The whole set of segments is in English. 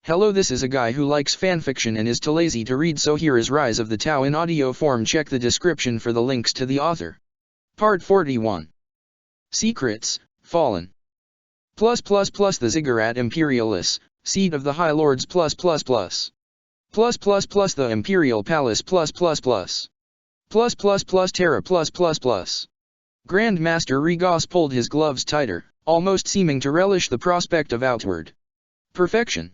Hello, this is a guy who likes fanfiction and is too lazy to read, so here is Rise of the Tau in audio form. Check the description for the links to the author. Part 41. Secrets, Fallen. The Ziggurat Imperialis, seat of the High Lords the Imperial Palace Terra Grand Master Regos pulled his gloves tighter, almost seeming to relish the prospect of outward perfection.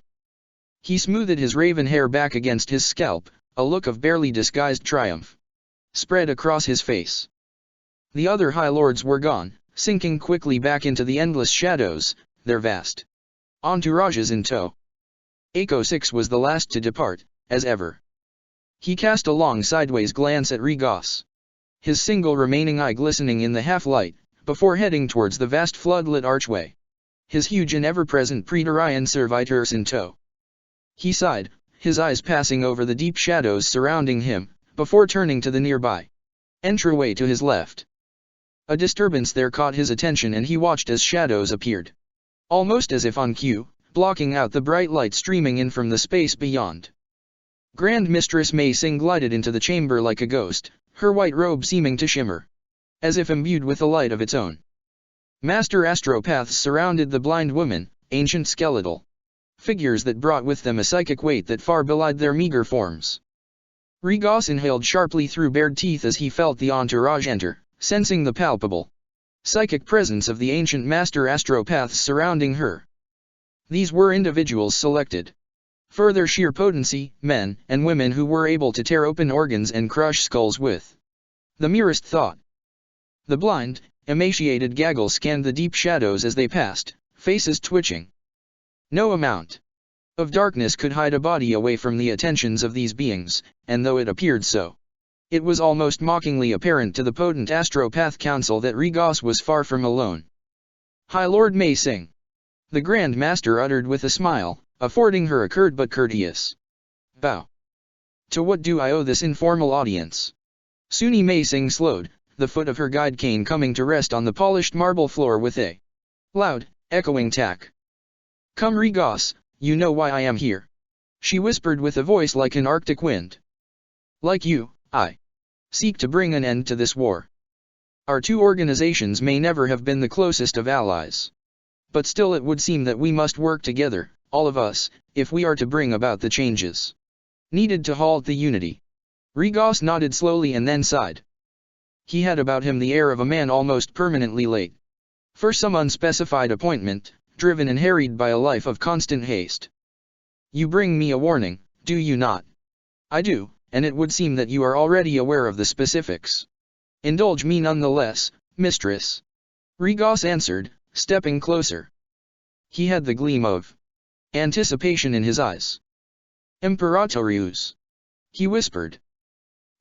He smoothed his raven hair back against his scalp, a look of barely disguised triumph spread across his face. The other High Lords were gone, sinking quickly back into the endless shadows, their vast entourages in tow. Echo 6 was the last to depart, as ever. He cast a long sideways glance at Regos, his single remaining eye glistening in the half-light, before heading towards the vast floodlit archway, his huge and ever-present Praetorian servitors in tow. He sighed, his eyes passing over the deep shadows surrounding him, before turning to the nearby entryway to his left. A disturbance there caught his attention, and he watched as shadows appeared, almost as if on cue, blocking out the bright light streaming in from the space beyond. Grand Mistress Mei Xing glided into the chamber like a ghost, her white robe seeming to shimmer, as if imbued with a light of its own. Master astropaths surrounded the blind woman, ancient skeletal figures that brought with them a psychic weight that far belied their meager forms. Regos inhaled sharply through bared teeth as he felt the entourage enter, sensing the palpable psychic presence of the ancient master astropaths surrounding her. These were individuals selected for their sheer potency, men and women who were able to tear open organs and crush skulls with the merest thought. The blind, emaciated gaggle scanned the deep shadows as they passed, faces twitching. No amount of darkness could hide a body away from the attentions of these beings, and though it appeared so, it was almost mockingly apparent to the potent Astropath Council that Regos was far from alone. High Lord Mei Xing, the Grand Master uttered with a smile, affording her a curt but courteous bow. To what do I owe this informal audience? Suni Mei Xing slowed, the foot of her guide cane coming to rest on the polished marble floor with a loud, echoing tack. Come Regos, you know why I am here, she whispered with a voice like an arctic wind. Like you, I seek to bring an end to this war. Our two organizations may never have been the closest of allies, but still it would seem that we must work together, all of us, if we are to bring about the changes needed to halt the unity. Regos nodded slowly and then sighed. He had about him the air of a man almost permanently late for some unspecified appointment, driven and harried by a life of constant haste. You bring me a warning, do you not? I do, and it would seem that you are already aware of the specifics. Indulge me nonetheless, mistress. Regos answered, stepping closer. He had the gleam of anticipation in his eyes. Imperatorius, he whispered.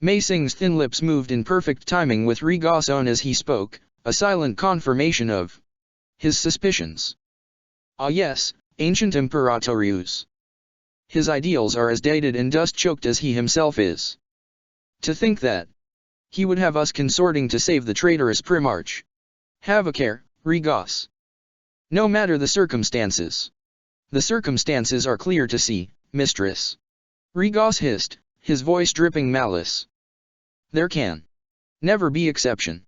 Mei Xing's thin lips moved in perfect timing with Regos' own as he spoke, a silent confirmation of his suspicions. Ah yes, ancient Imperatorius. His ideals are as dated and dust-choked as he himself is. To think that he would have us consorting to save the traitorous Primarch. Have a care, Regos. No matter the circumstances. The circumstances are clear to see, mistress. Regos hissed, his voice dripping malice. There can never be exception.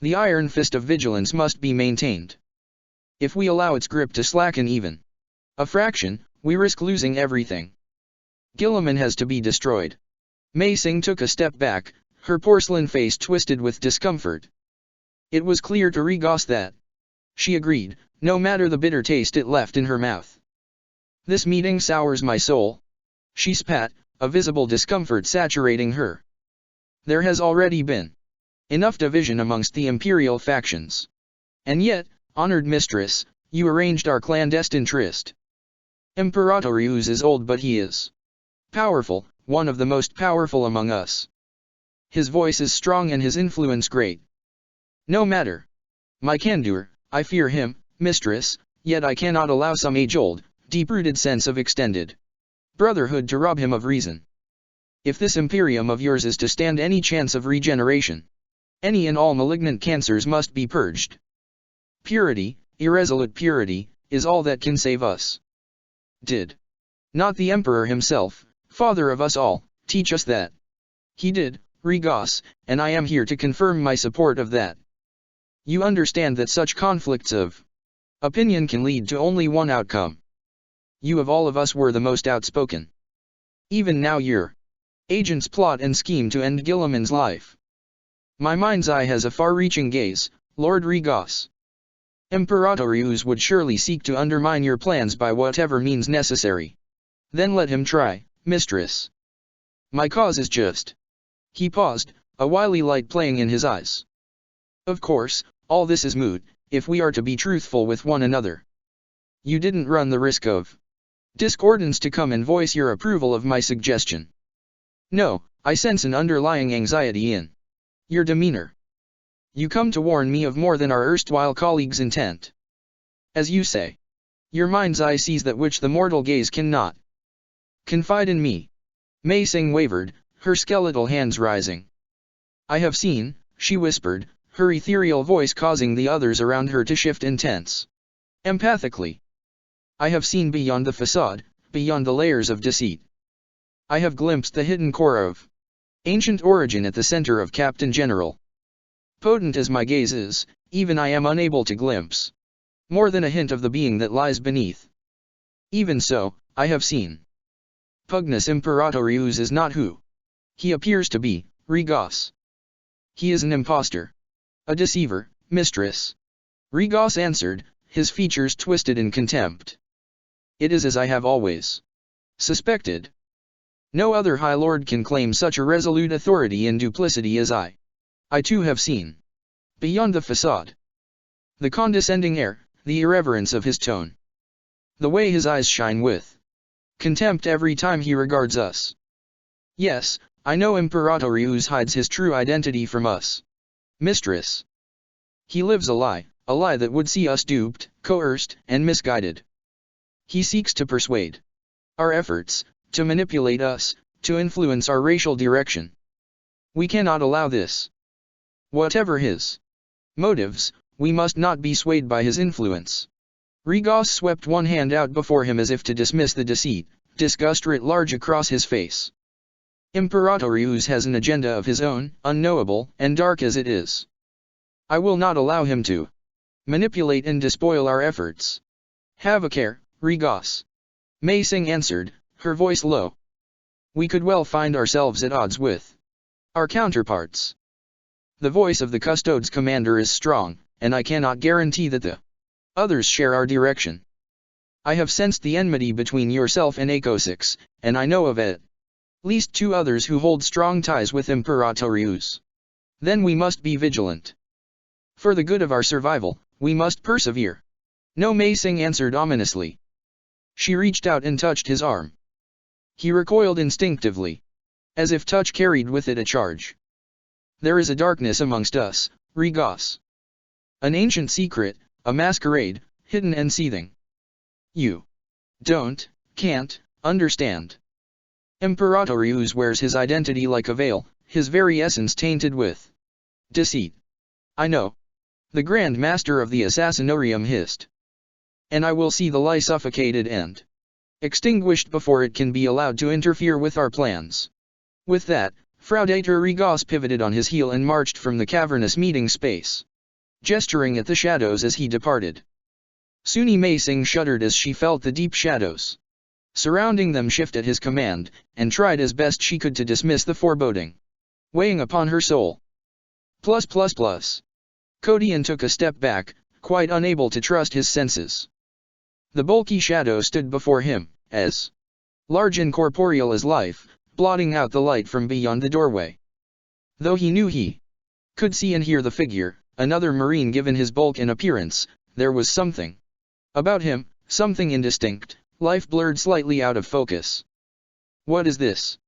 The iron fist of vigilance must be maintained. If we allow its grip to slacken even a fraction, we risk losing everything. Guilliman has to be destroyed. Mei Xing took a step back, her porcelain face twisted with discomfort. It was clear to Regos that she agreed, no matter the bitter taste it left in her mouth. This meeting sours my soul. She spat, a visible discomfort saturating her. There has already been enough division amongst the imperial factions. And yet, honored mistress, you arranged our clandestine tryst. Imperatorius is old, but he is powerful, one of the most powerful among us. His voice is strong and his influence great. No matter my candor, I fear him, mistress, yet I cannot allow some age-old, deep-rooted sense of extended brotherhood to rob him of reason. If this imperium of yours is to stand any chance of regeneration, any and all malignant cancers must be purged. Purity, irresolute purity, is all that can save us. Did Not the Emperor himself, father of us all, teach us that. He did, Regos, and I am here to confirm my support of that. You understand that such conflicts of opinion can lead to only one outcome. You of all of us were the most outspoken. Even now your agents plot and scheme to end Guilliman's life. My mind's eye has a far-reaching gaze, Lord Regos. Imperatorius would surely seek to undermine your plans by whatever means necessary. Then let him try, mistress. My cause is just. He paused, a wily light playing in his eyes. Of course, all this is moot, if we are to be truthful with one another. You didn't run the risk of discordance to come and voice your approval of my suggestion. No, I sense an underlying anxiety in your demeanor. You come to warn me of more than our erstwhile colleague's intent. As you say, your mind's eye sees that which the mortal gaze cannot. Confide in me. Mei Sing wavered, her skeletal hands rising. I have seen, she whispered, her ethereal voice causing the others around her to shift intense. Empathically. I have seen beyond the facade, beyond the layers of deceit. I have glimpsed the hidden core of ancient origin at the center of Captain General. Potent as my gaze is, even I am unable to glimpse more than a hint of the being that lies beneath. Even so, I have seen. Pugnus Imperatorius is not who he appears to be, Regos. He is an impostor. A deceiver, mistress. Regos answered, his features twisted in contempt. It is as I have always suspected. No other High Lord can claim such a resolute authority in duplicity as I. I too have seen. Beyond the facade. The condescending air, the irreverence of his tone. The way his eyes shine with contempt every time he regards us. Yes, I know Imperatorius hides his true identity from us. Mistress. He lives a lie that would see us duped, coerced, and misguided. He seeks to persuade our efforts, to manipulate us, to influence our racial direction. We cannot allow this. Whatever his motives, we must not be swayed by his influence. Regos swept one hand out before him as if to dismiss the deceit, disgust writ large across his face. Imperatorius has an agenda of his own, unknowable and dark as it is. I will not allow him to manipulate and despoil our efforts. Have a care, Regos. Mei Sing answered, her voice low. We could well find ourselves at odds with our counterparts. The voice of the Custodes commander is strong, and I cannot guarantee that the others share our direction. I have sensed the enmity between yourself and Akosix, and I know of at least 2 others who hold strong ties with Imperatorius. Then we must be vigilant. For the good of our survival, we must persevere. No, Mei Sing answered ominously. She reached out and touched his arm. He recoiled instinctively, as if touch carried with it a charge. There is a darkness amongst us, Regos. An ancient secret, a masquerade, hidden and seething. You can't understand. Imperatorius wears his identity like a veil, his very essence tainted with deceit. I know. The Grand Master of the Assassinorium hissed. And I will see the lie suffocated and extinguished before it can be allowed to interfere with our plans. With that, Fraudator Regos pivoted on his heel and marched from the cavernous meeting space, gesturing at the shadows as he departed. Suni Mei Sing shuddered as she felt the deep shadows surrounding them shift at his command, and tried as best she could to dismiss the foreboding weighing upon her soul. Kodian took a step back, quite unable to trust his senses. The bulky shadow stood before him, as large and corporeal as life, blotting out the light from beyond the doorway. Though he knew he could see and hear the figure, another marine given his bulk and appearance, there was something about him, something indistinct, life blurred slightly out of focus. What is this?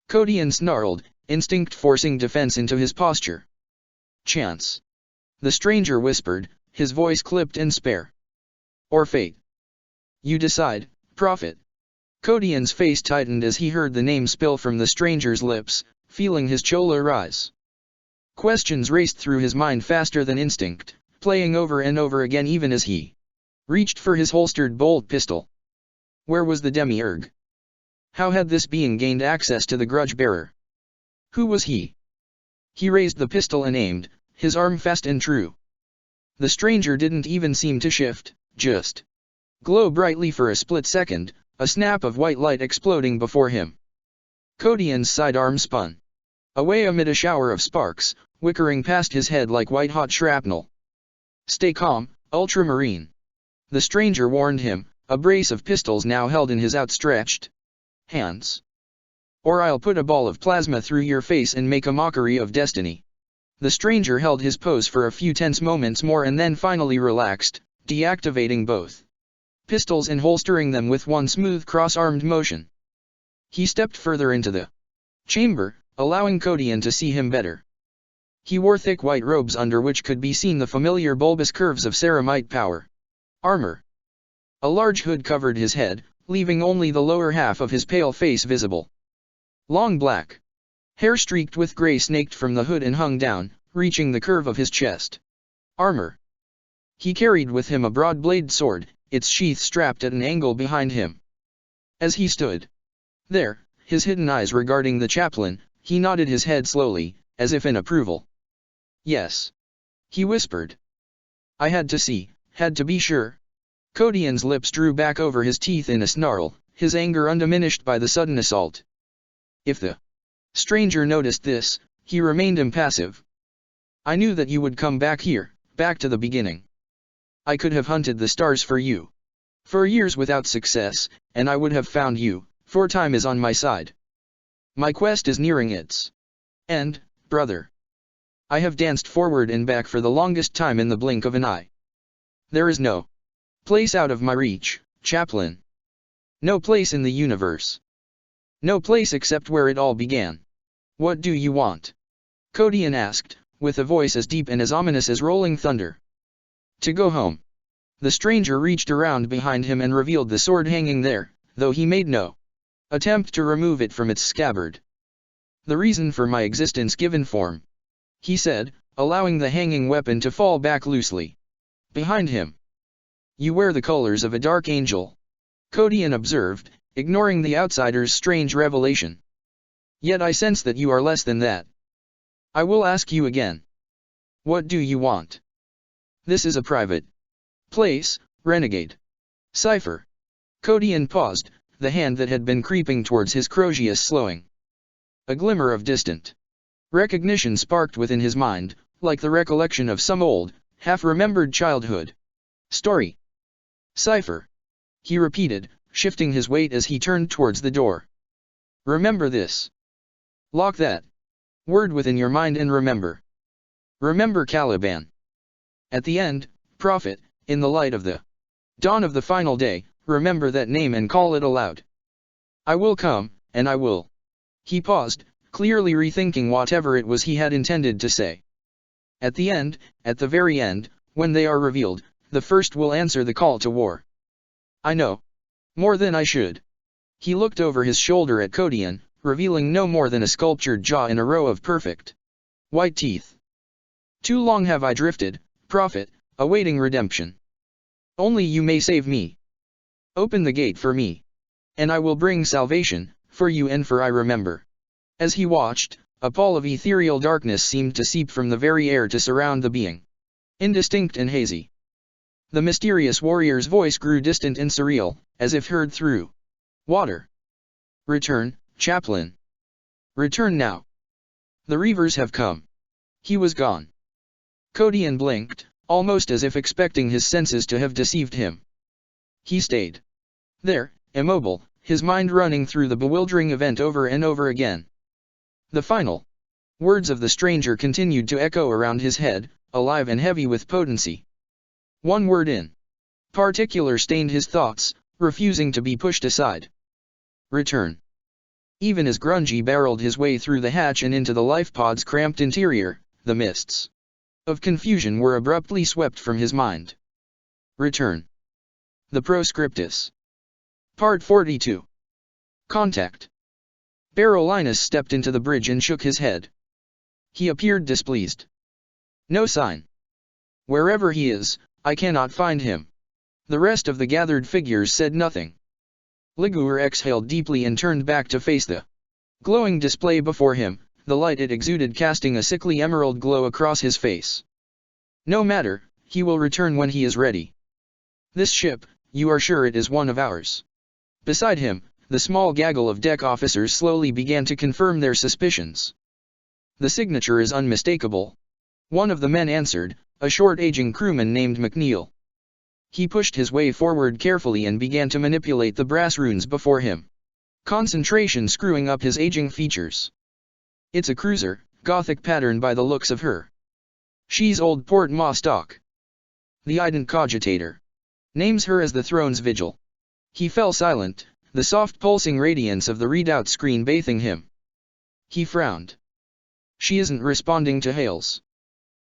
Kodian snarled, instinct forcing defense into his posture. Chance. The stranger whispered, his voice clipped and spare. Or fate. You decide, prophet. Kodian's face tightened as he heard the name spill from the stranger's lips, feeling his choler rise. Questions raced through his mind faster than instinct, playing over and over again even as he reached for his holstered bolt pistol. Where was the demiurge? How had this being gained access to the grudge bearer? Who was he? He raised the pistol and aimed, his arm fast and true. The stranger didn't even seem to shift, just glow brightly for a split second, a snap of white light exploding before him. Kodian's sidearm spun away amid a shower of sparks, whickering past his head like white-hot shrapnel. Stay calm, Ultramarine. The stranger warned him, a brace of pistols now held in his outstretched hands. Or I'll put a ball of plasma through your face and make a mockery of destiny. The stranger held his pose for a few tense moments more and then finally relaxed, deactivating both pistols and holstering them with one smooth cross-armed motion. He stepped further into the chamber, allowing Kodian to see him better. He wore thick white robes under which could be seen the familiar bulbous curves of ceramite power armor. A large hood covered his head, leaving only the lower half of his pale face visible. Long black hair streaked with gray snaked from the hood and hung down, reaching the curve of his chest. Armor. He carried with him a broad-bladed sword, its sheath strapped at an angle behind him. As he stood there, his hidden eyes regarding the chaplain, he nodded his head slowly, as if in approval. Yes. He whispered. I had to see, had to be sure. Kodian's lips drew back over his teeth in a snarl, his anger undiminished by the sudden assault. If the stranger noticed this, he remained impassive. I knew that you would come back here, back to the beginning. I could have hunted the stars for you. For years without success, and I would have found you, for time is on my side. My quest is nearing its end, brother. I have danced forward and back for the longest time in the blink of an eye. There is no place out of my reach, chaplain. No place in the universe. No place except where it all began. What do you want? Kodian asked, with a voice as deep and as ominous as rolling thunder. To go home. The stranger reached around behind him and revealed the sword hanging there, though he made no attempt to remove it from its scabbard. The reason for my existence given form, he said, allowing the hanging weapon to fall back loosely behind him. You wear the colors of a dark angel, Kodian observed, ignoring the outsider's strange revelation. Yet I sense that you are less than that. I will ask you again. What do you want? This is a private place, renegade. Cipher. Kodian paused, the hand that had been creeping towards his Crozius slowing. A glimmer of distant recognition sparked within his mind, like the recollection of some old, half-remembered childhood story. Cipher. He repeated, shifting his weight as he turned towards the door. Remember this. Lock that word within your mind and remember. Remember Caliban. At the end, prophet, in the light of the dawn of the final day, remember that name and call it aloud. I will come, and I will. He paused, clearly rethinking whatever it was he had intended to say. At the end, at the very end, when they are revealed, the first will answer the call to war. I know. More than I should. He looked over his shoulder at Kodian, revealing no more than a sculptured jaw and a row of perfect white teeth. Too long have I drifted, prophet, awaiting redemption. Only you may save me. Open the gate for me. And I will bring salvation, for you and for I remember. As he watched, a pall of ethereal darkness seemed to seep from the very air to surround the being. Indistinct and hazy. The mysterious warrior's voice grew distant and surreal, as if heard through water. Return, chaplain. Return now. The Reavers have come. He was gone. Kodian blinked, almost as if expecting his senses to have deceived him. He stayed there, immobile, his mind running through the bewildering event over and over again. The final words of the stranger continued to echo around his head, alive and heavy with potency. One word in particular stained his thoughts, refusing to be pushed aside. Return. Even as Grungy barreled his way through the hatch and into the lifepod's cramped interior, the mists of confusion were abruptly swept from his mind. Return. The Proscriptus. Part 42. Contact. Barolinus stepped into the bridge and shook his head. He appeared displeased. No sign. Wherever he is, I cannot find him. The rest of the gathered figures said nothing. Liguor exhaled deeply and turned back to face the glowing display before him, the light it exuded casting a sickly emerald glow across his face. No matter, he will return when he is ready. This ship, you are sure it is one of ours? Beside him, the small gaggle of deck officers slowly began to confirm their suspicions. The signature is unmistakable. One of the men answered, a short aging crewman named McNeil. He pushed his way forward carefully and began to manipulate the brass runes before him. Concentration screwing up his aging features. It's a cruiser, Gothic pattern by the looks of her. She's old Port Ma stock. The ident cogitator names her as the throne's vigil. He fell silent, the soft pulsing radiance of the readout screen bathing him. He frowned. She isn't responding to hails.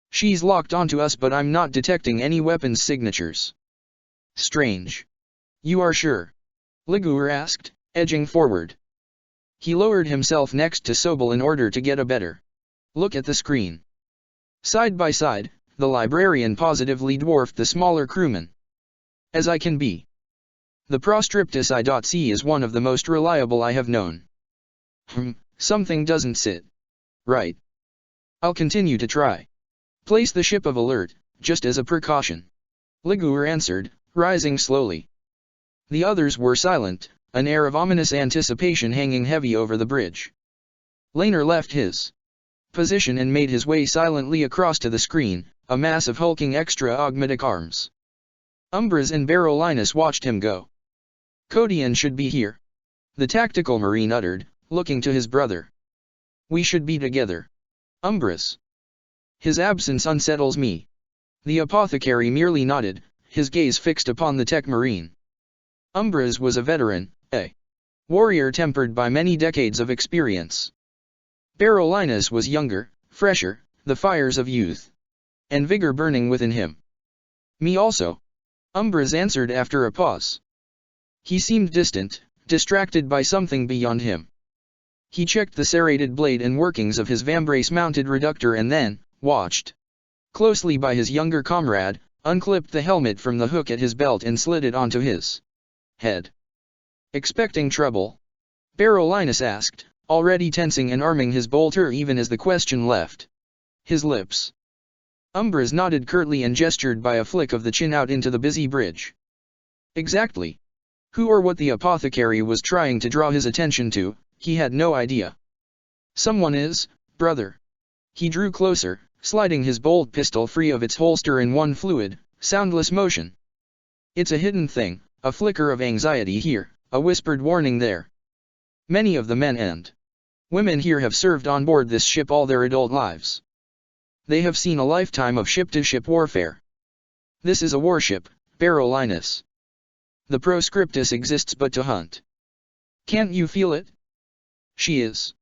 She's locked onto us, but I'm not detecting any weapons signatures. Strange. You are sure? Liguor asked, edging forward. He lowered himself next to Sobel in order to get a better look at the screen. Side by side, the librarian positively dwarfed the smaller crewman. As I can be. The Proscriptus I.C is one of the most reliable I have known. Something doesn't sit right. I'll continue to try. Place the ship of alert, just as a precaution. Liguor answered, rising slowly. The others were silent, an air of ominous anticipation hanging heavy over the bridge. Laner left his position and made his way silently across to the screen, a mass of hulking extra-augmetic arms. Umbras and Barolinus watched him go. Codian should be here. The tactical marine uttered, looking to his brother. We should be together. Umbras. His absence unsettles me. The apothecary merely nodded, his gaze fixed upon the tech marine. Umbras was a veteran, a warrior tempered by many decades of experience. Barolinus was younger, fresher, the fires of youth and vigor burning within him. Me also. Umbras answered after a pause. He seemed distant, distracted by something beyond him. He checked the serrated blade and workings of his vambrace-mounted reductor and then watched closely by his younger comrade, unclipped the helmet from the hook at his belt and slid it onto his head. Expecting trouble? Barolinus asked, already tensing and arming his bolter even as the question left his lips. Umbras nodded curtly and gestured by a flick of the chin out into the busy bridge. Exactly. Who or what the apothecary was trying to draw his attention to, he had no idea. Someone is, brother. He drew closer, sliding his bolt pistol free of its holster in one fluid, soundless motion. It's a hidden thing, a flicker of anxiety here, a whispered warning there. Many of the men and women here have served on board this ship all their adult lives. They have seen a lifetime of ship-to-ship warfare. This is a warship, Barolinus. The Proscriptus exists but to hunt. Can't you feel it? She is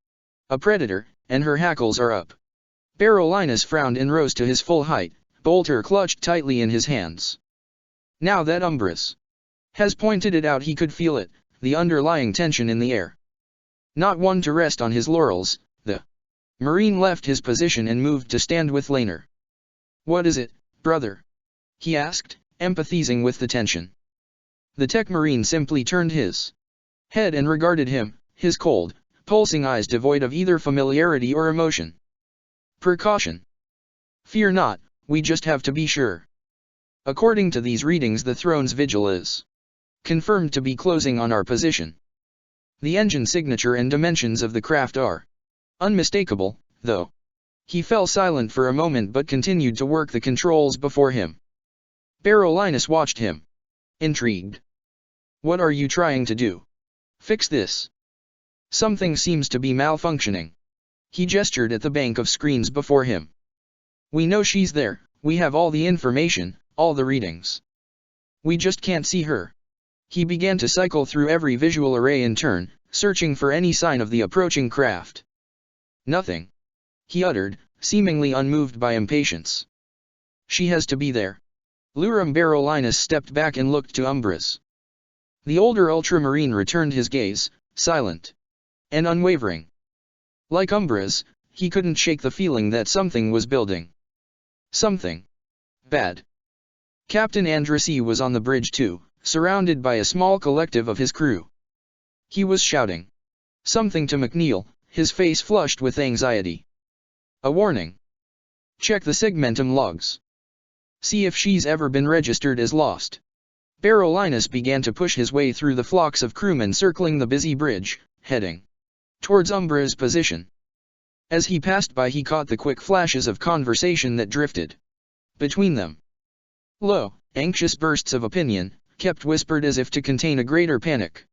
a predator, and her hackles are up. Barolinus frowned and rose to his full height, bolter clutched tightly in his hands. Now that Umbras has pointed it out, he could feel it, the underlying tension in the air. Not one to rest on his laurels, the marine left his position and moved to stand with Laner. What is it, brother? He asked, empathizing with the tension. The tech marine simply turned his head and regarded him, his cold, pulsing eyes devoid of either familiarity or emotion. Precaution. Fear not, we just have to be sure. According to these readings, the throne's vigil is confirmed to be closing on our position. The engine signature and dimensions of the craft are unmistakable, though. He fell silent for a moment but continued to work the controls before him. Barolinus watched him, intrigued. What are you trying to do? Fix this. Something seems to be malfunctioning. He gestured at the bank of screens before him. We know she's there, we have all the information, all the readings. We just can't see her. He began to cycle through every visual array in turn, searching for any sign of the approaching craft. Nothing. He uttered, seemingly unmoved by impatience. She has to be there. Lurum Barolinus stepped back and looked to Umbras. The older ultramarine returned his gaze, silent and unwavering. Like Umbras, he couldn't shake the feeling that something was building. Something bad. Captain Andrassy was on the bridge too, surrounded by a small collective of his crew. He was shouting something to McNeil, his face flushed with anxiety. A warning. Check the segmentum logs. See if she's ever been registered as lost. Berolinis began to push his way through the flocks of crewmen circling the busy bridge, heading towards Umbra's position. As he passed by, he caught the quick flashes of conversation that drifted between them. Low, anxious bursts of opinion, kept whispered as if to contain a greater panic.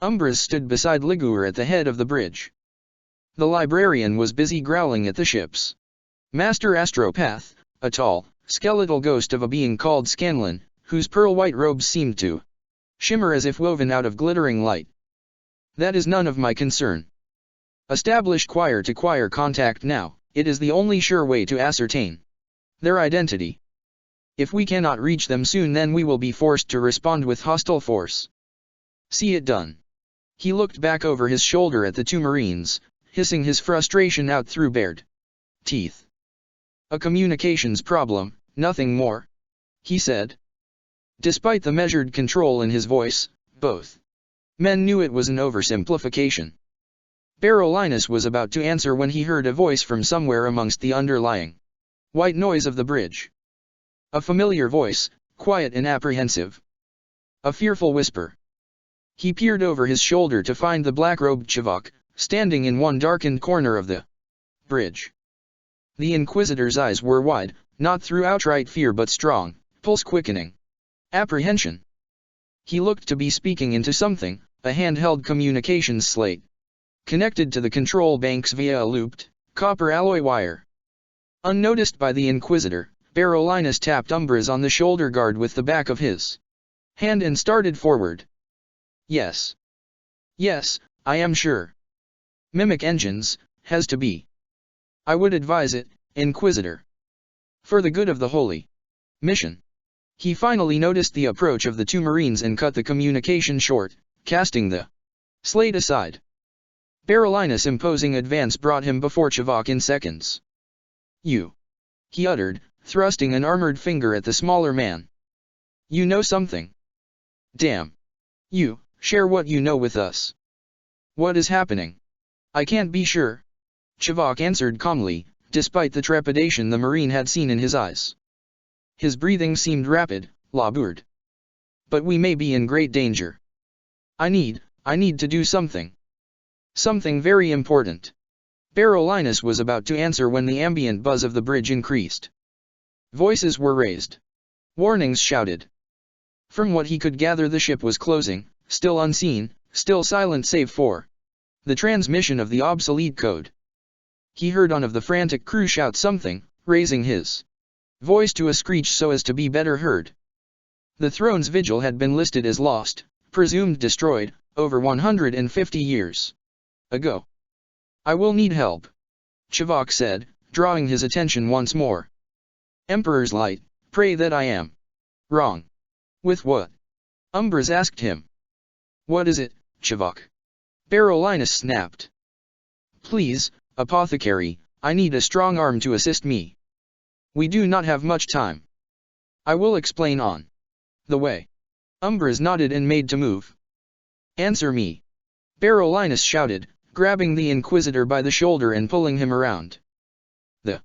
Umbras stood beside Ligure at the head of the bridge. The librarian was busy growling at the ships. Master Astropath, a tall, skeletal ghost of a being called Scanlan, whose pearl-white robes seemed to shimmer as if woven out of glittering light. That is none of my concern. Establish choir-to-choir contact now, it is the only sure way to ascertain their identity. If we cannot reach them soon, then we will be forced to respond with hostile force. See it done. He looked back over his shoulder at the two Marines, hissing his frustration out through bared teeth. A communications problem, nothing more, he said. Despite the measured control in his voice, both men knew it was an oversimplification. Berolinis was about to answer when he heard a voice from somewhere amongst the underlying white noise of the bridge. A familiar voice, quiet and apprehensive. A fearful whisper. He peered over his shoulder to find the black-robed Chivok, standing in one darkened corner of the bridge. The Inquisitor's eyes were wide, not through outright fear but strong, pulse-quickening apprehension. He looked to be speaking into something, a handheld communications slate, connected to the control banks via a looped, copper alloy wire. Unnoticed by the Inquisitor, Berolinis tapped Umbras on the shoulder guard with the back of his hand and started forward. Yes. Yes, I am sure. Mimic engines, has to be. I would advise it, Inquisitor. For the good of the holy mission. He finally noticed the approach of the two Marines and cut the communication short, casting the slate aside. Berolinis' imposing advance brought him before Chivok in seconds. You. He uttered, thrusting an armored finger at the smaller man. You know something. Damn. You, share what you know with us. What is happening? I can't be sure. Chivok answered calmly, despite the trepidation the Marine had seen in his eyes. His breathing seemed rapid, labored. But we may be in great danger. I need to do something. Something very important. Berolinis was about to answer when the ambient buzz of the bridge increased. Voices were raised. Warnings shouted. From what he could gather, the ship was closing, still unseen, still silent save for the transmission of the obsolete code. He heard one of the frantic crew shout something, raising his voice to a screech so as to be better heard. The throne's vigil had been listed as lost, presumed destroyed, over 150 years ago. I will need help, Chivok said, drawing his attention once more. Emperor's light, pray that I am wrong. With what? Umbras asked him. What is it, Chivok? Berolinis snapped. Please, apothecary, I need a strong arm to assist me. We do not have much time. I will explain on the way. Umbras nodded and made to move. Answer me. Berolinis shouted, grabbing the Inquisitor by the shoulder and pulling him around. The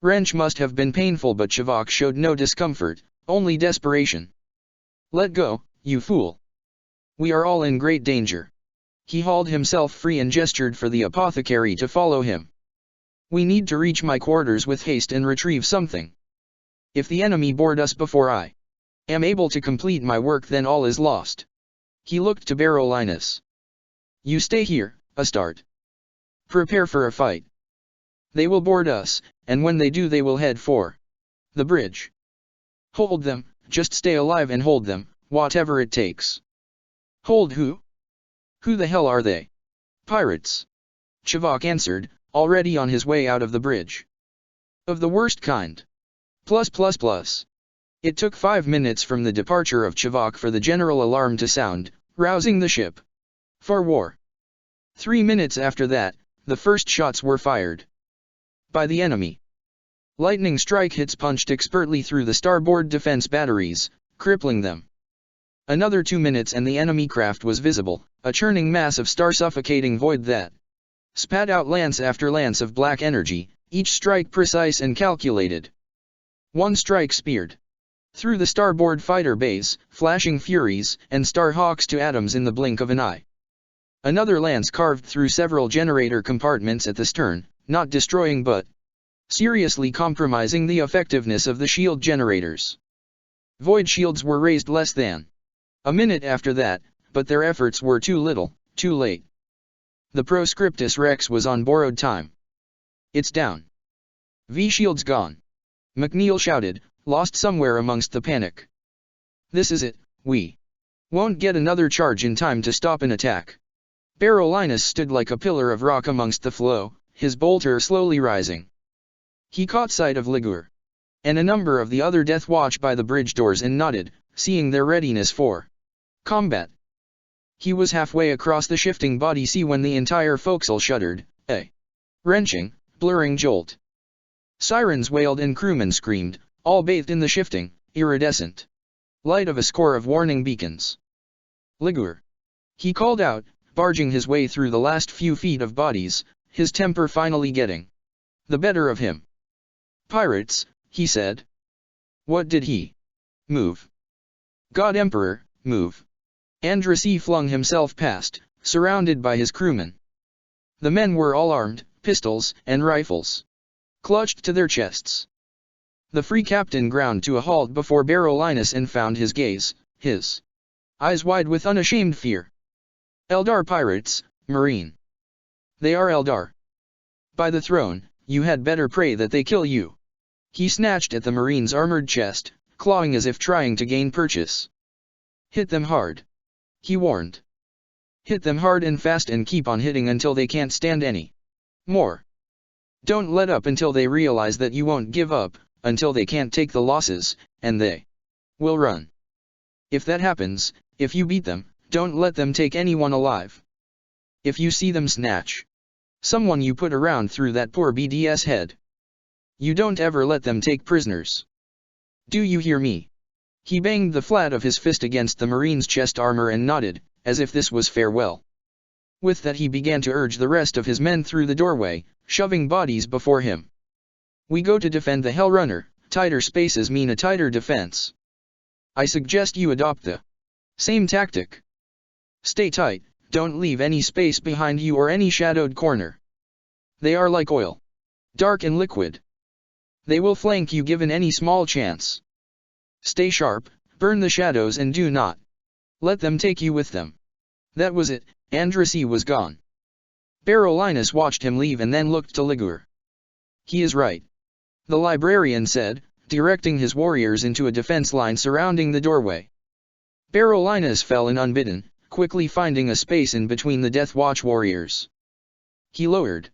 wrench must have been painful, but Chivok showed no discomfort, only desperation. Let go, you fool. We are all in great danger. He hauled himself free and gestured for the apothecary to follow him. We need to reach my quarters with haste and retrieve something. If the enemy board us before I am able to complete my work, then all is lost. He looked to Berolinis. You stay here, Astarte. Prepare for a fight. They will board us, and when they do they will head for the bridge. Hold them, just stay alive and hold them, whatever it takes. Hold who? Who the hell are they? Pirates. Chivok answered, already on his way out of the bridge. Of the worst kind. It took 5 minutes from the departure of Chivok for the general alarm to sound, rousing the ship for war. 3 minutes after that, the first shots were fired by the enemy. Lightning strike hits punched expertly through the starboard defense batteries, crippling them. Another 2 minutes and the enemy craft was visible, a churning mass of star-suffocating void that spat out lance after lance of black energy, each strike precise and calculated. One strike speared through the starboard fighter bays, flashing Furies and Starhawks to atoms in the blink of an eye. Another lance carved through several generator compartments at the stern, not destroying but seriously compromising the effectiveness of the shield generators. Void shields were raised less than a minute after that, but their efforts were too little, too late. The Proscriptus Rex was on borrowed time. It's down. V-shield's gone. McNeil shouted, lost somewhere amongst the panic. This is it, we won't get another charge in time to stop an attack. Berolinis stood like a pillar of rock amongst the flow, his bolter slowly rising. He caught sight of Ligure and a number of the other Death Watch by the bridge doors and nodded, seeing their readiness for combat. He was halfway across the shifting body sea when the entire forecastle shuddered, a wrenching, blurring jolt. Sirens wailed and crewmen screamed, all bathed in the shifting, iridescent light of a score of warning beacons. Ligure, he called out, barging his way through the last few feet of bodies, his temper finally getting the better of him. Pirates, he said. What did he move? God Emperor, move. Andrasy flung himself past, surrounded by his crewmen. The men were all armed, pistols and rifles clutched to their chests. The free captain ground to a halt before Berolinis and found his gaze, his eyes wide with unashamed fear. Eldar pirates, Marine. They are Eldar. By the throne, you had better pray that they kill you. He snatched at the Marine's armored chest, clawing as if trying to gain purchase. Hit them hard. He warned. Hit them hard and fast and keep on hitting until they can't stand any more. Don't let up until they realize that you won't give up, until they can't take the losses, and they will run. If that happens, if you beat them, don't let them take anyone alive. If you see them snatch someone you put around through that poor BDS head, you don't ever let them take prisoners. Do you hear me? He banged the flat of his fist against the Marine's chest armor and nodded, as if this was farewell. With that he began to urge the rest of his men through the doorway, shoving bodies before him. We go to defend the Hellrunner, tighter spaces mean a tighter defense. I suggest you adopt the same tactic. Stay tight, don't leave any space behind you or any shadowed corner. They are like oil. Dark and liquid. They will flank you given any small chance. Stay sharp, burn the shadows and do not let them take you with them. That was it, Andrasy was gone. Berolinis watched him leave and then looked to Ligure. He is right, the librarian said, directing his warriors into a defense line surrounding the doorway. Berolinis fell in unbidden, quickly finding a space in between the Death Watch warriors. He lowered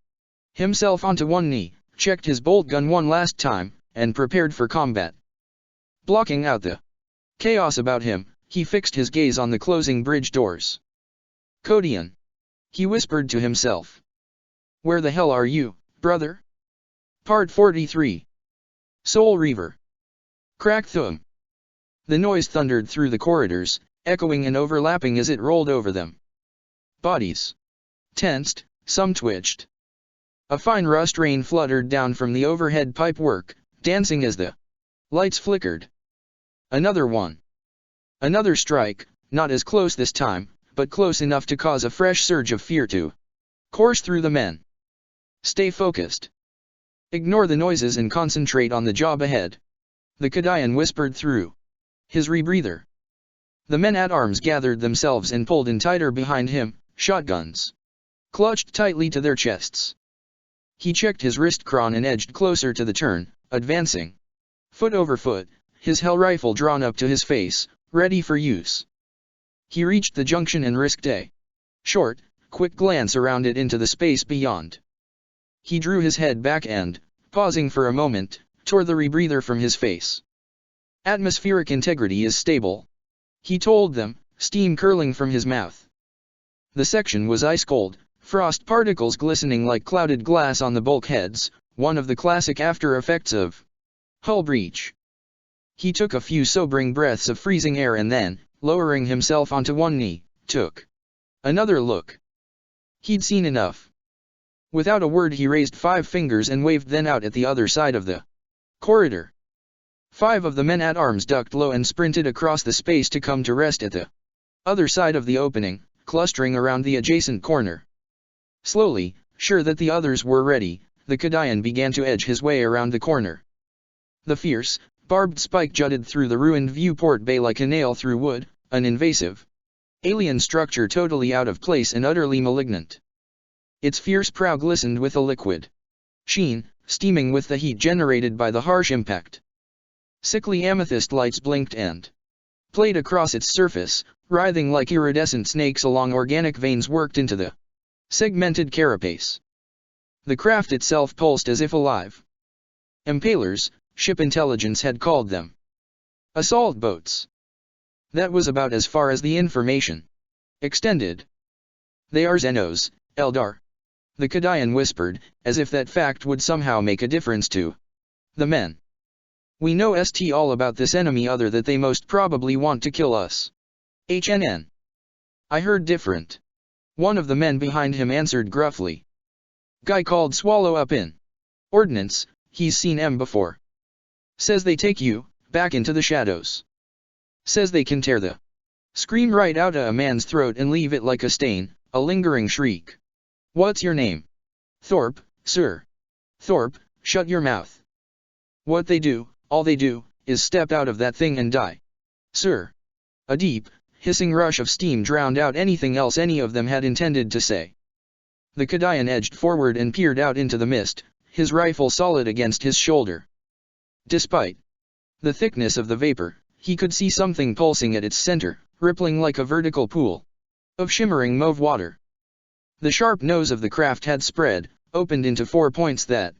himself onto one knee, checked his bolt gun one last time, and prepared for combat. Blocking out the chaos about him, he fixed his gaze on the closing bridge doors. Codion, he whispered to himself. Where the hell are you, brother? Part 43. Soul Reaver. Crack thum. The noise thundered through the corridors, echoing and overlapping as it rolled over them. Bodies tensed, some twitched. A fine rust rain fluttered down from the overhead pipework, dancing as the lights flickered. Another one. Another strike, not as close this time, but close enough to cause a fresh surge of fear to course through the men. Stay focused. Ignore the noises and concentrate on the job ahead. The Codion whispered through his rebreather. The men-at-arms gathered themselves and pulled in tighter behind him, shotguns clutched tightly to their chests. He checked his wrist chron and edged closer to the turn, advancing foot over foot, his hell rifle drawn up to his face, ready for use. He reached the junction and risked a short, quick glance around it into the space beyond. He drew his head back and, pausing for a moment, tore the rebreather from his face. Atmospheric integrity is stable, he told them, steam curling from his mouth. The section was ice cold, frost particles glistening like clouded glass on the bulkheads, one of the classic after effects of hull breach. He took a few sobering breaths of freezing air and then, lowering himself onto one knee, took Another look. He'd seen enough. Without a word he raised 5 fingers and waved then out at the other side of the corridor. 5 of the men-at-arms ducked low and sprinted across the space to come to rest at the other side of the opening, clustering around the adjacent corner. Slowly, sure that the others were ready, the Kadayan began to edge his way around the corner. The fierce, barbed spike jutted through the ruined viewport bay like a nail through wood, an invasive alien structure totally out of place and utterly malignant. Its fierce prow glistened with a liquid sheen, steaming with the heat generated by the harsh impact. Sickly amethyst lights blinked and played across its surface, writhing like iridescent snakes along organic veins worked into the segmented carapace. The craft itself pulsed as if alive. Impalers, ship intelligence had called them. Assault boats. That was about as far as the information extended. They are Xenos, Eldar. The Kadayan whispered, as if that fact would somehow make a difference to the men. We know all about this enemy other that they most probably want to kill us. HNN. I heard different. One of the men behind him answered gruffly. Guy called Swallow up in Ordnance, he's seen M before. Says they take you back into the shadows. Says they can tear the scream right out of a man's throat and leave it like a stain, a lingering shriek. What's your name? Thorpe, sir. Thorpe, shut your mouth. What they do, all they do, is step out of that thing and die. Sir. A deep, hissing rush of steam drowned out anything else any of them had intended to say. The Kadayan edged forward and peered out into the mist, his rifle solid against his shoulder. Despite the thickness of the vapor, he could see something pulsing at its center, rippling like a vertical pool of shimmering mauve water. The sharp nose of the craft had spread, opened into 4 points that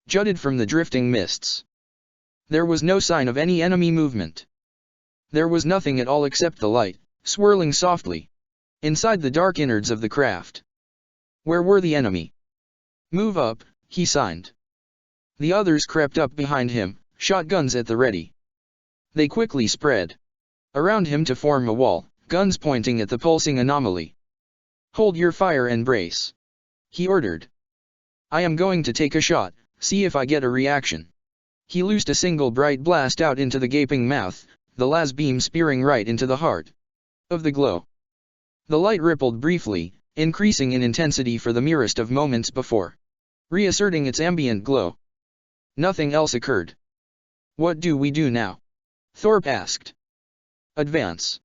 jutted from the drifting mists. There was no sign of any enemy movement. There was nothing at all except the light, swirling softly inside the dark innards of the craft. Where were the enemy? Move up, he signed. The others crept up behind him, shotguns at the ready. They quickly spread around him to form a wall, guns pointing at the pulsing anomaly. Hold your fire and brace, he ordered. I am going to take a shot, see if I get a reaction. He loosed a single bright blast out into the gaping mouth, the las beam spearing right into the heart of the glow. The light rippled briefly, increasing in intensity for the merest of moments before reasserting its ambient glow. Nothing else occurred. What do we do now? Thorpe asked. Advance.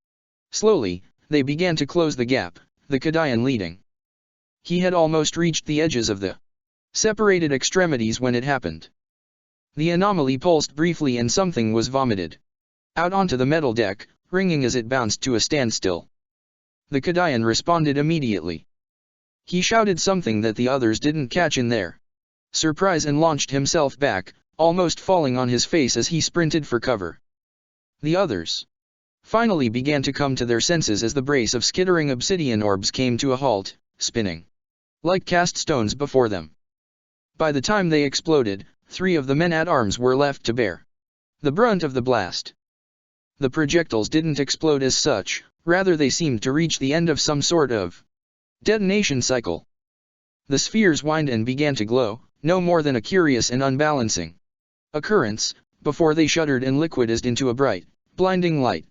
Slowly, they began to close the gap, the Kadayan leading. He had almost reached the edges of the separated extremities when it happened. The anomaly pulsed briefly and something was vomited out onto the metal deck, ringing as it bounced to a standstill. The Kadayan responded immediately. He shouted something that the others didn't catch in their surprise and launched himself back, almost falling on his face as he sprinted for cover. The others finally began to come to their senses as the brace of skittering obsidian orbs came to a halt, spinning like cast stones before them. By the time they exploded, 3 of the men-at-arms were left to bear the brunt of the blast. The projectiles didn't explode as such, rather they seemed to reach the end of some sort of detonation cycle. The spheres whined and began to glow, no more than a curious and unbalancing occurrence, before they shuddered and liquidized into a bright, blinding light.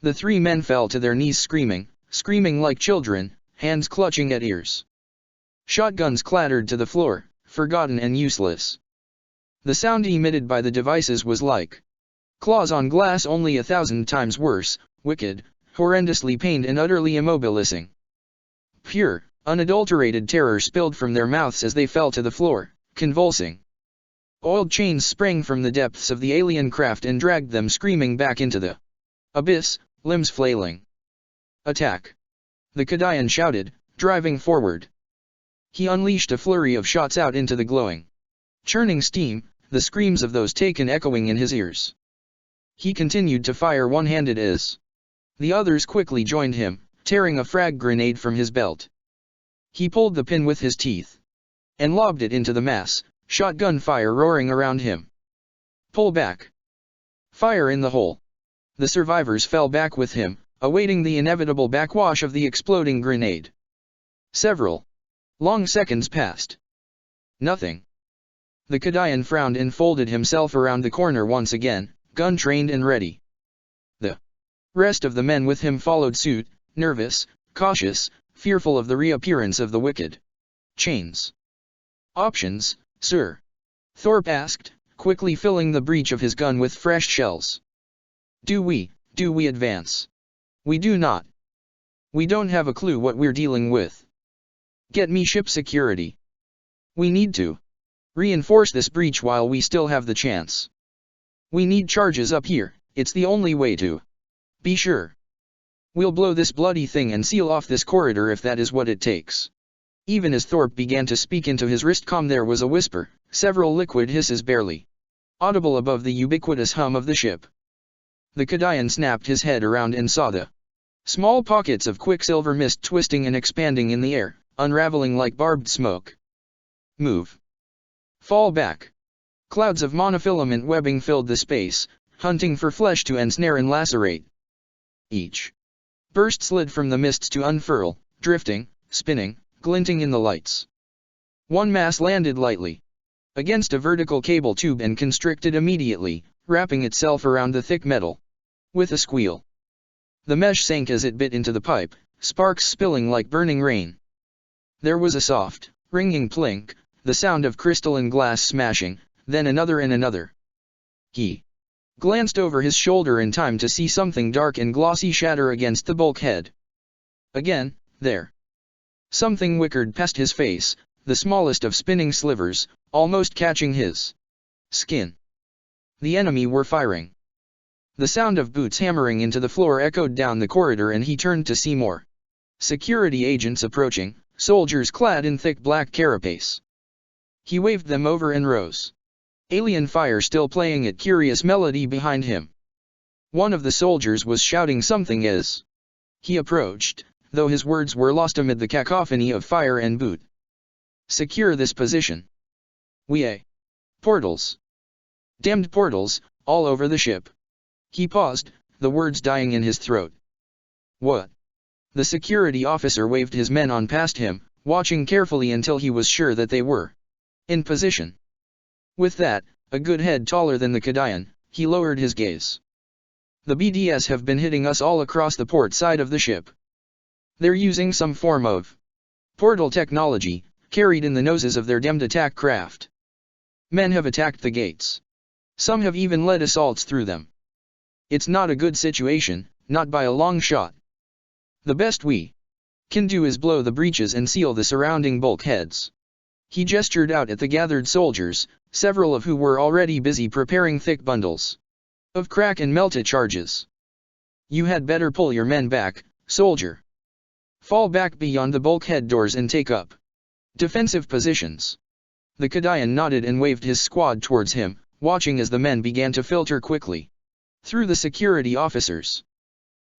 The 3 men fell to their knees screaming like children, hands clutching at ears. Shotguns clattered to the floor, forgotten and useless. The sound emitted by the devices was like claws on glass, only 1,000 times worse, wicked, horrendously pained and utterly immobilizing. Pure, unadulterated terror spilled from their mouths as they fell to the floor, convulsing. Oiled chains sprang from the depths of the alien craft and dragged them screaming back into the abyss, limbs flailing. Attack! The Kadayan shouted, driving forward. He unleashed a flurry of shots out into the glowing, churning steam, the screams of those taken echoing in his ears. He continued to fire one-handed as the others quickly joined him, tearing a frag grenade from his belt. He pulled the pin with his teeth and lobbed it into the mass, shotgun fire roaring around him. Pull back. Fire in the hole. The survivors fell back with him, awaiting the inevitable backwash of the exploding grenade. Several long seconds passed. Nothing. The Kadayan frowned and folded himself around the corner once again, gun trained and ready. The rest of the men with him followed suit, nervous, cautious, fearful of the reappearance of the wicked chains. "Options, sir?" Thorpe asked, quickly filling the breech of his gun with fresh shells. Do we advance? We do not. We don't have a clue what we're dealing with. Get me ship security. We need to reinforce this breach while we still have the chance. We need charges up here, it's the only way to be sure. We'll blow this bloody thing and seal off this corridor if that is what it takes. Even as Thorpe began to speak into his wristcom, there was a whisper, several liquid hisses barely audible above the ubiquitous hum of the ship. The Kadayan snapped his head around and saw the small pockets of quicksilver mist twisting and expanding in the air, unraveling like barbed smoke. Move. Fall back. Clouds of monofilament webbing filled the space, hunting for flesh to ensnare and lacerate. Each burst slid from the mists to unfurl, drifting, spinning, glinting in the lights. One mass landed lightly against a vertical cable tube and constricted immediately, wrapping itself around the thick metal. With a squeal, the mesh sank as it bit into the pipe, sparks spilling like burning rain. There was a soft, ringing plink, the sound of crystal and glass smashing, then another and another. He glanced over his shoulder in time to see something dark and glossy shatter against the bulkhead. Again, there. Something wickered past his face, the smallest of spinning slivers, almost catching his skin. The enemy were firing. The sound of boots hammering into the floor echoed down the corridor, and he turned to see more security agents approaching, soldiers clad in thick black carapace. He waved them over and rose. Alien fire still playing its curious melody behind him. One of the soldiers was shouting something as he approached, though his words were lost amid the cacophony of fire and boot. Secure this position. Portals. Damned portals, all over the ship. He paused, the words dying in his throat. What? The security officer waved his men on past him, watching carefully until he was sure that they were in position. With that, a good head taller than the Kadayan, he lowered his gaze. The BDS have been hitting us all across the port side of the ship. They're using some form of portal technology, carried in the noses of their demmed attack craft. Men have attacked the gates. Some have even led assaults through them. It's not a good situation, not by a long shot. The best we can do is blow the breaches and seal the surrounding bulkheads. He gestured out at the gathered soldiers, several of who were already busy preparing thick bundles of crack and melta charges. You had better pull your men back, soldier. Fall back beyond the bulkhead doors and take up defensive positions. The Kadayan nodded and waved his squad towards him, watching as the men began to filter quickly through the security officers.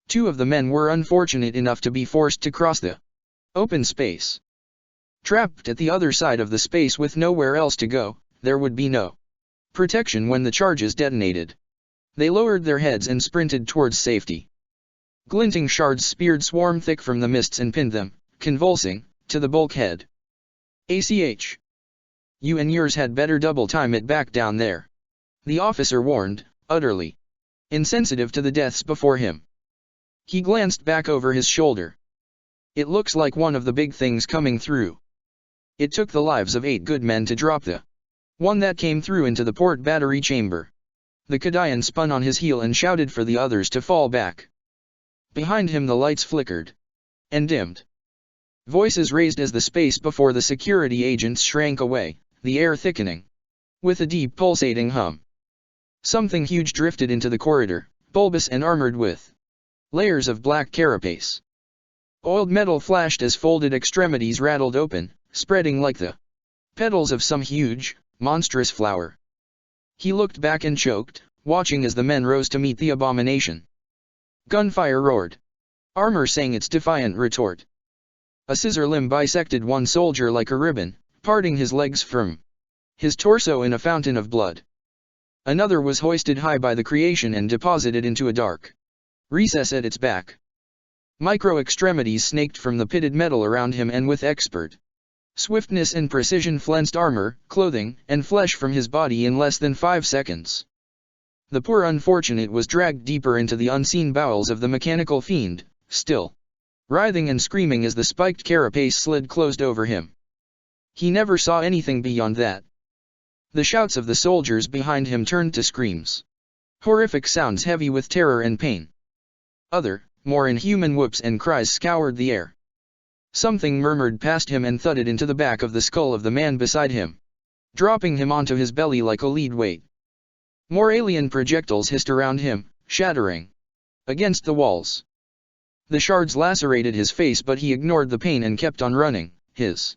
Two of the men were unfortunate enough to be forced to cross the open space. Trapped at the other side of the space with nowhere else to go, there would be no protection when the charges detonated. They lowered their heads and sprinted towards safety. Glinting shards speared swarm thick from the mists and pinned them, convulsing, to the bulkhead. ACH. You and yours had better double time it back down there. The officer warned, utterly insensitive to the deaths before him. He glanced back over his shoulder. It looks like one of the big things coming through. It took the lives of 8 good men to drop the one that came through into the port battery chamber. The Kadayan spun on his heel and shouted for the others to fall back. Behind him the lights flickered and dimmed. Voices raised as the space before the security agents shrank away, the air thickening with a deep pulsating hum. Something huge drifted into the corridor, bulbous and armored with layers of black carapace. Oiled metal flashed as folded extremities rattled open, spreading like the petals of some huge, monstrous flower. He looked back and choked, watching as the men rose to meet the abomination. Gunfire roared. Armor sang its defiant retort. A scissor limb bisected one soldier like a ribbon, parting his legs from his torso in a fountain of blood. Another was hoisted high by the creation and deposited into a dark recess at its back. Micro-extremities snaked from the pitted metal around him, and with expert swiftness and precision flensed armor, clothing, and flesh from his body in less than 5 seconds. The poor unfortunate was dragged deeper into the unseen bowels of the mechanical fiend, still writhing and screaming as the spiked carapace slid closed over him. He never saw anything beyond that. The shouts of the soldiers behind him turned to screams. Horrific sounds heavy with terror and pain. Other, more inhuman whoops and cries scoured the air. Something murmured past him and thudded into the back of the skull of the man beside him, dropping him onto his belly like a lead weight. More alien projectiles hissed around him, shattering against the walls. The shards lacerated his face, but he ignored the pain and kept on running, his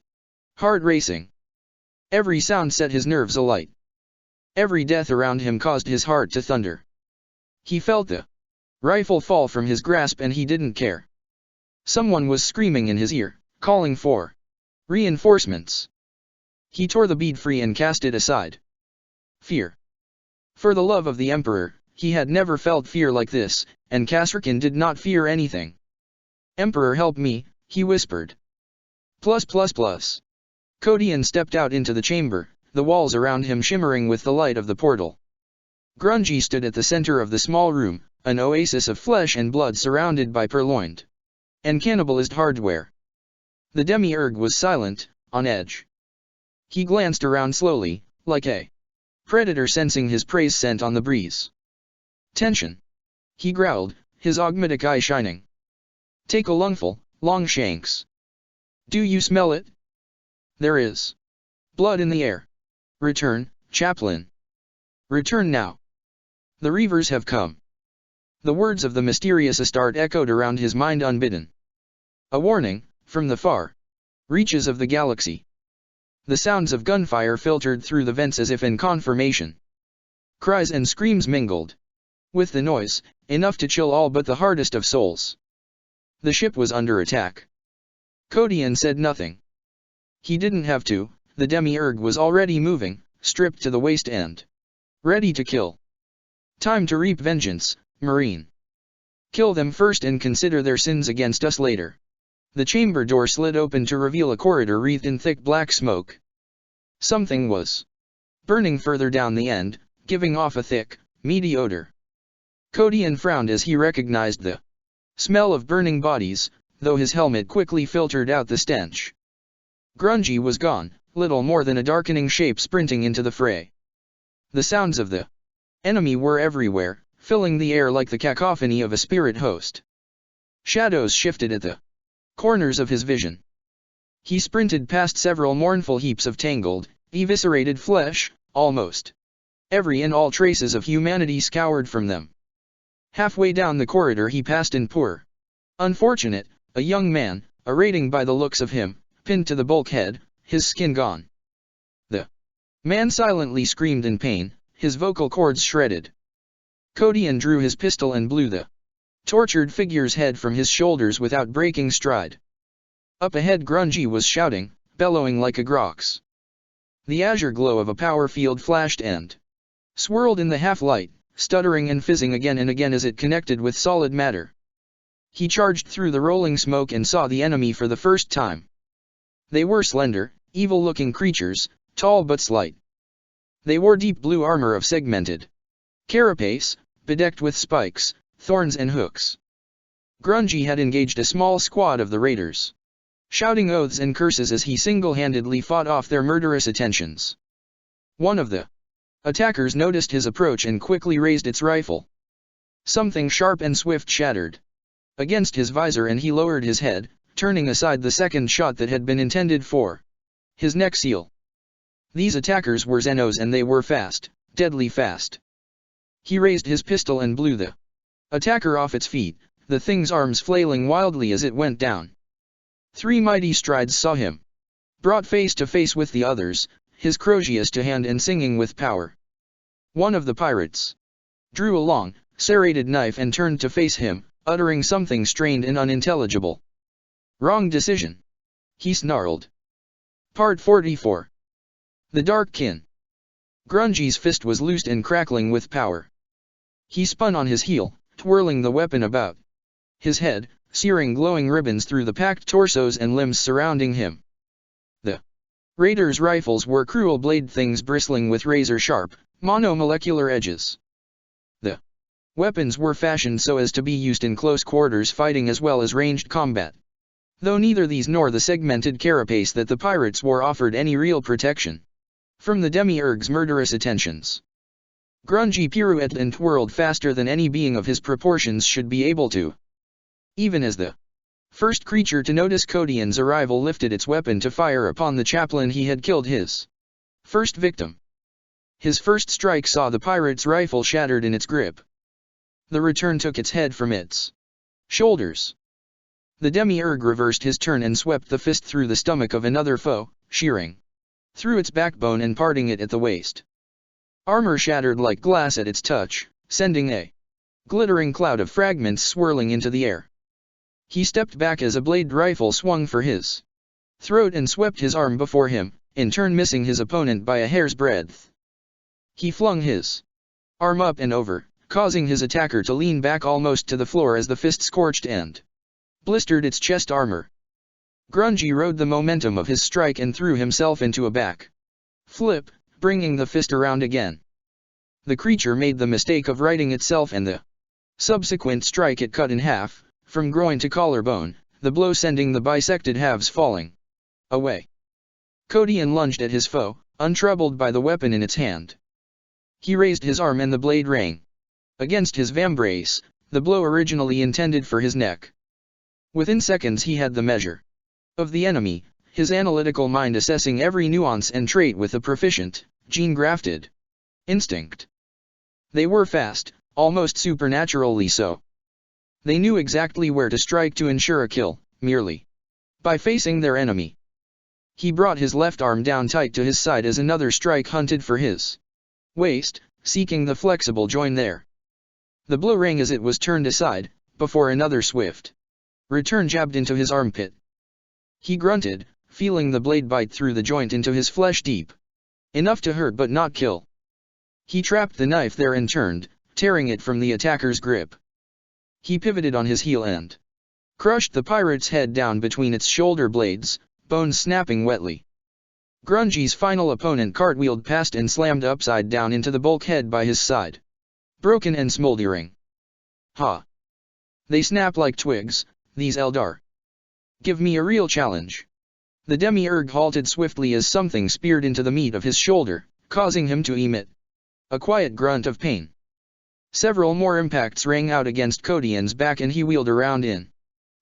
heart racing. Every sound set his nerves alight. Every death around him caused his heart to thunder. He felt the rifle fall from his grasp, and he didn't care. Someone was screaming in his ear, calling for reinforcements. He tore the bead free and cast it aside. Fear. For the love of the Emperor, he had never felt fear like this, and Kasrkin did not fear anything. "Emperor, help me," he whispered. Kodian stepped out into the chamber, the walls around him shimmering with the light of the portal. Grungy stood at the center of the small room, an oasis of flesh and blood surrounded by purloined and cannibalist hardware. The demiurge was silent, on edge. He glanced around slowly, like a predator sensing his prey's scent on the breeze. "Tension," he growled, his augmetic eye shining. "Take a lungful, Longshanks. Do you smell it? There is blood in the air. Return, chaplain. Return now. The Reavers have come." The words of the mysterious Astarte echoed around his mind unbidden. A warning, from the far reaches of the galaxy. The sounds of gunfire filtered through the vents as if in confirmation. Cries and screams mingled with the noise, enough to chill all but the hardest of souls. The ship was under attack. Kodian said nothing. He didn't have to. The demiurge was already moving, stripped to the waist and ready to kill. Time to reap vengeance, Marine. Kill them first and consider their sins against us later. The chamber door slid open to reveal a corridor wreathed in thick black smoke. Something was burning further down the end, giving off a thick, meaty odor. Kodian frowned as he recognized the smell of burning bodies, though his helmet quickly filtered out the stench. Grungy was gone, little more than a darkening shape sprinting into the fray. The sounds of the enemy were everywhere, filling the air like the cacophony of a spirit host. Shadows shifted at the corners of his vision. He sprinted past several mournful heaps of tangled, eviscerated flesh, almost every and all traces of humanity scoured from them. Halfway down the corridor he passed an poor unfortunate, a young man, a rating by the looks of him, pinned to the bulkhead, his skin gone. The man silently screamed in pain, his vocal cords shredded. Kodian drew his pistol and blew the tortured figure's head from his shoulders without breaking stride. Up ahead Grungy was shouting, bellowing like a grox. The azure glow of a power field flashed and swirled in the half-light, stuttering and fizzing again and again as it connected with solid matter. He charged through the rolling smoke and saw the enemy for the first time. They were slender, evil-looking creatures, tall but slight. They wore deep blue armor of segmented carapace, bedecked with spikes, thorns and hooks. Grungy had engaged a small squad of the raiders, shouting oaths and curses as he single-handedly fought off their murderous attentions. One of the attackers noticed his approach and quickly raised its rifle. Something sharp and swift shattered against his visor and he lowered his head, turning aside the second shot that had been intended for his neck seal. These attackers were Xenos and they were fast, deadly fast. He raised his pistol and blew the attacker off its feet, the thing's arms flailing wildly as it went down. 3 mighty strides saw him brought face to face with the others, his crosiers to hand and singing with power. One of the pirates drew a long, serrated knife and turned to face him, uttering something strained and unintelligible. "Wrong decision," he snarled. Part 44. The Dark Kin. Grungy's fist was loosed and crackling with power. He spun on his heel, twirling the weapon about his head, searing glowing ribbons through the packed torsos and limbs surrounding him. The raiders' rifles were cruel blade things bristling with razor-sharp, monomolecular edges. The weapons were fashioned so as to be used in close quarters fighting as well as ranged combat, though neither these nor the segmented carapace that the pirates wore offered any real protection from the demiurge's murderous attentions. Grungy pirouetted and twirled faster than any being of his proportions should be able to. Even as the first creature to notice Codian's arrival lifted its weapon to fire upon the chaplain he had killed, his first victim. His first strike saw the pirate's rifle shattered in its grip. The return took its head from its shoulders. The demiurge reversed his turn and swept the fist through the stomach of another foe, shearing through its backbone and parting it at the waist. Armor shattered like glass at its touch, sending a glittering cloud of fragments swirling into the air. He stepped back as a blade rifle swung for his throat and swept his arm before him, in turn missing his opponent by a hair's breadth. He flung his arm up and over, causing his attacker to lean back almost to the floor as the fist scorched and blistered its chest armor. Grungy rode the momentum of his strike and threw himself into a back flip, bringing the fist around again. The creature made the mistake of righting itself, and the subsequent strike it cut in half, from groin to collarbone, the blow sending the bisected halves falling away. Codian lunged at his foe, untroubled by the weapon in its hand. He raised his arm and the blade rang against his vambrace, the blow originally intended for his neck. Within seconds he had the measure of the enemy, his analytical mind assessing every nuance and trait with a proficient, gene-grafted instinct. They were fast, almost supernaturally so. They knew exactly where to strike to ensure a kill, merely by facing their enemy. He brought his left arm down tight to his side as another strike hunted for his waist, seeking the flexible join there. The blow rang as it was turned aside, before another swift return jabbed into his armpit. He grunted, feeling the blade bite through the joint into his flesh deep enough to hurt but not kill. He trapped the knife there and turned, tearing it from the attacker's grip. He pivoted on his heel and crushed the pirate's head down between its shoulder blades, bones snapping wetly. Grungy's final opponent cartwheeled past and slammed upside down into the bulkhead by his side, broken and smoldering. Ha! They snap like twigs, these Eldar. Give me a real challenge. The demiurge halted swiftly as something speared into the meat of his shoulder, causing him to emit a quiet grunt of pain. Several more impacts rang out against Codian's back and he wheeled around in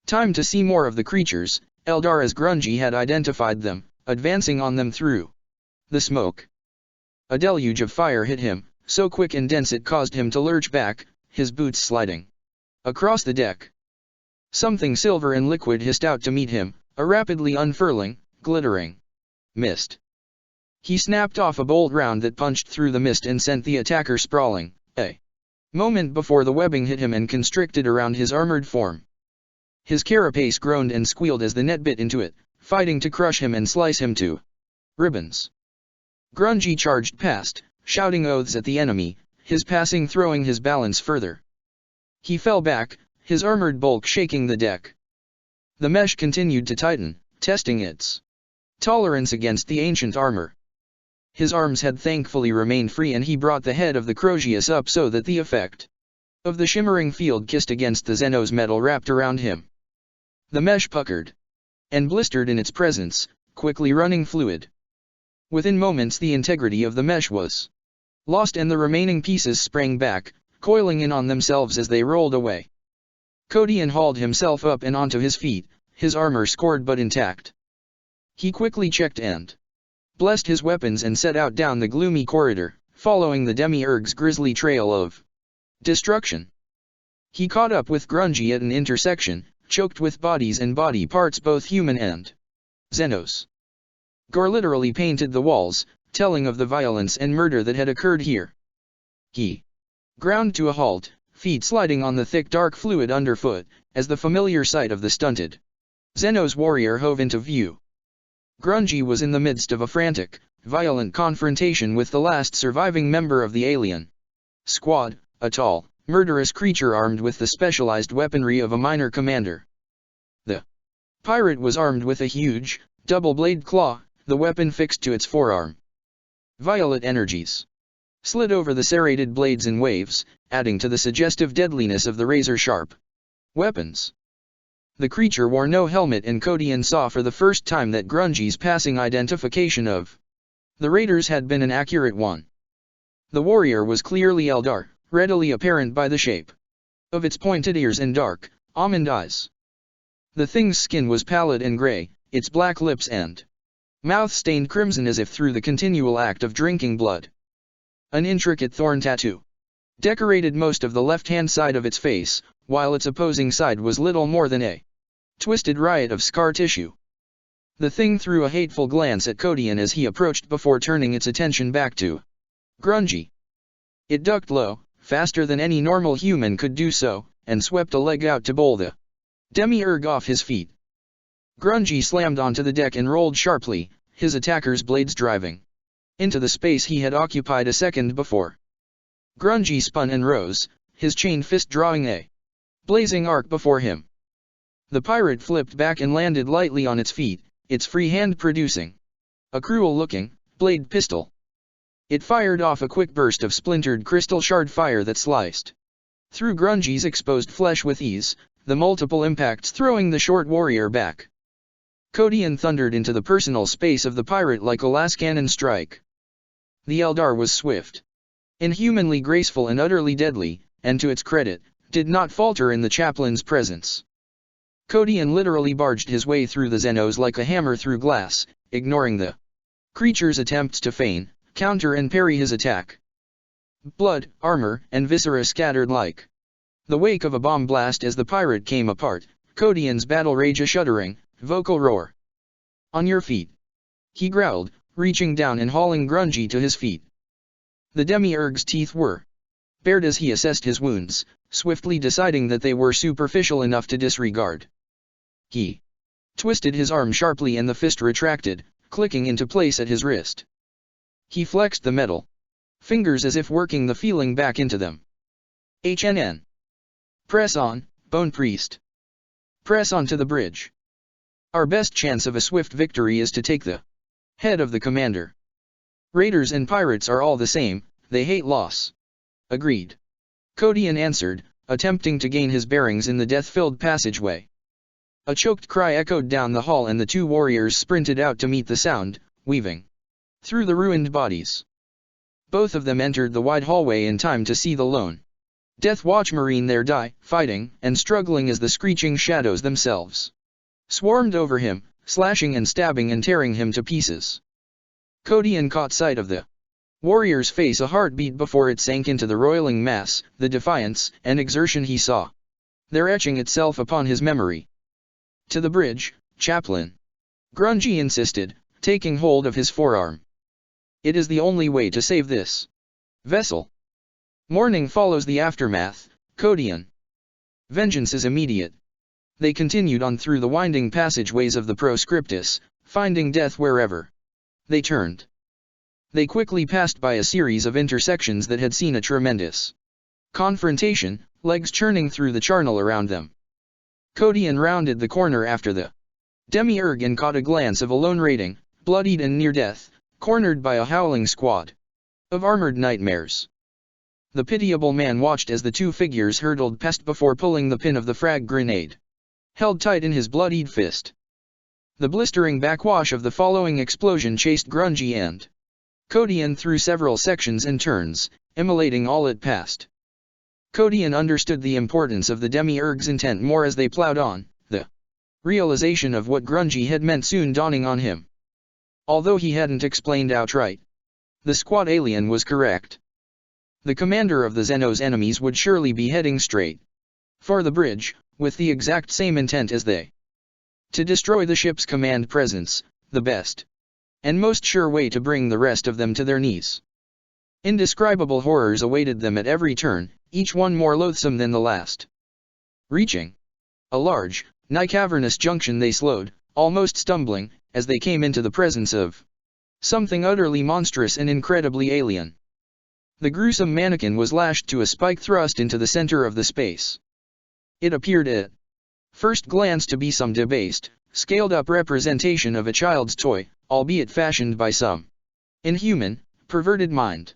time to see more of the creatures, Eldar as Grungy had identified them, advancing on them through the smoke. A deluge of fire hit him, so quick and dense it caused him to lurch back, his boots sliding across the deck. Something silver and liquid hissed out to meet him, a rapidly unfurling, glittering mist. He snapped off a bolt round that punched through the mist and sent the attacker sprawling, a moment before the webbing hit him and constricted around his armored form. His carapace groaned and squealed as the net bit into it, fighting to crush him and slice him to ribbons. Grungy charged past, shouting oaths at the enemy, his passing throwing his balance further. He fell back, his armored bulk shaking the deck. The mesh continued to tighten, testing its tolerance against the ancient armor. His arms had thankfully remained free and he brought the head of the Crozius up so that the effect of the shimmering field kissed against the Xenos metal wrapped around him. The mesh puckered and blistered in its presence, quickly running fluid. Within moments the integrity of the mesh was lost and the remaining pieces sprang back, coiling in on themselves as they rolled away. Codian hauled himself up and onto his feet, his armor scored but intact. He quickly checked and blessed his weapons and set out down the gloomy corridor, following the demiurge's grisly trail of destruction. He caught up with Grungy at an intersection, choked with bodies and body parts both human and Xenos. Gore literally painted the walls, telling of the violence and murder that had occurred here. He ground to a halt, feet sliding on the thick dark fluid underfoot, as the familiar sight of the stunted Xenos warrior hove into view. Grungy was in the midst of a frantic, violent confrontation with the last surviving member of the alien squad, a tall, murderous creature armed with the specialized weaponry of a minor commander. Pirate was armed with a huge, double-bladed claw, the weapon fixed to its forearm. Violet energies slid over the serrated blades in waves, adding to the suggestive deadliness of the razor-sharp weapons. The creature wore no helmet, and Kodian saw for the first time that Grungy's passing identification of the raiders had been an accurate one. The warrior was clearly Eldar, readily apparent by the shape of its pointed ears and dark, almond eyes. The thing's skin was pallid and gray, its black lips and mouth stained crimson as if through the continual act of drinking blood. An intricate thorn tattoo decorated most of the left-hand side of its face, while its opposing side was little more than a twisted riot of scar tissue. The thing threw a hateful glance at Kodian as he approached before turning its attention back to Grungy. It ducked low, faster than any normal human could do so, and swept a leg out to bowl the demiurge off his feet. Grungy slammed onto the deck and rolled sharply, his attacker's blades driving into the space he had occupied a second before. Grungy spun and rose, his chained fist drawing a blazing arc before him. The pirate flipped back and landed lightly on its feet, its free hand producing a cruel-looking blade pistol. It fired off a quick burst of splintered crystal shard fire that sliced through Grungy's exposed flesh with ease, the multiple impacts throwing the short warrior back. Kodian thundered into the personal space of the pirate like a lascannon strike. The Eldar was swift, inhumanly graceful and utterly deadly, and to its credit, did not falter in the chaplain's presence. Kodian literally barged his way through the Xenos like a hammer through glass, ignoring the creature's attempts to feign, counter and parry his attack. Blood, armor, and viscera scattered like the wake of a bomb blast as the pirate came apart, Kodian's battle rage a shuddering, vocal roar. "On your feet!" he growled, reaching down and hauling Grungy to his feet. The demiurge's teeth were bared as he assessed his wounds, swiftly deciding that they were superficial enough to disregard. He twisted his arm sharply and the fist retracted, clicking into place at his wrist. He flexed the metal fingers as if working the feeling back into them. HNN. Press on, Bone Priest. Press on to the bridge. Our best chance of a swift victory is to take the head of the commander. Raiders and pirates are all the same, they hate loss. Agreed. Kodian answered, attempting to gain his bearings in the death-filled passageway. A choked cry echoed down the hall and the two warriors sprinted out to meet the sound, weaving through the ruined bodies. Both of them entered the wide hallway in time to see the lone Death Watch Marine there die, fighting and struggling as the screeching shadows themselves swarmed over him, slashing and stabbing and tearing him to pieces. Kodian caught sight of the warrior's face a heartbeat before it sank into the roiling mass, the defiance and exertion he saw there etching itself upon his memory. "To the bridge, chaplain," Grungy insisted, taking hold of his forearm. "It is the only way to save this vessel. Morning follows the aftermath, Kodian. Vengeance is immediate." They continued on through the winding passageways of the Proscriptus, finding death wherever they turned. They quickly passed by a series of intersections that had seen a tremendous confrontation, legs churning through the charnel around them. Kodian rounded the corner after the demiurge and caught a glance of a lone raiding, bloodied and near death, cornered by a howling squad of armored nightmares. The pitiable man watched as the two figures hurtled past before pulling the pin of the frag grenade held tight in his bloodied fist. The blistering backwash of the following explosion chased Grungy and Kodian through several sections and turns, immolating all it passed. Kodian understood the importance of the demiurge's intent more as they plowed on, the realization of what Grungy had meant soon dawning on him. Although he hadn't explained outright, the squad alien was correct. The commander of the Xenos enemies would surely be heading straight for the bridge, with the exact same intent as they. To destroy the ship's command presence, the best and most sure way to bring the rest of them to their knees. Indescribable horrors awaited them at every turn, each one more loathsome than the last. Reaching a large, nigh cavernous junction, they slowed, almost stumbling, as they came into the presence of something utterly monstrous and incredibly alien. The gruesome mannequin was lashed to a spike thrust into the center of the space. It appeared at first glance to be some debased, scaled-up representation of a child's toy, albeit fashioned by some inhuman, perverted mind.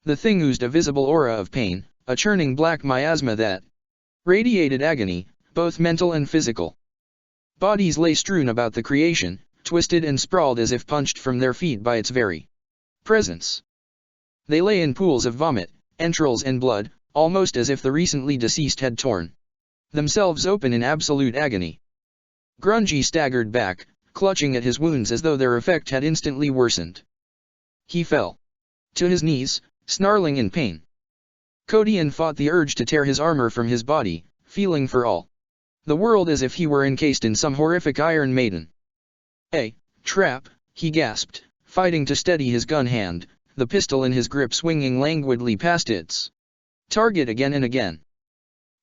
The thing oozed a visible aura of pain, a churning black miasma that radiated agony, both mental and physical. Bodies lay strewn about the creation, twisted and sprawled as if punched from their feet by its very presence. They lay in pools of vomit, entrails and blood, almost as if the recently deceased had torn themselves open in absolute agony. Grungy staggered back, clutching at his wounds as though their effect had instantly worsened. He fell to his knees, snarling in pain. Kodian fought the urge to tear his armor from his body, feeling for all the world as if he were encased in some horrific Iron Maiden. "A trap," he gasped, fighting to steady his gun hand, the pistol in his grip swinging languidly past its target again and again.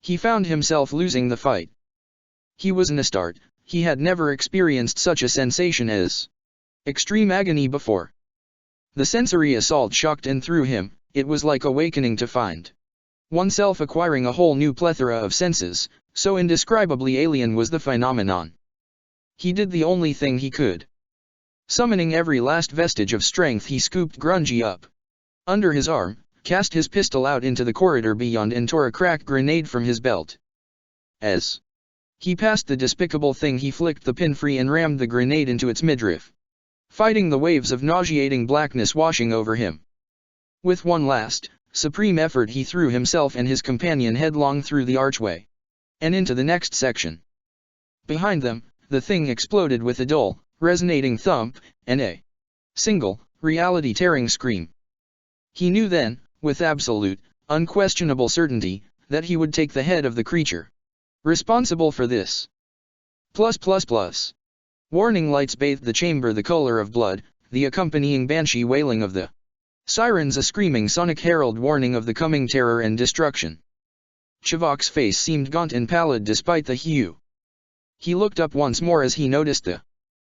He found himself losing the fight. He was in a start. He had never experienced such a sensation as extreme agony before. The sensory assault shocked and threw him. It was like awakening to find oneself acquiring a whole new plethora of senses, so indescribably alien was the phenomenon. He did the only thing he could. Summoning every last vestige of strength, he scooped Grungy up under his arm, cast his pistol out into the corridor beyond and tore a crack grenade from his belt. As he passed the despicable thing, he flicked the pin free and rammed the grenade into its midriff, fighting the waves of nauseating blackness washing over him. With one last, supreme effort, he threw himself and his companion headlong through the archway and into the next section. Behind them, the thing exploded with a dull, resonating thump, and a single, reality-tearing scream. He knew then, with absolute, unquestionable certainty, that he would take the head of the creature responsible for this. Warning lights bathed the chamber the color of blood, the accompanying banshee wailing of the sirens a screaming sonic herald warning of the coming terror and destruction. Chivok's face seemed gaunt and pallid despite the hue. He looked up once more as he noticed the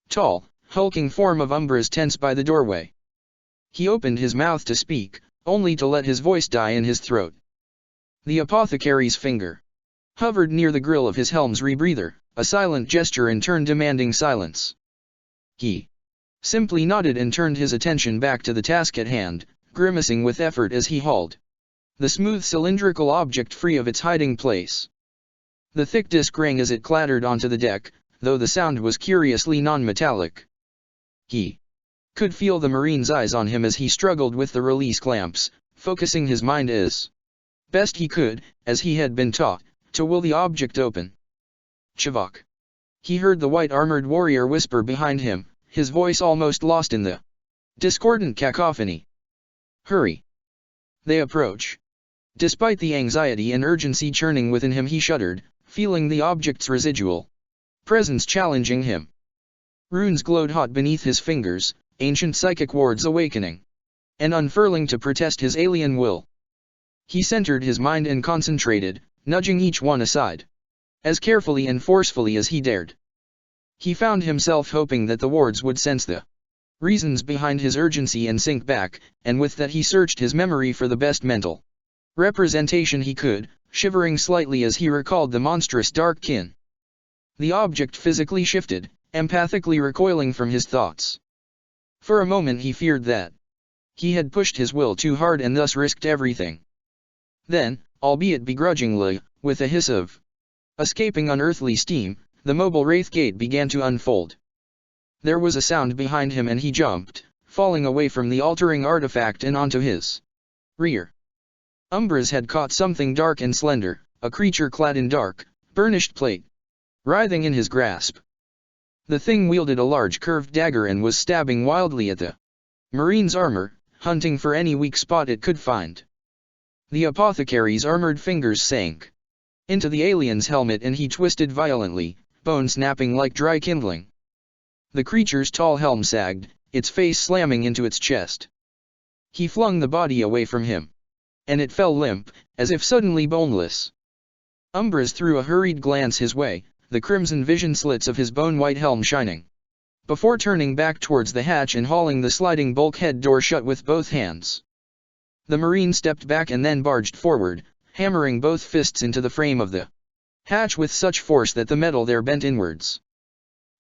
tall, hulking form of Umbras tense by the doorway. He opened his mouth to speak, only to let his voice die in his throat. The apothecary's finger hovered near the grill of his helm's rebreather, a silent gesture in turn demanding silence. He simply nodded and turned his attention back to the task at hand, grimacing with effort as he hauled the smooth cylindrical object free of its hiding place. The thick disc rang as it clattered onto the deck, though the sound was curiously non-metallic. He could feel the Marine's eyes on him as he struggled with the release clamps, focusing his mind as best he could, as he had been taught, to will the object open. "Chivok." He heard the white-armored warrior whisper behind him, his voice almost lost in the discordant cacophony. "Hurry." They approach. Despite the anxiety and urgency churning within him, he shuddered, feeling the object's residual presence challenging him. Runes glowed hot beneath his fingers, ancient psychic wards awakening and unfurling to protest his alien will. He centered his mind and concentrated, nudging each one aside as carefully and forcefully as he dared. He found himself hoping that the wards would sense the reasons behind his urgency and sink back, and with that he searched his memory for the best mental representation he could, shivering slightly as he recalled the monstrous dark kin. The object physically shifted, empathically recoiling from his thoughts. For a moment he feared that he had pushed his will too hard and thus risked everything. Then, albeit begrudgingly, with a hiss of escaping unearthly steam, the mobile wraith gate began to unfold. There was a sound behind him and he jumped, falling away from the altering artifact and onto his rear. Umbras had caught something dark and slender, a creature clad in dark, burnished plate, writhing in his grasp. The thing wielded a large curved dagger and was stabbing wildly at the Marine's armor, hunting for any weak spot it could find. The apothecary's armored fingers sank into the alien's helmet and he twisted violently, bone snapping like dry kindling. The creature's tall helm sagged, its face slamming into its chest. He flung the body away from him, and it fell limp, as if suddenly boneless. Umbras threw a hurried glance his way, the crimson vision slits of his bone-white helm shining, before turning back towards the hatch and hauling the sliding bulkhead door shut with both hands. The Marine stepped back and then barged forward, hammering both fists into the frame of the hatch with such force that the metal there bent inwards.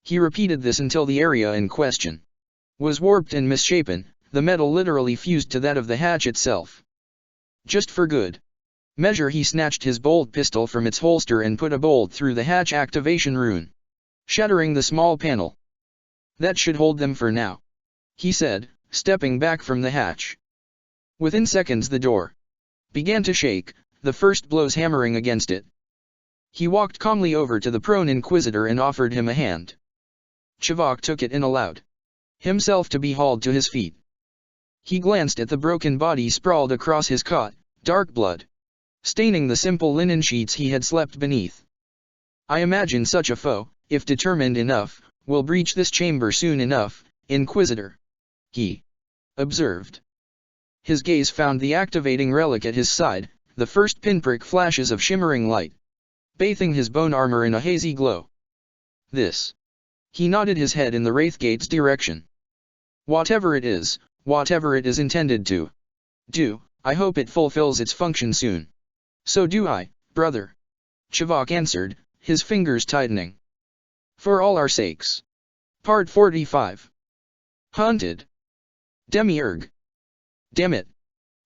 He repeated this until the area in question was warped and misshapen, the metal literally fused to that of the hatch itself. Just for good measure he snatched his bolt pistol from its holster and put a bolt through the hatch activation rune, shattering the small panel. That should hold them for now, he said, stepping back from the hatch. Within seconds the door began to shake, the first blows hammering against it. He walked calmly over to the prone Inquisitor and offered him a hand. Chivok took it and allowed himself to be hauled to his feet. He glanced at the broken body sprawled across his cot, dark blood staining the simple linen sheets he had slept beneath. I imagine such a foe, if determined enough, will breach this chamber soon enough, Inquisitor, he observed. His gaze found the activating relic at his side, the first pinprick flashes of shimmering light, bathing his bone armor in a hazy glow. This. He nodded his head in the Wraithgate's direction. Whatever it is intended to do, I hope it fulfills its function soon. So do I, brother. Chivok answered, his fingers tightening. For all our sakes. Part 45. Hunted. Demiurge. Damn it.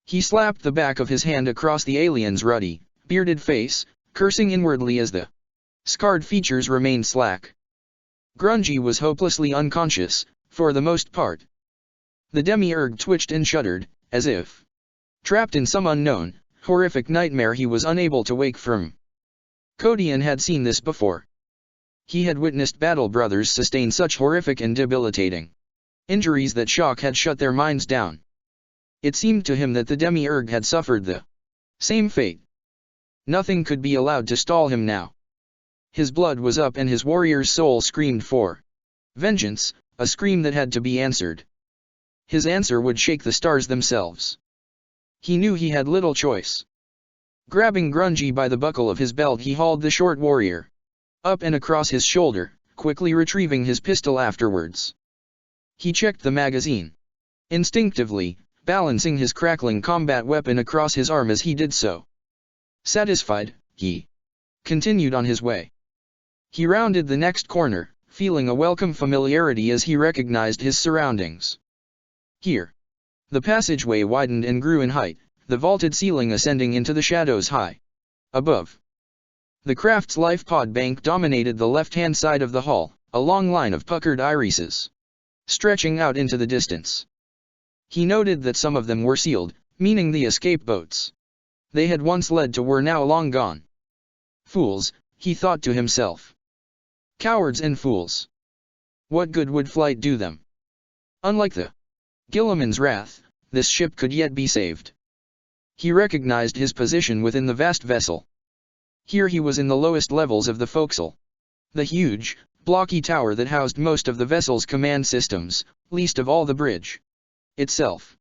He slapped the back of his hand across the alien's ruddy, bearded face, cursing inwardly as the scarred features remained slack. Grungy was hopelessly unconscious, for the most part. The Demiurge twitched and shuddered, as if trapped in some unknown, horrific nightmare he was unable to wake from. Kodian had seen this before. He had witnessed battle brothers sustain such horrific and debilitating injuries that shock had shut their minds down. It seemed to him that the Demiurge had suffered the same fate. Nothing could be allowed to stall him now. His blood was up and his warrior's soul screamed for vengeance, a scream that had to be answered. His answer would shake the stars themselves. He knew he had little choice. Grabbing Grungy by the buckle of his belt, he hauled the short warrior up and across his shoulder, quickly retrieving his pistol afterwards. He checked the magazine. Instinctively, balancing his crackling combat weapon across his arm as he did so. Satisfied, he continued on his way. He rounded the next corner, feeling a welcome familiarity as he recognized his surroundings. Here. The passageway widened and grew in height, the vaulted ceiling ascending into the shadows high above. The craft's life pod bank dominated the left-hand side of the hall, a long line of puckered irises stretching out into the distance. He noted that some of them were sealed, meaning the escape boats they had once led to were now long gone. Fools, he thought to himself. Cowards and fools. What good would flight do them? Unlike the Guilliman's Wrath, this ship could yet be saved. He recognized his position within the vast vessel. Here he was in the lowest levels of the forecastle. The huge, blocky tower that housed most of the vessel's command systems, least of all the bridge itself.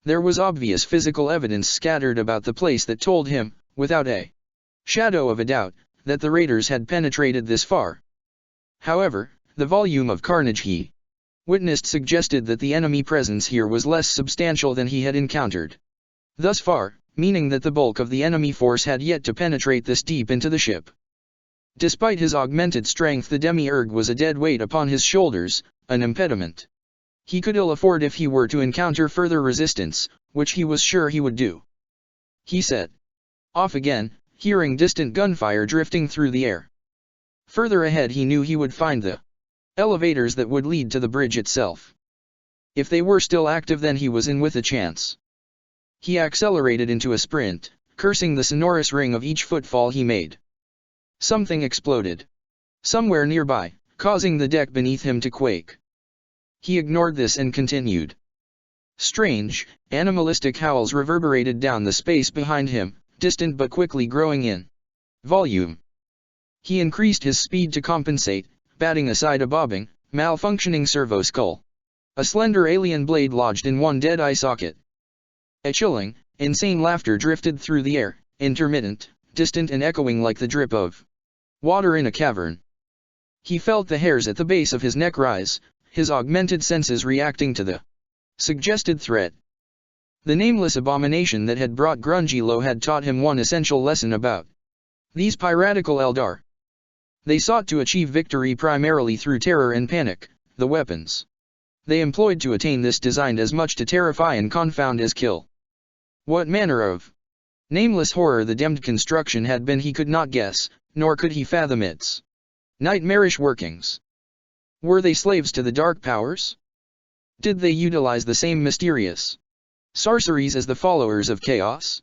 There was obvious physical evidence scattered about the place that told him, without a shadow of a doubt, that the raiders had penetrated this far. However, the volume of carnage he witnessed suggested that the enemy presence here was less substantial than he had encountered thus far, meaning that the bulk of the enemy force had yet to penetrate this deep into the ship. Despite his augmented strength, the Demiurge was a dead weight upon his shoulders, an impediment he could ill afford if he were to encounter further resistance, which he was sure he would do. He set off again, hearing distant gunfire drifting through the air. Further ahead he knew he would find the elevators that would lead to the bridge itself. If they were still active, then he was in with a chance. He accelerated into a sprint, cursing the sonorous ring of each footfall he made. Something exploded somewhere nearby, causing the deck beneath him to quake. He ignored this and continued. Strange, animalistic howls reverberated down the space behind him, distant but quickly growing in volume. He increased his speed to compensate, batting aside a bobbing, malfunctioning servo skull. A slender alien blade lodged in one dead eye socket. A chilling, insane laughter drifted through the air, intermittent, distant and echoing like the drip of water in a cavern. He felt the hairs at the base of his neck rise, his augmented senses reacting to the suggested threat. The nameless abomination that had brought Grungy low had taught him one essential lesson about these piratical Eldar. They sought to achieve victory primarily through terror and panic, the weapons they employed to attain this designed as much to terrify and confound as kill. What manner of nameless horror the demmed construction had been he could not guess, nor could he fathom its nightmarish workings. Were they slaves to the dark powers? Did they utilize the same mysterious sorceries as the followers of chaos?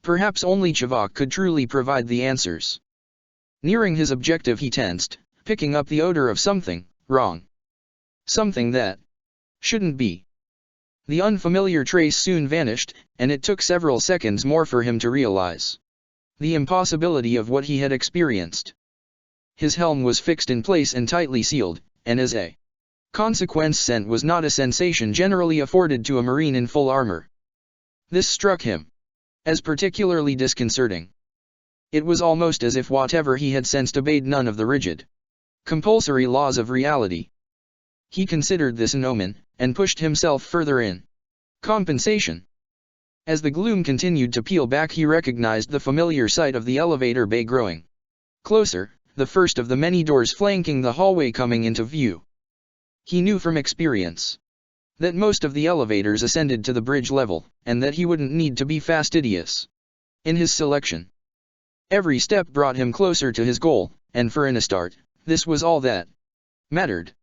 Perhaps only Chivok could truly provide the answers. Nearing his objective he tensed, picking up the odor of something wrong. Something that shouldn't be. The unfamiliar trace soon vanished, and it took several seconds more for him to realize the impossibility of what he had experienced. His helm was fixed in place and tightly sealed, and as a consequence scent was not a sensation generally afforded to a marine in full armor. This struck him as particularly disconcerting. It was almost as if whatever he had sensed obeyed none of the rigid, compulsory laws of reality. He considered this an omen, and pushed himself further in compensation. As the gloom continued to peel back he recognized the familiar sight of the elevator bay growing closer, the first of the many doors flanking the hallway coming into view. He knew from experience that most of the elevators ascended to the bridge level, and that he wouldn't need to be fastidious in his selection. Every step brought him closer to his goal, and for an start, this was all that mattered.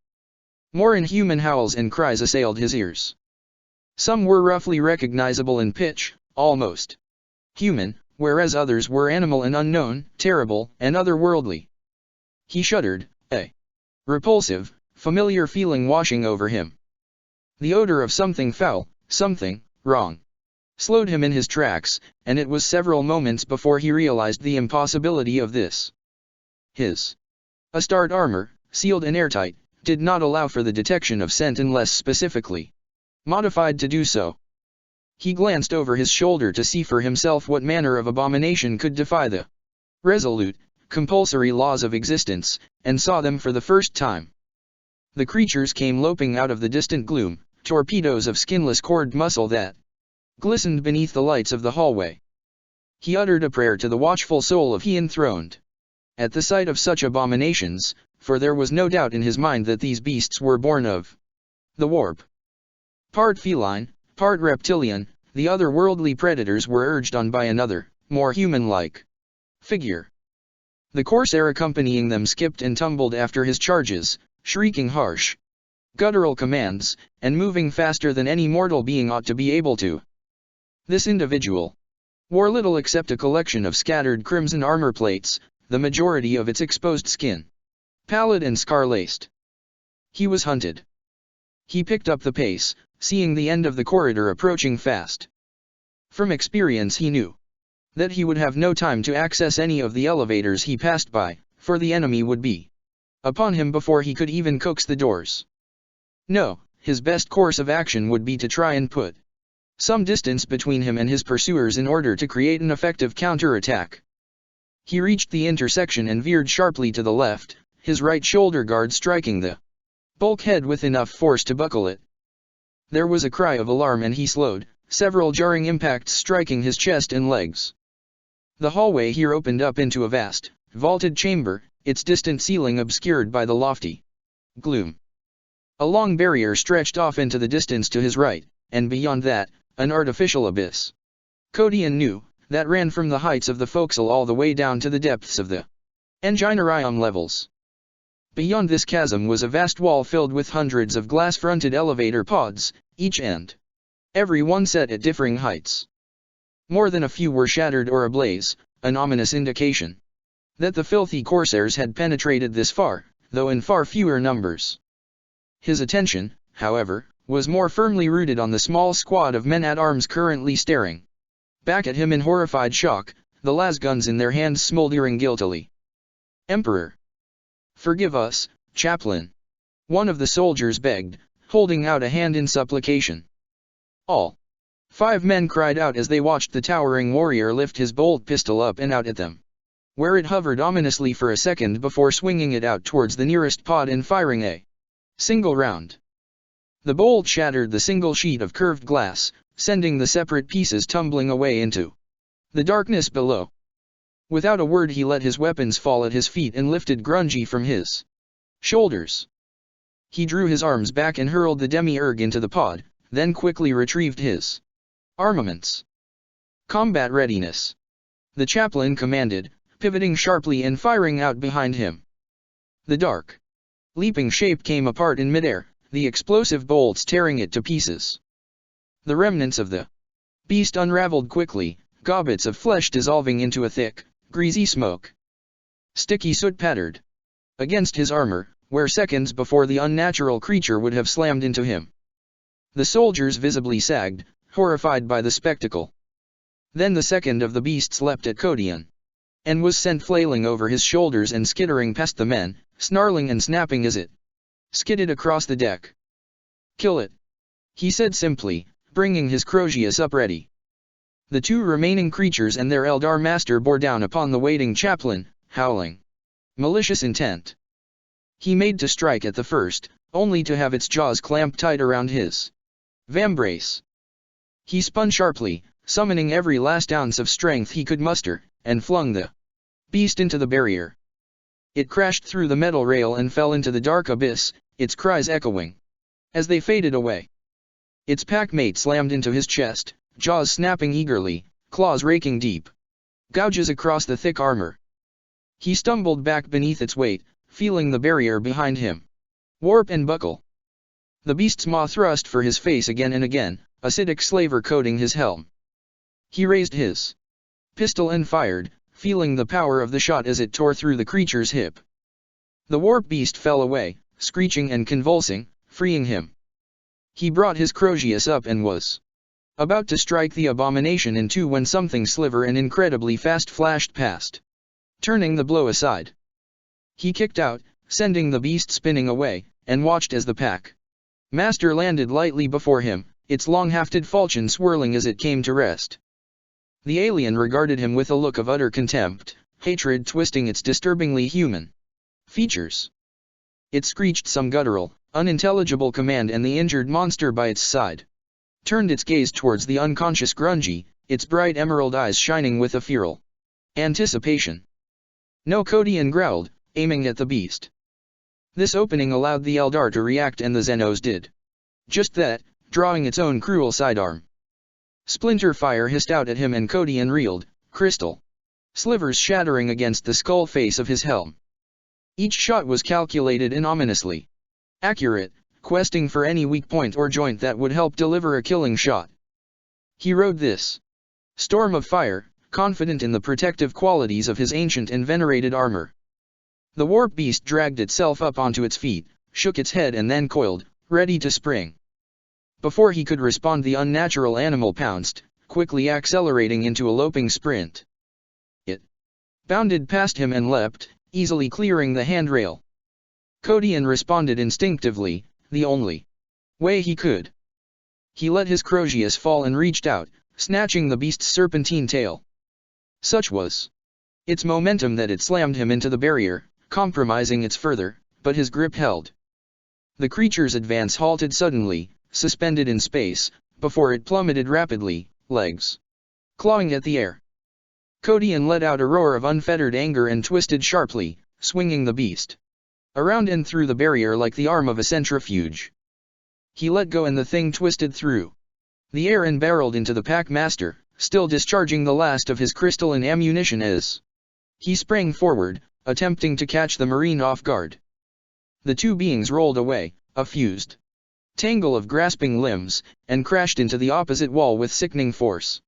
More inhuman howls and cries assailed his ears. Some were roughly recognizable in pitch, almost human, whereas others were animal and unknown, terrible, and otherworldly. He shuddered, a repulsive, familiar feeling washing over him. The odor of something foul, something wrong, slowed him in his tracks, and it was several moments before he realized the impossibility of this. His Astarte armor, sealed and airtight, did not allow for the detection of scent unless specifically modified to do so. He glanced over his shoulder to see for himself what manner of abomination could defy the resolute, compulsory laws of existence, and saw them for the first time. The creatures came loping out of the distant gloom, torpedoes of skinless cord muscle that glistened beneath the lights of the hallway. He uttered a prayer to the watchful soul of he enthroned. At the sight of such abominations, for there was no doubt in his mind that these beasts were born of the warp. Part feline, part reptilian, the otherworldly predators were urged on by another, more human-like figure. The corsair accompanying them skipped and tumbled after his charges, shrieking harsh, guttural commands, and moving faster than any mortal being ought to be able to. This individual wore little except a collection of scattered crimson armor plates, the majority of its exposed skin pallid and scar-laced. He was hunted. He picked up the pace, seeing the end of the corridor approaching fast. From experience he knew that he would have no time to access any of the elevators he passed by, for the enemy would be upon him before he could even coax the doors. No, his best course of action would be to try and put some distance between him and his pursuers in order to create an effective counter-attack. He reached the intersection and veered sharply to the left, his right shoulder guard striking the bulkhead with enough force to buckle it. There was a cry of alarm and he slowed, several jarring impacts striking his chest and legs. The hallway here opened up into a vast, vaulted chamber, its distant ceiling obscured by the lofty gloom. A long barrier stretched off into the distance to his right, and beyond that, an artificial abyss. Kodian knew, that ran from the heights of the forecastle all the way down to the depths of the enginarium levels. Beyond this chasm was a vast wall filled with hundreds of glass-fronted elevator pods, each and every one set at differing heights. More than a few were shattered or ablaze, an ominous indication that the filthy corsairs had penetrated this far, though in far fewer numbers. His attention, however, was more firmly rooted on the small squad of men-at-arms currently staring back at him in horrified shock, the lasguns in their hands smoldering guiltily. "Emperor! Forgive us, chaplain," one of the soldiers begged, holding out a hand in supplication. All 5 men cried out as they watched the towering warrior lift his bolt pistol up and out at them, where it hovered ominously for a second before swinging it out towards the nearest pod and firing a single round. The bolt shattered the single sheet of curved glass, sending the separate pieces tumbling away into the darkness below. Without a word he let his weapons fall at his feet and lifted Grungy from his shoulders. He drew his arms back and hurled the demiurge into the pod, then quickly retrieved his armaments. Combat readiness. The chaplain commanded, pivoting sharply and firing out behind him. The dark, leaping shape came apart in midair, the explosive bolts tearing it to pieces. The remnants of the beast unraveled quickly, gobbets of flesh dissolving into a thick, greasy smoke. Sticky soot pattered against his armor, where seconds before the unnatural creature would have slammed into him. The soldiers visibly sagged, horrified by the spectacle. Then the second of the beasts leapt at Codian, and was sent flailing over his shoulders and skittering past the men, snarling and snapping as it skidded across the deck. "Kill it," he said simply, bringing his Crozius up ready. The two remaining creatures and their Eldar master bore down upon the waiting chaplain, howling malicious intent. He made to strike at the first, only to have its jaws clamp tight around his vambrace. He spun sharply, summoning every last ounce of strength he could muster, and flung the beast into the barrier. It crashed through the metal rail and fell into the dark abyss, its cries echoing as they faded away. Its packmate slammed into his chest, jaws snapping eagerly, claws raking deep gouges across the thick armor. He stumbled back beneath its weight, feeling the barrier behind him warp and buckle. The beast's maw thrust for his face again and again, acidic slaver coating his helm. He raised his pistol and fired, feeling the power of the shot as it tore through the creature's hip. The warp beast fell away, screeching and convulsing, freeing him. He brought his Crozius up and was about to strike the abomination in two when something sliver and incredibly fast flashed past, turning the blow aside. He kicked out, sending the beast spinning away, and watched as the pack master landed lightly before him, its long-hafted falchion swirling as it came to rest. The alien regarded him with a look of utter contempt, hatred twisting its disturbingly human features. It screeched some guttural, unintelligible command and the injured monster by its side turned its gaze towards the unconscious Grungy, its bright emerald eyes shining with a feral anticipation. "No," Codian growled, aiming at the beast. This opening allowed the Eldar to react and the Xenos did just that, drawing its own cruel sidearm. Splinter fire hissed out at him and Codian reeled, crystal slivers shattering against the skull face of his helm. Each shot was calculated and ominously accurate, questing for any weak point or joint that would help deliver a killing shot. He rode this storm of fire, confident in the protective qualities of his ancient and venerated armor. The warp beast dragged itself up onto its feet, shook its head and then coiled, ready to spring. Before he could respond, the unnatural animal pounced, quickly accelerating into a loping sprint. It bounded past him and leapt, easily clearing the handrail. Codian responded instinctively, the only way he could. He let his Crozius fall and reached out, snatching the beast's serpentine tail. Such was its momentum that it slammed him into the barrier, compromising its further, but his grip held. The creature's advance halted suddenly, suspended in space, before it plummeted rapidly, legs clawing at the air. Codian let out a roar of unfettered anger and twisted sharply, swinging the beast around and through the barrier like the arm of a centrifuge. He let go and the thing twisted through the air and barreled into the pack master, still discharging the last of his crystalline ammunition as he sprang forward, attempting to catch the Marine off guard. The two beings rolled away, a fused tangle of grasping limbs, and crashed into the opposite wall with sickening force.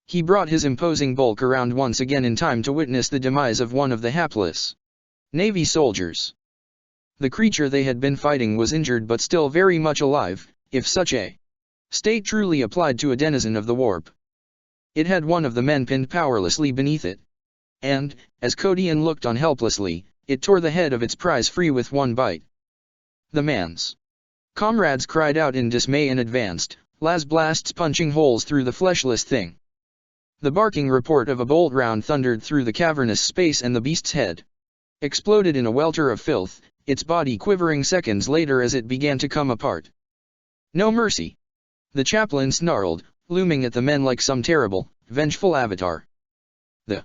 He brought his imposing bulk around once again in time to witness the demise of one of the hapless Navy soldiers. The creature they had been fighting was injured but still very much alive, if such a state truly applied to a denizen of the warp. It had one of the men pinned powerlessly beneath it. And, as Codian looked on helplessly, it tore the head of its prize free with one bite. The man's comrades cried out in dismay and advanced, las blasts punching holes through the fleshless thing. The barking report of a bolt round thundered through the cavernous space and the beast's head exploded in a welter of filth, its body quivering seconds later as it began to come apart. "No mercy!" the chaplain snarled, looming at the men like some terrible, vengeful avatar. The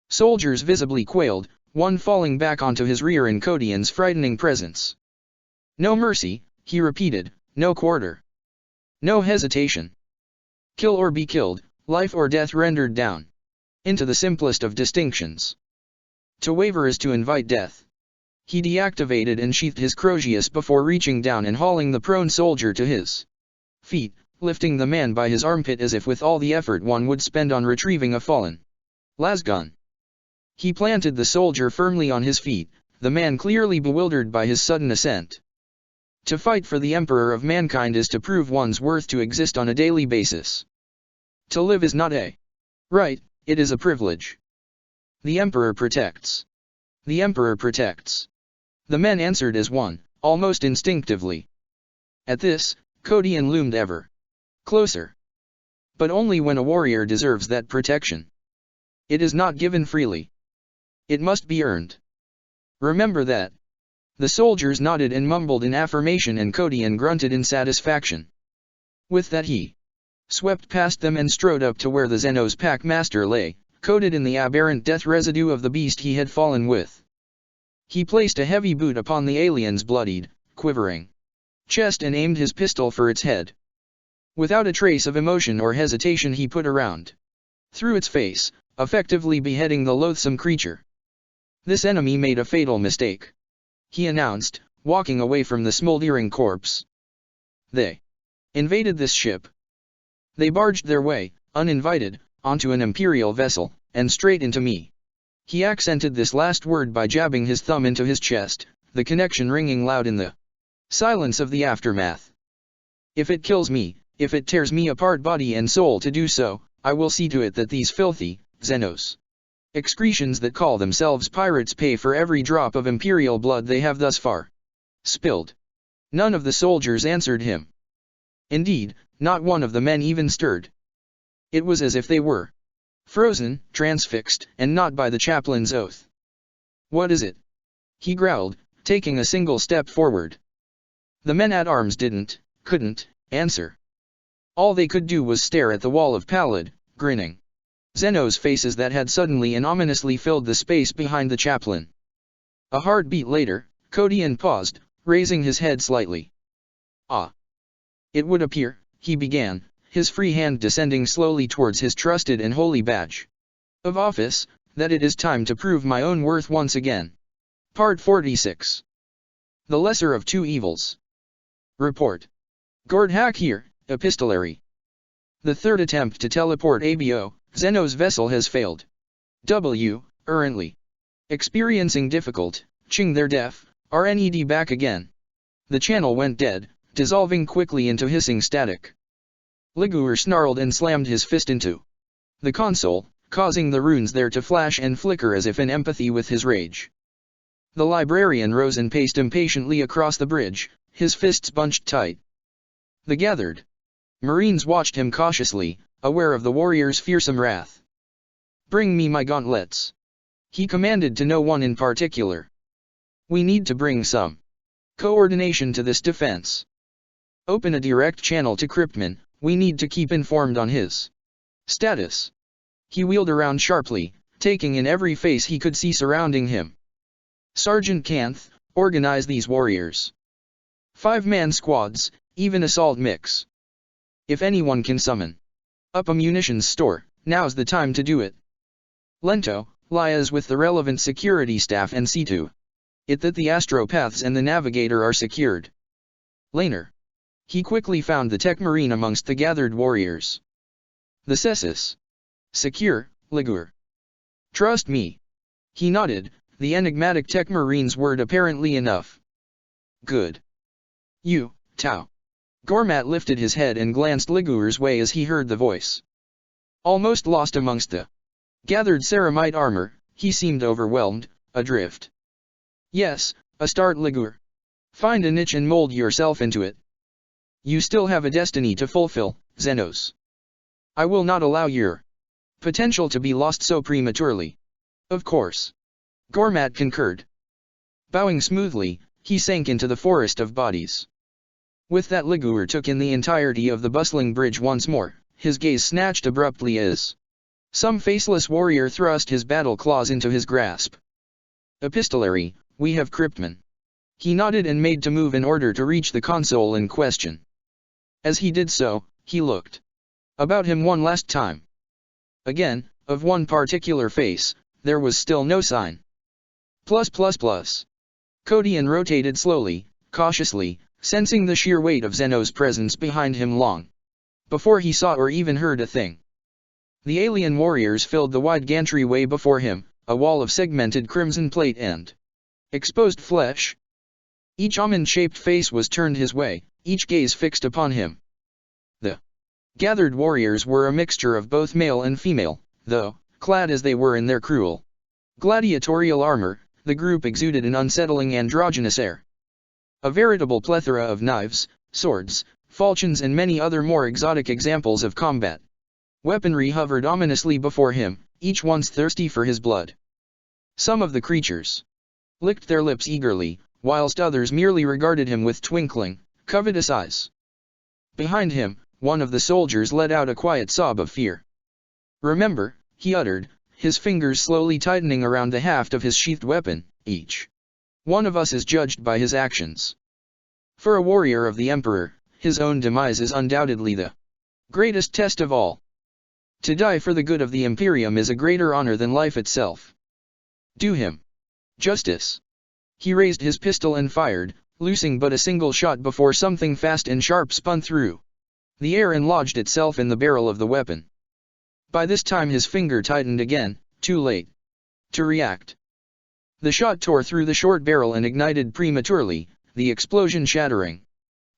Soldiers visibly quailed, one falling back onto his rear in Kodian's frightening presence. No mercy, he repeated, no quarter. No hesitation. Kill or be killed, life or death rendered down. Into the simplest of distinctions. To waver is to invite death. He deactivated and sheathed his Crozius before reaching down and hauling the prone soldier to his feet, lifting the man by his armpit as if with all the effort one would spend on retrieving a fallen lasgun. He planted the soldier firmly on his feet, the man clearly bewildered by his sudden ascent. To fight for the Emperor of mankind is to prove one's worth, to exist on a daily basis. To live is not a right, it is a privilege. The Emperor protects. The Emperor protects. The men answered as one, almost instinctively. At this, Kodian loomed ever closer. But only when a warrior deserves that protection. It is not given freely. It must be earned. Remember that. The soldiers nodded and mumbled in affirmation, and Kodian grunted in satisfaction. With that he swept past them and strode up to where the Xenos pack master lay, coated in the aberrant death residue of the beast he had fallen with. He placed a heavy boot upon the alien's bloodied, quivering chest and aimed his pistol for its head. Without a trace of emotion or hesitation he put a round through its face, effectively beheading the loathsome creature. This enemy made a fatal mistake, he announced, walking away from the smoldering corpse. They invaded this ship. They barged their way, uninvited, onto an Imperial vessel, and straight into me. He accented this last word by jabbing his thumb into his chest, the connection ringing loud in the silence of the aftermath. If it kills me, if it tears me apart body and soul to do so, I will see to it that these filthy Xenos excretions that call themselves pirates pay for every drop of Imperial blood they have thus far spilled. None of the soldiers answered him. Indeed, not one of the men even stirred. It was as if they were frozen, transfixed, and not by the chaplain's oath. What is it? He growled, taking a single step forward. The men at arms couldn't answer. All they could do was stare at the wall of pallid, grinning Xenos faces that had suddenly and ominously filled the space behind the chaplain. A heartbeat later, Kodian paused, raising his head slightly. Ah. It would appear, he began, his free hand descending slowly towards his trusted and holy badge of office, that it is time to prove my own worth once again. Part 46. The Lesser of Two Evils. Report. Gordhak here, Epistolary. The third attempt to teleport ABO, Xenos vessel has failed. W, errantly. Experiencing difficult, Ching their def, RNED back again. The channel went dead, dissolving quickly into hissing static. Liguor snarled and slammed his fist into the console, causing the runes there to flash and flicker as if in empathy with his rage. The librarian rose and paced impatiently across the bridge, his fists bunched tight. The gathered Marines watched him cautiously, aware of the warrior's fearsome wrath. Bring me my gauntlets, he commanded to no one in particular. We need to bring some coordination to this defense. Open a direct channel to Cryptman, we need to keep informed on his status. He wheeled around sharply, taking in every face he could see surrounding him. Sergeant Kanth, organize these warriors. 5-man squads, even assault mix. If anyone can summon up a munitions store, now's the time to do it. Lento, liaise with the relevant security staff and see to it that the astropaths and the navigator are secured. Laner. He quickly found the Tech Marine amongst the gathered warriors. The Cessus. Secure, Liguor. Trust me. He nodded, the enigmatic Tech Marine's word apparently enough. Good. You, Tau. Gormat lifted his head and glanced Liguor's way as he heard the voice. Almost lost amongst the gathered ceramite armor, he seemed overwhelmed, adrift. Yes, a start Liguor. Find a niche and mold yourself into it. You still have a destiny to fulfill, Xenos. I will not allow your potential to be lost so prematurely. Of course. Gormat concurred. Bowing smoothly, he sank into the forest of bodies. With that Liguor took in the entirety of the bustling bridge once more, his gaze snatched abruptly as Some faceless warrior thrust his battle claws into his grasp. Epistolary, we have Cryptman. He nodded and made to move in order to reach the console in question. As he did so, he looked about him one last time. Again, of one particular face, there was still no sign. Codian rotated slowly, cautiously, sensing the sheer weight of Zeno's presence behind him long before he saw or even heard a thing. The alien warriors filled the wide gantry-way before him, a wall of segmented crimson plate and exposed flesh. Each almond-shaped face was turned his way, each gaze fixed upon him. The gathered warriors were a mixture of both male and female, though, clad as they were in their cruel gladiatorial armor, the group exuded an unsettling androgynous air. A veritable plethora of knives, swords, falchions and many other more exotic examples of combat weaponry hovered ominously before him, each one's thirsty for his blood. Some of the creatures licked their lips eagerly, whilst others merely regarded him with twinkling, covetous eyes. Behind him, one of the soldiers let out a quiet sob of fear. "Remember," he uttered, his fingers slowly tightening around the haft of his sheathed weapon, "each one of us is judged by his actions. For a warrior of the Emperor, his own demise is undoubtedly the greatest test of all. To die for the good of the Imperium is a greater honor than life itself. Do him justice." He raised his pistol and fired, loosing but a single shot before something fast and sharp spun through the air and lodged itself in the barrel of the weapon. By this time his finger tightened again, too late to react. The shot tore through the short barrel and ignited prematurely, the explosion shattering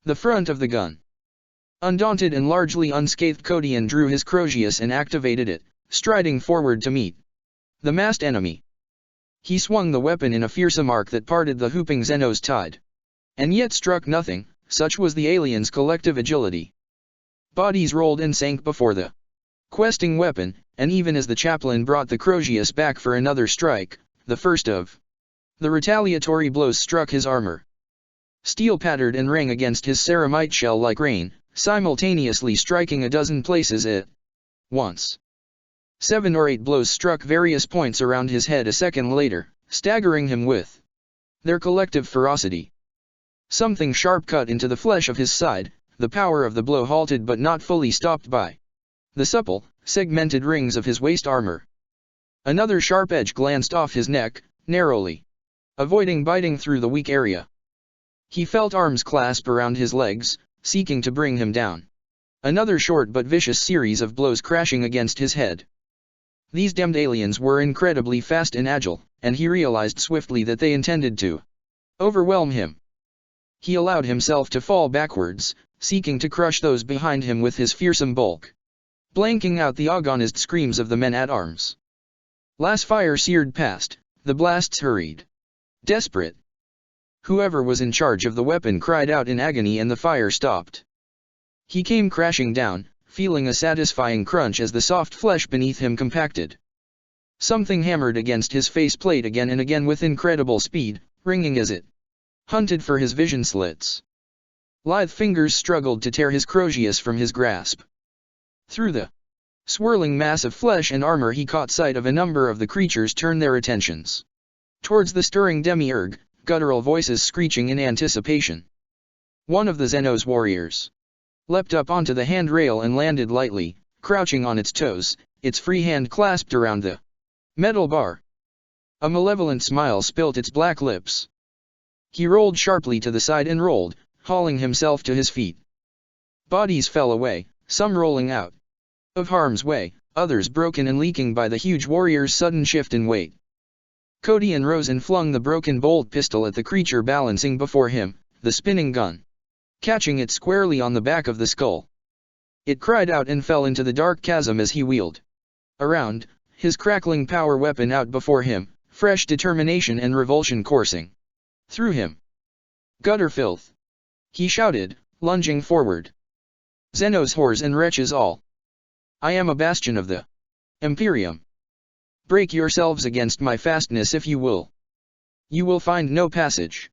the front of the gun. Undaunted and largely unscathed, Codian drew his Crozius and activated it, striding forward to meet the massed enemy. He swung the weapon in a fearsome arc that parted the hooping Zeno's tide, and yet struck nothing, such was the alien's collective agility. Bodies rolled and sank before the questing weapon, and even as the chaplain brought the Crozius back for another strike, the first of the retaliatory blows struck his armor. Steel pattered and rang against his ceramite shell like rain, simultaneously striking a dozen places at once. 7 or 8 blows struck various points around his head a second later, staggering him with their collective ferocity. Something sharp cut into the flesh of his side, the power of the blow halted but not fully stopped by the supple, segmented rings of his waist armor. Another sharp edge glanced off his neck, narrowly avoiding biting through the weak area. He felt arms clasp around his legs, seeking to bring him down. Another short but vicious series of blows crashing against his head. These damned aliens were incredibly fast and agile, and he realized swiftly that they intended to overwhelm him. He allowed himself to fall backwards, seeking to crush those behind him with his fearsome bulk, blanking out the agonized screams of the men at arms. Las fire seared past, the blasts hurried. Desperate. Whoever was in charge of the weapon cried out in agony and the fire stopped. He came crashing down, feeling a satisfying crunch as the soft flesh beneath him compacted. Something hammered against his faceplate again and again with incredible speed, ringing as it hunted for his vision slits. Lithe fingers struggled to tear his Crozius from his grasp. Through the swirling mass of flesh and armor he caught sight of a number of the creatures turn their attentions towards the stirring demiurge, guttural voices screeching in anticipation. One of the Zeno's warriors leapt up onto the handrail and landed lightly, crouching on its toes, its free hand clasped around the metal bar. A malevolent smile spilt its black lips. He rolled sharply to the side and rolled, hauling himself to his feet. Bodies fell away, some rolling out of harm's way, others broken and leaking by the huge warrior's sudden shift in weight. Codian rose and flung the broken bolt pistol at the creature balancing before him, the spinning gun catching it squarely on the back of the skull. It cried out and fell into the dark chasm as he wheeled around, his crackling power weapon out before him, fresh determination and revulsion coursing through him. "Gutter filth!" he shouted, lunging forward. "Zeno's whores and wretches all! I am a bastion of the Imperium. Break yourselves against my fastness if you will. You will find no passage."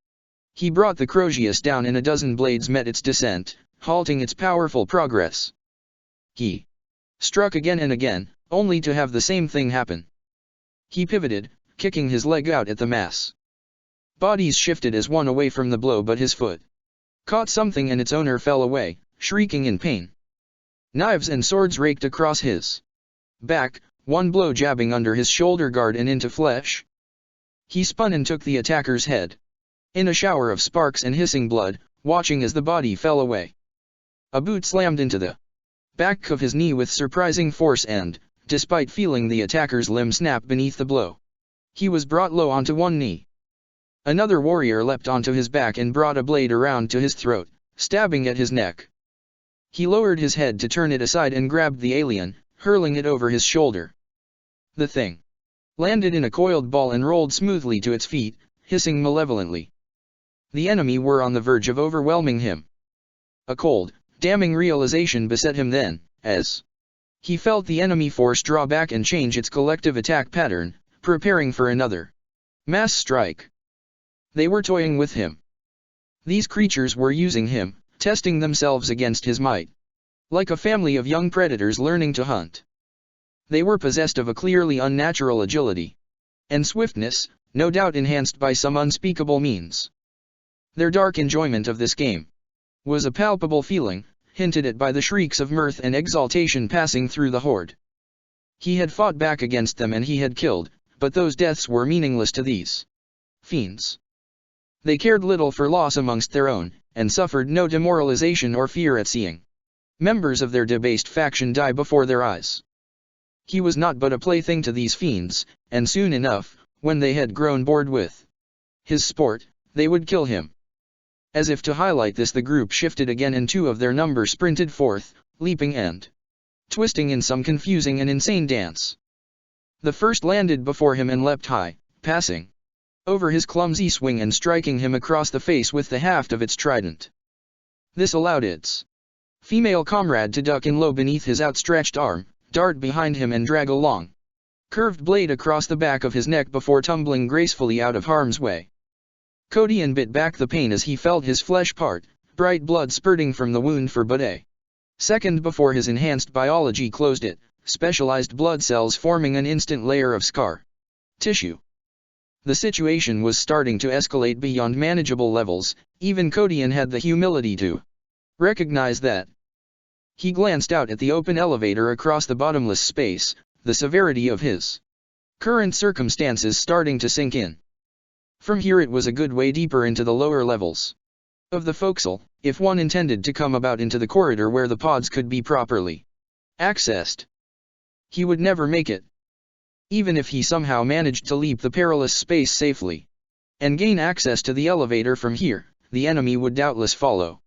He brought the Crozius down and a dozen blades met its descent, halting its powerful progress. He struck again and again, only to have the same thing happen. He pivoted, kicking his leg out at the mass. Bodies shifted as one away from the blow, but his foot caught something and its owner fell away, shrieking in pain. Knives and swords raked across his back, one blow jabbing under his shoulder guard and into flesh. He spun and took the attacker's head. In a shower of sparks and hissing blood, watching as the body fell away. A boot slammed into the back of his knee with surprising force and, despite feeling the attacker's limb snap beneath the blow, he was brought low onto one knee. Another warrior leapt onto his back and brought a blade around to his throat, stabbing at his neck. He lowered his head to turn it aside and grabbed the alien, hurling it over his shoulder. The thing landed in a coiled ball and rolled smoothly to its feet, hissing malevolently. The enemy were on the verge of overwhelming him. A cold, damning realization beset him then, as he felt the enemy force draw back and change its collective attack pattern, preparing for another mass strike. They were toying with him. These creatures were using him, testing themselves against his might. Like a family of young predators learning to hunt. They were possessed of a clearly unnatural agility and swiftness, no doubt enhanced by some unspeakable means. Their dark enjoyment of this game was a palpable feeling, hinted at by the shrieks of mirth and exultation passing through the horde. He had fought back against them and he had killed, but those deaths were meaningless to these fiends. They cared little for loss amongst their own, and suffered no demoralization or fear at seeing members of their debased faction die before their eyes. He was not but a plaything to these fiends, and soon enough, when they had grown bored with his sport, they would kill him. As if to highlight this, the group shifted again and two of their number sprinted forth, leaping and twisting in some confusing and insane dance. The first landed before him and leapt high, passing over his clumsy swing and striking him across the face with the haft of its trident. This allowed its female comrade to duck in low beneath his outstretched arm, dart behind him and drag a long, curved blade across the back of his neck before tumbling gracefully out of harm's way. Kodian bit back the pain as he felt his flesh part, bright blood spurting from the wound for but a second before his enhanced biology closed it, specialized blood cells forming an instant layer of scar tissue. The situation was starting to escalate beyond manageable levels. Even Kodian had the humility to recognize that. He glanced out at the open elevator across the bottomless space, the severity of his current circumstances starting to sink in. From here it was a good way deeper into the lower levels of the forecastle, if one intended to come about into the corridor where the pods could be properly accessed. He would never make it. Even if he somehow managed to leap the perilous space safely and gain access to the elevator from here, the enemy would doubtless follow.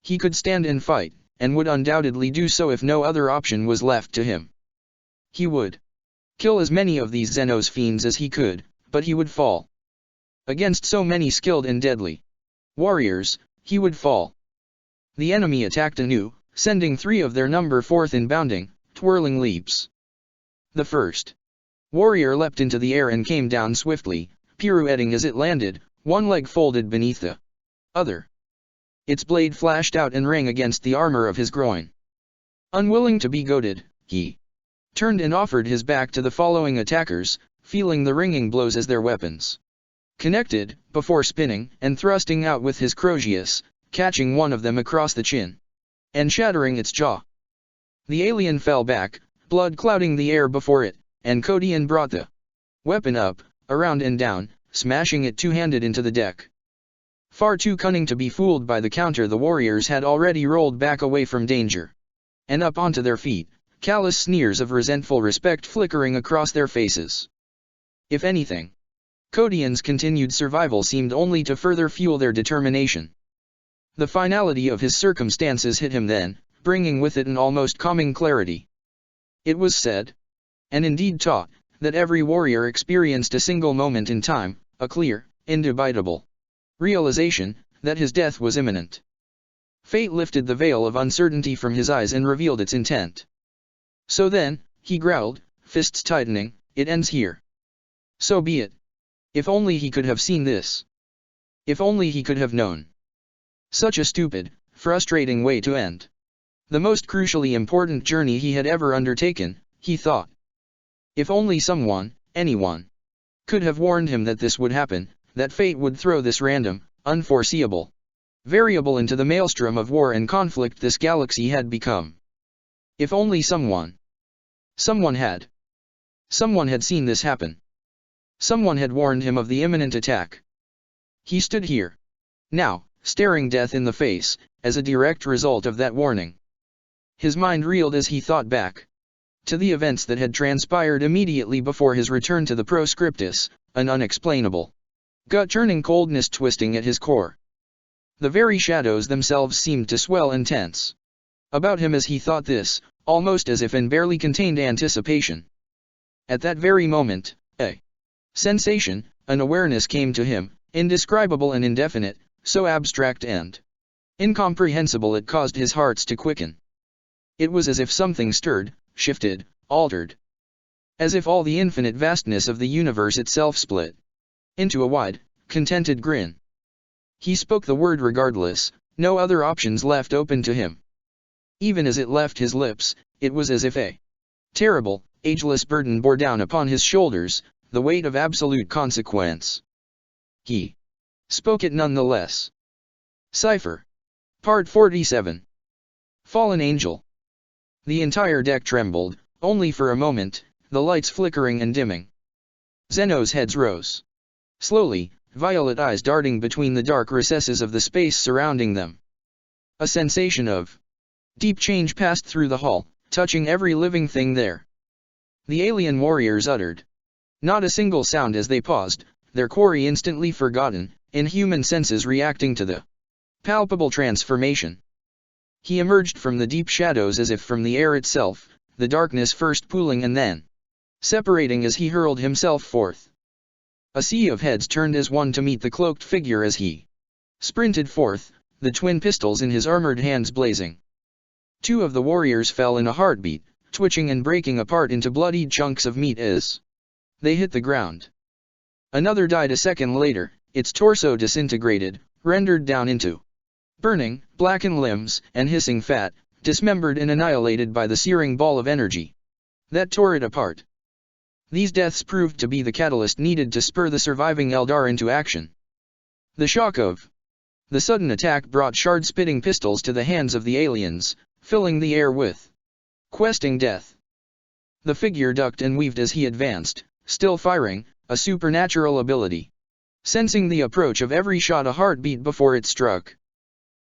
He could stand and fight, and would undoubtedly do so if no other option was left to him. He would kill as many of these Xenos fiends as he could, but he would fall. Against so many skilled and deadly warriors, he would fall. The enemy attacked anew, sending three of their number forth in bounding, twirling leaps. The first warrior leapt into the air and came down swiftly, pirouetting as it landed, one leg folded beneath the other. Its blade flashed out and rang against the armor of his groin. Unwilling to be goaded, he turned and offered his back to the following attackers, feeling the ringing blows as their weapons connected, before spinning and thrusting out with his Crozius, catching one of them across the chin and shattering its jaw. The alien fell back, blood clouding the air before it, and Kodian brought the weapon up, around and down, smashing it two-handed into the deck. Far too cunning to be fooled by the counter, the warriors had already rolled back away from danger and up onto their feet, callous sneers of resentful respect flickering across their faces. If anything, Kodian's continued survival seemed only to further fuel their determination. The finality of his circumstances hit him then, bringing with it an almost calming clarity. It was said, and indeed taught, that every warrior experienced a single moment in time, a clear, indubitable realization that his death was imminent. Fate lifted the veil of uncertainty from his eyes and revealed its intent. So then, he growled, fists tightening, it ends here. So be it. If only he could have seen this. If only he could have known. Such a stupid, frustrating way to end the most crucially important journey he had ever undertaken, he thought. If only someone, anyone, could have warned him that this would happen, that fate would throw this random, unforeseeable variable into the maelstrom of war and conflict this galaxy had become. If only someone had seen this happen. Someone had warned him of the imminent attack. He stood here, now, staring death in the face, as a direct result of that warning. His mind reeled as he thought back to the events that had transpired immediately before his return to the Proscriptus, an unexplainable, gut-churning coldness twisting at his core. The very shadows themselves seemed to swell and tense about him as he thought this, almost as if in barely contained anticipation. At that very moment, a sensation, an awareness came to him, indescribable and indefinite, so abstract and incomprehensible it caused his hearts to quicken. It was as if something stirred, shifted, altered. As if all the infinite vastness of the universe itself split into a wide, contented grin. He spoke the word regardless, no other options left open to him. Even as it left his lips, it was as if a terrible, ageless burden bore down upon his shoulders, the weight of absolute consequence. He spoke it nonetheless. Cipher. Part 47. Fallen Angel. The entire deck trembled, only for a moment, the lights flickering and dimming. Zeno's heads rose slowly, violet eyes darting between the dark recesses of the space surrounding them. A sensation of deep change passed through the hall, touching every living thing there. The alien warriors uttered not a single sound as they paused, their quarry instantly forgotten, inhuman senses reacting to the palpable transformation. He emerged from the deep shadows as if from the air itself, the darkness first pooling and then separating as he hurled himself forth. A sea of heads turned as one to meet the cloaked figure as he sprinted forth, the twin pistols in his armored hands blazing. Two of the warriors fell in a heartbeat, twitching and breaking apart into bloodied chunks of meat as they hit the ground. Another died a second later, its torso disintegrated, rendered down into burning, blackened limbs, and hissing fat, dismembered and annihilated by the searing ball of energy that tore it apart. These deaths proved to be the catalyst needed to spur the surviving Eldar into action. The shock of the sudden attack brought shard-spitting pistols to the hands of the aliens, filling the air with questing death. The figure ducked and weaved as he advanced, still firing, a supernatural ability, sensing the approach of every shot a heartbeat before it struck.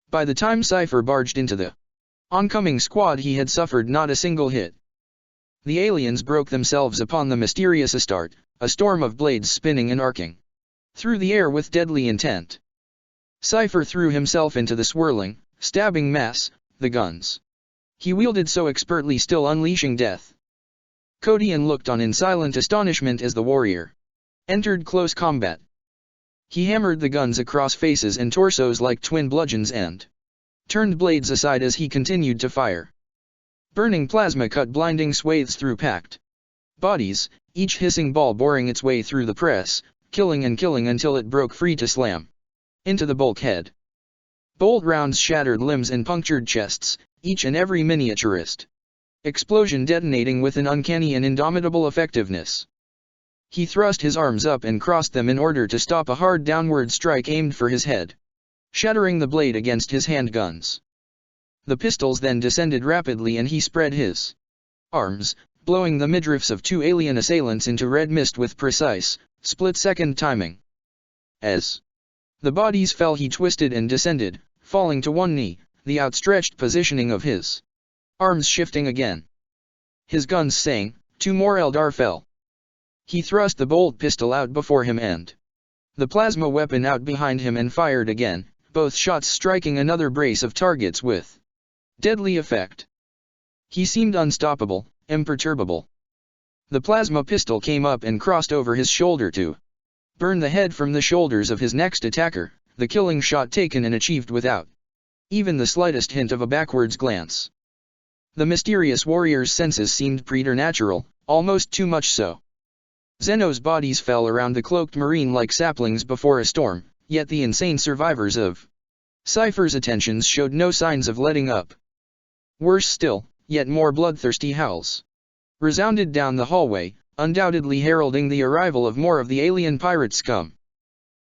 By the time Cipher barged into the oncoming squad he had suffered not a single hit. The aliens broke themselves upon the mysterious Astarte, a storm of blades spinning and arcing through the air with deadly intent. Cipher threw himself into the swirling, stabbing mass, the guns he wielded so expertly still unleashing death. Codian looked on in silent astonishment as the warrior entered close combat. He hammered the guns across faces and torsos like twin bludgeons and turned blades aside as he continued to fire. Burning plasma cut blinding swathes through packed bodies, each hissing ball boring its way through the press, killing and killing until it broke free to slam into the bulkhead. Bolt rounds shattered limbs and punctured chests, each and every miniaturist explosion detonating with an uncanny and indomitable effectiveness. He thrust his arms up and crossed them in order to stop a hard downward strike aimed for his head, shattering the blade against his handguns. The pistols then descended rapidly and he spread his arms, blowing the midriffs of two alien assailants into red mist with precise, split-second timing. As the bodies fell he twisted and descended, falling to one knee, the outstretched positioning of his arms shifting again. His guns sang, two more Eldar fell. He thrust the bolt pistol out before him and the plasma weapon out behind him and fired again, both shots striking another brace of targets with deadly effect. He seemed unstoppable, imperturbable. The plasma pistol came up and crossed over his shoulder to burn the head from the shoulders of his next attacker, the killing shot taken and achieved without even the slightest hint of a backwards glance. The mysterious warrior's senses seemed preternatural, almost too much so. Zeno's bodies fell around the cloaked marine like saplings before a storm, yet the insane survivors of Cipher's attentions showed no signs of letting up. Worse still, yet more bloodthirsty howls resounded down the hallway, undoubtedly heralding the arrival of more of the alien pirate scum.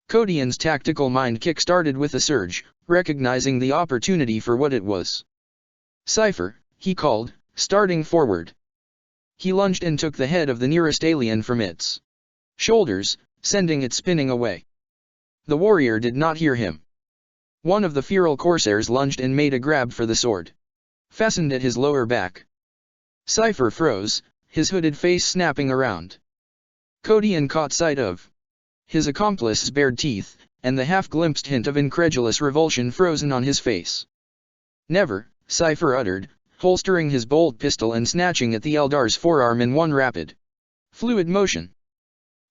Codian's tactical mind kick-started with a surge, recognizing the opportunity for what it was. "Cypher," he called, starting forward. He lunged and took the head of the nearest alien from its shoulders, sending it spinning away. The warrior did not hear him. One of the feral corsairs lunged and made a grab for the sword, fastened at his lower back. Cypher froze, his hooded face snapping around. Codian caught sight of his accomplice's bared teeth, and the half-glimpsed hint of incredulous revulsion frozen on his face. "Never," Cypher uttered, holstering his bolt pistol and snatching at the Eldar's forearm in one rapid, fluid motion.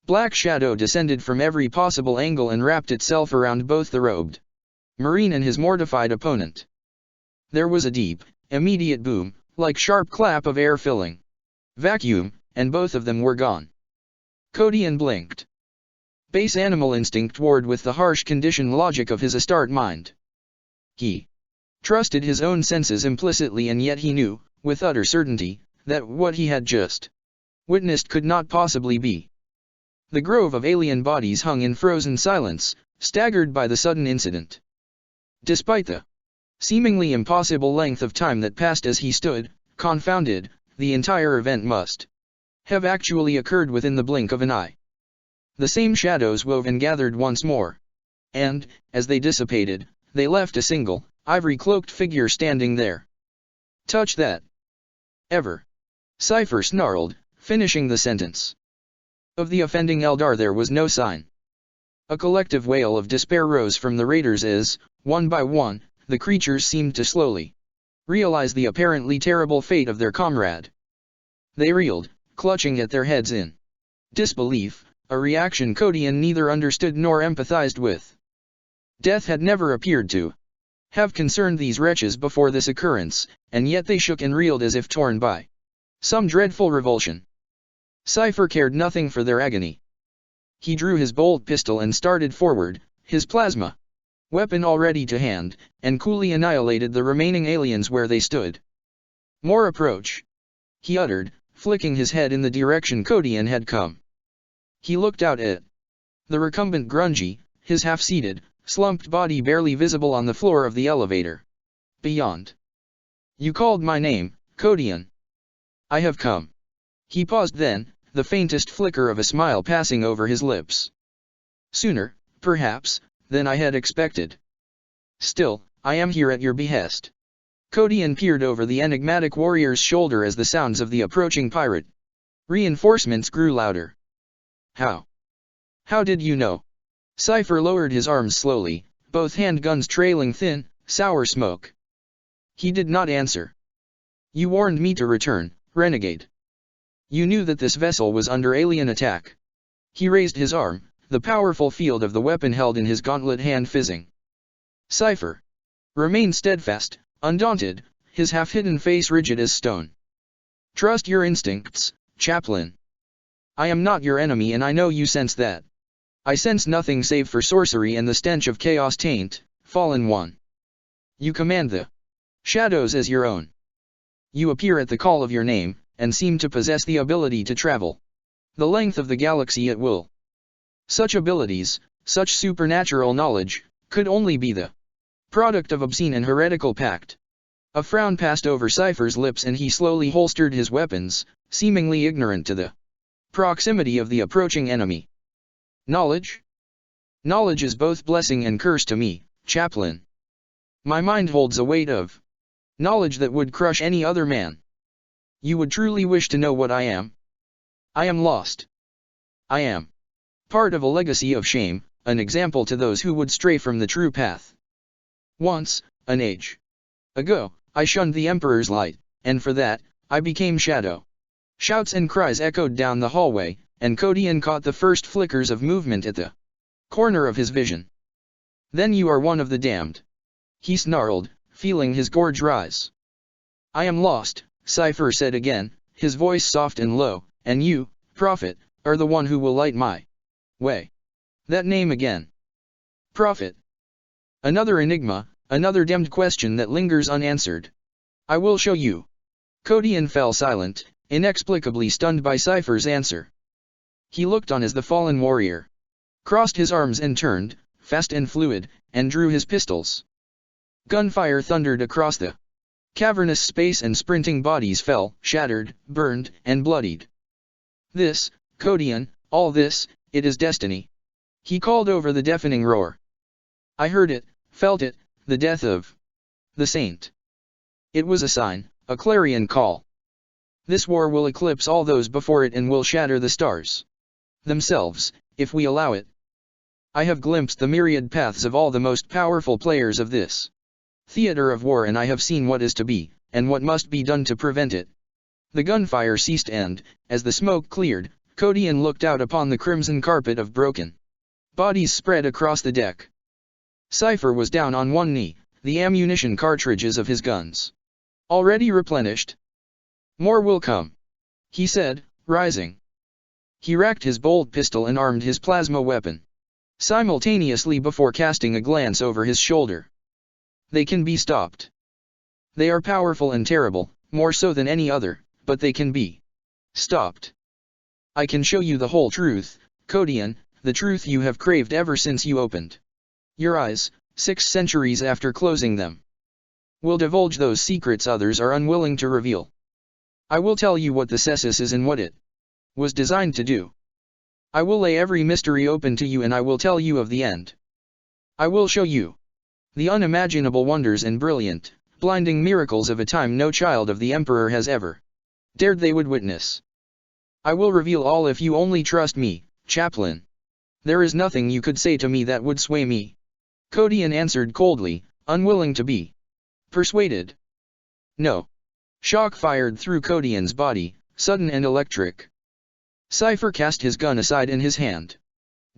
Black shadow descended from every possible angle and wrapped itself around both the robed Marine and his mortified opponent. There was a deep, immediate boom, like sharp clap of air filling vacuum, and both of them were gone. Codian blinked. Base animal instinct warred with the harsh conditioned logic of his Astarte mind. He trusted his own senses implicitly, and yet he knew, with utter certainty, that what he had just witnessed could not possibly be. The grove of alien bodies hung in frozen silence, staggered by the sudden incident. Despite the seemingly impossible length of time that passed as he stood, confounded, the entire event must have actually occurred within the blink of an eye. The same shadows wove and gathered once more. And, as they dissipated, they left a single, ivory-cloaked figure standing there. "Touch that. Ever." Cypher snarled, finishing the sentence. Of the offending Eldar there was no sign. A collective wail of despair rose from the raiders as, one by one, the creatures seemed to slowly realize the apparently terrible fate of their comrade. They reeled, clutching at their heads in disbelief, a reaction Codian neither understood nor empathized with. Death had never appeared to have concerned these wretches before this occurrence, and yet they shook and reeled as if torn by some dreadful revulsion. Cypher cared nothing for their agony. He drew his bolt pistol and started forward, his plasma weapon all ready to hand, and coolly annihilated the remaining aliens where they stood. "More approach," he uttered, flicking his head in the direction Codian had come. He looked out at the recumbent Grungy, his half-seated, slumped body barely visible on the floor of the elevator. Beyond. "You called my name, Codian. I have come." He paused then, the faintest flicker of a smile passing over his lips. "Sooner, perhaps, than I had expected. Still, I am here at your behest." Codian peered over the enigmatic warrior's shoulder as the sounds of the approaching pirate reinforcements grew louder. How did you know?" Cypher lowered his arms slowly, both handguns trailing thin, sour smoke. He did not answer. "You warned me to return, renegade. You knew that this vessel was under alien attack." He raised his arm, the powerful field of the weapon held in his gauntlet hand fizzing. Cypher remained steadfast, undaunted, his half-hidden face rigid as stone. "Trust your instincts, Chaplain. I am not your enemy, and I know you sense that. I sense nothing save for sorcery and the stench of chaos taint, fallen one. You command the shadows as your own. You appear at the call of your name, and seem to possess the ability to travel the length of the galaxy at will. Such abilities, such supernatural knowledge, could only be the product of obscene and heretical pact." A frown passed over Cypher's lips and he slowly holstered his weapons, seemingly ignorant to the proximity of the approaching enemy. "Knowledge? Knowledge is both blessing and curse to me, Chaplain. My mind holds a weight of knowledge that would crush any other man. You would truly wish to know what I am? I am lost. I am part of a legacy of shame, an example to those who would stray from the true path. Once, an age ago, I shunned the Emperor's light, and for that, I became shadow." Shouts and cries echoed down the hallway, and Codian caught the first flickers of movement at the corner of his vision. "Then you are one of the damned," he snarled, feeling his gorge rise. "I am lost," Cypher said again, his voice soft and low, "and you, Prophet, are the one who will light my way." That name again. Prophet. Another enigma, another damned question that lingers unanswered. "I will show you." Codian fell silent, inexplicably stunned by Cypher's answer. He looked on as the fallen warrior crossed his arms and turned, fast and fluid, and drew his pistols. Gunfire thundered across the cavernous space and sprinting bodies fell, shattered, burned, and bloodied. This, Codion, all this, it is destiny. He called over the deafening roar. I heard it, felt it, the death of the saint. It was a sign, a clarion call. This war will eclipse all those before it and will shatter the stars themselves, if we allow it. I have glimpsed the myriad paths of all the most powerful players of this theater of war, and I have seen what is to be, and what must be done to prevent it. The gunfire ceased and, as the smoke cleared, Codion looked out upon the crimson carpet of broken bodies spread across the deck. Cypher was down on one knee, the ammunition cartridges of his guns already replenished. More will come, he said, rising. He racked his bolt pistol and armed his plasma weapon simultaneously before casting a glance over his shoulder. They can be stopped. They are powerful and terrible, more so than any other, but they can be stopped. I can show you the whole truth, Codion, the truth you have craved ever since you opened your eyes, 6 centuries after closing them. Will divulge those secrets others are unwilling to reveal. I will tell you what the Cessus is and what it was designed to do. I will lay every mystery open to you, and I will tell you of the end. I will show you the unimaginable wonders and brilliant, blinding miracles of a time no child of the Emperor has ever dared they would witness. I will reveal all if you only trust me, chaplain. There is nothing you could say to me that would sway me. Codion answered coldly, unwilling to be persuaded. No. Shock fired through Codion's body, sudden and electric. Cypher cast his gun aside in his hand,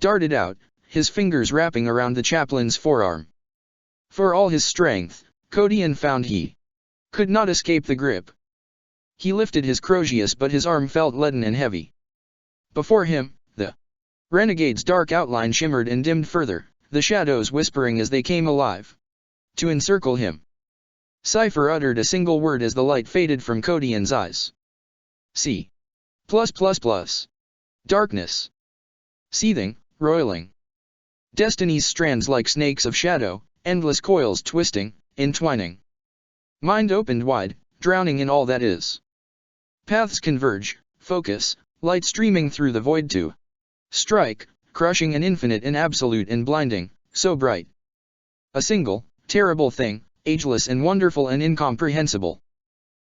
darted out, his fingers wrapping around the chaplain's forearm. For all his strength, Codion found he could not escape the grip. He lifted his Crozius, but his arm felt leaden and heavy. Before him, the renegade's dark outline shimmered and dimmed further, the shadows whispering as they came alive to encircle him. Cypher uttered a single word as the light faded from Codion's eyes. C. Darkness. Seething, roiling. Destiny's strands like snakes of shadow, endless coils twisting, entwining. Mind opened wide, drowning in all that is. Paths converge, focus, light streaming through the void to strike, crushing an infinite and absolute and blinding, so bright. A single, terrible thing, ageless and wonderful and incomprehensible.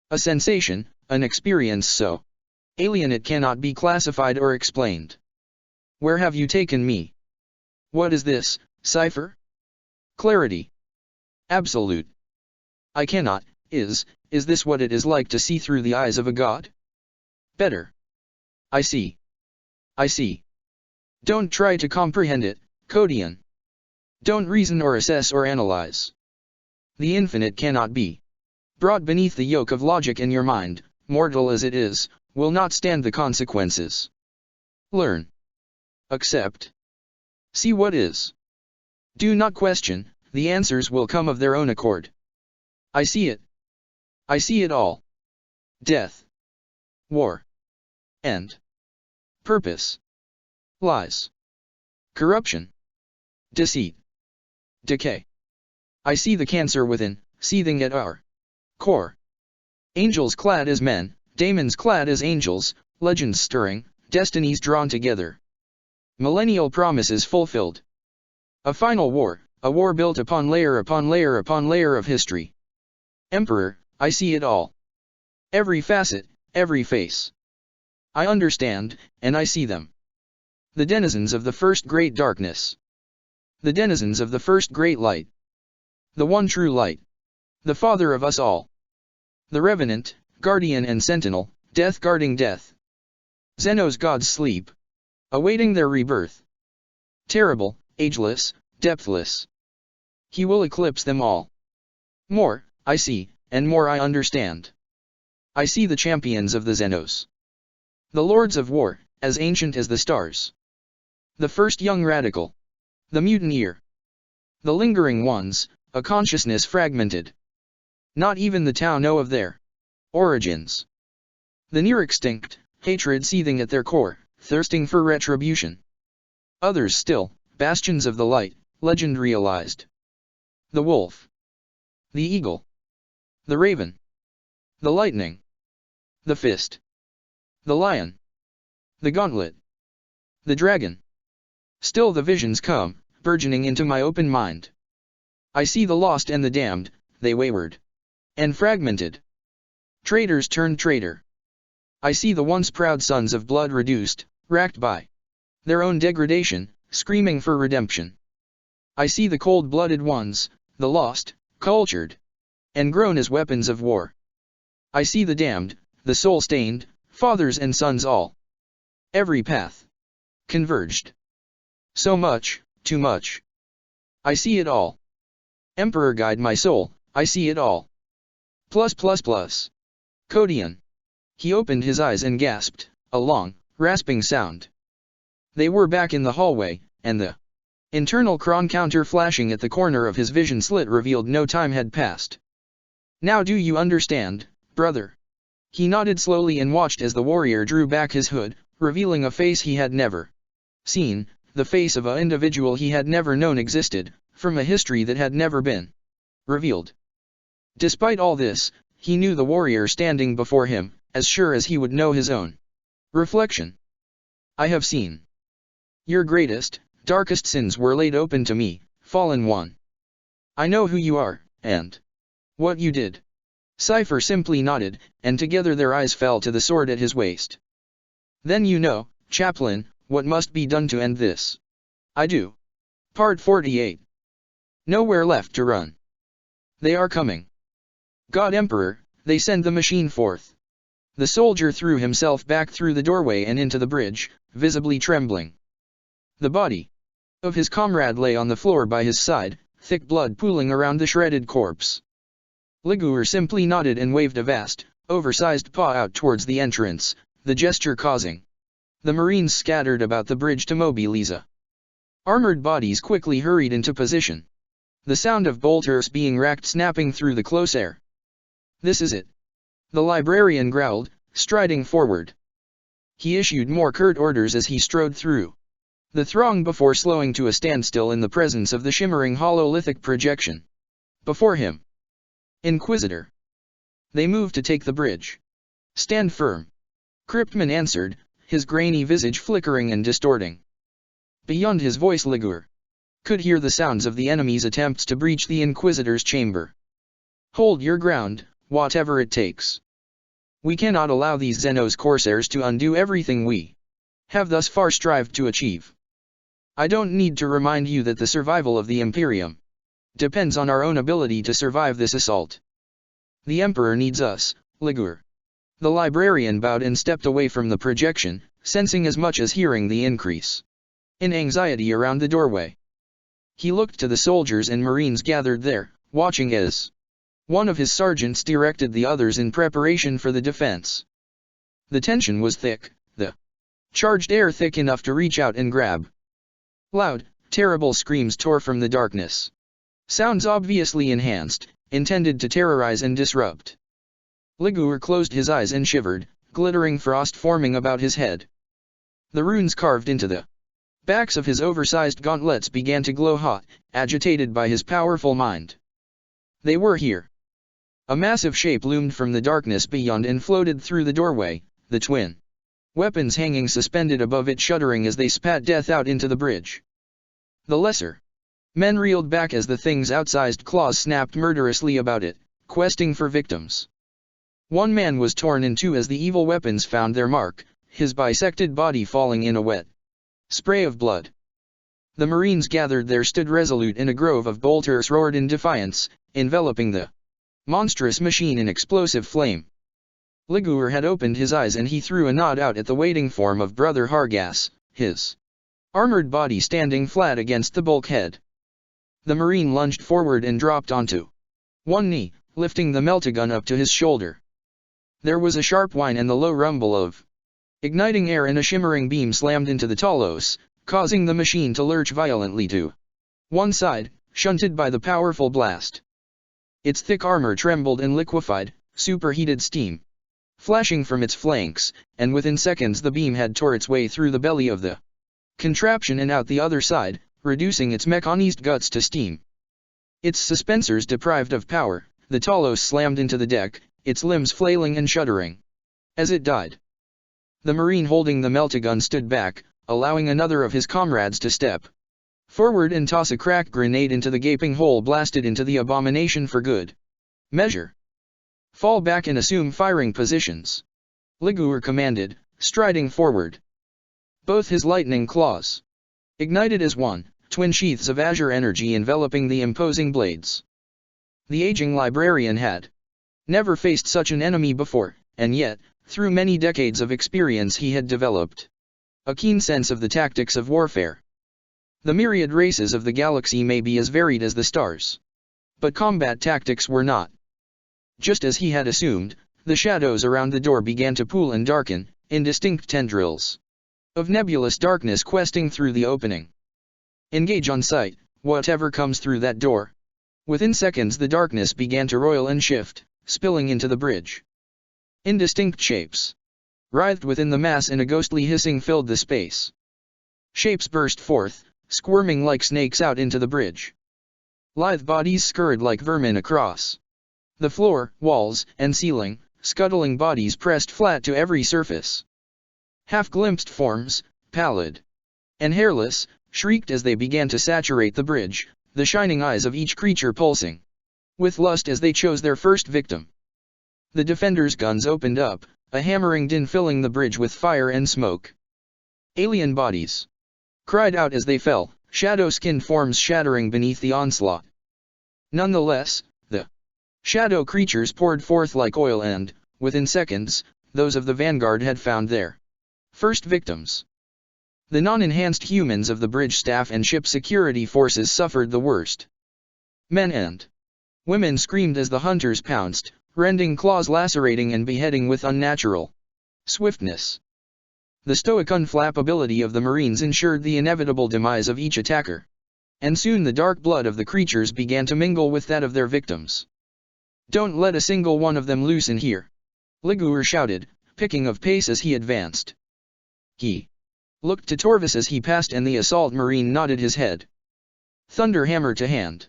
A sensation, an experience so alien it cannot be classified or explained. Where have you taken me? What is this, Cypher? Clarity. Absolute. I cannot, is this what it is like to see through the eyes of a god? Better. I see. I see. Don't try to comprehend it, Codion. Don't reason or assess or analyze. The infinite cannot be brought beneath the yoke of logic, in your mind, mortal as it is, will not stand the consequences. Learn. Accept. See what is. Do not question, the answers will come of their own accord. I see it. I see it all. Death. War. End. Purpose. Lies. Corruption. Deceit. Decay. I see the cancer within, seething at our core. Angels clad as men, daemons clad as angels, legends stirring, destinies drawn together. Millennial promises fulfilled. A final war, a war built upon layer upon layer upon layer of history. Emperor, I see it all. Every facet, every face. I understand, and I see them. The denizens of the first great darkness. The denizens of the first great light. The one true light. The father of us all. The revenant, guardian and sentinel, death guarding death. Xenos gods sleep, awaiting their rebirth. Terrible, ageless, depthless. He will eclipse them all. More, I see, and more I understand. I see the champions of the Xenos. The lords of war, as ancient as the stars. The first young radical. The mutineer. The lingering ones, a consciousness fragmented. Not even the Tau know of their origins. The near extinct, hatred seething at their core, thirsting for retribution. Others still, bastions of the light, legend realized. The wolf. The eagle. The raven. The lightning. The fist. The lion. The gauntlet. The dragon. Still the visions come, burgeoning into my open mind. I see the lost and the damned, they wayward. And fragmented. Traitors turned traitor. I see the once proud sons of blood reduced, racked by their own degradation, screaming for redemption. I see the cold-blooded ones, the lost, cultured, and grown as weapons of war. I see the damned, the soul-stained, fathers and sons all. Every path converged. So much, too much. I see it all. Emperor guide my soul, I see it all. Plus. Codion. He opened his eyes and gasped, a long, rasping sound. They were back in the hallway, and the internal cron counter flashing at the corner of his vision slit revealed no time had passed. Now do you understand, brother? He nodded slowly and watched as the warrior drew back his hood, revealing a face he had never seen, the face of an individual he had never known existed, from a history that had never been revealed. Despite all this, he knew the warrior standing before him, as sure as he would know his own reflection. I have seen. Your greatest, darkest sins were laid open to me, fallen one. I know who you are, and what you did. Cypher simply nodded, and together their eyes fell to the sword at his waist. Then you know, chaplain, what must be done to end this. I do. Part 48. Nowhere left to run. They are coming. God Emperor, they send the machine forth. The soldier threw himself back through the doorway and into the bridge, visibly trembling. The body of his comrade lay on the floor by his side, thick blood pooling around the shredded corpse. Liguor simply nodded and waved a vast, oversized paw out towards the entrance, the gesture causing the Marines scattered about the bridge to mobilize. Armored bodies quickly hurried into position. The sound of bolters being racked snapping through the close air. This is it. The librarian growled, striding forward. He issued more curt orders as he strode through the throng before slowing to a standstill in the presence of the shimmering hololithic projection before him. Inquisitor. They moved to take the bridge. Stand firm. Cryptman answered, his grainy visage flickering and distorting. Beyond his voice Liguor could hear the sounds of the enemy's attempts to breach the Inquisitor's chamber. Hold your ground, whatever it takes. We cannot allow these Xenos corsairs to undo everything we have thus far strived to achieve. I don't need to remind you that the survival of the Imperium depends on our own ability to survive this assault. The Emperor needs us, Liguor. The librarian bowed and stepped away from the projection, sensing as much as hearing the increase in anxiety around the doorway. He looked to the soldiers and Marines gathered there, watching as one of his sergeants directed the others in preparation for the defense. The tension was thick, the charged air thick enough to reach out and grab. Loud, terrible screams tore from the darkness. Sounds obviously enhanced, intended to terrorize and disrupt. Liguor closed his eyes and shivered, glittering frost forming about his head. The runes carved into the backs of his oversized gauntlets began to glow hot, agitated by his powerful mind. They were here. A massive shape loomed from the darkness beyond and floated through the doorway, the twin weapons hanging suspended above it shuddering as they spat death out into the bridge. The lesser men reeled back as the thing's outsized claws snapped murderously about it, questing for victims. One man was torn in two as the evil weapons found their mark, his bisected body falling in a wet spray of blood. The Marines gathered there stood resolute in a grove of bolters roared in defiance, enveloping the monstrous machine in explosive flame. Liguor had opened his eyes and he threw a nod out at the waiting form of Brother Hargas, his armored body standing flat against the bulkhead. The Marine lunged forward and dropped onto one knee, lifting the meltagun up to his shoulder. There was a sharp whine and the low rumble of igniting air and a shimmering beam slammed into the Talos, causing the machine to lurch violently to one side, shunted by the powerful blast. Its thick armor trembled and liquefied, superheated steam flashing from its flanks, and within seconds the beam had tore its way through the belly of the contraption and out the other side, reducing its mechanized guts to steam. Its suspensors deprived of power, the Talos slammed into the deck, its limbs flailing and shuddering. As it died, the Marine holding the meltagun stood back, allowing another of his comrades to step forward and toss a crack grenade into the gaping hole blasted into the abomination for good measure. Fall back and assume firing positions, Liguor commanded, striding forward. Both his lightning claws ignited as one, twin sheaths of azure energy enveloping the imposing blades. The aging librarian had never faced such an enemy before, and yet, through many decades of experience he had developed a keen sense of the tactics of warfare. The myriad races of the galaxy may be as varied as the stars, but combat tactics were not. Just as he had assumed, the shadows around the door began to pool and darken, indistinct tendrils of nebulous darkness questing through the opening. Engage on sight, whatever comes through that door. Within seconds the darkness began to roil and shift, spilling into the bridge. Indistinct shapes writhed within the mass and a ghostly hissing filled the space. Shapes burst forth, squirming like snakes out into the bridge. Lithe bodies scurried like vermin across the floor, walls, and ceiling, scuttling bodies pressed flat to every surface. Half-glimpsed forms, pallid and hairless, shrieked as they began to saturate the bridge, the shining eyes of each creature pulsing with lust as they chose their first victim. The defenders' guns opened up, a hammering din filling the bridge with fire and smoke. Alien bodies cried out as they fell, shadow-skinned forms shattering beneath the onslaught. Nonetheless, the shadow creatures poured forth like oil and, within seconds, those of the vanguard had found their first victims. The non-enhanced humans of the bridge staff and ship security forces suffered the worst. Men and women screamed as the hunters pounced, rending claws, lacerating and beheading with unnatural swiftness. The stoic unflappability of the Marines ensured the inevitable demise of each attacker. And soon the dark blood of the creatures began to mingle with that of their victims. "Don't let a single one of them loose in here," Liguor shouted, picking up pace as he advanced. He looked to Torvus as he passed and the assault Marine nodded his head. Thunder hammer to hand.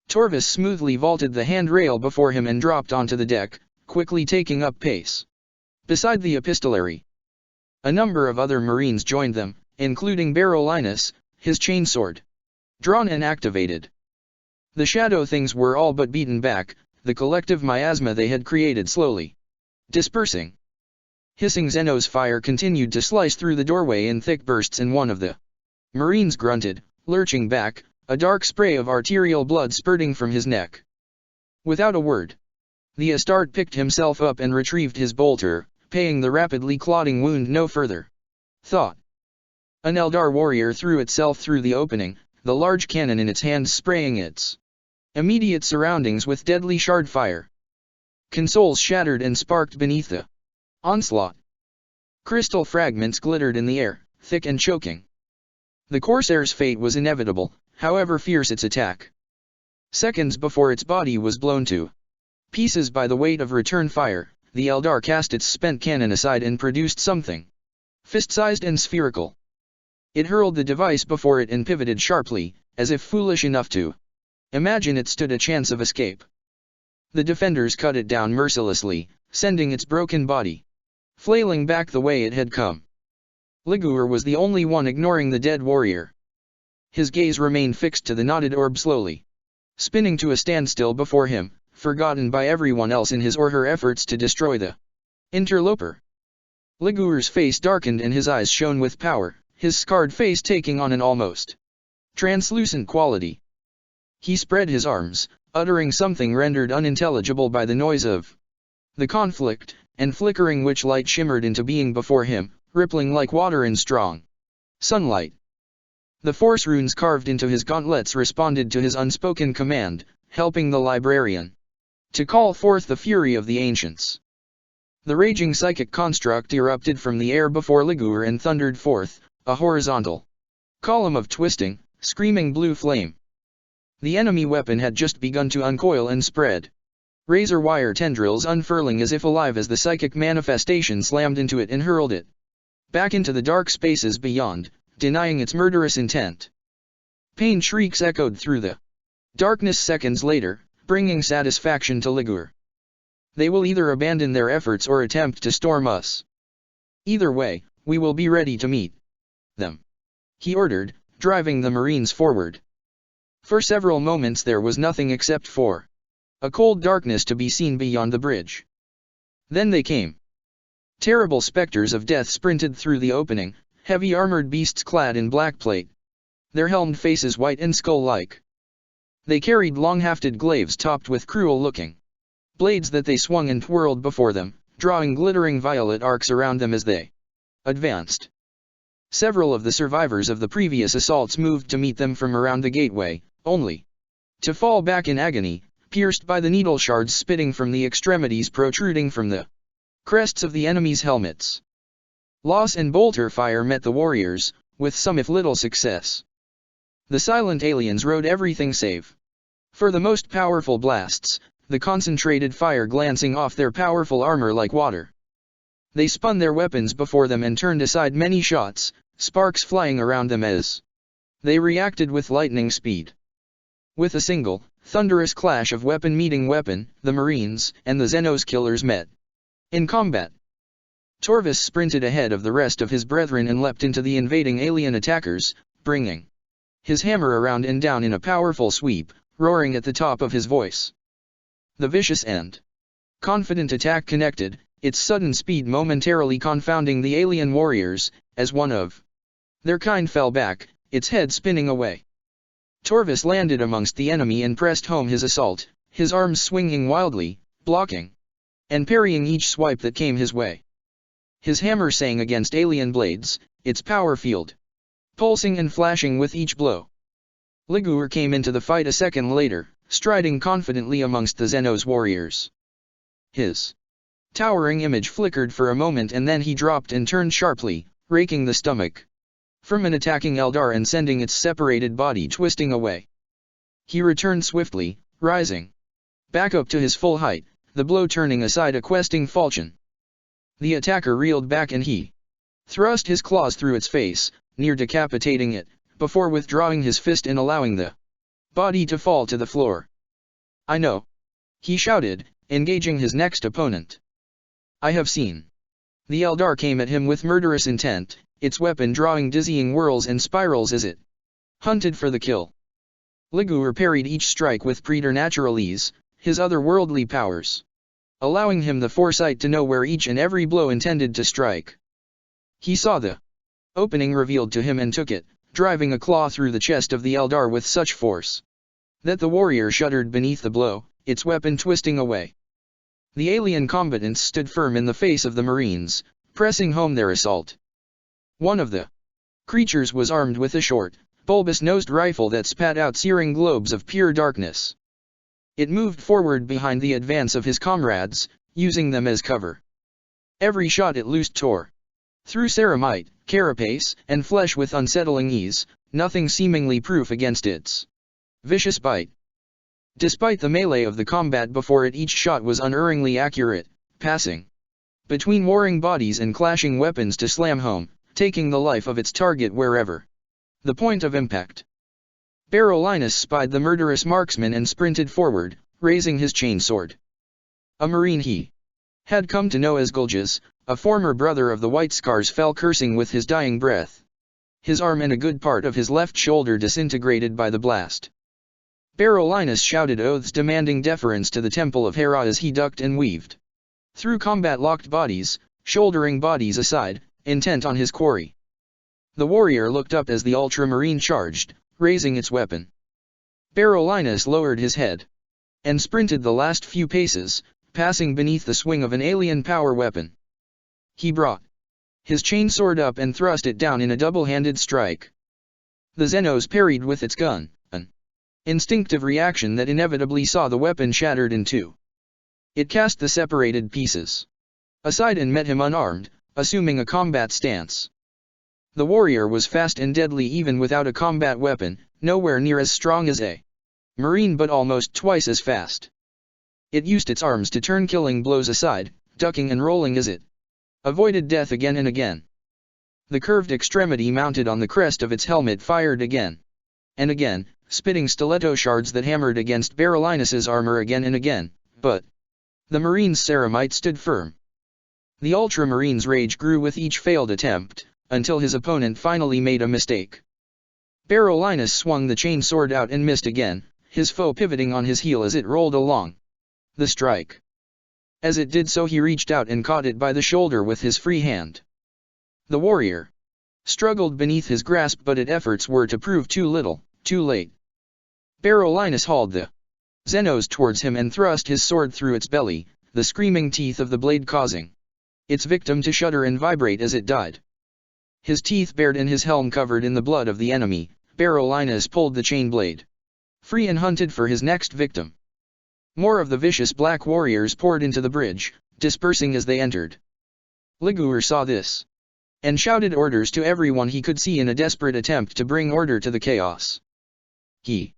Torvus smoothly vaulted the handrail before him and dropped onto the deck, quickly taking up pace. Beside the epistolary, a number of other Marines joined them, including Barolinus, his chainsword drawn and activated. The shadow things were all but beaten back, the collective miasma they had created slowly dispersing. Hissing Zeno's fire continued to slice through the doorway in thick bursts, and one of the Marines grunted, lurching back, a dark spray of arterial blood spurting from his neck. Without a word, the Astarte picked himself up and retrieved his bolter, paying the rapidly clotting wound no further thought. An Eldar warrior threw itself through the opening, the large cannon in its hands spraying its immediate surroundings with deadly shard fire. Consoles shattered and sparked beneath the onslaught. Crystal fragments glittered in the air, thick and choking. The Corsair's fate was inevitable, however fierce its attack. Seconds before its body was blown to pieces by the weight of return fire, the Eldar cast its spent cannon aside and produced something fist-sized and spherical. It hurled the device before it and pivoted sharply, as if foolish enough to imagine it stood a chance of escape. The defenders cut it down mercilessly, sending its broken body flailing back the way it had come. Liguor was the only one ignoring the dead warrior. His gaze remained fixed to the knotted orb slowly spinning to a standstill before him, forgotten by everyone else in his or her efforts to destroy the interloper. Liguor's face darkened and his eyes shone with power, his scarred face taking on an almost translucent quality. He spread his arms, uttering something rendered unintelligible by the noise of the conflict, and flickering witch light shimmered into being before him, rippling like water in strong sunlight. The force runes carved into his gauntlets responded to his unspoken command, helping the librarian to call forth the fury of the ancients. The raging psychic construct erupted from the air before Liguor and thundered forth, a horizontal column of twisting, screaming blue flame. The enemy weapon had just begun to uncoil and spread. razor wire tendrils unfurling as if alive as the psychic manifestation slammed into it and hurled it back into the dark spaces beyond, denying its murderous intent. Pain shrieks echoed through the darkness seconds later, bringing satisfaction to Ligure. They will either abandon their efforts or attempt to storm us. Either way, we will be ready to meet them, he ordered, driving the Marines forward. For several moments there was nothing except for a cold darkness to be seen beyond the bridge. Then they came. Terrible specters of death sprinted through the opening, heavy armored beasts clad in black plate, their helmed faces white and skull-like. They carried long-hafted glaives topped with cruel-looking blades that they swung and twirled before them, drawing glittering violet arcs around them as they advanced. Several of the survivors of the previous assaults moved to meet them from around the gateway, only to fall back in agony, pierced by the needle shards spitting from the extremities protruding from the crests of the enemy's helmets. Loss and bolter fire met the warriors, with some if little success. The silent aliens rode everything save for the most powerful blasts, the concentrated fire glancing off their powerful armor like water. They spun their weapons before them and turned aside many shots, sparks flying around them as they reacted with lightning speed. With a single, thunderous clash of weapon meeting weapon, the Marines and the Xenos killers met in combat. Torvus sprinted ahead of the rest of his brethren and leapt into the invading alien attackers, bringing his hammer around and down in a powerful sweep, roaring at the top of his voice. The vicious and confident attack connected, its sudden speed momentarily confounding the alien warriors, as one of their kind fell back, its head spinning away. Torvus landed amongst the enemy and pressed home his assault, his arms swinging wildly, blocking and parrying each swipe that came his way. His hammer sang against alien blades, its power field pulsing and flashing with each blow. Ligure came into the fight a second later, striding confidently amongst the Xenos warriors. His towering image flickered for a moment and then he dropped and turned sharply, raking the stomach from an attacking Eldar and sending its separated body twisting away. He returned swiftly, rising back up to his full height, the blow turning aside a questing falchion. The attacker reeled back and he thrust his claws through its face, near decapitating it, before withdrawing his fist and allowing the body to fall to the floor. "I know," he shouted, engaging his next opponent. "I have seen." The Eldar came at him with murderous intent, its weapon drawing dizzying whirls and spirals as it hunted for the kill. Ligure parried each strike with preternatural ease, his otherworldly powers allowing him the foresight to know where each and every blow intended to strike. He saw the opening revealed to him and took it, driving a claw through the chest of the Eldar with such force that the warrior shuddered beneath the blow, its weapon twisting away. The alien combatants stood firm in the face of the Marines, pressing home their assault. One of the creatures was armed with a short, bulbous-nosed rifle that spat out searing globes of pure darkness. It moved forward behind the advance of his comrades, using them as cover. Every shot it loosed tore through ceramite, carapace, and flesh with unsettling ease, nothing seemingly proof against its vicious bite. Despite the melee of the combat before it, each shot was unerringly accurate, passing between warring bodies and clashing weapons to slam home, taking the life of its target wherever the point of impact. Barolinus spied the murderous marksman and sprinted forward, raising his chainsword. A Marine he had come to know as Gulgas, a former brother of the White Scars, fell cursing with his dying breath. His arm and a good part of his left shoulder disintegrated by the blast. Barolinus shouted oaths demanding deference to the temple of Hera as he ducked and weaved through combat-locked bodies, shouldering bodies aside, intent on his quarry. The warrior looked up as the Ultramarine charged, raising its weapon. Barolinus lowered his head and sprinted the last few paces, passing beneath the swing of an alien power weapon. He brought his chainsword up and thrust it down in a double-handed strike. The Xenos parried with its gun, an instinctive reaction that inevitably saw the weapon shattered in two. It cast the separated pieces aside and met him unarmed, assuming a combat stance. The warrior was fast and deadly even without a combat weapon, nowhere near as strong as a Marine but almost twice as fast. It used its arms to turn killing blows aside, ducking and rolling as it avoided death again and again. The curved extremity mounted on the crest of its helmet fired again and again, spitting stiletto shards that hammered against Berolinis's armor again and again, but the Marine's ceramite stood firm. The Ultramarine's rage grew with each failed attempt, until his opponent finally made a mistake. Berolinis swung the chain sword out and missed again, his foe pivoting on his heel as it rolled along the strike. As it did so, he reached out and caught it by the shoulder with his free hand. The warrior struggled beneath his grasp, but its efforts were to prove too little, too late. Berolinis hauled the Xenos towards him and thrust his sword through its belly, the screaming teeth of the blade causing its victim to shudder and vibrate as it died. His teeth bared and his helm covered in the blood of the enemy, Berolinis pulled the chain blade free and hunted for his next victim. More of the vicious black warriors poured into the bridge, dispersing as they entered. Liguor saw this and shouted orders to everyone he could see in a desperate attempt to bring order to the chaos. He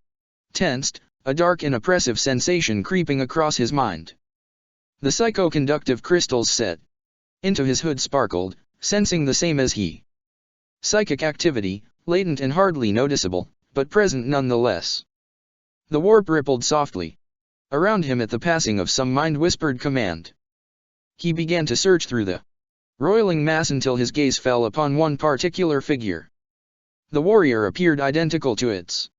tensed, a dark and oppressive sensation creeping across his mind. The psychoconductive crystals set into his hood sparkled, sensing the same as he. Psychic activity, latent and hardly noticeable, but present nonetheless. The warp rippled softly around him at the passing of some mind-whispered command. He began to search through the roiling mass until his gaze fell upon one particular figure. The warrior appeared identical to its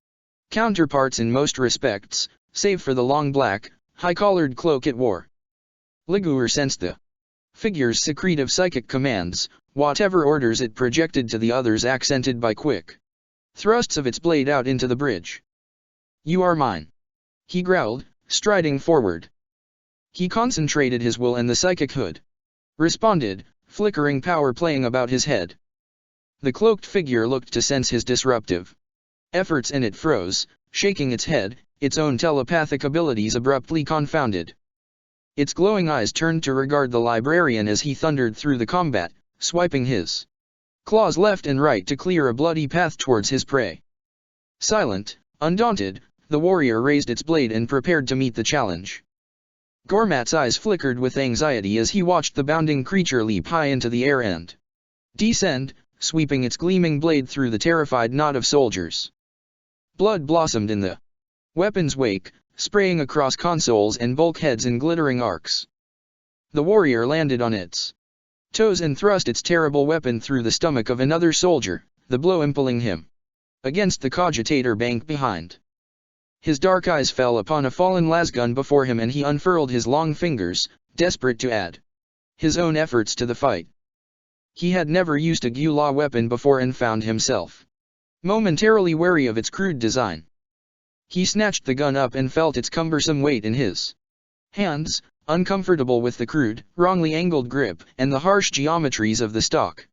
counterparts in most respects, save for the long black, high-collared cloak it wore. Liguor sensed the figure's secretive psychic commands, whatever orders it projected to the others accented by quick thrusts of its blade out into the bridge. "You are mine," he growled, striding forward. He concentrated his will and the psychic hood responded, flickering power playing about his head. The cloaked figure looked to sense his disruptive efforts and it froze, shaking its head, its own telepathic abilities abruptly confounded. Its glowing eyes turned to regard the librarian as he thundered through the combat, swiping his claws left and right to clear a bloody path towards his prey. Silent, undaunted, the warrior raised its blade and prepared to meet the challenge. Gormat's eyes flickered with anxiety as he watched the bounding creature leap high into the air and descend, sweeping its gleaming blade through the terrified knot of soldiers. Blood blossomed in the weapon's wake, spraying across consoles and bulkheads in glittering arcs. The warrior landed on its toes and thrust its terrible weapon through the stomach of another soldier, the blow impaling him against the cogitator bank behind. His dark eyes fell upon a fallen lasgun before him and he unfurled his long fingers, desperate to add his own efforts to the fight. He had never used a Gula weapon before and found himself momentarily wary of its crude design. He snatched the gun up and felt its cumbersome weight in his hands, uncomfortable with the crude, wrongly angled grip and the harsh geometries of the stock.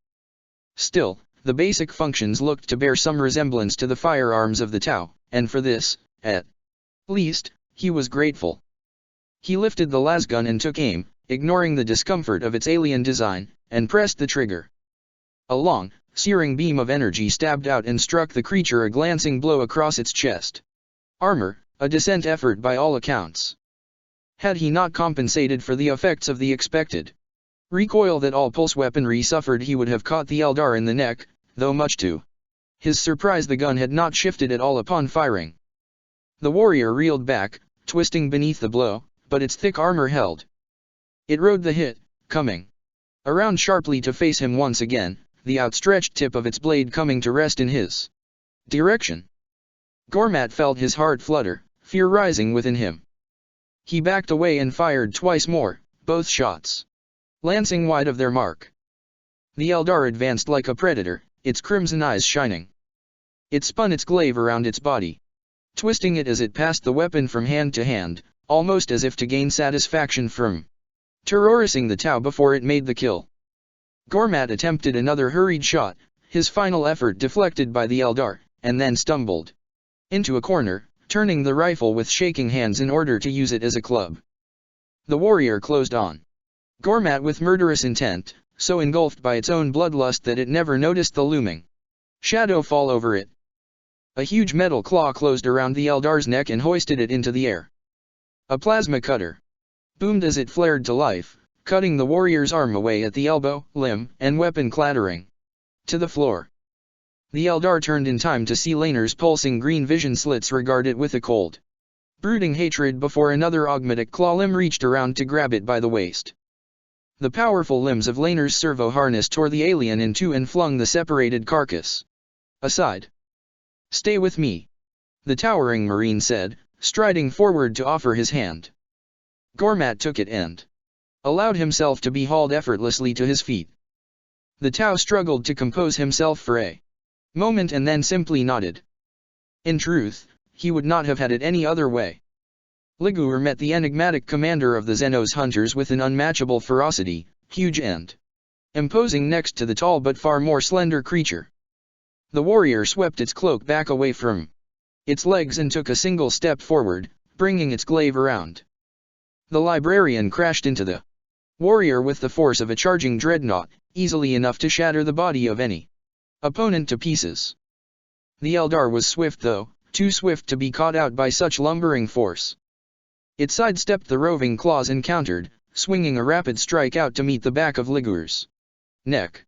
Still, the basic functions looked to bear some resemblance to the firearms of the Tau, and for this, at least, he was grateful. He lifted the lasgun and took aim, ignoring the discomfort of its alien design, and pressed the trigger. A long, searing beam of energy stabbed out and struck the creature a glancing blow across its chest. Armor, a decent effort by all accounts. Had he not compensated for the effects of the expected recoil that all pulse weaponry suffered, he would have caught the Eldar in the neck, though much to his surprise the gun had not shifted at all upon firing. The warrior reeled back, twisting beneath the blow, but its thick armor held. It rode the hit, coming around sharply to face him once again, the outstretched tip of its blade coming to rest in his direction. Gormat felt his heart flutter, fear rising within him. He backed away and fired twice more, both shots lancing wide of their mark. The Eldar advanced like a predator, its crimson eyes shining. It spun its glaive around its body, twisting it as it passed the weapon from hand to hand, almost as if to gain satisfaction from terrorizing the Tau before it made the kill. Gormat attempted another hurried shot, his final effort deflected by the Eldar, and then stumbled into a corner, turning the rifle with shaking hands in order to use it as a club. The warrior closed on Gormat with murderous intent, so engulfed by its own bloodlust that it never noticed the looming shadow fall over it. A huge metal claw closed around the Eldar's neck and hoisted it into the air. A plasma cutter, boomed as it flared to life, cutting the warrior's arm away at the elbow, limb, and weapon clattering to the floor. The Eldar turned in time to see Lanar's pulsing green vision slits regard it with a cold, brooding hatred before another augmetic claw limb reached around to grab it by the waist. The powerful limbs of Lanar's servo harness tore the alien in two and flung the separated carcass aside. "Stay with me," the towering Marine said, striding forward to offer his hand. Gormat took it and allowed himself to be hauled effortlessly to his feet. The Tau struggled to compose himself for a moment and then simply nodded. In truth, he would not have had it any other way. Ligur met the enigmatic commander of the Xenos hunters with an unmatchable ferocity, huge and imposing next to the tall but far more slender creature. The warrior swept its cloak back away from its legs and took a single step forward, bringing its glaive around. The librarian crashed into the warrior with the force of a charging dreadnought, easily enough to shatter the body of any opponent to pieces. The Eldar was swift though, too swift to be caught out by such lumbering force. It sidestepped the roving claws and countered, swinging a rapid strike out to meet the back of Ligur's neck.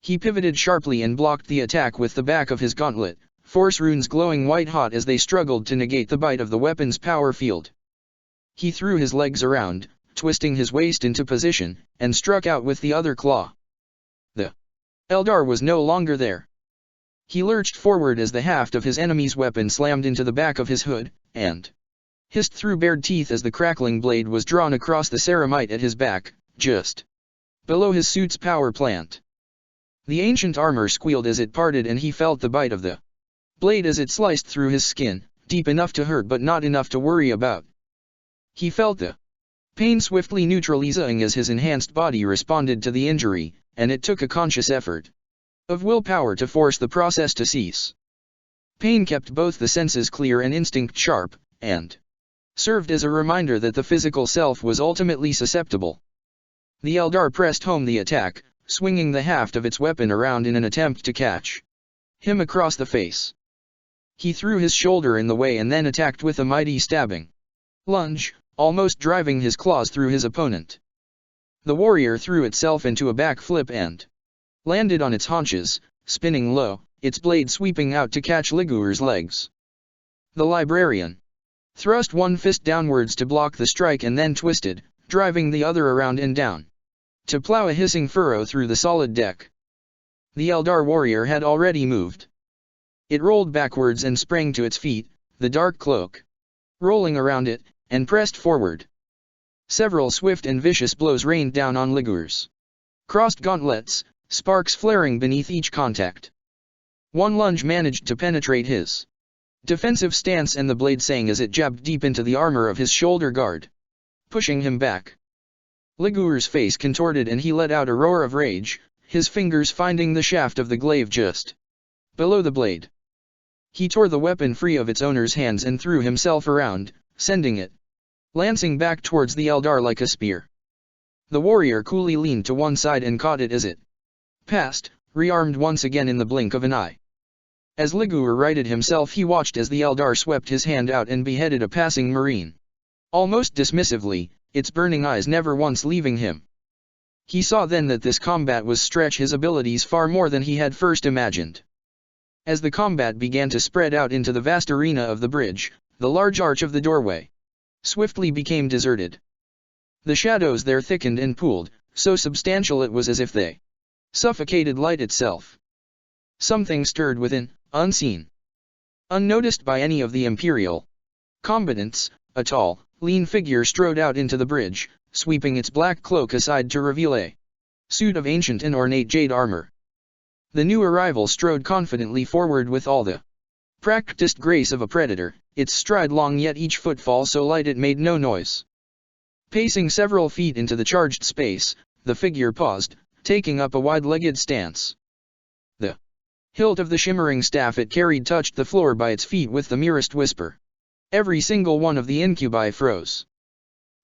He pivoted sharply and blocked the attack with the back of his gauntlet, force runes glowing white-hot as they struggled to negate the bite of the weapon's power field. He threw his legs around, twisting his waist into position, and struck out with the other claw. The Eldar was no longer there. He lurched forward as the haft of his enemy's weapon slammed into the back of his hood, and hissed through bared teeth as the crackling blade was drawn across the ceramite at his back, just below his suit's power plant. The ancient armor squealed as it parted and he felt the bite of the blade as it sliced through his skin, deep enough to hurt but not enough to worry about. He felt the pain swiftly neutralizing as his enhanced body responded to the injury, and it took a conscious effort of willpower to force the process to cease. Pain kept both the senses clear and instinct sharp, and served as a reminder that the physical self was ultimately susceptible. The Eldar pressed home the attack, swinging the haft of its weapon around in an attempt to catch him across the face. He threw his shoulder in the way and then attacked with a mighty stabbing lunge, almost driving his claws through his opponent. The warrior threw itself into a back flip and landed on its haunches, spinning low, its blade sweeping out to catch Ligur's legs. The librarian thrust one fist downwards to block the strike and then twisted, driving the other around and down, to plow a hissing furrow through the solid deck. The Eldar warrior had already moved. It rolled backwards and sprang to its feet, the dark cloak rolling around it, and pressed forward. Several swift and vicious blows rained down on Ligur's crossed gauntlets, sparks flaring beneath each contact. One lunge managed to penetrate his defensive stance and the blade sang as it jabbed deep into the armor of his shoulder guard, pushing him back. Ligur's face contorted and he let out a roar of rage, his fingers finding the shaft of the glaive just below the blade. He tore the weapon free of its owner's hands and threw himself around, sending it lancing back towards the Eldar like a spear. The warrior coolly leaned to one side and caught it as it passed, rearmed once again in the blink of an eye. As Ligur righted himself he watched as the Eldar swept his hand out and beheaded a passing Marine. Almost dismissively, its burning eyes never once leaving him. He saw then that this combat was stretch his abilities far more than he had first imagined. As the combat began to spread out into the vast arena of the bridge, the large arch of the doorway swiftly became deserted. The shadows there thickened and pooled, so substantial it was as if they suffocated light itself. Something stirred within, unseen, unnoticed by any of the Imperial combatants. A tall, lean figure strode out into the bridge, sweeping its black cloak aside to reveal a suit of ancient and ornate jade armor. The new arrival strode confidently forward with all the practiced grace of a predator, its stride long yet each footfall so light it made no noise. Pacing several feet into the charged space, the figure paused, taking up a wide-legged stance. The hilt of the shimmering staff it carried touched the floor by its feet with the merest whisper. Every single one of the incubi froze.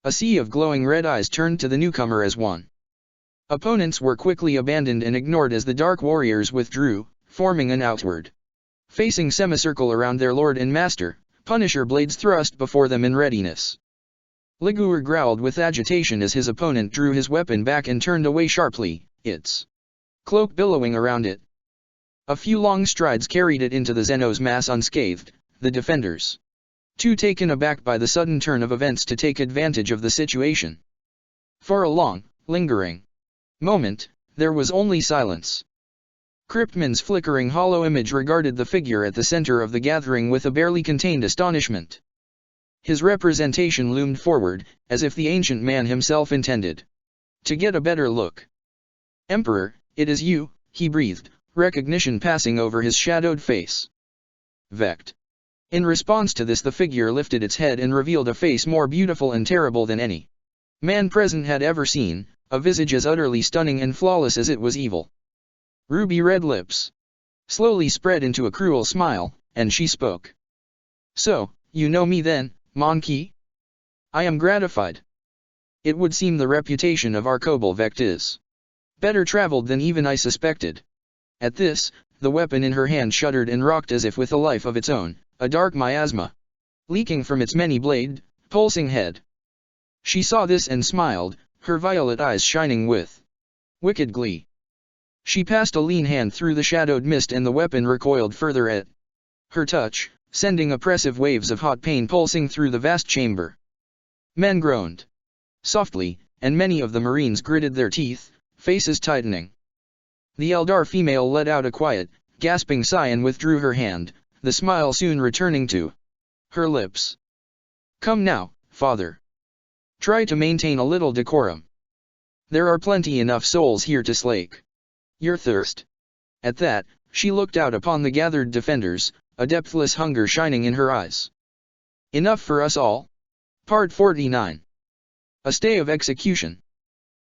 A sea of glowing red eyes turned to the newcomer as one. Opponents were quickly abandoned and ignored as the Dark Warriors withdrew, forming an outward-facing semicircle around their lord and master, Punisher blades thrust before them in readiness. Liguor growled with agitation as his opponent drew his weapon back and turned away sharply, its cloak billowing around it. A few long strides carried it into the Xenos mass unscathed, the defenders too taken aback by the sudden turn of events to take advantage of the situation. For a long, lingering moment, there was only silence. Kryptman's flickering hollow image regarded the figure at the center of the gathering with a barely contained astonishment. His representation loomed forward, as if the ancient man himself intended to get a better look. "Emperor, it is you," he breathed, recognition passing over his shadowed face. Vect. In response to this, the figure lifted its head and revealed a face more beautiful and terrible than any man present had ever seen, a visage as utterly stunning and flawless as it was evil. Ruby-red lips slowly spread into a cruel smile, and she spoke. "So, you know me then, Mon Ki? I am gratified. It would seem the reputation of our Kobold Vect is better traveled than even I suspected." At this, the weapon in her hand shuddered and rocked as if with a life of its own, a dark miasma leaking from its many-bladed, pulsing head. She saw this and smiled, her violet eyes shining with wicked glee. She passed a lean hand through the shadowed mist and the weapon recoiled further at her touch, sending oppressive waves of hot pain pulsing through the vast chamber. Men groaned softly, and many of the Marines gritted their teeth, faces tightening. The Eldar female let out a quiet, gasping sigh and withdrew her hand, the smile soon returning to her lips. "Come now, father. Try to maintain a little decorum. There are plenty enough souls here to slake your thirst." At that, she looked out upon the gathered defenders, a depthless hunger shining in her eyes. "Enough for us all?" Part 49. A Stay of Execution.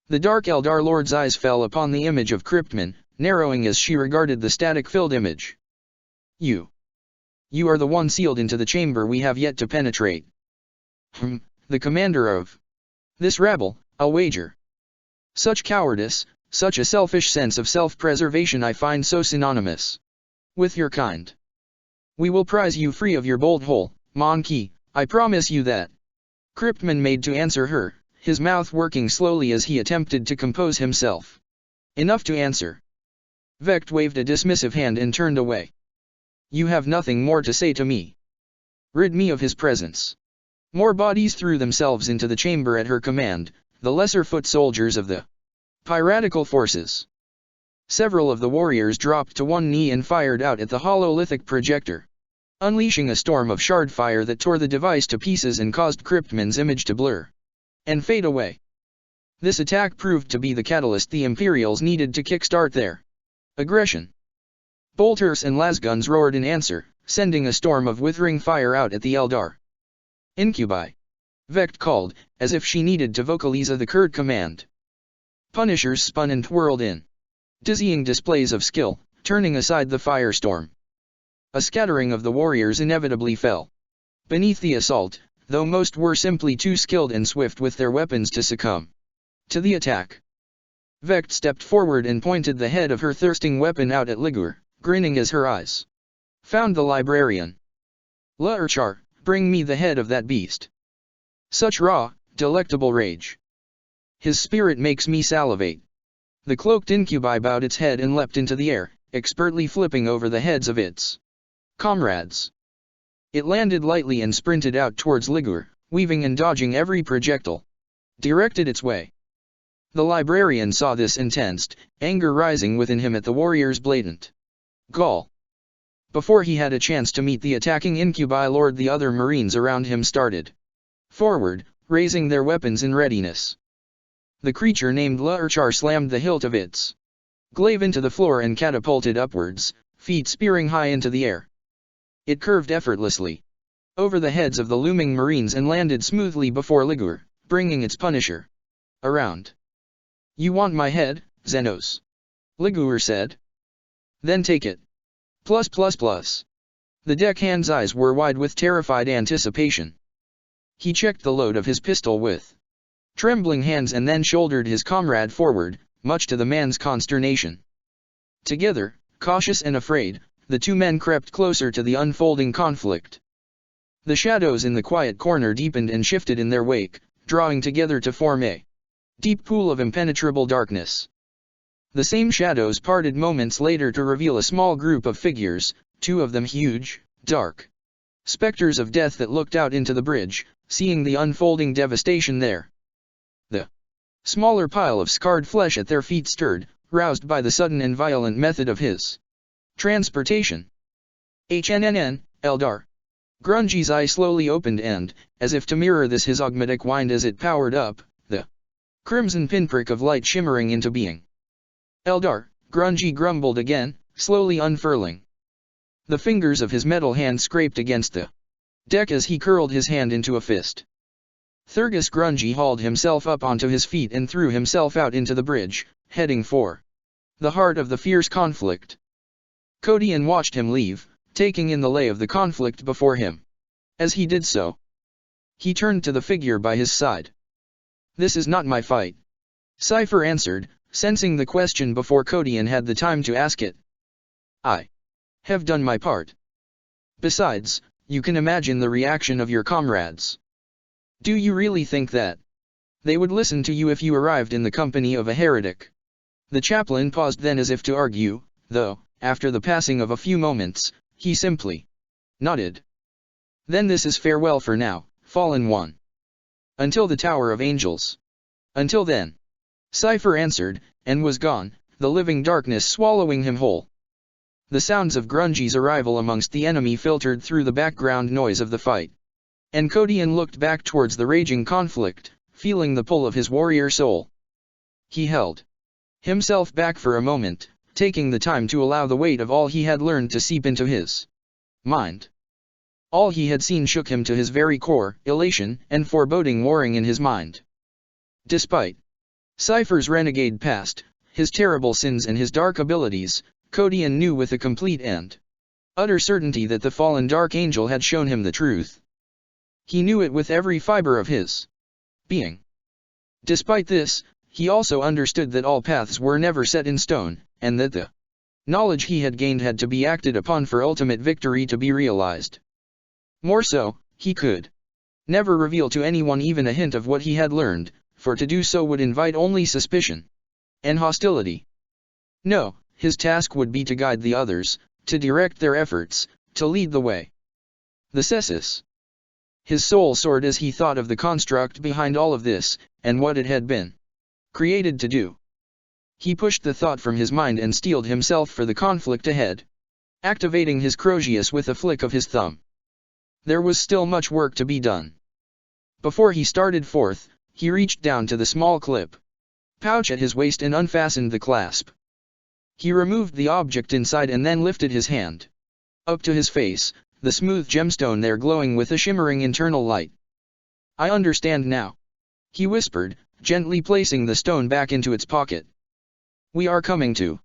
The Dark Eldar Lord's eyes fell upon the image of Kryptman, narrowing as she regarded the static-filled image. You are the one sealed into the chamber we have yet to penetrate." "The commander of this rabble, I'll wager. Such cowardice, such a selfish sense of self-preservation I find so synonymous with your kind. We will prize you free of your bold hole, Mon Ki, I promise you that." Kryptman made to answer her, his mouth working slowly as he attempted to compose himself. "Enough to answer." Vect waved a dismissive hand and turned away. "You have nothing more to say to me. Rid me of his presence." More bodies threw themselves into the chamber at her command, the lesser foot soldiers of the piratical forces. Several of the warriors dropped to one knee and fired out at the hololithic projector, unleashing a storm of shard fire that tore the device to pieces and caused Kryptman's image to blur and fade away. This attack proved to be the catalyst the Imperials needed to kickstart their aggression. Bolters and lasguns roared in answer, sending a storm of withering fire out at the Eldar. "Incubi," Vect called, as if she needed to vocalize the curt command. Punishers spun and twirled in dizzying displays of skill, turning aside the firestorm. A scattering of the warriors inevitably fell beneath the assault, though most were simply too skilled and swift with their weapons to succumb to the attack. Vect stepped forward and pointed the head of her thirsting weapon out at Liguor, grinning as her eyes found the librarian. "Lurchar, bring me the head of that beast." Such raw, delectable rage. His spirit makes me salivate. The cloaked incubi bowed its head and leapt into the air, expertly flipping over the heads of its comrades. It landed lightly and sprinted out towards Liguor, weaving and dodging every projectile directed its way. The librarian saw this and tensed, anger rising within him at the warrior's blatant gall. Before he had a chance to meet the attacking incubi lord, the other marines around him started forward, raising their weapons in readiness. The creature named Lurchar slammed the hilt of its glaive into the floor and catapulted upwards, feet spearing high into the air. It curved effortlessly over the heads of the looming marines and landed smoothly before Liguor, bringing its punisher around. "You want my head, Xenos?" Liguor said. "Then take it. Plus. The deckhand's eyes were wide with terrified anticipation. He checked the load of his pistol with trembling hands and then shouldered his comrade forward, much to the man's consternation. Together, cautious and afraid, the two men crept closer to the unfolding conflict. The shadows in the quiet corner deepened and shifted in their wake, drawing together to form a deep pool of impenetrable darkness. The same shadows parted moments later to reveal a small group of figures, two of them huge, dark specters of death that looked out into the bridge, seeing the unfolding devastation there. The smaller pile of scarred flesh at their feet stirred, roused by the sudden and violent method of his transportation. HNNN, Eldar. Grungy's eye slowly opened and, as if to mirror this, his augmetic whined as it powered up, the crimson pinprick of light shimmering into being. Eldar, Grungy grumbled again, slowly unfurling. The fingers of his metal hand scraped against the deck as he curled his hand into a fist. Thurgus Grungy hauled himself up onto his feet and threw himself out into the bridge, heading for the heart of the fierce conflict. Kodian watched him leave, taking in the lay of the conflict before him. As he did so, he turned to the figure by his side. "This is not my fight," Cypher answered, sensing the question before Kodian had the time to ask it. "I have done my part. Besides, you can imagine the reaction of your comrades. Do you really think that they would listen to you if you arrived in the company of a heretic?" The chaplain paused then as if to argue, though, after the passing of a few moments, he simply nodded. "Then this is farewell for now, fallen one. Until the Tower of Angels. Until then," Cypher answered, and was gone, the living darkness swallowing him whole. The sounds of Grungy's arrival amongst the enemy filtered through the background noise of the fight. And Kodian looked back towards the raging conflict, feeling the pull of his warrior soul. He held himself back for a moment, taking the time to allow the weight of all he had learned to seep into his mind. All he had seen shook him to his very core, elation and foreboding warring in his mind. Despite Cypher's renegade past, his terrible sins and his dark abilities, Kodian knew with a complete and utter certainty that the fallen Dark Angel had shown him the truth. He knew it with every fiber of his being. Despite this, he also understood that all paths were never set in stone, and that the knowledge he had gained had to be acted upon for ultimate victory to be realized. More so, he could never reveal to anyone even a hint of what he had learned, for to do so would invite only suspicion and hostility. No, his task would be to guide the others, to direct their efforts, to lead the way. The Cessus. His soul soared as he thought of the construct behind all of this, and what it had been created to do. He pushed the thought from his mind and steeled himself for the conflict ahead, activating his Crozius with a flick of his thumb. There was still much work to be done. Before he started forth, he reached down to the small clip pouch at his waist and unfastened the clasp. He removed the object inside and then lifted his hand up to his face, the smooth gemstone there glowing with a shimmering internal light. "I understand now," he whispered, gently placing the stone back into its pocket. "We are coming to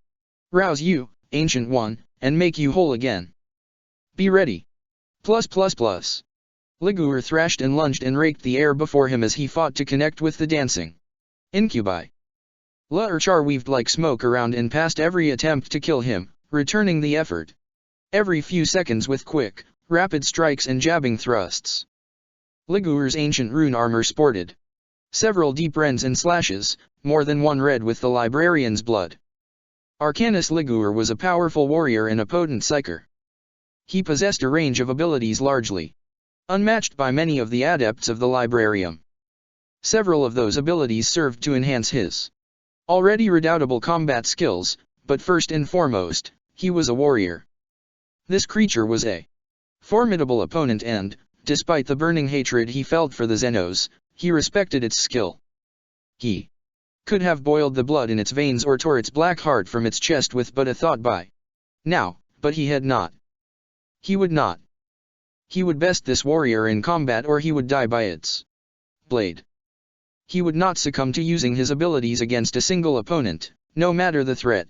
rouse you, Ancient One, and make you whole again. Be ready." Liguor thrashed and lunged and raked the air before him as he fought to connect with the dancing incubi. La Urchar weaved like smoke around and past every attempt to kill him, returning the effort every few seconds with quick, rapid strikes and jabbing thrusts. Liguor's ancient rune armor sported several deep rends and slashes, more than one red with the librarian's blood. Arcanus Liguor was a powerful warrior and a potent psyker. He possessed a range of abilities largely unmatched by many of the adepts of the Librarium. Several of those abilities served to enhance his already redoubtable combat skills, but first and foremost, he was a warrior. This creature was a formidable opponent and, despite the burning hatred he felt for the Xenos, he respected its skill. He could have boiled the blood in its veins or tore its black heart from its chest with but a thought by now, but he had not. He would not. He would best this warrior in combat or he would die by its blade. He would not succumb to using his abilities against a single opponent, no matter the threat.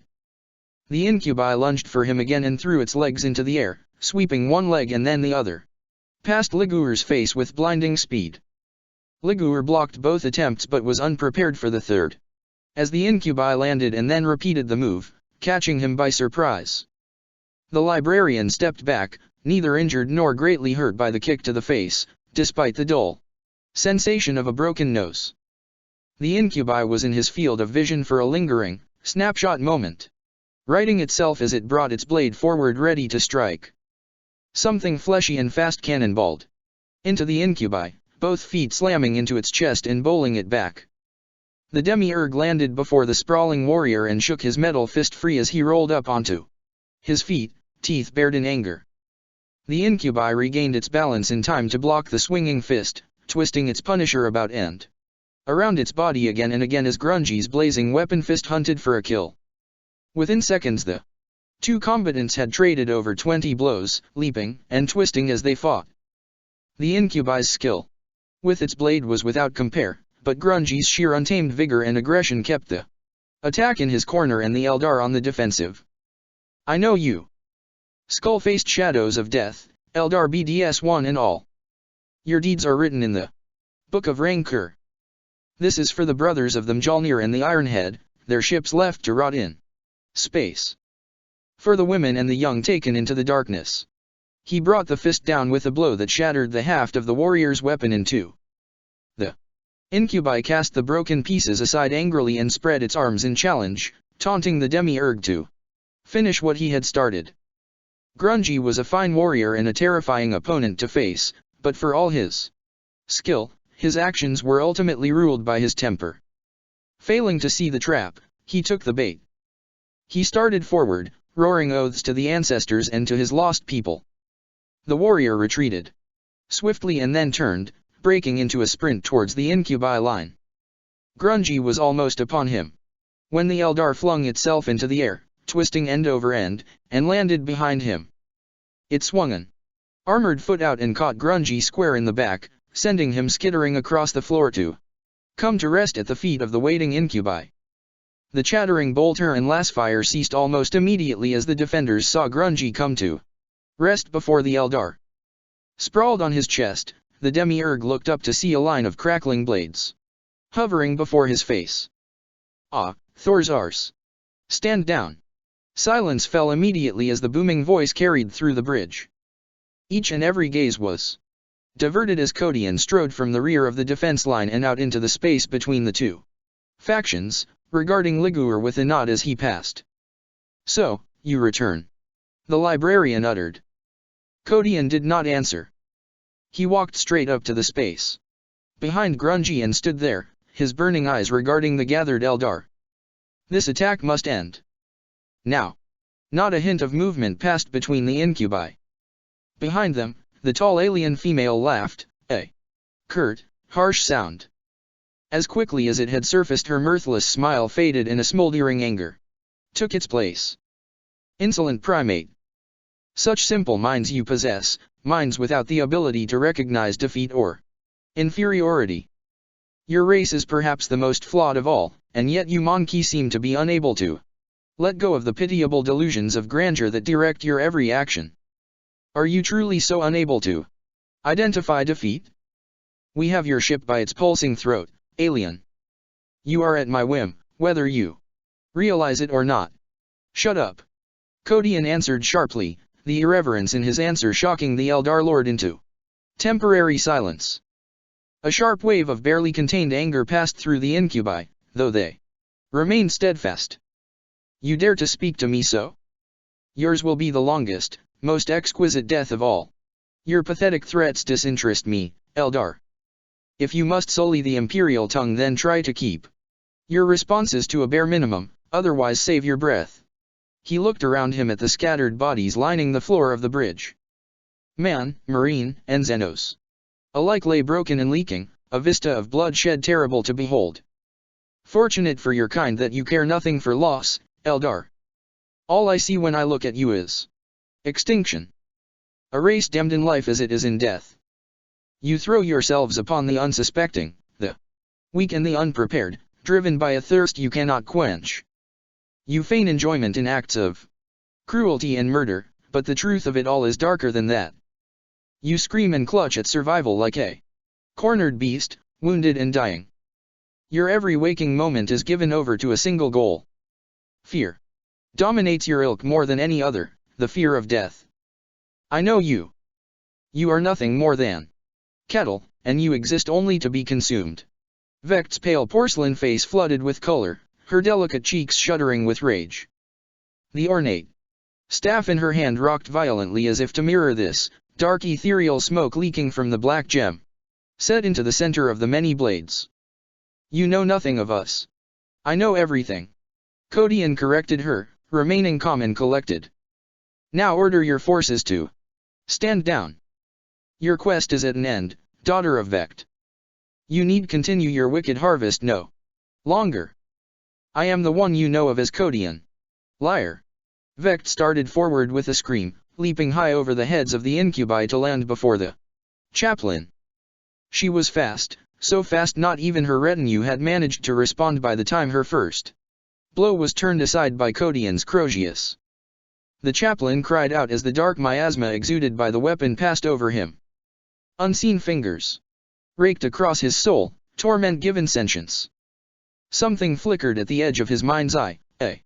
The incubi lunged for him again and threw its legs into the air, sweeping one leg and then the other past Liguor's face with blinding speed. Liguor blocked both attempts but was unprepared for the third, as the incubi landed and then repeated the move, catching him by surprise. The librarian stepped back, neither injured nor greatly hurt by the kick to the face, despite the dull Sensation of a broken nose. The incubi was in his field of vision for a lingering, snapshot moment. Righting itself as it brought its blade forward ready to strike. Something fleshy and fast cannonballed into the incubi, both feet slamming into its chest and bowling it back. The demiurge landed before the sprawling warrior and shook his metal fist free as he rolled up onto his feet, teeth bared in anger. The incubi regained its balance in time to block the swinging fist, twisting its punisher about and around its body again and again as Grungy's blazing weapon fist hunted for a kill. Within seconds the two combatants had traded over 20 blows, leaping and twisting as they fought. The incubi's skill with its blade was without compare, but Grungy's sheer untamed vigor and aggression kept the attack in his corner and the Eldar on the defensive. I know you. Skull-faced shadows of death, Eldar BDS one and all. Your deeds are written in the Book of Rancor. This is for the brothers of the Mjolnir and the Ironhead, their ships left to rot in space. For the women and the young taken into the darkness. He brought the fist down with a blow that shattered the haft of the warrior's weapon in two. The incubi cast the broken pieces aside angrily and spread its arms in challenge, taunting the demiurge to finish what he had started. Grungy was a fine warrior and a terrifying opponent to face, but for all his skill, his actions were ultimately ruled by his temper. Failing to see the trap, he took the bait. He started forward, roaring oaths to the ancestors and to his lost people. The warrior retreated swiftly and then turned, breaking into a sprint towards the incubi line. Grungy was almost upon him when the Eldar flung itself into the air, twisting end over end, and landed behind him. It swung an armored foot out and caught Grungy square in the back, sending him skittering across the floor to come to rest at the feet of the waiting incubi. The chattering bolter and lasfire ceased almost immediately as the defenders saw Grungy come to rest before the Eldar. Sprawled on his chest, the demiurge looked up to see a line of crackling blades hovering before his face. Ah, Thor's arse. Stand down. Silence fell immediately as the booming voice carried through the bridge. Each and every gaze was diverted as Codian strode from the rear of the defense line and out into the space between the two factions, regarding Ligur with a nod as he passed. So, you return. The librarian uttered. Codian did not answer. He walked straight up to the space behind Grungy and stood there, his burning eyes regarding the gathered Eldar. This attack must end. Now. Not a hint of movement passed between the incubi. Behind them, the tall alien female laughed, a curt, harsh sound. As quickly as it had surfaced, her mirthless smile faded and a smoldering anger took its place. Insolent primate. Such simple minds you possess, minds without the ability to recognize defeat or inferiority. Your race is perhaps the most flawed of all, and yet you Monkey seem to be unable to let go of the pitiable delusions of grandeur that direct your every action. Are you truly so unable to identify defeat? We have your ship by its pulsing throat, alien. You are at my whim, whether you realize it or not. Shut up. Codian answered sharply, the irreverence in his answer shocking the Eldar Lord into temporary silence. A sharp wave of barely contained anger passed through the incubi, though they remained steadfast. You dare to speak to me so? Yours will be the longest, most exquisite death of all. Your pathetic threats disinterest me, Eldar. If you must sully the imperial tongue, then try to keep your responses to a bare minimum, otherwise save your breath. He looked around him at the scattered bodies lining the floor of the bridge. Man, Marine, and Xenos alike lay broken and leaking, a vista of bloodshed terrible to behold. Fortunate for your kind that you care nothing for loss, Eldar. All I see when I look at you is extinction. A race damned in life as it is in death. You throw yourselves upon the unsuspecting, the weak and the unprepared, driven by a thirst you cannot quench. You feign enjoyment in acts of cruelty and murder, but the truth of it all is darker than that. You scream and clutch at survival like a cornered beast, wounded and dying. Your every waking moment is given over to a single goal. Fear dominates your ilk more than any other, the fear of death. I know you. You are nothing more than cattle, and you exist only to be consumed. Vekt's pale porcelain face flooded with color, her delicate cheeks shuddering with rage. The ornate staff in her hand rocked violently as if to mirror this, dark ethereal smoke leaking from the black gem, set into the center of the many blades. You know nothing of us. I know everything. Kodian corrected her, remaining calm and collected. Now order your forces to stand down. Your quest is at an end, daughter of Vekt. You need continue your wicked harvest no longer. I am the one you know of as Kodian. Liar. Vekt started forward with a scream, leaping high over the heads of the incubi to land before the chaplain. She was fast, so fast not even her retinue had managed to respond by the time her first blow was turned aside by Kodian's Crozius. The chaplain cried out as the dark miasma exuded by the weapon passed over him. Unseen fingers raked across his soul, torment given sentience. Something flickered at the edge of his mind's eye, a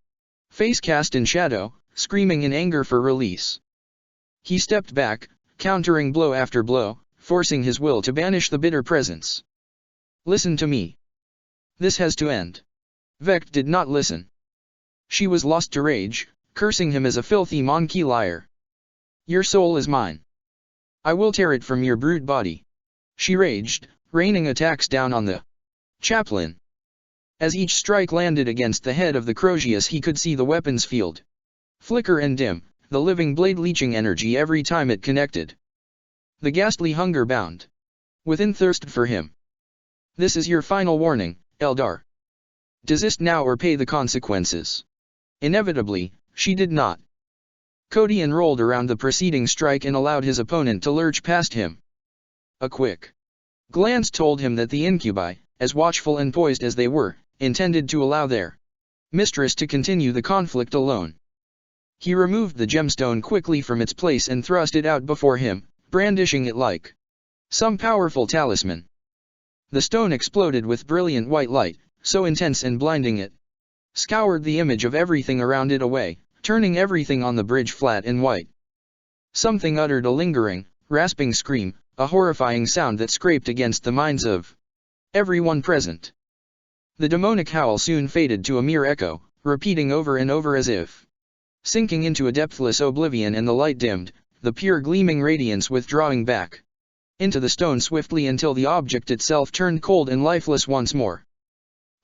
face cast in shadow, screaming in anger for release. He stepped back, countering blow after blow, forcing his will to banish the bitter presence. Listen to me. This has to end. Vekt did not listen. She was lost to rage, cursing him as a filthy monkey liar. Your soul is mine. I will tear it from your brute body. She raged, raining attacks down on the chaplain. As each strike landed against the head of the Crozius, he could see the weapon's field flicker and dim, the living blade leeching energy every time it connected. The ghastly hunger bound within thirsted for him. This is your final warning, Eldar. Desist now or pay the consequences. Inevitably, she did not. Kodian rolled around the preceding strike and allowed his opponent to lurch past him. A quick glance told him that the incubi, as watchful and poised as they were, intended to allow their mistress to continue the conflict alone. He removed the gemstone quickly from its place and thrust it out before him, brandishing it like some powerful talisman. The stone exploded with brilliant white light, so intense and blinding it scoured the image of everything around it away, turning everything on the bridge flat and white. Something uttered a lingering, rasping scream, a horrifying sound that scraped against the minds of everyone present. The demonic howl soon faded to a mere echo, repeating over and over as if sinking into a depthless oblivion, and the light dimmed, the pure gleaming radiance withdrawing back into the stone swiftly until the object itself turned cold and lifeless once more.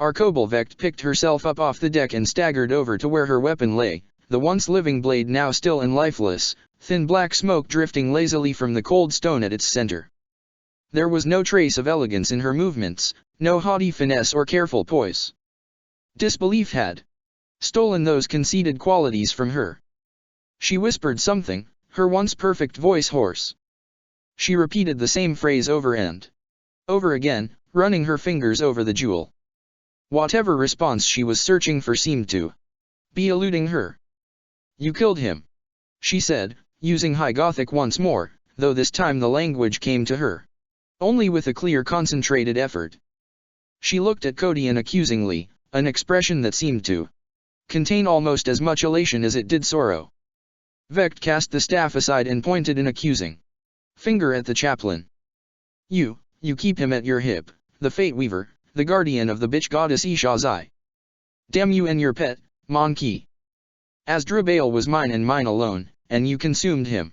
Arkobel Vekt picked herself up off the deck and staggered over to where her weapon lay, the once living blade now still and lifeless, thin black smoke drifting lazily from the cold stone at its center. There was no trace of elegance in her movements, no haughty finesse or careful poise. Disbelief had stolen those conceited qualities from her. She whispered something, her once perfect voice hoarse. She repeated the same phrase over and over again, running her fingers over the jewel. Whatever response she was searching for seemed to be eluding her. You killed him, she said, using High Gothic once more, though this time the language came to her only with a clear concentrated effort. She looked at Kodian accusingly, an expression that seemed to contain almost as much elation as it did sorrow. Vekt cast the staff aside and pointed an accusing finger at the chaplain. You keep him at your hip, the Fate Weaver, the guardian of the bitch goddess Ishazai. Damn you and your pet, Monkey. Asdrubal was mine and mine alone, and you consumed him.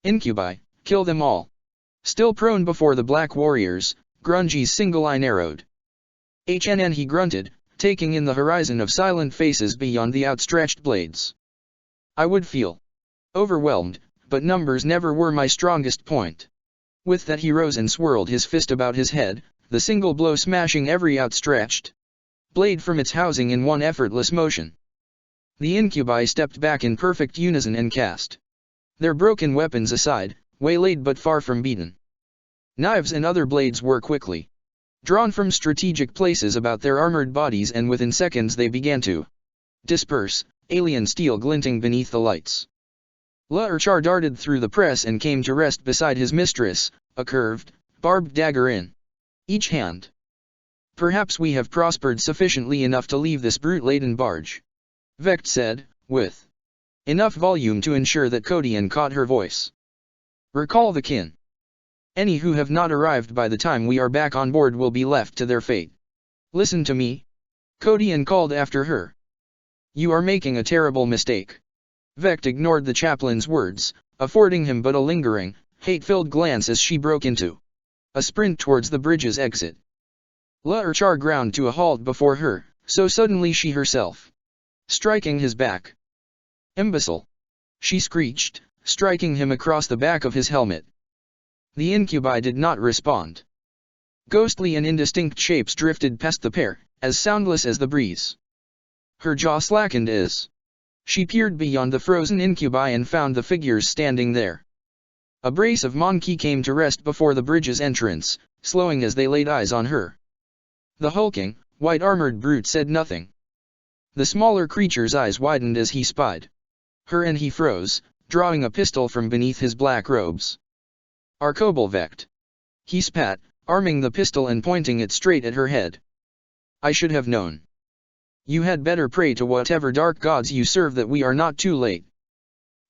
Incubi, kill them all. Still prone before the black warriors, Grungy's single eye narrowed. HNN he grunted, taking in the horizon of silent faces beyond the outstretched blades. I would feel overwhelmed, but numbers never were my strongest point. With that he rose and swirled his fist about his head, the single blow smashing every outstretched blade from its housing in one effortless motion. The incubi stepped back in perfect unison and cast their broken weapons aside, waylaid but far from beaten. Knives and other blades were quickly drawn from strategic places about their armored bodies, and within seconds they began to disperse, alien steel glinting beneath the lights. Lurchar darted through the press and came to rest beside his mistress, a curved, barbed dagger in each hand. Perhaps we have prospered sufficiently enough to leave this brute-laden barge, Vekt said, with enough volume to ensure that Kodian caught her voice. Recall the kin Any who have not arrived by the time we are back on board will be left to their fate. Listen to me. Kodian called after her. You are making a terrible mistake. Vecht ignored the chaplain's words, affording him but a lingering, hate-filled glance as she broke into a sprint towards the bridge's exit. La Urchar ground to a halt before her, so suddenly she herself striking his back. Imbecile! She screeched, striking him across the back of his helmet. The incubi did not respond. Ghostly and indistinct shapes drifted past the pair, as soundless as the breeze. Her jaw slackened as she peered beyond the frozen incubi and found the figures standing there. A brace of Monkey came to rest before the bridge's entrance, slowing as they laid eyes on her. The hulking, white-armored brute said nothing. The smaller creature's eyes widened as he spied her and he froze, drawing a pistol from beneath his black robes. Arkobel Vecht. He spat, arming the pistol and pointing it straight at her head. I should have known. You had better pray to whatever dark gods you serve that we are not too late.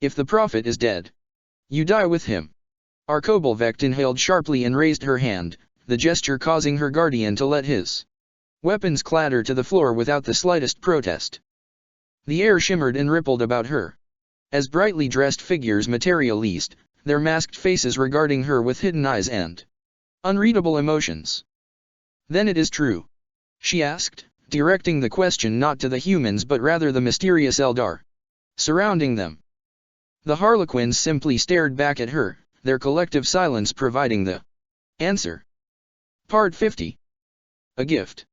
If the prophet is dead, you die with him. Arkobel Vecht inhaled sharply and raised her hand, the gesture causing her guardian to let his weapons clatter to the floor without the slightest protest. The air shimmered and rippled about her, as brightly dressed figures materialized, their masked faces regarding her with hidden eyes and unreadable emotions. Then it is true? She asked, directing the question not to the humans but rather the mysterious Eldar surrounding them. The Harlequins simply stared back at her, their collective silence providing the answer. Part 50. A gift.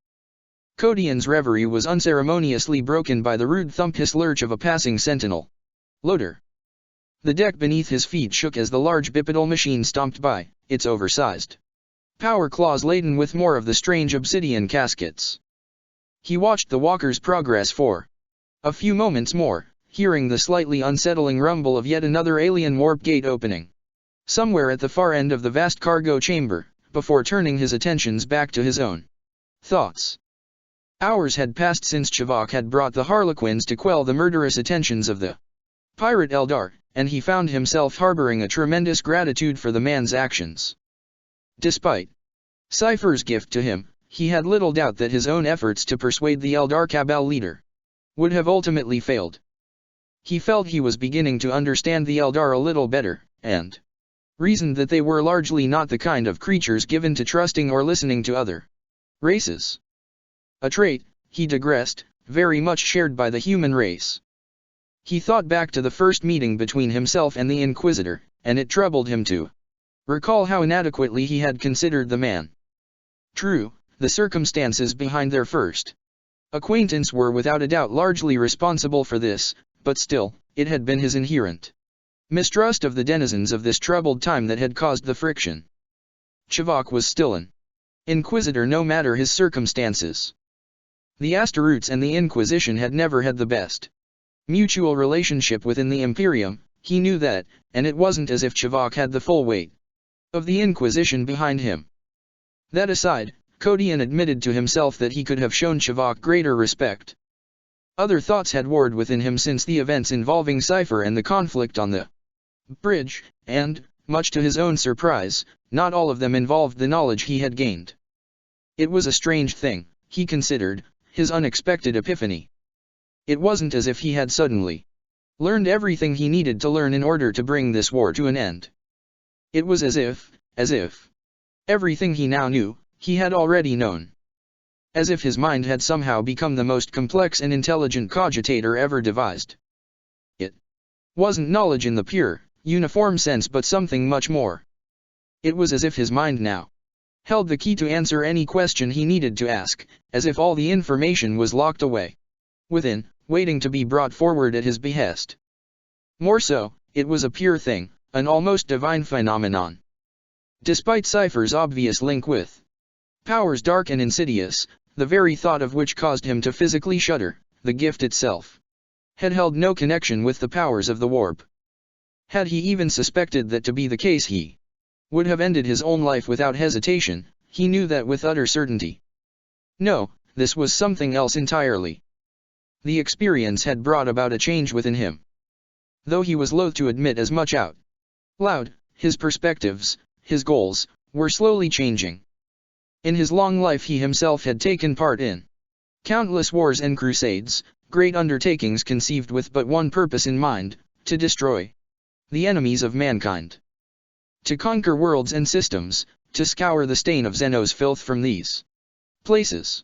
Kodian's reverie was unceremoniously broken by the rude thump-hiss lurch of a passing sentinel loader. The deck beneath his feet shook as the large bipedal machine stomped by, its oversized power claws laden with more of the strange obsidian caskets. He watched the walker's progress for a few moments more, hearing the slightly unsettling rumble of yet another alien warp gate opening somewhere at the far end of the vast cargo chamber, before turning his attentions back to his own thoughts. Hours had passed since Chivok had brought the Harlequins to quell the murderous attentions of the pirate Eldar, and he found himself harboring a tremendous gratitude for the man's actions. Despite Cypher's gift to him, he had little doubt that his own efforts to persuade the Eldar Cabal leader would have ultimately failed. He felt he was beginning to understand the Eldar a little better, and reasoned that they were largely not the kind of creatures given to trusting or listening to other races. A trait, he digressed, very much shared by the human race. He thought back to the first meeting between himself and the Inquisitor, and it troubled him to recall how inadequately he had considered the man. True, the circumstances behind their first acquaintance were without a doubt largely responsible for this, but still, it had been his inherent mistrust of the denizens of this troubled time that had caused the friction. Chivok was still an Inquisitor no matter his circumstances. The Astaroutes and the Inquisition had never had the best mutual relationship within the Imperium, he knew that, and it wasn't as if Chivok had the full weight of the Inquisition behind him. That aside, Kodian admitted to himself that he could have shown Chivok greater respect. Other thoughts had warred within him since the events involving Cypher and the conflict on the bridge, and, much to his own surprise, not all of them involved the knowledge he had gained. It was a strange thing, he considered, his unexpected epiphany. It wasn't as if he had suddenly learned everything he needed to learn in order to bring this war to an end. It was as if everything he now knew, he had already known. As if his mind had somehow become the most complex and intelligent cogitator ever devised. It wasn't knowledge in the pure, uniform sense but something much more. It was as if his mind now held the key to answer any question he needed to ask, as if all the information was locked away within, waiting to be brought forward at his behest. More so, it was a pure thing, an almost divine phenomenon. Despite Cypher's obvious link with powers dark and insidious, the very thought of which caused him to physically shudder, the gift itself had held no connection with the powers of the warp. Had he even suspected that to be the case, he would have ended his own life without hesitation. He knew that with utter certainty. No, this was something else entirely. The experience had brought about a change within him. Though he was loath to admit as much out loud, his perspectives, his goals, were slowly changing. In his long life he himself had taken part in countless wars and crusades, great undertakings conceived with but one purpose in mind: to destroy the enemies of mankind, to conquer worlds and systems, to scour the stain of Zeno's filth from these places.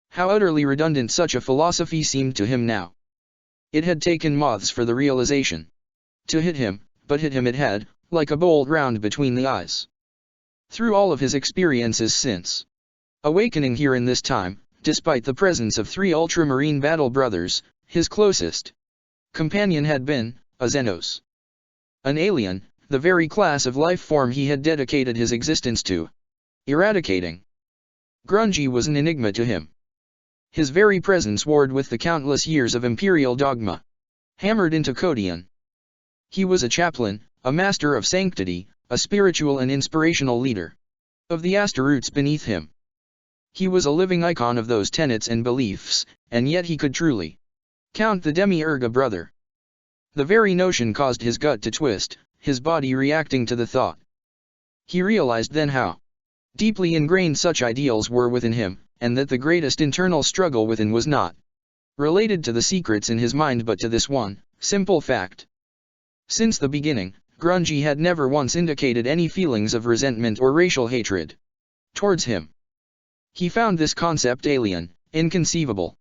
How utterly redundant such a philosophy seemed to him now. It had taken months for the realization to hit him, but hit him it had, like a bolt round between the eyes. Through all of his experiences since awakening here in this time, despite the presence of 3 ultramarine battle brothers, his closest companion had been a Xenos. An alien, the very class of life form he had dedicated his existence to eradicating. Grungy was an enigma to him. His very presence warred with the countless years of imperial dogma hammered into Codion. He was a chaplain, a master of sanctity, a spiritual and inspirational leader of the Asteroutes beneath him. He was a living icon of those tenets and beliefs, and yet he could truly count the Demiurge a brother. The very notion caused his gut to twist, his body reacting to the thought. He realized then how deeply ingrained such ideals were within him, and that the greatest internal struggle within was not related to the secrets in his mind but to this one simple fact. Since the beginning, Grungy had never once indicated any feelings of resentment or racial hatred towards him. He found this concept alien, inconceivable.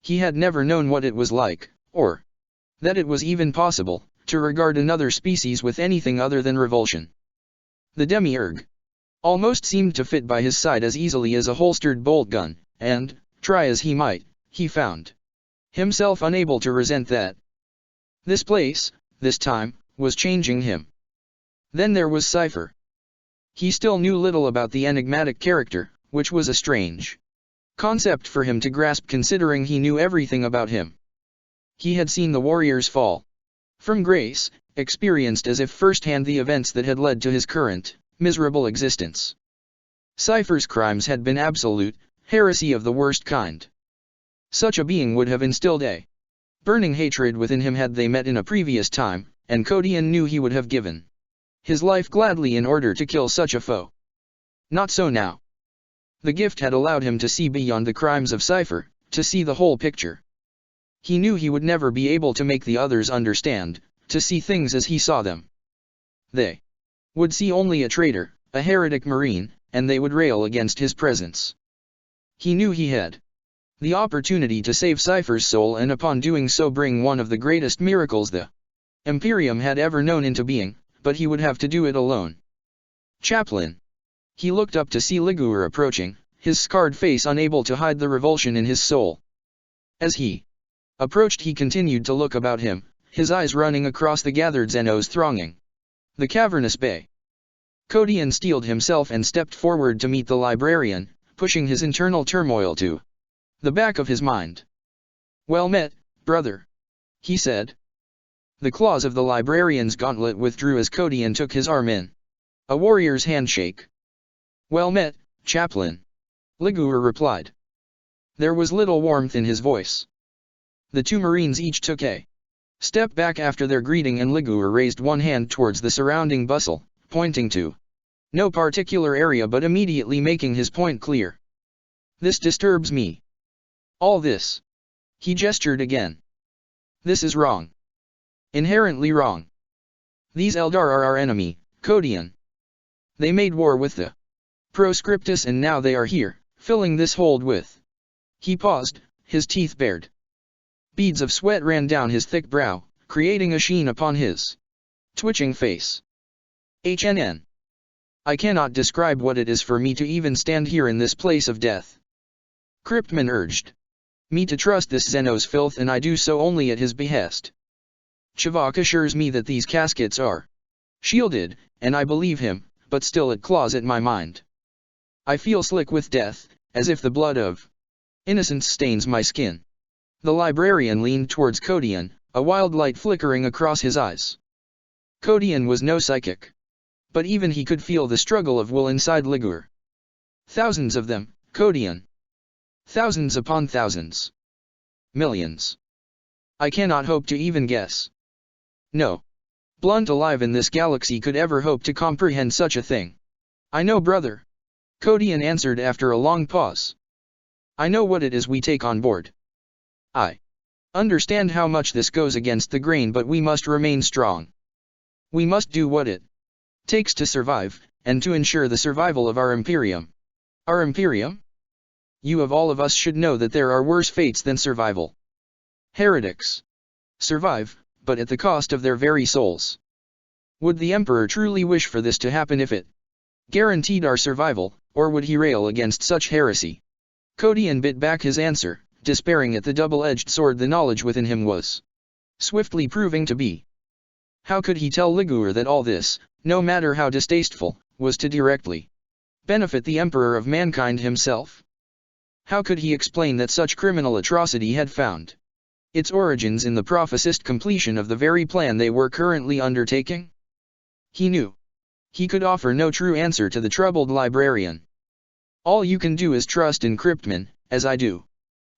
He had never known what it was like, or that it was even possible, to regard another species with anything other than revulsion. The Demiurge almost seemed to fit by his side as easily as a holstered bolt gun, and, try as he might, he found himself unable to resent that. This place, this time, was changing him. Then there was Cypher. He still knew little about the enigmatic character, which was a strange concept for him to grasp considering he knew everything about him. He had seen the warriors fall from grace, experienced as if firsthand the events that had led to his current, miserable existence. Cypher's crimes had been absolute heresy of the worst kind. Such a being would have instilled a burning hatred within him had they met in a previous time, and Codion knew he would have given his life gladly in order to kill such a foe. Not so now. The gift had allowed him to see beyond the crimes of Cypher, to see the whole picture. He knew he would never be able to make the others understand, to see things as he saw them. They would see only a traitor, a heretic marine, and they would rail against his presence. He knew he had the opportunity to save Cypher's soul and upon doing so bring one of the greatest miracles the Imperium had ever known into being, but he would have to do it alone. Chaplain. He looked up to see Liguor approaching, his scarred face unable to hide the revulsion in his soul. As he approached he continued to look about him, his eyes running across the gathered Xenos thronging the cavernous bay. Codion steeled himself and stepped forward to meet the librarian, pushing his internal turmoil to the back of his mind. "Well met, brother," he said. The claws of the librarian's gauntlet withdrew as Codion took his arm in a warrior's handshake. "Well met, chaplain," Liguor replied. There was little warmth in his voice. The 2 Marines each took a step back after their greeting and Liguor raised one hand towards the surrounding bustle, pointing to no particular area but immediately making his point clear. "This disturbs me. All this." He gestured again. "This is wrong. Inherently wrong. These Eldar are our enemy, Codion. They made war with the Proscriptus and now they are here, filling this hold with." He paused, his teeth bared. Beads of sweat ran down his thick brow, creating a sheen upon his twitching face. "HNN. I cannot describe what it is for me to even stand here in this place of death." Cryptman urged me to trust this Xenos filth and I do so only at his behest. Chivok assures me that these caskets are shielded, and I believe him, but still it claws at my mind. I feel slick with death, as if the blood of innocence stains my skin. The librarian leaned towards Codion, a wild light flickering across his eyes. Codion was no psychic. But even he could feel the struggle of will inside Liguor. Thousands of them, Codion. Thousands upon thousands. Millions. I cannot hope to even guess. No. blunt alive in this galaxy could ever hope to comprehend such a thing. I know, brother. Kodian answered after a long pause. I know what it is we take on board. I understand how much this goes against the grain, but we must remain strong. We must do what it takes to survive, and to ensure the survival of our Imperium. Our Imperium? You of all of us should know that there are worse fates than survival. Heretics survive, but at the cost of their very souls. Would the Emperor truly wish for this to happen if it guaranteed our survival, or would he rail against such heresy? Kodian bit back his answer, despairing at the double-edged sword the knowledge within him was swiftly proving to be. How could he tell Liguor that all this, no matter how distasteful, was to directly benefit the Emperor of mankind himself? How could he explain that such criminal atrocity had found its origins in the prophesied completion of the very plan they were currently undertaking? He knew he could offer no true answer to the troubled librarian. All you can do is trust in Kryptman, as I do.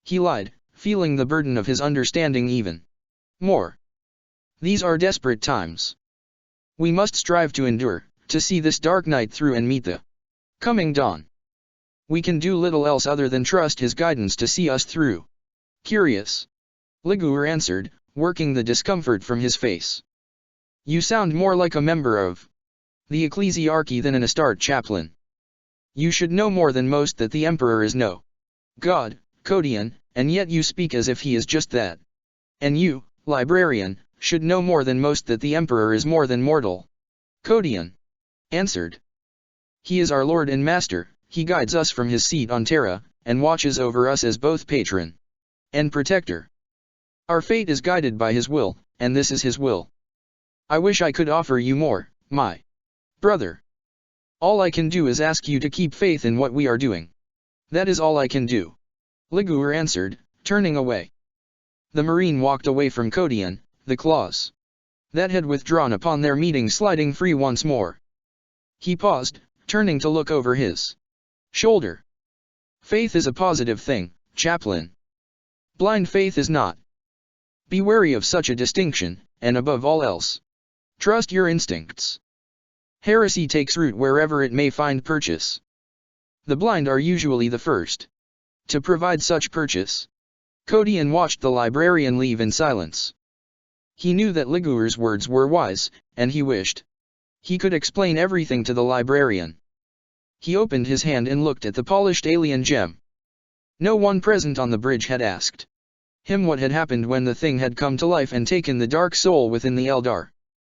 He lied, feeling the burden of his understanding even more. These are desperate times. We must strive to endure, to see this dark night through and meet the coming dawn. We can do little else other than trust his guidance to see us through. Curious. Liguor answered, working the discomfort from his face. You sound more like a member of the Ecclesiarchy than an Astarte chaplain. You should know more than most that the Emperor is no god, Kodian, and yet you speak as if he is just that. And you, librarian, should know more than most that the Emperor is more than mortal. Kodian answered. He is our Lord and Master, he guides us from his seat on Terra, and watches over us as both patron and protector. Our fate is guided by his will, and this is his will. I wish I could offer you more, my brother. All I can do is ask you to keep faith in what we are doing. That is all I can do. Liguor answered, turning away. The Marine walked away from Kodian, the claws that had withdrawn upon their meeting sliding free once more. He paused, turning to look over his shoulder. Faith is a positive thing, chaplain. Blind faith is not. Be wary of such a distinction, and above all else, trust your instincts. Heresy takes root wherever it may find purchase. The blind are usually the first to provide such purchase. Kodian watched the librarian leave in silence. He knew that Liguor's words were wise, and he wished he could explain everything to the librarian. He opened his hand and looked at the polished alien gem. No one present on the bridge had asked him what had happened when the thing had come to life and taken the dark soul within the Eldar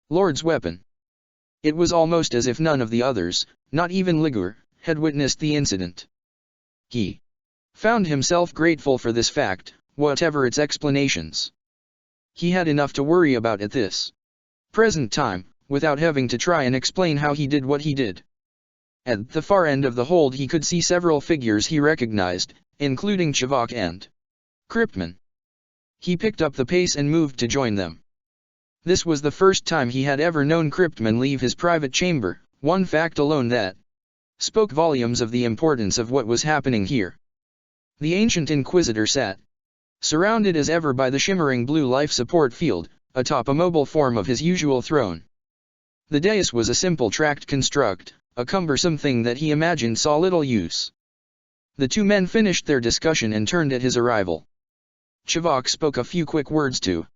Lord's weapon. It was almost as if none of the others, not even Liguor, had witnessed the incident. He found himself grateful for this fact, whatever its explanations. He had enough to worry about at this present time, without having to try and explain how he did what he did. At the far end of the hold he could see several figures he recognized, including Chivok and Kryptman. He picked up the pace and moved to join them. This was the first time he had ever known Kryptman leave his private chamber, one fact alone that spoke volumes of the importance of what was happening here. The ancient Inquisitor sat, surrounded as ever by the shimmering blue life support field, atop a mobile form of his usual throne. The dais was a simple tracked construct, a cumbersome thing that he imagined saw little use. The two men finished their discussion and turned at his arrival. Chivok spoke a few quick words to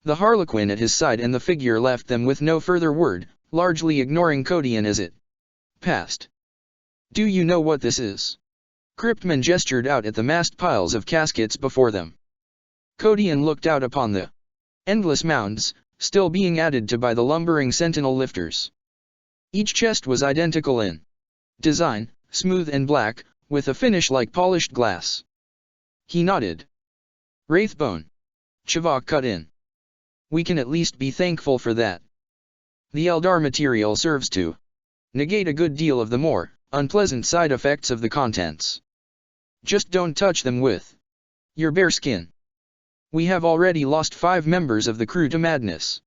the Harlequin at his side and the figure left them with no further word, largely ignoring Kodian as it passed. Do you know what this is? Kryptman gestured out at the massed piles of caskets before them. Kodian looked out upon the endless mounds, still being added to by the lumbering sentinel lifters. Each chest was identical in design, smooth and black, with a finish like polished glass. He nodded. Wraithbone. Chivok cut in. We can at least be thankful for that. The Eldar material serves to negate a good deal of the more unpleasant side effects of the contents. Just don't touch them with your bare skin. We have already lost 5 members of the crew to madness.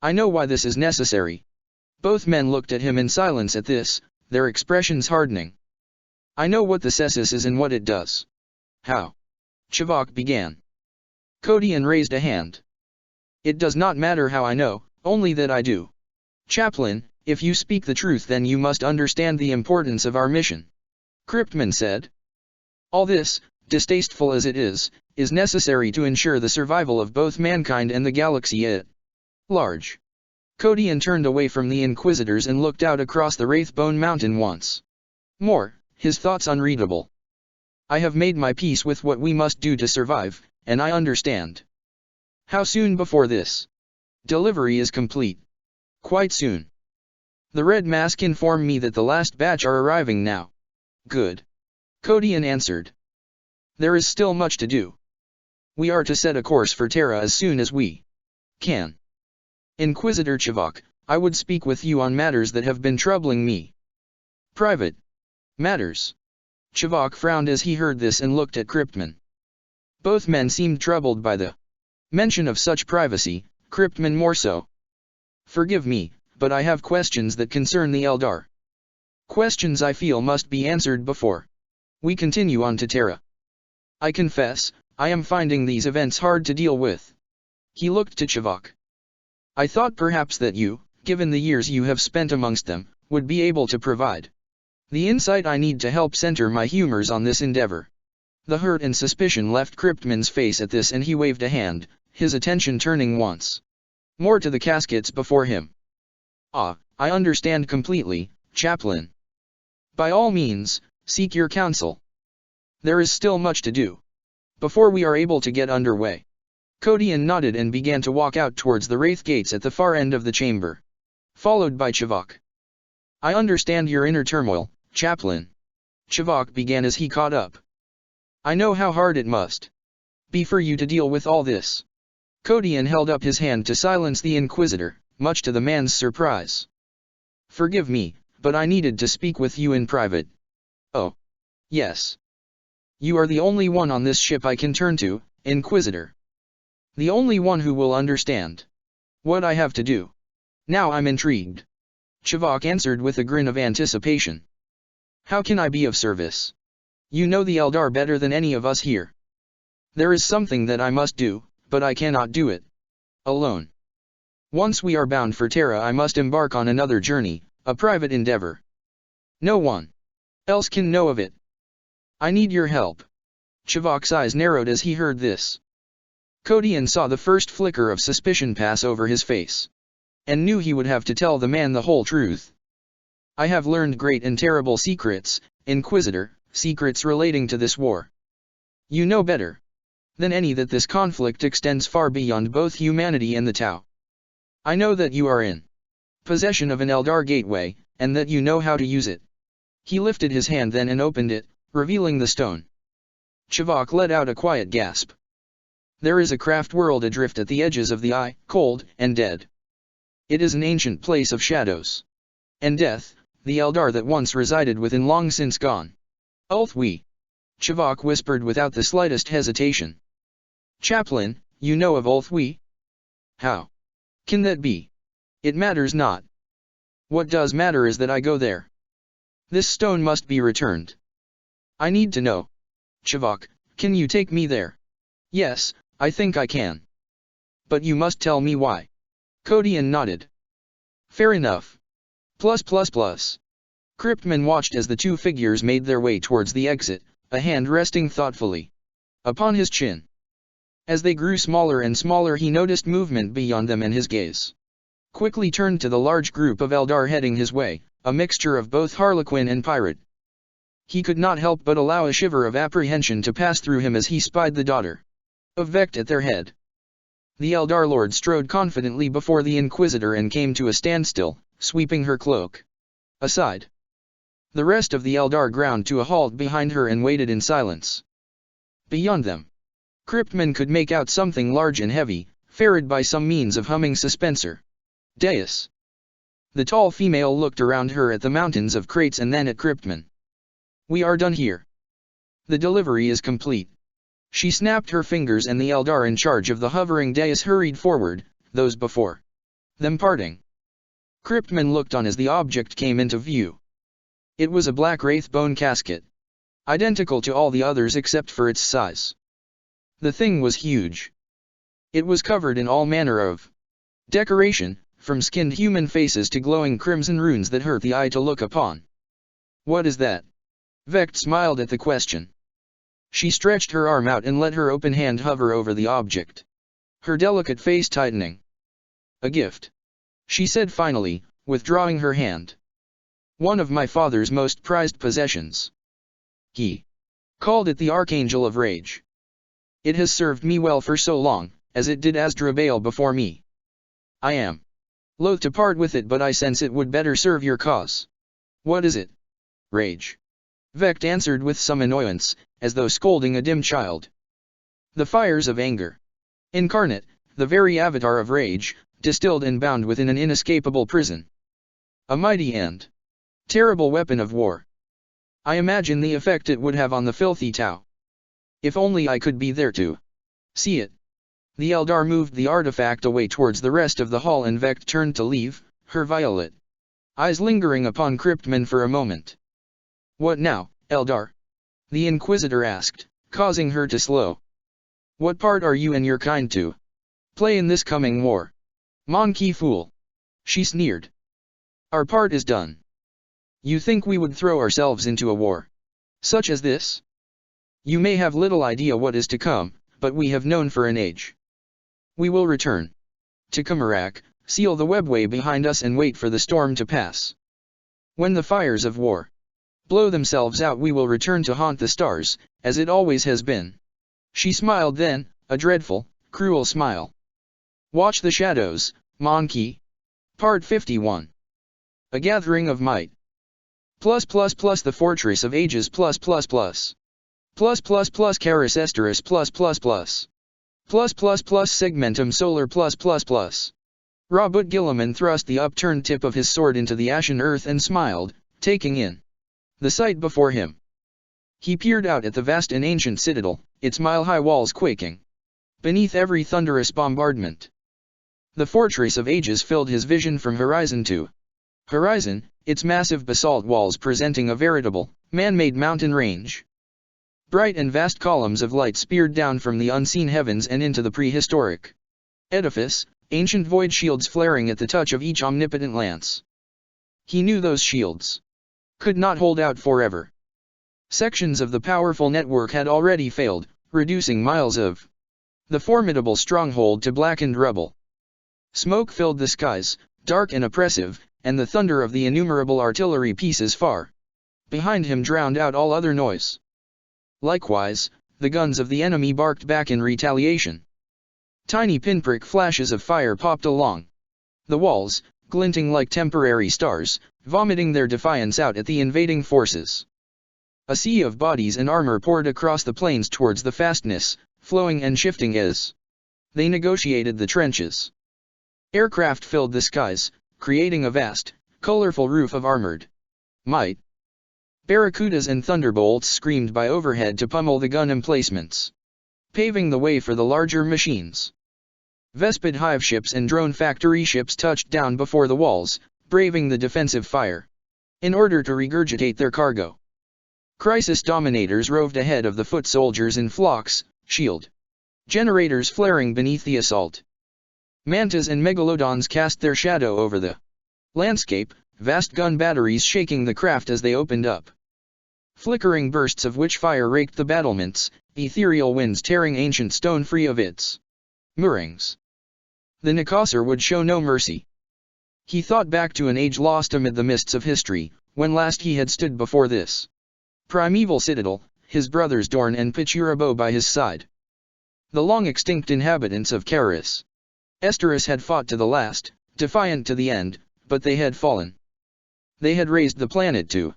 I know why this is necessary. Both men looked at him in silence at this, their expressions hardening. I know what the Cessus is and what it does. How? Chivok began. Kodian raised a hand. It does not matter how I know, only that I do. Chaplain, if you speak the truth then you must understand the importance of our mission. Kryptman said. All this, distasteful as it is necessary to ensure the survival of both mankind and the galaxy at large. Kodian turned away from the Inquisitors and looked out across the Wraithbone Mountain once more, his thoughts unreadable. I have made my peace with what we must do to survive, and I understand. How soon before this delivery is complete? Quite soon. The Red Mask informed me that the last batch are arriving now. Good. Kodian answered. There is still much to do. We are to set a course for Terra as soon as we can. Inquisitor Chivok, I would speak with you on matters that have been troubling me. Private matters. Chivok frowned as he heard this and looked at Kryptman. Both men seemed troubled by the mention of such privacy, Kryptman more so. Forgive me, but I have questions that concern the Eldar. Questions I feel must be answered before we continue on to Terra. I confess, I am finding these events hard to deal with. He looked to Chivok. I thought perhaps that you, given the years you have spent amongst them, would be able to provide the insight I need to help center my humors on this endeavor. The hurt and suspicion left Kryptman's face at this and he waved a hand, his attention turning once more to the caskets before him. Ah, I understand completely, Chaplain. By all means, seek your counsel. There is still much to do before we are able to get underway. Kodian nodded and began to walk out towards the Wraith Gates at the far end of the chamber, followed by Chivok. I understand your inner turmoil, Chaplain. Chivok began as he caught up. I know how hard it must be for you to deal with all this. Kodian held up his hand to silence the Inquisitor, much to the man's surprise. Forgive me, but I needed to speak with you in private. Oh. Yes. You are the only one on this ship I can turn to, Inquisitor. The only one who will understand what I have to do. Now I'm intrigued. Chivok answered with a grin of anticipation. How can I be of service? You know the Eldar better than any of us here. There is something that I must do, but I cannot do it alone. Once we are bound for Terra I must embark on another journey, a private endeavor. No one else can know of it. I need your help. Chivok's eyes narrowed as he heard this. Kodian saw the first flicker of suspicion pass over his face, and knew he would have to tell the man the whole truth. I have learned great and terrible secrets, Inquisitor, secrets relating to this war. You know better than any that this conflict extends far beyond both humanity and the Tau. I know that you are in possession of an Eldar gateway, and that you know how to use it. He lifted his hand then and opened it, revealing the stone. Chivok let out a quiet gasp. There is a craft world adrift at the edges of the eye, cold and dead. It is an ancient place of shadows and death, the Eldar that once resided within long since gone. Ulthwi. Chivok whispered without the slightest hesitation. Chaplain, you know of Ulthwi? How can that be? It matters not. What does matter is that I go there. This stone must be returned. I need to know. Chivok, can you take me there? Yes, I think I can. But you must tell me why. Kodian nodded. Fair enough. Kryptman watched as the two figures made their way towards the exit, a hand resting thoughtfully upon his chin. As they grew smaller and smaller he noticed movement beyond them and his gaze quickly turned to the large group of Eldar heading his way, a mixture of both Harlequin and pirate. He could not help but allow a shiver of apprehension to pass through him as he spied the daughter of Vect at their head. The Eldar Lord strode confidently before the Inquisitor and came to a standstill, sweeping her cloak aside. The rest of the Eldar ground to a halt behind her and waited in silence. Beyond them, Kryptman could make out something large and heavy, ferried by some means of humming suspenser. Deus. The tall female looked around her at the mountains of crates and then at Kryptman. We are done here. The delivery is complete. She snapped her fingers and the Eldar in charge of the hovering Deus hurried forward, those before them parting. Kryptman looked on as the object came into view. It was a black wraithbone casket, identical to all the others except for its size. The thing was huge. It was covered in all manner of decoration, from skinned human faces to glowing crimson runes that hurt the eye to look upon. What is that? Vect smiled at the question. She stretched her arm out and let her open hand hover over the object. Her delicate face tightening. A gift, she said finally, withdrawing her hand. One of my father's most prized possessions. He called it the Archangel of Rage. It has served me well for so long, as it did Asdrubal before me. I am loath to part with it, but I sense it would better serve your cause. What is it? Rage. Vect answered with some annoyance, as though scolding a dim child. The fires of anger. Incarnate, the very avatar of rage, distilled and bound within an inescapable prison. A mighty and terrible weapon of war. I imagine the effect it would have on the filthy Tau. If only I could be there to see it. The Eldar moved the artifact away towards the rest of the hall, and Vect turned to leave, her violet eyes lingering upon Cryptman for a moment. What now, Eldar? The Inquisitor asked, causing her to slow. What part are you and your kind to play in this coming war? Monkey fool. She sneered. Our part is done. You think we would throw ourselves into a war such as this? You may have little idea what is to come, but we have known for an age. We will return to Kamarak, seal the webway behind us, and wait for the storm to pass. When the fires of war blow themselves out, we will return to haunt the stars, as it always has been. She smiled then, a dreadful, cruel smile. Watch the shadows, Monkey. Part 51. A gathering of might. The fortress of ages Caris Esteris segmentum solar Robert Gilliman thrust the upturned tip of his sword into the ashen earth and smiled, taking in the sight before him. He peered out at the vast and ancient citadel, its mile-high walls quaking beneath every thunderous bombardment. The fortress of ages filled his vision from horizon to horizon, its massive basalt walls presenting a veritable, man-made mountain range. Bright and vast columns of light speared down from the unseen heavens and into the prehistoric edifice, ancient void shields flaring at the touch of each omnipotent lance. He knew those shields could not hold out forever. Sections of the powerful network had already failed, reducing miles of the formidable stronghold to blackened rubble. Smoke filled the skies, dark and oppressive, and the thunder of the innumerable artillery pieces far behind him drowned out all other noise. Likewise, the guns of the enemy barked back in retaliation. Tiny pinprick flashes of fire popped along the walls, glinting like temporary stars, vomiting their defiance out at the invading forces. A sea of bodies and armor poured across the plains towards the fastness, flowing and shifting as they negotiated the trenches. Aircraft filled the skies, creating a vast, colorful roof of armored might. Barracudas and thunderbolts screamed by overhead to pummel the gun emplacements, paving the way for the larger machines. Vespid hive ships and drone factory ships touched down before the walls, braving the defensive fire in order to regurgitate their cargo. Crisis dominators roved ahead of the foot soldiers in flocks, shield generators flaring beneath the assault. Mantas and megalodons cast their shadow over the landscape, vast gun batteries shaking the craft as they opened up. Flickering bursts of witch fire raked the battlements, ethereal winds tearing ancient stone free of its moorings. The Nikosar would show no mercy. He thought back to an age lost amid the mists of history, when last he had stood before this primeval citadel, his brothers Dorn and Pichurabo by his side. The long-extinct inhabitants of Caris Esteris had fought to the last, defiant to the end, but they had fallen. They had raised the planet to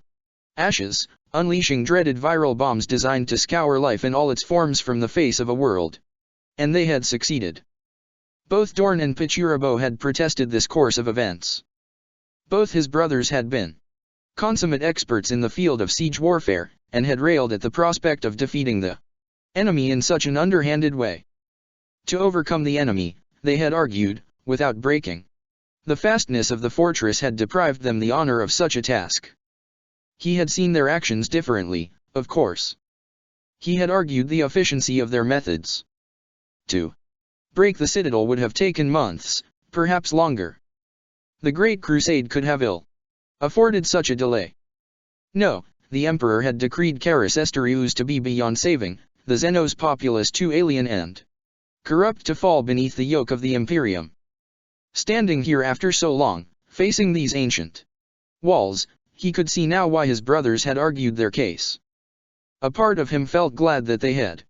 ashes, unleashing dreaded viral bombs designed to scour life in all its forms from the face of a world. And they had succeeded. Both Dorn and Pichurabo had protested this course of events. Both his brothers had been consummate experts in the field of siege warfare, and had railed at the prospect of defeating the enemy in such an underhanded way. To overcome the enemy, they had argued, without breaking the fastness of the fortress had deprived them the honor of such a task. He had seen their actions differently, of course. He had argued the efficiency of their methods. To break the citadel would have taken months, perhaps longer. The Great Crusade could have ill afforded such a delay. No, the Emperor had decreed Caracesterius to be beyond saving, the Xenos populace too alien and corrupt to fall beneath the yoke of the Imperium. Standing here after so long, facing these ancient walls, he could see now why his brothers had argued their case. A part of him felt glad that they had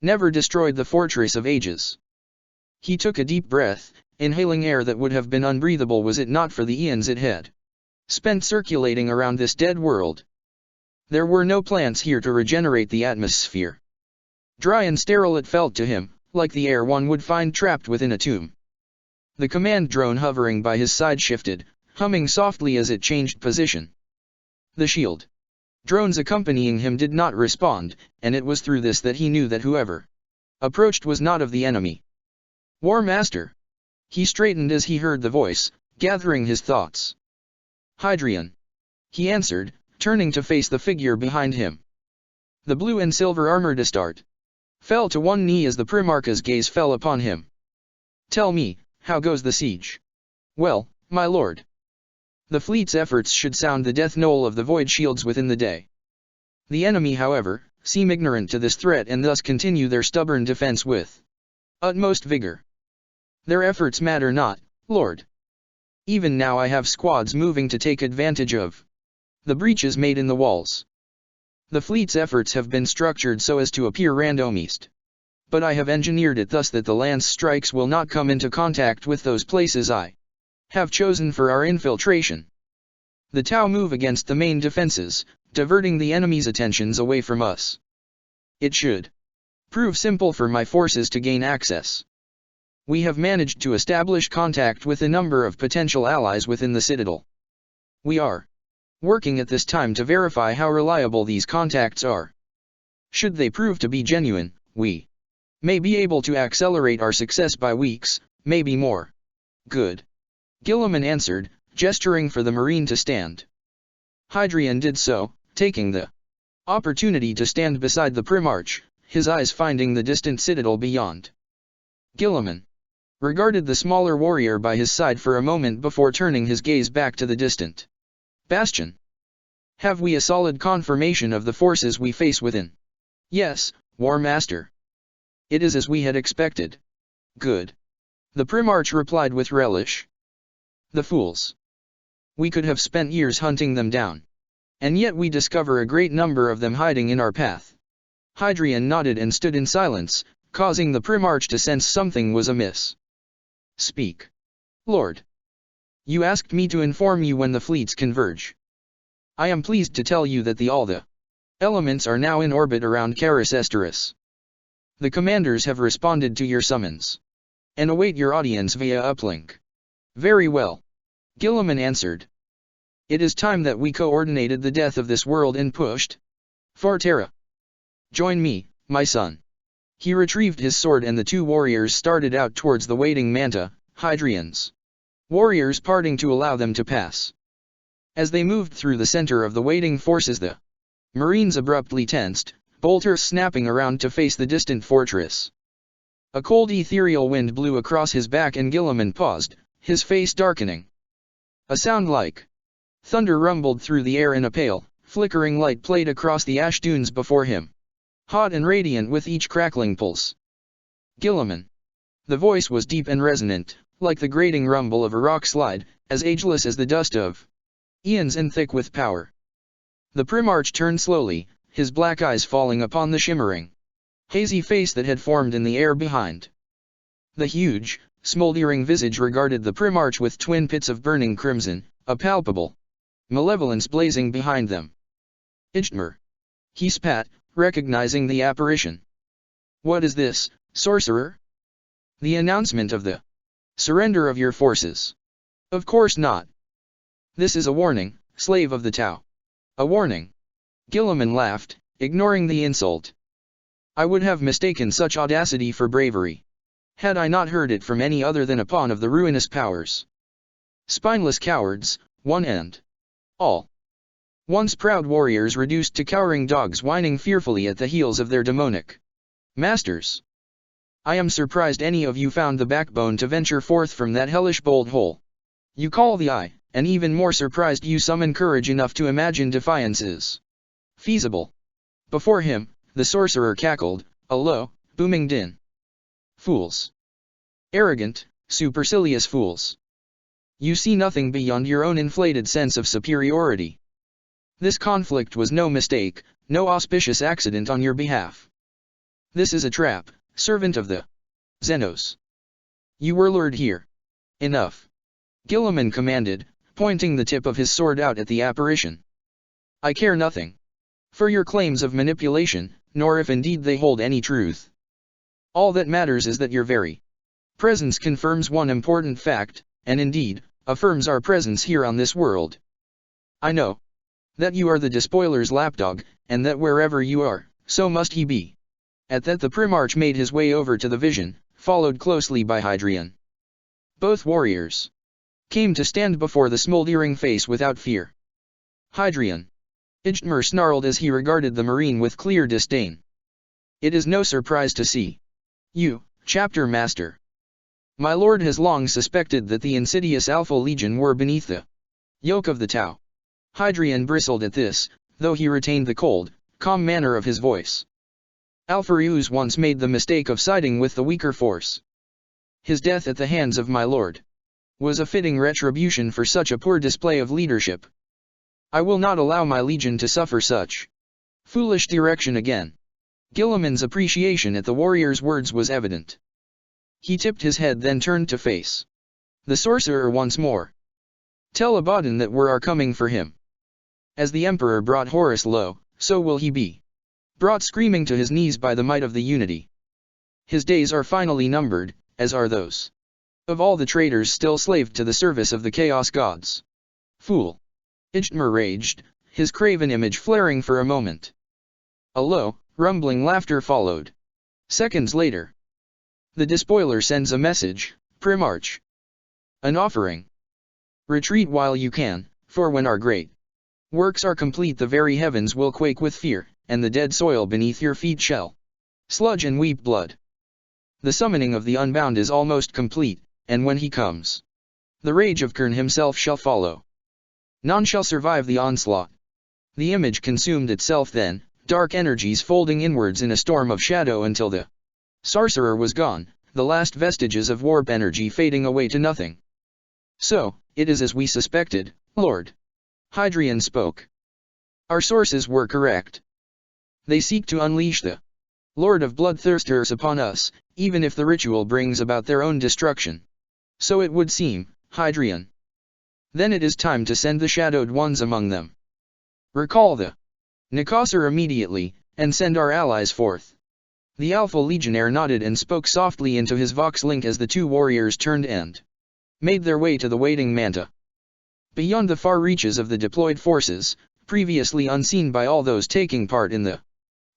never destroyed the Fortress of Ages. He took a deep breath, inhaling air that would have been unbreathable was it not for the eons it had spent circulating around this dead world. There were no plants here to regenerate the atmosphere. Dry and sterile it felt to him, like the air one would find trapped within a tomb. The command drone hovering by his side shifted, humming softly as it changed position. The shield drones accompanying him did not respond, and it was through this that he knew that whoever approached was not of the enemy. War Master. He straightened as he heard the voice, gathering his thoughts. Hadrian. He answered, turning to face the figure behind him. The blue and silver armored Astarte fell to one knee as the Primarch's gaze fell upon him. Tell me, how goes the siege? Well, my lord. The fleet's efforts should sound the death knell of the void shields within the day. The enemy, however, seem ignorant to this threat and thus continue their stubborn defense with utmost vigor. Their efforts matter not, lord. Even now I have squads moving to take advantage of the breaches made in the walls. The fleet's efforts have been structured so as to appear randomized. But I have engineered it thus that the lance strikes will not come into contact with those places I have chosen for our infiltration. The Tau move against the main defenses, diverting the enemy's attentions away from us. It should prove simple for my forces to gain access. We have managed to establish contact with a number of potential allies within the citadel. We are working at this time to verify how reliable these contacts are. Should they prove to be genuine, we may be able to accelerate our success by weeks, maybe more. Good. Guilliman answered, gesturing for the Marine to stand. Hadrian did so, taking the opportunity to stand beside the Primarch, his eyes finding the distant citadel beyond. Guilliman regarded the smaller warrior by his side for a moment before turning his gaze back to the distant bastion. Have we a solid confirmation of the forces we face within? Yes, War Master. It is as we had expected. Good. The Primarch replied with relish. The fools. We could have spent years hunting them down. And yet we discover a great number of them hiding in our path. Hadrian nodded and stood in silence, causing the Primarch to sense something was amiss. Speak. Lord. You asked me to inform you when the fleets converge. I am pleased to tell you that all the elements are now in orbit around Caracesteris. The commanders have responded to your summons and await your audience via uplink. Very well. Guilliman answered. It is time that we coordinated the death of this world and pushed for Terra. Join me, my son. He retrieved his sword and the two warriors started out towards the waiting Manta, Hadrian's warriors parting to allow them to pass. As they moved through the center of the waiting forces, the Marines abruptly tensed, bolters snapping around to face the distant fortress. A cold ethereal wind blew across his back and Guilliman paused, his face darkening. A sound like thunder rumbled through the air and a pale, flickering light played across the ash dunes before him, hot and radiant with each crackling pulse. Guilliman. The voice was deep and resonant, like the grating rumble of a rock slide, as ageless as the dust of eons and thick with power. The Primarch turned slowly, his black eyes falling upon the shimmering, hazy face that had formed in the air behind. The huge, smoldering visage regarded the Primarch with twin pits of burning crimson, a palpable malevolence blazing behind them. Ijtmer. He spat, recognizing the apparition. What is this, sorcerer? The announcement of the surrender of your forces. Of course not. This is a warning, slave of the Tau. A warning. Guilliman laughed, ignoring the insult. I would have mistaken such audacity for bravery had I not heard it from any other than a pawn of the ruinous powers. Spineless cowards, one and all. Once proud warriors reduced to cowering dogs whining fearfully at the heels of their demonic masters. I am surprised any of you found the backbone to venture forth from that hellish bold hole. You call the eye, and even more surprised you summon courage enough to imagine defiance is feasible. Before him, the sorcerer cackled, a low, booming din. Fools. Arrogant, supercilious fools. You see nothing beyond your own inflated sense of superiority. This conflict was no mistake, no auspicious accident on your behalf. This is a trap, servant of the Xenos. You were lured here. Enough. Guilliman commanded, pointing the tip of his sword out at the apparition. I care nothing for your claims of manipulation, nor if indeed they hold any truth. All that matters is that your very presence confirms one important fact, and indeed, affirms our presence here on this world. I know that you are the despoiler's lapdog, and that wherever you are, so must he be. At that the Primarch made his way over to the vision, followed closely by Hadrian. Both warriors came to stand before the smoldering face without fear. Hadrian. Ijtmer snarled as he regarded the Marine with clear disdain. It is no surprise to see you, Chapter Master. My lord has long suspected that the insidious Alpha Legion were beneath the yoke of the Tau. Hadrian bristled at this, though he retained the cold, calm manner of his voice. Alpharius once made the mistake of siding with the weaker force. His death at the hands of my lord was a fitting retribution for such a poor display of leadership. I will not allow my legion to suffer such foolish direction again. Guilliman's appreciation at the warrior's words was evident. He tipped his head, then turned to face the sorcerer once more. Tell Abaddon that we are coming for him. As the Emperor brought Horus low, so will he be brought screaming to his knees by the might of the Unity. His days are finally numbered, as are those of all the traitors still slaved to the service of the Chaos Gods. Fool! Ijtmer raged, his craven image flaring for a moment. A low, rumbling laughter followed. Seconds later, the despoiler sends a message, Primarch. An offering. Retreat while you can, for when our great works are complete the very heavens will quake with fear, and the dead soil beneath your feet shall sludge and weep blood. The summoning of the Unbound is almost complete, and when he comes, the rage of Khurn himself shall follow. None shall survive the onslaught. The image consumed itself then, dark energies folding inwards in a storm of shadow until the sorcerer was gone, the last vestiges of warp energy fading away to nothing. So, it is as we suspected, Lord. Hadrian spoke. Our sources were correct. They seek to unleash the Lord of Bloodthirsters upon us, even if the ritual brings about their own destruction. So it would seem, Hadrian. Then it is time to send the shadowed ones among them. Recall the Nicassar immediately, and send our allies forth. The Alpha Legionnaire nodded and spoke softly into his Vox Link as the two warriors turned and made their way to the waiting Manta. Beyond the far reaches of the deployed forces, previously unseen by all those taking part in the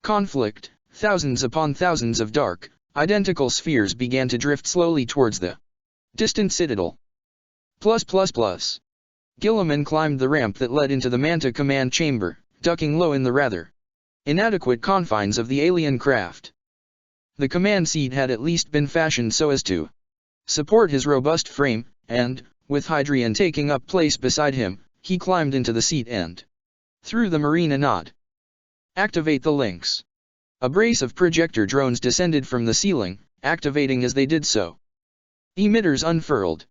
conflict, thousands upon thousands of dark, identical spheres began to drift slowly towards the distant citadel. Guilliman climbed the ramp that led into the Manta command chamber, ducking low in the rather inadequate confines of the alien craft. The command seat had at least been fashioned so as to support his robust frame, and, with Hadrian taking up place beside him, he climbed into the seat and threw the Marine a nod. Activate the links. A brace of projector drones descended from the ceiling, activating as they did so. Emitters unfurled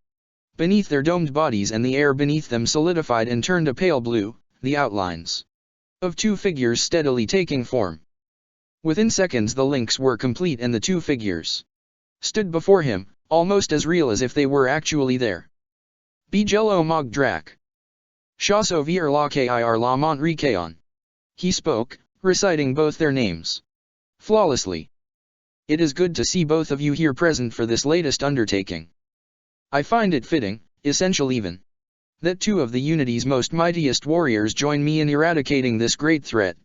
beneath their domed bodies, and the air beneath them solidified and turned a pale blue, the outlines of two figures steadily taking form. Within seconds the links were complete and the two figures stood before him, almost as real as if they were actually there. Bigel Omog Drak. Shasovir la Kir la Mont Rikaon. He spoke, reciting both their names flawlessly. It is good to see both of you here present for this latest undertaking. I find it fitting, essential even, that two of the Unity's most mightiest warriors join me in eradicating this great threat.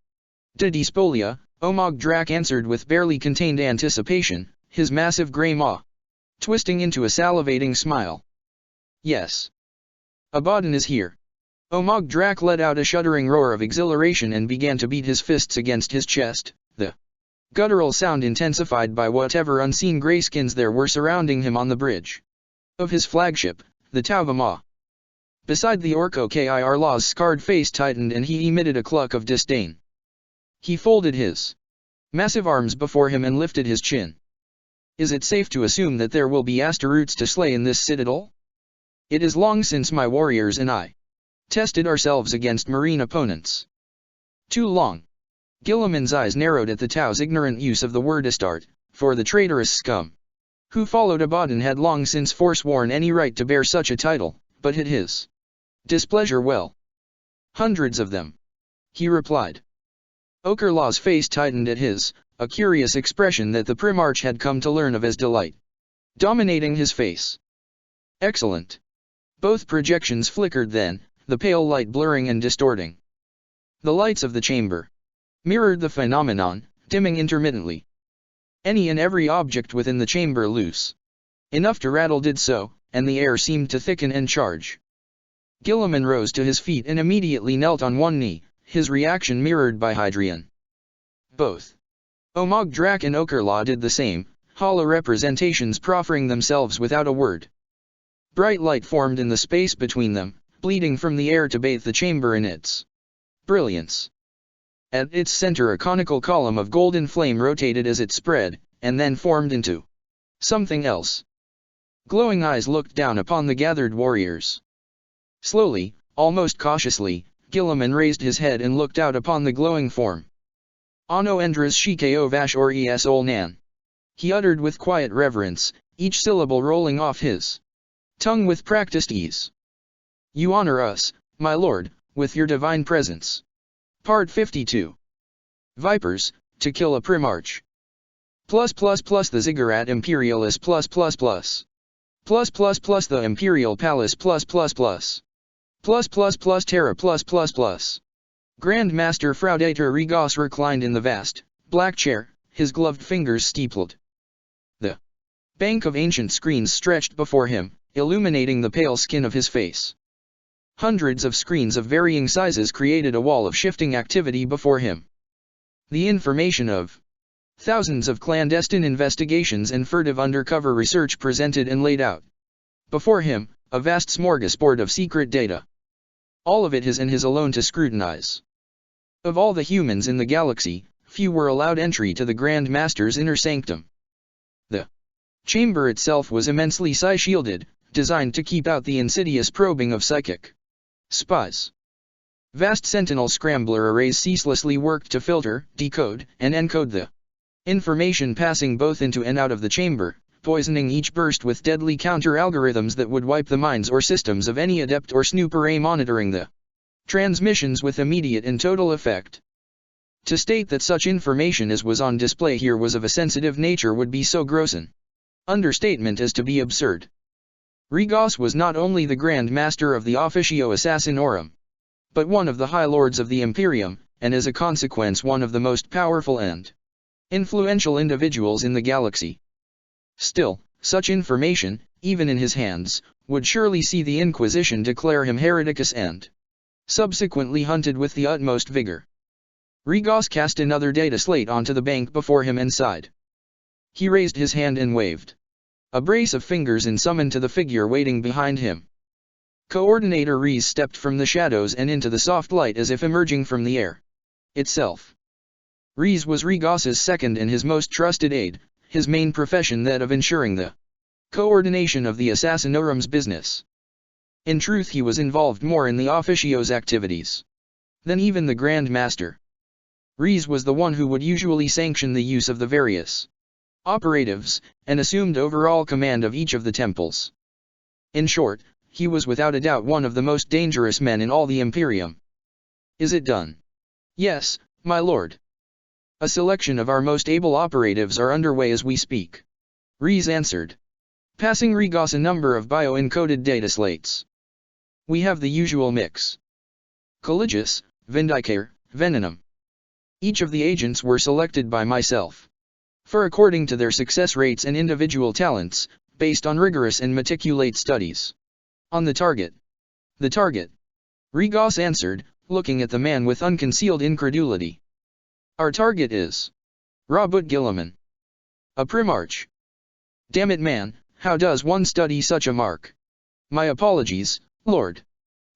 De Despolia, Omog Drak answered with barely contained anticipation, his massive grey maw twisting into a salivating smile. Yes. Abaddon is here. Omog Drak let out a shuddering roar of exhilaration and began to beat his fists against his chest, the guttural sound intensified by whatever unseen greyskins there were surrounding him on the bridge of his flagship, the Tauvama. Beside the Orko-Kirlaw's scarred face tightened and he emitted a cluck of disdain. He folded his massive arms before him and lifted his chin. Is it safe to assume that there will be Astaroths to slay in this citadel? It is long since my warriors and I tested ourselves against marine opponents. Too long. Guilliman's eyes narrowed at the Tau's ignorant use of the word Astarte, for the traitorous scum who followed Abaddon had long since forsworn any right to bear such a title, but hid his displeasure well. Hundreds of them, he replied. Okerlaw's face tightened at his, a curious expression that the Primarch had come to learn of as delight dominating his face. Excellent. Both projections flickered then, the pale light blurring and distorting. The lights of the chamber mirrored the phenomenon, dimming intermittently. Any and every object within the chamber loose enough to rattle did so, and the air seemed to thicken and charge. Guilliman rose to his feet and immediately knelt on one knee, his reaction mirrored by Hadrian. Both Omog-Drac and Okerlaw did the same, hollow representations proffering themselves without a word. Bright light formed in the space between them, bleeding from the air to bathe the chamber in its brilliance. At its center a conical column of golden flame rotated as it spread, and then formed into something else. Glowing eyes looked down upon the gathered warriors. Slowly, almost cautiously, Guilliman raised his head and looked out upon the glowing form. Ano Endras Shikeo Vash or Es Olnan. He uttered with quiet reverence, each syllable rolling off his tongue with practiced ease. You honor us, my lord, with your divine presence. Part 52. Vipers, to kill a Primarch. The Ziggurat Imperialis the Imperial Palace Terra Grand Master Fraudator Regos reclined in the vast, black chair, his gloved fingers steepled. The bank of ancient screens stretched before him, illuminating the pale skin of his face. Hundreds of screens of varying sizes created a wall of shifting activity before him. The information of thousands of clandestine investigations and furtive undercover research presented and laid out. Before him, a vast smorgasbord of secret data. All of it his and his alone to scrutinize. Of all the humans in the galaxy, few were allowed entry to the Grand Master's inner sanctum. The chamber itself was immensely psi-shielded, designed to keep out the insidious probing of psychic spies. Vast sentinel scrambler arrays ceaselessly worked to filter, decode, and encode the information passing both into and out of the chamber, poisoning each burst with deadly counter-algorithms that would wipe the minds or systems of any adept or snooper monitoring the transmissions with immediate and total effect. To state that such information as was on display here was of a sensitive nature would be so gross an understatement as to be absurd. Regos was not only the Grand Master of the Officio Assassinorum, but one of the High Lords of the Imperium, and as a consequence one of the most powerful and influential individuals in the galaxy. Still, such information, even in his hands, would surely see the Inquisition declare him hereticus and subsequently hunted with the utmost vigor. Regos cast another data slate onto the bank before him and sighed. He raised his hand and waved a brace of fingers and summoned to the figure waiting behind him. Coordinator Rees stepped from the shadows and into the soft light as if emerging from the air itself. Rees was Regos's second and his most trusted aide, his main profession that of ensuring the coordination of the Assassinorum's business. In truth he was involved more in the Officio's activities than even the Grand Master. Rees was the one who would usually sanction the use of the various operatives, and assumed overall command of each of the temples. In short, he was without a doubt one of the most dangerous men in all the Imperium. Is it done? Yes, my lord. A selection of our most able operatives are underway as we speak. Rees answered, passing Regos a number of bio-encoded data slates. We have the usual mix. Collegius, Vindicare, Venenum. Each of the agents were selected by myself. For according to their success rates and individual talents, based on rigorous and meticulate studies. On the target. The target. Regos answered, looking at the man with unconcealed incredulity. Our target is Robert Guilliman. A Primarch. Damn it man, how does one study such a mark? My apologies, Lord.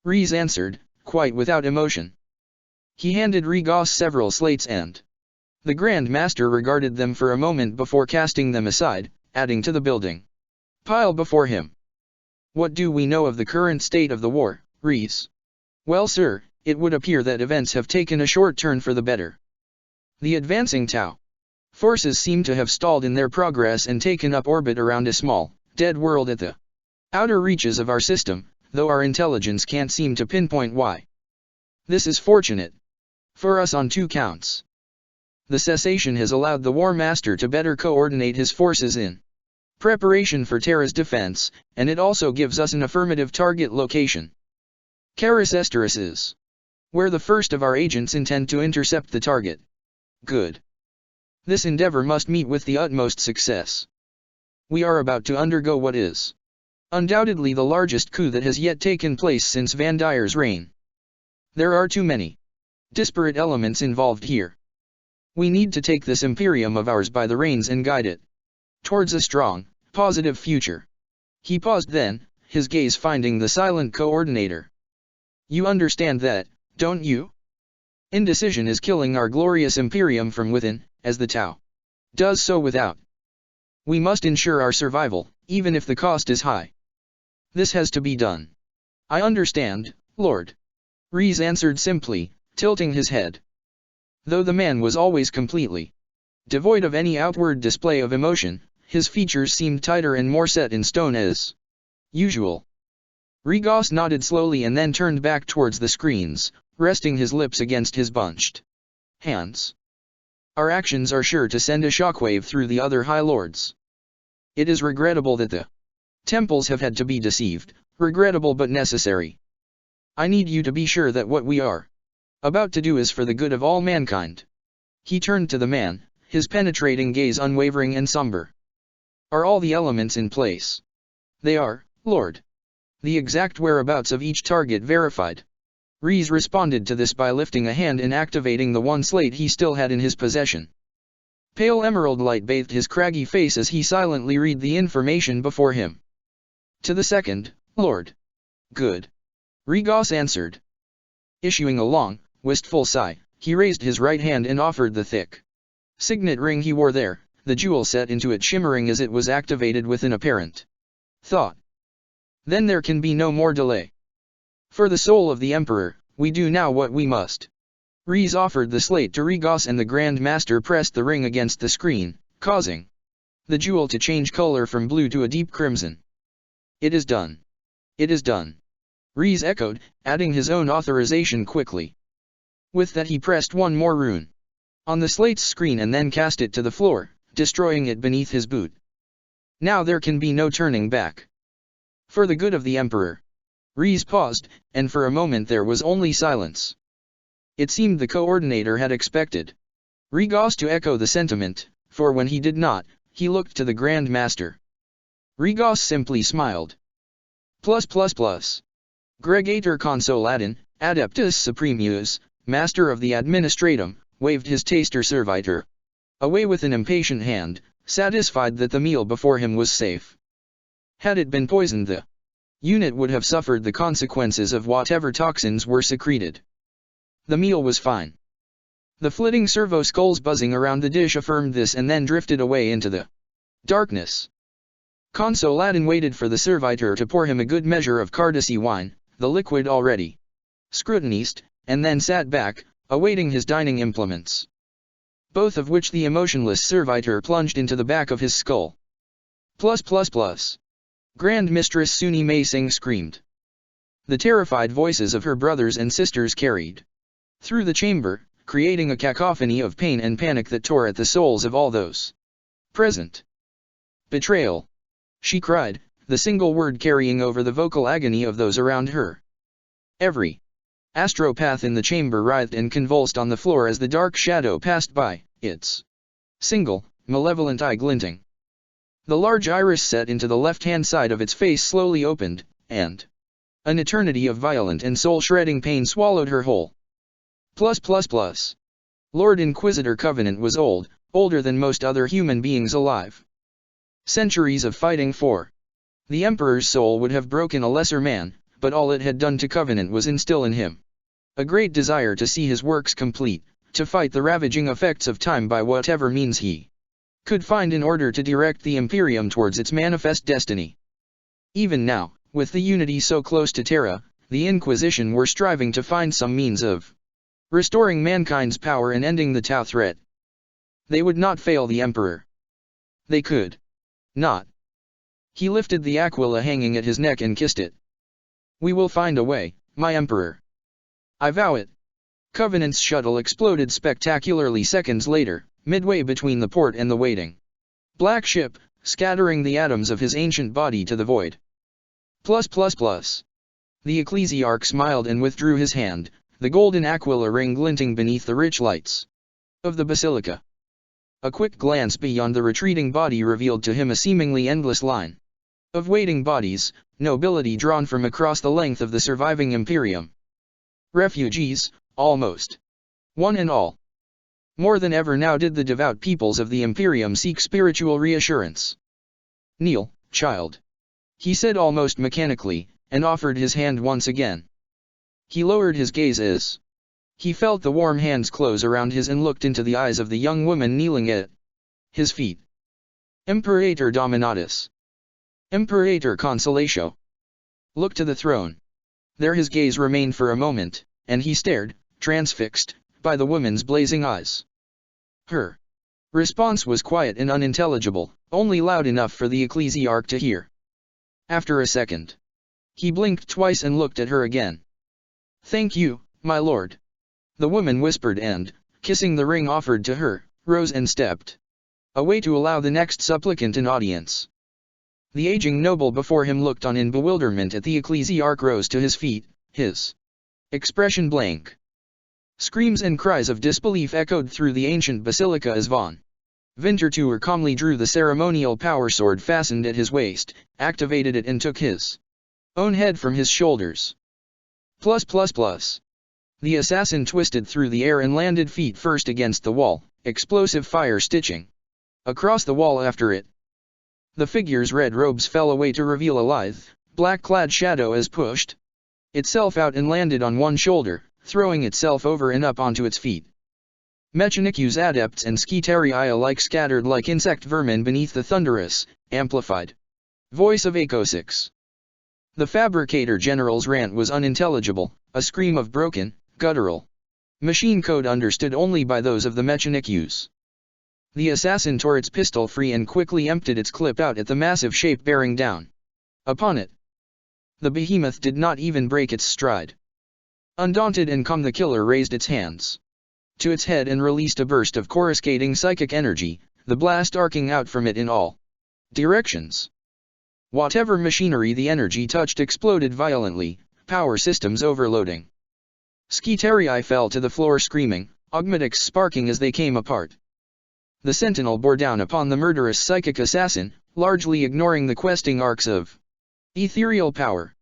Rhys answered, quite without emotion. He handed Regos several slates and the Grand Master regarded them for a moment before casting them aside, adding to the building pile before him. What do we know of the current state of the war, Rhys? Well, sir, it would appear that events have taken a short turn for the better. The advancing Tau forces seem to have stalled in their progress and taken up orbit around a small, dead world at the outer reaches of our system, though our intelligence can't seem to pinpoint why. This is fortunate for us on two counts. The cessation has allowed the War Master to better coordinate his forces in preparation for Terra's defense, and it also gives us an affirmative target location. Caris Esteris is where the first of our agents intend to intercept the target. Good. This endeavor must meet with the utmost success. We are about to undergo what is undoubtedly the largest coup that has yet taken place since Van Dyer's reign. There are too many disparate elements involved here. We need to take this Imperium of ours by the reins and guide it towards a strong, positive future. He paused then, his gaze finding the silent coordinator. You understand that, don't you? Indecision is killing our glorious Imperium from within, as the Tau does so without. We must ensure our survival, even if the cost is high. This has to be done. I understand, Lord. Rhys answered simply, tilting his head. Though the man was always completely devoid of any outward display of emotion, his features seemed tighter and more set in stone as usual. Regos nodded slowly and then turned back towards the screens, resting his lips against his bunched hands. Our actions are sure to send a shockwave through the other High Lords. It is regrettable that the temples have had to be deceived, regrettable but necessary. I need you to be sure that what we are about to do is for the good of all mankind. He turned to the man, his penetrating gaze unwavering and somber. Are all the elements in place? They are, Lord. The exact whereabouts of each target verified. Rhys responded to this by lifting a hand and activating the one slate he still had in his possession. Pale emerald light bathed his craggy face as he silently read the information before him. To the second, Lord. Good. Regos answered. Issuing a long, wistful sigh, he raised his right hand and offered the thick signet ring he wore there, the jewel set into it shimmering as it was activated with an apparent thought. Then there can be no more delay. For the soul of the Emperor, we do now what we must. Rhys offered the slate to Regos and the Grand Master pressed the ring against the screen, causing the jewel to change color from blue to a deep crimson. It is done. It is done. Rhys echoed, adding his own authorization quickly. With that he pressed one more rune on the slate's screen and then cast it to the floor, destroying it beneath his boot. Now there can be no turning back. For the good of the Emperor. Rhys paused, and for a moment there was only silence. It seemed the coordinator had expected Regos to echo the sentiment, for when he did not, he looked to the Grand Master. Regos simply smiled. Gregator Consoladin, Adeptus Supremus, Master of the Administratum, waved his taster servitor away with an impatient hand, satisfied that the meal before him was safe. Had it been poisoned, the unit would have suffered the consequences of whatever toxins were secreted. The meal was fine. The flitting servo skulls buzzing around the dish affirmed this and then drifted away into the darkness. Consoladin waited for the servitor to pour him a good measure of Cardassy wine, the liquid already scrutinized, and then sat back, awaiting his dining implements. Both of which the emotionless servitor plunged into the back of his skull. Grand Mistress Suni Mei Singh screamed. The terrified voices of her brothers and sisters carried through the chamber, creating a cacophony of pain and panic that tore at the souls of all those present. Betrayal! She cried, the single word carrying over the vocal agony of those around her. Every astropath in the chamber writhed and convulsed on the floor as the dark shadow passed by, its single, malevolent eye glinting. The large iris set into the left-hand side of its face slowly opened, and an eternity of violent and soul-shredding pain swallowed her whole. Lord Inquisitor Covenant was old, older than most other human beings alive. Centuries of fighting for the Emperor's soul would have broken a lesser man, but all it had done to Covenant was instill in him a great desire to see his works complete, to fight the ravaging effects of time by whatever means he could find in order to direct the Imperium towards its manifest destiny. Even now, with the Unity so close to Terra, the Inquisition were striving to find some means of restoring mankind's power and ending the Tau threat. They would not fail the Emperor. They could not. He lifted the Aquila hanging at his neck and kissed it. "We will find a way, my Emperor. I vow it." Covenant's shuttle exploded spectacularly seconds later, midway between the port and the waiting black ship, scattering the atoms of his ancient body to the void. The Ecclesiarch smiled and withdrew his hand, the golden Aquila ring glinting beneath the rich lights of the basilica. A quick glance beyond the retreating body revealed to him a seemingly endless line of waiting bodies, nobility drawn from across the length of the surviving Imperium. Refugees, almost one and all. More than ever now did the devout peoples of the Imperium seek spiritual reassurance. "Kneel, child," he said almost mechanically, and offered his hand once again. He lowered his gaze as he felt the warm hands close around his and looked into the eyes of the young woman kneeling at his feet. "Imperator Dominatus. Imperator Consolatio." Look to the throne. There his gaze remained for a moment, and he stared, transfixed, by the woman's blazing eyes. Her response was quiet and unintelligible, only loud enough for the Ecclesiarch to hear. After a second, he blinked twice and looked at her again. "Thank you, my lord," the woman whispered and, kissing the ring offered to her, rose and stepped away to allow the next supplicant an audience. The aging noble before him looked on in bewilderment at the Ecclesiarch rose to his feet, his expression blank. Screams and cries of disbelief echoed through the ancient basilica as von Winterthur calmly drew the ceremonial power sword fastened at his waist, activated it and took his own head from his shoulders. The assassin twisted through the air and landed feet first against the wall, explosive fire stitching across the wall after it. The figure's red robes fell away to reveal a lithe, black-clad shadow as pushed itself out and landed on one shoulder, throwing itself over and up onto its feet. Mechanicus adepts and Skitarii alike scattered like insect vermin beneath the thunderous, amplified voice of Eco-6. The Fabricator General's rant was unintelligible, a scream of broken, guttural machine code understood only by those of the Mechanicus. The assassin tore its pistol free and quickly emptied its clip out at the massive shape bearing down upon it. The behemoth did not even break its stride. Undaunted and calm, the killer raised its hands to its head and released a burst of coruscating psychic energy, the blast arcing out from it in all directions. Whatever machinery the energy touched exploded violently, power systems overloading. Skitarii fell to the floor screaming, augmatics sparking as they came apart. The sentinel bore down upon the murderous psychic assassin, largely ignoring the questing arcs of ethereal power.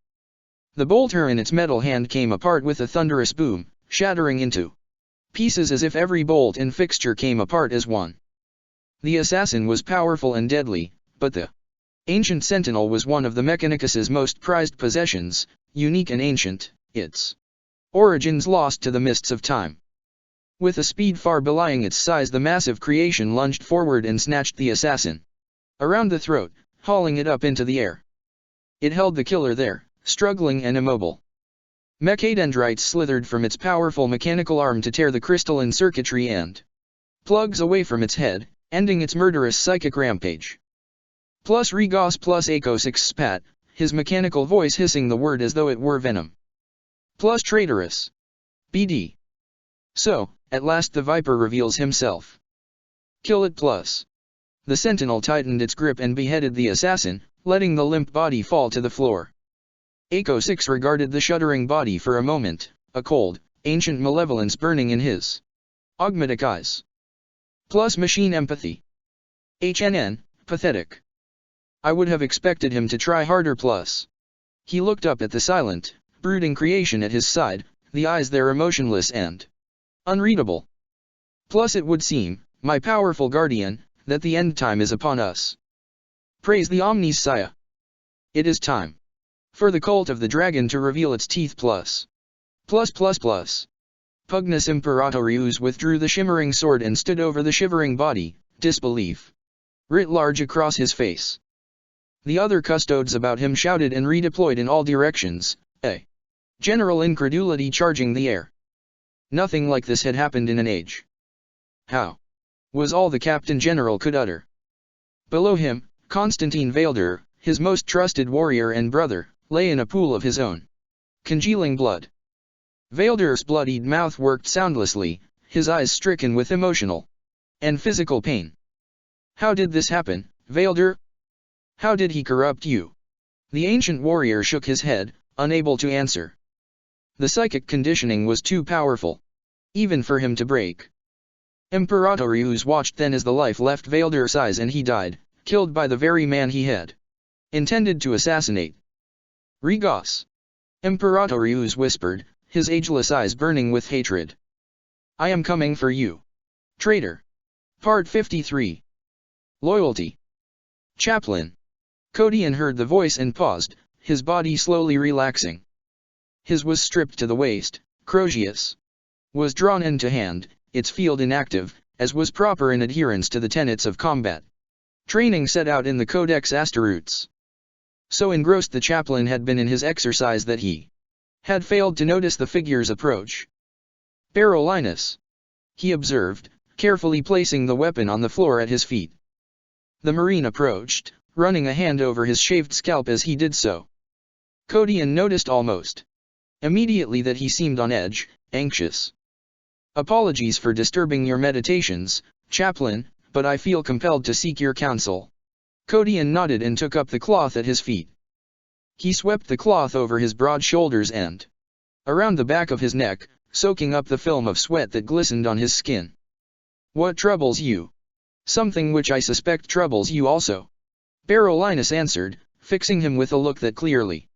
The bolter in its metal hand came apart with a thunderous boom, shattering into pieces as if every bolt and fixture came apart as one. The assassin was powerful and deadly, but the ancient sentinel was one of the Mechanicus's most prized possessions, unique and ancient, its origins lost to the mists of time. With a speed far belying its size, the massive creation lunged forward and snatched the assassin around the throat, hauling it up into the air. It held the killer there, struggling and immobile. Mechadendrites slithered from its powerful mechanical arm to tear the crystalline circuitry and plugs away from its head, ending its murderous psychic rampage. Plus Regos plus Eco-6 spat, his mechanical voice hissing the word as though it were venom. Plus traitorous. BD. So, at last the Viper reveals himself. Kill it plus. The sentinel tightened its grip and beheaded the assassin, letting the limp body fall to the floor. Eco-6 regarded the shuddering body for a moment, a cold, ancient malevolence burning in his augmatic eyes. Plus machine empathy. HNN, pathetic. I would have expected him to try harder plus. He looked up at the silent, brooding creation at his side, the eyes there emotionless and unreadable. Plus it would seem, my powerful guardian, that the end time is upon us. Praise the Omniscience. It is time. For the cult of the dragon to reveal its teeth plus. Pugnus Imperatorius withdrew the shimmering sword and stood over the shivering body, disbelief writ large across his face. The other custodes about him shouted and redeployed in all directions, a general incredulity charging the air. Nothing like this had happened in an age. How? Was all the Captain General could utter. Below him, Constantine Vailder, his most trusted warrior and brother, lay in a pool of his own congealing blood. Vailder's bloodied mouth worked soundlessly, his eyes stricken with emotional and physical pain. How did this happen, Vailder? How did he corrupt you? The ancient warrior shook his head, unable to answer. The psychic conditioning was too powerful, even for him to break. Imperatorius watched then as the life left Vailder's eyes and he died, killed by the very man he had intended to assassinate. Regos. Imperatorius whispered, his ageless eyes burning with hatred. I am coming for you. Traitor. Part 53. Loyalty. Chaplain. Codian heard the voice and paused, his body slowly relaxing. His was stripped to the waist, Crozius was drawn end to hand, its field inactive, as was proper in adherence to the tenets of combat training set out in the Codex Asterutes. So engrossed the chaplain had been in his exercise that he had failed to notice the figure's approach. Berolinus, he observed, carefully placing the weapon on the floor at his feet. The Marine approached, running a hand over his shaved scalp as he did so. Codian noticed almost immediately that he seemed on edge, anxious. Apologies for disturbing your meditations, chaplain, but I feel compelled to seek your counsel. Codian nodded and took up the cloth at his feet. He swept the cloth over his broad shoulders and around the back of his neck, soaking up the film of sweat that glistened on his skin. What troubles you? Something which I suspect troubles you also. Berolinus answered, fixing him with a look that clearly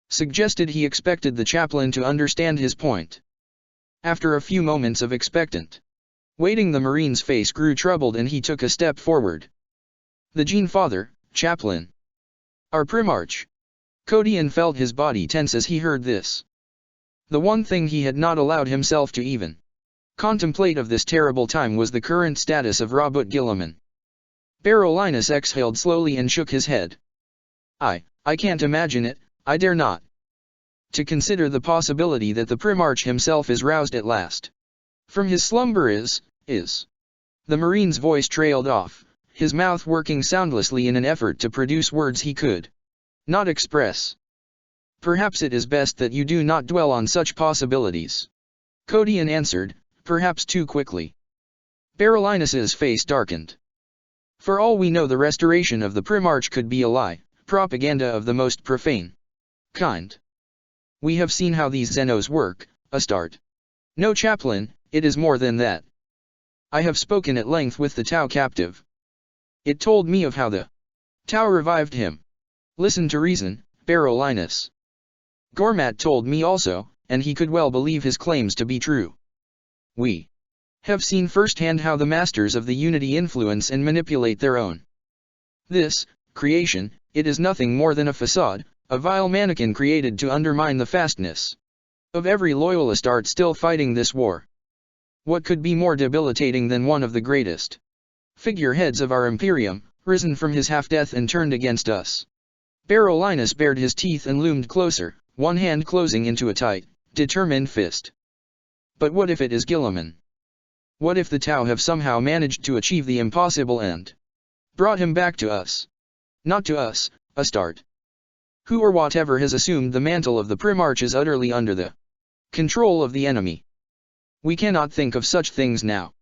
suggested he expected the chaplain to understand his point. After a few moments of expectant waiting, the Marine's face grew troubled and he took a step forward. The Gene Father, chaplain. Our Primarch. Codian felt his body tense as he heard this. The one thing he had not allowed himself to even contemplate of this terrible time was the current status of Robert Guilliman. Berolinus exhaled slowly and shook his head. I can't imagine it, I dare not. To consider the possibility that the Primarch himself is roused at last from his slumber is. The Marine's voice trailed off, his mouth working soundlessly in an effort to produce words he could not express. Perhaps it is best that you do not dwell on such possibilities. Codian answered, perhaps too quickly. Berolinus's face darkened. For all we know, the restoration of the Primarch could be a lie, propaganda of the most profane kind. We have seen how these Xenos work, Astarte. No, chaplain, it is more than that. I have spoken at length with the Tau captive. It told me of how the Tau revived him. Listen to reason, Berolinus. Gormat told me also, and he could well believe his claims to be true. We have seen firsthand how the masters of the Unity influence and manipulate their own. This creation, it is nothing more than a facade, a vile mannequin created to undermine the fastness of every loyalist art still fighting this war. What could be more debilitating than one of the greatest figureheads of our Imperium, risen from his half-death and turned against us? Berolinus bared his teeth and loomed closer, one hand closing into a tight, determined fist. But what if it is Guilliman? What if the Tau have somehow managed to achieve the impossible and brought him back to us? Not to us, Astarte. Who or whatever has assumed the mantle of the Primarch is utterly under the control of the enemy. We cannot think of such things now.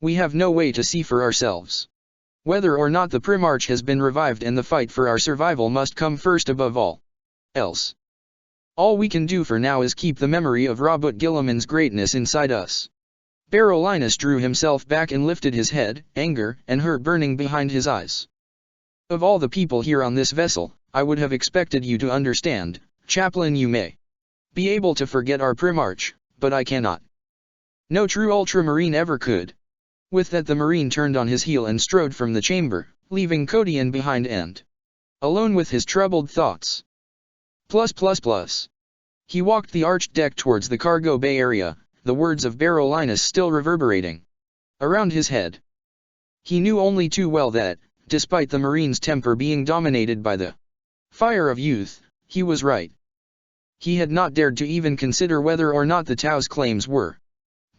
We have no way to see for ourselves whether or not the Primarch has been revived, and the fight for our survival must come first above all else. All we can do for now is keep the memory of Robert Guilliman's greatness inside us. Berolinus drew himself back and lifted his head, anger and hurt burning behind his eyes. Of all the people here on this vessel, I would have expected you to understand, chaplain. You may be able to forget our Primarch, but I cannot. No true ultramarine ever could. With that, the Marine turned on his heel and strode from the chamber, leaving Codian behind and alone with his troubled thoughts. Plus plus plus. He walked the arched deck towards the cargo bay area, the words of Barolinus still reverberating around his head. He knew only too well that, despite the marine's temper being dominated by the fire of youth, he was right. He had not dared to even consider whether or not the Tau's claims were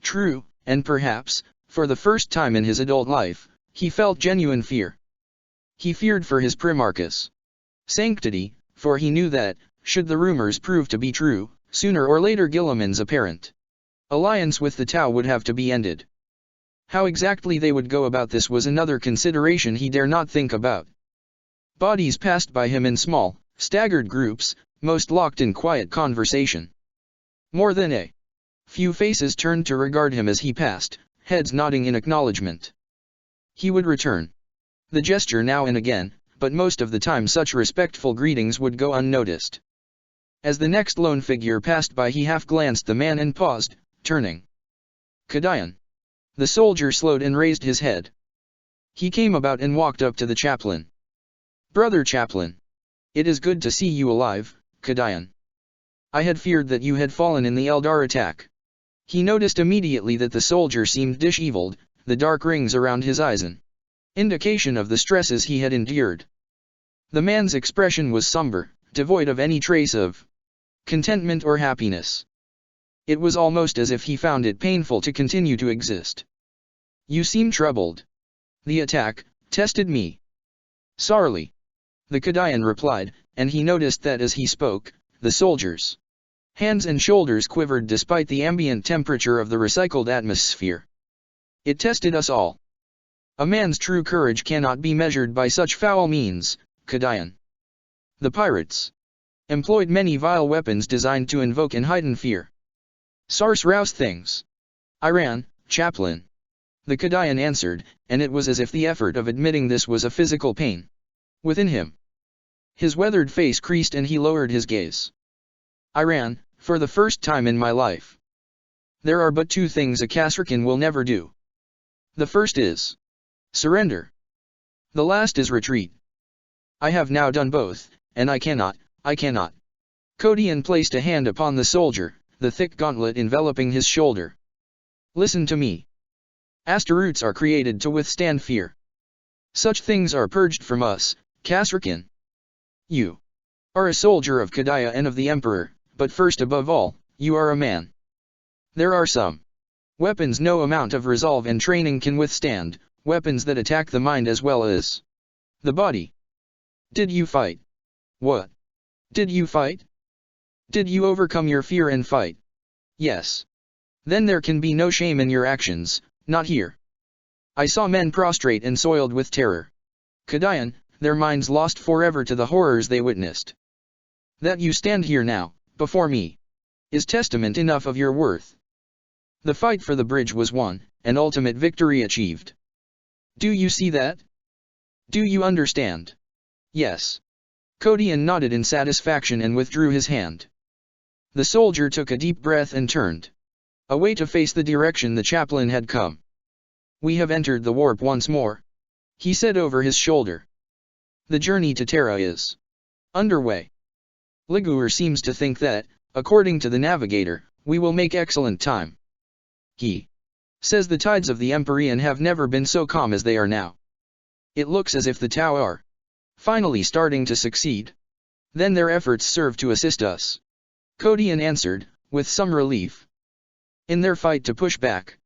true, and perhaps, for the first time in his adult life, he felt genuine fear. He feared for his Primarchus' sanctity, for he knew that, should the rumors prove to be true, sooner or later Guilliman's apparent alliance with the Tau would have to be ended. How exactly they would go about this was another consideration he dare not think about. Bodies passed by him in small, staggered groups, most locked in quiet conversation. More than a few faces turned to regard him as he passed, heads nodding in acknowledgement. He would return the gesture now and again, but most of the time such respectful greetings would go unnoticed. As the next lone figure passed by he half-glanced the man and paused, turning. Kadayan. The soldier slowed and raised his head. He came about and walked up to the chaplain. Brother chaplain. It is good to see you alive, Kadayan. I had feared that you had fallen in the Eldar attack. He noticed immediately that the soldier seemed disheveled, the dark rings around his eyes an indication of the stresses he had endured. The man's expression was somber, devoid of any trace of contentment or happiness. It was almost as if he found it painful to continue to exist. You seem troubled. The attack tested me sorely. The Kadayan replied, and he noticed that as he spoke, the soldier's hands and shoulders quivered despite the ambient temperature of the recycled atmosphere. It tested us all. A man's true courage cannot be measured by such foul means, Kadayan. The pirates employed many vile weapons designed to invoke and heighten fear. Sars rouse things. I ran, chaplain. The Kadayan answered, and it was as if the effort of admitting this was a physical pain within him. His weathered face creased and he lowered his gaze. I ran, for the first time in my life. There are but two things a Kasrkin will never do. The first is surrender. The last is retreat. I have now done both, and I cannot. Kodian placed a hand upon the soldier, the thick gauntlet enveloping his shoulder. Listen to me. Asteroids are created to withstand fear. Such things are purged from us, Kasrkin. You are a soldier of Kadaya and of the Emperor, but first above all, you are a man. There are some weapons no amount of resolve and training can withstand, weapons that attack the mind as well as the body. Did you fight? What? Did you fight? Did you overcome your fear and fight? Yes. Then there can be no shame in your actions, not here. I saw men prostrate and soiled with terror. Kadayan, their minds lost forever to the horrors they witnessed. That you stand here now, before me, is testament enough of your worth. The fight for the bridge was won, and ultimate victory achieved. Do you see that? Do you understand? Yes. Kodian nodded in satisfaction and withdrew his hand. The soldier took a deep breath and turned away to face the direction the chaplain had come. We have entered the warp once more, he said over his shoulder. The journey to Terra is underway. Liguor seems to think that, according to the navigator, we will make excellent time. He says the tides of the Empyrean have never been so calm as they are now. It looks as if the Tau are finally starting to succeed. Then their efforts serve to assist us. Kodian answered, with some relief. In their fight to push back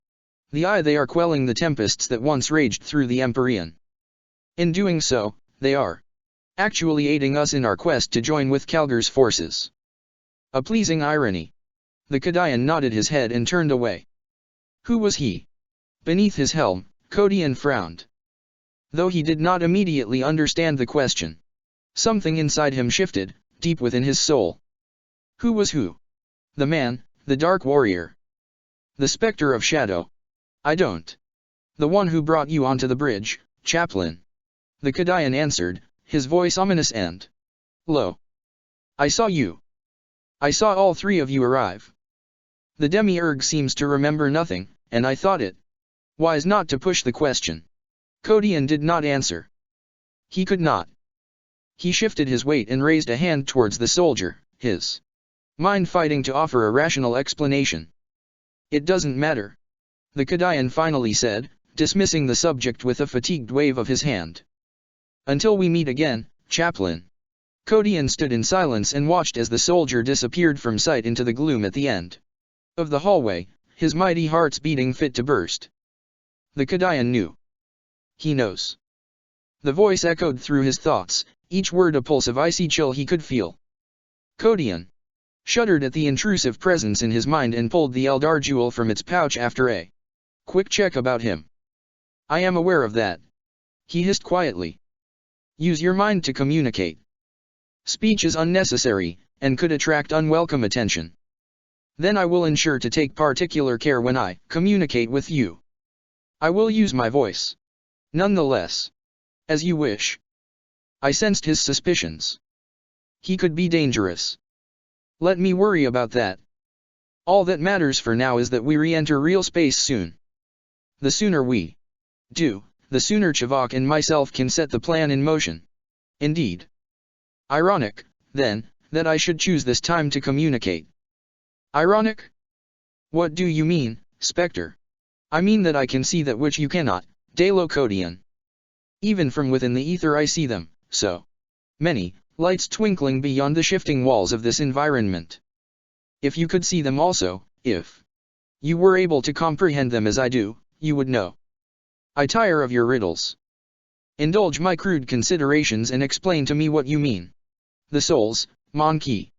they are quelling the tempests that once raged through the Empyrean. In doing so, they are actually aiding us in our quest to join with Kalgar's forces. A pleasing irony. The Kadayan nodded his head and turned away. Who was he? Beneath his helm, Kodian frowned. Though he did not immediately understand the question, something inside him shifted, deep within his soul. Who was who? The man, the dark warrior. The specter of shadow. I don't. The one who brought you onto the bridge, chaplain. The Kadayan answered, his voice ominous and low. I saw you. I saw all three of you arrive. The demiurge seems to remember nothing, and I thought it wise not to push the question. Kodian did not answer. He could not. He shifted his weight and raised a hand towards the soldier, his mind fighting to offer a rational explanation. It doesn't matter, the Kadayan finally said, dismissing the subject with a fatigued wave of his hand. Until we meet again, Chaplain. Kodian stood in silence and watched as the soldier disappeared from sight into the gloom at the end of the hallway, his mighty hearts beating fit to burst. The Kadayan knew. He knows. The voice echoed through his thoughts, each word a pulse of icy chill he could feel. Kodian shuddered at the intrusive presence in his mind and pulled the Eldar jewel from its pouch after a quick check about him. I am aware of that, he hissed quietly. Use your mind to communicate. Speech is unnecessary, and could attract unwelcome attention. Then I will ensure to take particular care when I communicate with you. I will use my voice. Nonetheless. As you wish. I sensed his suspicions. He could be dangerous. Let me worry about that. All that matters for now is that we re-enter real space soon. The sooner we do, the sooner Chavok and myself can set the plan in motion. Indeed. Ironic, then, that I should choose this time to communicate. Ironic? What do you mean, Spectre? I mean that I can see that which you cannot, Dalokodian. Even from within the ether I see them, so many lights twinkling beyond the shifting walls of this environment. If you could see them also, if you were able to comprehend them as I do, you would know. I tire of your riddles. Indulge my crude considerations and explain to me what you mean. The souls, Monkey.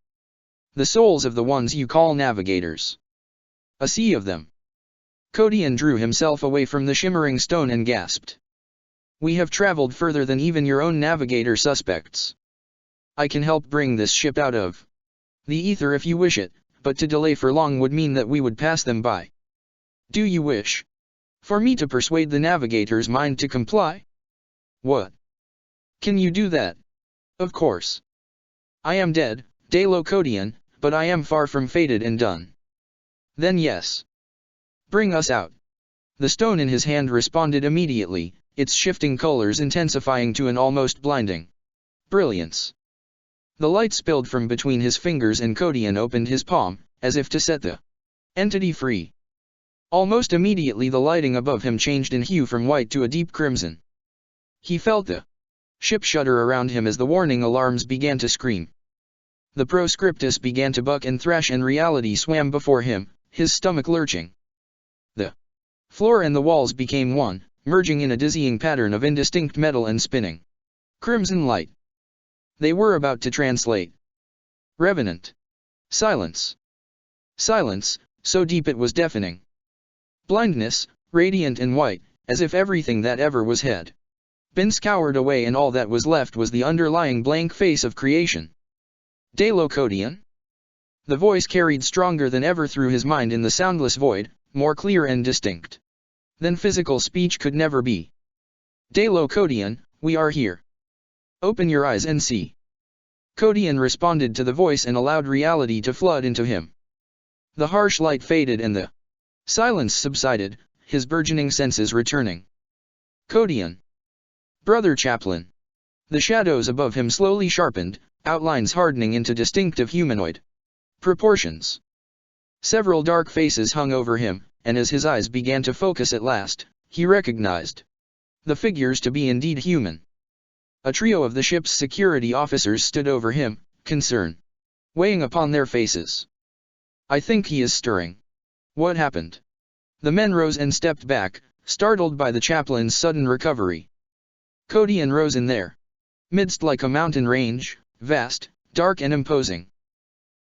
The souls of the ones you call navigators. A sea of them. Kodian drew himself away from the shimmering stone and gasped. We have traveled further than even your own navigator suspects. I can help bring this ship out of the ether if you wish it, but to delay for long would mean that we would pass them by. Do you wish for me to persuade the navigator's mind to comply? What? Can you do that? Of course. I am dead, Dalokodian, but I am far from fated and done. Then yes. Bring us out. The stone in his hand responded immediately, its shifting colors intensifying to an almost blinding brilliance. The light spilled from between his fingers and Kodian opened his palm, as if to set the entity free. Almost immediately the lighting above him changed in hue from white to a deep crimson. He felt the ship shudder around him as the warning alarms began to scream. The proscriptus began to buck and thrash and reality swam before him, his stomach lurching. The floor and the walls became one, merging in a dizzying pattern of indistinct metal and spinning crimson light. They were about to translate. Revenant. Silence. Silence, so deep it was deafening. Blindness, radiant and white, as if everything that ever was had been scoured away and all that was left was the underlying blank face of creation. Dalokodian? The voice carried stronger than ever through his mind in the soundless void, more clear and distinct than physical speech could never be. Dalokodian, we are here. Open your eyes and see. Kodian responded to the voice and allowed reality to flood into him. The harsh light faded and the silence subsided, his burgeoning senses returning. Kodian. Brother Chaplain. The shadows above him slowly sharpened, outlines hardening into distinctive humanoid proportions. Several dark faces hung over him, and as his eyes began to focus at last, he recognized the figures to be indeed human. A trio of the ship's security officers stood over him, concern weighing upon their faces. I think he is stirring. What happened? The men rose and stepped back, startled by the chaplain's sudden recovery. Kodian rose in their midst like a mountain range, vast, dark and imposing.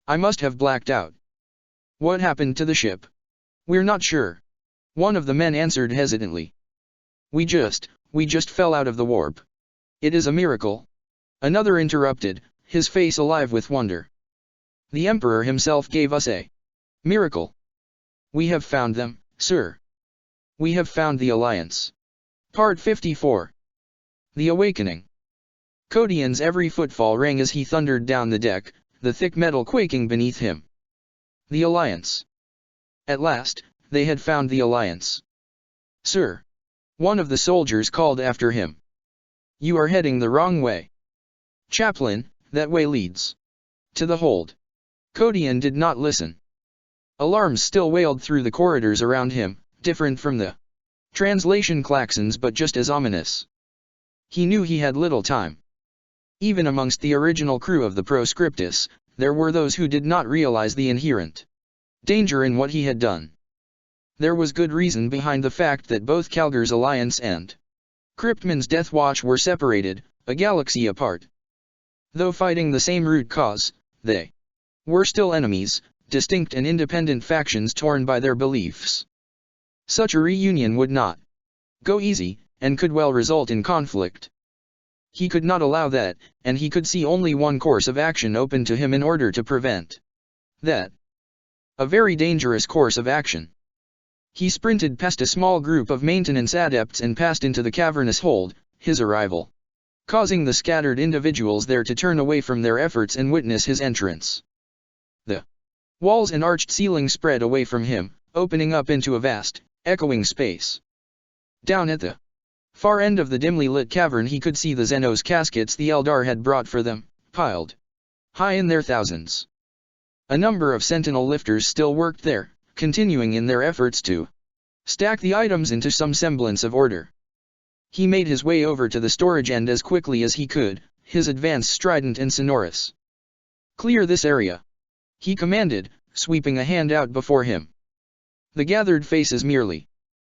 I must have blacked out. What happened to the ship? We're not sure. One of the men answered hesitantly. We just fell out of the warp. It is a miracle. Another interrupted, his face alive with wonder. The Emperor himself gave us a miracle. We have found them, sir. We have found the Alliance. Part 54. The Awakening. Kodian's every footfall rang as he thundered down the deck, the thick metal quaking beneath him. The Alliance. At last, they had found the Alliance. Sir. One of the soldiers called after him. You are heading the wrong way. Chaplain, that way leads to the hold. Kodian did not listen. Alarms still wailed through the corridors around him, different from the translation klaxons but just as ominous. He knew he had little time. Even amongst the original crew of the Proscriptus, there were those who did not realize the inherent danger in what he had done. There was good reason behind the fact that both Calgar's Alliance and Cryptman's Death Watch were separated, a galaxy apart. Though fighting the same root cause, they were still enemies, distinct and independent factions torn by their beliefs. Such a reunion would not go easy, and could well result in conflict. He could not allow that, and he could see only one course of action open to him in order to prevent that. A very dangerous course of action. He sprinted past a small group of maintenance adepts and passed into the cavernous hold, his arrival causing the scattered individuals there to turn away from their efforts and witness his entrance. The walls and arched ceiling spread away from him, opening up into a vast, echoing space. Down at the far end of the dimly lit cavern he could see the Xenos caskets the Eldar had brought for them, piled high in their thousands. A number of sentinel lifters still worked there, continuing in their efforts to stack the items into some semblance of order. He made his way over to the storage end as quickly as he could, his advance strident and sonorous. "Clear this area," he commanded, sweeping a hand out before him. The gathered faces merely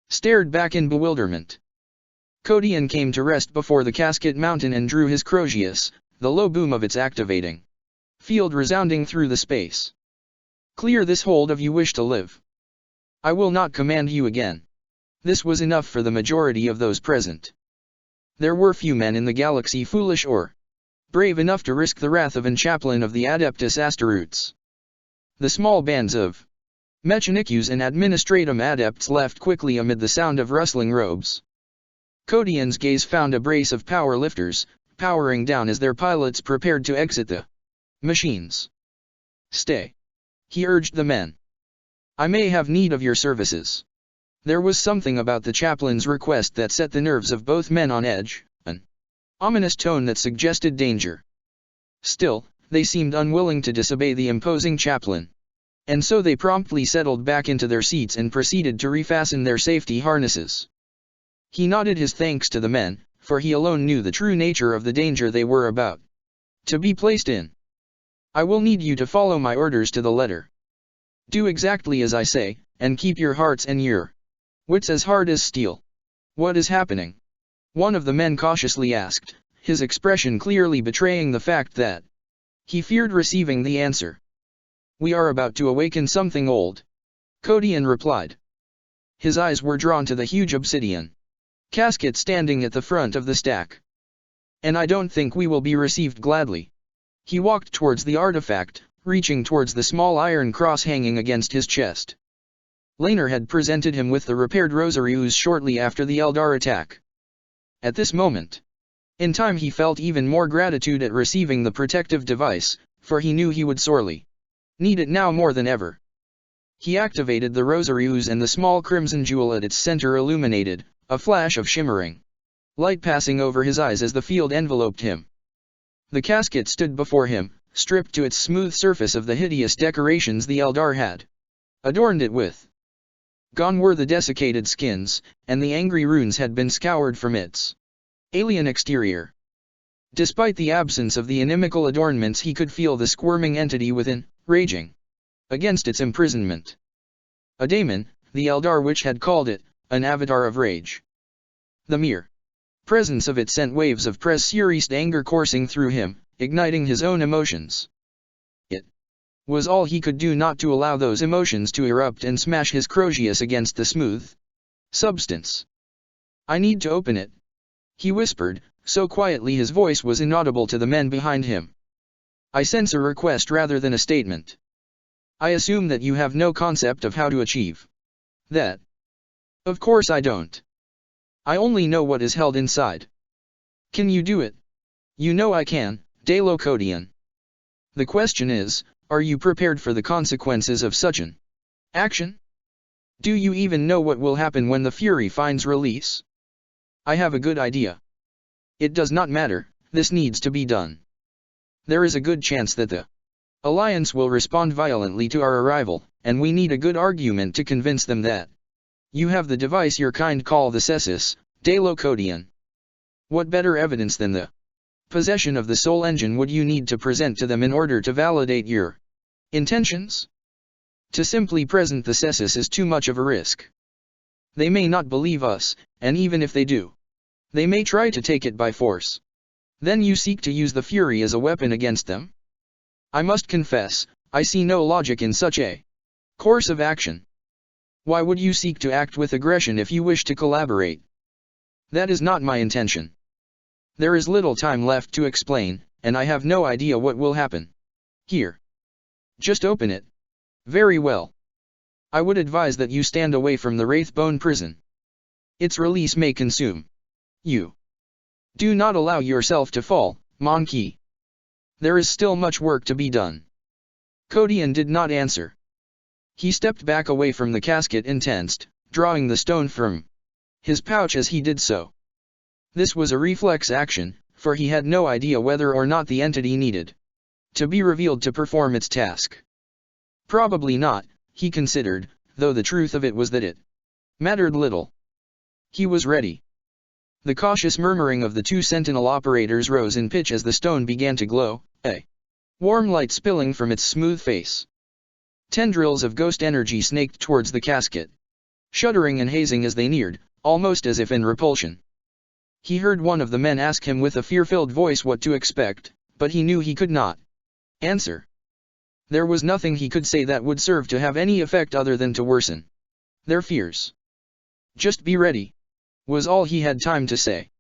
stared back in bewilderment. Kodian came to rest before the casket mountain and drew his Crozius, the low boom of its activating field resounding through the space. "Clear this hold if you wish to live. I will not command you again." This was enough for the majority of those present. There were few men in the galaxy foolish or brave enough to risk the wrath of an chaplain of the Adeptus Asteroutes. The small bands of Mechanicus and Administratum adepts left quickly amid the sound of rustling robes. Kodian's gaze found a brace of power lifters, powering down as their pilots prepared to exit the machines. "Stay," he urged the men. "I may have need of your services." There was something about the chaplain's request that set the nerves of both men on edge, an ominous tone that suggested danger. Still, they seemed unwilling to disobey the imposing chaplain. And so they promptly settled back into their seats and proceeded to refasten their safety harnesses. He nodded his thanks to the men, for he alone knew the true nature of the danger they were about to be placed in. "I will need you to follow my orders to the letter. Do exactly as I say, and keep your hearts and your wits as hard as steel." "What is happening?" one of the men cautiously asked, his expression clearly betraying the fact that he feared receiving the answer. "We are about to awaken something old," Kodian replied. His eyes were drawn to the huge obsidian casket standing at the front of the stack. "And I don't think we will be received gladly." He walked towards the artifact, reaching towards the small iron cross hanging against his chest. Laner had presented him with the repaired Rosarius shortly after the Eldar attack. At this moment in time he felt even more gratitude at receiving the protective device, for he knew he would sorely need it now more than ever. He activated the Rosarius and the small crimson jewel at its center illuminated, a flash of shimmering light passing over his eyes as the field enveloped him. The casket stood before him, stripped to its smooth surface of the hideous decorations the Eldar had adorned it with. Gone were the desiccated skins, and the angry runes had been scoured from its alien exterior. Despite the absence of the inimical adornments he could feel the squirming entity within, raging against its imprisonment. A daemon, the Eldar witch had called it, an avatar of rage. The mere presence of it sent waves of pressurized anger coursing through him, igniting his own emotions. It was all he could do not to allow those emotions to erupt and smash his Crozius against the smooth substance. "I need to open it," he whispered, so quietly his voice was inaudible to the men behind him. "I sense a request rather than a statement. I assume that you have no concept of how to achieve that." "Of course I don't. I only know what is held inside." "Can you do it?" "You know I can, Dalo Kodian. The question is, are you prepared for the consequences of such an action? Do you even know what will happen when the Fury finds release?" "I have a good idea. It does not matter, this needs to be done. There is a good chance that the Alliance will respond violently to our arrival, and we need a good argument to convince them that you have the device your kind call the Cessus, de Locodian. What better evidence than the possession of the soul engine would you need to present to them in order to validate your intentions? To simply present the Cessus is too much of a risk. They may not believe us, and even if they do, they may try to take it by force. Then you seek to use the Fury as a weapon against them? I must confess, I see no logic in such a course of action. Why would you seek to act with aggression if you wish to collaborate? That is not my intention. There is little time left to explain, and I have no idea what will happen. Here. Just open it. Very well. I would advise that you stand away from the Wraithbone prison. Its release may consume you. Do not allow yourself to fall, Monkey. There is still much work to be done. Codian did not answer. He stepped back away from the casket intensed, drawing the stone from his pouch as he did so. This was a reflex action, for he had no idea whether or not the entity needed to be revealed to perform its task. Probably not, he considered, though the truth of it was that it mattered little. He was ready. The cautious murmuring of the two sentinel operators rose in pitch as the stone began to glow, a warm light spilling from its smooth face. Tendrils of ghost energy snaked towards the casket, shuddering and hazing as they neared, almost as if in repulsion. He heard one of the men ask him with a fear-filled voice what to expect, but he knew he could not answer. There was nothing he could say that would serve to have any effect other than to worsen their fears. Just be ready, was all he had time to say.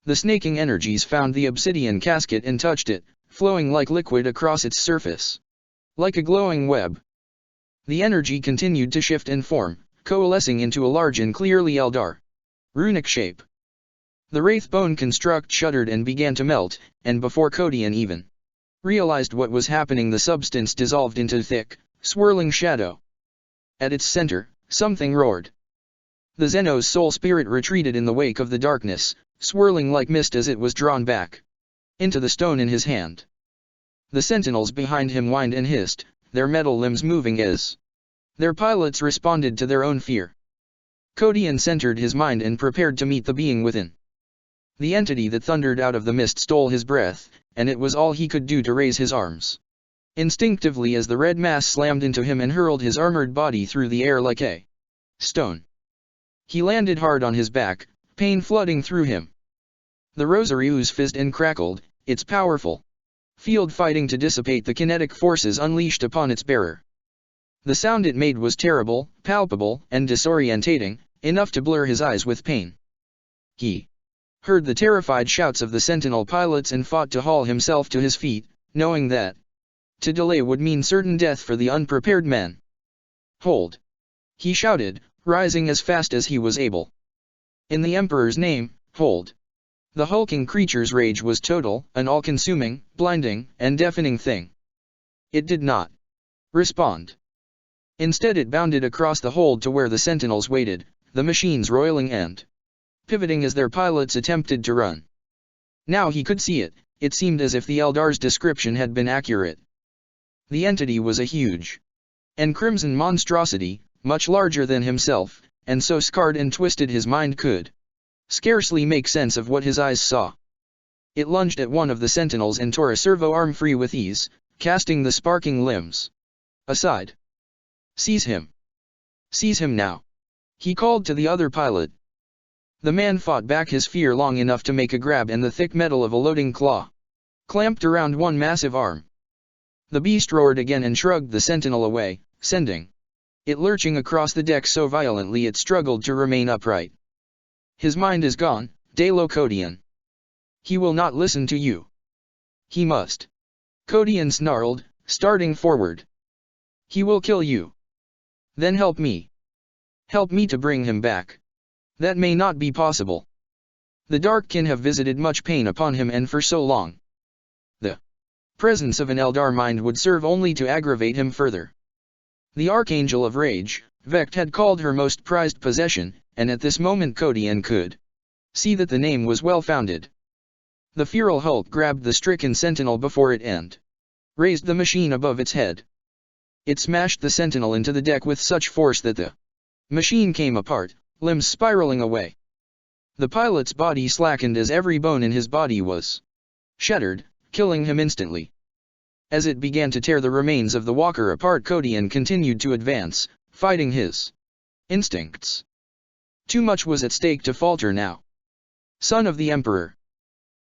The snaking energies found the obsidian casket and touched it, flowing like liquid across its surface, like a glowing web. The energy continued to shift and form, coalescing into a large and clearly Eldar runic shape. The Wraithbone construct shuddered and began to melt, and before Codian even realized what was happening, the substance dissolved into thick, swirling shadow. At its center, something roared. The Xenos soul spirit retreated in the wake of the darkness, swirling like mist as it was drawn back into the stone in his hand. The sentinels behind him whined and hissed, their metal limbs moving as their pilots responded to their own fear. Codian centered his mind and prepared to meet the being within. The entity that thundered out of the mist stole his breath, and it was all he could do to raise his arms instinctively as the red mass slammed into him and hurled his armored body through the air like a stone. He landed hard on his back, pain flooding through him. The rosary ooze fizzed and crackled, its powerful field fighting to dissipate the kinetic forces unleashed upon its bearer. The sound it made was terrible, palpable, and disorientating, enough to blur his eyes with pain. He heard the terrified shouts of the sentinel pilots and fought to haul himself to his feet, knowing that to delay would mean certain death for the unprepared men. Hold! He shouted, rising as fast as he was able. In the Emperor's name, hold! The hulking creature's rage was total, an all-consuming, blinding, and deafening thing. It did not respond. Instead it bounded across the hold to where the sentinels waited, the machines roiling and pivoting as their pilots attempted to run. Now he could see it, it seemed as if the Eldar's description had been accurate. The entity was a huge and crimson monstrosity, much larger than himself, and so scarred and twisted his mind could scarcely make sense of what his eyes saw. It lunged at one of the sentinels and tore a servo arm free with ease, casting the sparking limbs aside. Seize him! Seize him now! He called to the other pilot. The man fought back his fear long enough to make a grab, and the thick metal of a loading claw clamped around one massive arm. The beast roared again and shrugged the sentinel away, sending it lurching across the deck so violently it struggled to remain upright. His mind is gone, de Locodian. He will not listen to you. He must. Codian snarled, starting forward. He will kill you. Then help me. Help me to bring him back. That may not be possible. The Darkkin have visited much pain upon him, and for so long. The presence of an Eldar mind would serve only to aggravate him further. The Archangel of Rage, Vecht had called her most prized possession, and at this moment Codian could see that the name was well founded. The feral hulk grabbed the stricken sentinel before it and raised the machine above its head. It smashed the sentinel into the deck with such force that the machine came apart, limbs spiraling away. The pilot's body slackened as every bone in his body was shattered, killing him instantly. As it began to tear the remains of the walker apart, Kodian continued to advance, fighting his instincts. Too much was at stake to falter now. Son of the Emperor,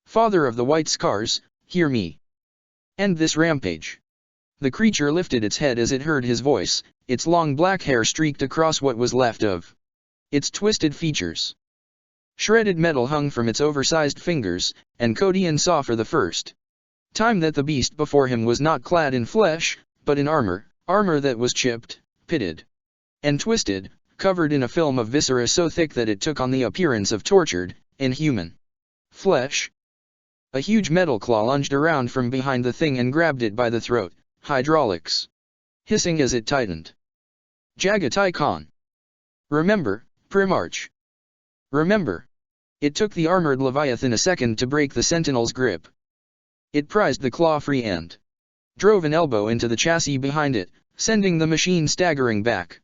father of the White Scars, hear me. End this rampage. The creature lifted its head as it heard his voice, its long black hair streaked across what was left of its twisted features. Shredded metal hung from its oversized fingers, and Kodian saw for the first time that the beast before him was not clad in flesh, but in armor that was chipped, pitted, and twisted, covered in a film of viscera so thick that it took on the appearance of tortured, inhuman flesh. A huge metal claw lunged around from behind the thing and grabbed it by the throat, hydraulics hissing as it tightened. Jagatai Khan. Remember, Primarch. Remember. It took the armored Leviathan a second to break the Sentinel's grip. It prized the claw free and drove an elbow into the chassis behind it, sending the machine staggering back.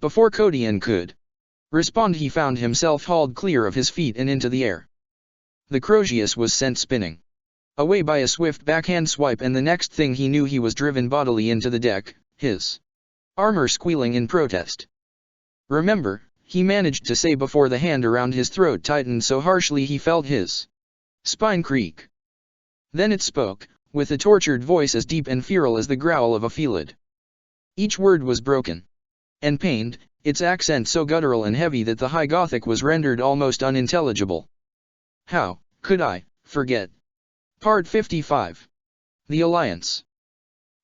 Before Kodian could respond, he found himself hauled clear of his feet and into the air. The Crozius was sent spinning away by a swift backhand swipe, and the next thing he knew he was driven bodily into the deck, his armor squealing in protest. Remember, he managed to say before the hand around his throat tightened so harshly he felt his spine creak. Then it spoke, with a tortured voice as deep and feral as the growl of a felid. Each word was broken and pained, its accent so guttural and heavy that the High Gothic was rendered almost unintelligible. How could I forget? Part 55. The Alliance.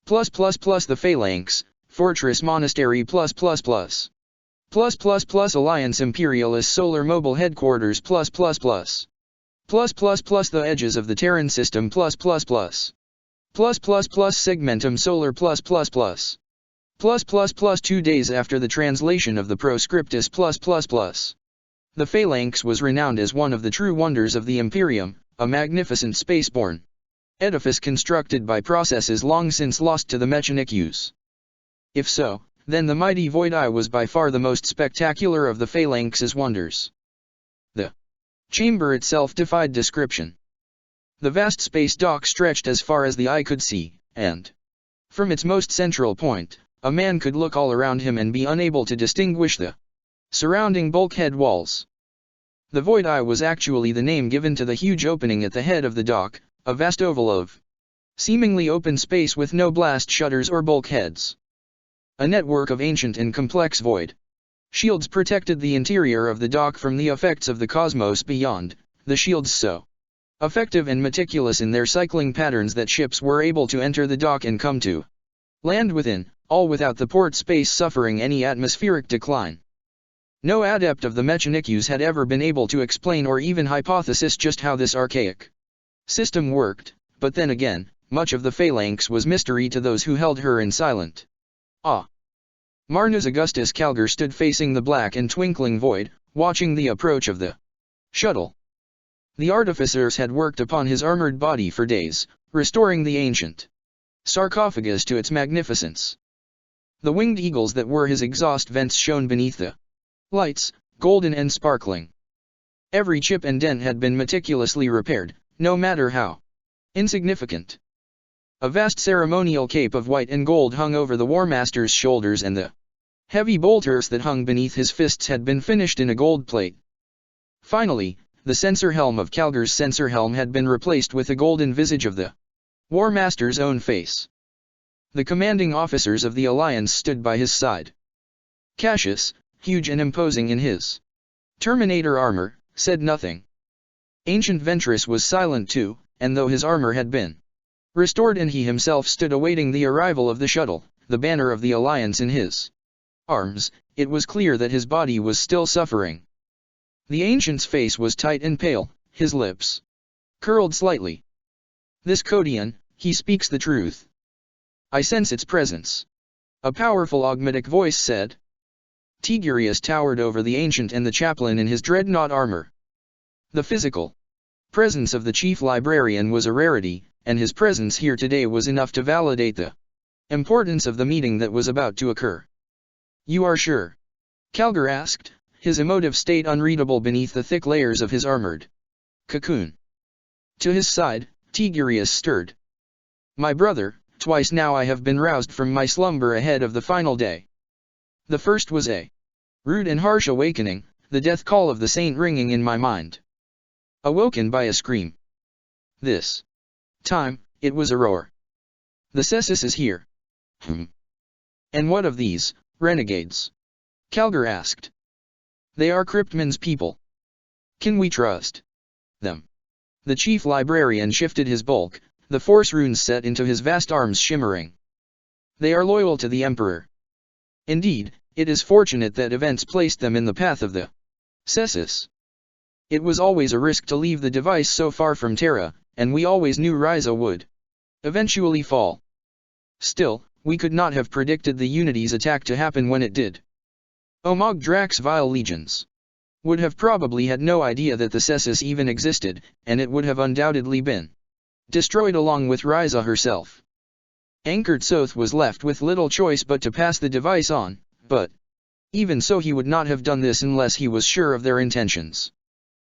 The Phalanx, Fortress Monastery Alliance Imperialist Solar Mobile Headquarters The Edges of the Terran System Segmentum Solar 2 days after the translation of the Proscriptus The Phalanx was renowned as one of the true wonders of the Imperium, a magnificent spaceborne edifice constructed by processes long since lost to the Mechanics. If so, then the mighty Void Eye was by far the most spectacular of the Phalanx's wonders. The chamber itself defied description. The vast space dock stretched as far as the eye could see, and from its most central point, a man could look all around him and be unable to distinguish the surrounding bulkhead walls. The Void Eye was actually the name given to the huge opening at the head of the dock, a vast oval of seemingly open space with no blast shutters or bulkheads. A network of ancient and complex void shields protected the interior of the dock from the effects of the cosmos beyond, the shields so effective and meticulous in their cycling patterns that ships were able to enter the dock and come to land within, all without the port space suffering any atmospheric decline. No adept of the Mechanics had ever been able to explain or even hypothesize just how this archaic system worked, but then again, much of the Phalanx was mystery to those who held her in silent awe. Marnus Augustus Calgar stood facing the black and twinkling void, watching the approach of the shuttle. The artificers had worked upon his armored body for days, restoring the ancient sarcophagus to its magnificence. The winged eagles that were his exhaust vents shone beneath the lights, golden and sparkling. Every chip and dent had been meticulously repaired, no matter how insignificant. A vast ceremonial cape of white and gold hung over the War Master's shoulders, and the heavy bolters that hung beneath his fists had been finished in a gold plate. Finally, the sensor helm of Calgar's sensor helm had been replaced with a golden visage of the War Master's own face. The commanding officers of the Alliance stood by his side. Cassius, huge and imposing in his Terminator armor, said nothing. Ancient Ventress was silent too, and though his armor had been restored and he himself stood awaiting the arrival of the shuttle, the banner of the Alliance in his arms, it was clear that his body was still suffering. The ancient's face was tight and pale, his lips curled slightly. This Kodian, he speaks the truth. I sense its presence. A powerful augmetic voice said. Tigurius towered over the ancient and the chaplain in his dreadnought armor. The physical presence of the chief librarian was a rarity, and his presence here today was enough to validate the importance of the meeting that was about to occur. You are sure? Calgar asked, his emotive state unreadable beneath the thick layers of his armored cocoon. To his side, Tigurius stirred. My brother, twice now I have been roused from my slumber ahead of the final day. The first was a rude and harsh awakening, the death call of the saint ringing in my mind. Awoken by a scream. This time, it was a roar. The Cessus is here. And what of these renegades? Calgar asked. They are Cryptman's people. Can we trust them? The chief librarian shifted his bulk, the force runes set into his vast arms shimmering. They are loyal to the Emperor. Indeed, it is fortunate that events placed them in the path of the Cessus. It was always a risk to leave the device so far from Terra, and we always knew Ryza would eventually fall. Still, we could not have predicted the Unity's attack to happen when it did. Omog Drax's vile legions would have probably had no idea that the Cessus even existed, and it would have undoubtedly been destroyed along with Ryza herself. Anchored Soth was left with little choice but to pass the device on, but even so he would not have done this unless he was sure of their intentions.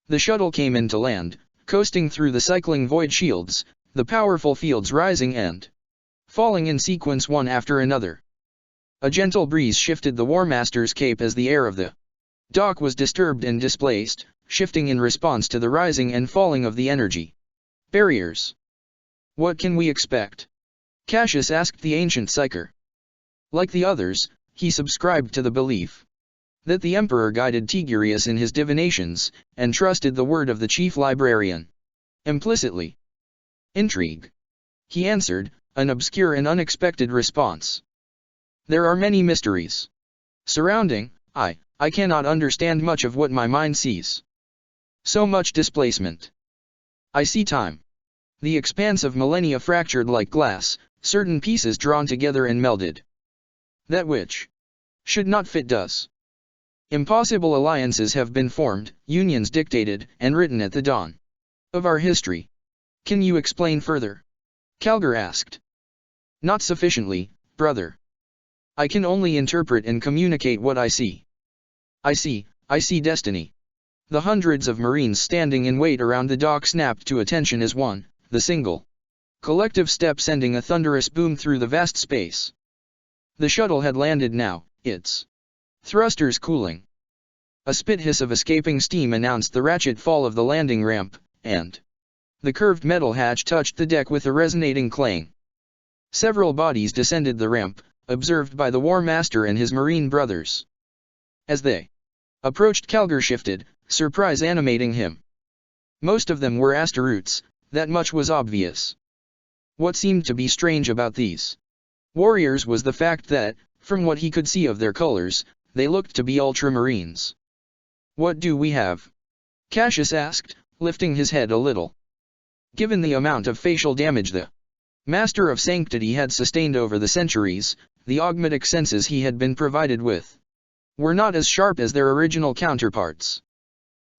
The shuttle came into land, coasting through the cycling void shields, the powerful fields rising and falling in sequence one after another. A gentle breeze shifted the War Master's cape as the air of the dock was disturbed and displaced, shifting in response to the rising and falling of the energy barriers. What can we expect? Cassius asked the ancient psyker. Like the others, he subscribed to the belief that the Emperor guided Tigurius in his divinations, and trusted the word of the chief librarian implicitly. Intrigue. He answered, an obscure and unexpected response. There are many mysteries surrounding. I cannot understand much of what my mind sees. So much displacement. I see time. The expanse of millennia fractured like glass, certain pieces drawn together and melded. That which should not fit does. Impossible alliances have been formed, unions dictated, and written at the dawn of our history. Can you explain further? Calgar asked. Not sufficiently, brother. I can only interpret and communicate what I see. I see destiny. The hundreds of Marines standing in wait around the dock snapped to attention as one, the single collective step sending a thunderous boom through the vast space. The shuttle had landed now, its thrusters cooling. A spit hiss of escaping steam announced the ratchet fall of the landing ramp, and the curved metal hatch touched the deck with a resonating clang. Several bodies descended the ramp, observed by the War Master and his Marine brothers. As they approached, Calgar shifted, surprise animating him. Most of them were Astaroths, that much was obvious. What seemed to be strange about these warriors was the fact that, from what he could see of their colors, they looked to be Ultramarines. What do we have? Cassius asked, lifting his head a little. Given the amount of facial damage the Master of Sanctity had sustained over the centuries, the augmetic senses he had been provided with were not as sharp as their original counterparts.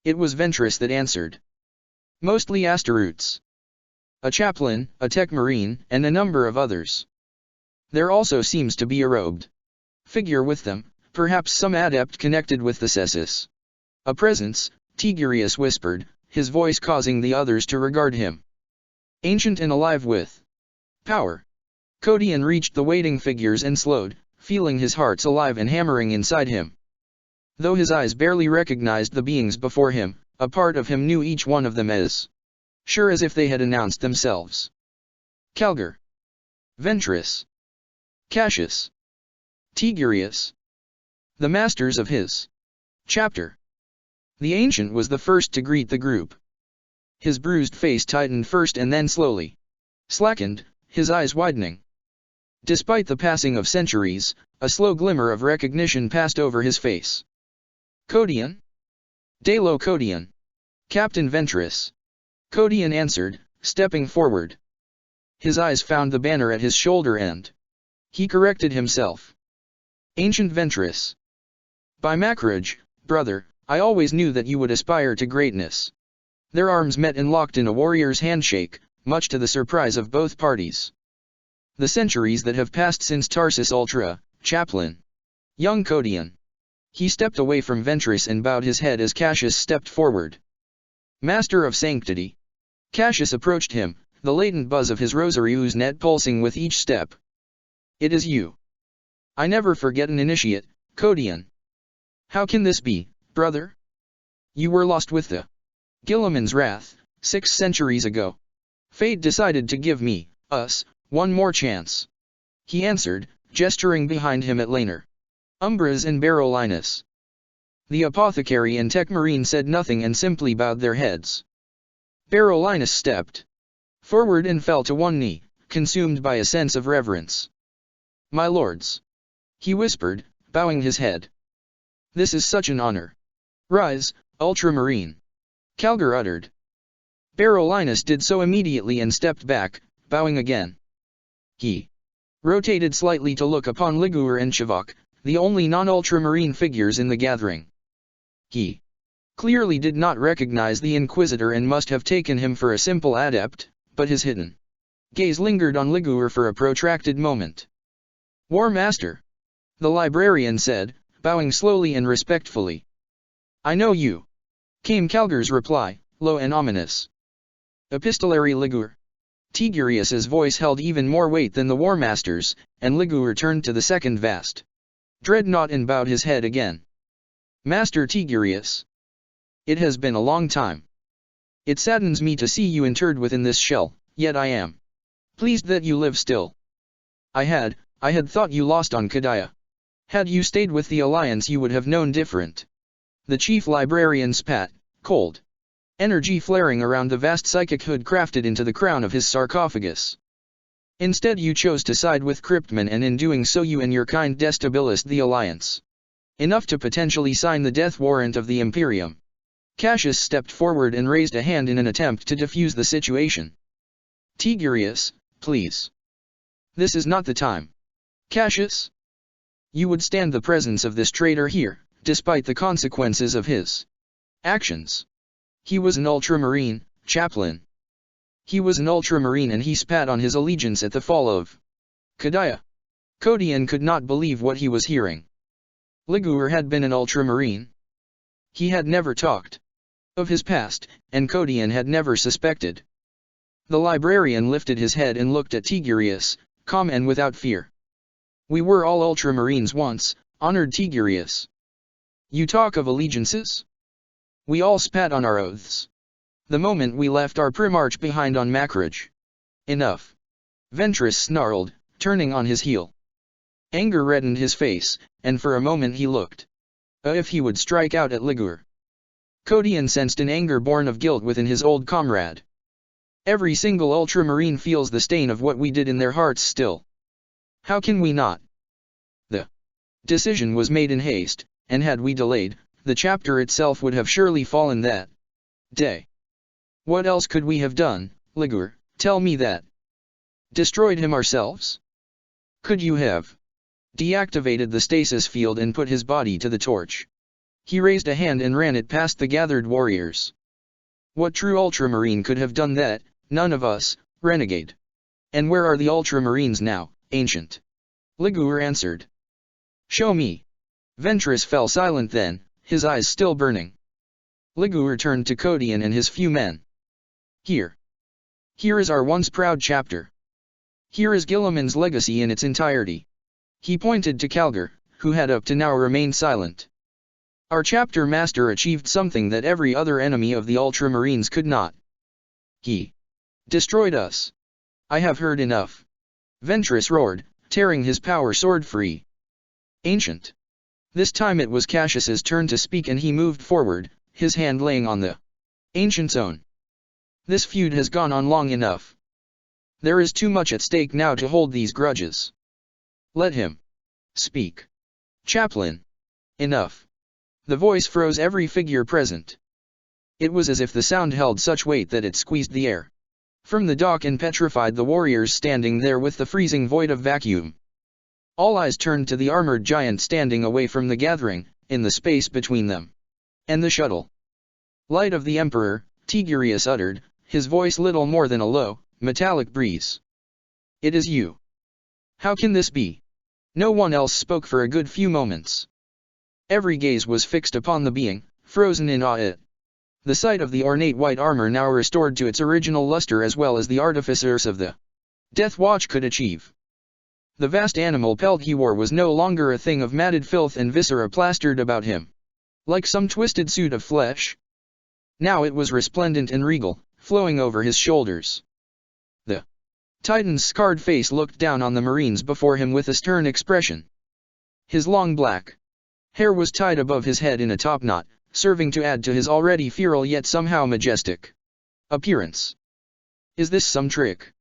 It was Ventress that answered. Mostly Astaroths. A chaplain, a tech marine, and a number of others. There also seems to be a robed figure with them, perhaps some adept connected with the Cessus. A presence, Tigurius whispered, his voice causing the others to regard him. Ancient and alive with power. Codian reached the waiting figures and slowed, feeling his heart's alive and hammering inside him. Though his eyes barely recognized the beings before him, a part of him knew each one of them as sure as if they had announced themselves. Calgar. Ventress. Cassius. Tigurius. The masters of his chapter. The ancient was the first to greet the group. His bruised face tightened first and then slowly slackened, his eyes widening. Despite the passing of centuries, a slow glimmer of recognition passed over his face. Codian? Dalo Codian. Captain Ventress. Codian answered, stepping forward. His eyes found the banner at his shoulder and he corrected himself. Ancient Ventress. By Macrage, brother, I always knew that you would aspire to greatness. Their arms met and locked in a warrior's handshake, much to the surprise of both parties. The centuries that have passed since Tarsus Ultra, Chaplain. Young Codion. He stepped away from Ventress and bowed his head as Cassius stepped forward. Master of Sanctity. Cassius approached him, the latent buzz of his rosary net pulsing with each step. It is you. I never forget an initiate, Codion. How can this be, brother? You were lost with the Guilliman's wrath, 6 centuries ago. Fate decided to give me, us, one more chance. He answered, gesturing behind him at Laner. Umbras and Berolinus. The apothecary and Tecmarine said nothing and simply bowed their heads. Berolinus stepped forward and fell to one knee, consumed by a sense of reverence. My lords. He whispered, bowing his head. This is such an honor. Rise, Ultramarine. Calgar uttered. Berolinus did so immediately and stepped back, bowing again. He rotated slightly to look upon Liguor and Shavok, the only non-ultramarine figures in the gathering. He clearly did not recognize the Inquisitor and must have taken him for a simple adept, but his hidden gaze lingered on Liguor for a protracted moment. War Master. The librarian said, bowing slowly and respectfully. I know you. Came Calgar's reply, low and ominous. Epistolary Liguor. Tigurius's voice held even more weight than the War Master's, and Liguor turned to the second vast dreadnought and bowed his head again. Master Tigurius. It has been a long time. It saddens me to see you interred within this shell, yet I am pleased that you live still. I had thought you lost on Kadaya. Had you stayed with the Alliance you would have known different. The chief librarian spat, cold energy flaring around the vast psychic hood crafted into the crown of his sarcophagus. Instead you chose to side with Cryptman, and in doing so you and your kind destabilized the Alliance. Enough to potentially sign the death warrant of the Imperium. Cassius stepped forward and raised a hand in an attempt to defuse the situation. Tigurius, please. This is not the time. Cassius? You would stand the presence of this traitor here, despite the consequences of his actions. He was an Ultramarine, Chaplain. He was an Ultramarine, and he spat on his allegiance at the fall of Kadaya. Codion could not believe what he was hearing. Liguor had been an Ultramarine. He had never talked of his past, and Codion had never suspected. The librarian lifted his head and looked at Tigurius, calm and without fear. We were all Ultramarines once, honored Tigurius. You talk of allegiances? We all spat on our oaths the moment we left our Primarch behind on Macrage. Enough. Ventress snarled, turning on his heel. Anger reddened his face, and for a moment he looked as if he would strike out at Liguor. Codion sensed an anger born of guilt within his old comrade. Every single Ultramarine feels the stain of what we did in their hearts still. How can we not? The decision was made in haste, and had we delayed, the chapter itself would have surely fallen that day. What else could we have done, Liguor? Tell me that. Destroyed him ourselves? Could you have deactivated the stasis field and put his body to the torch? He raised a hand and ran it past the gathered warriors. What true Ultramarine could have done that? None of us, renegade. And where are the Ultramarines now, Ancient? Liguor answered. Show me. Ventress fell silent then, his eyes still burning. Liguor turned to Codion and his few men. Here. Here is our once proud chapter. Here is Guilliman's legacy in its entirety. He pointed to Calgar, who had up to now remained silent. Our chapter master achieved something that every other enemy of the Ultramarines could not. He destroyed us. I have heard enough. Ventress roared, tearing his power sword free. Ancient. This time it was Cassius's turn to speak, and he moved forward, his hand laying on the Ancient's own. This feud has gone on long enough. There is too much at stake now to hold these grudges. Let him speak. Chaplain. Enough. The voice froze every figure present. It was as if the sound held such weight that it squeezed the air from the dock and petrified the warriors standing there with the freezing void of vacuum. All eyes turned to the armored giant standing away from the gathering, in the space between them and the shuttle. Light of the Emperor, Tigurius uttered, his voice little more than a low, metallic breeze. It is you. How can this be? No one else spoke for a good few moments. Every gaze was fixed upon the being, frozen in awe at the sight of the ornate white armor now restored to its original luster as well as the artificers of the Death Watch could achieve. The vast animal pelt he wore was no longer a thing of matted filth and viscera plastered about him, like some twisted suit of flesh. Now it was resplendent and regal, flowing over his shoulders. The Titan's scarred face looked down on the Marines before him with a stern expression. His long black hair was tied above his head in a topknot, serving to add to his already feral yet somehow majestic appearance. Is this some trick?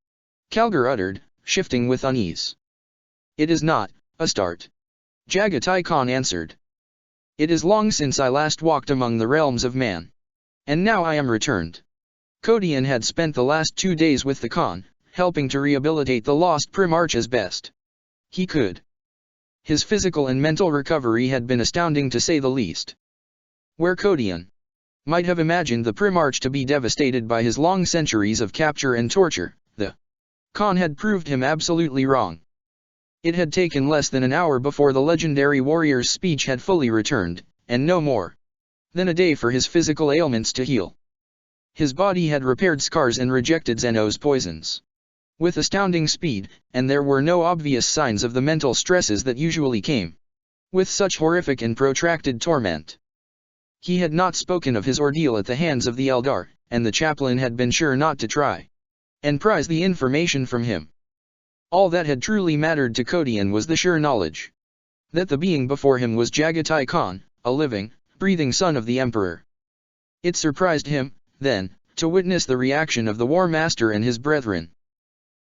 Kalgur uttered, shifting with unease. It is not, Astarte. Jagatai Khan answered. It is long since I last walked among the realms of man. And now I am returned. Kodian had spent the last 2 days with the Khan, helping to rehabilitate the lost Primarch as best he could. His physical and mental recovery had been astounding to say the least. Where Kodian might have imagined the Primarch to be devastated by his long centuries of capture and torture, the Khan had proved him absolutely wrong. It had taken less than an hour before the legendary warrior's speech had fully returned, and no more than a day for his physical ailments to heal. His body had repaired scars and rejected Zeno's poisons with astounding speed, and there were no obvious signs of the mental stresses that usually came with such horrific and protracted torment. He had not spoken of his ordeal at the hands of the Eldar, and the chaplain had been sure not to try and prize the information from him. All that had truly mattered to Kodian was the sure knowledge that the being before him was Jagatai Khan, a living, breathing son of the Emperor. It surprised him, then, to witness the reaction of the War Master and his brethren.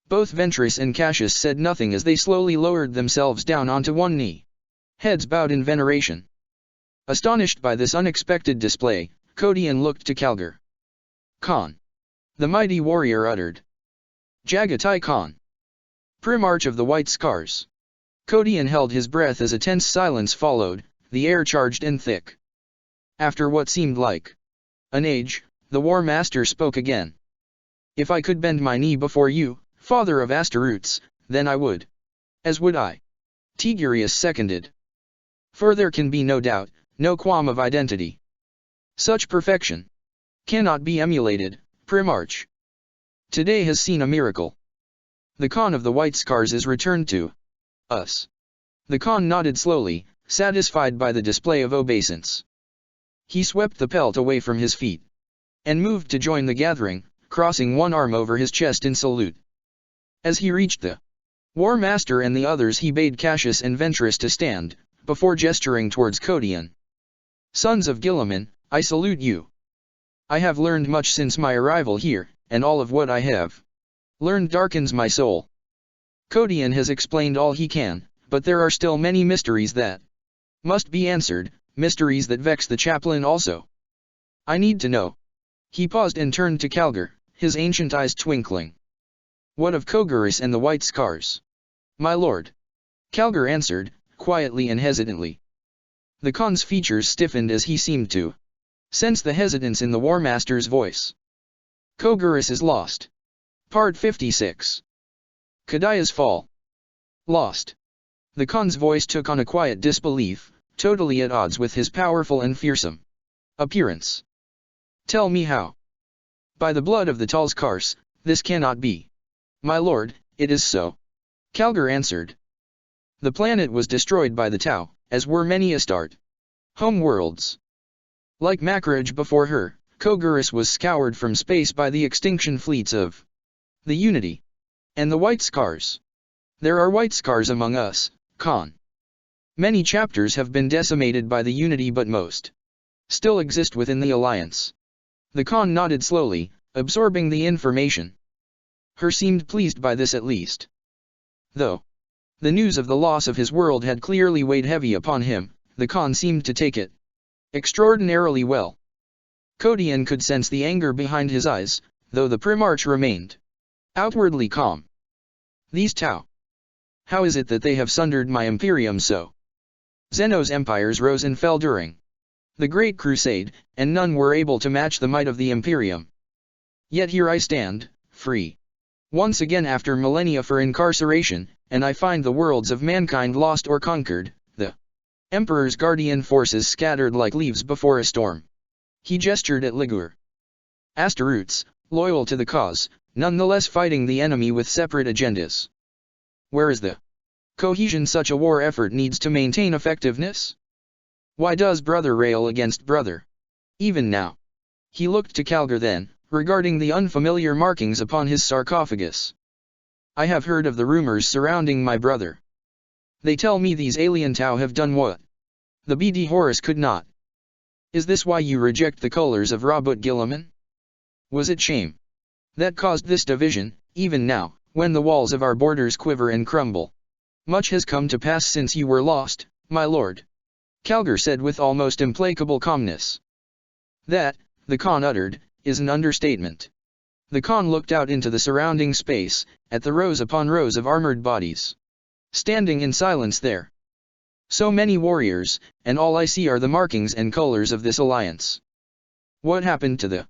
Both Ventress and Cassius said nothing as they slowly lowered themselves down onto one knee, heads bowed in veneration. Astonished by this unexpected display, Kodian looked to Kalgur Khan. The mighty warrior uttered. Jagatai Khan. Primarch of the White Scars. Kodian held his breath as a tense silence followed, the air charged and thick. After what seemed like an age, the War Master spoke again. If I could bend my knee before you, Father of Astaroths, then I would. As would I. Tigurius seconded. For there can be no doubt, no qualm of identity. Such perfection cannot be emulated, Primarch. Today has seen a miracle. The Khan of the White Scars is returned to us. The Khan nodded slowly, satisfied by the display of obeisance. He swept the pelt away from his feet and moved to join the gathering, crossing one arm over his chest in salute. As he reached the War Master and the others, he bade Cassius and Ventress to stand, before gesturing towards Kodian. Sons of Guilliman, I salute you. I have learned much since my arrival here, and all of what I have learned darkens my soul. Kodian has explained all he can, but there are still many mysteries that must be answered, mysteries that vex the chaplain also. I need to know. He paused and turned to Kalgur, his ancient eyes twinkling. What of Koguris and the White Scars? My lord. Kalgur answered, quietly and hesitantly. The Khan's features stiffened as he seemed to sense the hesitance in the War Master's voice. Koguris is lost. Part 56. Kadaya's fall. Lost. The Khan's voice took on a quiet disbelief, totally at odds with his powerful and fearsome appearance. Tell me how. By the blood of the Talskars, this cannot be. My lord, it is so. Kalgur answered. The planet was destroyed by the Tau, as were many Astarte home worlds. Like Makraj before her, Koguris was scoured from space by the extinction fleets of the Unity and the White Scars. There are White Scars among us, Khan. Many chapters have been decimated by the Unity, but most still exist within the Alliance. The Khan nodded slowly, absorbing the information. Her seemed pleased by this at least. Though the news of the loss of his world had clearly weighed heavy upon him, the Khan seemed to take it extraordinarily well. Kodian could sense the anger behind his eyes, though the Primarch remained outwardly calm. These Tau. How is it that they have sundered my Imperium so? Zeno's empires rose and fell during the Great Crusade, and none were able to match the might of the Imperium. Yet here I stand, free. Once again after millennia for incarceration, and I find the worlds of mankind lost or conquered, the Emperor's guardian forces scattered like leaves before a storm. He gestured at Ligure. Asteroutes, loyal to the cause, nonetheless fighting the enemy with separate agendas. Where is the cohesion such a war effort needs to maintain effectiveness? Why does brother rail against brother? Even now. He looked to Calgar then, regarding the unfamiliar markings upon his sarcophagus. I have heard of the rumors surrounding my brother. They tell me these alien Tau have done what the BD Horus could not. Is this why you reject the colors of Rabut Gilaman? Was it shame that caused this division, even now, when the walls of our borders quiver and crumble? Much has come to pass since you were lost, my lord. Calgar said with almost implacable calmness. That, the Khan uttered, is an understatement. The Khan looked out into the surrounding space, at the rows upon rows of armored bodies standing in silence there. So many warriors, and all I see are the markings and colors of this alliance. What happened to the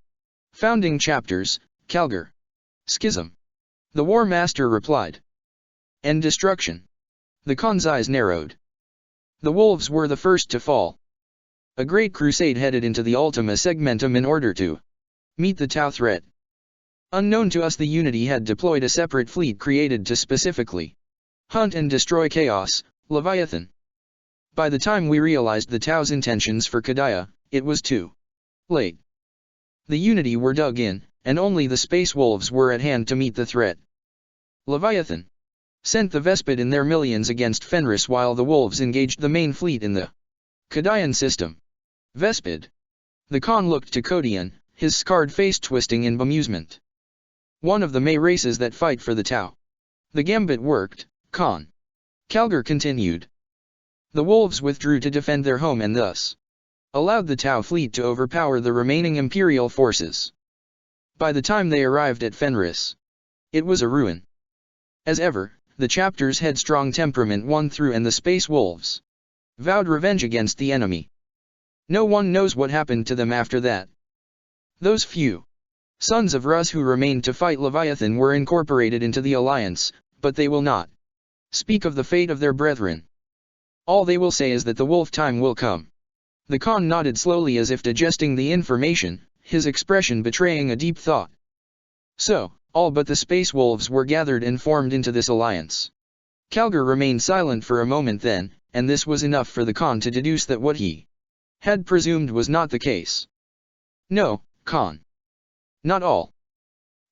founding chapters, Calgar? Schism. The War Master replied. And destruction. The Khan's eyes narrowed. The wolves were the first to fall. A great crusade headed into the Ultima Segmentum in order to meet the Tau threat. Unknown to us, the Unity had deployed a separate fleet created to specifically hunt and destroy Chaos, Leviathan. By the time we realized the Tau's intentions for Kadaya, it was too late. The Unity were dug in, and only the Space Wolves were at hand to meet the threat. Leviathan sent the Vespid in their millions against Fenris while the Wolves engaged the main fleet in the Kadayan system. Vespid. The Khan looked to Kodian, his scarred face twisting in bemusement. One of the May races that fight for the Tau. The gambit worked, Khan. Calgar continued. The Wolves withdrew to defend their home and thus allowed the Tau fleet to overpower the remaining Imperial forces. By the time they arrived at Fenris, it was a ruin. As ever, the chapter's headstrong temperament won through, and the Space Wolves vowed revenge against the enemy. No one knows what happened to them after that. Those few sons of Rus who remained to fight Leviathan were incorporated into the alliance, but they will not speak of the fate of their brethren. All they will say is that the wolf time will come. The Khan nodded slowly as if digesting the information, his expression betraying a deep thought. So, all but the Space Wolves were gathered and formed into this alliance. Calgar remained silent for a moment then, and this was enough for the Khan to deduce that what he had presumed was not the case. No, Khan. Not all.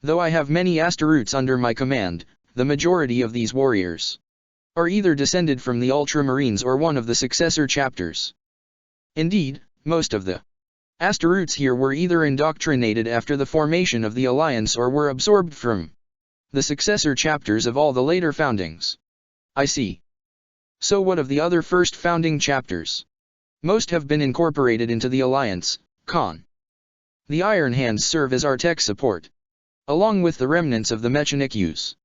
Though I have many Asteroutes under my command, the majority of these warriors are either descended from the Ultramarines or one of the successor chapters. Indeed, most of the Asteroutes here were either indoctrinated after the formation of the Alliance or were absorbed from the successor chapters of all the later foundings. I see. So what of the other first founding chapters? Most have been incorporated into the Alliance, Khan. The Iron Hands serve as our tech support, along with the remnants of the Mechanics.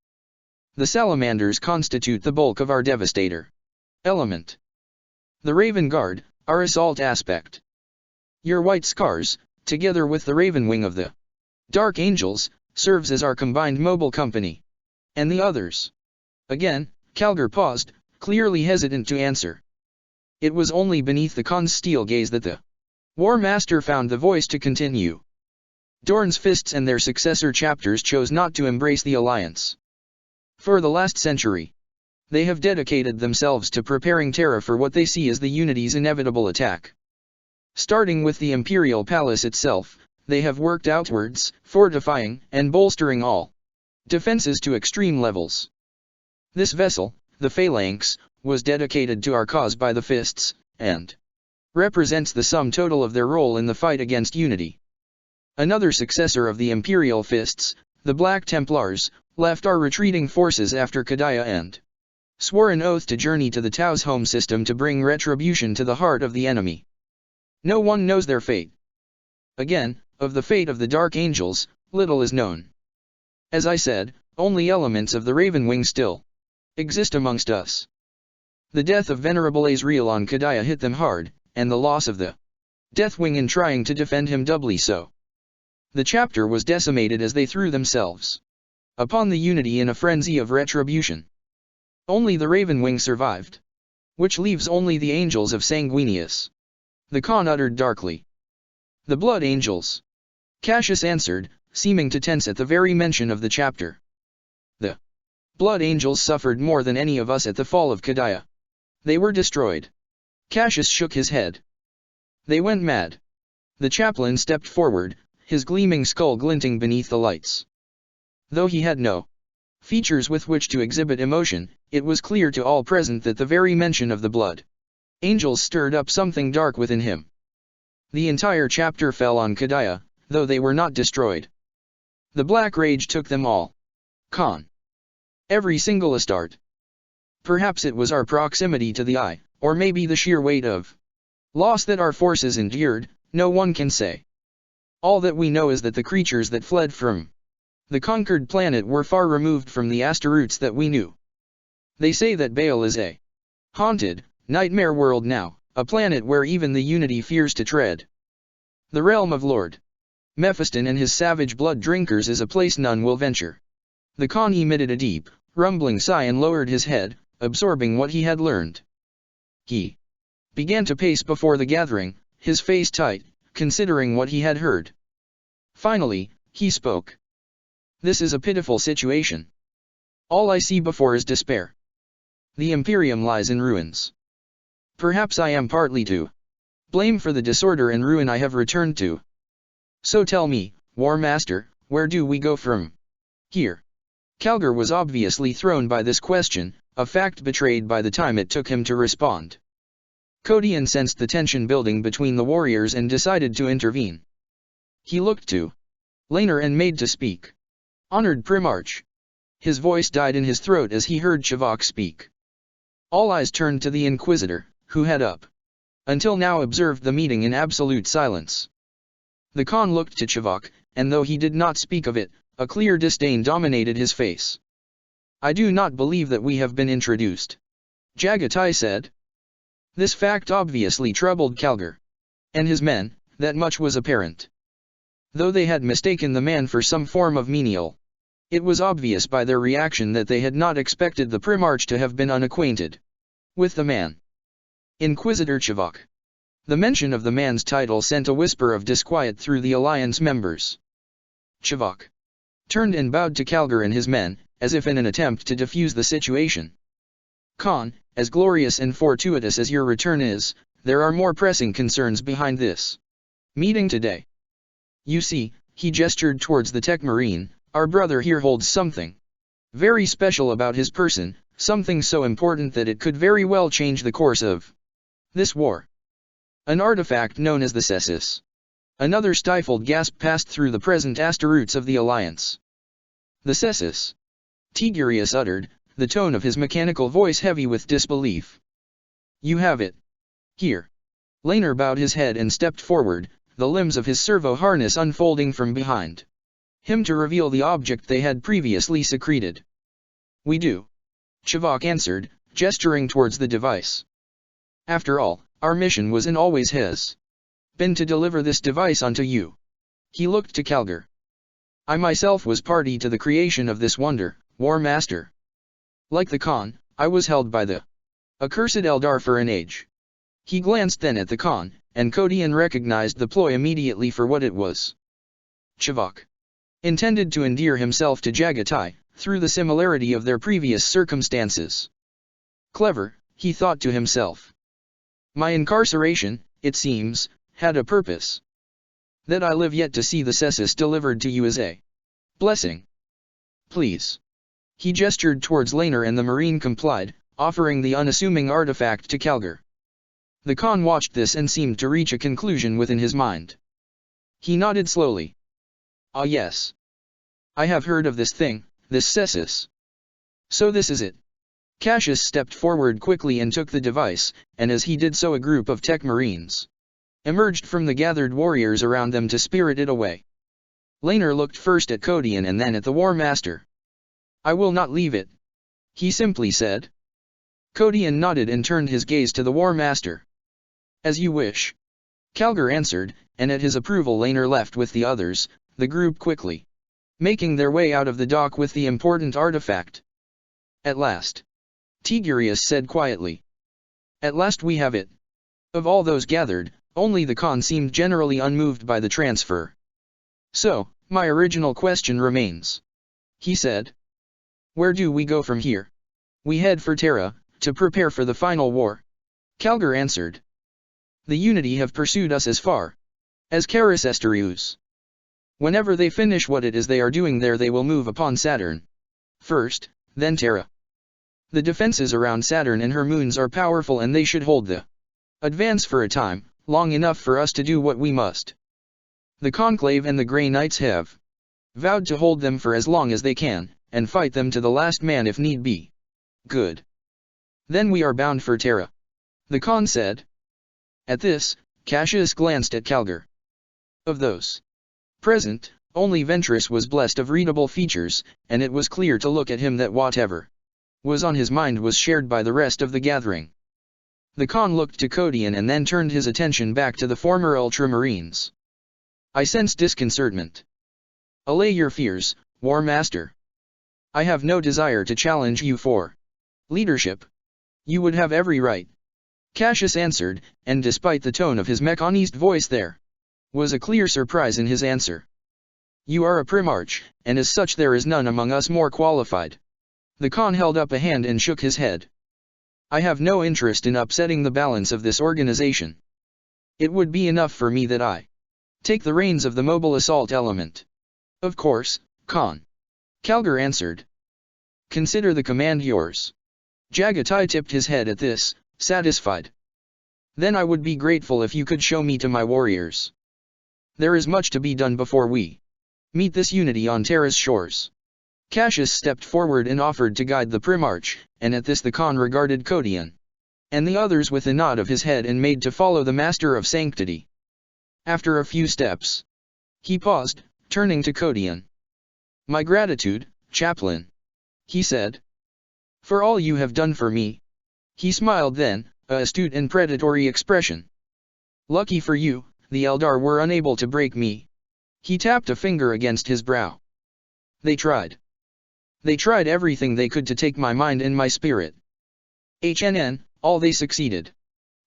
The Salamanders constitute the bulk of our Devastator element. The Raven Guard, our assault aspect. Your White Scars, together with the Raven Wing of the Dark Angels, serves as our combined mobile company. And the others? Again, Calgar paused, clearly hesitant to answer. It was only beneath the Khan's steel gaze that the War Master found the voice to continue. Dorn's Fists and their successor chapters chose not to embrace the alliance. For the last century, they have dedicated themselves to preparing Terra for what they see as the Unity's inevitable attack. Starting with the Imperial Palace itself, they have worked outwards, fortifying and bolstering all defenses to extreme levels. This vessel, the Phalanx, was dedicated to our cause by the Fists, and represents the sum total of their role in the fight against Unity. Another successor of the Imperial Fists, the Black Templars, left our retreating forces after Kadaya and swore an oath to journey to the Tau's home system to bring retribution to the heart of the enemy. No one knows their fate. Again, of the fate of the Dark Angels, little is known. As I said, only elements of the Raven Wing still exist amongst us. The death of Venerable Azrael on Kadaya hit them hard, and the loss of the Deathwing in trying to defend him doubly so. The chapter was decimated as they threw themselves upon the Unity in a frenzy of retribution. Only the Ravenwing survived. Which leaves only the Angels of Sanguinius. The Khan uttered darkly. The Blood Angels. Cassius answered, seeming to tense at the very mention of the chapter. The Blood Angels suffered more than any of us at the fall of Kadaya. They were destroyed. Cassius shook his head. They went mad. The chaplain stepped forward, his gleaming skull glinting beneath the lights. Though he had no features with which to exhibit emotion, it was clear to all present that the very mention of the Blood Angels stirred up something dark within him. The entire chapter fell on Kadaya, though they were not destroyed. The black rage took them all. Khan. Every single Astarte. Perhaps it was our proximity to the eye, or maybe the sheer weight of loss that our forces endured, no one can say. All that we know is that the creatures that fled from the conquered planet were far removed from the Astaroths that we knew. They say that Baal is a haunted, nightmare world now, a planet where even the Unity fears to tread. The realm of Lord Mephiston and his savage blood drinkers is a place none will venture. The Khan emitted a deep, rumbling sigh and lowered his head, absorbing what he had learned. He began to pace before the gathering, his face tight, considering what he had heard. Finally, he spoke. This is a pitiful situation. All I see before is despair. The Imperium lies in ruins. Perhaps I am partly to blame for the disorder and ruin I have returned to. So tell me, War Master, where do we go from here? Calgar was obviously thrown by this question, a fact betrayed by the time it took him to respond. Codian sensed the tension building between the warriors and decided to intervene. He looked to Laner and made to speak. Honored Primarch. His voice died in his throat as he heard Chivok speak. All eyes turned to the Inquisitor, who had up until now observed the meeting in absolute silence. The Khan looked to Chivok, and though he did not speak of it, a clear disdain dominated his face. I do not believe that we have been introduced, Jagatai said. This fact obviously troubled Calgar and his men, that much was apparent. Though they had mistaken the man for some form of menial, it was obvious by their reaction that they had not expected the Primarch to have been unacquainted with the man. Inquisitor Chivok. The mention of the man's title sent a whisper of disquiet through the Alliance members. Chivok turned and bowed to Calgar and his men, as if in an attempt to defuse the situation. Khan, as glorious and fortuitous as your return is, there are more pressing concerns behind this meeting today. You see, he gestured towards the Tech Marine, our brother here holds something very special about his person, something so important that it could very well change the course of this war. An artifact known as the Cessus. Another stifled gasp passed through the present Astaroths of the Alliance. The Cessus. Tigurius uttered, the tone of his mechanical voice heavy with disbelief. You have it. Here. Laner bowed his head and stepped forward, the limbs of his servo harness unfolding from behind him to reveal the object they had previously secreted. We do. Chivok answered, gesturing towards the device. After all, our mission was and always has been to deliver this device unto you. He looked to Calgar. I myself was party to the creation of this wonder, War Master. Like the Khan, I was held by the accursed Eldar for an age. He glanced then at the Khan, and Codian recognized the ploy immediately for what it was. Chivok intended to endear himself to Jagatai, through the similarity of their previous circumstances. Clever, he thought to himself. My incarceration, it seems, had a purpose. That I live yet to see the Cessus delivered to you is a blessing. Please. He gestured towards Laner and the Marine complied, offering the unassuming artifact to Calgar. The Khan watched this and seemed to reach a conclusion within his mind. He nodded slowly. Ah yes. I have heard of this thing, this Cessus. So this is it. Cassius stepped forward quickly and took the device, and as he did so a group of Tech Marines emerged from the gathered warriors around them to spirit it away. Laner looked first at Codian and then at the War Master. I will not leave it, he simply said. Codian nodded and turned his gaze to the War Master. As you wish. Calgar answered, and at his approval Laner left with the others, the group quickly making their way out of the dock with the important artifact. At last. Tigurius said quietly. At last we have it. Of all those gathered, only the Khan seemed generally unmoved by the transfer. So, my original question remains. He said. Where do we go from here? We head for Terra, to prepare for the final war. Calgar answered. The Unity have pursued us as far as Caris Esterius. Whenever they finish what it is they are doing there, they will move upon Saturn. First, then Terra. The defenses around Saturn and her moons are powerful, and they should hold the advance for a time, long enough for us to do what we must. The Conclave and the Grey Knights have vowed to hold them for as long as they can, and fight them to the last man if need be. Good. Then we are bound for Terra. The Khan said. At this, Cassius glanced at Calgar. Of those present, only Ventress was blessed of readable features, and it was clear to look at him that whatever was on his mind was shared by the rest of the gathering. The Khan looked to Codian and then turned his attention back to the former Ultramarines. I sense disconcertment. Allay your fears, War Master. I have no desire to challenge you for leadership. You would have every right. Cassius answered, and despite the tone of his mechanized voice there was a clear surprise in his answer. You are a Primarch, and as such there is none among us more qualified. The Khan held up a hand and shook his head. I have no interest in upsetting the balance of this organization. It would be enough for me that I take the reins of the mobile assault element. Of course, Khan. Calgar answered. Consider the command yours. Jagatai tipped his head at this, satisfied. Then I would be grateful if you could show me to my warriors. There is much to be done before we meet this Unity on Terra's shores. Cassius stepped forward and offered to guide the Primarch, and at this the Khan regarded Codian and the others with a nod of his head and made to follow the Master of Sanctity. After a few steps, he paused, turning to Codian. My gratitude, Chaplain, he said, for all you have done for me. He smiled then, a astute and predatory expression. Lucky for you, the Eldar were unable to break me. He tapped a finger against his brow. They tried. They tried everything they could to take my mind and my spirit. All they succeeded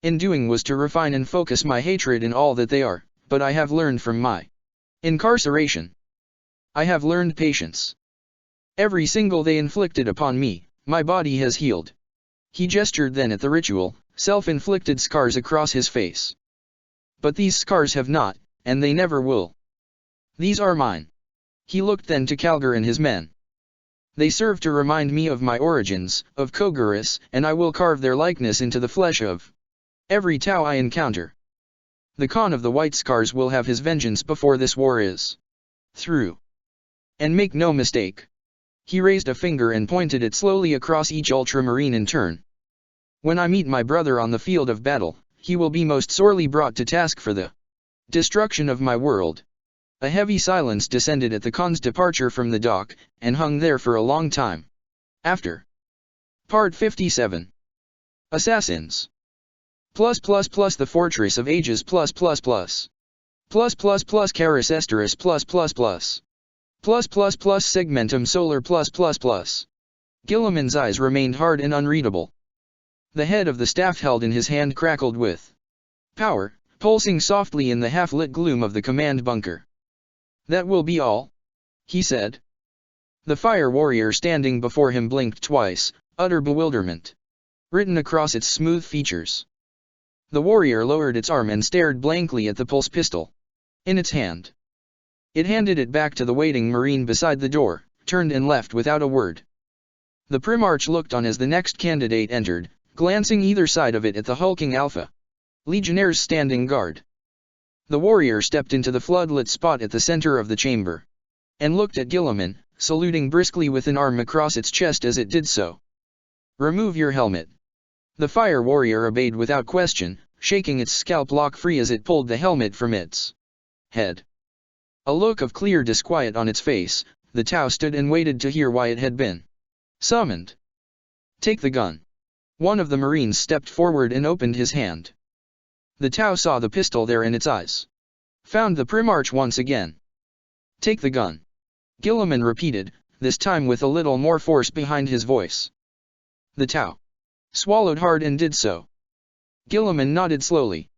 in doing was to refine and focus my hatred in all that they are, but I have learned from my incarceration. I have learned patience. Every single they inflicted upon me, my body has healed. He gestured then at the ritual, self-inflicted scars across his face. But these scars have not, and they never will. These are mine. He looked then to Calgar and his men. They serve to remind me of my origins, of Kogaris, and I will carve their likeness into the flesh of every Tau I encounter. The Khan of the White Scars will have his vengeance before this war is through. And make no mistake. He raised a finger and pointed it slowly across each Ultramarine in turn. When I meet my brother on the field of battle, he will be most sorely brought to task for the destruction of my world. A heavy silence descended at the Khan's departure from the dock, and hung there for a long time. After. Part 57. Assassins. The Fortress of Ages Caris Esteris Segmentum Solar Guilliman's eyes remained hard and unreadable. The head of the staff held in his hand crackled with power, pulsing softly in the half-lit gloom of the command bunker. That will be all, he said. The fire warrior standing before him blinked twice, utter bewilderment written across its smooth features. The warrior lowered its arm and stared blankly at the pulse pistol in its hand. It handed it back to the waiting Marine beside the door, turned and left without a word. The Primarch looked on as the next candidate entered, glancing either side of it at the hulking Alpha Legionnaires standing guard. The warrior stepped into the floodlit spot at the center of the chamber, and looked at Guilliman, saluting briskly with an arm across its chest as it did so. Remove your helmet. The fire warrior obeyed without question, shaking its scalp lock free as it pulled the helmet from its head. A look of clear disquiet on its face, the Tau stood and waited to hear why it had been summoned. Take the gun. One of the Marines stepped forward and opened his hand. The Tau saw the pistol there and its eyes found the Primarch once again. Take the gun. Guilliman repeated, this time with a little more force behind his voice. The Tau swallowed hard and did so. Guilliman nodded slowly.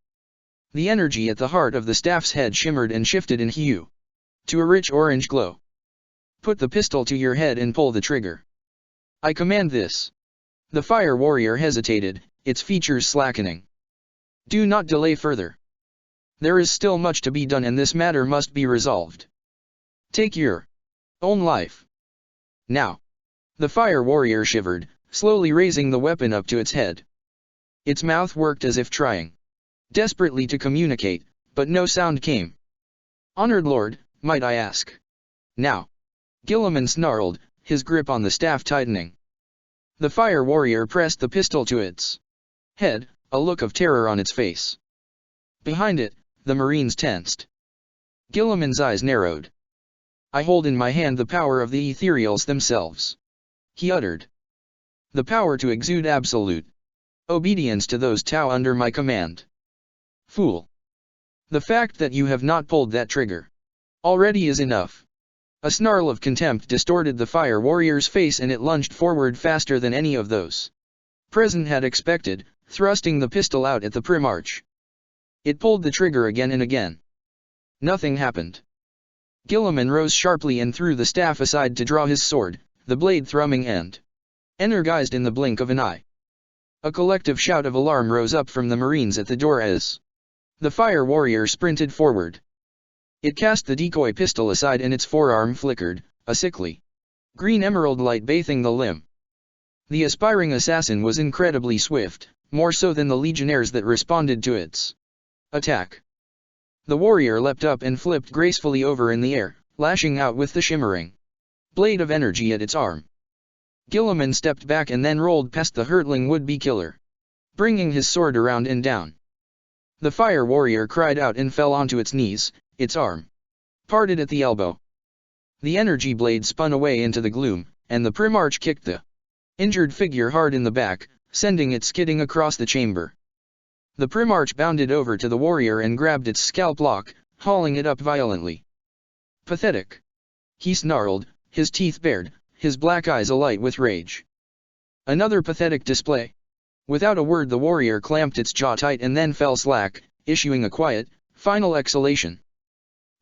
The energy at the heart of the staff's head shimmered and shifted in hue to a rich orange glow. Put the pistol to your head and pull the trigger. I command this. The fire warrior hesitated, its features slackening. Do not delay further. There is still much to be done and this matter must be resolved. Take your own life. Now. The fire warrior shivered, slowly raising the weapon up to its head. Its mouth worked as if trying desperately to communicate, but no sound came. Honored Lord, might I ask? Now. Guilliman snarled, his grip on the staff tightening. The fire warrior pressed the pistol to its head, a look of terror on its face. Behind it, the Marines tensed. Guilliman's eyes narrowed. I hold in my hand the power of the ethereals themselves. He uttered. The power to exude absolute obedience to those Tau under my command. Fool. The fact that you have not pulled that trigger already is enough. A snarl of contempt distorted the fire warrior's face and it lunged forward faster than any of those present had expected, thrusting the pistol out at the Primarch. It pulled the trigger again and again. Nothing happened. Guilliman rose sharply and threw the staff aside to draw his sword, the blade thrumming and energized in the blink of an eye. A collective shout of alarm rose up from the Marines at the door as the fire warrior sprinted forward. It cast the decoy pistol aside and its forearm flickered, a sickly green emerald light bathing the limb. The aspiring assassin was incredibly swift, more so than the legionnaires that responded to its attack. The warrior leapt up and flipped gracefully over in the air, lashing out with the shimmering blade of energy at its arm. Guilliman stepped back and then rolled past the hurtling would-be killer, bringing his sword around and down. The fire warrior cried out and fell onto its knees, its arm parted at the elbow. The energy blade spun away into the gloom, and the Primarch kicked the injured figure hard in the back, sending it skidding across the chamber. The Primarch bounded over to the warrior and grabbed its scalp lock, hauling it up violently. Pathetic. He snarled, his teeth bared, his black eyes alight with rage. Another pathetic display. Without a word the warrior clamped its jaw tight and then fell slack, issuing a quiet, final exhalation.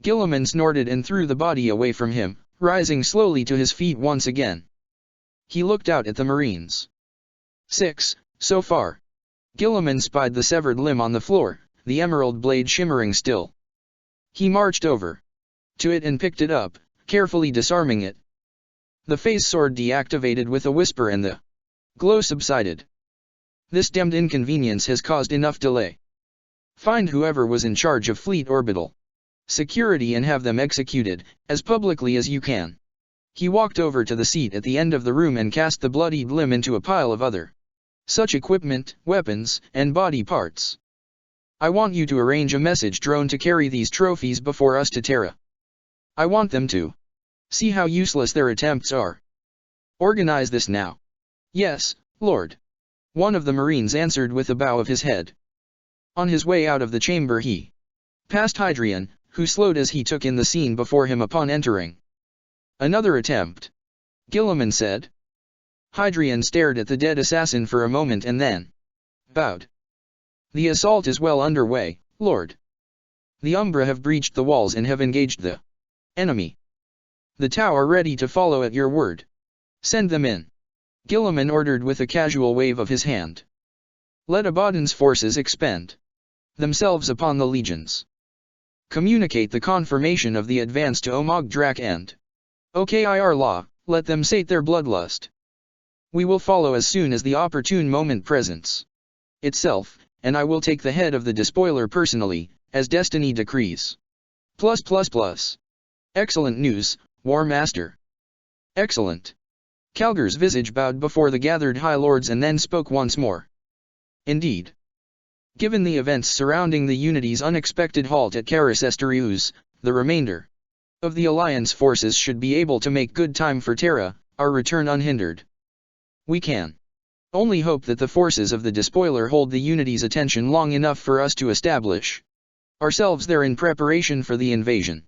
Guilliman snorted and threw the body away from him, rising slowly to his feet once again. He looked out at the Marines. 6, so far. Guilliman spied the severed limb on the floor, the emerald blade shimmering still. He marched over to it and picked it up, carefully disarming it. The phase sword deactivated with a whisper and the glow subsided. This damned inconvenience has caused enough delay. Find whoever was in charge of fleet orbital security and have them executed, as publicly as you can. He walked over to the seat at the end of the room and cast the bloodied limb into a pile of other such equipment, weapons, and body parts. I want you to arrange a message drone to carry these trophies before us to Terra. I want them to see how useless their attempts are. Organize this now. Yes, Lord. One of the Marines answered with a bow of his head. On his way out of the chamber he passed Hadrian, who slowed as he took in the scene before him upon entering. Another attempt, Guilliman said. Hadrian stared at the dead assassin for a moment and then bowed. The assault is well underway, Lord. The Umbra have breached the walls and have engaged the enemy. The Tau are ready to follow at your word. Send them in. Guilliman ordered with a casual wave of his hand. Let Abaddon's forces expend themselves upon the legions. Communicate the confirmation of the advance to Omog Drak and Okir Law, let them sate their bloodlust. We will follow as soon as the opportune moment presents itself, and I will take the head of the despoiler personally, as destiny decrees. Excellent news, War Master. Excellent. Calgar's visage bowed before the gathered High Lords and then spoke once more. Indeed. Given the events surrounding the Unity's unexpected halt at Carisesterius, the remainder of the Alliance forces should be able to make good time for Terra, our return unhindered. We can only hope that the forces of the despoiler hold the Unity's attention long enough for us to establish ourselves there in preparation for the invasion.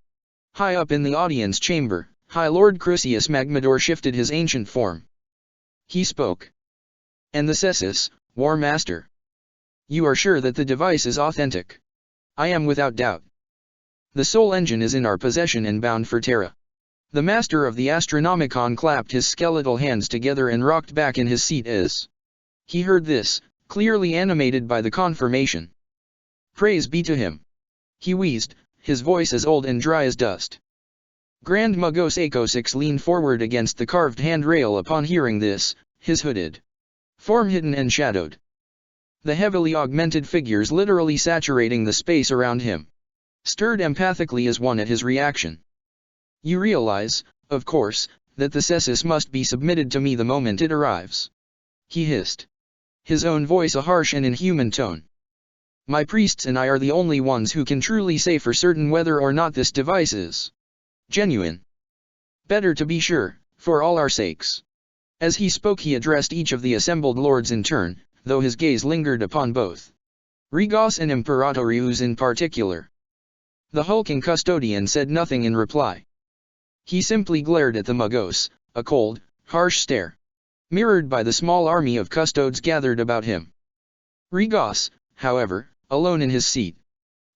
High up in the audience chamber, High Lord Crucius Magmador shifted his ancient form. He spoke. And the Cessus, War Master. You are sure that the device is authentic? I am without doubt. The Soul Engine is in our possession and bound for Terra. The Master of the Astronomicon clapped his skeletal hands together and rocked back in his seat as he heard this, clearly animated by the confirmation. Praise be to him. He wheezed, his voice as old and dry as dust. Grand Magos Echo 6 leaned forward against the carved handrail upon hearing this, his hooded form hidden and shadowed. The heavily augmented figures literally saturating the space around him stirred empathically as one at his reaction. You realize, of course, that the Cessus must be submitted to me the moment it arrives. He hissed. His own voice a harsh and inhuman tone. My priests and I are the only ones who can truly say for certain whether or not this device is genuine. Better to be sure, for all our sakes. As he spoke he addressed each of the assembled lords in turn, though his gaze lingered upon both Regos and Imperatorius in particular. The hulking custodian said nothing in reply. He simply glared at the Magos, a cold, harsh stare, mirrored by the small army of custodes gathered about him. Regos, however, alone in his seat,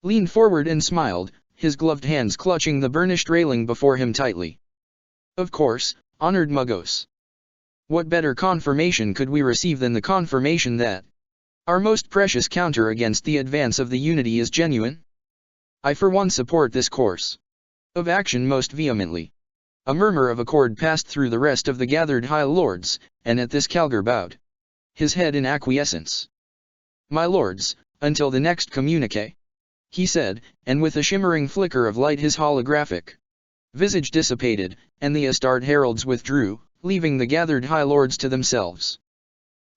leaned forward and smiled, his gloved hands clutching the burnished railing before him tightly. Of course, honored Magos. What better confirmation could we receive than the confirmation that our most precious counter against the advance of the Unity is genuine? I for one support this course of action most vehemently. A murmur of accord passed through the rest of the gathered High Lords, and at this Calgar bowed his head in acquiescence. My lords, until the next communique, he said, and with a shimmering flicker of light his holographic visage dissipated, and the Astarte heralds withdrew, leaving the gathered High Lords to themselves.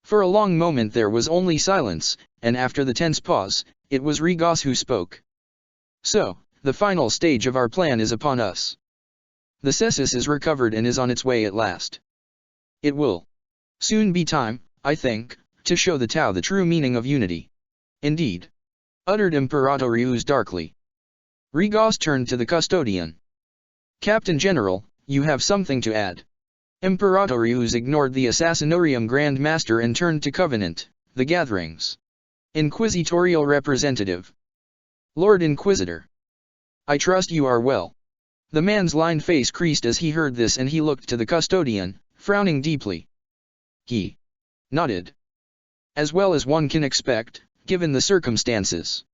For a long moment there was only silence, and after the tense pause, it was Regos who spoke. So, the final stage of our plan is upon us. The Cessus is recovered and is on its way at last. It will soon be time, I think, to show the Tau the true meaning of unity. Indeed, uttered Imperatorius darkly. Regos turned to the custodian. Captain General, you have something to add. Imperatorius ignored the Assassinorium Grand Master and turned to Covenant, the Gatherings Inquisitorial Representative. Lord Inquisitor. I trust you are well. The man's lined face creased as he heard this and he looked to the custodian, frowning deeply. He nodded. As well as one can expect, given the circumstances.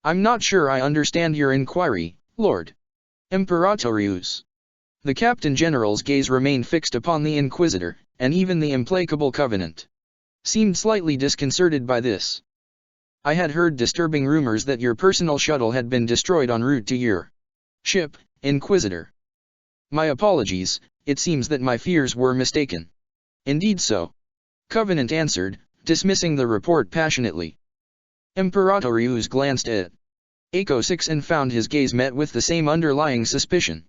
I'm not sure I understand your inquiry, Lord Imperatorius. The Captain General's gaze remained fixed upon the Inquisitor, and even the implacable Covenant seemed slightly disconcerted by this. I had heard disturbing rumors that your personal shuttle had been destroyed en route to your ship, Inquisitor. My apologies, it seems that my fears were mistaken. Indeed so. Covenant answered, dismissing the report passionately. Imperatorius glanced at Echo 6 and found his gaze met with the same underlying suspicion.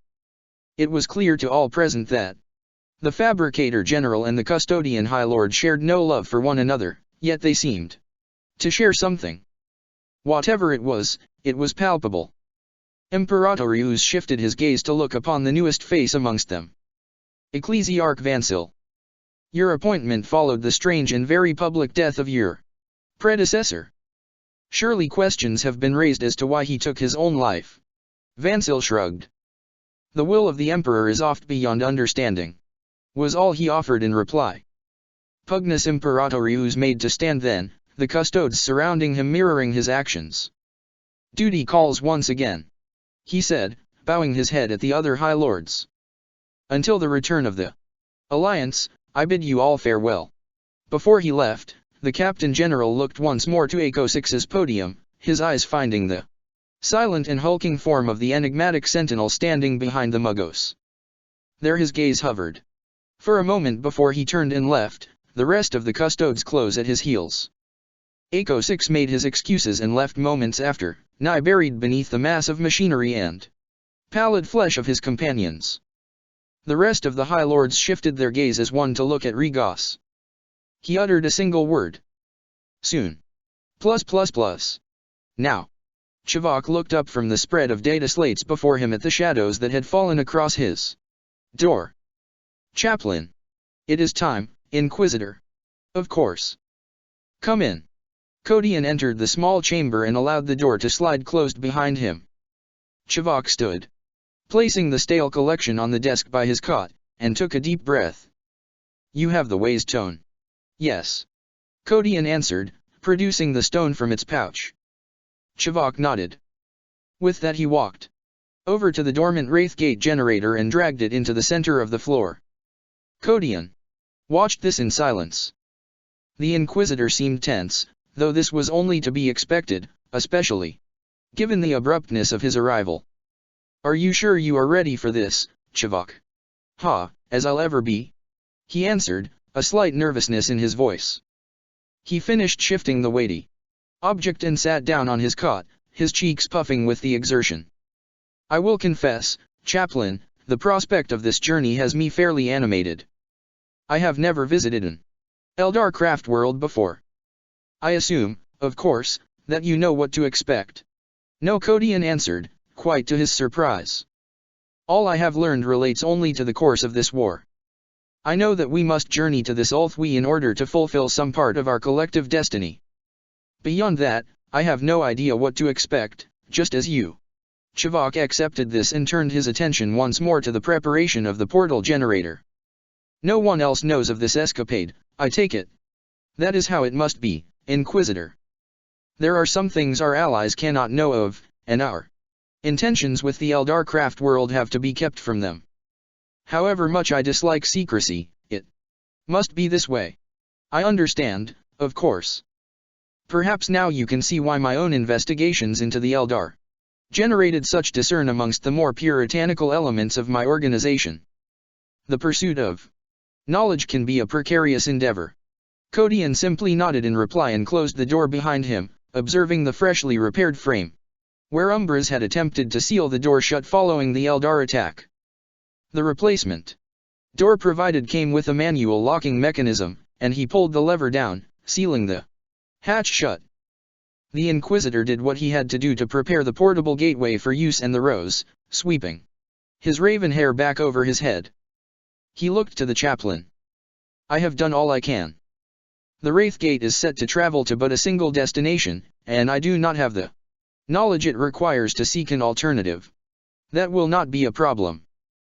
It was clear to all present that the Fabricator General and the Custodian High Lord shared no love for one another, yet they seemed to share something. Whatever it was palpable. Imperatorius shifted his gaze to look upon the newest face amongst them. Ecclesiarch Vancil. Your appointment followed the strange and very public death of your predecessor. Surely questions have been raised as to why he took his own life. Vancil shrugged. The will of the Emperor is oft beyond understanding, was all he offered in reply. Pugnus Imperatorius made to stand then, the custodes surrounding him mirroring his actions. Duty calls once again, he said, bowing his head at the other High Lords. Until the return of the Alliance, I bid you all farewell. Before he left, the Captain General looked once more to Echo 6's podium, his eyes finding the silent and hulking form of the enigmatic sentinel standing behind the Magos. There his gaze hovered. For a moment before he turned and left, the rest of the custodes close at his heels. Echo 6 made his excuses and left moments after, nigh buried beneath the mass of machinery and pallid flesh of his companions. The rest of the High Lords shifted their gaze as one to look at Regos. He uttered a single word. Soon. Now. Chivok looked up from the spread of data slates before him at the shadows that had fallen across his Door. Chaplain. It is time, Inquisitor. Of course. Come in. Kodian entered the small chamber and allowed the door to slide closed behind him. Chivok stood, placing the stale collection on the desk by his cot, and took a deep breath. You have the Way's tome. Yes. Kodian answered, producing the stone from its pouch. Chivok nodded. With that he walked over to the dormant Wraithgate generator and dragged it into the center of the floor. Kodian watched this in silence. The Inquisitor seemed tense, though this was only to be expected, especially given the abruptness of his arrival. Are you sure you are ready for this, Chivok? Ha, as I'll ever be. He answered, a slight nervousness in his voice. He finished shifting the weighty object and sat down on his cot, his cheeks puffing with the exertion. I will confess, Chaplain, the prospect of this journey has me fairly animated. I have never visited an Eldar craft world before. I assume, of course, that you know what to expect. No, Kodian answered, quite to his surprise. All I have learned relates only to the course of this war. I know that we must journey to this Ulthwi in order to fulfill some part of our collective destiny. Beyond that, I have no idea what to expect, just as you. Chivok accepted this and turned his attention once more to the preparation of the portal generator. No one else knows of this escapade, I take it. That is how it must be, Inquisitor. There are some things our allies cannot know of, and our intentions with the Eldar craft world have to be kept from them. However much I dislike secrecy, it must be this way. I understand, of course. Perhaps now you can see why my own investigations into the Eldar generated such discern amongst the more puritanical elements of my organization. The pursuit of knowledge can be a precarious endeavor. Kodian simply nodded in reply and closed the door behind him, observing the freshly repaired frame, where Umbras had attempted to seal the door shut following the Eldar attack. The replacement door provided came with a manual locking mechanism, and he pulled the lever down, sealing the hatch shut. The Inquisitor did what he had to do to prepare the portable gateway for use and the rose, sweeping his raven hair back over his head. He looked to the chaplain. I have done all I can. The Wraithgate is set to travel to but a single destination, and I do not have the knowledge it requires to seek an alternative. That will not be a problem.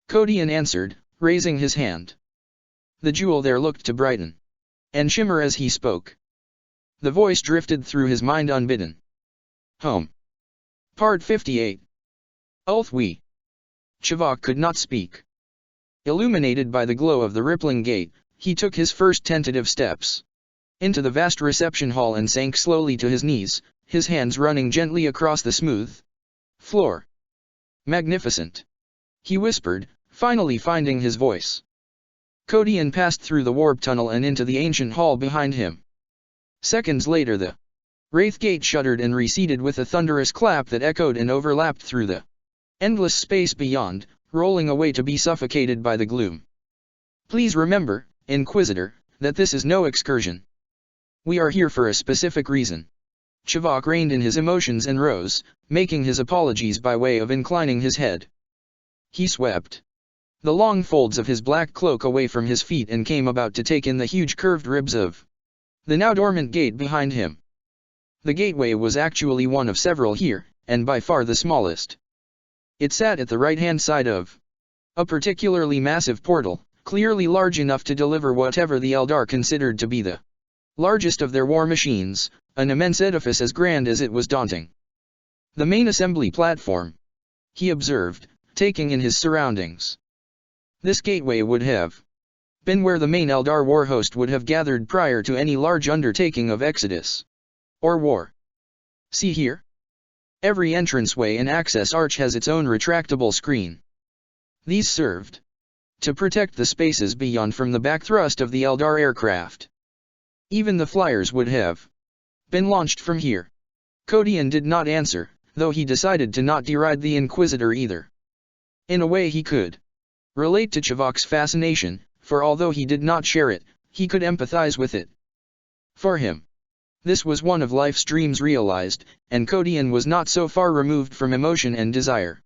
Kodian answered, raising his hand. The jewel there looked to brighten and shimmer as he spoke. The voice drifted through his mind unbidden. Home. Part 58. Ulthwi. Chivok could not speak. Illuminated by the glow of the rippling gate, he took his first tentative steps into the vast reception hall and sank slowly to his knees, his hands running gently across the smooth floor. Magnificent. He whispered, finally finding his voice. Kodian passed through the warp tunnel and into the ancient hall behind him. Seconds later the Wraithgate shuddered and receded with a thunderous clap that echoed and overlapped through the endless space beyond, rolling away to be suffocated by the gloom. Please remember, Inquisitor, that this is no excursion. We are here for a specific reason. Chivok reined in his emotions and rose, making his apologies by way of inclining his head. He swept the long folds of his black cloak away from his feet and came about to take in the huge curved ribs of the now dormant gate behind him. The gateway was actually one of several here, and by far the smallest. It sat at the right-hand side of a particularly massive portal, clearly large enough to deliver whatever the Eldar considered to be the largest of their war machines, an immense edifice as grand as it was daunting. The main assembly platform, he observed, taking in his surroundings. This gateway would have been where the main Eldar war host would have gathered prior to any large undertaking of exodus or war. See here? Every entranceway and access arch has its own retractable screen. These served to protect the spaces beyond from the back thrust of the Eldar aircraft. Even the flyers would have been launched from here. Kodian did not answer, though he decided to not deride the Inquisitor either. In a way he could relate to Chivok's fascination, for although he did not share it, he could empathize with it. For him, this was one of life's dreams realized, and Kodian was not so far removed from emotion and desire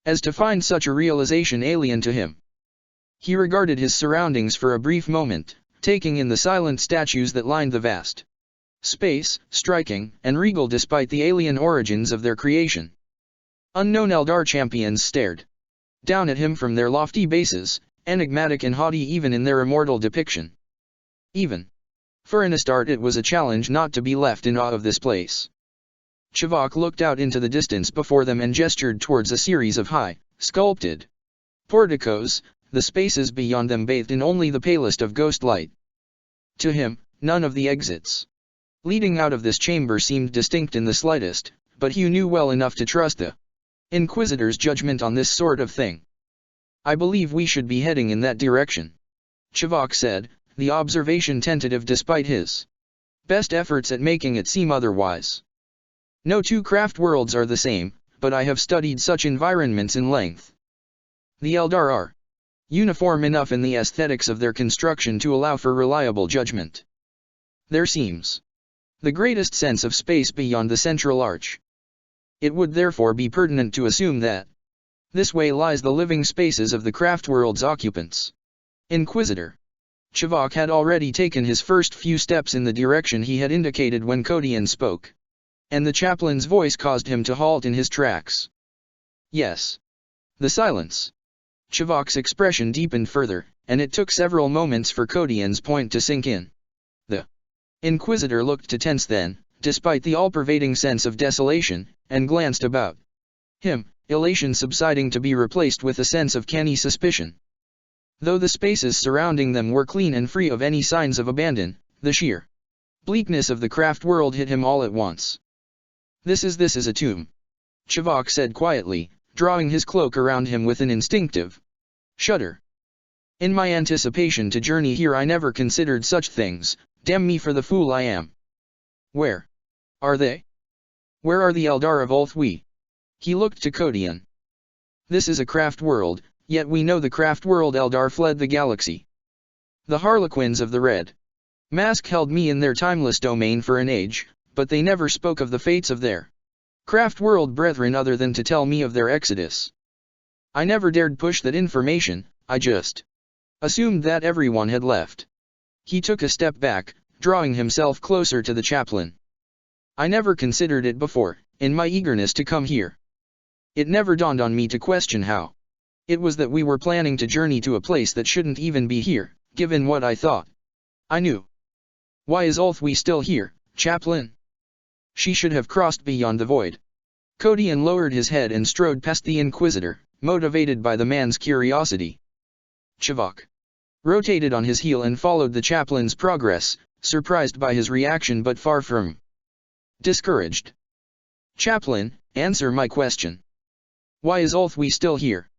as to find such a realization alien to him. He regarded his surroundings for a brief moment, taking in the silent statues that lined the vast space, striking and regal despite the alien origins of their creation. Unknown Eldar champions stared down at him from their lofty bases, enigmatic and haughty even in their immortal depiction. Even for an Astarte it was a challenge not to be left in awe of this place. Chivok looked out into the distance before them and gestured towards a series of high, sculpted porticos, the spaces beyond them bathed in only the palest of ghost light. To him, none of the exits leading out of this chamber seemed distinct in the slightest, but Hugh knew well enough to trust the Inquisitor's judgment on this sort of thing. "I believe we should be heading in that direction," Chivok said, the observation tentative despite his best efforts at making it seem otherwise. "No two craft worlds are the same, but I have studied such environments in length. The Eldar are uniform enough in the aesthetics of their construction to allow for reliable judgment. There seems the greatest sense of space beyond the central arch. It would therefore be pertinent to assume that this way lies the living spaces of the craft world's occupants." Inquisitor Chivok had already taken his first few steps in the direction he had indicated when Kodian spoke, and the chaplain's voice caused him to halt in his tracks. "Yes." The silence. Chivok's expression deepened further, and it took several moments for Kodian's point to sink in. The Inquisitor looked tense then, despite the all-pervading sense of desolation, and glanced about him, elation subsiding to be replaced with a sense of canny suspicion. Though the spaces surrounding them were clean and free of any signs of abandon, the sheer bleakness of the craft world hit him all at once. This is a tomb," Chivok said quietly, drawing his cloak around him with an instinctive shudder. "In my anticipation to journey here I never considered such things, damn me for the fool I am. Where are they? Where are the Eldar of Ulthwi?" He looked to Kodian. "This is a craft world, yet we know the craft world Eldar fled the galaxy. The Harlequins of the Red Mask held me in their timeless domain for an age, but they never spoke of the fates of their craft world brethren other than to tell me of their exodus. I never dared push that information, I just assumed that everyone had left." He took a step back, drawing himself closer to the chaplain. "I never considered it before, in my eagerness to come here. It never dawned on me to question how it was that we were planning to journey to a place that shouldn't even be here, given what I thought I knew. Why is Ulthwi still here, chaplain? She should have crossed beyond the void." Kodian lowered his head and strode past the Inquisitor, motivated by the man's curiosity. Chivok rotated on his heel and followed the chaplain's progress, surprised by his reaction but far from discouraged. "Chaplain, answer my question. Why is Ulthwi still here?"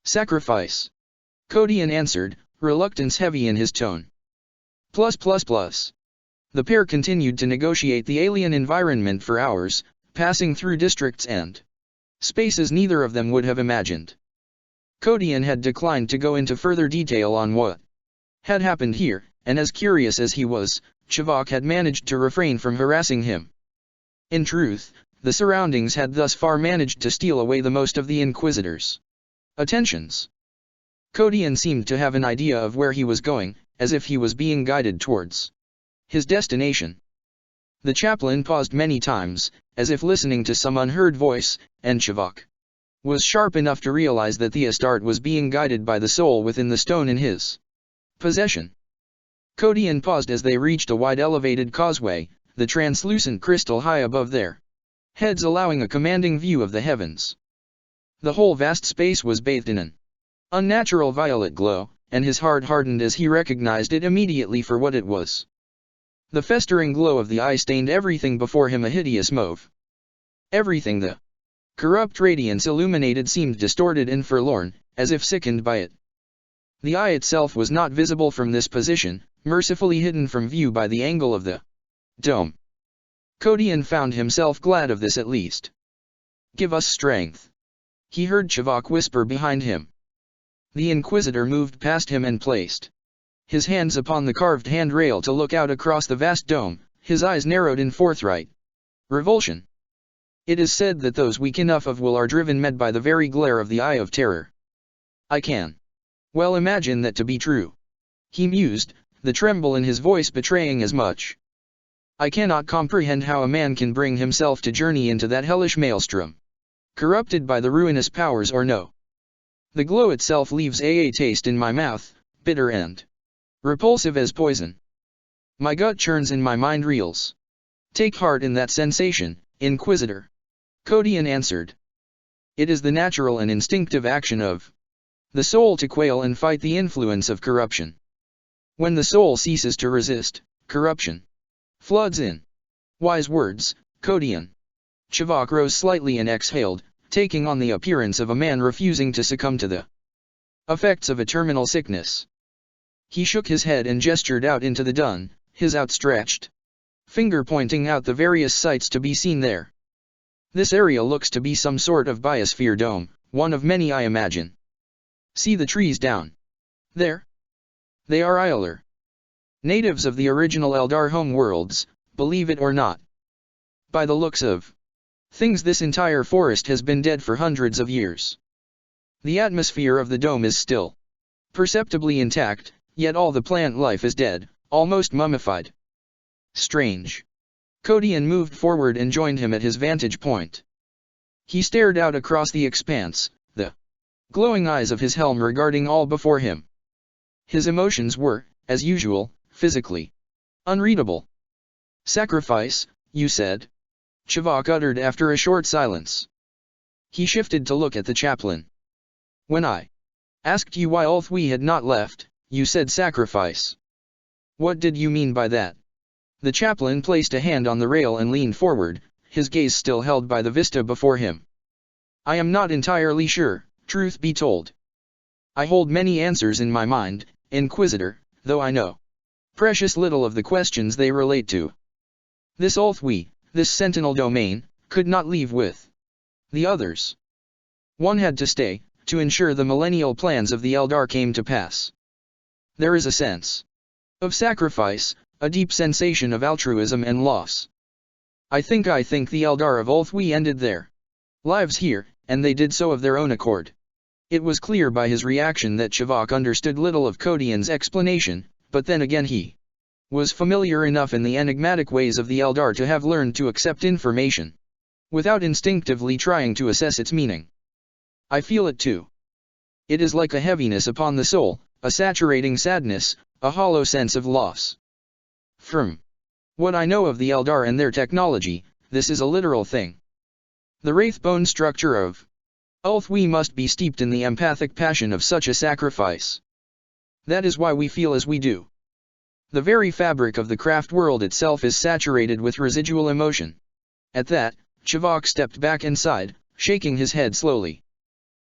"Sacrifice," Kodian answered, reluctance heavy in his tone. The pair continued to negotiate the alien environment for hours, passing through districts and spaces neither of them would have imagined. Kodian had declined to go into further detail on what had happened here, and as curious as he was, Chivok had managed to refrain from harassing him. In truth, the surroundings had thus far managed to steal away the most of the Inquisitor's attentions. Kodian seemed to have an idea of where he was going, as if he was being guided towards his destination. The chaplain paused many times, as if listening to some unheard voice, and Chivok was sharp enough to realize that the Astarte was being guided by the soul within the stone in his possession. Kodian paused as they reached a wide elevated causeway, the translucent crystal high above their heads allowing a commanding view of the heavens. The whole vast space was bathed in an unnatural violet glow, and his heart hardened as he recognized it immediately for what it was. The festering glow of the eye stained everything before him a hideous mauve. Everything the corrupt radiance illuminated seemed distorted and forlorn, as if sickened by it. The eye itself was not visible from this position, mercifully hidden from view by the angle of the dome. Kodian found himself glad of this at least. "Give us strength," he heard Chivok whisper behind him. The Inquisitor moved past him and placed his hands upon the carved handrail to look out across the vast dome, his eyes narrowed in forthright revulsion. "It is said that those weak enough of will are driven mad by the very glare of the Eye of Terror. I can Well, imagine that to be true. He mused, the tremble in his voice betraying as much. I cannot comprehend how a man can bring himself to journey into that hellish maelstrom. Corrupted by the ruinous powers or no. The glow itself leaves a taste in my mouth, bitter and repulsive as poison. My gut churns and my mind reels. Take heart in that sensation, Inquisitor. Codian answered. It is the natural and instinctive action of the soul to quail and fight the influence of corruption. When the soul ceases to resist, corruption floods in. Wise words, Codian. Chivok rose slightly and exhaled, taking on the appearance of a man refusing to succumb to the effects of a terminal sickness. He shook his head and gestured out into the dun, his outstretched finger pointing out the various sights to be seen there. This area looks to be some sort of biosphere dome, one of many I imagine. See the trees down there? They are Ailer. Natives of the original Eldar home worlds, believe it or not. By the looks of things, this entire forest has been dead for hundreds of years. The atmosphere of the dome is still perceptibly intact, yet all the plant life is dead, almost mummified. Strange. Codian moved forward and joined him at his vantage point. He stared out across the expanse, the glowing eyes of his helm regarding all before him. His emotions were, as usual, physically unreadable. Sacrifice, you said? Chivok uttered after a short silence. He shifted to look at the chaplain. When I asked you why Ulthwe had not left, you said sacrifice. What did you mean by that? The chaplain placed a hand on the rail and leaned forward, his gaze still held by the vista before him. I am not entirely sure, truth be told. I hold many answers in my mind, Inquisitor, though I know precious little of the questions they relate to. This Ulthwe, this Sentinel domain, could not leave with the others. One had to stay, to ensure the millennial plans of the Eldar came to pass. There is a sense of sacrifice, a deep sensation of altruism and loss. I think the Eldar of Ulthwe ended their lives here, and they did so of their own accord. It was clear by his reaction that Chivok understood little of Codian's explanation, but then again he was familiar enough in the enigmatic ways of the Eldar to have learned to accept information without instinctively trying to assess its meaning. I feel it too. It is like a heaviness upon the soul, a saturating sadness, a hollow sense of loss. From what I know of the Eldar and their technology, this is a literal thing. The wraith-bone structure of Ulthwe must be steeped in the empathic passion of such a sacrifice. That is why we feel as we do. The very fabric of the craft world itself is saturated with residual emotion. At that, Chivok stepped back and sighed, shaking his head slowly.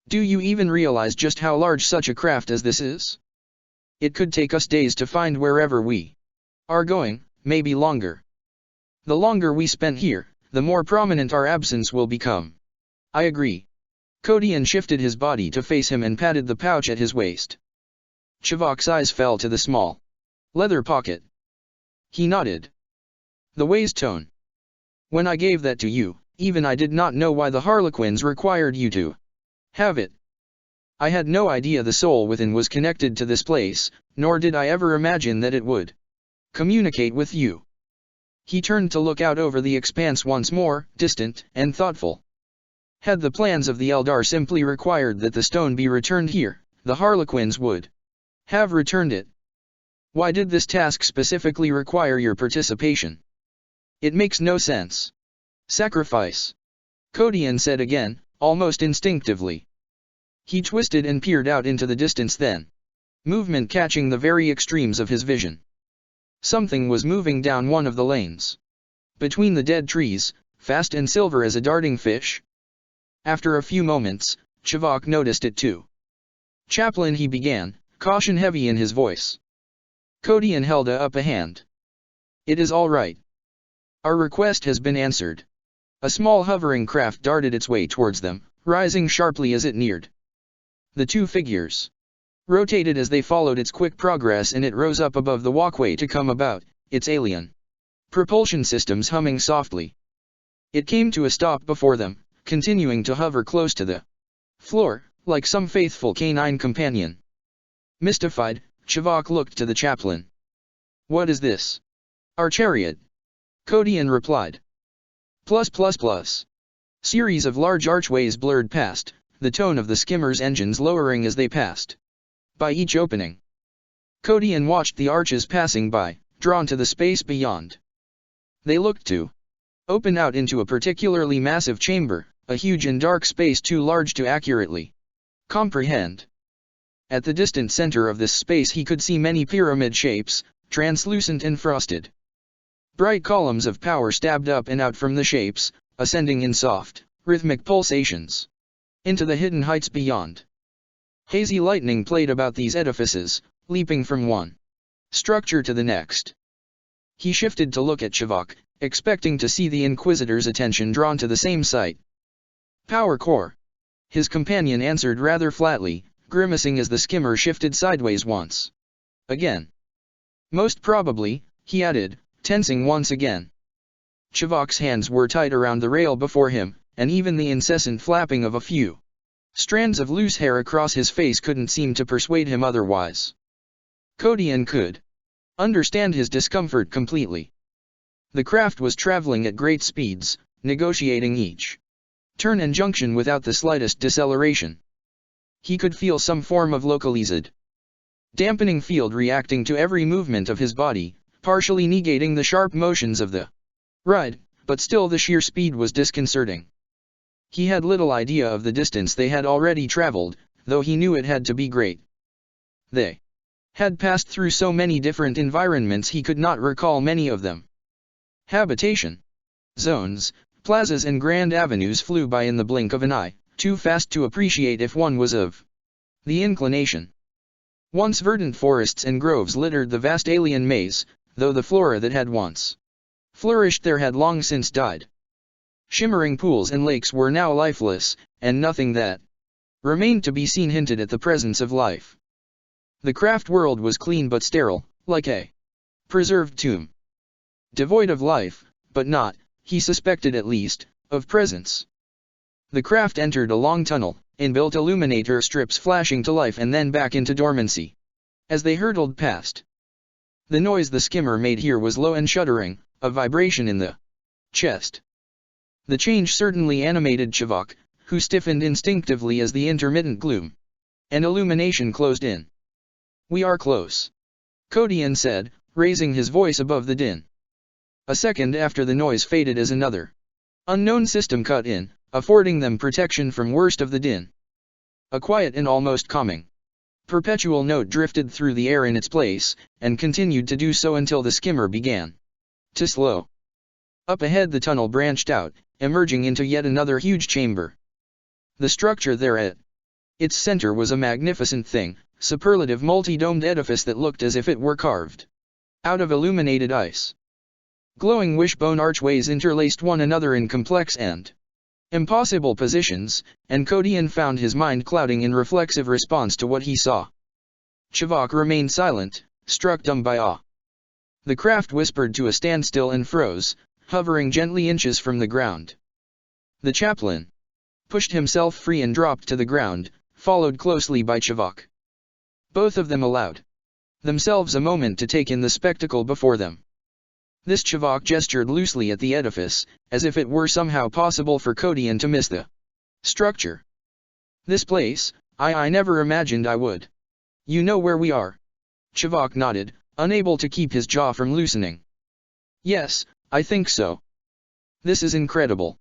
Do you even realize just how large such a craft as this is? It could take us days to find wherever we are going, maybe longer. The longer we spend here, the more prominent our absence will become. I agree. Codian shifted his body to face him and patted the pouch at his waist. Chivok's eyes fell to the small leather pocket. He nodded. The waist tone. When I gave that to you, even I did not know why the Harlequins required you to have it. I had no idea the soul within was connected to this place, nor did I ever imagine that it would communicate with you. He turned to look out over the expanse once more, distant and thoughtful. Had the plans of the Eldar simply required that the stone be returned here, the Harlequins would have returned it. Why did this task specifically require your participation? It makes no sense. Sacrifice. Codian said again, almost instinctively. He twisted and peered out into the distance then. Movement catching the very extremes of his vision. Something was moving down one of the lanes. Between the dead trees, fast and silver as a darting fish. After a few moments, Chivok noticed it too. Chaplain, he began, caution heavy in his voice. Codian held up a hand. It is all right. Our request has been answered. A small hovering craft darted its way towards them, rising sharply as it neared. The two figures rotated as they followed its quick progress, and it rose up above the walkway to come about, its alien propulsion systems humming softly. It came to a stop before them, continuing to hover close to the floor, like some faithful canine companion. Mystified, Chivok looked to the chaplain. What is this? Our chariot. Kodian replied. +++. Series of large archways blurred past, the tone of the skimmer's engines lowering as they passed by each opening. Kodian watched the arches passing by, drawn to the space beyond. They looked to open out into a particularly massive chamber, a huge and dark space too large to accurately comprehend. At the distant center of this space he could see many pyramid shapes, translucent and frosted. Bright columns of power stabbed up and out from the shapes, ascending in soft, rhythmic pulsations into the hidden heights beyond. Hazy lightning played about these edifices, leaping from one structure to the next. He shifted to look at Chivok, expecting to see the Inquisitor's attention drawn to the same sight. Power core. His companion answered rather flatly, grimacing as the skimmer shifted sideways once again. Most probably, he added, tensing once again. Chivok's hands were tight around the rail before him, and even the incessant flapping of a few strands of loose hair across his face couldn't seem to persuade him otherwise. Kodian could understand his discomfort completely. The craft was traveling at great speeds, negotiating each turn and junction without the slightest deceleration. He could feel some form of localized dampening field reacting to every movement of his body, partially negating the sharp motions of the ride, but still the sheer speed was disconcerting. He had little idea of the distance they had already traveled, though he knew it had to be great. They had passed through so many different environments he could not recall many of them. Habitation zones, plazas and grand avenues flew by in the blink of an eye, too fast to appreciate if one was of the inclination. Once verdant forests and groves littered the vast alien maze, though the flora that had once flourished there had long since died. Shimmering pools and lakes were now lifeless, and nothing that remained to be seen hinted at the presence of life. The craft world was clean but sterile, like a preserved tomb. Devoid of life, but not, he suspected at least, of presence. The craft entered a long tunnel, inbuilt illuminator strips flashing to life and then back into dormancy as they hurtled past. The noise the skimmer made here was low and shuddering, a vibration in the chest. The change certainly animated Chivok, who stiffened instinctively as the intermittent gloom and illumination closed in. We are close, Kodian said, raising his voice above the din. A second after the noise faded as another unknown system cut in, affording them protection from worst of the din. A quiet and almost calming perpetual note drifted through the air in its place, and continued to do so until the skimmer began to slow. Up ahead the tunnel branched out, emerging into yet another huge chamber. The structure there at its center was a magnificent thing, superlative multi-domed edifice that looked as if it were carved out of illuminated ice. Glowing wishbone archways interlaced one another in complex and impossible positions, and Kodian found his mind clouding in reflexive response to what he saw. Chivok remained silent, struck dumb by awe. The craft whispered to a standstill and froze, hovering gently inches from the ground. The chaplain pushed himself free and dropped to the ground, followed closely by Chivok. Both of them allowed themselves a moment to take in the spectacle before them. This Chivok gestured loosely at the edifice, as if it were somehow possible for Kodian to miss the structure. This place, I never imagined I would. You know where we are? Chivok nodded, unable to keep his jaw from loosening. Yes, I think so. This is incredible.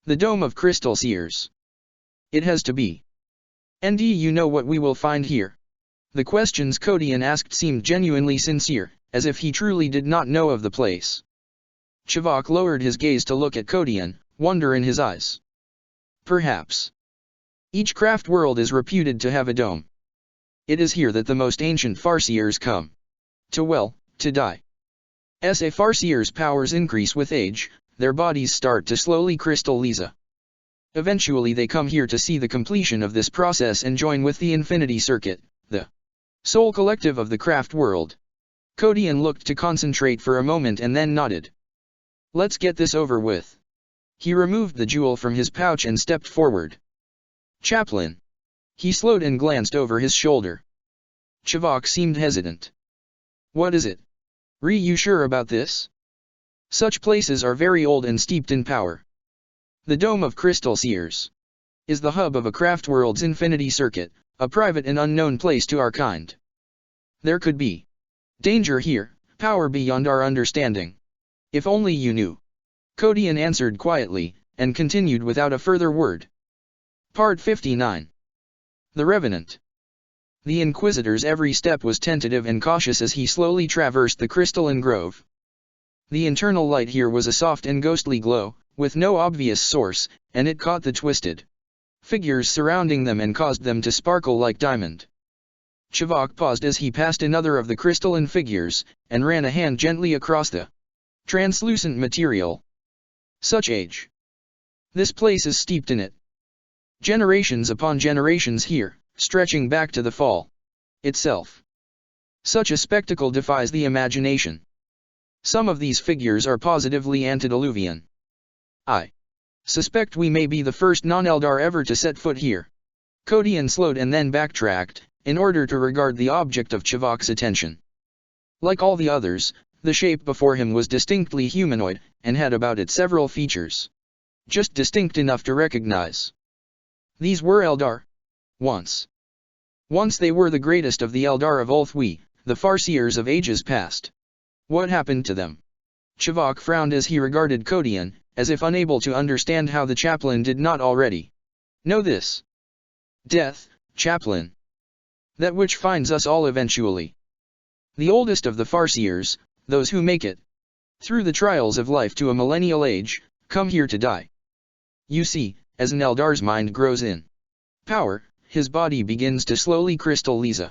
The Dome of Crystal Seers. It has to be. And do you know what we will find here? The questions Kodian asked seemed genuinely sincere, as if he truly did not know of the place. Chivok lowered his gaze to look at Kodian, wonder in his eyes. Perhaps. Each craft world is reputed to have a dome. It is here that the most ancient Farseers come to die. As a Farseer's powers increase with age, their bodies start to slowly crystallize. Eventually they come here to see the completion of this process and join with the Infinity Circuit, the soul collective of the craft world. Kodian looked to concentrate for a moment and then nodded. Let's get this over with. He removed the jewel from his pouch and stepped forward. Chaplain. He slowed and glanced over his shoulder. Chivok seemed hesitant. What is it? You sure about this? Such places are very old and steeped in power. The Dome of Crystal Seers is the hub of a craftworld's infinity circuit, a private and unknown place to our kind. There could be danger here, power beyond our understanding. If only you knew. Kodian answered quietly, and continued without a further word. Part 59. The Revenant. The Inquisitor's every step was tentative and cautious as he slowly traversed the crystalline grove. The internal light here was a soft and ghostly glow, with no obvious source, and it caught the twisted figures surrounding them and caused them to sparkle like diamond. Chivok paused as he passed another of the crystalline figures, and ran a hand gently across the translucent material. Such age. This place is steeped in it. Generations upon generations here, stretching back to the fall itself. Such a spectacle defies the imagination. Some of these figures are positively antediluvian. I suspect we may be the first non-Eldar ever to set foot here. Kodian slowed and then backtracked, in order to regard the object of Chivok's attention. Like all the others, the shape before him was distinctly humanoid, and had about it several features. Just distinct enough to recognize. These were Eldar. Once. Once they were the greatest of the Eldar of Ulthwi, the Farseers of ages past. What happened to them? Chivok frowned as he regarded Kodian, as if unable to understand how the chaplain did not already know this. Death, chaplain. That which finds us all eventually. The oldest of the Farseers, those who make it through the trials of life to a millennial age, come here to die. You see, as an Eldar's mind grows in power, his body begins to slowly crystallize.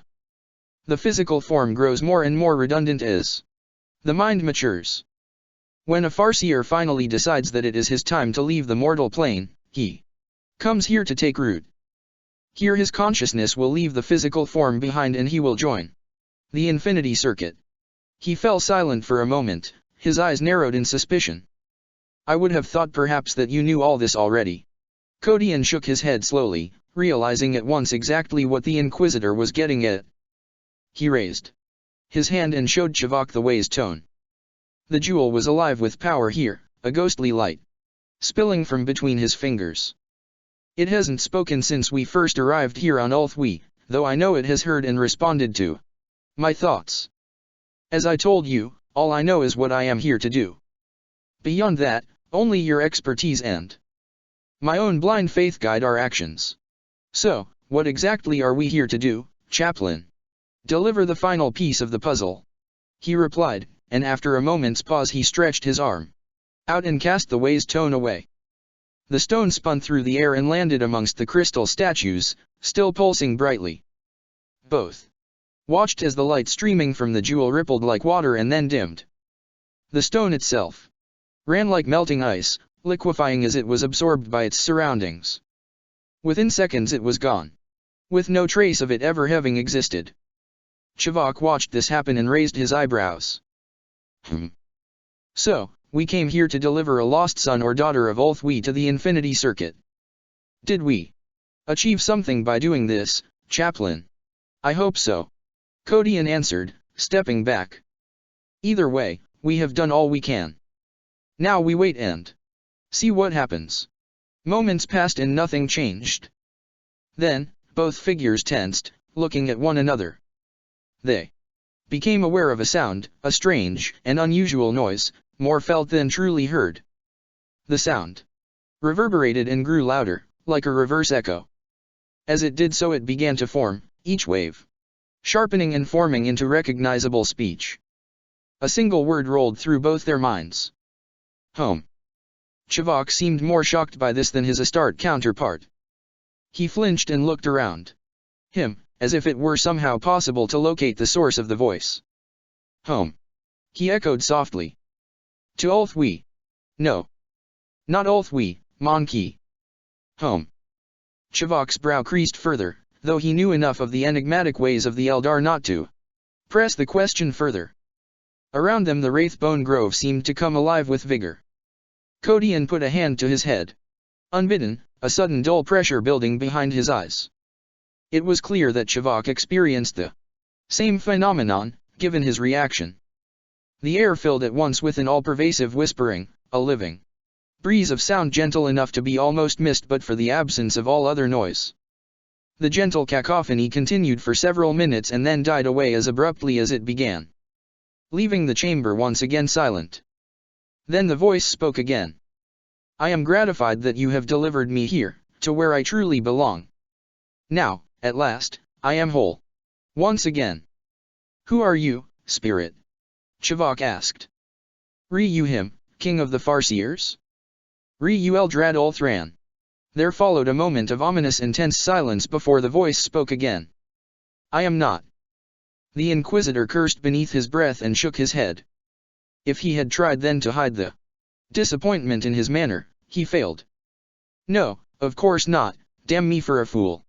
The physical form grows more and more redundant as the mind matures. When a Farseer finally decides that it is his time to leave the mortal plane, he comes here to take root. Here his consciousness will leave the physical form behind and he will join the infinity circuit. He fell silent for a moment, his eyes narrowed in suspicion. I would have thought perhaps that you knew all this already. Kodian shook his head slowly, realizing at once exactly what the Inquisitor was getting at. He raised his hand and showed Chivok the way's tone. The jewel was alive with power here, a ghostly light spilling from between his fingers. It hasn't spoken since we first arrived here on Ulthwi, though I know it has heard and responded to my thoughts. As I told you, all I know is what I am here to do. Beyond that, only your expertise and my own blind faith guide our actions. So, what exactly are we here to do, chaplain? Deliver the final piece of the puzzle. He replied, and after a moment's pause he stretched his arm out and cast the way's stone away. The stone spun through the air and landed amongst the crystal statues, still pulsing brightly. Both watched as the light streaming from the jewel rippled like water and then dimmed. The stone itself ran like melting ice, liquefying as it was absorbed by its surroundings. Within seconds it was gone, with no trace of it ever having existed. Chivok watched this happen and raised his eyebrows. So, we came here to deliver a lost son or daughter of Ulthwi to the Infinity Circuit. Did we achieve something by doing this, chaplain? I hope so. Kodian answered, stepping back. Either way, we have done all we can. Now we wait and see what happens. Moments passed and nothing changed. Then, both figures tensed, looking at one another. They became aware of a sound, a strange and unusual noise, more felt than truly heard. The sound reverberated and grew louder, like a reverse echo. As it did so it began to form, each wave sharpening and forming into recognizable speech. A single word rolled through both their minds. Home. Chivok seemed more shocked by this than his Astarte counterpart. He flinched and looked around him, as if it were somehow possible to locate the source of the voice. Home. He echoed softly. To Ulthwi. No. Not Ulthwi, Mon-Ki. Home. Chivok's brow creased further, though he knew enough of the enigmatic ways of the Eldar not to press the question further. Around them the Wraithbone Grove seemed to come alive with vigor. Kodian put a hand to his head. Unbidden, a sudden dull pressure building behind his eyes. It was clear that Chivok experienced the Same phenomenon, given his reaction. The air filled at once with an all-pervasive whispering, a living breeze of sound gentle enough to be almost missed but for the absence of all other noise. The gentle cacophony continued for several minutes and then died away as abruptly as it began, leaving the chamber once again silent. Then the voice spoke again. I am gratified that you have delivered me here, to where I truly belong. Now, at last, I am whole. Once again. Who are you, spirit? Chivok asked. Re-you him, king of the Farseers? Re-you Eldrad Ulthran? There followed a moment of ominous intense silence before the voice spoke again. I am not. The Inquisitor cursed beneath his breath and shook his head. If he had tried then to hide the disappointment in his manner, he failed. No, of course not, damn me for a fool.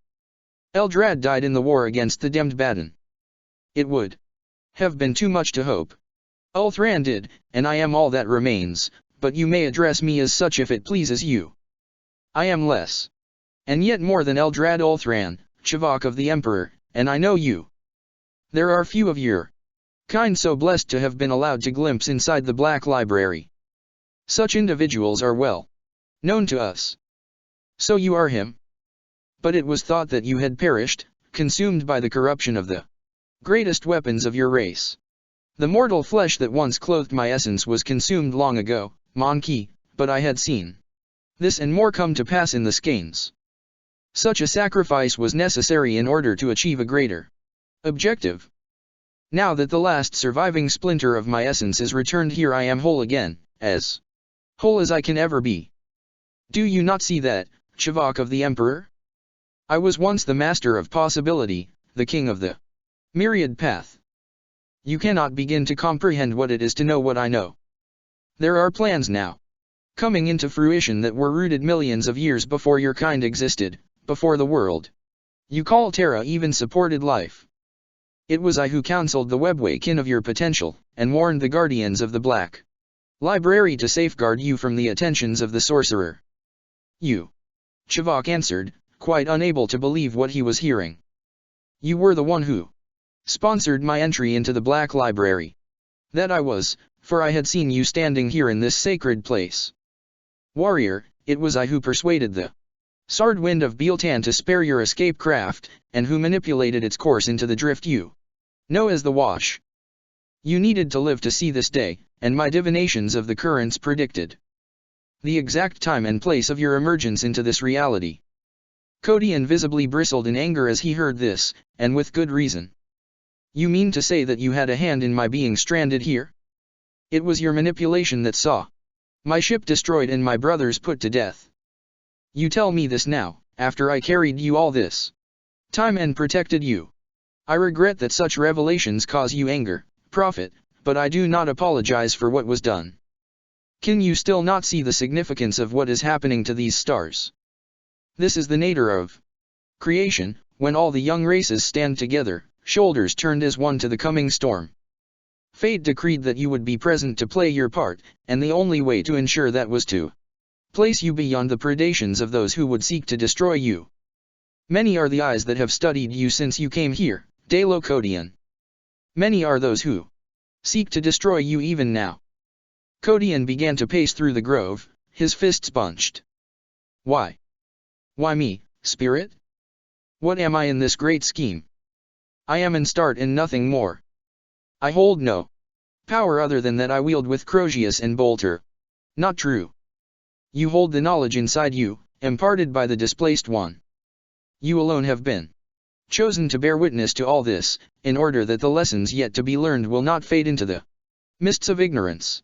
Eldrad died in the war against the Demd Baden. It would have been too much to hope. Ulthran did, and I am all that remains, but you may address me as such if it pleases you. I am less, and yet more than Eldrad Ulthran, Chivok of the Emperor, and I know you. There are few of your kind so blessed to have been allowed to glimpse inside the Black Library. Such individuals are well known to us. So you are him? But it was thought that you had perished, consumed by the corruption of the greatest weapons of your race. The mortal flesh that once clothed my essence was consumed long ago, Monkey, but I had seen this and more come to pass in the skeins. Such a sacrifice was necessary in order to achieve a greater objective. Now that the last surviving splinter of my essence is returned here, I am whole again, as whole as I can ever be. Do you not see that, Chivok of the Emperor? I was once the master of possibility, the king of the myriad path. You cannot begin to comprehend what it is to know what I know. There are plans now coming into fruition that were rooted millions of years before your kind existed, before the world you call Terra even supported life. It was I who counseled the Webwakin of your potential, and warned the guardians of the Black Library to safeguard you from the attentions of the sorcerer. You, Chivok answered, quite unable to believe what he was hearing. You were the one who sponsored my entry into the Black Library. That I was, for I had seen you standing here in this sacred place. Warrior, it was I who persuaded the Sardwind of Bealtan to spare your escape craft, and who manipulated its course into the drift you know as the Wash. You needed to live to see this day, and my divinations of the currents predicted the exact time and place of your emergence into this reality. Codian visibly bristled in anger as he heard this, and with good reason. You mean to say that you had a hand in my being stranded here? It was your manipulation that saw my ship destroyed and my brothers put to death. You tell me this now, after I carried you all this time and protected you. I regret that such revelations cause you anger, Prophet, but I do not apologize for what was done. Can you still not see the significance of what is happening to these stars? This is the nadir of creation, when all the young races stand together, shoulders turned as one to the coming storm. Fate decreed that you would be present to play your part, and the only way to ensure that was to place you beyond the predations of those who would seek to destroy you. Many are the eyes that have studied you since you came here, Dalokodian. Many are those who seek to destroy you even now. Codian began to pace through the grove, his fists bunched. Why? Why me, spirit? What am I in this great scheme? I am in start and nothing more. I hold no power other than that I wield with Crozius and Bolter. Not true. You hold the knowledge inside you, imparted by the displaced one. You alone have been chosen to bear witness to all this, in order that the lessons yet to be learned will not fade into the mists of ignorance.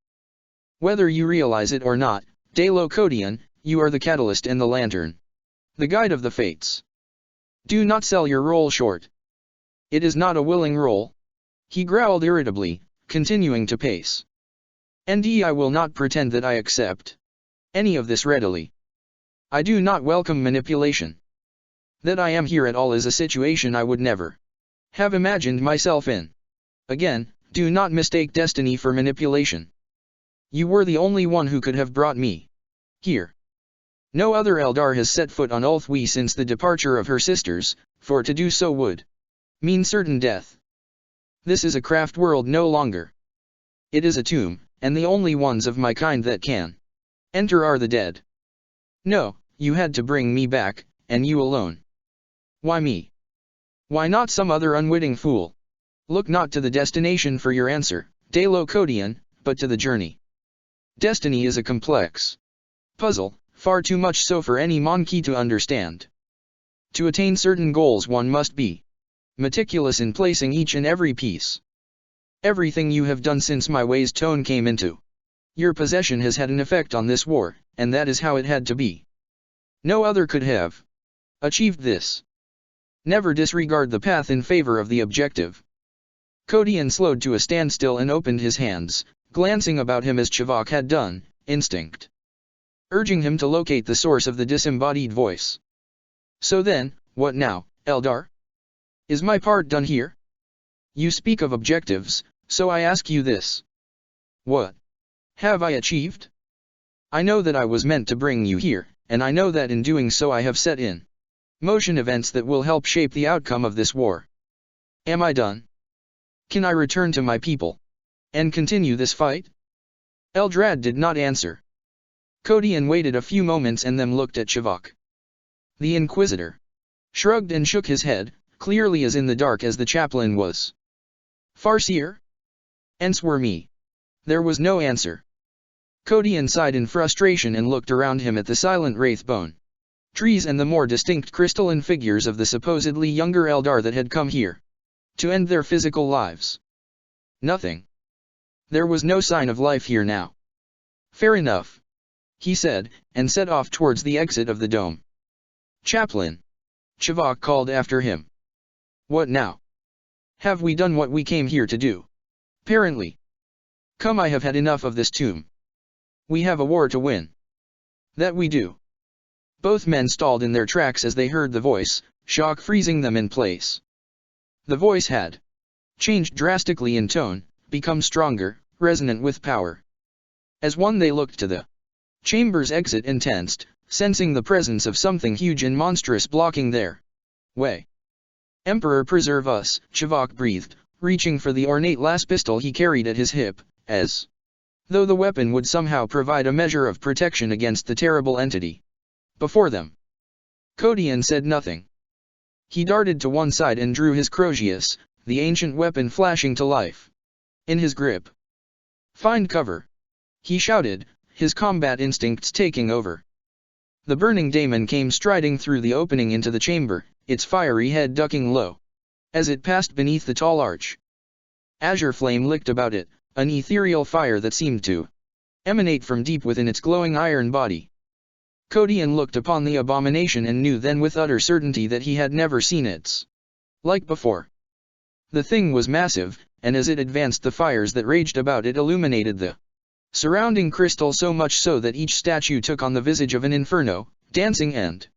Whether you realize it or not, Dalokodian, you are the catalyst and the lantern, the guide of the fates. Do not sell your role short. It is not a willing role. He growled irritably, continuing to pace. And I will not pretend that I accept any of this readily. I do not welcome manipulation. That I am here at all is a situation I would never have imagined myself in. Again, do not mistake destiny for manipulation. You were the only one who could have brought me here. No other Eldar has set foot on Ulthwee since the departure of her sisters, for to do so would mean certain death. This is a craft world no longer. It is a tomb, and the only ones of my kind that can enter are the dead. No, you had to bring me back, and you alone. Why me? Why not some other unwitting fool? Look not to the destination for your answer, De Locodian, but to the journey. Destiny is a complex puzzle, far too much so for any monkey to understand. To attain certain goals one must be meticulous in placing each and every piece. Everything you have done since my way's tone came into your possession has had an effect on this war, and that is how it had to be. No other could have achieved this. Never disregard the path in favor of the objective. Kodian slowed to a standstill and opened his hands, glancing about him as Chivok had done, instinct urging him to locate the source of the disembodied voice. So then, what now, Eldar? Is my part done here? You speak of objectives, so I ask you this. What have I achieved? I know that I was meant to bring you here, and I know that in doing so I have set in motion events that will help shape the outcome of this war. Am I done? Can I return to my people and continue this fight? Eldrad did not answer. Kodian waited a few moments and then looked at Chivok. The Inquisitor shrugged and shook his head, clearly as in the dark as the chaplain was. Farseer? Answer me. There was no answer. Kodian sighed in frustration and looked around him at the silent wraithbone trees and the more distinct crystalline figures of the supposedly younger Eldar that had come here to end their physical lives. Nothing. There was no sign of life here now. Fair enough, he said, and set off towards the exit of the dome. Chaplain, Chivok called after him. What now? Have we done what we came here to do? Apparently. Come, I have had enough of this tomb. We have a war to win. That we do. Both men stalled in their tracks as they heard the voice, shock freezing them in place. The voice had changed drastically in tone, become stronger, resonant with power. As one they looked to the chamber's exit and tensed, sensing the presence of something huge and monstrous blocking their way. Emperor preserve us, Chivok breathed, reaching for the ornate las pistol he carried at his hip, as though the weapon would somehow provide a measure of protection against the terrible entity before them. Kodian said nothing. He darted to one side and drew his Crozius, the ancient weapon flashing to life in his grip. Find cover, he shouted, his combat instincts taking over. The burning daemon came striding through the opening into the chamber, its fiery head ducking low as it passed beneath the tall arch. Azure flame licked about it, an ethereal fire that seemed to emanate from deep within its glowing iron body. Kodian looked upon the abomination and knew then with utter certainty that he had never seen its like before. The thing was massive, and as it advanced the fires that raged about it illuminated the surrounding crystal so much so that each statue took on the visage of an inferno, dancing and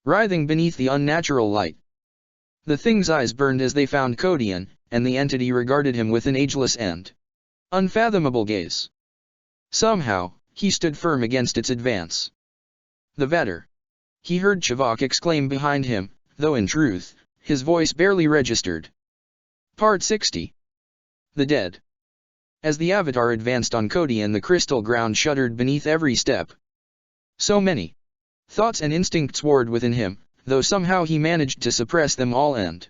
writhing beneath the unnatural light. The thing's eyes burned as they found Kodian, and the entity regarded him with an ageless and unfathomable gaze. Somehow, he stood firm against its advance. The Vader, he heard Chivok exclaim behind him, though in truth, his voice barely registered. Part 60. The Dead. As the Avatar advanced on Kodian, the crystal ground shuddered beneath every step. So many thoughts and instincts warred within him, though somehow he managed to suppress them all and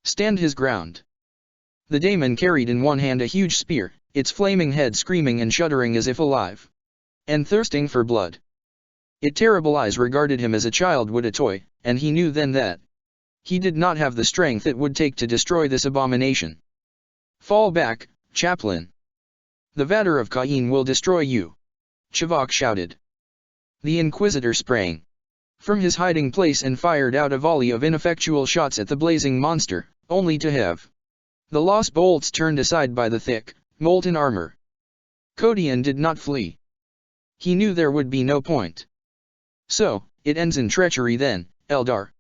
stand his ground. The daemon carried in one hand a huge spear, its flaming head screaming and shuddering as if alive and thirsting for blood. Its terrible eyes regarded him as a child would a toy, and he knew then that he did not have the strength it would take to destroy this abomination. Fall back, chaplain. The Vader of Kain will destroy you, Chivok shouted. The Inquisitor sprang from his hiding place and fired out a volley of ineffectual shots at the blazing monster, only to have the lost bolts turned aside by the thick, molten armor. Kodian did not flee. He knew there would be no point. So, it ends in treachery then, Eldar,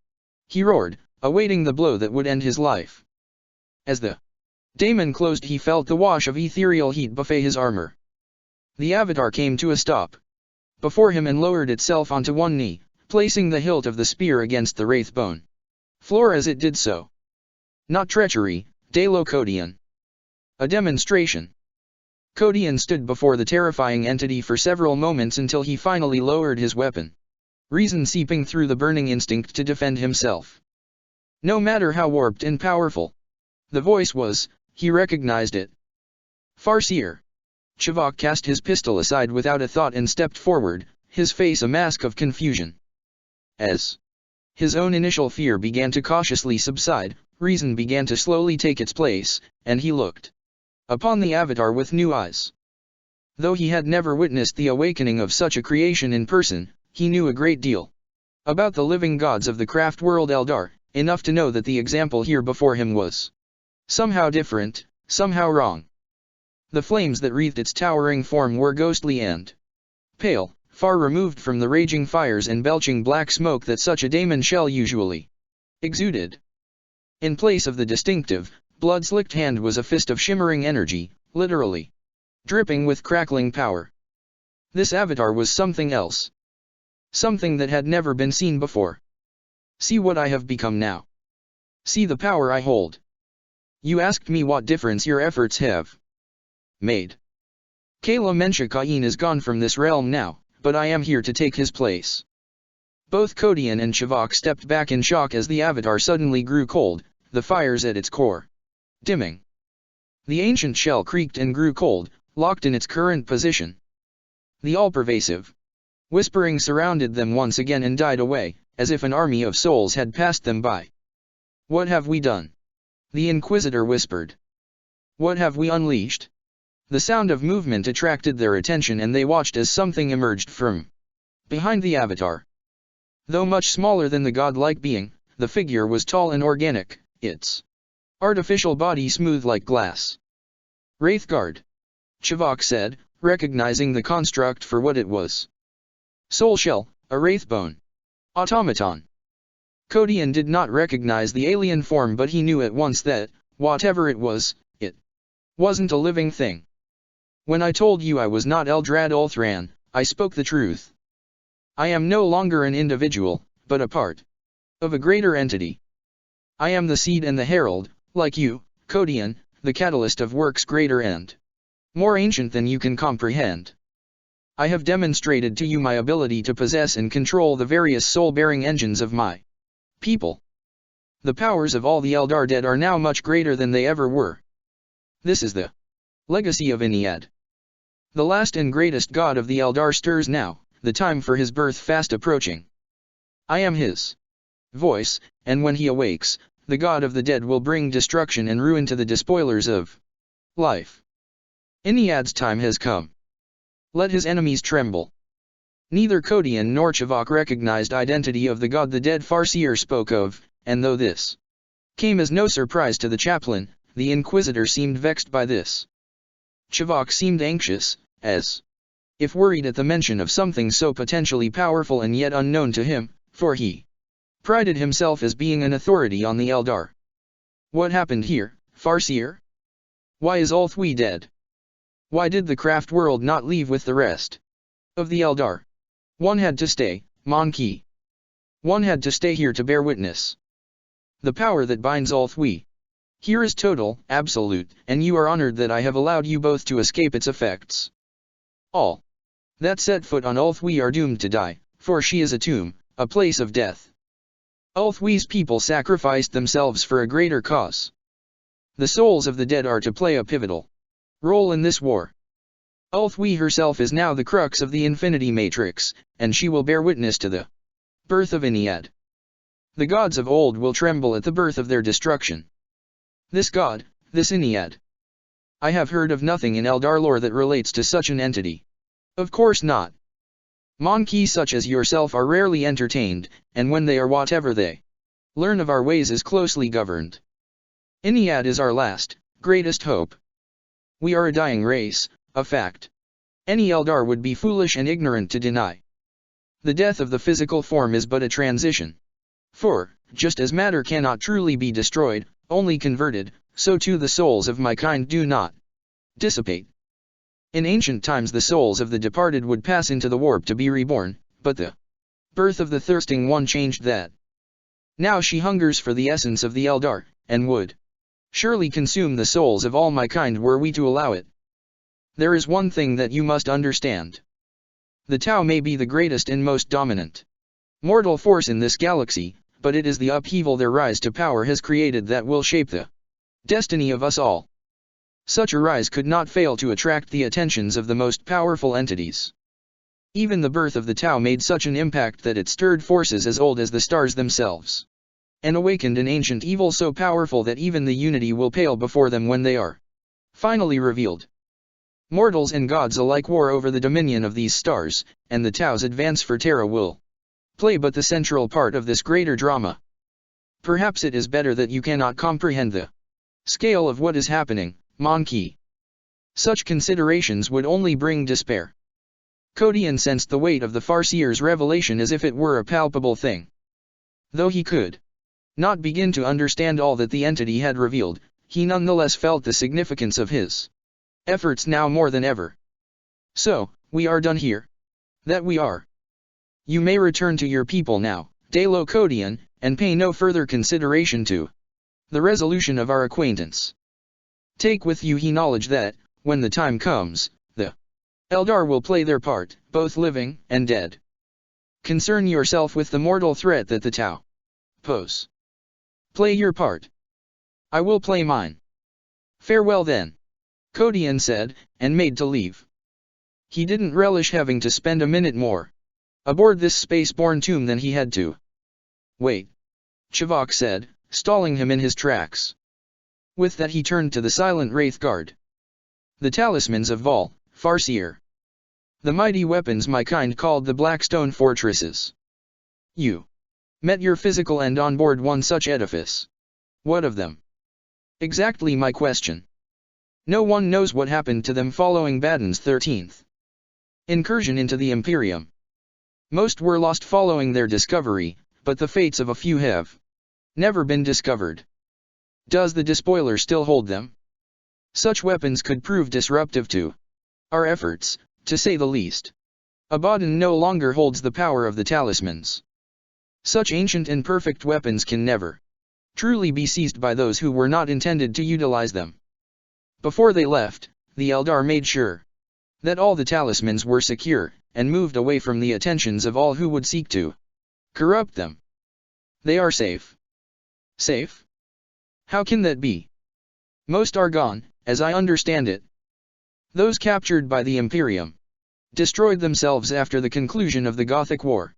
he roared, awaiting the blow that would end his life. As the daemon closed, he felt the wash of ethereal heat buffet his armor. The Avatar came to a stop before him and lowered itself onto one knee, placing the hilt of the spear against the wraith bone floor as it did so. Not treachery, De Locodian. A demonstration. Kodian stood before the terrifying entity for several moments until he finally lowered his weapon. Reason seeping through the burning instinct to defend himself. No matter how warped and powerful the voice was, he recognized it. Farseer. Chivok cast his pistol aside without a thought and stepped forward, his face a mask of confusion. As his own initial fear began to cautiously subside, reason began to slowly take its place, and he looked upon the avatar with new eyes. Though he had never witnessed the awakening of such a creation in person, he knew a great deal about the living gods of the craft world Eldar, enough to know that the example here before him was somehow different, somehow wrong. The flames that wreathed its towering form were ghostly and pale, far removed from the raging fires and belching black smoke that such a daemon shell usually exuded. In place of the distinctive, blood-slicked hand was a fist of shimmering energy, literally dripping with crackling power. This avatar was something else. Something that had never been seen before. See what I have become now. See the power I hold. You asked me what difference your efforts have made. Kala Menshikain is gone from this realm now, but I am here to take his place. Both Kodian and Chivok stepped back in shock as the avatar suddenly grew cold, the fires at its core dimming. The ancient shell creaked and grew cold, locked in its current position. The all-pervasive whispering surrounded them once again and died away, as if an army of souls had passed them by. What have we done? The Inquisitor whispered. What have we unleashed? The sound of movement attracted their attention and they watched as something emerged from behind the avatar. Though much smaller than the godlike being, the figure was tall and organic, its artificial body smooth like glass. Wraithguard. Chivok said, recognizing the construct for what it was. Soul shell, a wraithbone. Automaton. Kodian did not recognize the alien form, but he knew at once that, whatever it wasn't a living thing. When I told you I was not Eldrad Ulthran, I spoke the truth. I am no longer an individual, but a part of a greater entity. I am the seed and the herald, like you, Kodian, the catalyst of works greater and more ancient than you can comprehend. I have demonstrated to you my ability to possess and control the various soul-bearing engines of my people. The powers of all the Eldar dead are now much greater than they ever were. This is the legacy of Ennead. The last and greatest god of the Eldar stirs now, the time for his birth fast approaching. I am his voice, and when he awakes, the god of the dead will bring destruction and ruin to the despoilers of life. Ennead's time has come. Let his enemies tremble. Neither Kodian nor Chivok recognized identity of the god the dead Farseer spoke of, and though this came as no surprise to the chaplain, the Inquisitor seemed vexed by this. Chivok seemed anxious, as if worried at the mention of something so potentially powerful and yet unknown to him, for he prided himself as being an authority on the Eldar. What happened here, Farseer? Why is Ulthwi dead? Why did the craft world not leave with the rest of the Eldar? One had to stay, Mon-Ki. One had to stay here to bear witness. The power that binds Ulthwi here is total, absolute, and you are honored that I have allowed you both to escape its effects. All that set foot on Ulthwi are doomed to die, for she is a tomb, a place of death. Ulthwi's people sacrificed themselves for a greater cause. The souls of the dead are to play a pivotal role in this war. Ulthwi herself is now the crux of the Infinity Matrix, and she will bear witness to the birth of Ennead. The gods of old will tremble at the birth of their destruction. This god, this Ennead. I have heard of nothing in Eldar lore that relates to such an entity. Of course not. Mon-Ki such as yourself are rarely entertained, and when they are whatever they learn of our ways is closely governed. Ennead is our last, greatest hope. We are a dying race, a fact. Any Eldar would be foolish and ignorant to deny. The death of the physical form is but a transition. For, just as matter cannot truly be destroyed, only converted, so too the souls of my kind do not dissipate. In ancient times the souls of the departed would pass into the warp to be reborn, but the birth of the thirsting one changed that. Now she hungers for the essence of the Eldar, and would surely consume the souls of all my kind were we to allow it. There is one thing that you must understand. The Tao may be the greatest and most dominant mortal force in this galaxy, but it is the upheaval their rise to power has created that will shape the destiny of us all. Such a rise could not fail to attract the attentions of the most powerful entities. Even the birth of the Tao made such an impact that it stirred forces as old as the stars themselves, and awakened an ancient evil so powerful that even the unity will pale before them when they are finally revealed. Mortals and gods alike war over the dominion of these stars, and the Tao's advance for Terra will play but the central part of this greater drama. Perhaps it is better that you cannot comprehend the scale of what is happening, Monkey. Such considerations would only bring despair. Kodian sensed the weight of the Farseer's revelation as if it were a palpable thing. Though he could not begin to understand all that the entity had revealed, he nonetheless felt the significance of his efforts now more than ever. So, we are done here? That we are. You may return to your people now, Dalo Kodian, and pay no further consideration to the resolution of our acquaintance. Take with you he knowledge that, when the time comes, the Eldar will play their part, both living and dead. Concern yourself with the mortal threat that the Tao pose. Play your part. I will play mine. Farewell then, Kodian said, and made to leave. He didn't relish having to spend a minute more aboard this space-borne tomb than he had to. Wait, Chivok said, stalling him in his tracks. With that he turned to the silent Wraith Guard. The talismans of Vol, Farseer. The mighty weapons my kind called the Blackstone Fortresses. You met your physical end on board one such edifice. What of them? Exactly my question. No one knows what happened to them following Baden's 13th incursion into the Imperium. Most were lost following their discovery, but the fates of a few have never been discovered. Does the despoiler still hold them? Such weapons could prove disruptive to our efforts, to say the least. Abaddon no longer holds the power of the talismans. Such ancient and perfect weapons can never truly be seized by those who were not intended to utilize them. Before they left, the Eldar made sure that all the talismans were secure, and moved away from the attentions of all who would seek to corrupt them. They are safe. Safe? How can that be? Most are gone, as I understand it. Those captured by the Imperium destroyed themselves after the conclusion of the Gothic War.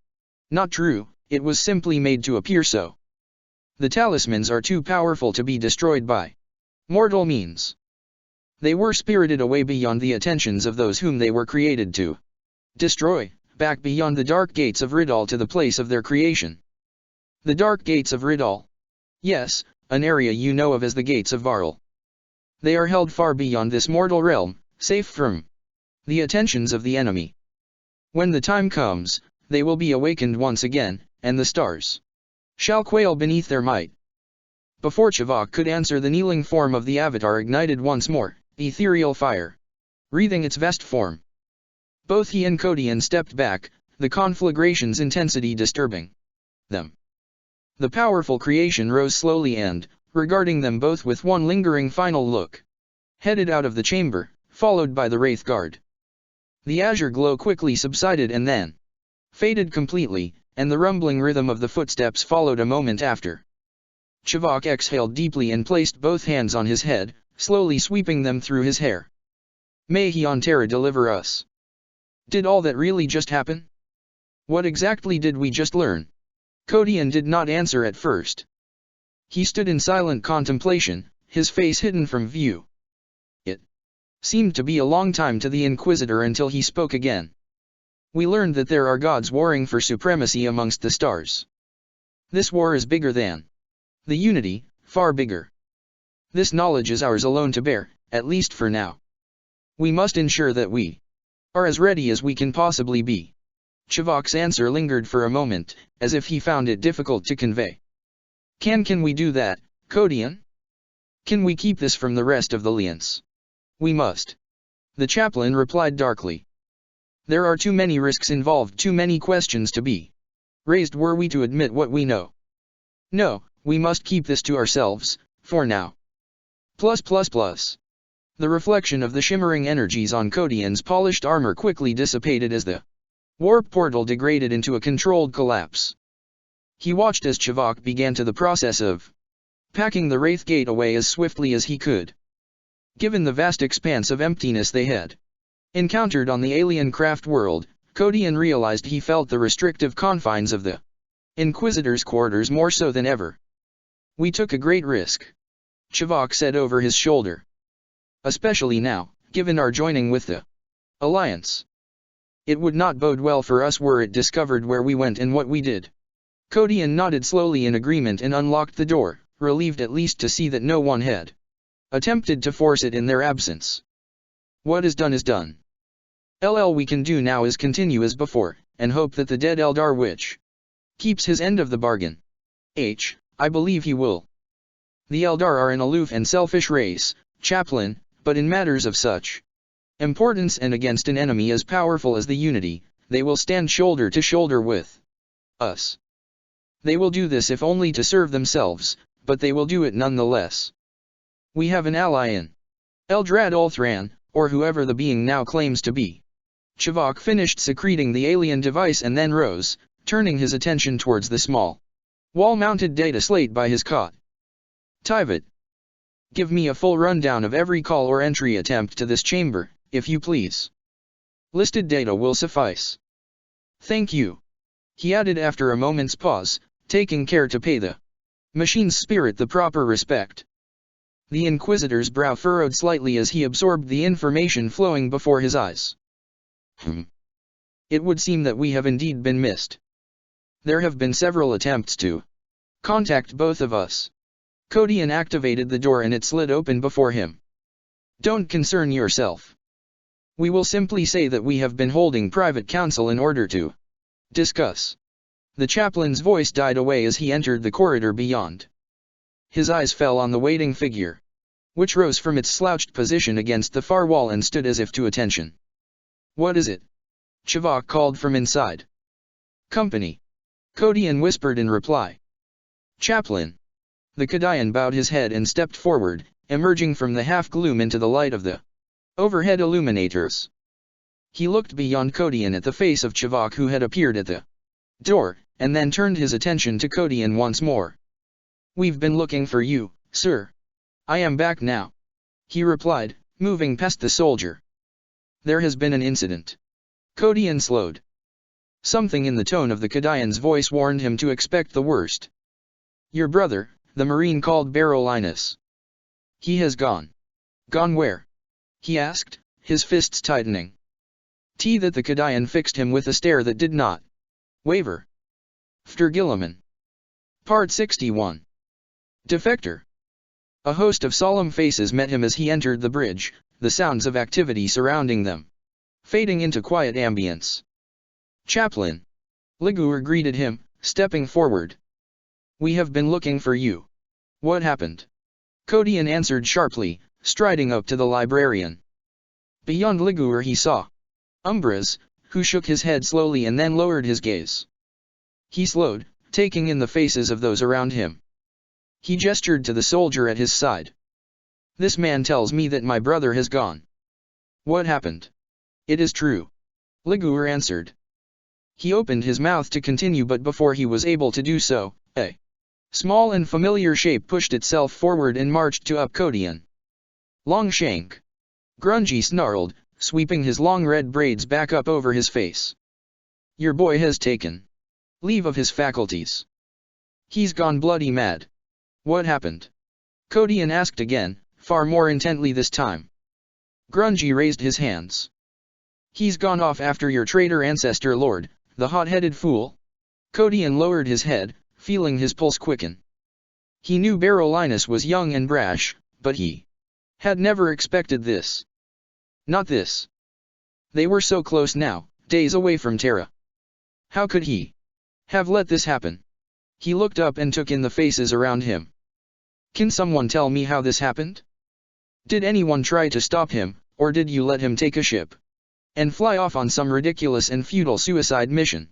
Not true, it was simply made to appear so. The talismans are too powerful to be destroyed by mortal means. They were spirited away beyond the attentions of those whom they were created to destroy, back beyond the dark gates of Ridal to the place of their creation. The dark gates of Ridal? Yes, an area you know of as the gates of Varl. They are held far beyond this mortal realm, safe from the attentions of the enemy. When the time comes, they will be awakened once again, and the stars shall quail beneath their might. Before Chivok could answer, the kneeling form of the Avatar ignited once more, ethereal fire, wreathing its vast form. Both he and Kodian stepped back, the conflagration's intensity disturbing them. The powerful creation rose slowly and, regarding them both with one lingering final look, headed out of the chamber, followed by the Wraith Guard. The azure glow quickly subsided and then faded completely, and the rumbling rhythm of the footsteps followed a moment after. Chivok exhaled deeply and placed both hands on his head, slowly sweeping them through his hair. May he on Terra deliver us. Did all that really just happen? What exactly did we just learn? Kodian did not answer at first. He stood in silent contemplation, his face hidden from view. It seemed to be a long time to the Inquisitor until he spoke again. We learned that there are gods warring for supremacy amongst the stars. This war is bigger than the unity, far bigger. This knowledge is ours alone to bear, at least for now. We must ensure that we are as ready as we can possibly be. Chivok's answer lingered for a moment, as if he found it difficult to convey. Can we do that, Kodian? Can we keep this from the rest of the Lians? We must. The chaplain replied darkly. There are too many risks involved, too many questions to be raised were we to admit what we know. No, we must keep this to ourselves, for now. Plus plus plus. The reflection of the shimmering energies on Kodian's polished armor quickly dissipated as the warp portal degraded into a controlled collapse. He watched as Chivok began to the process of packing the Wraith Gate away as swiftly as he could. Given the vast expanse of emptiness they had encountered on the alien craft world, Kodian realized he felt the restrictive confines of the Inquisitor's quarters more so than ever. We took a great risk, Chivok said over his shoulder. Especially now, given our joining with the Alliance. It would not bode well for us were it discovered where we went and what we did. Kodian nodded slowly in agreement and unlocked the door, relieved at least to see that no one had attempted to force it in their absence. What is done. We can do now is continue as before, and hope that the dead Eldar Witch keeps his end of the bargain. I believe he will. The Eldar are an aloof and selfish race, Chaplain, but in matters of such importance and against an enemy as powerful as the Unity, they will stand shoulder to shoulder with us. They will do this if only to serve themselves, but they will do it nonetheless. We have an ally in Eldrad Ulthran, or whoever the being now claims to be. Chivok finished secreting the alien device and then rose, turning his attention towards the small, wall-mounted data slate by his cot. Tyvit. Give me a full rundown of every call or entry attempt to this chamber, if you please. Listed data will suffice. Thank you. He added after a moment's pause, taking care to pay the machine's spirit the proper respect. The Inquisitor's brow furrowed slightly as he absorbed the information flowing before his eyes. It would seem that we have indeed been missed. There have been several attempts to contact both of us. Kodian activated the door and it slid open before him. Don't concern yourself. We will simply say that we have been holding private counsel in order to discuss. The chaplain's voice died away as he entered the corridor beyond. His eyes fell on the waiting figure, which rose from its slouched position against the far wall and stood as if to attention. What is it? Chivok called from inside. Company. Kodian whispered in reply. Chaplain. The Kodian bowed his head and stepped forward, emerging from the half-gloom into the light of the overhead illuminators. He looked beyond Kodian at the face of Chivok who had appeared at the door, and then turned his attention to Kodian once more. We've been looking for you, sir. I am back now, he replied, moving past the soldier. There has been an incident. Kodian slowed. Something in the tone of the Kodian's voice warned him to expect the worst. Your brother, the Marine called Barolinus. He has gone. Gone where? He asked, his fists tightening. That the Kodian fixed him with a stare that did not waver. Ftergilliman. Part 61. Defector. A host of solemn faces met him as he entered the bridge, the sounds of activity surrounding them fading into quiet ambience. Chaplain. Liguor greeted him, stepping forward. We have been looking for you. What happened? Kodian answered sharply, striding up to the librarian. Beyond Liguor he saw Umbraz, who shook his head slowly and then lowered his gaze. He slowed, taking in the faces of those around him. He gestured to the soldier at his side. This man tells me that my brother has gone. What happened? It is true. Liguor answered. He opened his mouth to continue, but before he was able to do so, a small and familiar shape pushed itself forward and marched to up Kodian. Longshank. Grungy snarled, sweeping his long red braids back up over his face. Your boy has taken leave of his faculties. He's gone bloody mad. What happened? Kodian asked again, far more intently this time. Grungy raised his hands. He's gone off after your traitor ancestor lord, the hot-headed fool. Kodian lowered his head, feeling his pulse quicken. He knew Barolinus was young and brash, but he had never expected this. Not this. They were so close now, days away from Terra. How could he have let this happen? He looked up and took in the faces around him. Can someone tell me how this happened? Did anyone try to stop him, or did you let him take a ship and fly off on some ridiculous and futile suicide mission?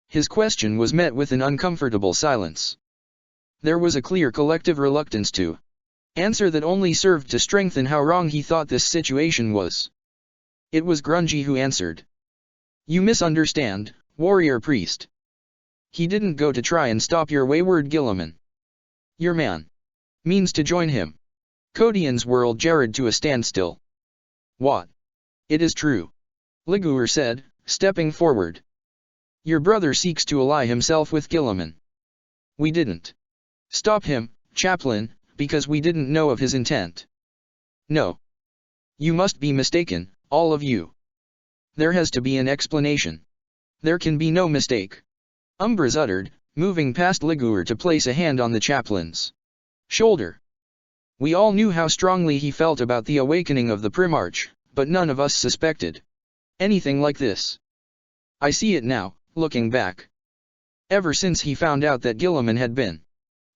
His question was met with an uncomfortable silence. There was a clear collective reluctance to Answer that only served to strengthen how wrong he thought this situation was. It was Grungy who answered. You misunderstand, warrior priest. He didn't go to try and stop your wayward Guilliman. Your man means to join him. Codian's whirled Jared to a standstill. What? It is true, Liguor said, stepping forward. Your brother seeks to ally himself with Guilliman. We didn't stop him, chaplain, because we didn't know of his intent. No. You must be mistaken, all of you. There has to be an explanation. There can be no mistake. Umbras uttered, moving past Liguor to place a hand on the chaplain's shoulder. We all knew how strongly he felt about the awakening of the Primarch, but none of us suspected anything like this. I see it now, looking back. Ever since he found out that Guilliman had been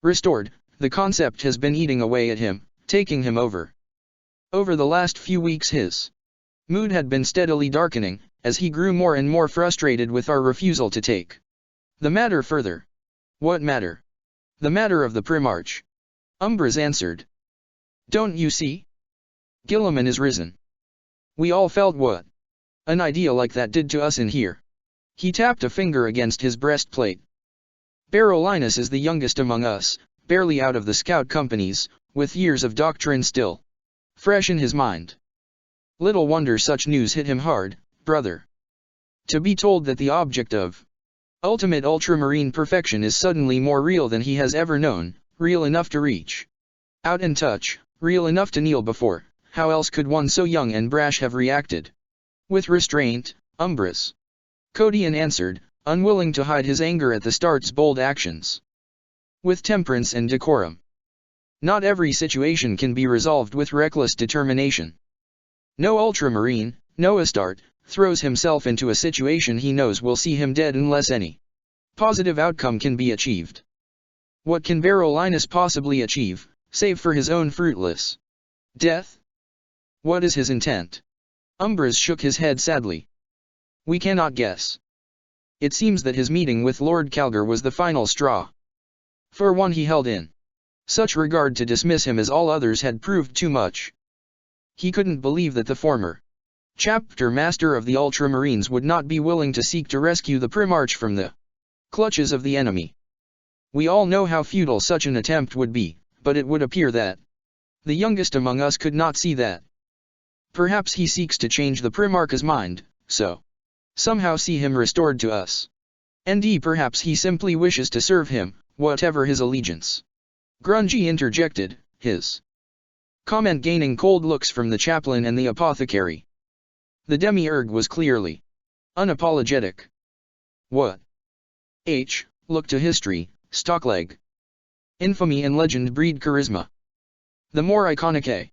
restored, the concept has been eating away at him, taking him over. Over the last few weeks his mood had been steadily darkening, as he grew more and more frustrated with our refusal to take the matter further. What matter? The matter of the Primarch. Umbras answered. Don't you see? Guilliman is risen. We all felt what an idea like that did to us in here. He tapped a finger against his breastplate. Barolinus is the youngest among us, barely out of the scout companies, with years of doctrine still fresh in his mind. Little wonder such news hit him hard, brother. To be told that the object of ultimate ultramarine perfection is suddenly more real than he has ever known, real enough to reach out and touch, real enough to kneel before, how else could one so young and brash have reacted? With restraint, Umbras. Codian answered, unwilling to hide his anger at the start's bold actions. With temperance and decorum. Not every situation can be resolved with reckless determination. No ultramarine, no Astarte, throws himself into a situation he knows will see him dead unless any positive outcome can be achieved. What can Barolinus possibly achieve, save for his own fruitless death? What is his intent? Umbras shook his head sadly. We cannot guess. It seems that his meeting with Lord Calgar was the final straw. For one he held in such regard to dismiss him as all others had proved too much. He couldn't believe that the former chapter master of the Ultramarines would not be willing to seek to rescue the Primarch from the clutches of the enemy. We all know how futile such an attempt would be, but it would appear that the youngest among us could not see that. Perhaps he seeks to change the Primarch's mind, so somehow see him restored to us. And perhaps he simply wishes to serve him, whatever his allegiance. Grungy interjected, his comment gaining cold looks from the chaplain and the apothecary. The demiurge was clearly unapologetic. What? Look to history, Stockleg. Infamy and legend breed charisma. The more iconic a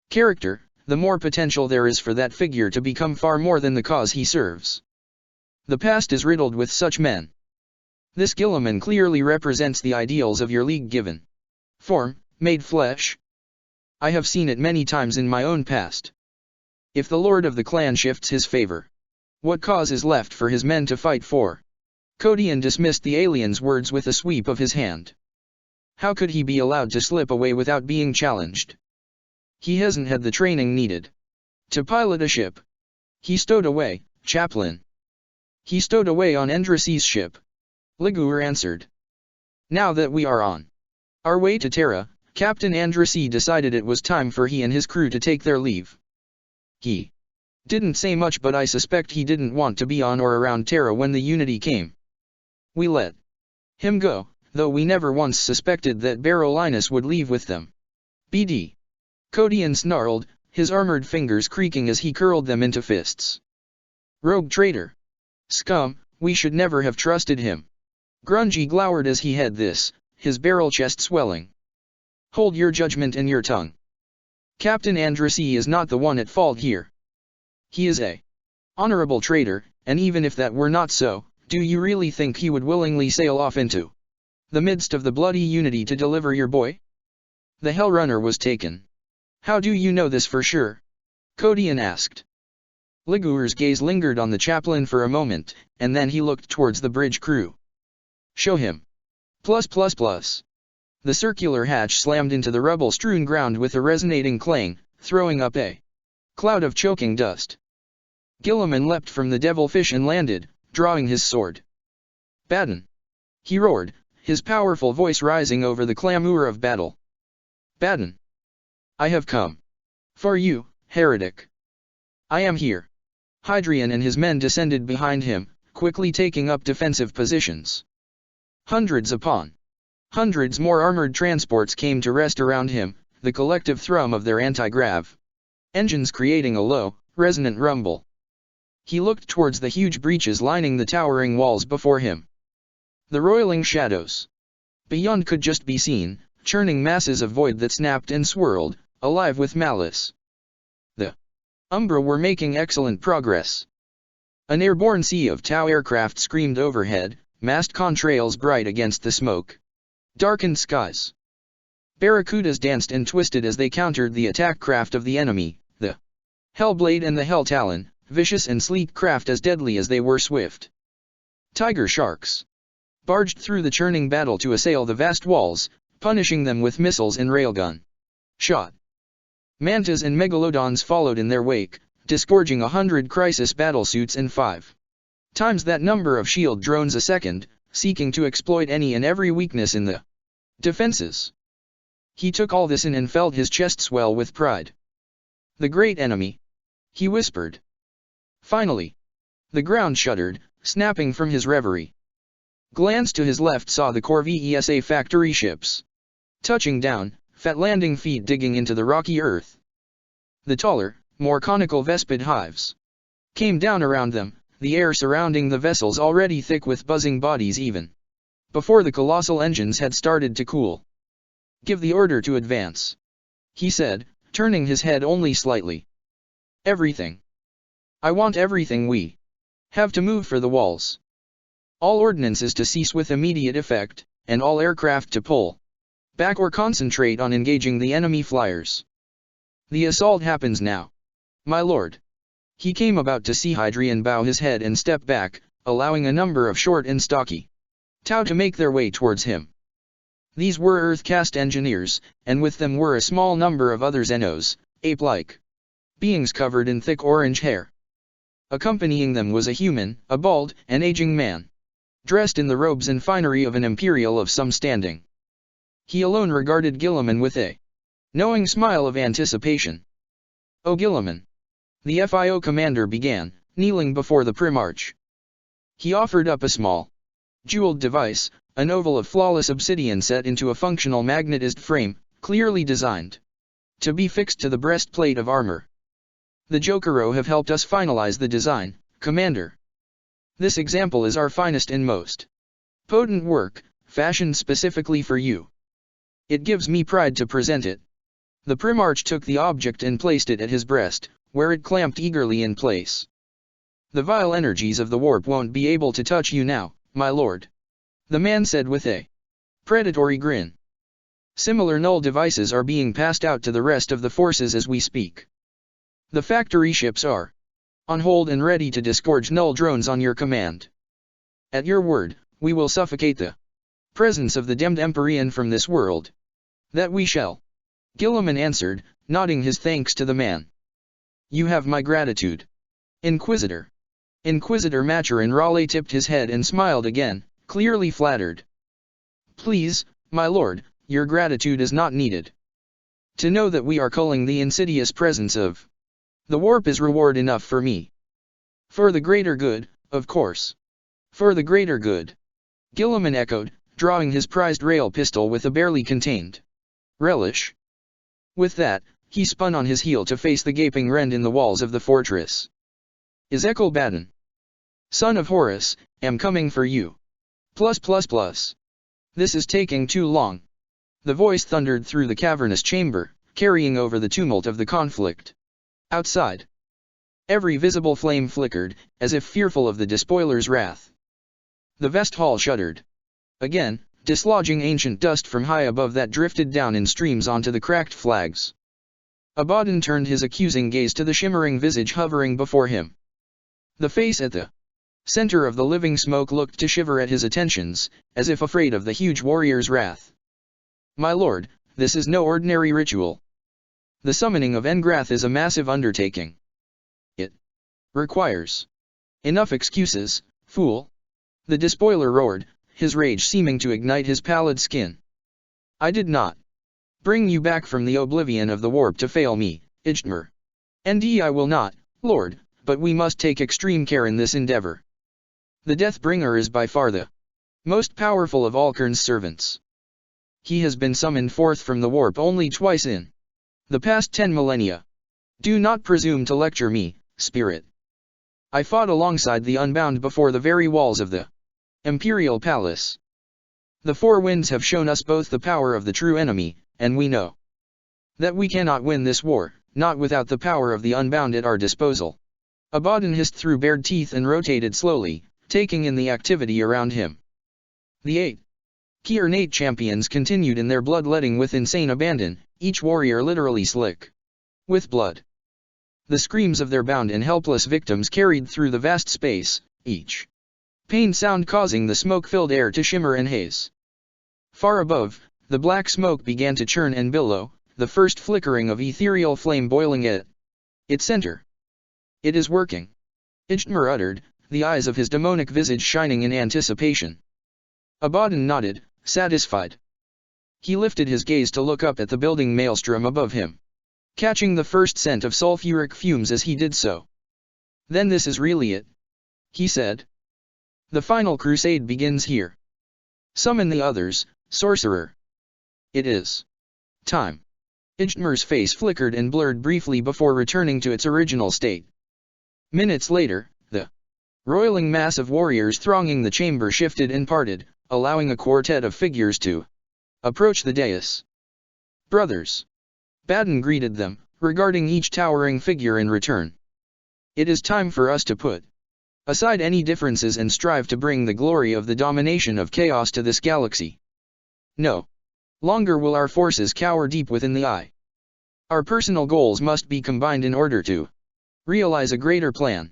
character, the more potential there is for that figure to become far more than the cause he serves. The past is riddled with such men. This Guilliman clearly represents the ideals of your league given form, made flesh. I have seen it many times in my own past. If the lord of the clan shifts his favor, what cause is left for his men to fight for? Codian dismissed the alien's words with a sweep of his hand. How could he be allowed to slip away without being challenged? He hasn't had the training needed to pilot a ship. He stowed away, chaplain. He stowed away on Andras's ship. Liguor answered. Now that we are on our way to Terra, Captain Andrasy decided it was time for he and his crew to take their leave. He didn't say much, but I suspect he didn't want to be on or around Terra when the Unity came. We let him go, though we never once suspected that Barolinus would leave with them. BD. Codian snarled, his armored fingers creaking as he curled them into fists. Rogue traitor. Scum, we should never have trusted him. Grungy glowered as he had this, his barrel chest swelling. Hold your judgment and your tongue. Captain Andrasy is not the one at fault here. He is a honorable traitor, and even if that were not so, do you really think he would willingly sail off into the midst of the bloody Unity to deliver your boy? The Hellrunner was taken. How do you know this for sure? Codian asked. Liguor's gaze lingered on the chaplain for a moment, and then he looked towards the bridge crew. Show him. +++. The circular hatch slammed into the rubble-strewn ground with a resonating clang, throwing up a cloud of choking dust. Guilliman leapt from the devilfish and landed, drawing his sword. "Baden!" he roared, his powerful voice rising over the clamour of battle. "Baden! I have come for you, heretic. I am here." Hadrian and his men descended behind him, quickly taking up defensive positions. Hundreds upon hundreds more armored transports came to rest around him, the collective thrum of their anti-grav engines creating a low, resonant rumble. He looked towards the huge breaches lining the towering walls before him. The roiling shadows beyond could just be seen, churning masses of void that snapped and swirled, alive with malice. The Umbra were making excellent progress. An airborne sea of Tau aircraft screamed overhead, massed contrails bright against the smoke. Darkened skies. Barracudas danced and twisted as they countered the attack craft of the enemy, the Hellblade and the Hell Talon, vicious and sleek craft as deadly as they were swift. Tiger sharks barged through the churning battle to assail the vast walls, punishing them with missiles and railgun shot. Mantas and megalodons followed in their wake, disgorging 100 crisis battlesuits and 5 times that number of shield drones a second, seeking to exploit any and every weakness in the defenses. He took all this in and felt his chest swell with pride. "The great enemy," he whispered. Finally. The ground shuddered, snapping from his reverie. Glanced to his left, saw the Corvessa factory ships touching down, fat landing feet digging into the rocky earth. The taller, more conical Vespid hives came down around them, the air surrounding the vessels already thick with buzzing bodies even before the colossal engines had started to cool. "Give the order to advance," he said, turning his head only slightly. "Everything. I want everything. We have to move for the walls. All ordnances to cease with immediate effect, and all aircraft to pull back or concentrate on engaging the enemy flyers. The assault happens now, my lord." He came about to see Hadrian bow his head and step back, allowing a number of short and stocky Tau to make their way towards him. These were Earth-caste engineers, and with them were a small number of other Xenos, ape-like beings covered in thick orange hair. Accompanying them was a human, a bald and aging man, dressed in the robes and finery of an imperial of some standing. He alone regarded Guilliman with a knowing smile of anticipation. "Oh Guilliman," the FIO commander began, kneeling before the Primarch. He offered up a small, jeweled device, an oval of flawless obsidian set into a functional magnetized frame, clearly designed to be fixed to the breastplate of armor. "The Jokero have helped us finalize the design, Commander. This example is our finest and most potent work, fashioned specifically for you. It gives me pride to present it." The Primarch took the object and placed it at his breast, where it clamped eagerly in place. "The vile energies of the warp won't be able to touch you now, my lord," the man said with a predatory grin. "Similar null devices are being passed out to the rest of the forces as we speak. The factory ships are on hold and ready to disgorge null drones on your command. At your word, we will suffocate the presence of the demmed Empyrean from this world." "That we shall," Guilliman answered, nodding his thanks to the man. "You have my gratitude, Inquisitor." Inquisitor Maturin Raleigh tipped his head and smiled again, clearly flattered. "Please, my lord, your gratitude is not needed. To know that we are culling the insidious presence of the warp is reward enough for me. For the greater good, of course. For the greater good," Guilliman echoed, drawing his prized rail pistol with a barely contained relish. With that, he spun on his heel to face the gaping rend in the walls of the fortress. "Ezekiel Baden, son of Horus, am coming for you. This is taking too long." The voice thundered through the cavernous chamber, carrying over the tumult of the conflict. Outside, every visible flame flickered, as if fearful of the despoiler's wrath. The vest hall shuddered again, dislodging ancient dust from high above that drifted down in streams onto the cracked flags. Abaddon turned his accusing gaze to the shimmering visage hovering before him. The face at the center of the living smoke looked to shiver at his attentions, as if afraid of the huge warrior's wrath. My lord, this is no ordinary ritual. The summoning of Engrath is a massive undertaking. It requires enough excuses, fool. The despoiler roared, his rage seeming to ignite his pallid skin. I did not bring you back from the oblivion of the warp to fail me, Ijtmer. Indeed I will not, lord, but we must take extreme care in this endeavor. The Deathbringer is by far the most powerful of all Kern's servants. He has been summoned forth from the warp only twice in the past 10 millennia. Do not presume to lecture me, spirit. I fought alongside the Unbound before the very walls of the Imperial Palace. The four winds have shown us both the power of the true enemy, and we know that we cannot win this war, not without the power of the Unbound at our disposal. Abaddon hissed through bared teeth and rotated slowly, taking in the activity around him. The 8 key ornate champions continued in their bloodletting with insane abandon, each warrior literally slick with blood. The screams of their bound and helpless victims carried through the vast space, each pained sound causing the smoke-filled air to shimmer and haze. Far above, the black smoke began to churn and billow, the first flickering of ethereal flame boiling at its center. It is working, Ijtmer uttered, the eyes of his demonic visage shining in anticipation. Abaddon nodded, satisfied. He lifted his gaze to look up at the building maelstrom above him, catching the first scent of sulfuric fumes as he did so. Then this is really it, he said. The final crusade begins here. Summon the others, sorcerer. It is time. Ijtmer's face flickered and blurred briefly before returning to its original state. Minutes later, the roiling mass of warriors thronging the chamber shifted and parted, allowing a quartet of figures to approach the dais. Brothers. Baden greeted them, regarding each towering figure in return. It is time for us to put aside any differences and strive to bring the glory of the domination of chaos to this galaxy. No longer will our forces cower deep within the eye. Our personal goals must be combined in order to realize a greater plan.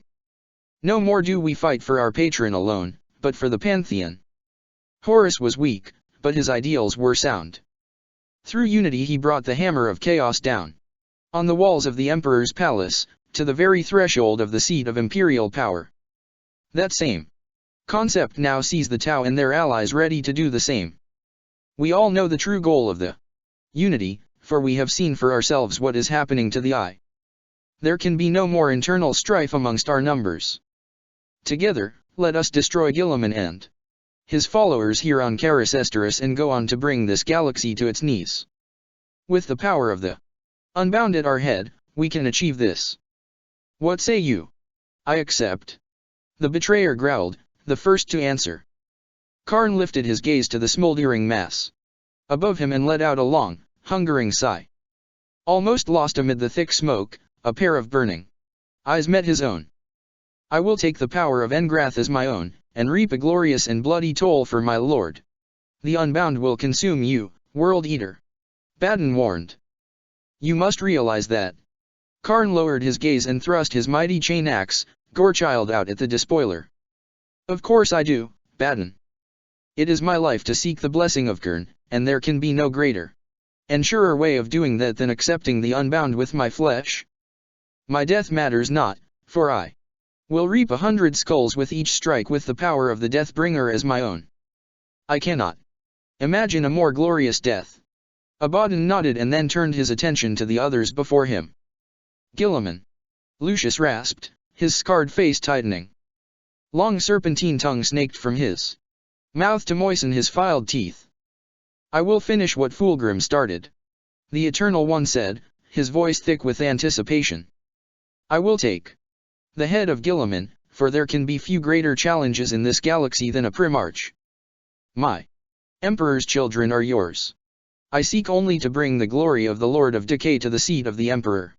No more do we fight for our patron alone, but for the Pantheon. Horus was weak, but his ideals were sound. Through unity he brought the hammer of chaos down on the walls of the Emperor's palace, to the very threshold of the seat of imperial power. That same concept now sees the Tau and their allies ready to do the same. We all know the true goal of the unity, for we have seen for ourselves what is happening to the eye. There can be no more internal strife amongst our numbers. Together, let us destroy Guilliman and his followers here on Caris Esteris and go on to bring this galaxy to its knees. With the power of the Unbound at our head, we can achieve this. What say you? I accept. The betrayer growled, the first to answer. Karn lifted his gaze to the smoldering mass above him and let out a long, hungering sigh. Almost lost amid the thick smoke, a pair of burning eyes met his own. I will take the power of Engrath as my own, and reap a glorious and bloody toll for my lord. The Unbound will consume you, World Eater. Baden warned. You must realize that. Karn lowered his gaze and thrust his mighty chain axe, Gorechild, out at the despoiler. Of course I do, Baden. It is my life to seek the blessing of Kern, and there can be no greater and surer way of doing that than accepting the Unbound with my flesh. My death matters not, for I will reap 100 skulls with each strike with the power of the Deathbringer as my own. I cannot imagine a more glorious death. Abaddon nodded and then turned his attention to the others before him. Guilliman. Lucius rasped, his scarred face tightening. Long serpentine tongue snaked from his mouth to moisten his filed teeth. I will finish what Fulgrim started. The Eternal One said, his voice thick with anticipation. I will take the head of Guilliman, for there can be few greater challenges in this galaxy than a Primarch. My Emperor's children are yours. I seek only to bring the glory of the Lord of Decay to the seat of the Emperor.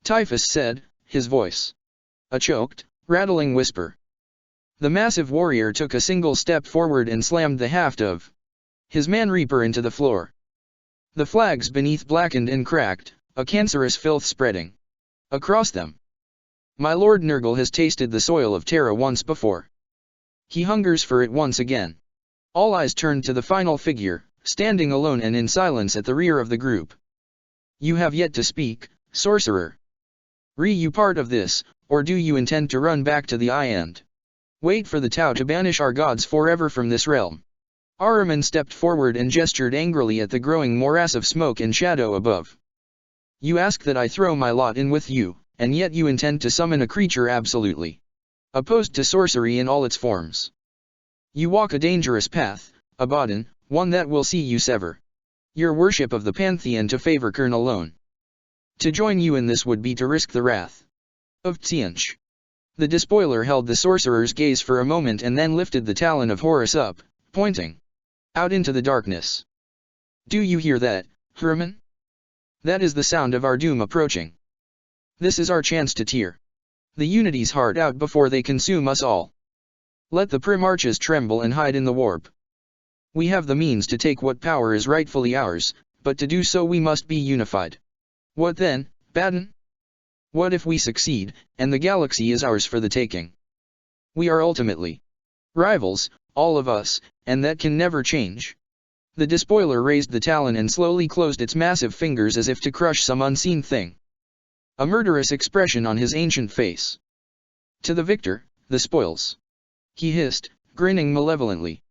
Typhus said, his voice a choked, rattling whisper. The massive warrior took a single step forward and slammed the haft of his man-reaper into the floor. The flags beneath blackened and cracked, a cancerous filth spreading across them. My lord Nurgle has tasted the soil of Terra once before. He hungers for it once again. All eyes turned to the final figure, standing alone and in silence at the rear of the group. You have yet to speak, sorcerer. You part of this, or do you intend to run back to the eye and wait for the Tau to banish our gods forever from this realm? Ahriman stepped forward and gestured angrily at the growing morass of smoke and shadow above. You ask that I throw my lot in with you, and yet you intend to summon a creature absolutely opposed to sorcery in all its forms. You walk a dangerous path, Abaddon, one that will see you sever your worship of the Pantheon to favor Khurn alone. To join you in this would be to risk the wrath of Tzeentch. The despoiler held the sorcerer's gaze for a moment and then lifted the talon of Horus up, pointing out into the darkness. Do you hear that, Herman? That is the sound of our doom approaching. This is our chance to tear the Unity's heart out before they consume us all. Let the Primarchs tremble and hide in the warp. We have the means to take what power is rightfully ours, but to do so we must be unified. What then, Baden? What if we succeed, and the galaxy is ours for the taking? We are ultimately rivals, all of us, and that can never change. The despoiler raised the talon and slowly closed its massive fingers as if to crush some unseen thing. A murderous expression on his ancient face. To the victor, the spoils. He hissed, grinning malevolently.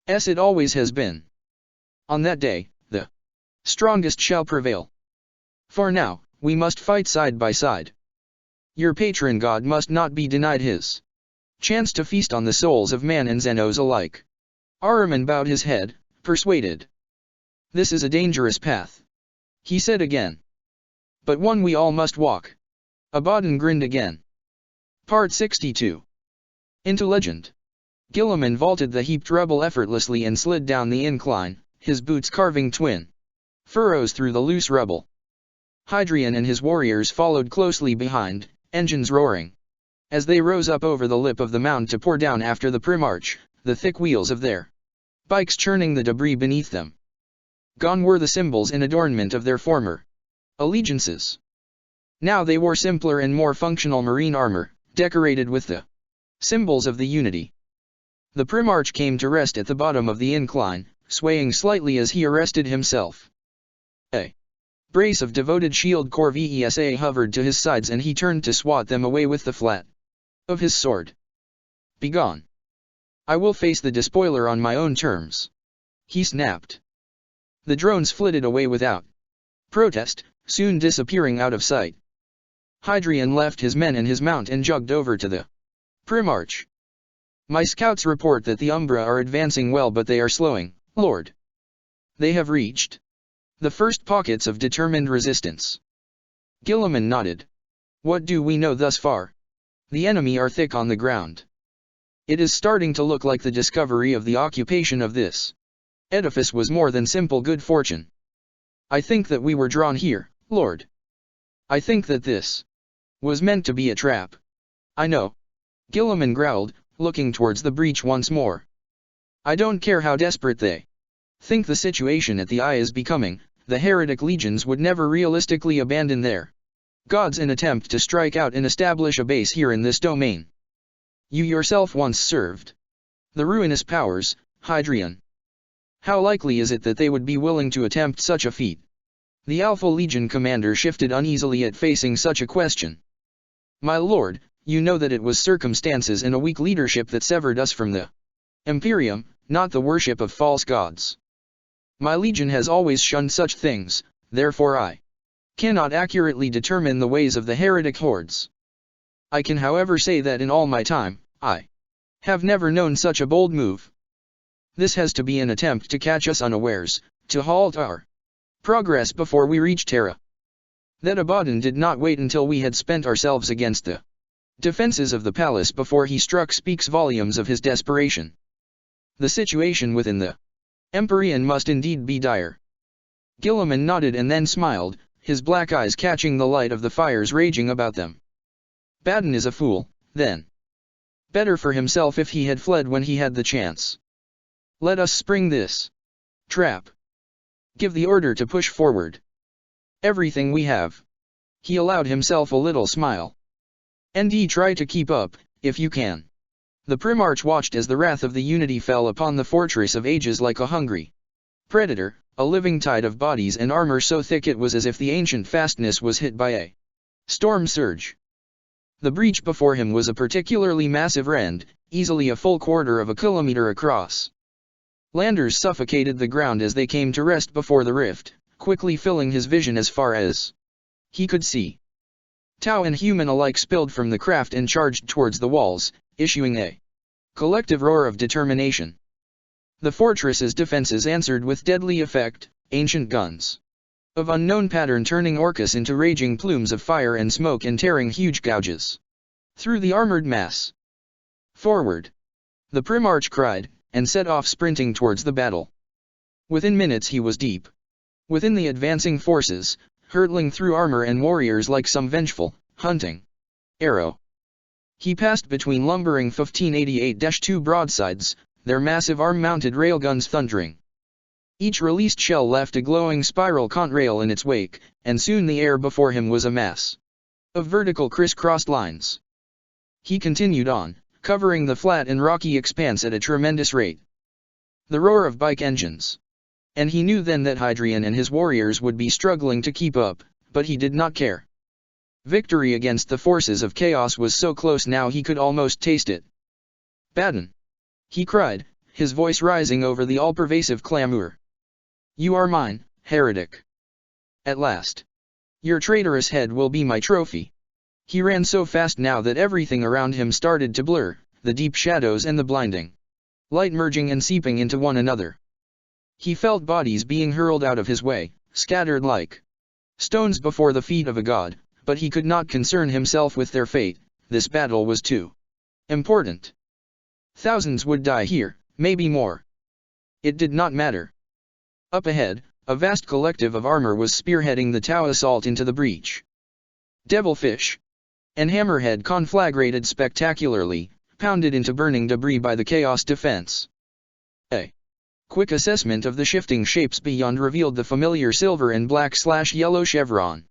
As it always has been. On that day, the strongest shall prevail. For now, we must fight side by side. Your patron god must not be denied his chance to feast on the souls of man and Xenos alike. Ahriman bowed his head, persuaded. This is a dangerous path, he said again. But one we all must walk. Abaddon grinned again. Part 62. Into legend. Guilliman vaulted the heaped rubble effortlessly and slid down the incline, his boots carving twin furrows through the loose rubble. Hadrian and his warriors followed closely behind, engines roaring. As they rose up over the lip of the mound to pour down after the Primarch, the thick wheels of their bikes churning the debris beneath them. Gone were the symbols and adornment of their former allegiances. Now they wore simpler and more functional marine armor, decorated with the symbols of the Unity. The Primarch came to rest at the bottom of the incline, swaying slightly as he arrested himself. A brace of devoted shield corps VESA hovered to his sides and he turned to swat them away with the flat of his sword. Begone. I will face the despoiler on my own terms. He snapped. The drones flitted away without protest, soon disappearing out of sight. Hadrian left his men and his mount and jogged over to the Primarch. My scouts report that the Umbra are advancing well, but they are slowing, Lord. They have reached the first pockets of determined resistance. Guilliman nodded. What do we know thus far? The enemy are thick on the ground. It is starting to look like the discovery of the occupation of this edifice was more than simple good fortune. I think that we were drawn here, Lord. I think that this was meant to be a trap. I know. Guilliman growled, looking towards the breach once more. I don't care how desperate they think the situation at the Eye is becoming, the heretic legions would never realistically abandon their gods in attempt to strike out and establish a base here in this domain. You yourself once served the ruinous powers, Hadrian. How likely is it that they would be willing to attempt such a feat? The Alpha Legion commander shifted uneasily at facing such a question. My lord, you know that it was circumstances and a weak leadership that severed us from the Imperium, not the worship of false gods. My legion has always shunned such things, therefore I cannot accurately determine the ways of the heretic hordes. I can however say that in all my time, I have never known such a bold move. This has to be an attempt to catch us unawares, to halt our progress before we reach Terra. That Abaddon did not wait until we had spent ourselves against the defenses of the palace before he struck speaks volumes of his desperation. The situation within the Empyrean must indeed be dire. Guilliman nodded and then smiled, his black eyes catching the light of the fires raging about them. Baden is a fool, then. Better for himself if he had fled when he had the chance. Let us spring this trap. Give the order to push forward. Everything we have. He allowed himself a little smile. And try to keep up, if you can. The Primarch watched as the wrath of the Unity fell upon the Fortress of Ages like a hungry Predator, a living tide of bodies and armor so thick it was as if the ancient fastness was hit by a storm surge. The breach before him was a particularly massive rend, easily a full quarter of a kilometer across. Landers suffocated the ground as they came to rest before the rift, quickly filling his vision as far as he could see. Tau and human alike spilled from the craft and charged towards the walls, issuing a collective roar of determination. The fortress's defenses answered with deadly effect, ancient guns of unknown pattern turning Orcus into raging plumes of fire and smoke and tearing huge gouges through the armored mass. Forward! The Primarch cried, and set off sprinting towards the battle. Within minutes he was deep within the advancing forces, hurtling through armor and warriors like some vengeful, hunting arrow. He passed between lumbering 1588-2 broadsides, their massive arm-mounted railguns thundering. Each released shell left a glowing spiral contrail in its wake, and soon the air before him was a mass of vertical criss-crossed lines. He continued on, covering the flat and rocky expanse at a tremendous rate. The roar of bike engines. And he knew then that Hadrian and his warriors would be struggling to keep up, but he did not care. Victory against the forces of chaos was so close now he could almost taste it. Baden! He cried, his voice rising over the all-pervasive clamor. You are mine, heretic. At last. Your traitorous head will be my trophy. He ran so fast now that everything around him started to blur, the deep shadows and the blinding light merging and seeping into one another. He felt bodies being hurled out of his way, scattered like stones before the feet of a god, but he could not concern himself with their fate, this battle was too important. Thousands would die here, maybe more. It did not matter. Up ahead, a vast collective of armor was spearheading the Tau assault into the breach. Devilfish and Hammerhead conflagrated spectacularly, pounded into burning debris by the Chaos defense. A quick assessment of the shifting shapes beyond revealed the familiar silver and black/yellow chevron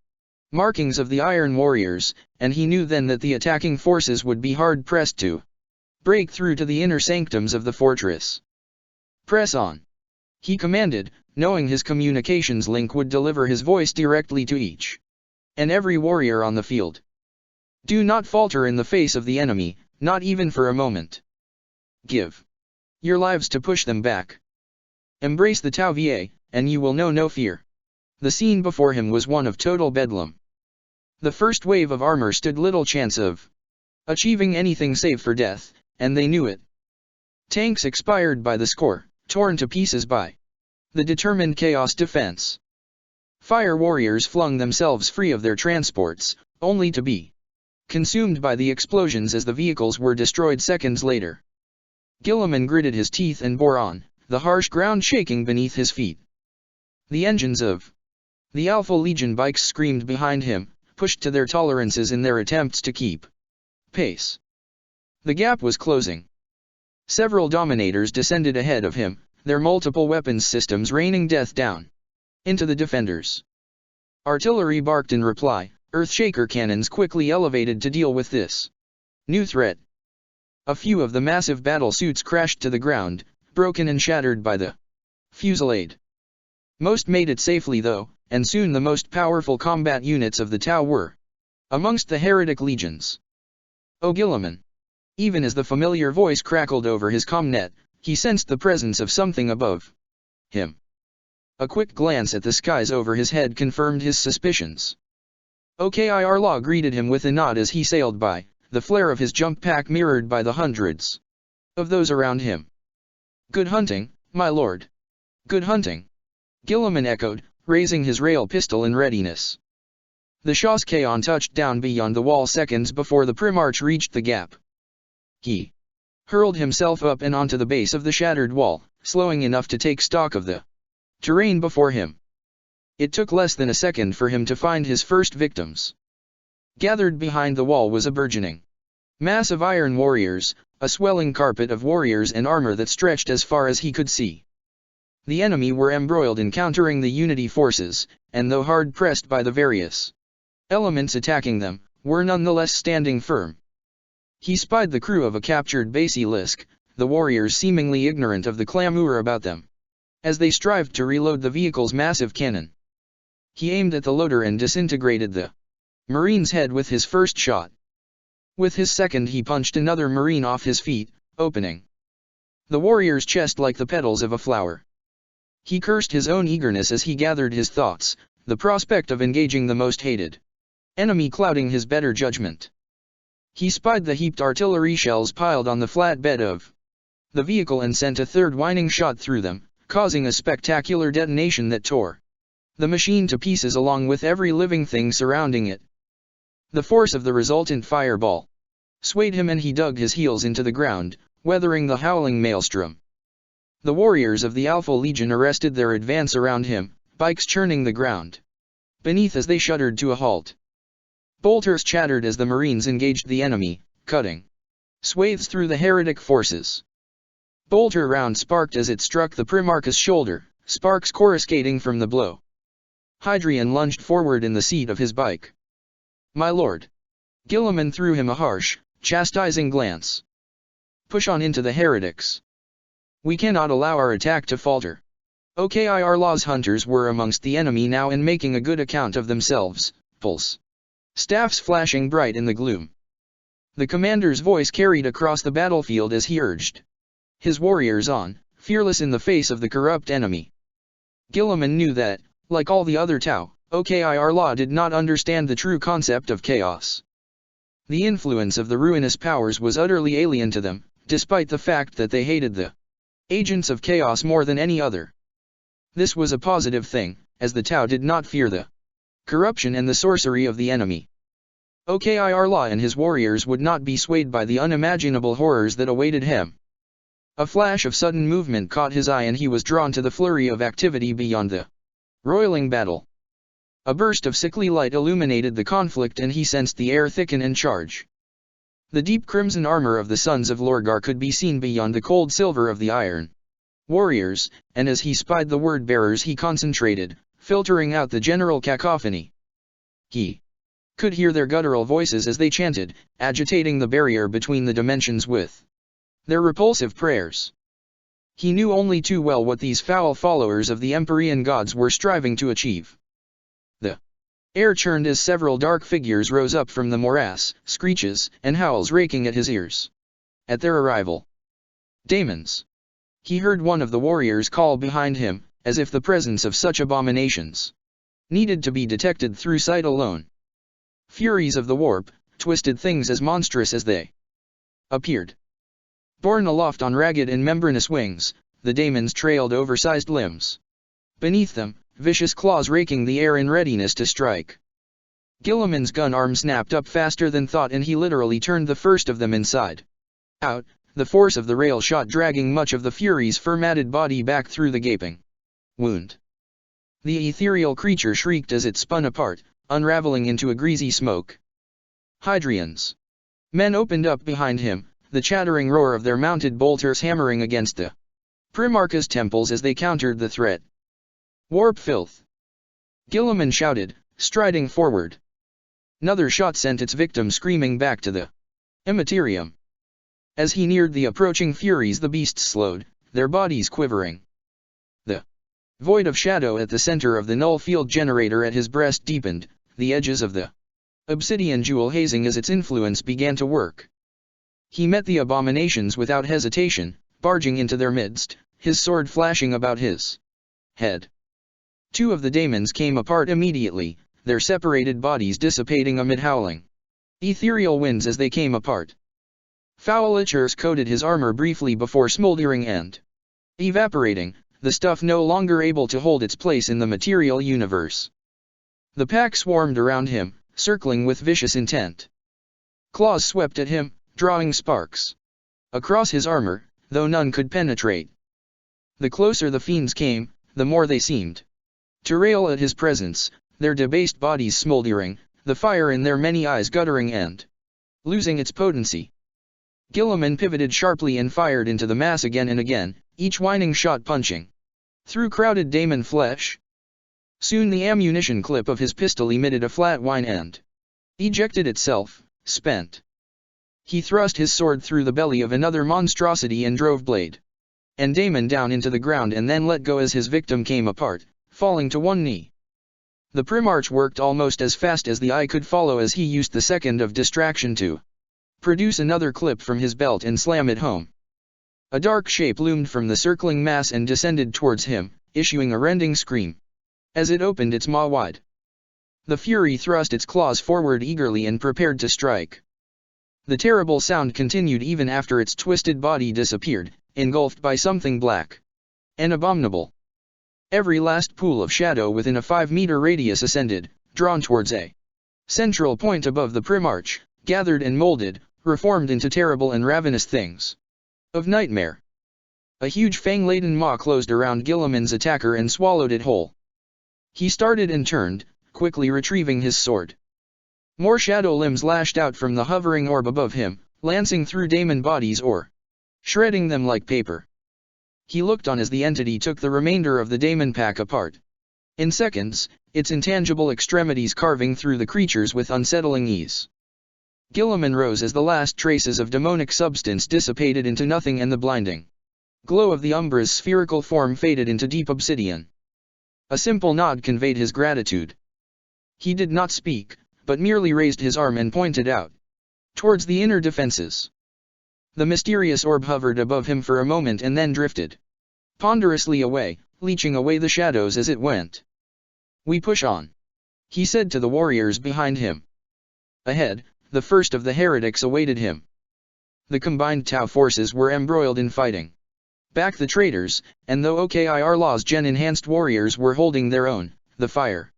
markings of the Iron Warriors, and he knew then that the attacking forces would be hard-pressed to break through to the inner sanctums of the fortress. Press on! He commanded, knowing his communications link would deliver his voice directly to each and every warrior on the field. Do not falter in the face of the enemy, not even for a moment. Give your lives to push them back. Embrace the Tau Va, and you will know no fear. The scene before him was one of total bedlam. The first wave of armor stood little chance of achieving anything save for death, and they knew it. Tanks expired by the score, torn to pieces by the determined Chaos defense. Fire warriors flung themselves free of their transports, only to be consumed by the explosions as the vehicles were destroyed seconds later. Guilliman gritted his teeth and bore on, the harsh ground shaking beneath his feet. The engines of the Alpha Legion bikes screamed behind him, pushed to their tolerances in their attempts to keep pace. The gap was closing. Several Dominators descended ahead of him, their multiple weapons systems raining death down into the defenders. Artillery barked in reply, Earthshaker cannons quickly elevated to deal with this new threat. A few of the massive battle suits crashed to the ground, broken and shattered by the fusillade. Most made it safely though, and soon the most powerful combat units of the Tau were amongst the heretic legions. O Guilliman! Even as the familiar voice crackled over his comnet, he sensed the presence of something above him. A quick glance at the skies over his head confirmed his suspicions. Okir Law greeted him with a nod as he sailed by, the flare of his jump pack mirrored by the hundreds of those around him. Good hunting, my lord. Good hunting. Guilliman echoed, raising his rail pistol in readiness. The Shoskeon touched down beyond the wall seconds before the Primarch reached the gap. He hurled himself up and onto the base of the shattered wall, slowing enough to take stock of the terrain before him. It took less than a second for him to find his first victims. Gathered behind the wall was a burgeoning mass of Iron Warriors, a swelling carpet of warriors and armor that stretched as far as he could see. The enemy were embroiled in countering the Unity forces, and though hard-pressed by the various elements attacking them, were nonetheless standing firm. He spied the crew of a captured Basilisk, the warriors seemingly ignorant of the clamor about them. as they strived to reload the vehicle's massive cannon. He aimed at the loader and disintegrated the Marine's head with his first shot. With his second he punched another Marine off his feet, opening the warrior's chest like the petals of a flower. He cursed his own eagerness as he gathered his thoughts, the prospect of engaging the most hated enemy clouding his better judgment. He spied the heaped artillery shells piled on the flat bed of the vehicle and sent a third whining shot through them, causing a spectacular detonation that tore the machine to pieces along with every living thing surrounding it. The force of the resultant fireball swayed him and he dug his heels into the ground, weathering the howling maelstrom. The warriors of the Alpha Legion arrested their advance around him, bikes churning the ground beneath as they shuddered to a halt. Bolters chattered as the Marines engaged the enemy, cutting swathes through the heretic forces. Bolter round sparked as it struck the Primarchus' shoulder, sparks coruscating from the blow. Hadrian lunged forward in the seat of his bike. "My lord." Guilliman threw him a harsh, chastising glance. "Push on into the heretics. We cannot allow our attack to falter." Okir's hunters were amongst the enemy now and making a good account of themselves, pulse staffs flashing bright in the gloom. The commander's voice carried across the battlefield as he urged his warriors on, fearless in the face of the corrupt enemy. Guilliman knew that, like all the other Tau, Okir did not understand the true concept of chaos. The influence of the ruinous powers was utterly alien to them, despite the fact that they hated the agents of chaos more than any other. This was a positive thing, as the Tau did not fear the corruption and the sorcery of the enemy. Okir and his warriors would not be swayed by the unimaginable horrors that awaited him. A flash of sudden movement caught his eye and he was drawn to the flurry of activity beyond the roiling battle. A burst of sickly light illuminated the conflict and he sensed the air thicken and charge. The deep crimson armor of the sons of Lorgar could be seen beyond the cold silver of the iron warriors, and as he spied the word-bearers he concentrated, filtering out the general cacophony. He could hear their guttural voices as they chanted, agitating the barrier between the dimensions with their repulsive prayers. He knew only too well what these foul followers of the Empyrean gods were striving to achieve. The air churned as several dark figures rose up from the morass, screeches and howls raking at his ears. At their arrival, "Daemons!" he heard one of the warriors call behind him, as if the presence of such abominations needed to be detected through sight alone. Furies of the warp, twisted things as monstrous as they appeared. Borne aloft on ragged and membranous wings, the daemons trailed oversized limbs. Beneath them, vicious claws raking the air in readiness to strike. Guilliman's gun arm snapped up faster than thought and he literally turned the first of them inside out, the force of the rail shot dragging much of the Fury's fur-matted body back through the gaping wound. The ethereal creature shrieked as it spun apart, unraveling into a greasy smoke. Hadrian's men opened up behind him, the chattering roar of their mounted bolters hammering against the Primarchus temples as they countered the threat. "Warp filth!" Guilliman shouted, striding forward. Another shot sent its victim screaming back to the Immaterium. As he neared the approaching Furies the beasts slowed, their bodies quivering. The void of shadow at the center of the null field generator at his breast deepened, the edges of the obsidian jewel hazing as its influence began to work. He met the abominations without hesitation, barging into their midst, his sword flashing about his head. Two of the daemons came apart immediately, their separated bodies dissipating amid howling ethereal winds as they came apart. Foul ichors coated his armor briefly before smoldering and evaporating, the stuff no longer able to hold its place in the material universe. The pack swarmed around him, circling with vicious intent. Claws swept at him, drawing sparks across his armor, though none could penetrate. The closer the fiends came, the more they seemed to rail at his presence, their debased bodies smoldering, the fire in their many eyes guttering and losing its potency. Guilliman pivoted sharply and fired into the mass again and again, each whining shot punching through crowded daemon flesh. Soon the ammunition clip of his pistol emitted a flat whine and ejected itself, spent. He thrust his sword through the belly of another monstrosity and drove blade and Damon down into the ground and then let go as his victim came apart, falling to one knee. The Primarch worked almost as fast as the eye could follow as he used the second of distraction to produce another clip from his belt and slam it home. A dark shape loomed from the circling mass and descended towards him, issuing a rending scream. As it opened its maw wide, the Fury thrust its claws forward eagerly and prepared to strike. The terrible sound continued even after its twisted body disappeared, engulfed by something black and abominable. Every last pool of shadow within a 5-meter radius ascended, drawn towards a central point above the Primarch, gathered and molded, reformed into terrible and ravenous things of nightmare. A huge fang-laden maw closed around Guilliman's attacker and swallowed it whole. He started and turned, quickly retrieving his sword. More shadow limbs lashed out from the hovering orb above him, lancing through Damon bodies or shredding them like paper. He looked on as the entity took the remainder of the Damon pack apart. In seconds, its intangible extremities carving through the creatures with unsettling ease. Guilliman rose as the last traces of demonic substance dissipated into nothing and the blinding glow of the Umbra's spherical form faded into deep obsidian. A simple nod conveyed his gratitude. He did not speak, but merely raised his arm and pointed out towards the inner defenses. The mysterious orb hovered above him for a moment and then drifted ponderously away, leeching away the shadows as it went. "We push on," he said to the warriors behind him. Ahead, the first of the heretics awaited him. The combined Tau forces were embroiled in fighting back the traitors, and though OKIR Gen-enhanced warriors were holding their own, the fire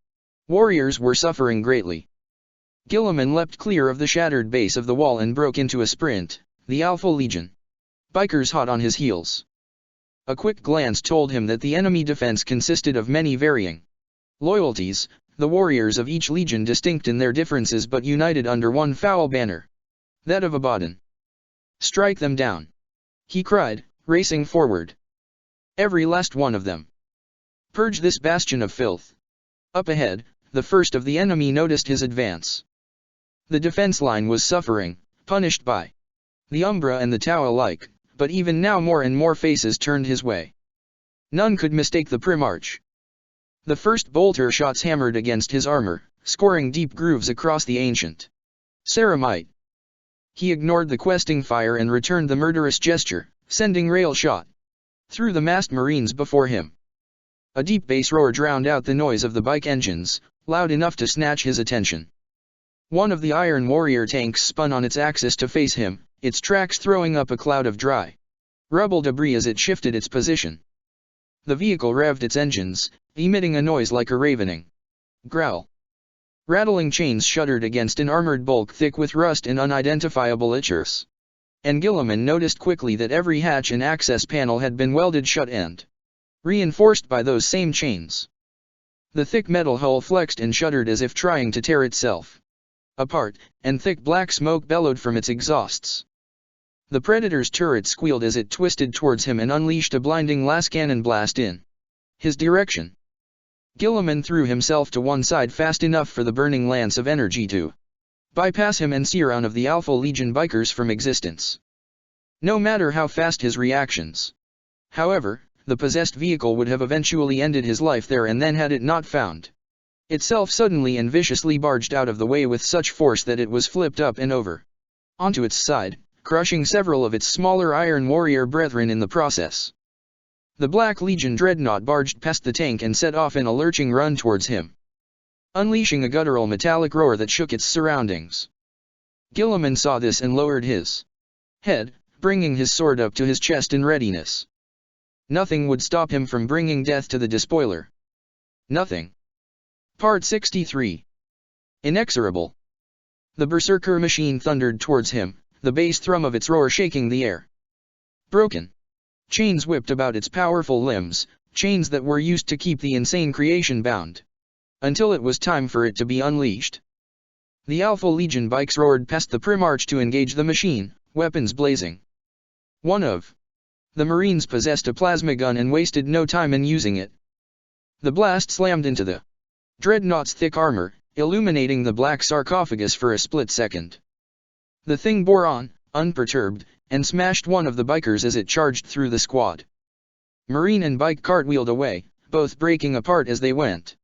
warriors were suffering greatly. Guilliman leapt clear of the shattered base of the wall and broke into a sprint, the Alpha Legion bikers hot on his heels. A quick glance told him that the enemy defense consisted of many varying loyalties, the warriors of each legion distinct in their differences but united under one foul banner, that of Abaddon. "Strike them down," he cried, racing forward. "Every last one of them. Purge this bastion of filth." Up ahead, the first of the enemy noticed his advance. The defense line was suffering, punished by the Umbra and the Tau alike, but even now more and more faces turned his way. None could mistake the Primarch. The first bolter shots hammered against his armor, scoring deep grooves across the ancient ceramite. He ignored the questing fire and returned the murderous gesture, sending rail shot through the massed Marines before him. A deep bass roar drowned out the noise of the bike engines, loud enough to snatch his attention. One of the Iron Warrior tanks spun on its axis to face him, its tracks throwing up a cloud of dry rubble debris as it shifted its position. The vehicle revved its engines, emitting a noise like a ravening growl. Rattling chains shuddered against an armored bulk thick with rust and unidentifiable itchers. And Guilliman noticed quickly that every hatch and access panel had been welded shut and reinforced by those same chains. The thick metal hull flexed and shuddered as if trying to tear itself apart, and thick black smoke bellowed from its exhausts. The Predator's turret squealed as it twisted towards him and unleashed a blinding las cannon blast in his direction. Guilliman threw himself to one side fast enough for the burning lance of energy to bypass him and sear one of the Alpha Legion bikers from existence. No matter how fast his reactions, however, the possessed vehicle would have eventually ended his life there and then had it not found itself suddenly and viciously barged out of the way with such force that it was flipped up and over onto its side, crushing several of its smaller Iron Warrior brethren in the process. The Black Legion dreadnought barged past the tank and set off in a lurching run towards him, unleashing a guttural metallic roar that shook its surroundings. Guilliman saw this and lowered his head, bringing his sword up to his chest in readiness. Nothing would stop him from bringing death to the despoiler. Nothing. Part 63. Inexorable. The Berserker machine thundered towards him, the bass thrum of its roar shaking the air. Broken chains whipped about its powerful limbs, chains that were used to keep the insane creation bound, until it was time for it to be unleashed. The Alpha Legion bikes roared past the Primarch to engage the machine, weapons blazing. One of the Marines possessed a plasma gun and wasted no time in using it. The blast slammed into the dreadnought's thick armor, illuminating the black sarcophagus for a split second. The thing bore on, unperturbed, and smashed one of the bikers as it charged through the squad. Marine and bike cartwheeled away, both breaking apart as they went.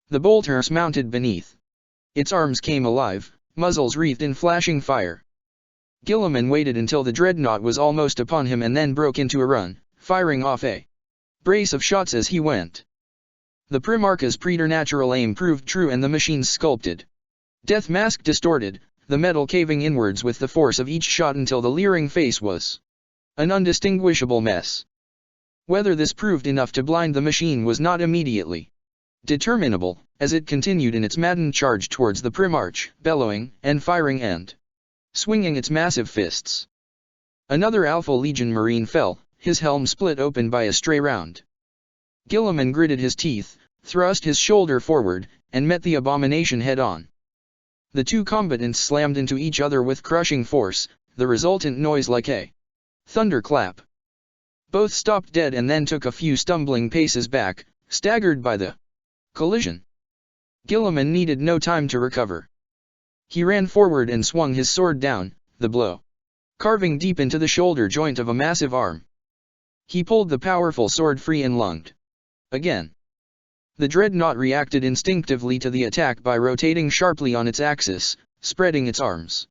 The Bolters mounted beneath. Its arms came alive, muzzles wreathed in flashing fire. Guilliman waited until the dreadnought was almost upon him and then broke into a run, firing off a brace of shots as he went. The Primarch's preternatural aim proved true and the machine's sculpted death mask distorted, the metal caving inwards with the force of each shot until the leering face was an undistinguishable mess. Whether this proved enough to blind the machine was not immediately determinable, as it continued in its maddened charge towards the Primarch, bellowing and firing and swinging its massive fists. Another Alpha Legion Marine fell, his helm split open by a stray round. Guilliman gritted his teeth, thrust his shoulder forward, and met the abomination head-on. The two combatants slammed into each other with crushing force, the resultant noise like a thunderclap. Both stopped dead and then took a few stumbling paces back, staggered by the collision. Guilliman needed no time to recover. He ran forward and swung his sword down, the blow carving deep into the shoulder joint of a massive arm. He pulled the powerful sword free and lunged again. The dreadnought reacted instinctively to the attack by rotating sharply on its axis, spreading its arms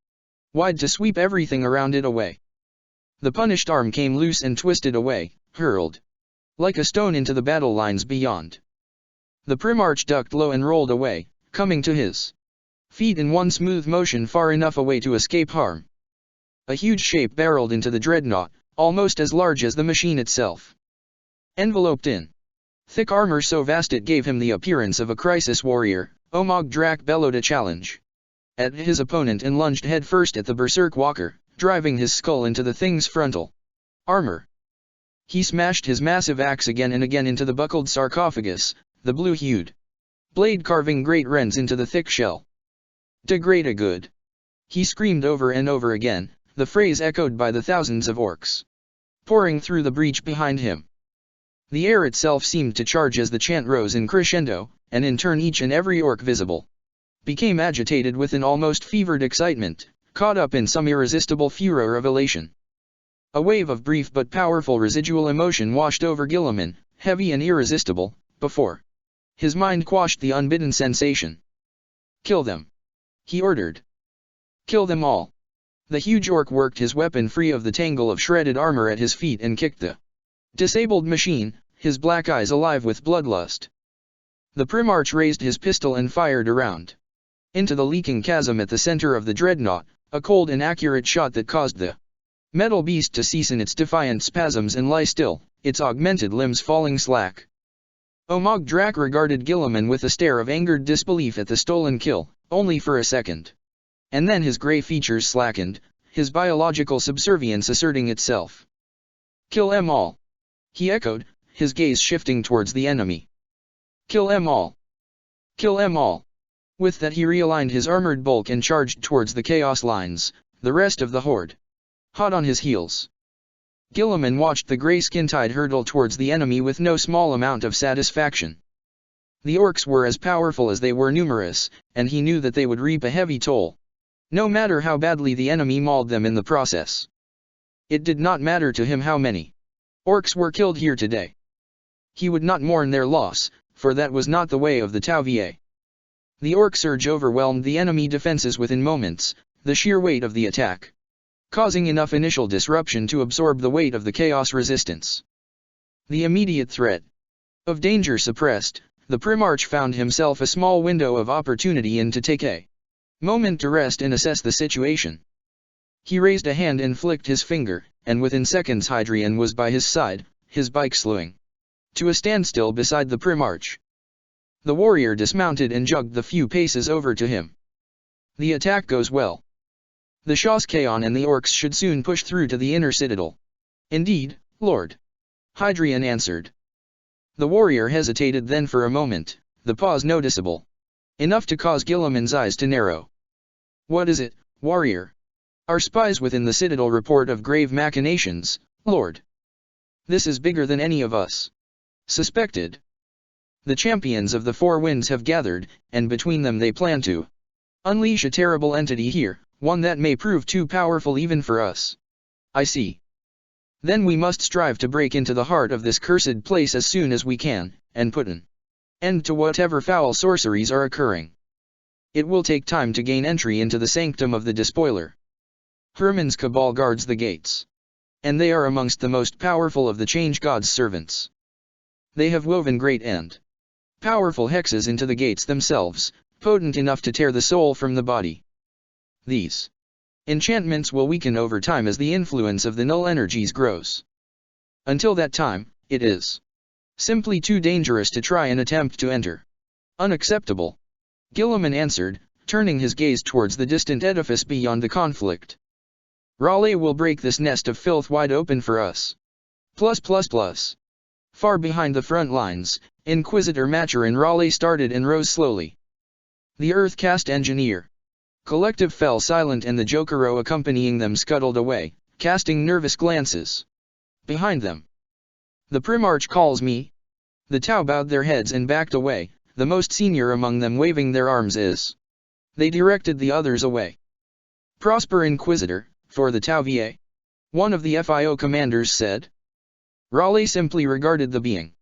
wide to sweep everything around it away. The punished arm came loose and twisted away, hurled like a stone into the battle lines beyond. The Primarch ducked low and rolled away, coming to his feet in one smooth motion far enough away to escape harm. A huge shape barreled into the dreadnought, almost as large as the machine itself. Enveloped in thick armor so vast it gave him the appearance of a crisis warrior, Omog Drak bellowed a challenge at his opponent and lunged headfirst at the Berserk Walker, driving his skull into the thing's frontal armor. He smashed his massive axe again and again into the buckled sarcophagus, the blue-hued blade carving great rents into the thick shell. "Degrade a good," he screamed over and over again, the phrase echoed by the thousands of orcs pouring through the breach behind him. The air itself seemed to charge as the chant rose in crescendo, and in turn each and every orc visible became agitated with an almost fevered excitement, caught up in some irresistible furor of elation. A wave of brief but powerful residual emotion washed over Guilliman, heavy and irresistible, before his mind quashed the unbidden sensation. "Kill them," he ordered. "Kill them all." The huge orc worked his weapon free of the tangle of shredded armor at his feet and kicked the disabled machine, his black eyes alive with bloodlust. The Primarch raised his pistol and fired around into the leaking chasm at the center of the dreadnought, a cold and accurate shot that caused the metal beast to cease in its defiant spasms and lie still, its augmented limbs falling slack. Omog Drak regarded Guilliman with a stare of angered disbelief at the stolen kill, only for a second. And then his grey features slackened, his biological subservience asserting itself. "Kill 'em all," he echoed, his gaze shifting towards the enemy. "Kill 'em all. Kill 'em all." With that he realigned his armored bulk and charged towards the chaos lines, the rest of the horde hot on his heels. Guilliman watched the grey skin tide hurtle towards the enemy with no small amount of satisfaction. The orcs were as powerful as they were numerous, and he knew that they would reap a heavy toll, no matter how badly the enemy mauled them in the process. It did not matter to him how many orcs were killed here today. He would not mourn their loss, for that was not the way of the Tauvier. The orc surge overwhelmed the enemy defenses within moments, the sheer weight of the attack causing enough initial disruption to absorb the weight of the chaos resistance. The immediate threat of danger suppressed, the Primarch found himself a small window of opportunity in to take a moment to rest and assess the situation. He raised a hand and flicked his finger, and within seconds Hydrian was by his side, his bike slowing to a standstill beside the Primarch. The warrior dismounted and jogged the few paces over to him. "The attack goes well. The Shaskaon and the orcs should soon push through to the inner citadel." "Indeed, Lord," Hydrian answered. The warrior hesitated, then for a moment, the pause noticeable enough to cause Guilliman's eyes to narrow. "What is it, warrior?" "Our spies within the citadel report of grave machinations, Lord. This is bigger than any of us suspected. The champions of the Four Winds have gathered, and between them they plan to unleash a terrible entity here, one that may prove too powerful even for us." "I see." Then we must strive to break into the heart of this cursed place as soon as we can, and put an end to whatever foul sorceries are occurring. It will take time to gain entry into the sanctum of the despoiler. Hermann's cabal guards the gates. And they are amongst the most powerful of the change god's servants. They have woven great and powerful hexes into the gates themselves, potent enough to tear the soul from the body. These enchantments will weaken over time as the influence of the null energies grows. Until that time, it is simply too dangerous to try and attempt to enter. Unacceptable, Guilliman answered, turning his gaze towards the distant edifice beyond the conflict. Raleigh will break this nest of filth wide open for us. Far behind the front lines, Inquisitor Maturin Raleigh started and rose slowly. The Earth-caste engineer collective fell silent and the Jokero accompanying them scuttled away, casting nervous glances behind them. The Primarch calls me. The Tau bowed their heads and backed away, the most senior among them waving their arms as they directed the others away. Prosper Inquisitor, for the Tau VA, one of the FIO commanders said. Raleigh simply regarded the being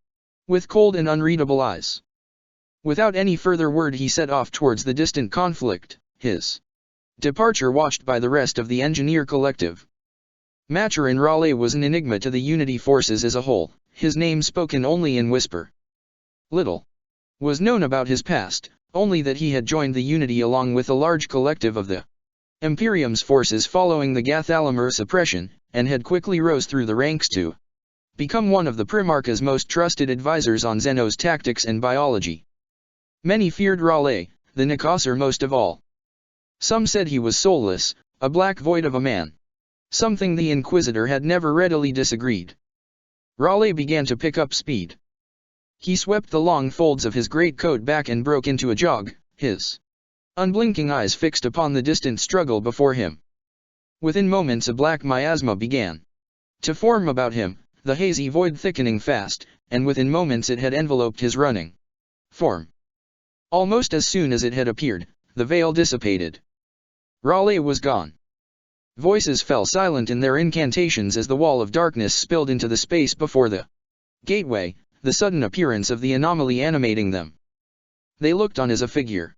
with cold and unreadable eyes. Without any further word he set off towards the distant conflict, his departure watched by the rest of the engineer collective. Maturin Raleigh was an enigma to the Unity forces as a whole, his name spoken only in whisper. Little was known about his past, only that he had joined the Unity along with a large collective of the Imperium's forces following the Gathalamer suppression, and had quickly rose through the ranks to become one of the Primarch's most trusted advisors on Xenos tactics and biology. Many feared Raleigh, the Nikosser most of all. Some said he was soulless, a black void of a man. Something the Inquisitor had never readily disagreed. Raleigh began to pick up speed. He swept the long folds of his greatcoat back and broke into a jog, his unblinking eyes fixed upon the distant struggle before him. Within moments a black miasma began to form about him, the hazy void thickening fast, and within moments it had enveloped his running form. Almost as soon as it had appeared, the veil dissipated. Raleigh was gone. Voices fell silent in their incantations as the wall of darkness spilled into the space before the gateway, the sudden appearance of the anomaly animating them. They looked on as a figure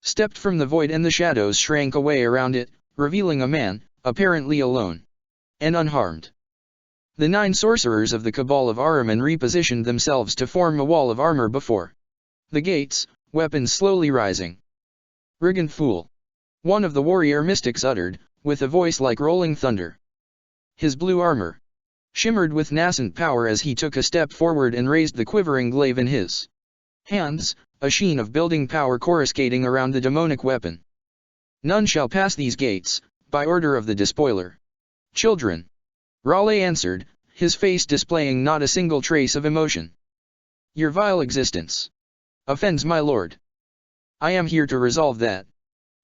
stepped from the void and the shadows shrank away around it, revealing a man, apparently alone and unharmed. The 9 sorcerers of the Cabal of Ahriman repositioned themselves to form a wall of armor before the gates, weapons slowly rising. Brigand fool! One of the warrior mystics uttered, with a voice like rolling thunder. His blue armor shimmered with nascent power as he took a step forward and raised the quivering glaive in his hands, a sheen of building power coruscating around the demonic weapon. None shall pass these gates, by order of the despoiler. Children! Raleigh answered, his face displaying not a single trace of emotion. Your vile existence offends my lord. I am here to resolve that.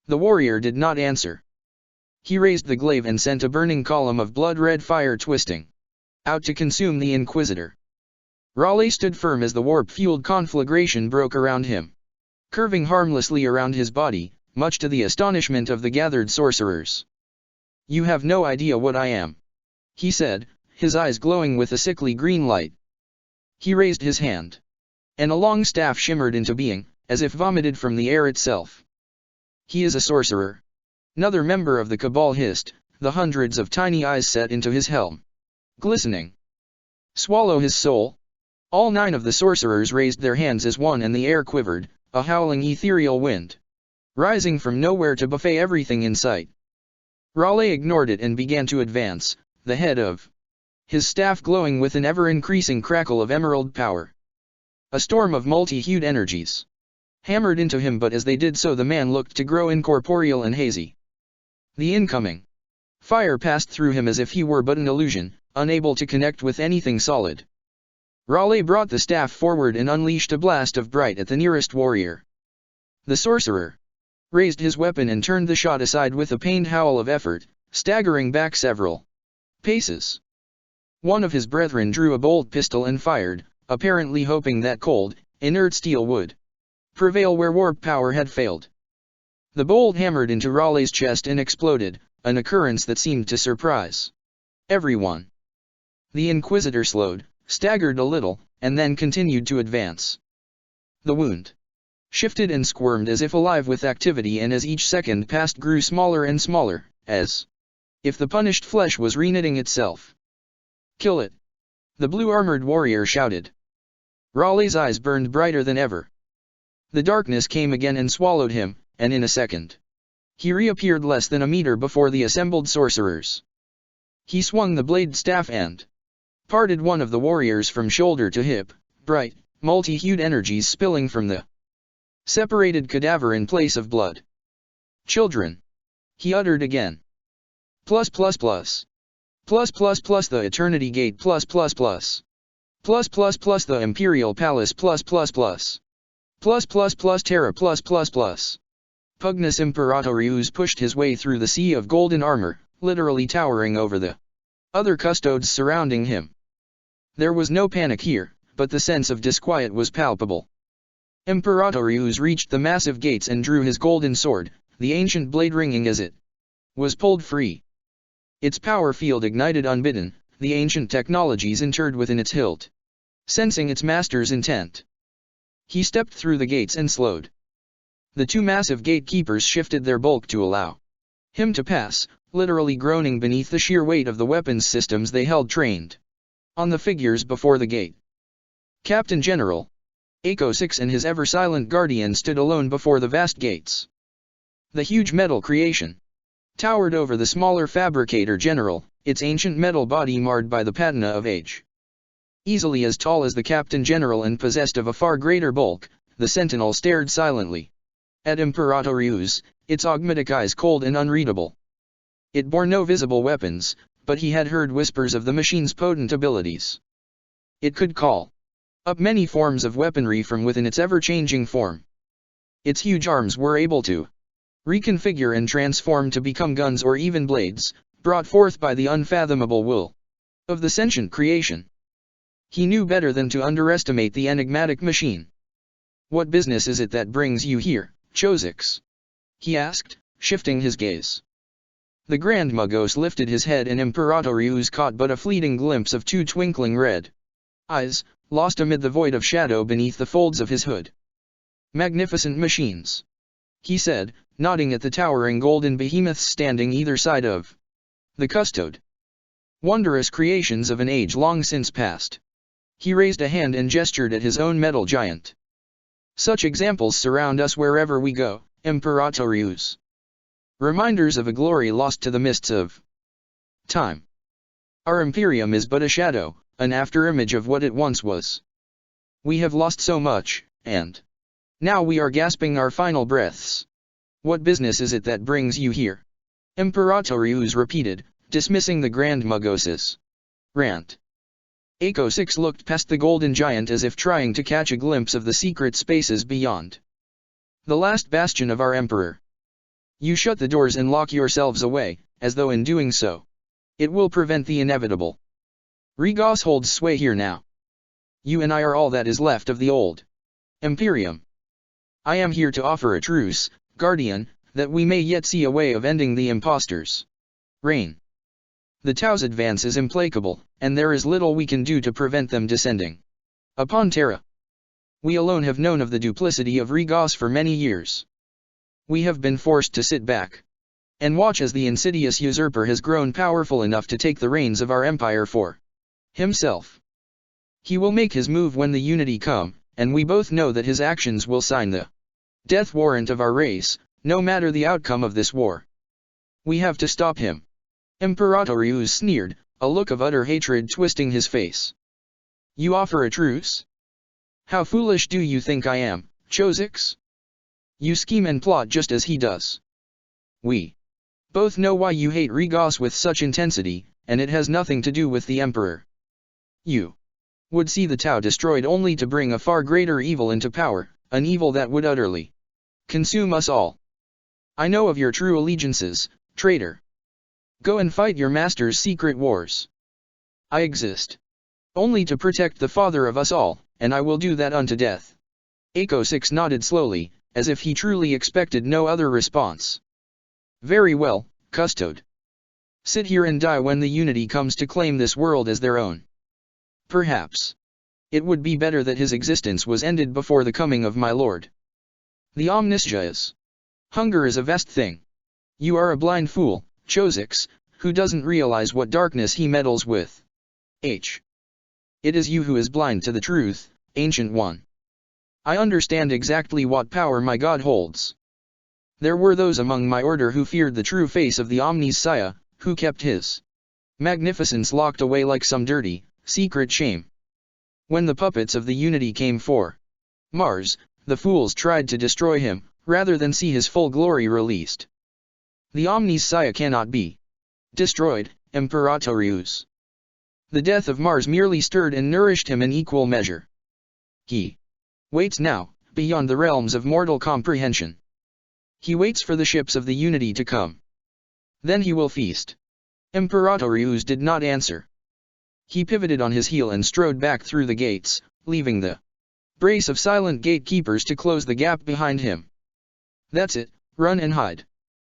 The warrior did not answer. He raised the glaive and sent a burning column of blood-red fire twisting out to consume the Inquisitor. Raleigh stood firm as the warp-fueled conflagration broke around him, curving harmlessly around his body, much to the astonishment of the gathered sorcerers. You have no idea what I am, he said, his eyes glowing with a sickly green light. He raised his hand, and a long staff shimmered into being, as if vomited from the air itself. He is a sorcerer. Another member of the Cabal hissed, the hundreds of tiny eyes set into his helm, glistening. Swallow his soul? All 9 of the sorcerers raised their hands as one and the air quivered, a howling ethereal wind rising from nowhere to buffet everything in sight. Raleigh ignored it and began to advance, the head of his staff glowing with an ever-increasing crackle of emerald power. A storm of multi-hued energies hammered into him, but as they did so the man looked to grow incorporeal and hazy. The incoming fire passed through him as if he were but an illusion, unable to connect with anything solid. Raleigh brought the staff forward and unleashed a blast of bright at the nearest warrior. The sorcerer raised his weapon and turned the shot aside with a pained howl of effort, staggering back several paces. One of his brethren drew a bolt pistol and fired, apparently hoping that cold, inert steel would prevail where warp power had failed. The bolt hammered into Raleigh's chest and exploded, an occurrence that seemed to surprise everyone. The Inquisitor slowed, staggered a little, and then continued to advance. The wound shifted and squirmed as if alive with activity, and as each second passed grew smaller and smaller, as if the punished flesh was reknitting itself. "Kill it!" the blue-armored warrior shouted. Raleigh's eyes burned brighter than ever. The darkness came again and swallowed him, and in a second he reappeared less than a meter before the assembled sorcerers. He swung the blade staff and parted one of the warriors from shoulder to hip, bright, multi-hued energies spilling from the separated cadaver in place of blood. "Children!" he uttered again. Plus plus plus. Plus plus plus the Eternity Gate plus plus plus. Plus plus plus the Imperial Palace plus plus plus. Plus plus plus Terra plus plus plus. Pugnus Imperatorius pushed his way through the sea of golden armor, literally towering over the other custodes surrounding him. There was no panic here, but the sense of disquiet was palpable. Imperatorius reached the massive gates and drew his golden sword, the ancient blade ringing as it was pulled free. Its power field ignited unbidden, the ancient technologies interred within its hilt. Sensing its master's intent, he stepped through the gates and slowed. The two massive gatekeepers shifted their bulk to allow him to pass, literally groaning beneath the sheer weight of the weapons systems they held trained on the figures before the gate. Captain General Echo 6 and his ever-silent guardian stood alone before the vast gates. The huge metal creation towered over the smaller Fabricator General, its ancient metal body marred by the patina of age. Easily as tall as the Captain General and possessed of a far greater bulk, the Sentinel stared silently at Imperatorius, its augmetic eyes cold and unreadable. It bore no visible weapons, but he had heard whispers of the machine's potent abilities. It could call up many forms of weaponry from within its ever-changing form. Its huge arms were able to reconfigure and transform to become guns or even blades, brought forth by the unfathomable will of the sentient creation. He knew better than to underestimate the enigmatic machine. "What business is it that brings you here, Chosix?" he asked, shifting his gaze. The Grand Magos lifted his head, and Imperatorius caught but a fleeting glimpse of two twinkling red eyes, lost amid the void of shadow beneath the folds of his hood. "Magnificent machines," he said, nodding at the towering golden behemoths standing either side of the custode. "Wondrous creations of an age long since past." He raised a hand and gestured at his own metal giant. "Such examples surround us wherever we go, Imperatorius. Reminders of a glory lost to the mists of time. Our Imperium is but a shadow, an afterimage of what it once was. We have lost so much, and now we are gasping our final breaths. What business is it that brings you here?" Imperatorius repeated, dismissing the Grand Magos's rant. Echo 6 looked past the golden giant as if trying to catch a glimpse of the secret spaces beyond. "The last bastion of our Emperor. You shut the doors and lock yourselves away, as though in doing so it will prevent the inevitable. Regos holds sway here now. You and I are all that is left of the old Imperium. I am here to offer a truce, Guardian, that we may yet see a way of ending the impostors' reign. The Tau's advance is implacable, and there is little we can do to prevent them descending upon Terra. We alone have known of the duplicity of Regos for many years. We have been forced to sit back and watch as the insidious usurper has grown powerful enough to take the reins of our empire for himself. He will make his move when the Unity come, and we both know that his actions will sign the death warrant of our race, no matter the outcome of this war. We have to stop him." Imperatorius sneered, a look of utter hatred twisting his face. "You offer a truce? How foolish do you think I am, Chosix? You scheme and plot just as he does. We both know why you hate Regos with such intensity, and it has nothing to do with the Emperor. You would see the Tau destroyed only to bring a far greater evil into power, an evil that would utterly consume us all. I know of your true allegiances, traitor. Go and fight your master's secret wars. I exist only to protect the father of us all, and I will do that unto death." Echo 6 nodded slowly, as if he truly expected no other response. "Very well, Custode. sit here and die when the Unity comes to claim this world as their own. Perhaps it would be better that his existence was ended before the coming of my lord. The Omniscia is. Hunger is a vast thing. You are a blind fool, Chosix, who doesn't realize what darkness he meddles with. It is you who is blind to the truth, Ancient One. I understand exactly what power my God holds. There were those among my order who feared the true face of the Omniscia, who kept his magnificence locked away like some dirty, secret shame. When the puppets of the Unity came for Mars, the fools tried to destroy him, rather than see his full glory released. The Omniscia cannot be destroyed, Imperatorius. The death of Mars merely stirred and nourished him in equal measure. He waits now, beyond the realms of mortal comprehension. He waits for the ships of the Unity to come. Then he will feast. Imperatorius did not answer. He pivoted on his heel and strode back through the gates, leaving the brace of silent gatekeepers to close the gap behind him. That's it, run and hide.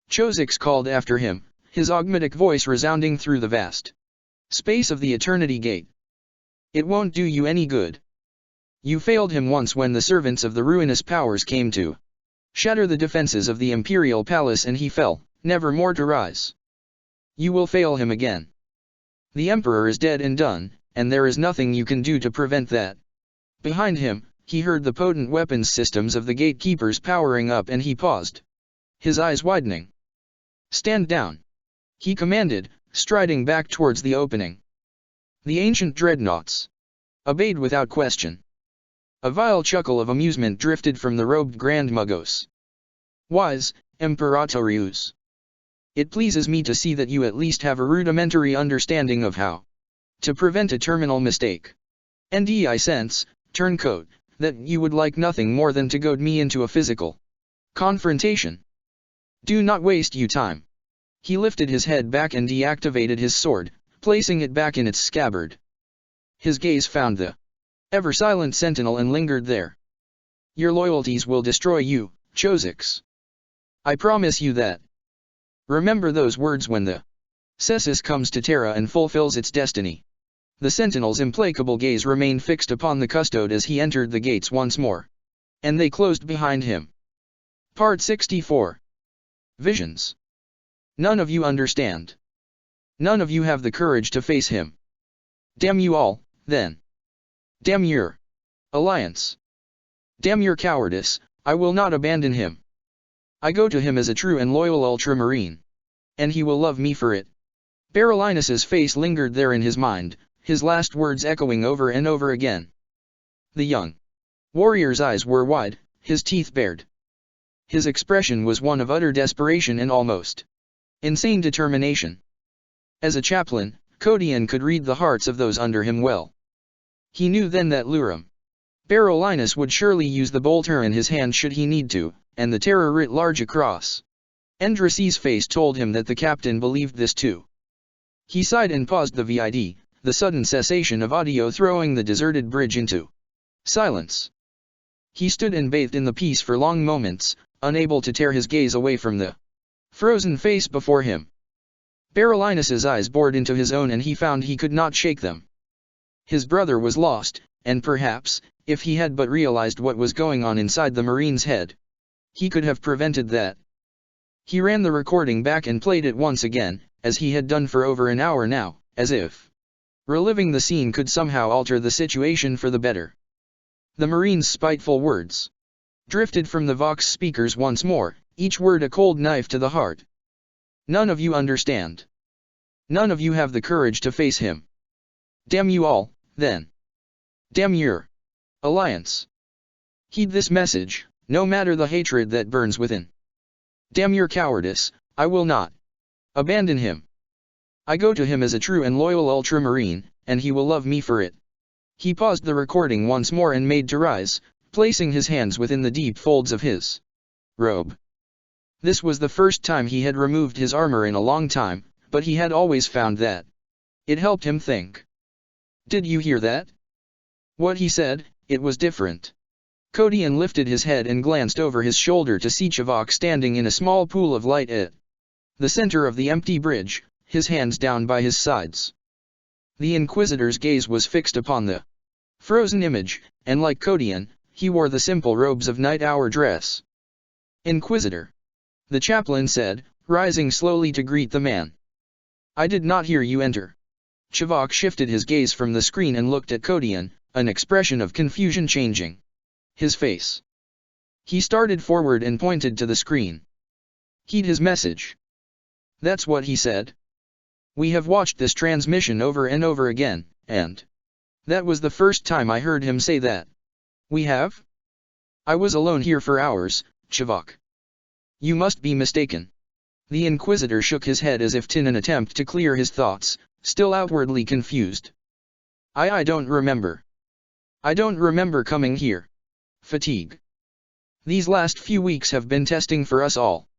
Chosix called after him, his augmetic voice resounding through the vast space of the Eternity Gate. It won't do you any good. You failed him once when the servants of the ruinous powers came to shatter the defenses of the Imperial Palace and he fell, never more to rise. You will fail him again. The Emperor is dead and done, and there is nothing you can do to prevent that. Behind him, he heard the potent weapons systems of the gatekeepers powering up and he paused, his eyes widening. Stand down, he commanded, striding back towards the opening. The ancient dreadnoughts obeyed without question. A vile chuckle of amusement drifted from the robed Grand Mugos. Wise, Imperatorius. It pleases me to see that you at least have a rudimentary understanding of how to prevent a terminal mistake. And I sense, turncoat, that you would like nothing more than to goad me into a physical confrontation. Do not waste you time. He lifted his head back and deactivated his sword, placing it back in its scabbard. His gaze found the ever-silent sentinel and lingered there. Your loyalties will destroy you, Chosix. I promise you that. Remember those words when the Cessus comes to Terra and fulfills its destiny. The sentinel's implacable gaze remained fixed upon the custode as he entered the gates once more. And they closed behind him. Part 64. Visions. None of you understand. None of you have the courage to face him. Damn you all, then. Damn your alliance. Damn your cowardice, I will not abandon him. I go to him as a true and loyal ultramarine. And he will love me for it. Berolinis's face lingered there in his mind, his last words echoing over and over again. The young warrior's eyes were wide, his teeth bared. His expression was one of utter desperation and almost insane determination. As a chaplain, Codian could read the hearts of those under him well. He knew then that Lurum Berolinus would surely use the bolter in his hand should he need to, and the terror writ large across Endrasi's face told him that the captain believed this too. He sighed and paused the VID, the sudden cessation of audio throwing the deserted bridge into silence. He stood and bathed in the peace for long moments, unable to tear his gaze away from the frozen face before him. Berolinus's eyes bored into his own and he found he could not shake them. His brother was lost, and perhaps, if he had but realized what was going on inside the Marine's head, he could have prevented that. He ran the recording back and played it once again, as he had done for over an hour now, as if reliving the scene could somehow alter the situation for the better. The Marine's spiteful words drifted from the Vox speakers once more, each word a cold knife to the heart. None of you understand. None of you have the courage to face him. Damn you all, then. Damn your alliance. Heed this message, no matter the hatred that burns within. Damn your cowardice, I will not abandon him. I go to him as a true and loyal ultramarine, and he will love me for it. He paused the recording once more and made to rise, placing his hands within the deep folds of his robe. This was the first time he had removed his armor in a long time, but he had always found that it helped him think. Did you hear that? What he said, it was different. Codian lifted his head and glanced over his shoulder to see Chavok standing in a small pool of light at the center of the empty bridge, his hands down by his sides. The Inquisitor's gaze was fixed upon the frozen image, and like Kodian, he wore the simple robes of night-hour dress. "Inquisitor," the chaplain said, rising slowly to greet the man. "I did not hear you enter." Chivok shifted his gaze from the screen and looked at Kodian, an expression of confusion changing his face. He started forward and pointed to the screen. "Heed his message." "That's what he said. We have watched this transmission over and over again, and that was the first time I heard him say that." "We have? I was alone here for hours, Chivok." "You must be mistaken." The Inquisitor shook his head as if in an attempt to clear his thoughts, still outwardly confused. I don't remember. I don't remember coming here." "Fatigue. These last few weeks have been testing for us all.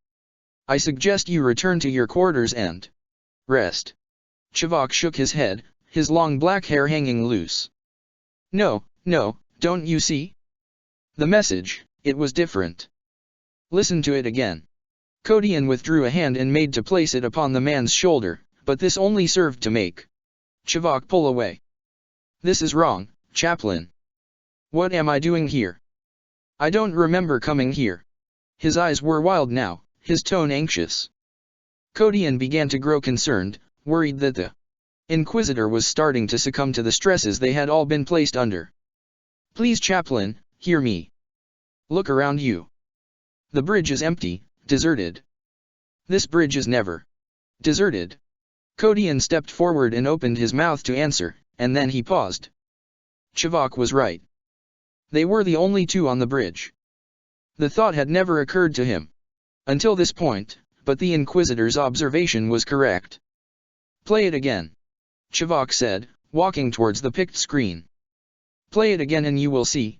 I suggest you return to your quarters and rest." Chivok shook his head, his long black hair hanging loose. No, don't you see? The message, it was different. Listen to it again." Kodian withdrew a hand and made to place it upon the man's shoulder, but this only served to make Chivok pull away. "This is wrong, chaplain. What am I doing here? I don't remember coming here." His eyes were wild now, his tone anxious. Kodian began to grow concerned, worried that the Inquisitor was starting to succumb to the stresses they had all been placed under. "Please, chaplain, hear me. Look around you. The bridge is empty, deserted." "This bridge is never deserted." Kodian stepped forward and opened his mouth to answer, and then he paused. Chivok was right. They were the only two on the bridge. The thought had never occurred to him until this point, but the Inquisitor's observation was correct. "Play it again," Chivok said, walking towards the picked screen. "Play it again and you will see."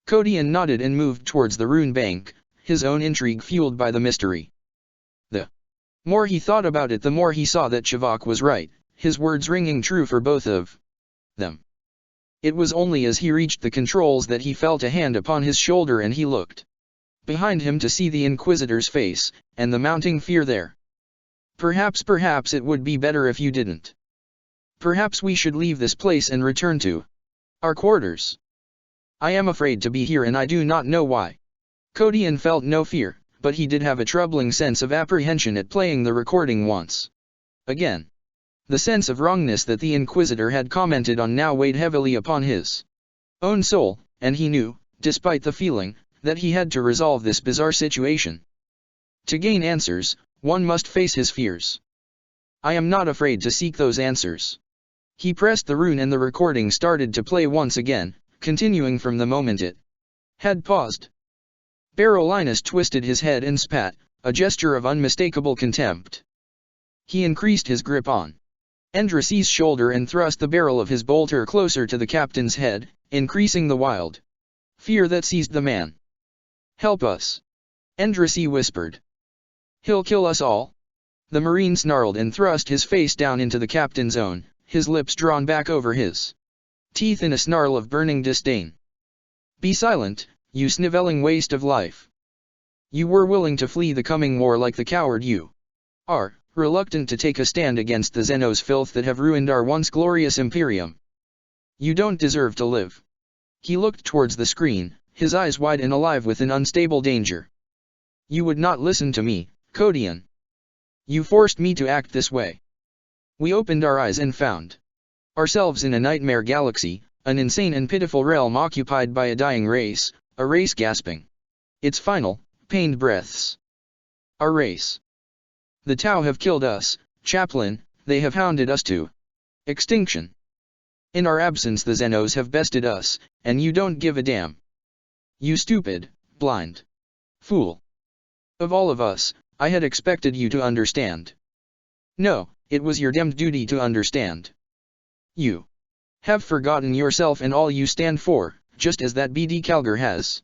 Kodian nodded and moved towards the rune bank, his own intrigue fueled by the mystery. The more he thought about it, the more he saw that Chivok was right, his words ringing true for both of them. It was only as he reached the controls that he felt a hand upon his shoulder and he looked behind him to see the Inquisitor's face, and the mounting fear there. Perhaps it would be better if you didn't. Perhaps we should leave this place and return to our quarters. I am afraid to be here and I do not know why." Kodian felt no fear, but he did have a troubling sense of apprehension at playing the recording once again. The sense of wrongness that the Inquisitor had commented on now weighed heavily upon his own soul, and he knew, despite the feeling, that he had to resolve this bizarre situation. To gain answers, one must face his fears. "I am not afraid to seek those answers." He pressed the rune and the recording started to play once again, continuing from the moment it had paused. Barolinus twisted his head and spat, a gesture of unmistakable contempt. He increased his grip on Endrasi's shoulder and thrust the barrel of his bolter closer to the captain's head, increasing the wild fear that seized the man. "Help us," Endrasi whispered. "He'll kill us all." The Marine snarled and thrust his face down into the captain's own, his lips drawn back over his teeth in a snarl of burning disdain. "Be silent, you snivelling waste of life. You were willing to flee the coming war like the coward you are, reluctant to take a stand against the Xenos filth that have ruined our once glorious Imperium. You don't deserve to live." He looked towards the screen, his eyes wide and alive with an unstable danger. "You would not listen to me, Kodian. You forced me to act this way. We opened our eyes and found ourselves in a nightmare galaxy, an insane and pitiful realm occupied by a dying race, a race gasping its final, pained breaths. Our race. The Tau have killed us, chaplain, they have hounded us to extinction. In our absence the Xenos have bested us, and you don't give a damn. You stupid, blind fool. Of all of us, I had expected you to understand. No, it was your damned duty to understand. You have forgotten yourself and all you stand for, just as that BD Calgar has.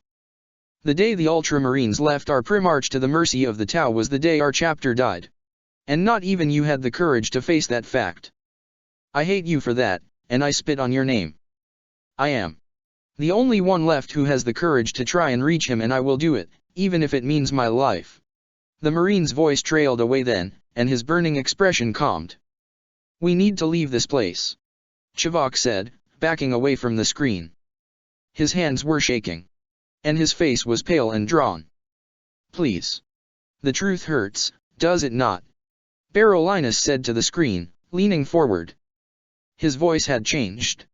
The day the Ultramarines left our Primarch to the mercy of the Tau was the day our chapter died. And not even you had the courage to face that fact. I hate you for that, and I spit on your name. I am the only one left who has the courage to try and reach him, and I will do it, even if it means my life." The Marine's voice trailed away then, and his burning expression calmed. We need to leave this place, Chivok said, backing away from the screen. His hands were shaking. And his face was pale and drawn. Please. The truth hurts, does it not? Barolinus said to the screen, leaning forward. His voice had changed.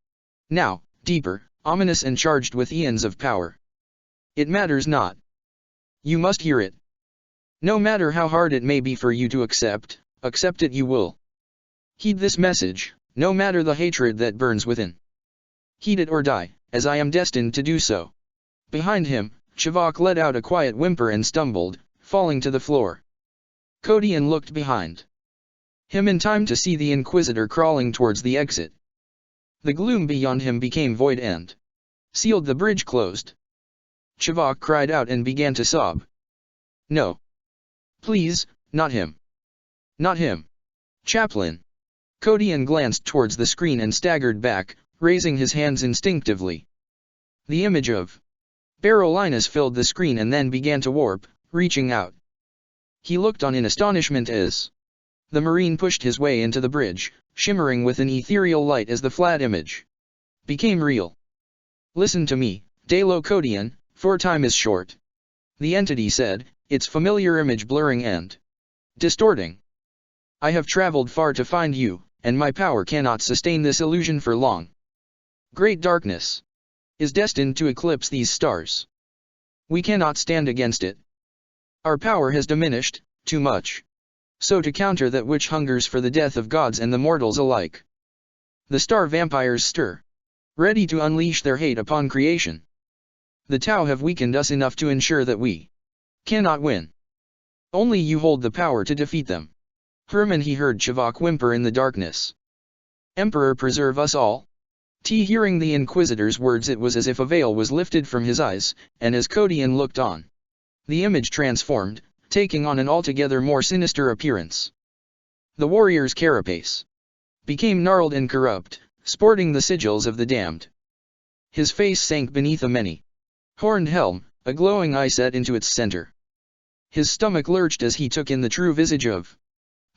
Now, deeper, ominous and charged with eons of power. It matters not. You must hear it. No matter how hard it may be for you to accept it you will. Heed this message, no matter the hatred that burns within. Heed it or die, as I am destined to do so. Behind him, Chivok let out a quiet whimper and stumbled, falling to the floor. Kodian looked behind him in time to see the Inquisitor crawling towards the exit. The gloom beyond him became void and sealed the bridge closed. Chivok cried out and began to sob. No. Please, not him. Not him. Chaplain. Kodian glanced towards the screen and staggered back, raising his hands instinctively. The image of Barolinus filled the screen and then began to warp, reaching out. He looked on in astonishment as the Marine pushed his way into the bridge, shimmering with an ethereal light as the flat image became real. Listen to me, Dalo Kodian, for time is short. The entity said, its familiar image blurring and distorting. I have traveled far to find you, and my power cannot sustain this illusion for long. Great darkness is destined to eclipse these stars. We cannot stand against it. Our power has diminished, too much. So to counter that which hungers for the death of gods and the mortals alike. The star vampires stir, ready to unleash their hate upon creation. The Tau have weakened us enough to ensure that we cannot win. Only you hold the power to defeat them. Herman, he heard Chivok whimper in the darkness. Emperor, preserve us all. Hearing the Inquisitor's words, it was as if a veil was lifted from his eyes, and as Kodian looked on, the image transformed, taking on an altogether more sinister appearance. The warrior's carapace became gnarled and corrupt, sporting the sigils of the damned. His face sank beneath a many-horned helm, a glowing eye set into its center. His stomach lurched as he took in the true visage of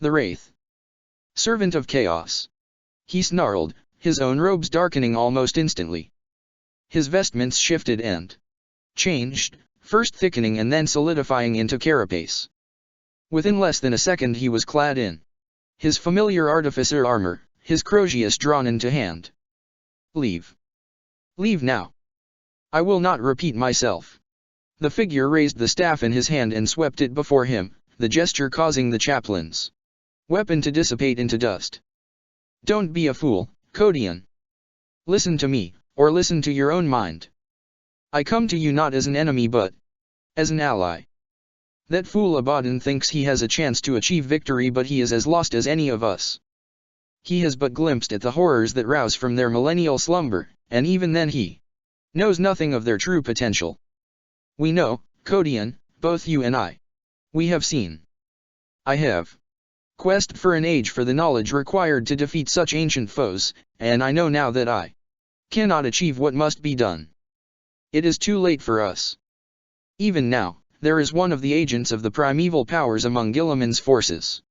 the Wraith, servant of chaos. He snarled, his own robes darkening almost instantly. His vestments shifted and changed, first thickening and then solidifying into carapace. Within less than a second he was clad in his familiar artificer armor, his Crozius drawn into hand. Leave. Leave now. I will not repeat myself. The figure raised the staff in his hand and swept it before him, the gesture causing the chaplain's weapon to dissipate into dust. Don't be a fool, Kodian. Listen to me, or listen to your own mind. I come to you not as an enemy but as an ally. That fool Abaddon thinks he has a chance to achieve victory, but he is as lost as any of us. He has but glimpsed at the horrors that rouse from their millennial slumber, and even then he knows nothing of their true potential. We know, Kodian, both you and I. We have seen. I have quested for an age for the knowledge required to defeat such ancient foes, and I know now that I cannot achieve what must be done. It is too late for us. Even now, there is one of the agents of the primeval powers among Guilliman's forces.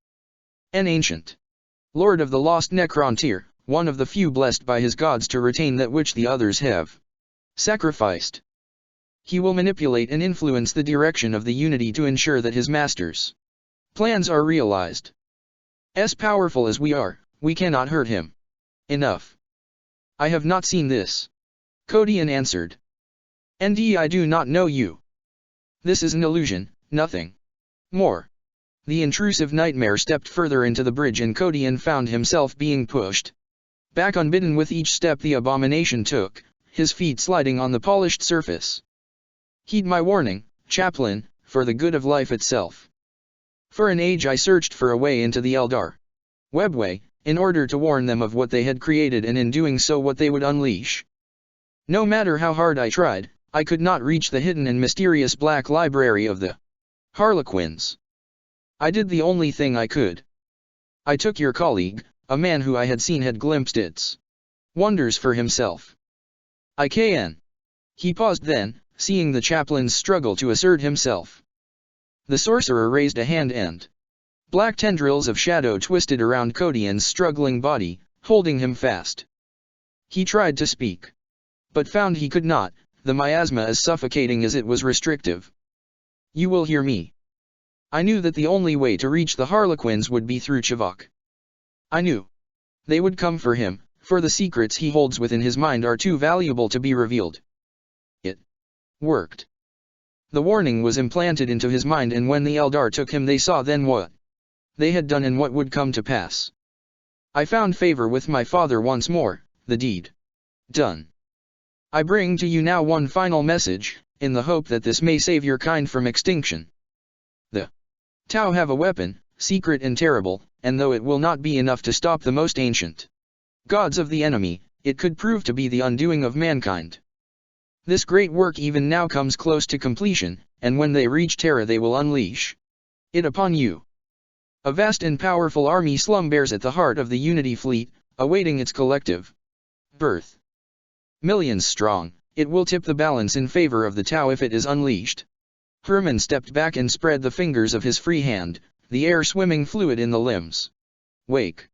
An ancient lord of the lost Necrontyr, one of the few blessed by his gods to retain that which the others have sacrificed. He will manipulate and influence the direction of the unity to ensure that his master's plans are realized. As powerful as we are, we cannot hurt him. Enough. I have not seen this. Kodian answered. And I do not know you. This is an illusion, nothing more. The intrusive nightmare stepped further into the bridge and Kodian found himself being pushed back unbidden with each step the abomination took, his feet sliding on the polished surface. Heed my warning, chaplain, for the good of life itself. For an age I searched for a way into the Eldar webway, in order to warn them of what they had created and in doing so what they would unleash. No matter how hard I tried, I could not reach the hidden and mysterious black library of the Harlequins. I did the only thing I could. I took your colleague, a man who I had seen had glimpsed its wonders for himself. I can. He paused then, seeing the chaplain's struggle to assert himself. The sorcerer raised a hand and Black tendrils of shadow twisted around Kodian's struggling body, holding him fast. He tried to speak, but found he could not, the miasma as suffocating as it was restrictive. You will hear me. I knew that the only way to reach the Harlequins would be through Chivok. I knew they would come for him, for the secrets he holds within his mind are too valuable to be revealed. It worked. The warning was implanted into his mind, and when the Eldar took him they saw then what they had done and what would come to pass. I found favor with my father once more, the deed done. I bring to you now one final message, in the hope that this may save your kind from extinction. The Tau have a weapon, secret and terrible, and though it will not be enough to stop the most ancient gods of the enemy, it could prove to be the undoing of mankind. This great work even now comes close to completion, and when they reach Terra they will unleash it upon you. A vast and powerful army slumbers at the heart of the Unity fleet, awaiting its collective birth. Millions strong, it will tip the balance in favor of the Tau if it is unleashed. Hermann stepped back and spread the fingers of his free hand, the air swimming fluid in the limbs. Wake.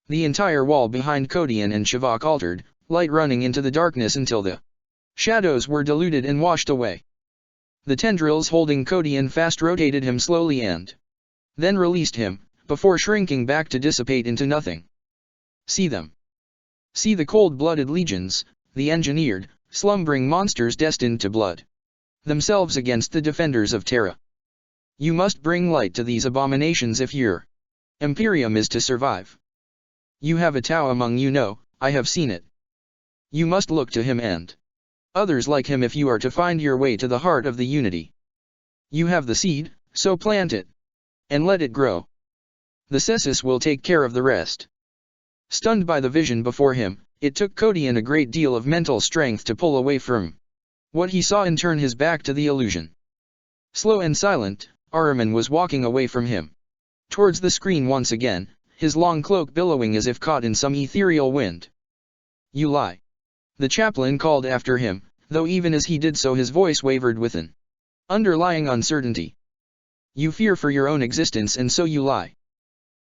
The entire wall behind Kodian and Chivok altered, light running into the darkness until the shadows were diluted and washed away. The tendrils holding Kodian fast rotated him slowly and then released him, before shrinking back to dissipate into nothing. See them. See the cold-blooded legions, the engineered, slumbering monsters destined to blood themselves against the defenders of Terra. You must bring light to these abominations if your Imperium is to survive. You have a Tau among you, know, I have seen it. You must look to him and others like him if you are to find your way to the heart of the Unity. You have the seed, so plant it and let it grow. The Cessus will take care of the rest. Stunned by the vision before him, it took Kodian a great deal of mental strength to pull away from what he saw and turn his back to the illusion. Slow and silent, Ahriman was walking away from him, towards the screen once again, his long cloak billowing as if caught in some ethereal wind. You lie. The chaplain called after him, though even as he did so his voice wavered with an underlying uncertainty. You fear for your own existence and so you lie.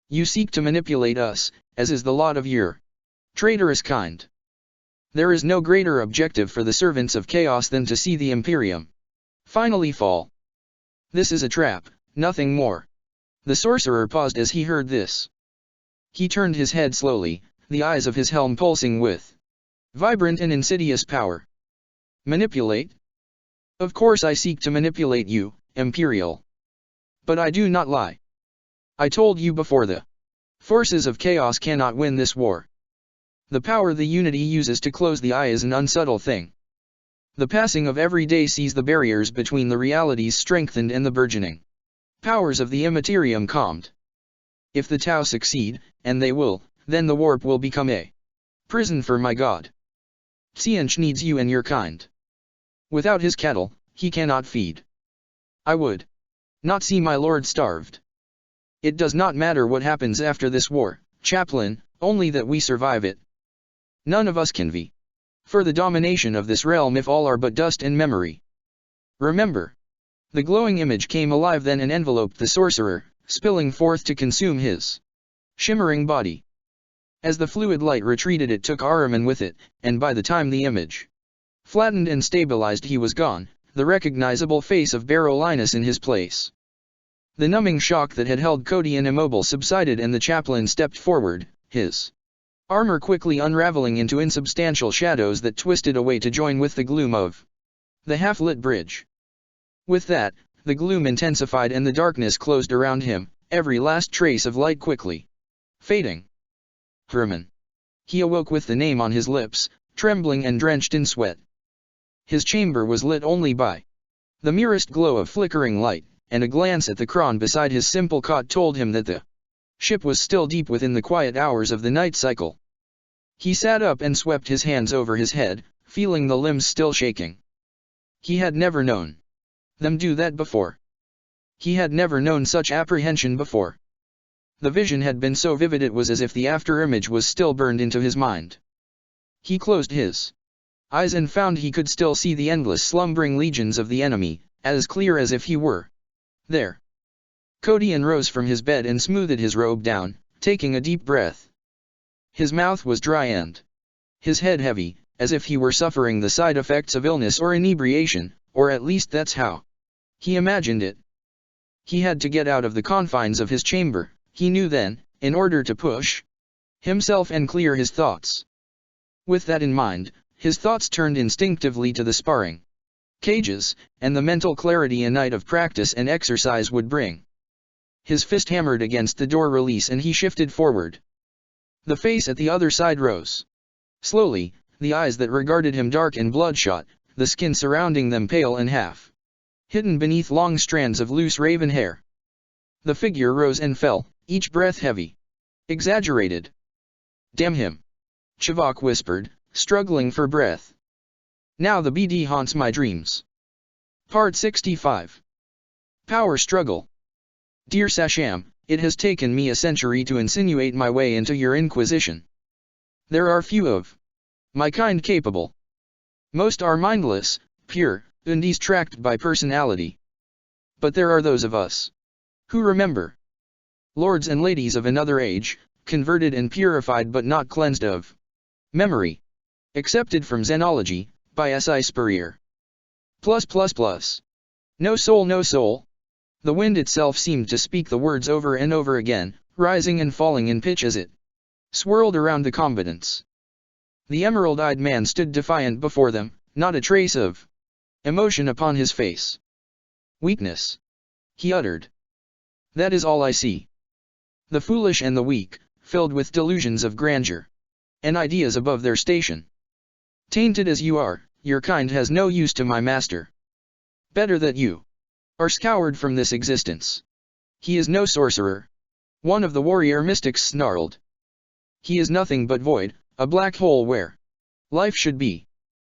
You seek to manipulate us, as is the lot of your traitorous kind. There is no greater objective for the servants of chaos than to see the Imperium finally fall. This is a trap, nothing more. The sorcerer paused as he heard this. He turned his head slowly, the eyes of his helm pulsing with vibrant and insidious power. Manipulate? Of course I seek to manipulate you, Imperial. But I do not lie. I told you before, the forces of chaos cannot win this war. The power the Unity uses to close the eye is an unsubtle thing. The passing of every day sees the barriers between the realities strengthened and the burgeoning powers of the Immaterium calmed. If the Tau succeed, and they will, then the warp will become a prison for my god. Tsianch needs you and your kind. Without his cattle, he cannot feed. I would not see my lord starved. It does not matter what happens after this war, chaplain, only that we survive it. None of us can vie for the domination of this realm if all are but dust and memory. Remember. The glowing image came alive then and enveloped the sorcerer, spilling forth to consume his shimmering body. As the fluid light retreated it took Ahriman with it, and by the time the image flattened and stabilized he was gone, the recognizable face of Barolinus in his place. The numbing shock that had held Kodian immobile subsided and the chaplain stepped forward, his armor quickly unraveling into insubstantial shadows that twisted away to join with the gloom of the half-lit bridge. With that, the gloom intensified and the darkness closed around him, every last trace of light quickly fading. Hermann. He awoke with the name on his lips, trembling and drenched in sweat. His chamber was lit only by the merest glow of flickering light, and a glance at the cron beside his simple cot told him that the ship was still deep within the quiet hours of the night cycle. He sat up and swept his hands over his head, feeling the limbs still shaking. He had never known them do that before. He had never known such apprehension before. The vision had been so vivid it was as if the after-image was still burned into his mind. He closed his eyes and found he could still see the endless slumbering legions of the enemy, as clear as if he were there. Kodian rose from his bed and smoothed his robe down, taking a deep breath. His mouth was dry and his head heavy, as if he were suffering the side effects of illness or inebriation, or at least that's how he imagined it. He had to get out of the confines of his chamber, he knew then, in order to push himself and clear his thoughts. With that in mind, his thoughts turned instinctively to the sparring cages, and the mental clarity a night of practice and exercise would bring. His fist hammered against the door release and he shifted forward. The face at the other side rose. Slowly, the eyes that regarded him dark and bloodshot, the skin surrounding them pale and half hidden beneath long strands of loose raven hair. The figure rose and fell, each breath heavy. Exaggerated. Damn him! Chivok whispered, struggling for breath. Now the BD haunts my dreams. Part 65. Power Struggle. Dear Sasham, it has taken me a century to insinuate my way into your inquisition. There are few of my kind capable. Most are mindless, pure, undistracted by personality. But there are those of us who remember. Lords and ladies of another age, converted and purified but not cleansed of memory. Accepted from Zenology, by S.I. Spurrier. No soul, no soul. The wind itself seemed to speak the words over and over again, rising and falling in pitch as it swirled around the combatants. The emerald-eyed man stood defiant before them, not a trace of emotion upon his face. Weakness, he uttered. That is all I see. The foolish and the weak, filled with delusions of grandeur and ideas above their station. Tainted as you are, your kind has no use to my master. Better that you are scoured from this existence. He is no sorcerer. One of the warrior mystics snarled. He is nothing but void, a black hole where life should be.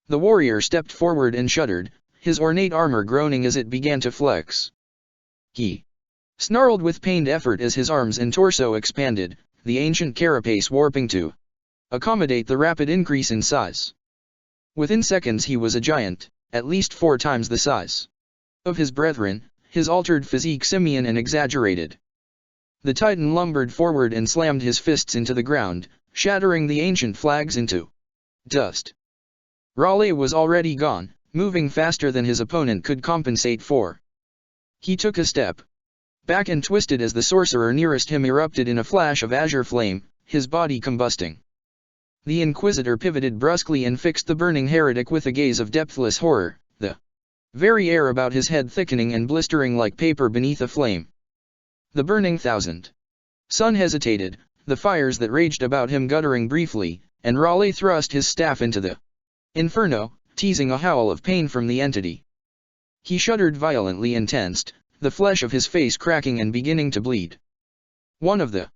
The warrior stepped forward and shuddered, his ornate armor groaning as it began to flex. He snarled with pained effort as his arms and torso expanded, the ancient carapace warping to accommodate the rapid increase in size. Within seconds he was a giant, at least 4 times the size of his brethren, his altered physique simian and exaggerated. The Titan lumbered forward and slammed his fists into the ground, shattering the ancient flags into dust. Raleigh was already gone, moving faster than his opponent could compensate for. He took a step back and twisted as the sorcerer nearest him erupted in a flash of azure flame, his body combusting. The Inquisitor pivoted brusquely and fixed the burning heretic with a gaze of depthless horror, the very air about his head thickening and blistering like paper beneath a flame. The burning thousand sun hesitated, the fires that raged about him guttering briefly, and Raleigh thrust his staff into the inferno, teasing a howl of pain from the entity. He shuddered violently and tensed, the flesh of his face cracking and beginning to bleed. One of the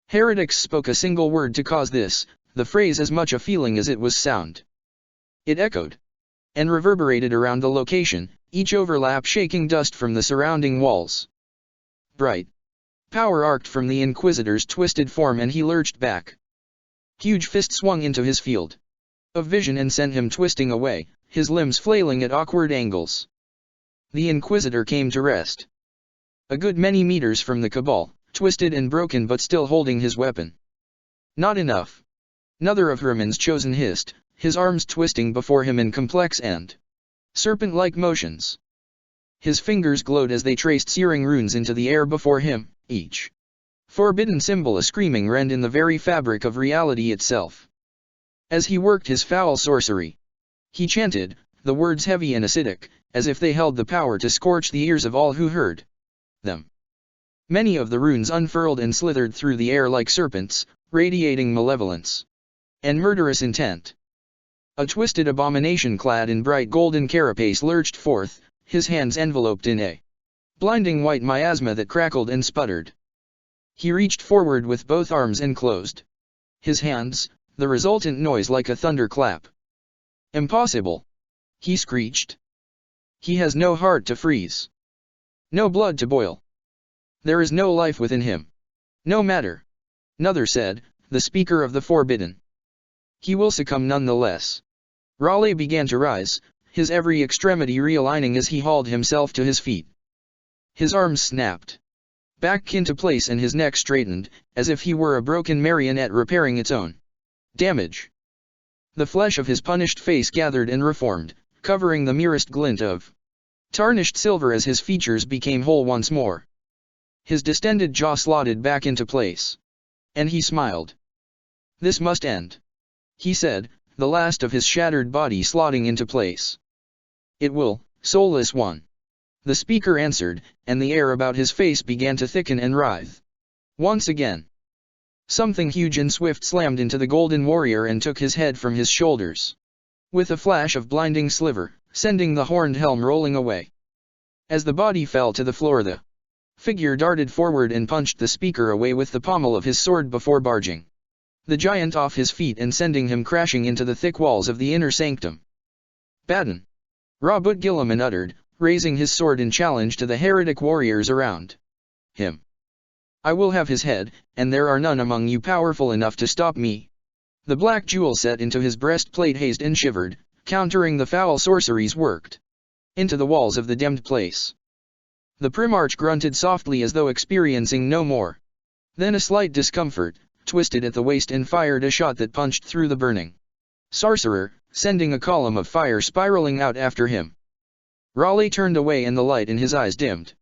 heretics spoke a single word to cause this, the phrase as much a feeling as it was sound. It echoed and reverberated around the location, each overlap shaking dust from the surrounding walls. Bright power arced from the Inquisitor's twisted form and he lurched back. Huge fist swung into his field of vision and sent him twisting away, his limbs flailing at awkward angles. The Inquisitor came to rest a good many meters from the Cabal, twisted and broken but still holding his weapon. Not enough. Another of Herman's chosen hissed, his arms twisting before him in complex and serpent-like motions. His fingers glowed as they traced searing runes into the air before him, each forbidden symbol a screaming rend in the very fabric of reality itself. As he worked his foul sorcery, he chanted, the words heavy and acidic, as if they held the power to scorch the ears of all who heard them. Many of the runes unfurled and slithered through the air like serpents, radiating malevolence and murderous intent. A twisted abomination clad in bright golden carapace lurched forth, his hands enveloped in a blinding white miasma that crackled and sputtered. He reached forward with both arms and closed his hands, the resultant noise like a thunderclap. Impossible! He screeched. He has no heart to freeze. No blood to boil. There is no life within him. No matter. Another said, the speaker of the forbidden. He will succumb nonetheless. Raleigh began to rise, his every extremity realigning as he hauled himself to his feet. His arms snapped back into place, and his neck straightened, as if he were a broken marionette repairing its own damage. The flesh of his punished face gathered and reformed, covering the merest glint of tarnished silver as his features became whole once more. His distended jaw slotted back into place. And he smiled. "This must end," he said, the last of his shattered body slotting into place. "It will, soulless one," the speaker answered, and the air about his face began to thicken and writhe. Once again, something huge and swift slammed into the golden warrior and took his head from his shoulders, with a flash of blinding sliver, sending the horned helm rolling away. As the body fell to the floor, the figure darted forward and punched the speaker away with the pommel of his sword before barging the giant off his feet and sending him crashing into the thick walls of the inner sanctum. "Baden!" Robert Gilliman uttered, raising his sword in challenge to the heretic warriors around him. "I will have his head, and there are none among you powerful enough to stop me." The black jewel set into his breastplate hazed and shivered, countering the foul sorceries worked into the walls of the demmed place. The Primarch grunted softly as though experiencing no more than a slight discomfort, twisted at the waist and fired a shot that punched through the burning sorcerer, sending a column of fire spiraling out after him. Raleigh turned away and the light in his eyes dimmed.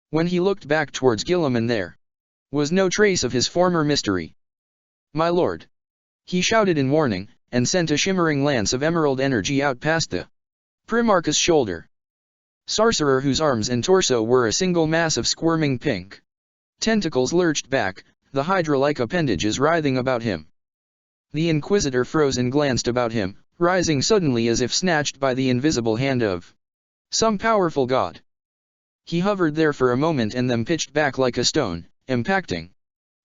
When he looked back towards Gilliman, there was no trace of his former mystery. "My lord!" he shouted in warning, and sent a shimmering lance of emerald energy out past the Primarch's shoulder. Sorcerer, whose arms and torso were a single mass of squirming pink tentacles, lurched back, the hydra-like appendages writhing about him. The Inquisitor froze and glanced about him, rising suddenly as if snatched by the invisible hand of some powerful god. He hovered there for a moment and then pitched back like a stone, impacting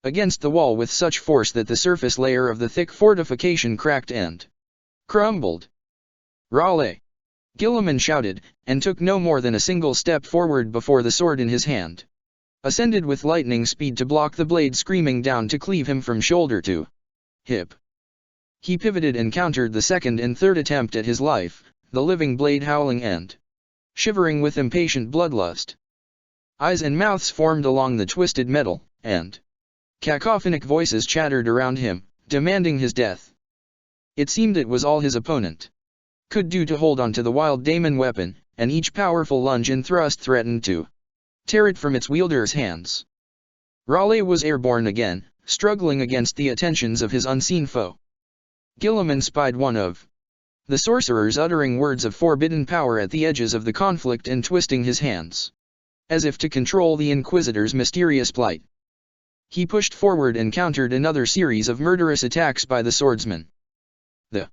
against the wall with such force that the surface layer of the thick fortification cracked and crumbled. "Raleigh!" Gilliman shouted, and took no more than a single step forward before the sword in his hand ascended with lightning speed to block the blade screaming down to cleave him from shoulder to hip. He pivoted and countered the second and third attempt at his life, the living blade howling and shivering with impatient bloodlust. Eyes and mouths formed along the twisted metal, and cacophonic voices chattered around him, demanding his death. It seemed it was all his opponent could do to hold on to the wild daemon weapon, and each powerful lunge and thrust threatened to tear it from its wielder's hands. Raleigh was airborne again, struggling against the attentions of his unseen foe. Gilliman spied one of the sorcerers uttering words of forbidden power at the edges of the conflict and twisting his hands, as if to control the Inquisitor's mysterious plight. He pushed forward and countered another series of murderous attacks by the swordsman. The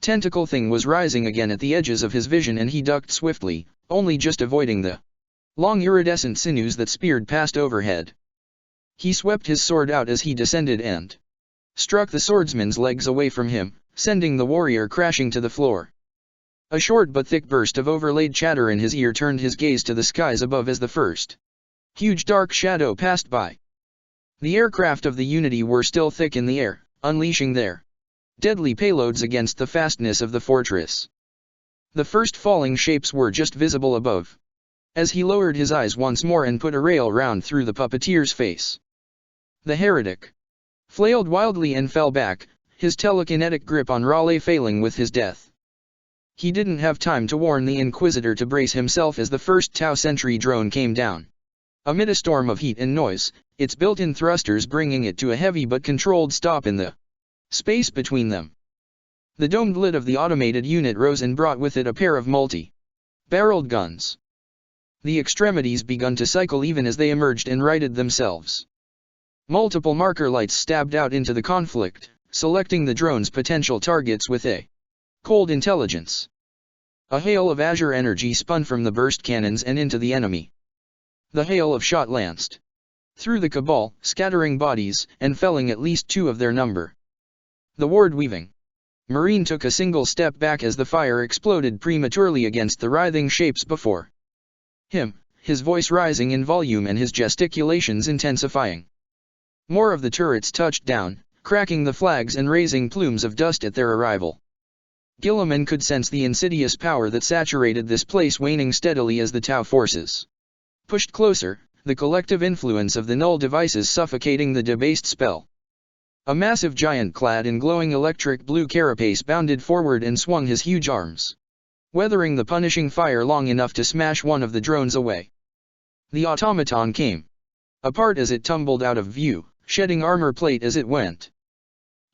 tentacle thing was rising again at the edges of his vision, and he ducked swiftly, only just avoiding the long iridescent sinews that speared past overhead. He swept his sword out as he descended and struck the swordsman's legs away from him, sending the warrior crashing to the floor. A short but thick burst of overlaid chatter in his ear turned his gaze to the skies above as the first huge dark shadow passed by. The aircraft of the Unity were still thick in the air, unleashing their deadly payloads against the fastness of the fortress. The first falling shapes were just visible above, as he lowered his eyes once more and put a rail round through the puppeteer's face. The heretic flailed wildly and fell back, his telekinetic grip on Raleigh failing with his death. He didn't have time to warn the Inquisitor to brace himself as the first Tau sentry drone came down. Amid a storm of heat and noise, its built-in thrusters bringing it to a heavy but controlled stop in the space between them. The domed lid of the automated unit rose and brought with it a pair of multi-barreled guns. The extremities begun to cycle even as they emerged and righted themselves. Multiple marker lights stabbed out into the conflict, selecting the drone's potential targets with a cold intelligence. A hail of azure energy spun from the burst cannons and into the enemy. The hail of shot lanced through the cabal, scattering bodies, and felling at least 2 of their number. The ward-weaving Marine took a single step back as the fire exploded prematurely against the writhing shapes before him, his voice rising in volume and his gesticulations intensifying. More of the turrets touched down, cracking the flags and raising plumes of dust at their arrival. Gilliman could sense the insidious power that saturated this place waning steadily as the Tau forces pushed closer, the collective influence of the null devices suffocating the debased spell. A massive giant clad in glowing electric blue carapace bounded forward and swung his huge arms, weathering the punishing fire long enough to smash one of the drones away. The automaton came apart as it tumbled out of view, shedding armor plate as it went.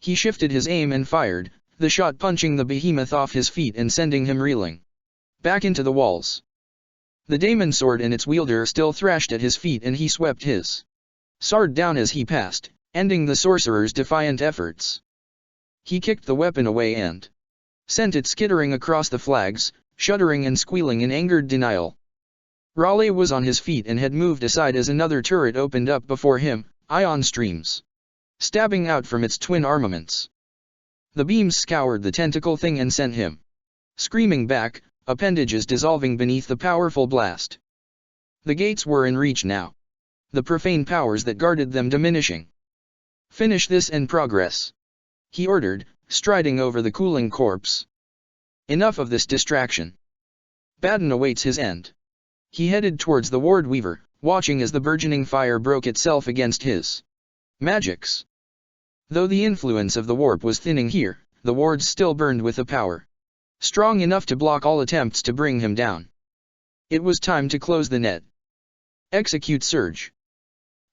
He shifted his aim and fired, the shot punching the behemoth off his feet and sending him reeling back into the walls. The daemon sword and its wielder still thrashed at his feet, and he swept his sword down as he passed, ending the sorcerer's defiant efforts. He kicked the weapon away and sent it skittering across the flags, shuddering and squealing in angered denial. Raleigh was on his feet and had moved aside as another turret opened up before him, ion streams stabbing out from its twin armaments. The beams scoured the tentacle thing and sent him screaming back, appendages dissolving beneath the powerful blast. The gates were in reach now, the profane powers that guarded them diminishing. "Finish this and progress," he ordered, striding over the cooling corpse. "Enough of this distraction. Baden awaits his end." He headed towards the Ward Weaver, watching as the burgeoning fire broke itself against his magics. Though the influence of the warp was thinning here, the wards still burned with a power strong enough to block all attempts to bring him down. It was time to close the net. Execute surge.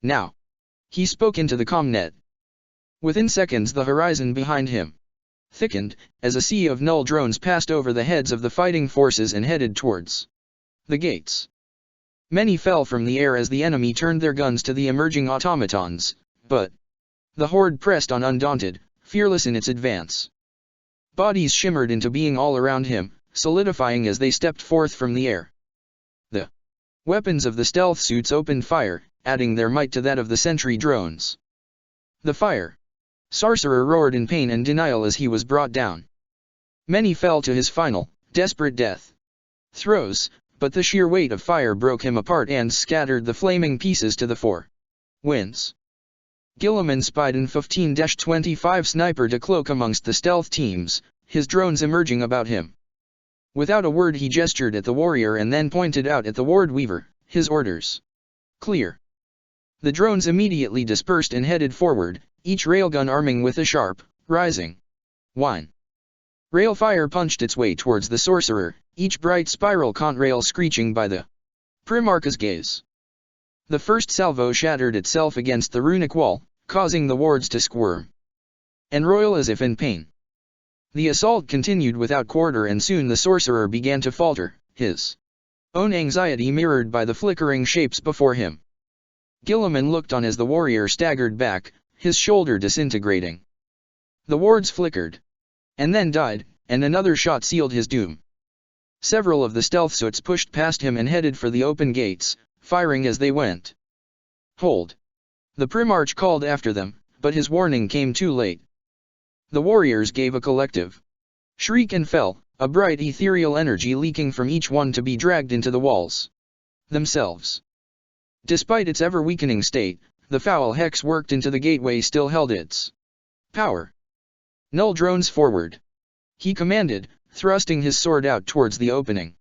Now. He spoke into the comnet. Within seconds the horizon behind him thickened, as a sea of null drones passed over the heads of the fighting forces and headed towards the gates. Many fell from the air as the enemy turned their guns to the emerging automatons, but the horde pressed on undaunted, fearless in its advance. Bodies shimmered into being all around him, solidifying as they stepped forth from the air. The weapons of the stealth suits opened fire, adding their might to that of the sentry drones. The fire sorcerer roared in pain and denial as he was brought down. Many fell to his final, desperate death throes, but the sheer weight of fire broke him apart and scattered the flaming pieces to the four winds. Guilliman spied an 15-25 sniper to cloak amongst the stealth teams, his drones emerging about him. Without a word he gestured at the warrior and then pointed out at the Ward Weaver, his orders clear. The drones immediately dispersed and headed forward, each railgun arming with a sharp, rising whine. Rail fire punched its way towards the sorcerer, each bright spiral contrail screeching by the Primarch's gaze. The first salvo shattered itself against the runic wall, causing the wards to squirm and roil as if in pain. The assault continued without quarter, and soon the sorcerer began to falter, his own anxiety mirrored by the flickering shapes before him. Guilliman looked on as the warrior staggered back, his shoulder disintegrating. The wards flickered and then died, and another shot sealed his doom. Several of the stealth suits pushed past him and headed for the open gates, firing as they went. "Hold!" The Primarch called after them, but his warning came too late. The warriors gave a collective shriek and fell, a bright ethereal energy leaking from each one to be dragged into the walls themselves. Despite its ever-weakening state, the foul hex worked into the gateway still held its power. "Null drones forward," he commanded, thrusting his sword out towards the opening.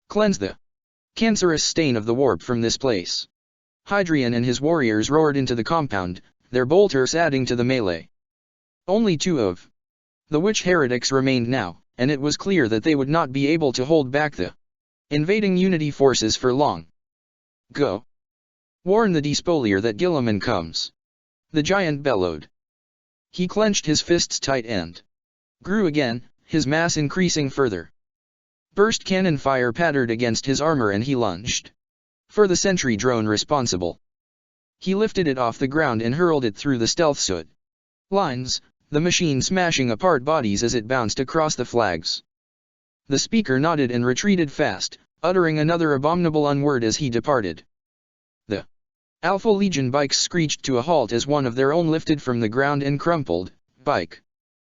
"Cleanse the cancerous stain of the warp from this place." Hadrian and his warriors roared into the compound, their bolters adding to the melee. Only two of the witch heretics remained now, and it was clear that they would not be able to hold back the invading Unity forces for long. "Go! Warn the despolier that Guilliman comes," the giant bellowed. He clenched his fists tight and grew again, his mass increasing further. Burst cannon fire pattered against his armor and he lunged for the sentry drone responsible. He lifted it off the ground and hurled it through the stealth soot lines, the machine smashing apart bodies as it bounced across the flags. The speaker nodded and retreated fast, uttering another abominable unword as he departed. The Alpha Legion bikes screeched to a halt as one of their own lifted from the ground and crumpled, bike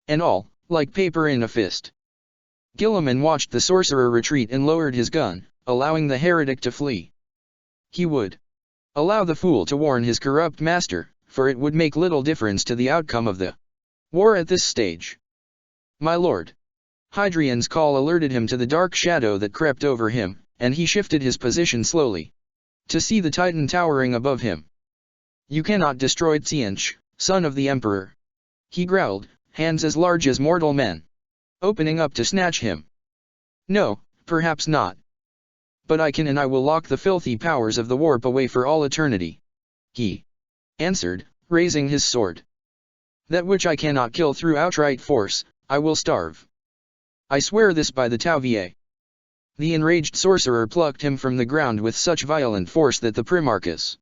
and all, like paper in a fist. Guilliman watched the sorcerer retreat and lowered his gun, allowing the heretic to flee. He would allow the fool to warn his corrupt master, for it would make little difference to the outcome of the war at this stage. "My lord!" Hadrian's call alerted him to the dark shadow that crept over him, and he shifted his position slowly. to see the Titan towering above him. "You cannot destroy Tsianch, son of the Emperor," he growled, hands as large as mortal men, opening up to snatch him. "No, perhaps not. But I can, and I will lock the filthy powers of the warp away for all eternity," he answered, raising his sword. "That which I cannot kill through outright force, I will starve. I swear this by the Tauvier." The enraged sorcerer plucked him from the ground with such violent force that the Primarch's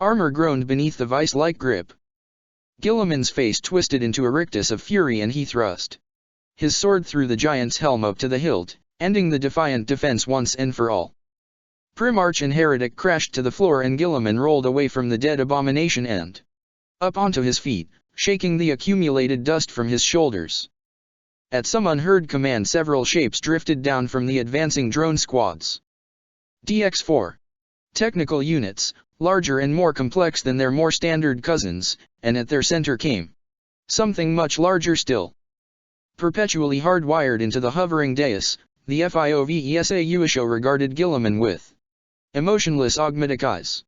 armor groaned beneath the vice-like grip. Guilliman's face twisted into a rictus of fury and he thrust his sword through the giant's helm up to the hilt, ending the defiant defense once and for all. Primarch and heretic crashed to the floor and Guilliman rolled away from the dead abomination and up onto his feet, shaking the accumulated dust from his shoulders. At some unheard command several shapes drifted down from the advancing drone squads. DX-4. Technical units, larger and more complex than their more standard cousins, and at their center came something much larger still. Perpetually hardwired into the hovering dais, the FIOVESA Uisho regarded Guilliman with emotionless augmetic eyes.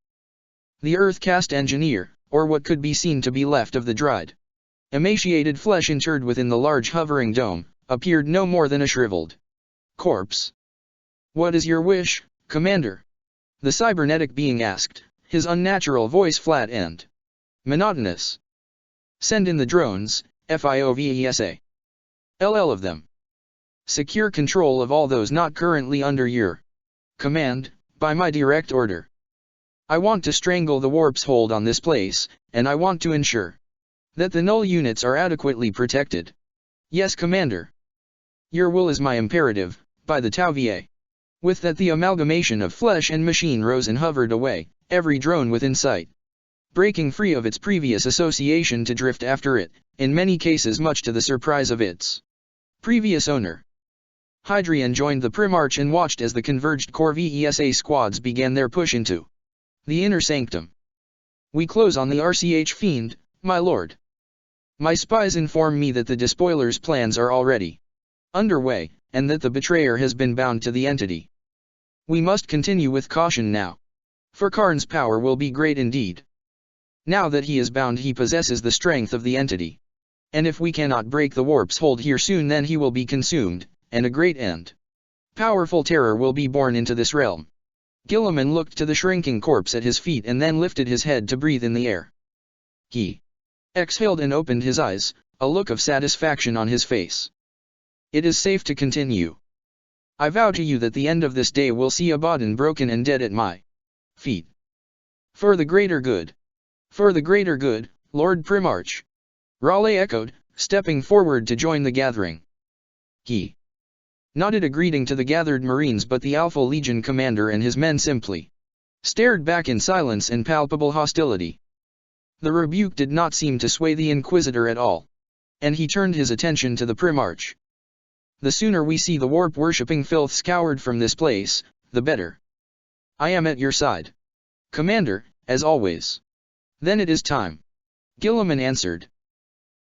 The Earth-caste engineer, or what could be seen to be left of the dried, emaciated flesh interred within the large hovering dome, appeared no more than a shriveled corpse. "What is your wish, Commander?" the cybernetic being asked, his unnatural voice flat and monotonous. "Send in the drones, FIOVESA. LL of them. Secure control of all those not currently under your command, by my direct order. I want to strangle the warp's hold on this place, and I want to ensure that the null units are adequately protected." "Yes, Commander. Your will is my imperative, by the Tauvier." With that the amalgamation of flesh and machine rose and hovered away, every drone within sight breaking free of its previous association to drift after it, in many cases much to the surprise of its previous owner. Hydrian joined the Primarch and watched as the converged core VESA squads began their push into the inner sanctum. "We close on the RCH Fiend, my lord. My spies inform me that the despoiler's plans are already underway, and that the betrayer has been bound to the entity. We must continue with caution now, for Karn's power will be great indeed. Now that he is bound, he possesses the strength of the entity. And if we cannot break the warp's hold here soon, then he will be consumed, and a great and powerful terror will be born into this realm." Guilliman looked to the shrinking corpse at his feet and then lifted his head to breathe in the air. He exhaled and opened his eyes, a look of satisfaction on his face. "It is safe to continue. I vow to you that the end of this day will see Abaddon broken and dead at my feet. For the greater good. For the greater good, Lord Primarch." Raleigh echoed, stepping forward to join the gathering. He nodded a greeting to the gathered Marines, but the Alpha Legion commander and his men simply stared back in silence and palpable hostility. The rebuke did not seem to sway the Inquisitor at all, and he turned his attention to the Primarch. "The sooner we see the warp-worshipping filth scoured from this place, the better. I am at your side, Commander, as always." "Then it is time," Guilliman answered,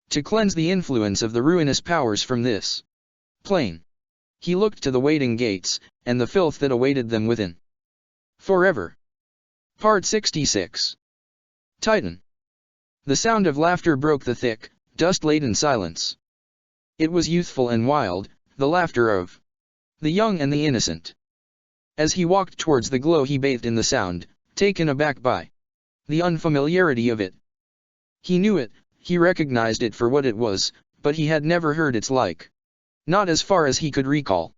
"to cleanse the influence of the ruinous powers from this plane." He looked to the waiting gates, and the filth that awaited them within. Forever. Part 66. Titan. The sound of laughter broke the thick, dust-laden silence. It was youthful and wild, the laughter of the young and the innocent. As he walked towards the glow, he bathed in the sound, taken aback by the unfamiliarity of it. He knew it, he recognized it for what it was, but he had never heard its like. Not as far as he could recall.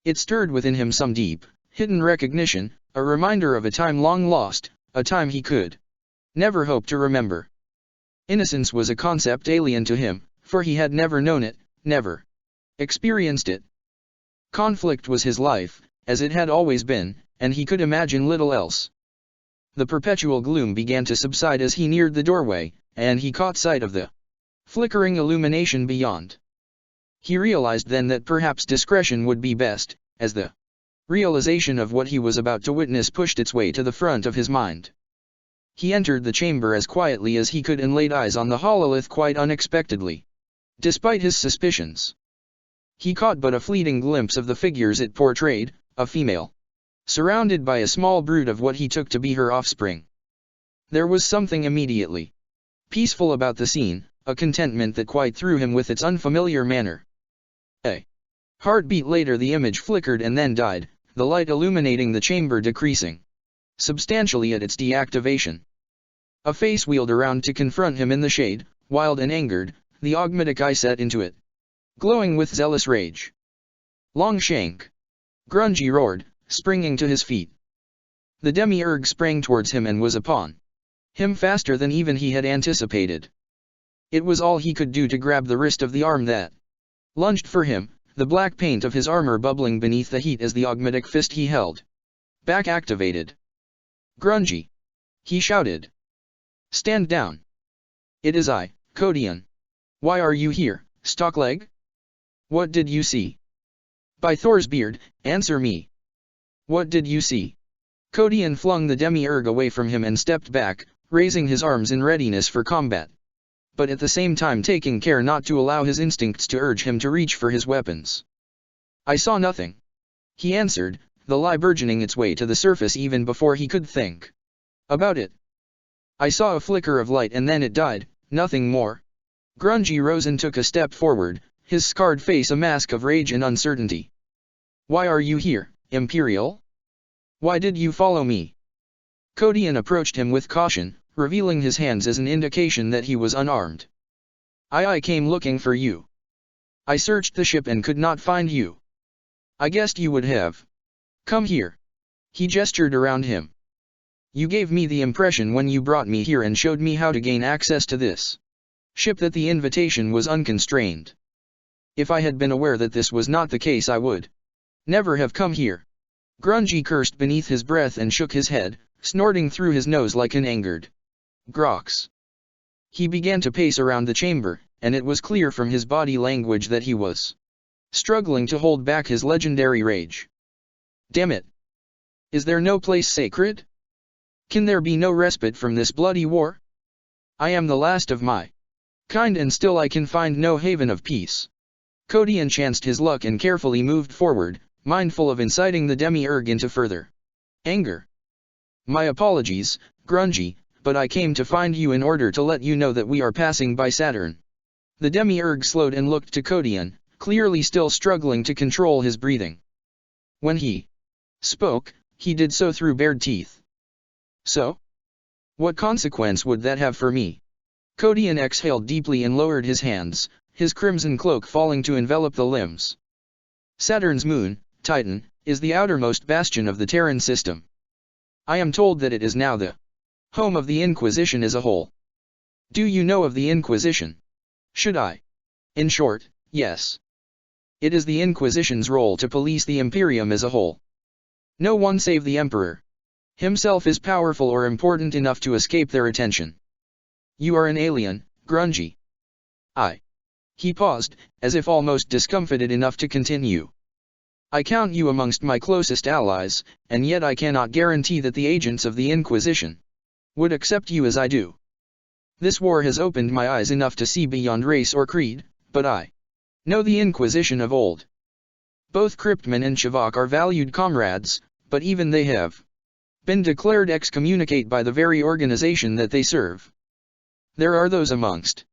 It stirred within him some deep, hidden recognition, a reminder of a time long lost, a time he could never hope to remember. Innocence was a concept alien to him, for he had never known it, never experienced it. Conflict was his life, as it had always been, and he could imagine little else. The perpetual gloom began to subside as he neared the doorway, and he caught sight of the flickering illumination beyond. He realized then that perhaps discretion would be best, as the realization of what he was about to witness pushed its way to the front of his mind. He entered the chamber as quietly as he could and laid eyes on the hololith quite unexpectedly. Despite his suspicions, he caught but a fleeting glimpse of the figures it portrayed, a female surrounded by a small brood of what he took to be her offspring. There was something immediately peaceful about the scene, a contentment that quite threw him with its unfamiliar manner. A heartbeat later the image flickered and then died, the light illuminating the chamber decreasing substantially at its deactivation. A face wheeled around to confront him in the shade, wild and angered, the augmetic eye set into it, glowing with zealous rage. Longshank! Grungy roared, springing to his feet. The demiurge sprang towards him and was upon him faster than even he had anticipated. It was all he could do to grab the wrist of the arm that lunged for him, the black paint of his armor bubbling beneath the heat as the augmetic fist he held back activated. Grungy! He shouted. Stand down. It is I, Codion. Why are you here, Stockleg? What did you see? By Thor's beard, answer me. What did you see? Codion flung the demiurge away from him and stepped back, raising his arms in readiness for combat, but at the same time taking care not to allow his instincts to urge him to reach for his weapons. I saw nothing, he answered, the lie burgeoning its way to the surface even before he could think about it. I saw a flicker of light and then it died, nothing more. Grungy rose and took a step forward, his scarred face a mask of rage and uncertainty. Why are you here, Imperial? Why did you follow me? Codion approached him with caution, revealing his hands as an indication that he was unarmed. I came looking for you. I searched the ship and could not find you. I guessed you would have come here. He gestured around him. You gave me the impression when you brought me here and showed me how to gain access to this ship that the invitation was unconstrained. If I had been aware that this was not the case I would never have come here. Grungy cursed beneath his breath and shook his head, snorting through his nose like an angered Grox. He began to pace around the chamber, and it was clear from his body language that he was struggling to hold back his legendary rage. Damn it! Is there no place sacred? Can there be no respite from this bloody war? I am the last of my kind and still I can find no haven of peace. Codion chanced his luck and carefully moved forward, mindful of inciting the demiurge into further anger. My apologies, Grungy, but I came to find you in order to let you know that we are passing by Saturn. The demiurge slowed and looked to Codion, clearly still struggling to control his breathing. When he spoke, he did so through bared teeth. So? What consequence would that have for me? Codion exhaled deeply and lowered his hands, his crimson cloak falling to envelop the limbs. Saturn's moon, Titan, is the outermost bastion of the Terran system. I am told that it is now the home of the Inquisition as a whole. Do you know of the Inquisition? Should I? In short, yes. It is the Inquisition's role to police the Imperium as a whole. No one save the Emperor himself is powerful or important enough to escape their attention. You are an alien, Grungy. He paused, as if almost discomfited enough to continue. I count you amongst my closest allies, and yet I cannot guarantee that the agents of the Inquisition would accept you as I do. This war has opened my eyes enough to see beyond race or creed, but I know the Inquisition of old. Both Cryptman and Shavak are valued comrades, but even they have been declared excommunicate by the very organization that they serve. There are those amongst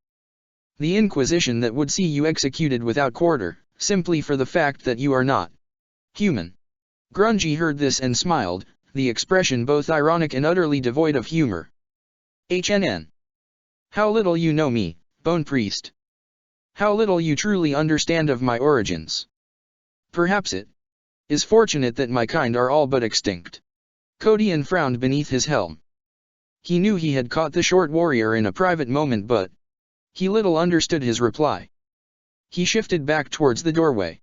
the Inquisition that would see you executed without quarter, simply for the fact that you are not human. Grungy heard this and smiled, the expression both ironic and utterly devoid of humor. HNN. How little you know me, Bone Priest. How little you truly understand of my origins. Perhaps it is fortunate that my kind are all but extinct. Codion frowned beneath his helm. He knew he had caught the short warrior in a private moment, but he little understood his reply. He shifted back towards the doorway.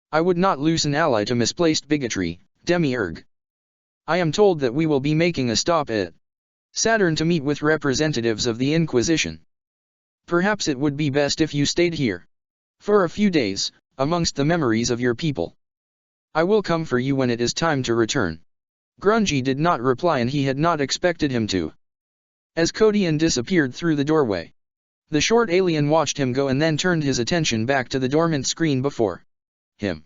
I would not lose an ally to misplaced bigotry, Demiurge. I am told that we will be making a stop at Saturn to meet with representatives of the Inquisition. Perhaps it would be best if you stayed here for a few days, amongst the memories of your people. I will come for you when it is time to return. Grungy did not reply, and he had not expected him to. As Codion disappeared through the doorway, the short alien watched him go and then turned his attention back to the dormant screen before him.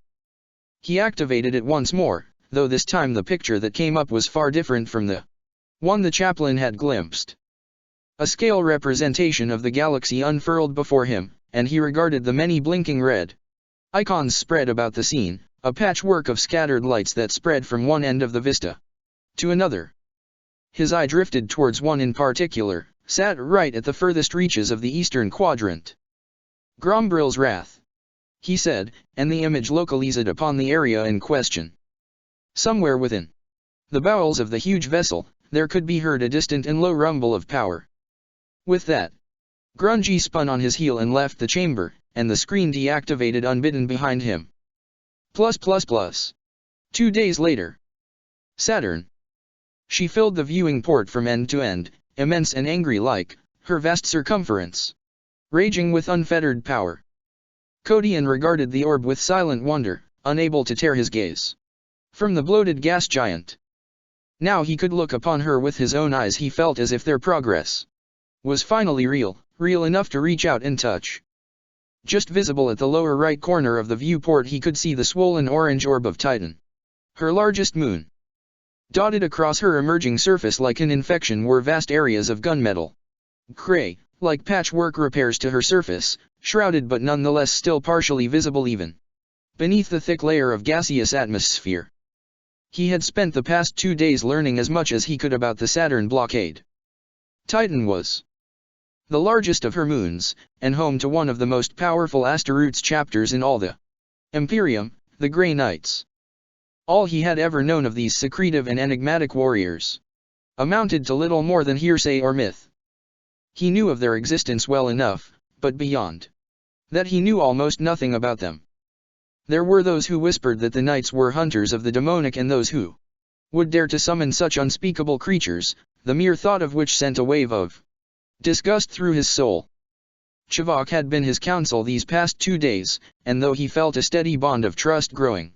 He activated it once more, though this time the picture that came up was far different from the one the chaplain had glimpsed. A scale representation of the galaxy unfurled before him, and he regarded the many blinking red icons spread about the scene, a patchwork of scattered lights that spread from one end of the vista to another. His eye drifted towards one in particular, sat right at the furthest reaches of the eastern quadrant. Grombril's Wrath, he said, and the image localized upon the area in question. Somewhere within the bowels of the huge vessel, there could be heard a distant and low rumble of power. With that, Grungy spun on his heel and left the chamber, and the screen deactivated unbidden behind him. 2 days later. Saturn. She filled the viewing port from end to end, immense and angry like, her vast circumference raging with unfettered power. Codian regarded the orb with silent wonder, unable to tear his gaze from the bloated gas giant. Now he could look upon her with his own eyes. He felt as if their progress was finally real enough to reach out and touch. Just visible at the lower right corner of the viewport he could see the swollen orange orb of Titan, her largest moon. Dotted across her emerging surface like an infection were vast areas of gunmetal. Gray, like patchwork repairs to her surface, shrouded but nonetheless still partially visible even beneath the thick layer of gaseous atmosphere. He had spent the past 2 days learning as much as he could about the Saturn blockade. Titan was the largest of her moons, and home to one of the most powerful asteroids chapters in all the Imperium, the Grey Knights. All he had ever known of these secretive and enigmatic warriors amounted to little more than hearsay or myth. He knew of their existence well enough, but beyond that he knew almost nothing about them. There were those who whispered that the knights were hunters of the demonic, and those who would dare to summon such unspeakable creatures, the mere thought of which sent a wave of disgust through his soul. Chivok had been his counsel these past 2 days, and though he felt a steady bond of trust growing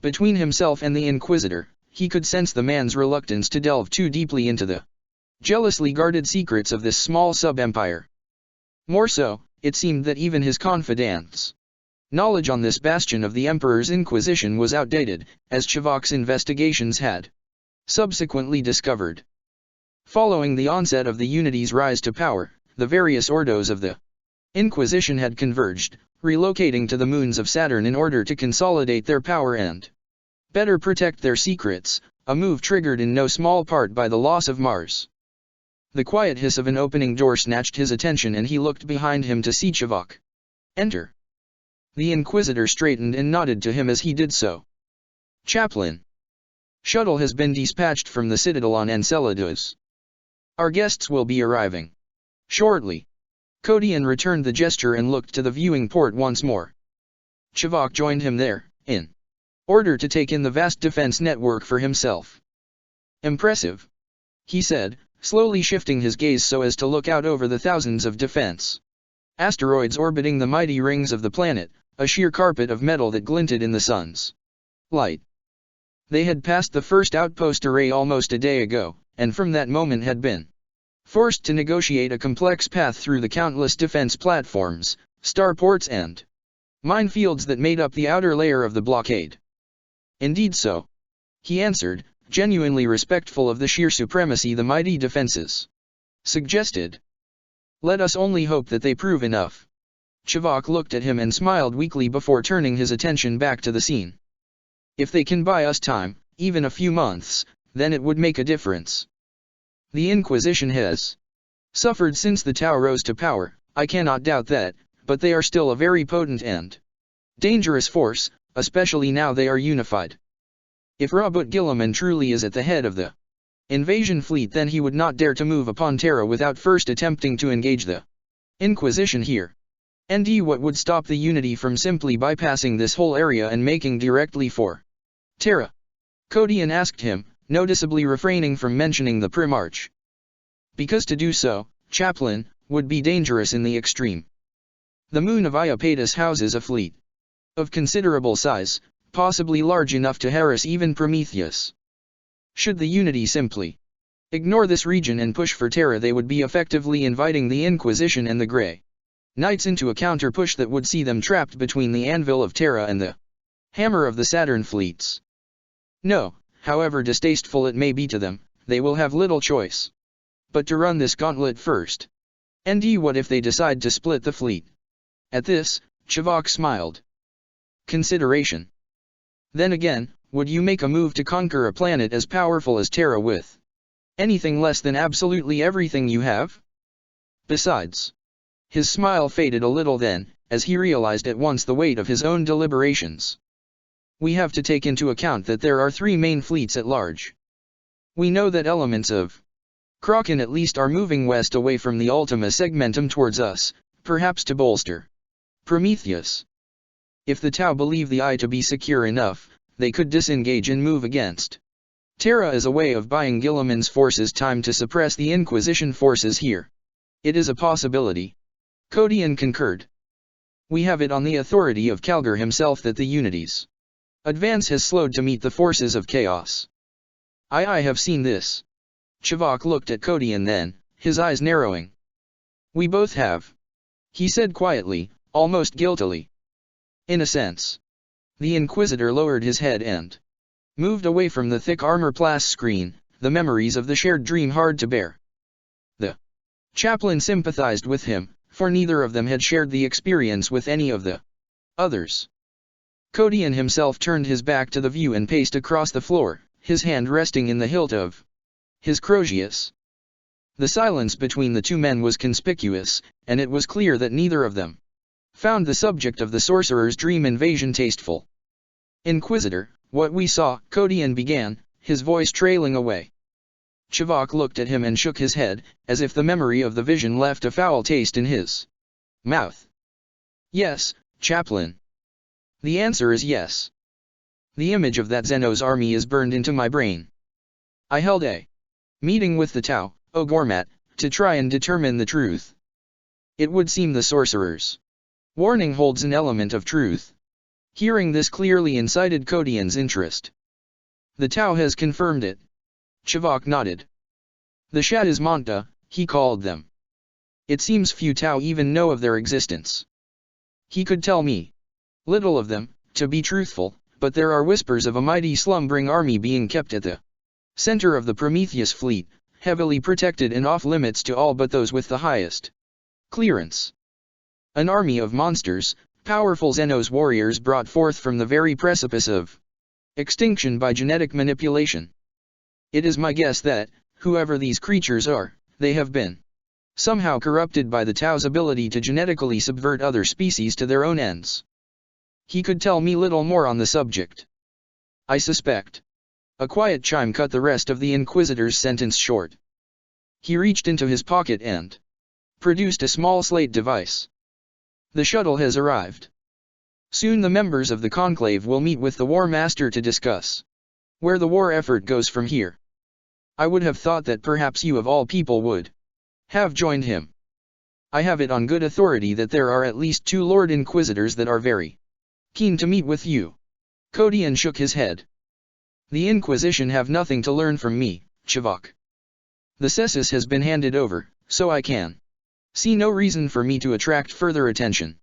between himself and the Inquisitor, he could sense the man's reluctance to delve too deeply into the jealously guarded secrets of this small sub-empire. More so, it seemed that even his confidant's knowledge on this bastion of the Emperor's Inquisition was outdated, as Chivok's investigations had subsequently discovered. Following the onset of the Unity's rise to power, the various ordos of the Inquisition had converged, relocating to the moons of Saturn in order to consolidate their power and better protect their secrets, a move triggered in no small part by the loss of Mars. The quiet hiss of an opening door snatched his attention, and he looked behind him to see Chivok enter. The Inquisitor straightened and nodded to him as he did so. Chaplain. Shuttle has been dispatched from the Citadel on Enceladus. Our guests will be arriving shortly. Codian returned the gesture and looked to the viewing port once more. Chivok joined him there, in order to take in the vast defense network for himself. Impressive, he said, slowly shifting his gaze so as to look out over the thousands of defense asteroids orbiting the mighty rings of the planet, a sheer carpet of metal that glinted in the sun's light. They had passed the first outpost array almost a day ago, and from that moment had been forced to negotiate a complex path through the countless defense platforms, starports and minefields that made up the outer layer of the blockade. Indeed so, he answered, genuinely respectful of the sheer supremacy the mighty defenses suggested. Let us only hope that they prove enough. Chivok looked at him and smiled weakly before turning his attention back to the scene. If they can buy us time, even a few months, then it would make a difference. The Inquisition has suffered since the Tau rose to power, I cannot doubt that, but they are still a very potent and dangerous force, especially now they are unified. If Robert Gilliman truly is at the head of the invasion fleet, then he would not dare to move upon Terra without first attempting to engage the Inquisition here. And what would stop the Unity from simply bypassing this whole area and making directly for Terra? Codian asked him, noticeably refraining from mentioning the Primarch. Because to do so, Chaplain, would be dangerous in the extreme. The moon of Iapetus houses a fleet of considerable size, possibly large enough to harass even Prometheus. Should the Unity simply ignore this region and push for Terra, they would be effectively inviting the Inquisition and the Grey Knights into a counter-push that would see them trapped between the anvil of Terra and the hammer of the Saturn fleets. No, however distasteful it may be to them, they will have little choice but to run this gauntlet first. And what if they decide to split the fleet? At this, Chivok smiled. Consideration. Then again, would you make a move to conquer a planet as powerful as Terra with anything less than absolutely everything you have? Besides, his smile faded a little then, as he realized at once the weight of his own deliberations. We have to take into account that there are 3 main fleets at large. We know that elements of Kraken at least are moving west away from the Ultima Segmentum towards us, perhaps to bolster Prometheus. If the Tau believe the Eye to be secure enough, they could disengage and move against Terra as a way of buying Guilliman's forces time to suppress the Inquisition forces here. It is a possibility. Codian concurred. We have it on the authority of Calgar himself that the Unity's advance has slowed to meet the forces of chaos. I have seen this. Chivok looked at Codian then, his eyes narrowing. We both have, he said quietly, almost guiltily. In a sense. The Inquisitor lowered his head and moved away from the thick armor-plate screen, the memories of the shared dream hard to bear. The chaplain sympathized with him, for neither of them had shared the experience with any of the others. Codian himself turned his back to the view and paced across the floor, his hand resting in the hilt of his Crozius. The silence between the 2 men was conspicuous, and it was clear that neither of them found the subject of the sorcerer's dream invasion tasteful. Inquisitor, what we saw, Codian began, his voice trailing away. Chivok looked at him and shook his head, as if the memory of the vision left a foul taste in his mouth. Yes, chaplain. The answer is yes. The image of that Xenos army is burned into my brain. I held a meeting with the Tau, O'Gormat, to try and determine the truth. It would seem the sorcerer's warning holds an element of truth. Hearing this clearly incited Codian's interest. The Tau has confirmed it. Chivok nodded. The Shadismanta, he called them. It seems few Tau even know of their existence. He could tell me little of them, to be truthful, but there are whispers of a mighty slumbering army being kept at the center of the Prometheus fleet, heavily protected and off-limits to all but those with the highest clearance. An army of monsters, powerful Xenos warriors brought forth from the very precipice of extinction by genetic manipulation. It is my guess that, whoever these creatures are, they have been somehow corrupted by the Tau's ability to genetically subvert other species to their own ends. He could tell me little more on the subject. I suspect. A quiet chime cut the rest of the Inquisitor's sentence short. He reached into his pocket and produced a small slate device. The shuttle has arrived. Soon the members of the Conclave will meet with the War Master to discuss where the war effort goes from here. I would have thought that perhaps you of all people would have joined him. I have it on good authority that there are at least 2 Lord Inquisitors that are very keen to meet with you. Codian shook his head. The Inquisition have nothing to learn from me, Chivok. The Cessus has been handed over, so I can see no reason for me to attract further attention.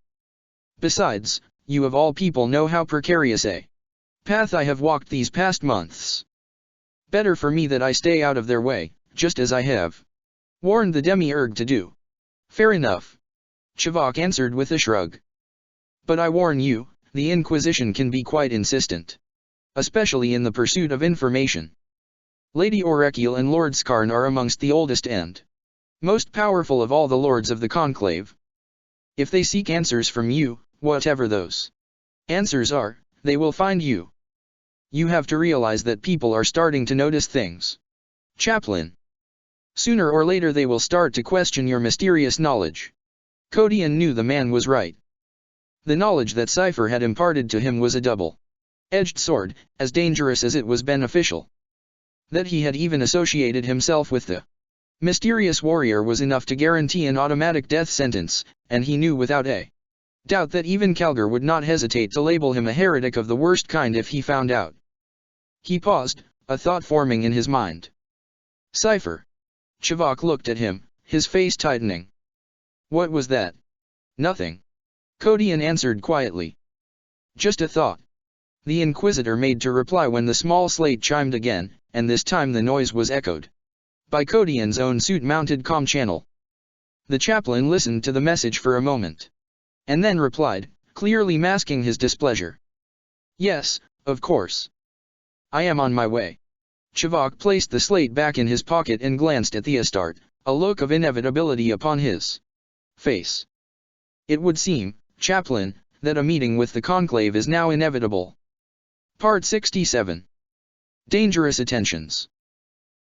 Besides, you of all people know how precarious a path I have walked these past months. Better for me that I stay out of their way, just as I have warned the Demiurge to do. Fair enough. Chivok answered with a shrug. But I warn you, the Inquisition can be quite insistent. Especially in the pursuit of information. Lady Orekiel and Lord Skarn are amongst the oldest and most powerful of all the lords of the Conclave. If they seek answers from you, whatever those answers are, they will find you. You have to realize that people are starting to notice things. Chaplain. Sooner or later they will start to question your mysterious knowledge. Codian knew the man was right. The knowledge that Cypher had imparted to him was a double-edged sword, as dangerous as it was beneficial. That he had even associated himself with the mysterious warrior was enough to guarantee an automatic death sentence, and he knew without a doubt that even Calgar would not hesitate to label him a heretic of the worst kind if he found out. He paused, a thought forming in his mind. Cypher. Chivok looked at him, his face tightening. What was that? Nothing. Codian answered quietly. Just a thought. The Inquisitor made to reply when the small slate chimed again, and this time the noise was echoed by Kodian's own suit-mounted comm channel. The chaplain listened to the message for a moment, and then replied, clearly masking his displeasure. Yes, of course. I am on my way. Chivok placed the slate back in his pocket and glanced at Theostart, a look of inevitability upon his face. It would seem, chaplain, that a meeting with the Conclave is now inevitable. Part 67. Dangerous Attentions.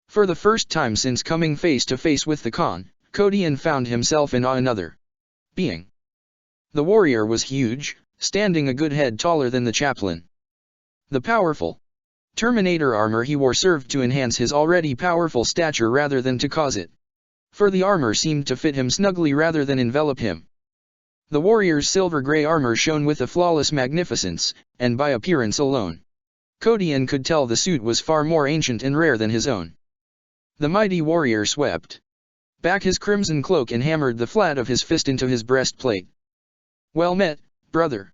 For the first time since coming face to face with the Khan, Kodian found himself in awe another being. The warrior was huge, standing a good head taller than the chaplain. The powerful Terminator armor he wore served to enhance his already powerful stature rather than to cause it. For the armor seemed to fit him snugly rather than envelop him. The warrior's silver-gray armor shone with a flawless magnificence, and by appearance alone, Kodian could tell the suit was far more ancient and rare than his own. The mighty warrior swept back his crimson cloak and hammered the flat of his fist into his breastplate. Well met, brother,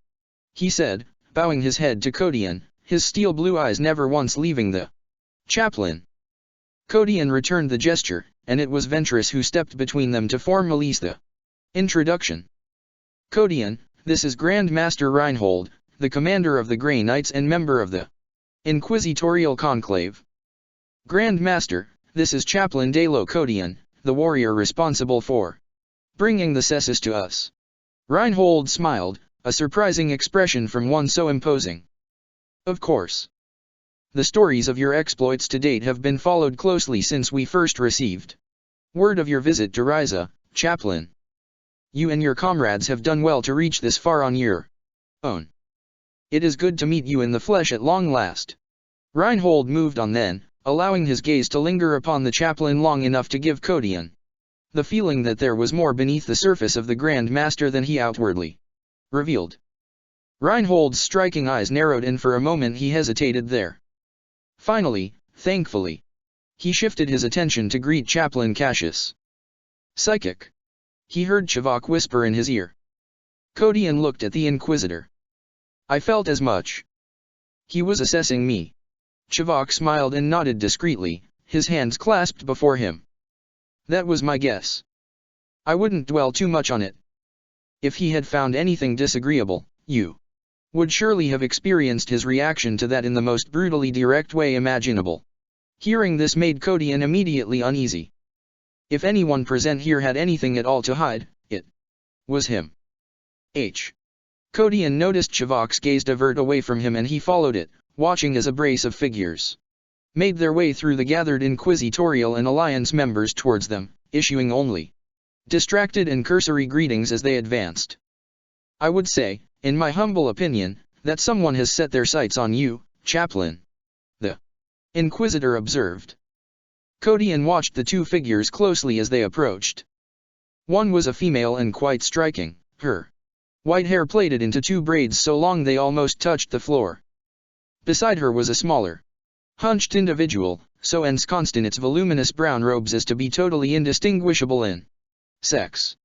he said, bowing his head to Kodian, his steel blue eyes never once leaving the chaplain. Kodian returned the gesture, and it was Ventress who stepped between them to formalize the introduction. Kodian, this is Grand Master Reinhold, the commander of the Grey Knights and member of the Inquisitorial Conclave. Grand Master, this is Chaplain Dalo Kodian, the warrior responsible for bringing the cessus to us. Reinhold smiled, a surprising expression from one so imposing. Of course. The stories of your exploits to date have been followed closely since we first received word of your visit to Ryza, Chaplain. You and your comrades have done well to reach this far on your own. It is good to meet you in the flesh at long last. Reinhold moved on then, allowing his gaze to linger upon the chaplain long enough to give Kodian the feeling that there was more beneath the surface of the Grand Master than he outwardly revealed. Reinhold's striking eyes narrowed and for a moment he hesitated there. Finally, thankfully, he shifted his attention to greet Chaplain Cassius. Psychic. He heard Chivok whisper in his ear. Kodian looked at the Inquisitor. I felt as much. He was assessing me. Chivok smiled and nodded discreetly, his hands clasped before him. That was my guess. I wouldn't dwell too much on it. If he had found anything disagreeable, you would surely have experienced his reaction to that in the most brutally direct way imaginable. Hearing this made Kodian immediately uneasy. If anyone present here had anything at all to hide, it was him. Kodian noticed Chivok's gaze divert away from him and he followed it, watching as a brace of figures made their way through the gathered Inquisitorial and Alliance members towards them, issuing only distracted and cursory greetings as they advanced. I would say, in my humble opinion, that someone has set their sights on you, Chaplain. The Inquisitor observed. Kodian watched the two figures closely as they approached. One was a female and quite striking, her white hair plaited into two braids so long they almost touched the floor. Beside her was a smaller, hunched individual, so ensconced in its voluminous brown robes as to be totally indistinguishable in sex.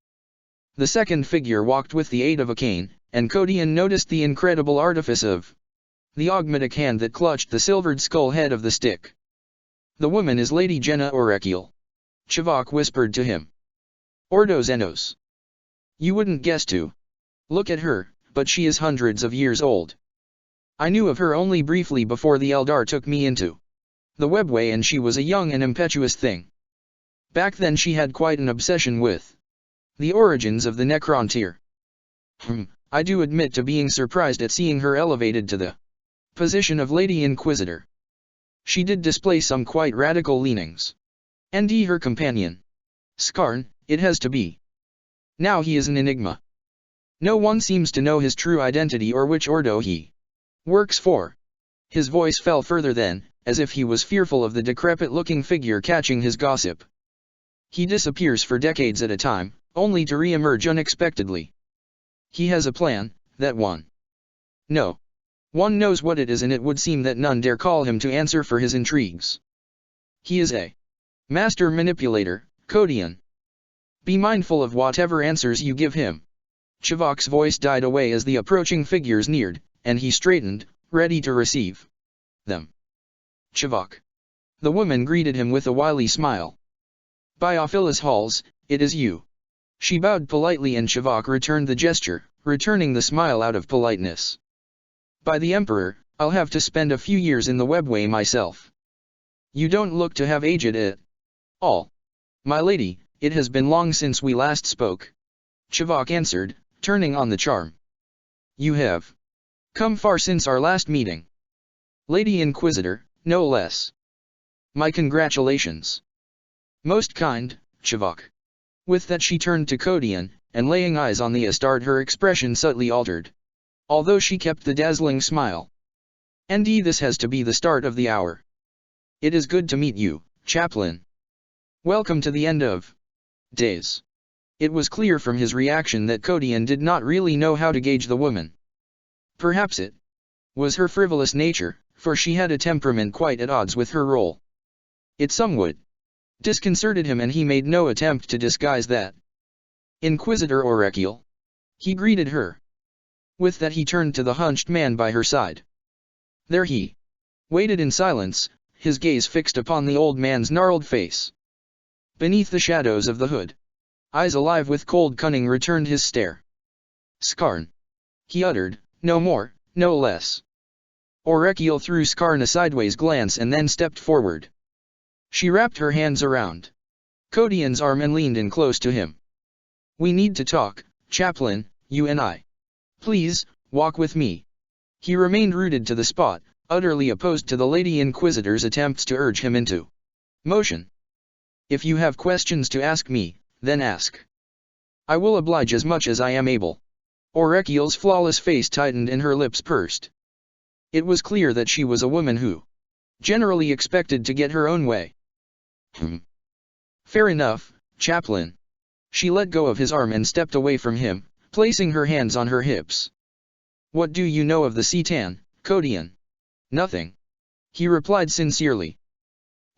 The second figure walked with the aid of a cane, and Kodian noticed the incredible artifice of the augmetic hand that clutched the silvered skull head of the stick. The woman is Lady Jenna Orekiel. Chivok whispered to him. Ordo Zenos. You wouldn't guess to look at her, but she is hundreds of years old. I knew of her only briefly before the Eldar took me into the webway and she was a young and impetuous thing. Back then she had quite an obsession with the origins of the Necrontyr. I do admit to being surprised at seeing her elevated to the position of Lady Inquisitor. She did display some quite radical leanings. And her companion, Skarn, it has to be. Now he is an enigma. No one seems to know his true identity or which Ordo he works for. His voice fell further then, as if he was fearful of the decrepit-looking figure catching his gossip. He disappears for decades at a time, only to re-emerge unexpectedly. He has a plan, that one. No. One knows what it is and it would seem that none dare call him to answer for his intrigues. He is a master manipulator, Kodian. Be mindful of whatever answers you give him. Chivok's voice died away as the approaching figures neared, and he straightened, ready to receive them. Chivok. The woman greeted him with a wily smile. Biophilus Halls, it is you. She bowed politely and Chivok returned the gesture, returning the smile out of politeness. By the Emperor, I'll have to spend a few years in the webway myself. You don't look to have aged at all. My lady, it has been long since we last spoke. Chivok answered, turning on the charm. You have come far since our last meeting. Lady Inquisitor, no less. My congratulations. Most kind, Chivok. With that she turned to Kodian, and laying eyes on the Astard her expression subtly altered. Although she kept the dazzling smile. And this has to be the start of the hour. It is good to meet you, Chaplain. Welcome to the end of days. It was clear from his reaction that Kodian did not really know how to gauge the woman. Perhaps it was her frivolous nature, for she had a temperament quite at odds with her role. It somewhat disconcerted him and he made no attempt to disguise that. Inquisitor Orecule. He greeted her. With that he turned to the hunched man by her side. There he waited in silence, his gaze fixed upon the old man's gnarled face. Beneath the shadows of the hood, eyes alive with cold cunning returned his stare. Skarn. He uttered, no more, no less. Orecule threw Skarn a sideways glance and then stepped forward. She wrapped her hands around Kodian's arm and leaned in close to him. We need to talk, Chaplain, you and I. Please, walk with me. He remained rooted to the spot, utterly opposed to the Lady Inquisitor's attempts to urge him into motion. If you have questions to ask me, then ask. I will oblige as much as I am able. Orecule's flawless face tightened and her lips pursed. It was clear that she was a woman who generally expected to get her own way. Fair enough, Chaplain. She let go of his arm and stepped away from him, placing her hands on her hips. What do you know of the Citan, Kodian? Nothing. He replied sincerely.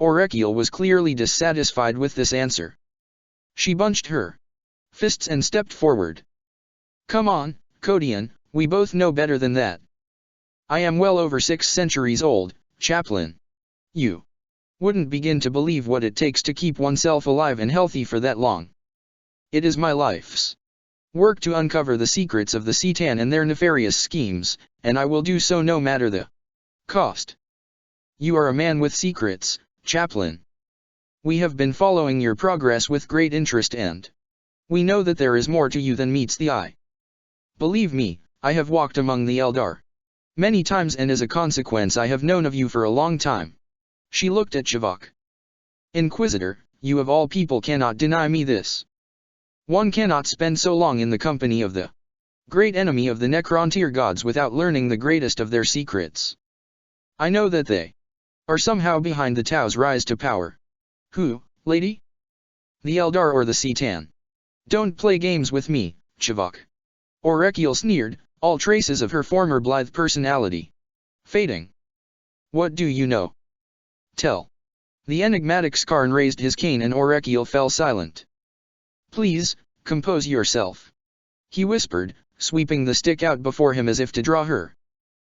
Orecule was clearly dissatisfied with this answer. She bunched her fists and stepped forward. Come on, Kodian, we both know better than that. I am well over 6 centuries old, Chaplain. You wouldn't begin to believe what it takes to keep oneself alive and healthy for that long. It is my life's work to uncover the secrets of the Citan and their nefarious schemes, and I will do so no matter the cost. You are a man with secrets, Chaplain. We have been following your progress with great interest and we know that there is more to you than meets the eye. Believe me, I have walked among the Eldar many times and as a consequence I have known of you for a long time. She looked at Chivok. Inquisitor, you of all people cannot deny me this. One cannot spend so long in the company of the great enemy of the Necrontyr gods without learning the greatest of their secrets. I know that they are somehow behind the Tau's rise to power. Who, lady? The Eldar or the Citan? Don't play games with me, Chivok. Orecule sneered, all traces of her former blithe personality fading. What do you know? Tell. The enigmatic Skarn raised his cane and Orecule fell silent. Please, compose yourself. He whispered, sweeping the stick out before him as if to draw her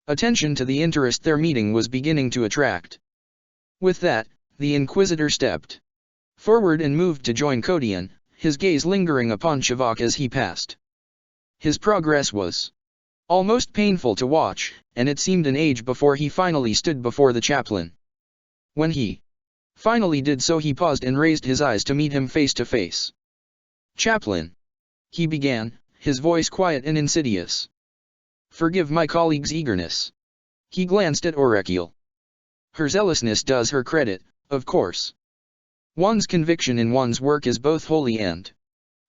attention to the interest their meeting was beginning to attract. With that, the Inquisitor stepped forward and moved to join Kodian, his gaze lingering upon Chivok as he passed. His progress was almost painful to watch, and it seemed an age before he finally stood before the Chaplain. When he finally did so he paused and raised his eyes to meet him face to face. Chaplain. He began, his voice quiet and insidious. Forgive my colleague's eagerness. He glanced at Orecule. Her zealousness does her credit, of course. One's conviction in one's work is both holy and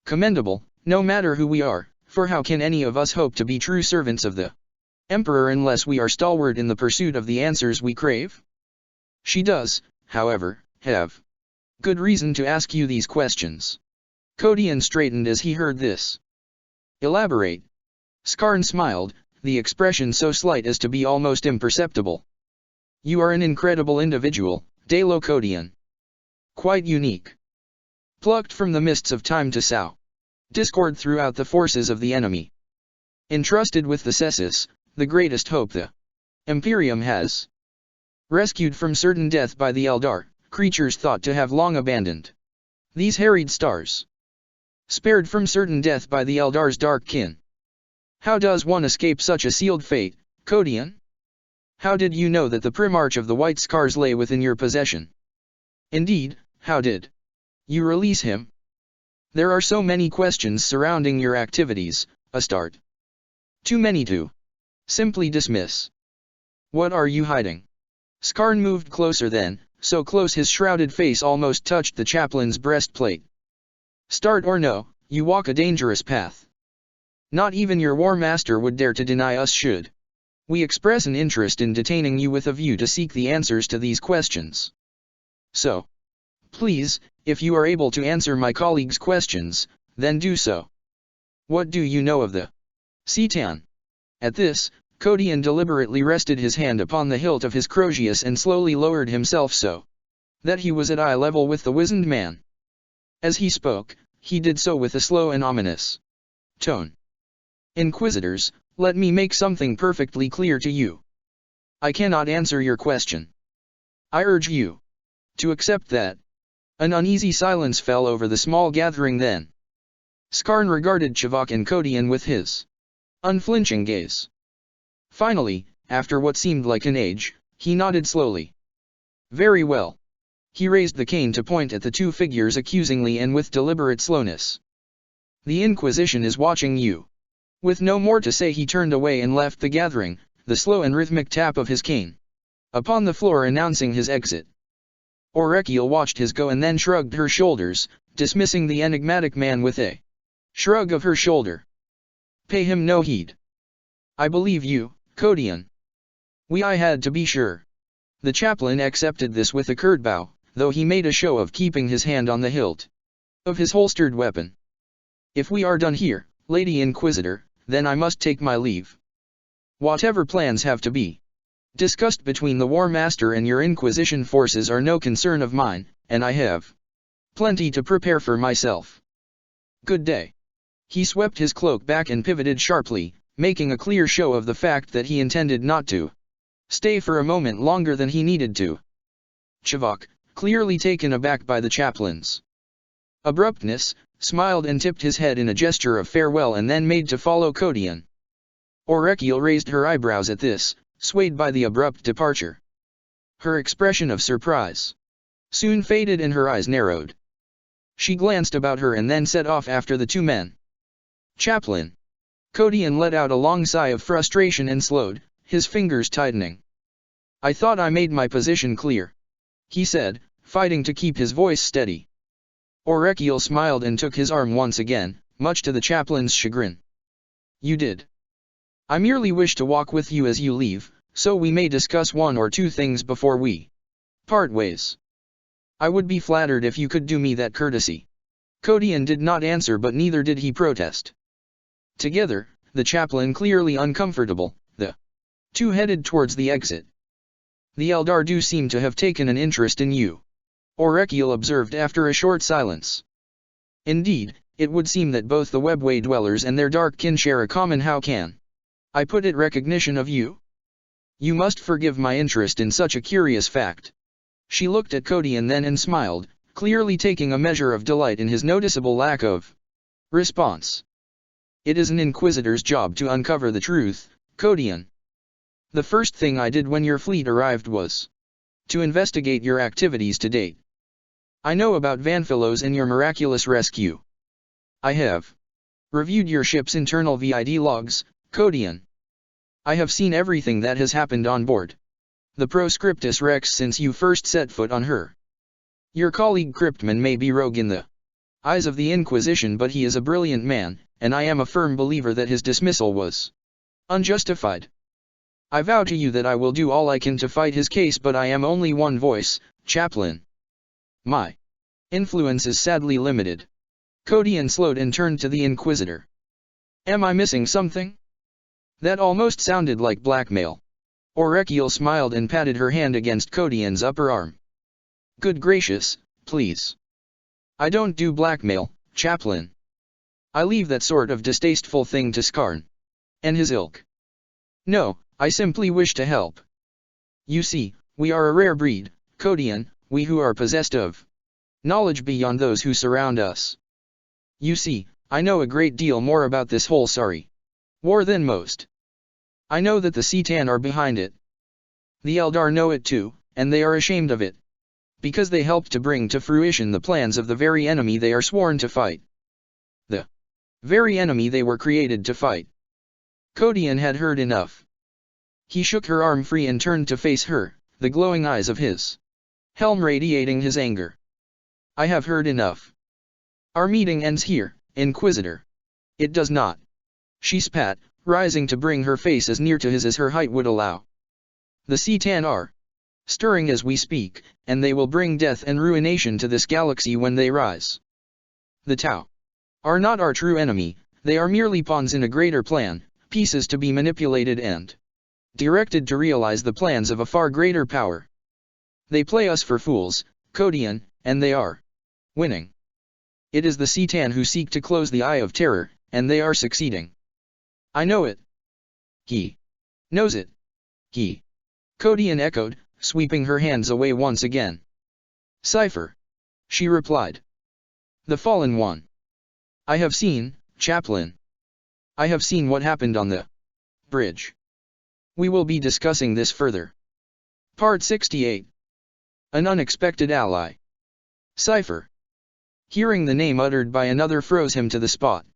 commendable, no matter who we are, for how can any of us hope to be true servants of the Emperor unless we are stalwart in the pursuit of the answers we crave? She does, however, have good reason to ask you these questions. Kodian straightened as he heard this. Elaborate. Skarn smiled, the expression so slight as to be almost imperceptible. You are an incredible individual, Dalo Kodian. Quite unique. Plucked from the mists of time to sow discord throughout the forces of the enemy. Entrusted with the Cessus, the greatest hope the Imperium has rescued from certain death by the Eldar, creatures thought to have long abandoned these harried stars. Spared from certain death by the Eldar's dark kin. How does one escape such a sealed fate, Codian? How did you know that the Primarch of the White Scars lay within your possession? Indeed, how did you release him? There are so many questions surrounding your activities, Astarte. Too many to simply dismiss. What are you hiding? Skarn moved closer then, so close his shrouded face almost touched the chaplain's breastplate. Start or no, you walk a dangerous path. Not even your War Master would dare to deny us should we express an interest in detaining you with a view to seek the answers to these questions. So, please, if you are able to answer my colleague's questions, then do so. What do you know of the C'tan? At this, Codian deliberately rested his hand upon the hilt of his Crozius and slowly lowered himself so that he was at eye level with the wizened man. As he spoke, he did so with a slow and ominous tone. Inquisitors, let me make something perfectly clear to you. I cannot answer your question. I urge you to accept that. An uneasy silence fell over the small gathering then. Skarn regarded Chivok and Codian with his unflinching gaze. Finally, after what seemed like an age, he nodded slowly. Very well. He raised the cane to point at the two figures accusingly and with deliberate slowness. The Inquisition is watching you. With no more to say he turned away and left the gathering, the slow and rhythmic tap of his cane upon the floor announcing his exit. Orekiel watched his go and then shrugged her shoulders, dismissing the enigmatic man with a shrug of her shoulder. Pay him no heed. I believe you, Codian. I had to be sure. The chaplain accepted this with a curt bow, though he made a show of keeping his hand on the hilt of his holstered weapon. If we are done here, Lady Inquisitor, then I must take my leave. Whatever plans have to be discussed between the War Master and your Inquisition forces are no concern of mine, and I have plenty to prepare for myself. Good day. He swept his cloak back and pivoted sharply, making a clear show of the fact that he intended not to stay for a moment longer than he needed to. Chivok, clearly taken aback by the chaplain's abruptness, smiled and tipped his head in a gesture of farewell and then made to follow Codian. Orekiel raised her eyebrows at this, swayed by the abrupt departure. Her expression of surprise soon faded and her eyes narrowed. She glanced about her and then set off after the two men. Chaplain. Codian let out a long sigh of frustration and slowed, his fingers tightening. I thought I made my position clear, he said, fighting to keep his voice steady. Orekiel smiled and took his arm once again, much to the chaplain's chagrin. You did. I merely wish to walk with you as you leave, so we may discuss one or two things before we part ways. I would be flattered if you could do me that courtesy. Codian did not answer, but neither did he protest. Together, the chaplain clearly uncomfortable, the two headed towards the exit. The Eldar do seem to have taken an interest in you, Orekiel observed after a short silence. Indeed, it would seem that both the Webway dwellers and their dark kin share a common how can I put it recognition of you? You must forgive my interest in such a curious fact. She looked at Codian then and smiled, clearly taking a measure of delight in his noticeable lack of response. It is an Inquisitor's job to uncover the truth, Codian. The first thing I did when your fleet arrived was to investigate your activities to date. I know about Vanphilos and your miraculous rescue. I have reviewed your ship's internal VID logs, Codian. I have seen everything that has happened on board the Proscriptus Rex since you first set foot on her. Your colleague Cryptman may be rogue in the eyes of the Inquisition, but he is a brilliant man, and I am a firm believer that his dismissal was unjustified. I vow to you that I will do all I can to fight his case, but I am only one voice, Chaplain. My influence is sadly limited. Codian slowed and turned to the Inquisitor. Am I missing something? That almost sounded like blackmail. Orekiel smiled and patted her hand against Codian's upper arm. Good gracious, please. I don't do blackmail, Chaplain. I leave that sort of distasteful thing to Skarn and his ilk. No, I simply wish to help. You see, we are a rare breed, Codian, we who are possessed of knowledge beyond those who surround us. You see, I know a great deal more about this whole war than most. I know that the C'tan are behind it. The Eldar know it too, and they are ashamed of it. Because they helped to bring to fruition the plans of the very enemy they are sworn to fight. The very enemy they were created to fight. Codian had heard enough. He shook her arm free and turned to face her, the glowing eyes of his helm radiating his anger. I have heard enough. Our meeting ends here, Inquisitor. It does not. She spat, rising to bring her face as near to his as her height would allow. The C'tan are stirring as we speak, and they will bring death and ruination to this galaxy when they rise. The Tau are not our true enemy, they are merely pawns in a greater plan, pieces to be manipulated and directed to realize the plans of a far greater power. They play us for fools, Codian, and they are winning. It is the C'tan who seek to close the Eye of Terror, and they are succeeding. I know it. He knows it. He. Codian echoed, sweeping her hands away once again. Cypher. She replied. The Fallen One. I have seen, Chaplain. I have seen what happened on the bridge. We will be discussing this further. Part 68. An unexpected ally. Cypher. Hearing the name uttered by another froze him to the spot.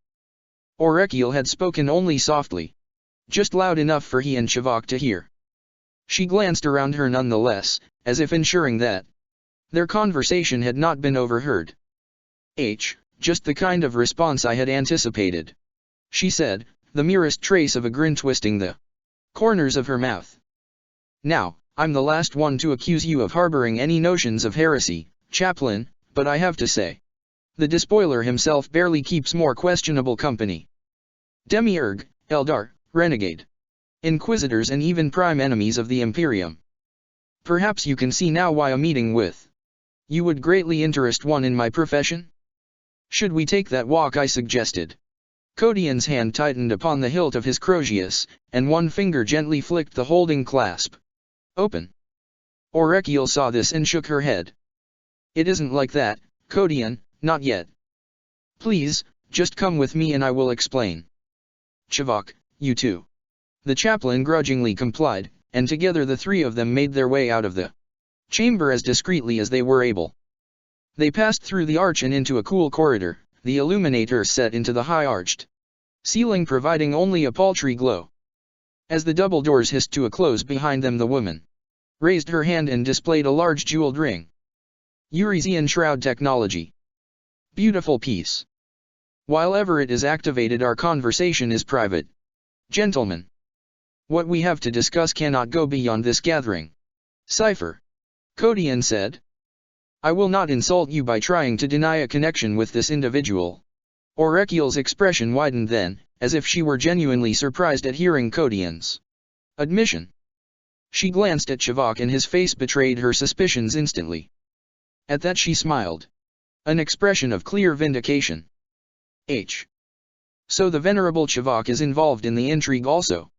Orekiel had spoken only softly. Just loud enough for he and Chivok to hear. She glanced around her nonetheless, as if ensuring that their conversation had not been overheard. Just the kind of response I had anticipated. She said, the merest trace of a grin twisting the corners of her mouth. Now, I'm the last one to accuse you of harboring any notions of heresy, Chaplain, but I have to say. The despoiler himself barely keeps more questionable company. Demiurge, Eldar, Renegade. Inquisitors and even prime enemies of the Imperium. Perhaps you can see now why a meeting with you would greatly interest one in my profession? Should we take that walk I suggested? Codian's hand tightened upon the hilt of his Crozius, and one finger gently flicked the holding clasp. Open. Orekiel saw this and shook her head. It isn't like that, Codian, not yet. Please, just come with me and I will explain. Chivok, you too. The chaplain grudgingly complied, and together the three of them made their way out of the chamber as discreetly as they were able. They passed through the arch and into a cool corridor, the illuminator set into the high-arched ceiling providing only a paltry glow. As the double doors hissed to a close behind them, the woman raised her hand and displayed a large jeweled ring. Urizian shroud technology. Beautiful piece. While ever it is activated, our conversation is private. Gentlemen. What we have to discuss cannot go beyond this gathering. Cypher. Codian said. I will not insult you by trying to deny a connection with this individual. Orekiel's expression widened then, as if she were genuinely surprised at hearing Codian's admission. She glanced at Chivok and his face betrayed her suspicions instantly. At that she smiled. An expression of clear vindication. So the venerable Chivok is involved in the intrigue also.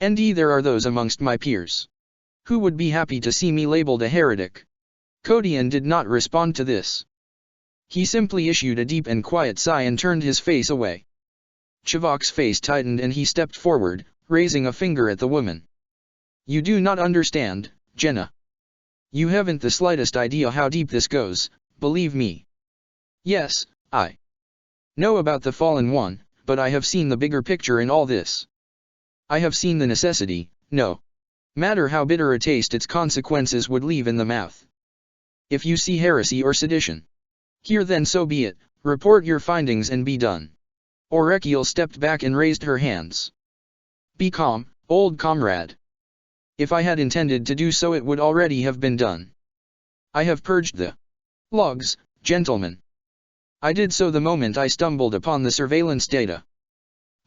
Indeed, there are those amongst my peers who would be happy to see me labeled a heretic. Codian did not respond to this. He simply issued a deep and quiet sigh and turned his face away. Chivok's face tightened and he stepped forward, raising a finger at the woman. You do not understand, Jenna. You haven't the slightest idea how deep this goes, believe me. Yes, I know about the Fallen One, but I have seen the bigger picture in all this. I have seen the necessity, no matter how bitter a taste its consequences would leave in the mouth. If you see heresy or sedition here, then so be it, report your findings and be done. Orekiel stepped back and raised her hands. Be calm, old comrade. If I had intended to do so, it would already have been done. I have purged the logs, gentlemen. I did so the moment I stumbled upon the surveillance data.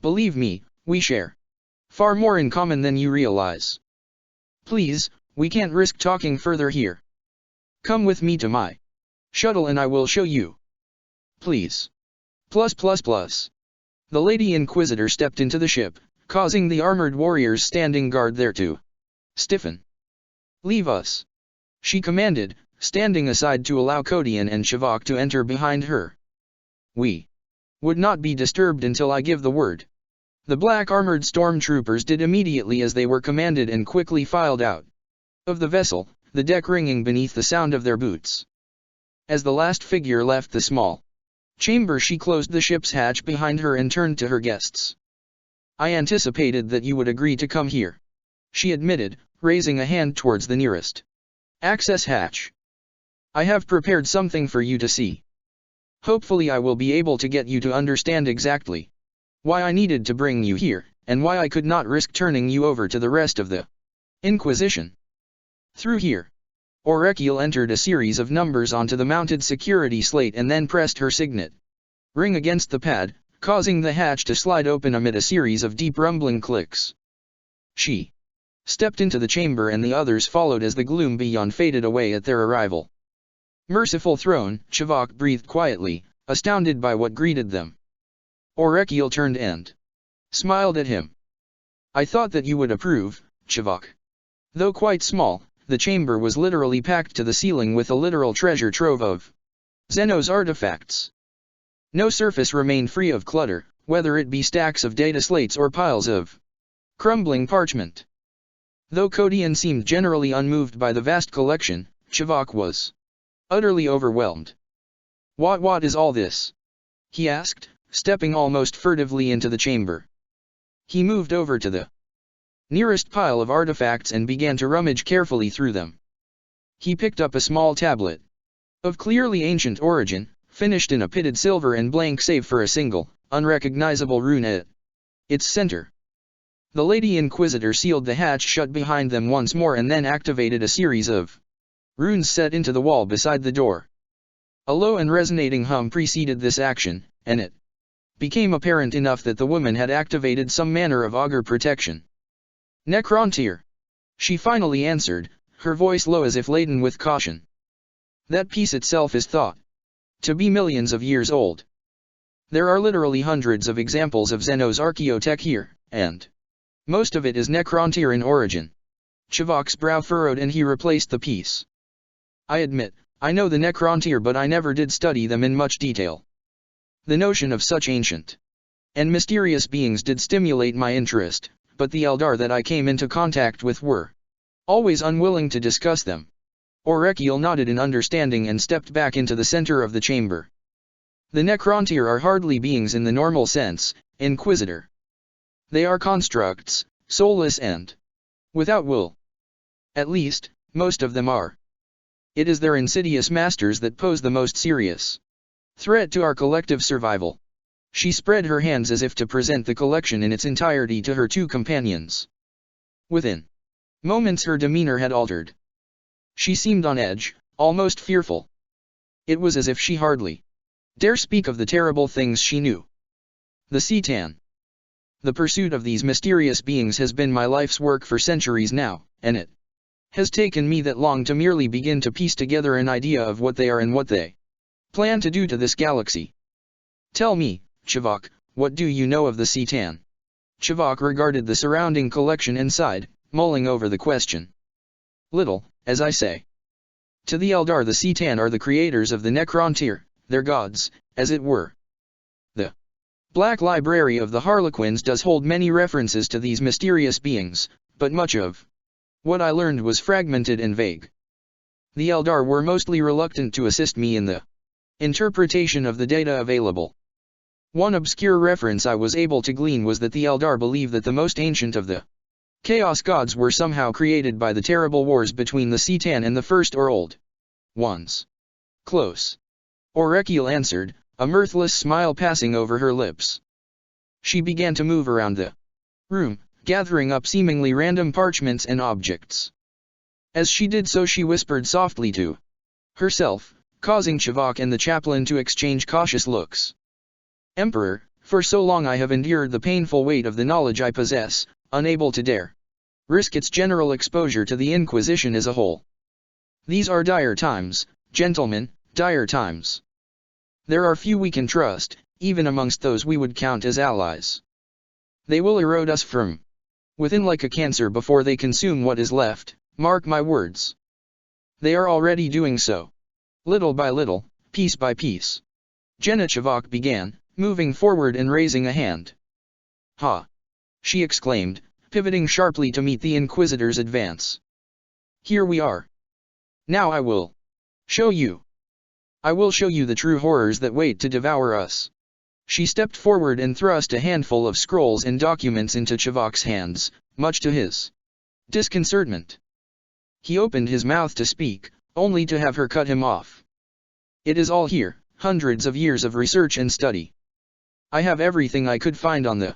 Believe me, we share far more in common than you realize. Please, we can't risk talking further here. Come with me to my shuttle and I will show you. Please. The Lady Inquisitor stepped into the ship, causing the armored warriors standing guard there to stiffen. "Leave us," she commanded, standing aside to allow Kodian and Shavak to enter behind her. "We would not be disturbed until I give the word." The black armored stormtroopers did immediately as they were commanded and quickly filed out of the vessel, the deck ringing beneath the sound of their boots. As the last figure left the small chamber, she closed the ship's hatch behind her and turned to her guests. "I anticipated that you would agree to come here," she admitted, raising a hand towards the nearest access hatch. "I have prepared something for you to see. Hopefully I will be able to get you to understand exactly why I needed to bring you here, and why I could not risk turning you over to the rest of the Inquisition. Through here." Orekiel entered a series of numbers onto the mounted security slate and then pressed her signet ring against the pad, causing the hatch to slide open amid a series of deep rumbling clicks. She stepped into the chamber and the others followed as the gloom beyond faded away at their arrival. "Merciful throne," Shavak breathed quietly, astounded by what greeted them. Orekiel turned and smiled at him. "I thought that you would approve, Shavak." Though quite small, the chamber was literally packed to the ceiling with a literal treasure trove of Xenos artifacts. No surface remained free of clutter, whether it be stacks of data slates or piles of crumbling parchment. Though Kodian seemed generally unmoved by the vast collection, Shavak was utterly overwhelmed. What is all this?" he asked, stepping almost furtively into the chamber. He moved over to the nearest pile of artifacts and began to rummage carefully through them. He picked up a small tablet of clearly ancient origin, finished in a pitted silver and blank save for a single, unrecognizable rune at its center. The Lady Inquisitor sealed the hatch shut behind them once more and then activated a series of runes set into the wall beside the door. A low and resonating hum preceded this action, and it became apparent enough that the woman had activated some manner of augur protection. "Necrontyr," she finally answered, her voice low as if laden with caution. "That piece itself is thought to be millions of years old. There are literally hundreds of examples of Xenos archaeotech here, and most of it is Necrontyr in origin." Shavak's brow furrowed and he replaced the piece. "I admit, I know the Necrontyr, but I never did study them in much detail. The notion of such ancient and mysterious beings did stimulate my interest, but the Eldar that I came into contact with were always unwilling to discuss them." Orekiel nodded in understanding and stepped back into the center of the chamber. "The Necrontyr are hardly beings in the normal sense, Inquisitor. They are constructs, soulless and without will. At least, most of them are. It is their insidious masters that pose the most serious threat to our collective survival." She spread her hands as if to present the collection in its entirety to her two companions. Within moments her demeanor had altered. She seemed on edge, almost fearful. It was as if she hardly dare speak of the terrible things she knew. "The C'tan. The pursuit of these mysterious beings has been my life's work for centuries now, and it has taken me that long to merely begin to piece together an idea of what they are and what they plan to do to this galaxy. Tell me, Shavak, what do you know of the C'tan?" Shavak regarded the surrounding collection and sighed, mulling over the question. "Little, as I say. To the Eldar, the C'tan are the creators of the Necrontyr, their gods, as it were. The Black Library of the Harlequins does hold many references to these mysterious beings, but much of what I learned was fragmented and vague. The Eldar were mostly reluctant to assist me in the interpretation of the data available. One obscure reference I was able to glean was that the Eldar believe that the most ancient of the Chaos Gods were somehow created by the terrible wars between the C'tan and the First or Old Ones. Close. Orekiel answered, a mirthless smile passing over her lips. She began to move around the room, gathering up seemingly random parchments and objects. As she did so she whispered softly to herself, causing Shavak and the chaplain to exchange cautious looks. "Emperor, for so long I have endured the painful weight of the knowledge I possess, unable to dare risk its general exposure to the Inquisition as a whole. These are dire times, gentlemen, dire times. There are few we can trust, even amongst those we would count as allies. They will erode us from within like a cancer before they consume what is left, mark my words. They are already doing so. Little by little, piece by piece. Jenna Chivok began, moving forward and raising a hand. Ha! She exclaimed, pivoting sharply to meet the Inquisitor's advance. Here we are. Now I will show you. I will show you the true horrors that wait to devour us. She stepped forward and thrust a handful of scrolls and documents into Chivok's hands, much to his disconcertment. He opened his mouth to speak, only to have her cut him off. It is all here, hundreds of years of research and study. I have everything I could find on the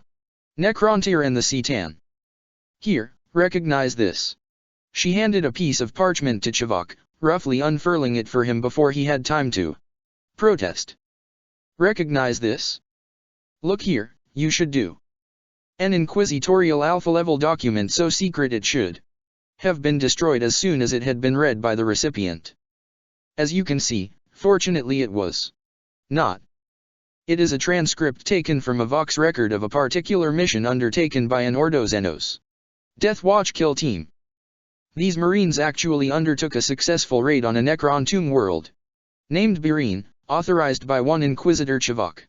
Necrontyr and the C'tan. Here, recognize this. She handed a piece of parchment to Chivok, roughly unfurling it for him before he had time to protest. Recognize this? Look here, you should do. An inquisitorial alpha-level document so secret it should have been destroyed as soon as it had been read by the recipient. As you can see, fortunately it was not. It is a transcript taken from a Vox record of a particular mission undertaken by an Ordo Xenos Death Watch kill team. These Marines actually undertook a successful raid on a Necron tomb world named Bireen, authorized by one Inquisitor Chivok.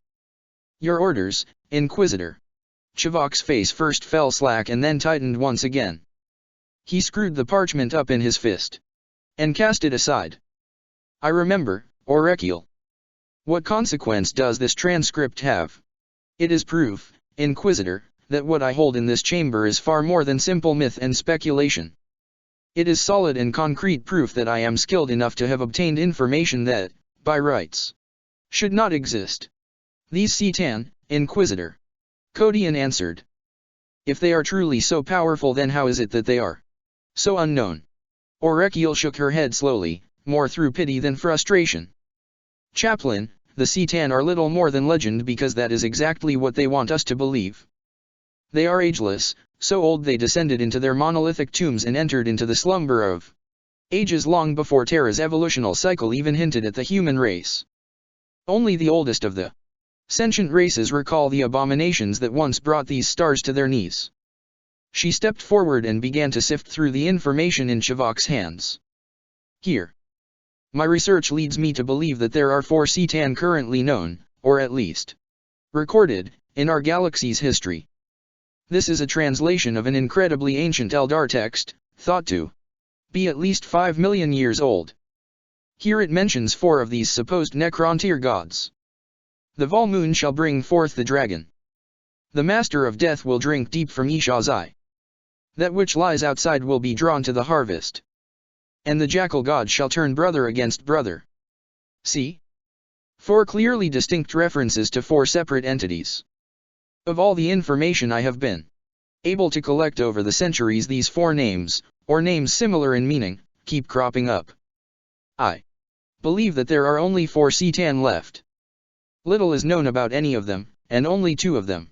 Your orders, Inquisitor. Chivok's face first fell slack and then tightened once again. He screwed the parchment up in his fist and cast it aside. I remember, Oracle. What consequence does this transcript have? It is proof, Inquisitor, that what I hold in this chamber is far more than simple myth and speculation. It is solid and concrete proof that I am skilled enough to have obtained information that, by rights, should not exist. These C'tan, Inquisitor. Codian answered. If they are truly so powerful, then how is it that they are so unknown? Oracle shook her head slowly, more through pity than frustration. Chaplain, the C'tan are little more than legend because that is exactly what they want us to believe. They are ageless, so old they descended into their monolithic tombs and entered into the slumber of ages long before Terra's evolutional cycle even hinted at the human race. Only the oldest of the sentient races recall the abominations that once brought these stars to their knees. She stepped forward and began to sift through the information in Chivok's hands. Here. My research leads me to believe that there are 4 C'tan currently known, or at least recorded, in our galaxy's history. This is a translation of an incredibly ancient Eldar text, thought to be at least 5 million years old. Here it mentions 4 of these supposed Necrontyr gods. The Volmoon shall bring forth the dragon. The Master of Death will drink deep from Isha's eye. That which lies outside will be drawn to the harvest. And the Jackal god shall turn brother against brother. See? 4 clearly distinct references to 4 separate entities. Of all the information I have been able to collect over the centuries, these 4 names, or names similar in meaning, keep cropping up. I believe that there are only 4 C'tan left. Little is known about any of them, and only 2 of them,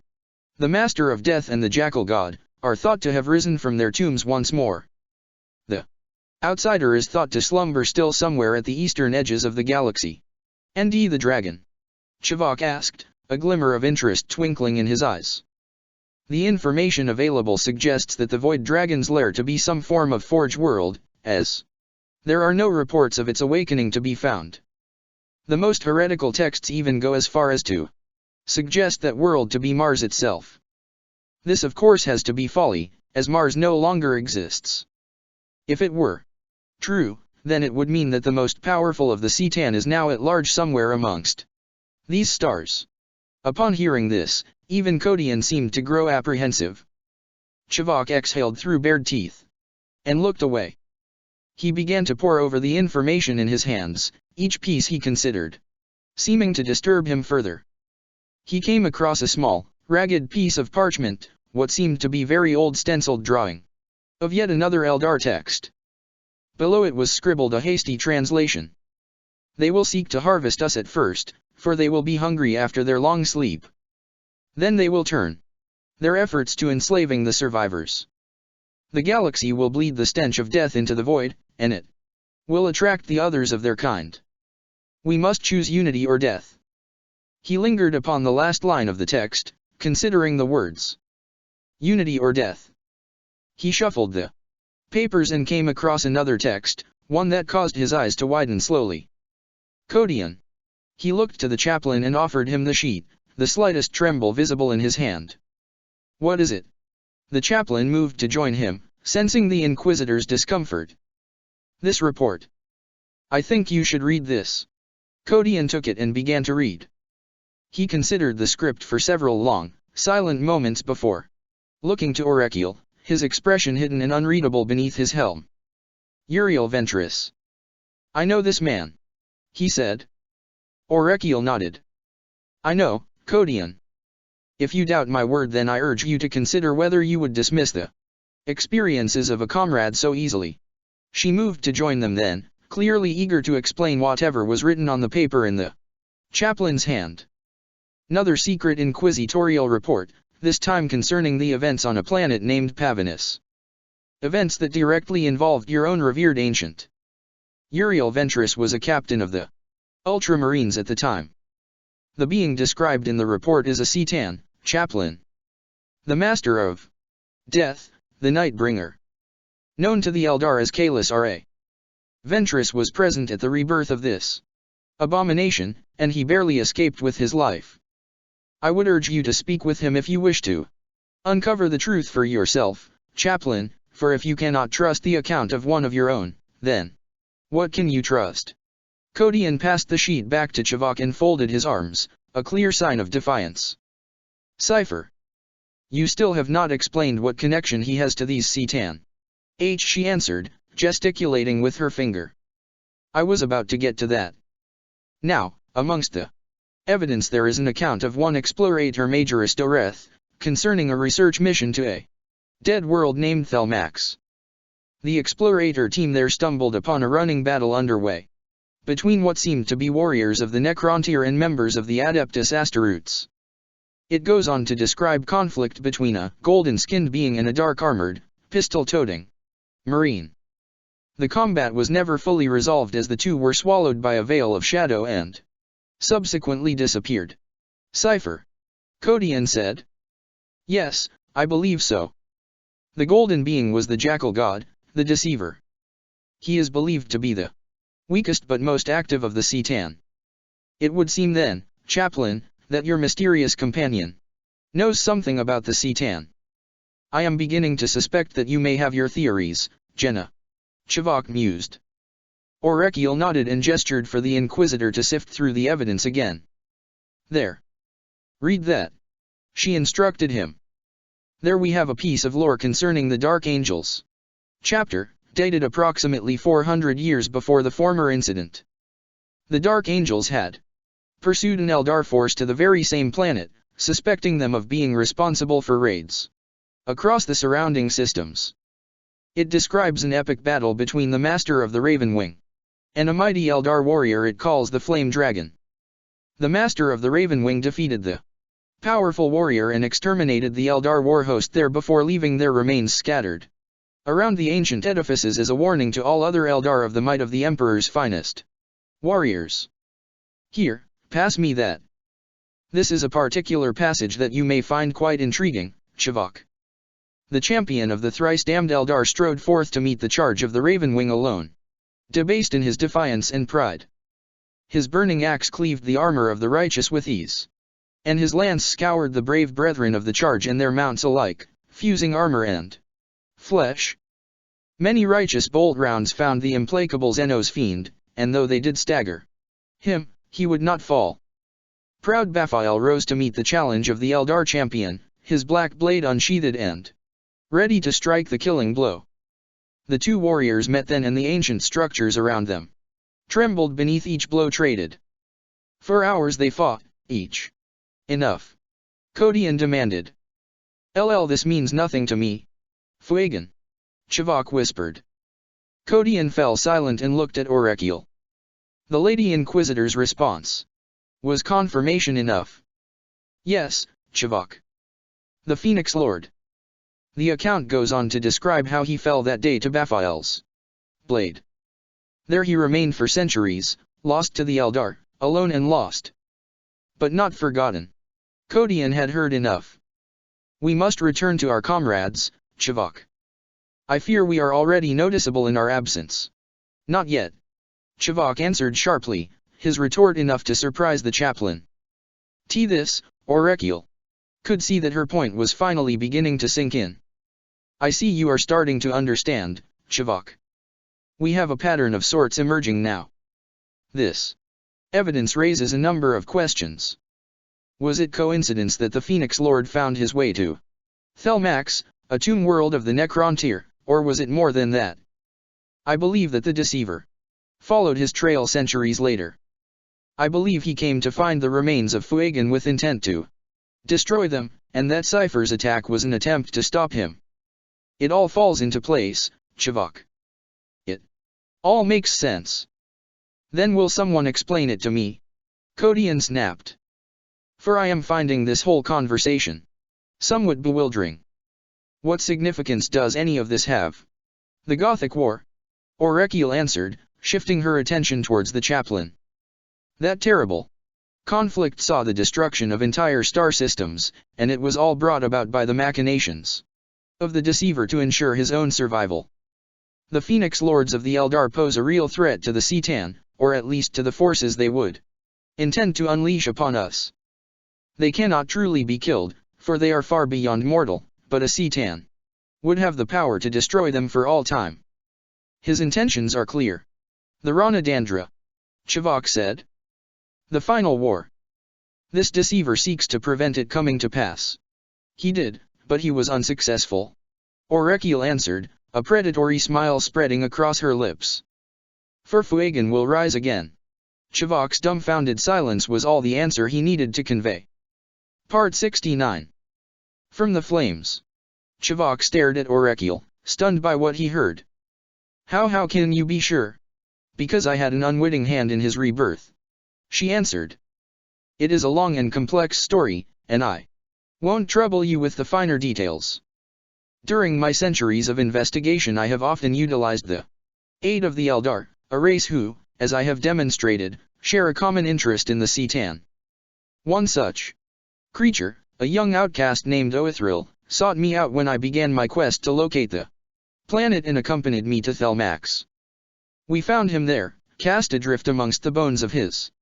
the Master of Death and the Jackal god, are thought to have risen from their tombs once more. The outsider is thought to slumber still somewhere at the eastern edges of the galaxy. And the dragon? Chivok asked, a glimmer of interest twinkling in his eyes. The information available suggests that the Void Dragon's lair to be some form of Forge world, as there are no reports of its awakening to be found. The most heretical texts even go as far as to suggest that world to be Mars itself. This of course has to be folly, as Mars no longer exists. If it were true, then it would mean that the most powerful of the C'tan is now at large somewhere amongst these stars. Upon hearing this, even Codian seemed to grow apprehensive. Chivok exhaled through bared teeth and looked away. He began to pore over the information in his hands, each piece he considered seeming to disturb him further. He came across a small, ragged piece of parchment, what seemed to be very old stenciled drawing of yet another Eldar text. Below it was scribbled a hasty translation. They will seek to harvest us at first, for they will be hungry after their long sleep. Then they will turn their efforts to enslaving the survivors. The galaxy will bleed the stench of death into the void, and it will attract the others of their kind. We must choose unity or death. He lingered upon the last line of the text, considering the words. Unity or death. He shuffled the papers and came across another text, one that caused his eyes to widen slowly. Codion. He looked to the chaplain and offered him the sheet, the slightest tremble visible in his hand. What is it? The chaplain moved to join him, sensing the Inquisitor's discomfort. This report. I think you should read this. Codion took it and began to read. He considered the script for several long, silent moments before looking to Aureliel, his expression hidden and unreadable beneath his helm. Uriel Ventris. I know this man, he said. Aureliel nodded. I know, Codion. If you doubt my word, then I urge you to consider whether you would dismiss the experiences of a comrade so easily. She moved to join them then, clearly eager to explain whatever was written on the paper in the chaplain's hand. Another secret inquisitorial report, this time concerning the events on a planet named Pavinus. Events that directly involved your own revered ancient. Uriel Ventris was a captain of the Ultramarines at the time. The being described in the report is a Citan, chaplain. The master of death, the Nightbringer. Known to the Eldar as Kalis Ra. Ventris was present at the rebirth of this abomination, and he barely escaped with his life. I would urge you to speak with him if you wish to uncover the truth for yourself, chaplain, for if you cannot trust the account of one of your own, then what can you trust? Codion passed the sheet back to Chivok and folded his arms, a clear sign of defiance. Cipher. You still have not explained what connection he has to these Citan. She answered, gesticulating with her finger. I was about to get to that. Now, amongst the evidence there is an account of one explorator Majoris Doreth, concerning a research mission to a dead world named Thelmax. The explorator team there stumbled upon a running battle underway between what seemed to be warriors of the Necrontyr and members of the Adeptus Asteroutes. It goes on to describe conflict between a golden-skinned being and a dark-armored, pistol-toting marine. The combat was never fully resolved as the two were swallowed by a veil of shadow and subsequently disappeared. Cipher. Codion said. Yes, I believe so. The golden being was the jackal god, the deceiver. He is believed to be the weakest but most active of the Citan. It would seem then, chaplain, that your mysterious companion knows something about the Citan. I am beginning to suspect that you may have your theories, Jenna. Chivok mused. Aureliel nodded and gestured for the Inquisitor to sift through the evidence again. There. Read that. She instructed him. There we have a piece of lore concerning the Dark Angels. Chapter, dated approximately 400 years before the former incident. The Dark Angels had pursued an Eldar force to the very same planet, suspecting them of being responsible for raids across the surrounding systems. It describes an epic battle between the Master of the Raven Wing and a mighty Eldar warrior it calls the Flame Dragon. The Master of the Raven Wing defeated the powerful warrior and exterminated the Eldar warhost there before leaving their remains scattered around the ancient edifices as a warning to all other Eldar of the might of the Emperor's finest warriors. Here, pass me that. This is a particular passage that you may find quite intriguing, Chivok. The champion of the thrice-damned Eldar strode forth to meet the charge of the Raven Wing alone, debased in his defiance and pride. His burning axe cleaved the armor of the righteous with ease, and his lance scoured the brave brethren of the charge and their mounts alike, fusing armor and flesh. Many righteous bolt rounds found the implacable Xenos fiend, and though they did stagger him, he would not fall. Proud Baphael rose to meet the challenge of the Eldar champion, his black blade unsheathed and ready to strike the killing blow. The two warriors met then and the ancient structures around them trembled beneath each blow traded. For hours they fought, each. Enough. Codion demanded. This means nothing to me. Fuegan. Chivok whispered. Codion fell silent and looked at Aureliel. The Lady Inquisitor's response was confirmation enough. Yes, Chivok. The Phoenix Lord. The account goes on to describe how he fell that day to Baphael's blade. There he remained for centuries, lost to the Eldar, alone and lost, but not forgotten. Codion had heard enough. We must return to our comrades, Chivok. I fear we are already noticeable in our absence. Not yet. Chivok answered sharply, his retort enough to surprise the chaplain. This, Oracle, could see that her point was finally beginning to sink in. I see you are starting to understand, Chivok. We have a pattern of sorts emerging now. This evidence raises a number of questions. Was it coincidence that the Phoenix Lord found his way to Thelmax, a tomb world of the Necrontyr, or was it more than that? I believe that the deceiver followed his trail centuries later. I believe he came to find the remains of Fuegan with intent to destroy them, and that Cypher's attack was an attempt to stop him. It all falls into place, Chivok. It all makes sense. Then will someone explain it to me? Kodian snapped. For I am finding this whole conversation somewhat bewildering. What significance does any of this have? The Gothic War? Oracle answered, shifting her attention towards the chaplain. That terrible conflict saw the destruction of entire star systems, and it was all brought about by the machinations of the deceiver to ensure his own survival. The Phoenix Lords of the Eldar pose a real threat to the C'tan, or at least to the forces they would intend to unleash upon us. They cannot truly be killed, for they are far beyond mortal, but a C'tan would have the power to destroy them for all time. His intentions are clear. The Ranadandra, Chivok said. The final war. This deceiver seeks to prevent it coming to pass. He did, but he was unsuccessful. Oracle answered, a predatory smile spreading across her lips. For Fuegan will rise again. Chivok's dumbfounded silence was all the answer he needed to convey. Part 69. From the flames. Chivok stared at Oracle, stunned by what he heard. How can you be sure? Because I had an unwitting hand in his rebirth. She answered. It is a long and complex story, and I won't trouble you with the finer details. During my centuries of investigation I have often utilized the aid of the Eldar, a race who, as I have demonstrated, share a common interest in the C'tan. One such creature, a young outcast named Oithril, sought me out when I began my quest to locate the planet and accompanied me to Thelmax. We found him there, cast adrift amongst the bones of his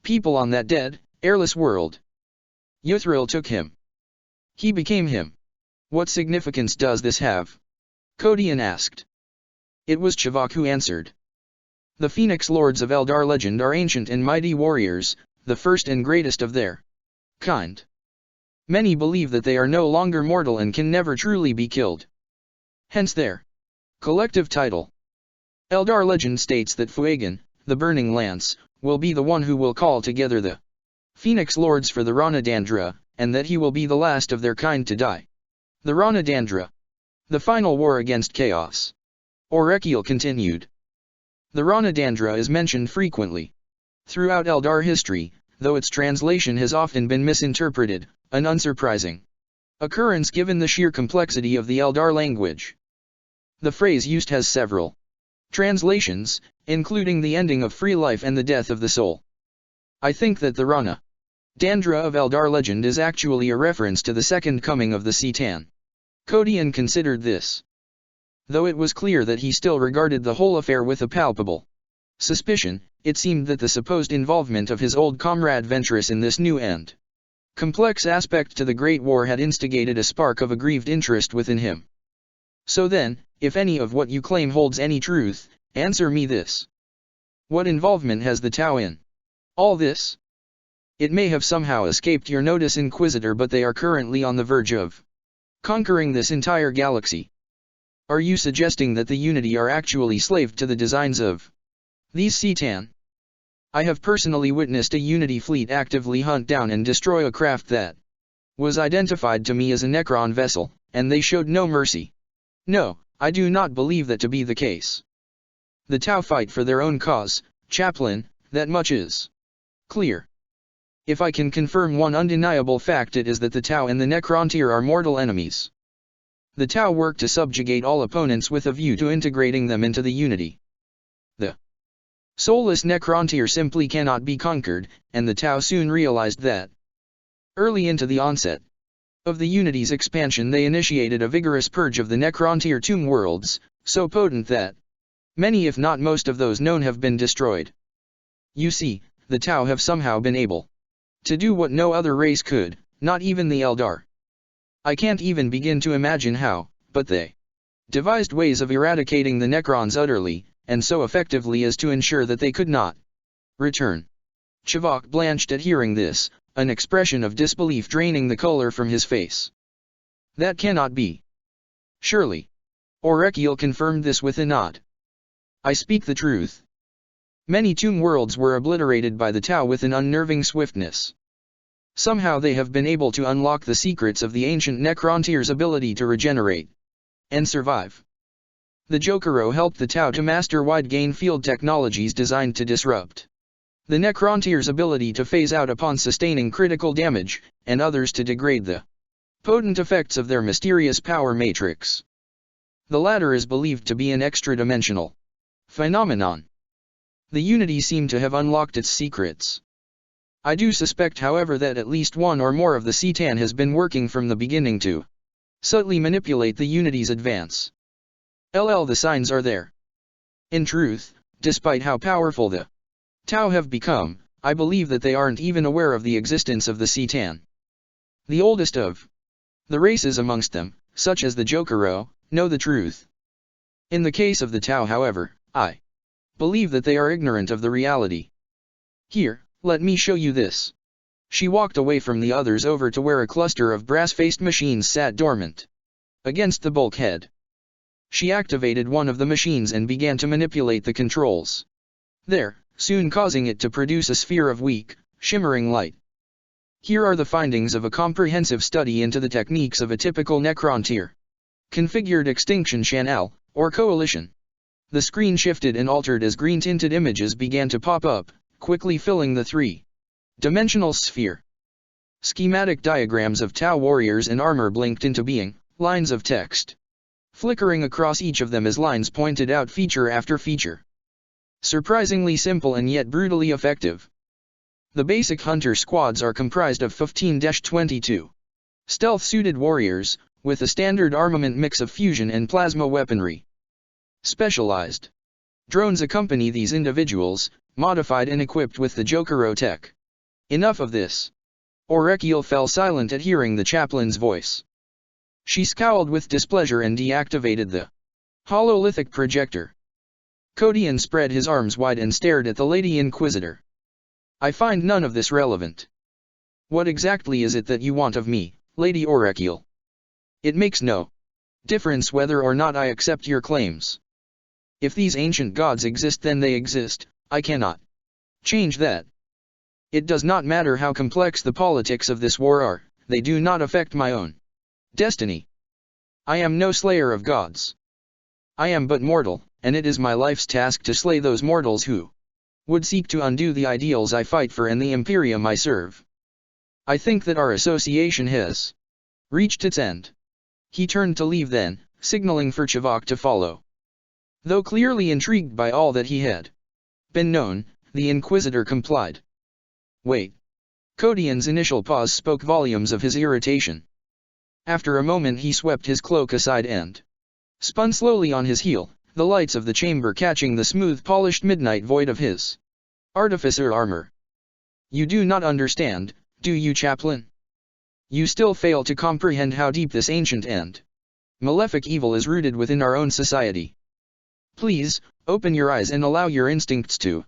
people on that dead, airless world. Oithril took him. He became him. What significance does this have? Kodian asked. It was Chivok who answered. The Phoenix Lords of Eldar legend are ancient and mighty warriors, the first and greatest of their kind. Many believe that they are no longer mortal and can never truly be killed. Hence their collective title. Eldar legend states that Fuegan, the Burning Lance, will be the one who will call together the Phoenix Lords for the Ranadandra, and that he will be the last of their kind to die. The Ranadandra. The final war against chaos. Oracle continued. The Ranadandra is mentioned frequently throughout Eldar history, though its translation has often been misinterpreted, an unsurprising occurrence given the sheer complexity of the Eldar language. The phrase used has several translations, including the ending of free life and the death of the soul. I think that the Ranadandra of Eldar legend is actually a reference to the second coming of the C'tan. Kodian considered this. Though it was clear that he still regarded the whole affair with a palpable suspicion, it seemed that the supposed involvement of his old comrade Ventress in this new and complex aspect to the Great War had instigated a spark of aggrieved interest within him. So then, if any of what you claim holds any truth, answer me this. What involvement has the Tau in all this? It may have somehow escaped your notice, Inquisitor, but they are currently on the verge of conquering this entire galaxy. Are you suggesting that the Unity are actually slaved to the designs of these C'tan? I have personally witnessed a Unity fleet actively hunt down and destroy a craft that was identified to me as a Necron vessel, and they showed no mercy. No, I do not believe that to be the case. The Tau fight for their own cause, Chaplain, that much is clear. If I can confirm one undeniable fact, it is that the Tau and the Necrontyr are mortal enemies. The Tau work to subjugate all opponents with a view to integrating them into the Unity. The soulless Necrontyr simply cannot be conquered, and the Tau soon realized that. Early into the onset, Of the Unity's expansion, they initiated a vigorous purge of the Necrontyr tomb worlds, so potent that many if not most of those known have been destroyed. You see, the Tau have somehow been able to do what no other race could, not even the Eldar. I can't even begin to imagine how, but they devised ways of eradicating the Necrons utterly, and so effectively as to ensure that they could not return. Chivok blanched at hearing this, an expression of disbelief draining the color from his face. That cannot be. Surely. Orekiel confirmed this with a nod. I speak the truth. Many tomb worlds were obliterated by the Tau with an unnerving swiftness. Somehow they have been able to unlock the secrets of the ancient Necrontyr's ability to regenerate and survive. The Jokero helped the Tau to master wide-gain field technologies designed to disrupt the Necrontyr's ability to phase out upon sustaining critical damage, and others to degrade the potent effects of their mysterious power matrix. The latter is believed to be an extra-dimensional phenomenon. The Unity seem to have unlocked its secrets. I do suspect, however, that at least one or more of the C'tan has been working from the beginning to subtly manipulate the Unity's advance. The signs are there. In truth, despite how powerful the Tau have become, I believe that they aren't even aware of the existence of the C'tan. The oldest of the races amongst them, such as the Jokero, know the truth. In the case of the Tau, however, I believe that they are ignorant of the reality. Here, let me show you this. She walked away from the others over to where a cluster of brass-faced machines sat dormant against the bulkhead. She activated one of the machines and began to manipulate the controls there, soon causing it to produce a sphere of weak, shimmering light. Here are the findings of a comprehensive study into the techniques of a typical Necrontyr configured extinction channel, or coalition. The screen shifted and altered as green-tinted images began to pop up, quickly filling the three-dimensional sphere. Schematic diagrams of Tau warriors and armor blinked into being, lines of text flickering across each of them as lines pointed out feature after feature. Surprisingly simple and yet brutally effective. The basic hunter squads are comprised of 15-22 stealth-suited warriors, with a standard armament mix of fusion and plasma weaponry. Specialized drones accompany these individuals, modified and equipped with the Jokero tech. Enough of this. Orekiel fell silent at hearing the chaplain's voice. She scowled with displeasure and deactivated the hololithic projector. Codian spread his arms wide and stared at the Lady Inquisitor. I find none of this relevant. What exactly is it that you want of me, Lady Orekiel? It makes no difference whether or not I accept your claims. If these ancient gods exist, then they exist. I cannot change that. It does not matter how complex the politics of this war are, they do not affect my own destiny. I am no slayer of gods. I am but mortal, and it is my life's task to slay those mortals who would seek to undo the ideals I fight for and the Imperium I serve. I think that our association has reached its end. He turned to leave then, signaling for Chivok to follow. Though clearly intrigued by all that he had been known, the Inquisitor complied. Wait. Codian's initial pause spoke volumes of his irritation. After a moment he swept his cloak aside and spun slowly on his heel, the lights of the chamber catching the smooth polished midnight void of his artificer armor. You do not understand, do you, chaplain? You still fail to comprehend how deep this ancient and malefic evil is rooted within our own society. Please, open your eyes and allow your instincts to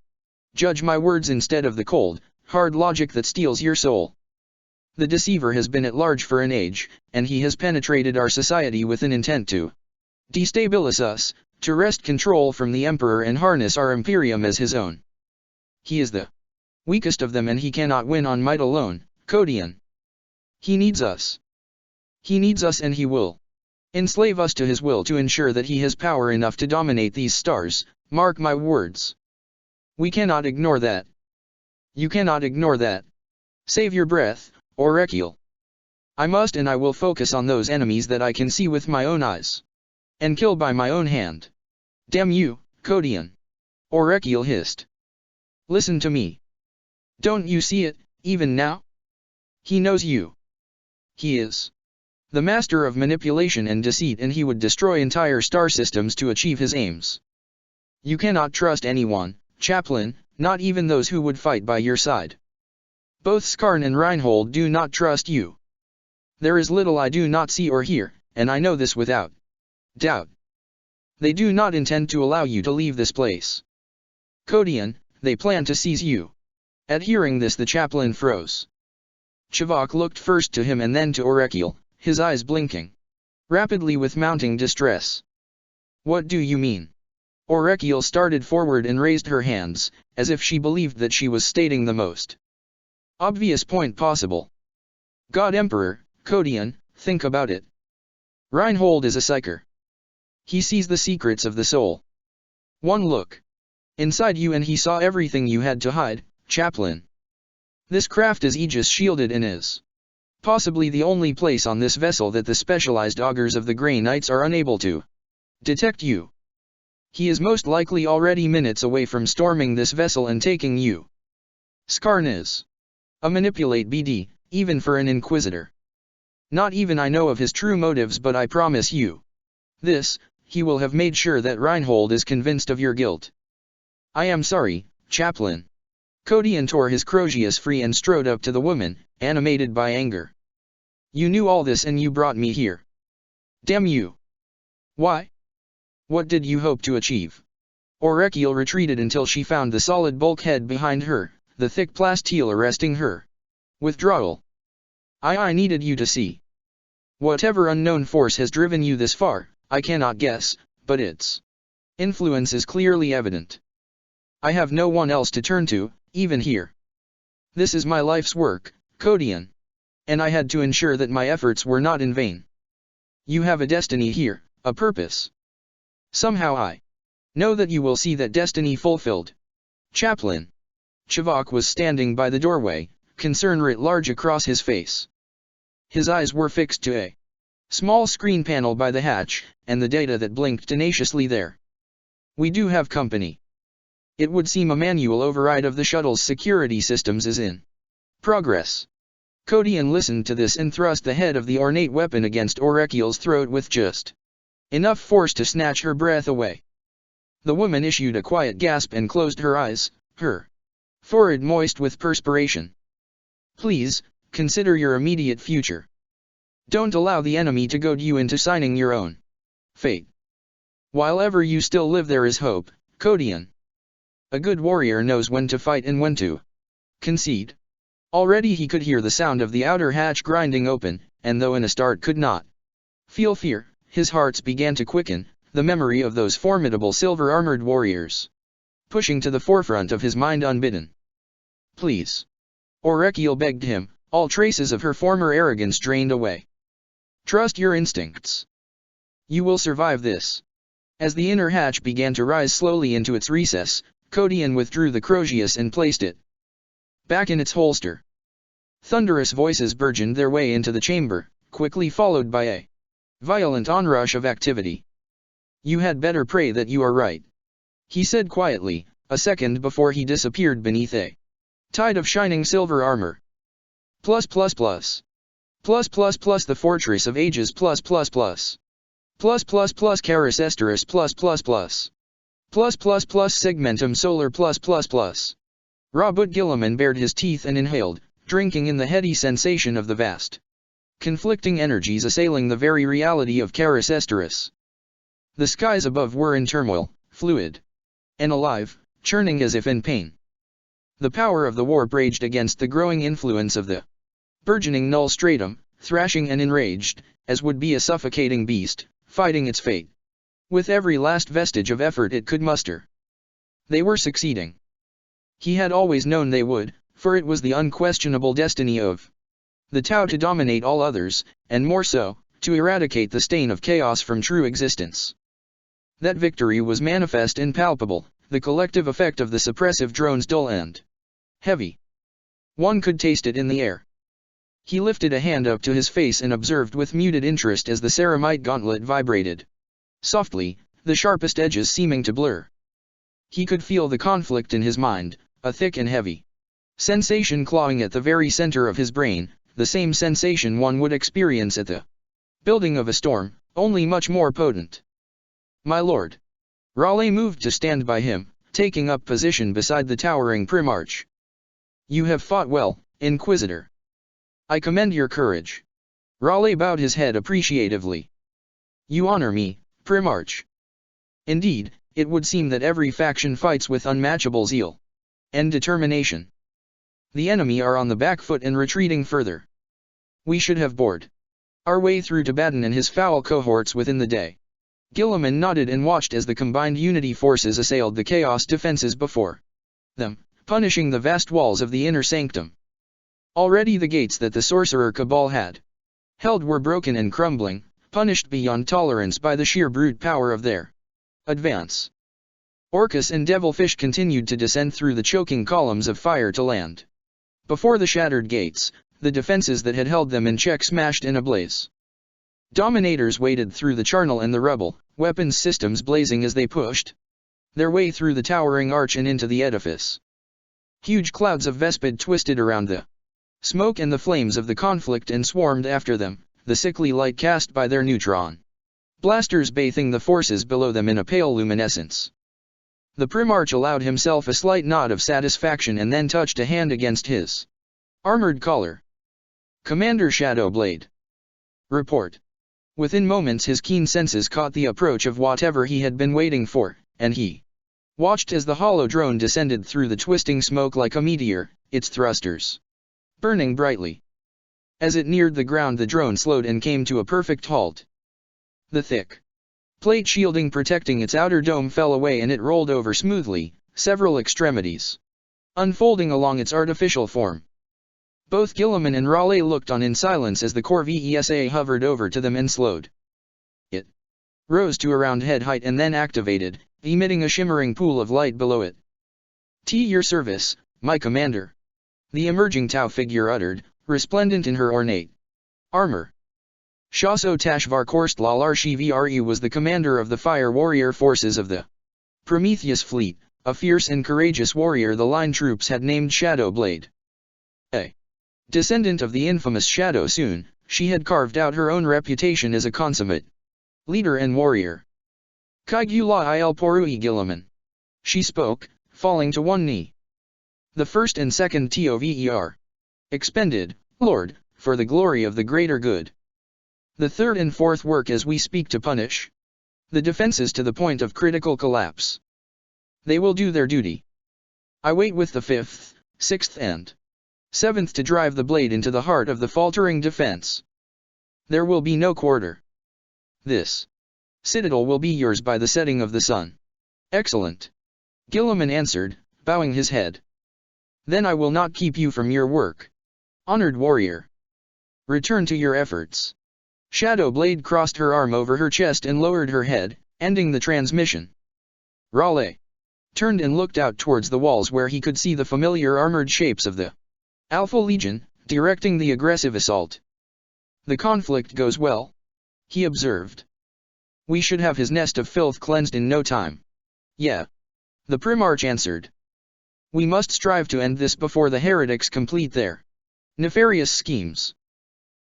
judge my words instead of the cold, hard logic that steals your soul. The deceiver has been at large for an age, and he has penetrated our society with an intent to destabilize us, to wrest control from the Emperor and harness our Imperium as his own. He is the weakest of them and he cannot win on might alone, Codian. He needs us. He needs us and he will enslave us to his will to ensure that he has power enough to dominate these stars, mark my words. We cannot ignore that. You cannot ignore that. Save your breath, Orekiel. I must and I will focus on those enemies that I can see with my own eyes. And kill by my own hand. Damn you, Codian. Orekiel hissed. Listen to me. Don't you see it, even now? He knows you. He is The master of manipulation and deceit, and he would destroy entire star systems to achieve his aims. You cannot trust anyone, Chaplain, not even those who would fight by your side. Both Skarn and Reinhold do not trust you. There is little I do not see or hear, and I know this without doubt. They do not intend to allow you to leave this place. Kodian, they plan to seize you. At hearing this, the chaplain froze. Chivok looked first to him and then to Orekiel, his eyes blinking rapidly with mounting distress. What do you mean? Orekiel started forward and raised her hands, as if she believed that she was stating the most obvious point possible. God Emperor, Kodian, think about it. Reinhold is a psyker. He sees the secrets of the soul. One look inside you and he saw everything you had to hide, Chaplain. This craft is Aegis shielded and is possibly the only place on this vessel that the specialized augurs of the Grey Knights are unable to detect you. He is most likely already minutes away from storming this vessel and taking you. Skarn is a manipulate BD, even for an Inquisitor. Not even I know of his true motives, but I promise you this, he will have made sure that Reinhold is convinced of your guilt. I am sorry, Chaplain. Kodian tore his Crozius free and strode up to the woman, animated by anger. You knew all this and you brought me here. Damn you. Why? What did you hope to achieve? Orekiel retreated until she found the solid bulkhead behind her, the thick plasteel arresting her withdrawal. I needed you to see. Whatever unknown force has driven you this far, I cannot guess, but its influence is clearly evident. I have no one else to turn to, even here. This is my life's work, Kodian. And I had to ensure that my efforts were not in vain. You have a destiny here, a purpose. Somehow I know that you will see that destiny fulfilled. Chaplain. Chivok was standing by the doorway, concern writ large across his face. His eyes were fixed to a small screen panel by the hatch, and the data that blinked tenaciously there. We do have company. It would seem a manual override of the shuttle's security systems is in progress. Kodian listened to this and thrust the head of the ornate weapon against Orekiel's throat with just enough force to snatch her breath away. The woman issued a quiet gasp and closed her eyes, her forehead moist with perspiration. Please, consider your immediate future. Don't allow the enemy to goad you into signing your own fate. While ever you still live, there is hope, Kodian. A good warrior knows when to fight and when to concede. Already he could hear the sound of the outer hatch grinding open, and though in a start could not feel fear, his hearts began to quicken, the memory of those formidable silver-armored warriors pushing to the forefront of his mind unbidden. Please. Orekiel begged him, all traces of her former arrogance drained away. Trust your instincts. You will survive this. As the inner hatch began to rise slowly into its recess, Kodian withdrew the Crozius and placed it back in its holster. Thunderous voices burgeoned their way into the chamber, quickly followed by a violent onrush of activity. You had better pray that you are right, he said quietly, a second before he disappeared beneath a tide of shining silver armor. The Fortress of Ages Caris Esteris Segmentum Solar Rabut Gilliman bared his teeth and inhaled, drinking in the heady sensation of the vast conflicting energies assailing the very reality of Caris Esteris. The skies above were in turmoil, fluid and alive, churning as if in pain. The power of the warp raged against the growing influence of the burgeoning null stratum, thrashing and enraged, as would be a suffocating beast, fighting its fate with every last vestige of effort it could muster. They were succeeding. He had always known they would, for it was the unquestionable destiny of the Tau to dominate all others, and more so, to eradicate the stain of chaos from true existence. That victory was manifest and palpable, the collective effect of the suppressive drones dull and heavy. One could taste it in the air. He lifted a hand up to his face and observed with muted interest as the ceramite gauntlet vibrated softly, the sharpest edges seeming to blur. He could feel the conflict in his mind, a thick and heavy sensation clawing at the very center of his brain, the same sensation one would experience at the Building of a storm, only much more potent. My lord. Raleigh moved to stand by him, taking up position beside the towering Primarch. You have fought well, Inquisitor. I commend your courage. Raleigh bowed his head appreciatively. You honor me, Primarch. Indeed, it would seem that every faction fights with unmatchable zeal and determination. The enemy are on the back foot and retreating further. We should have bored our way through to Baden and his foul cohorts within the day. Guilliman nodded and watched as the combined Unity forces assailed the Chaos defenses before them, punishing the vast walls of the inner sanctum. Already the gates that the sorcerer cabal had held were broken and crumbling, punished beyond tolerance by the sheer brute power of their advance. Orcus and Devilfish continued to descend through the choking columns of fire to land. Before the shattered gates, the defenses that had held them in check smashed in a blaze. Dominators waded through the charnel and the rubble, weapons systems blazing as they pushed their way through the towering arch and into the edifice. Huge clouds of Vespid twisted around the smoke and the flames of the conflict and swarmed after them, the sickly light cast by their neutron blasters bathing the forces below them in a pale luminescence. The Primarch allowed himself a slight nod of satisfaction and then touched a hand against his armored collar. Commander Shadowblade. Report. Within moments his keen senses caught the approach of whatever he had been waiting for, and he watched as the hollow drone descended through the twisting smoke like a meteor, its thrusters burning brightly. As it neared the ground, the drone slowed and came to a perfect halt. The thick plate shielding protecting its outer dome fell away and it rolled over smoothly, several extremities unfolding along its artificial form. Both Guilliman and Raleigh looked on in silence as the Corvessa hovered over to them and slowed. It rose to around head height and then activated, emitting a shimmering pool of light below it. "To your service, my commander," the emerging Tau figure uttered, resplendent in her ornate armor. Shaso Tashvar Korstlal Arshivru was the commander of the fire warrior forces of the Prometheus fleet, a fierce and courageous warrior the line troops had named Shadowblade. A descendant of the infamous Shadow Soon, she had carved out her own reputation as a consummate leader and warrior. Kaigula il Porui Guilliman. She spoke, falling to one knee. The first and second TOVER. Expended, Lord, for the glory of the greater good. The third and fourth work as we speak to punish the defenses to the point of critical collapse. They will do their duty. I wait with the fifth, sixth and seventh to drive the blade into the heart of the faltering defense. There will be no quarter. This citadel will be yours by the setting of the sun. Excellent. Guilliman answered, bowing his head. Then I will not keep you from your work. Honored warrior. Return to your efforts. Shadowblade crossed her arm over her chest and lowered her head, ending the transmission. Raleigh turned and looked out towards the walls where he could see the familiar armored shapes of the Alpha Legion, directing the aggressive assault. The conflict goes well, he observed. We should have his nest of filth cleansed in no time. Yeah. The Primarch answered. We must strive to end this before the heretics complete their nefarious schemes.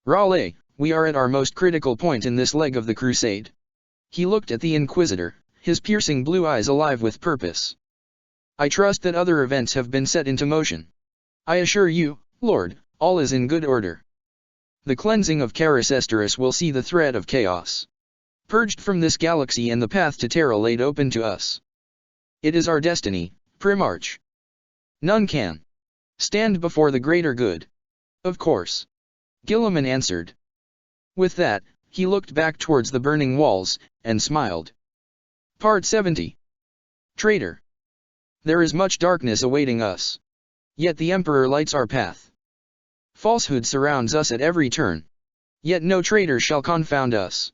Raleigh, we are at our most critical point in this leg of the crusade. He looked at the Inquisitor, his piercing blue eyes alive with purpose. I trust that other events have been set into motion. I assure you, Lord, all is in good order. The cleansing of Caricesteris will see the threat of chaos purged from this galaxy and the path to Terra laid open to us. It is our destiny, Primarch. None can stand before the greater good. Of course. Guilliman answered. With that, he looked back towards the burning walls, and smiled. Part 70. Traitor. There is much darkness awaiting us. Yet the Emperor lights our path. Falsehood surrounds us at every turn. Yet no traitor shall confound us.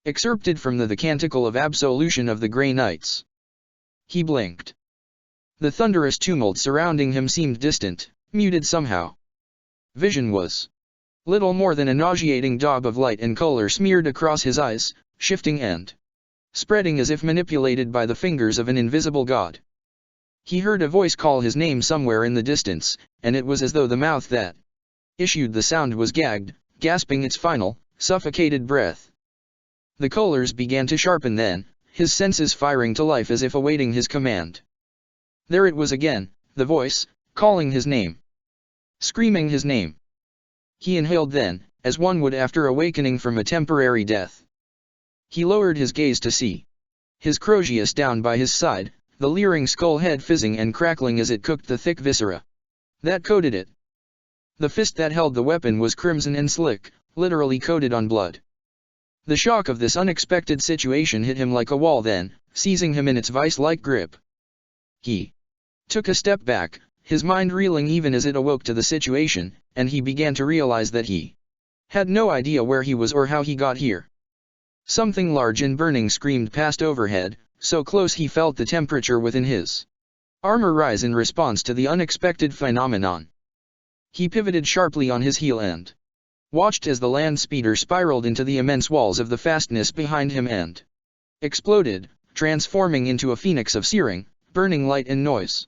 Excerpted from the Canticle of Absolution of the Grey Knights. He blinked. The thunderous tumult surrounding him seemed distant, muted somehow. Vision was little more than a nauseating daub of light and color smeared across his eyes, shifting and spreading as if manipulated by the fingers of an invisible god. He heard a voice call his name somewhere in the distance, and it was as though the mouth that issued the sound was gagged, gasping its final, suffocated breath. The colors began to sharpen then, his senses firing to life as if awaiting his command. There it was again, the voice, calling his name. Screaming his name. He inhaled then, as one would after awakening from a temporary death. He lowered his gaze to see his Crozius down by his side, the leering skull head fizzing and crackling as it cooked the thick viscera that coated it. The fist that held the weapon was crimson and slick, literally coated on blood. The shock of this unexpected situation hit him like a wall then, seizing him in its vice-like grip. He took a step back, his mind reeling even as it awoke to the situation, and he began to realize that he had no idea where he was or how he got here. Something large and burning screamed past overhead, so close he felt the temperature within his armor rise in response to the unexpected phenomenon. He pivoted sharply on his heel and watched as the land speeder spiraled into the immense walls of the fastness behind him and exploded, transforming into a phoenix of searing, burning light and noise.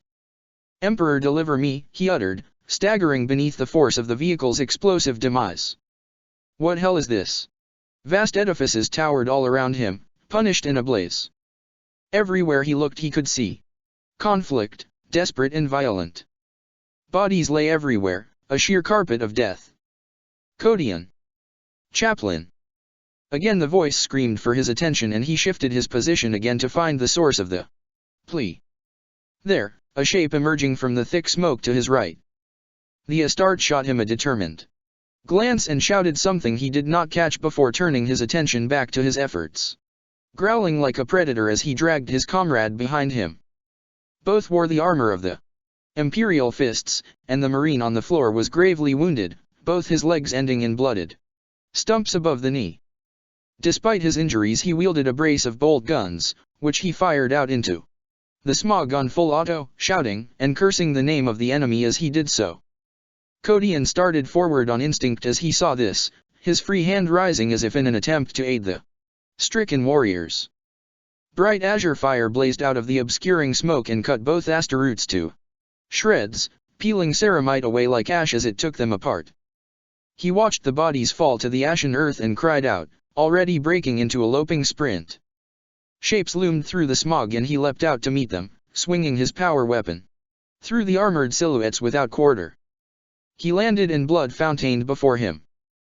"Emperor, deliver me," he uttered, staggering beneath the force of the vehicle's explosive demise. What hell is this? Vast edifices towered all around him, punished and ablaze. Everywhere he looked he could see conflict, desperate and violent. Bodies lay everywhere, a sheer carpet of death. Codion. Chaplain. Again the voice screamed for his attention and he shifted his position again to find the source of the plea. There, a shape emerging from the thick smoke to his right. The Astarte shot him a determined glance and shouted something he did not catch before turning his attention back to his efforts, growling like a predator as he dragged his comrade behind him. Both wore the armor of the Imperial fists, and the Marine on the floor was gravely wounded, both his legs ending in blooded stumps above the knee. Despite his injuries he wielded a brace of bolt guns, which he fired out into the smog on full auto, shouting and cursing the name of the enemy as he did so. Codion started forward on instinct as he saw this, his free hand rising as if in an attempt to aid the stricken warriors. Bright azure fire blazed out of the obscuring smoke and cut both Astaroths to shreds, peeling ceramite away like ash as it took them apart. He watched the bodies fall to the ashen earth and cried out, already breaking into a loping sprint. Shapes loomed through the smog and he leapt out to meet them, swinging his power weapon through the armored silhouettes without quarter. He landed and blood fountained before him,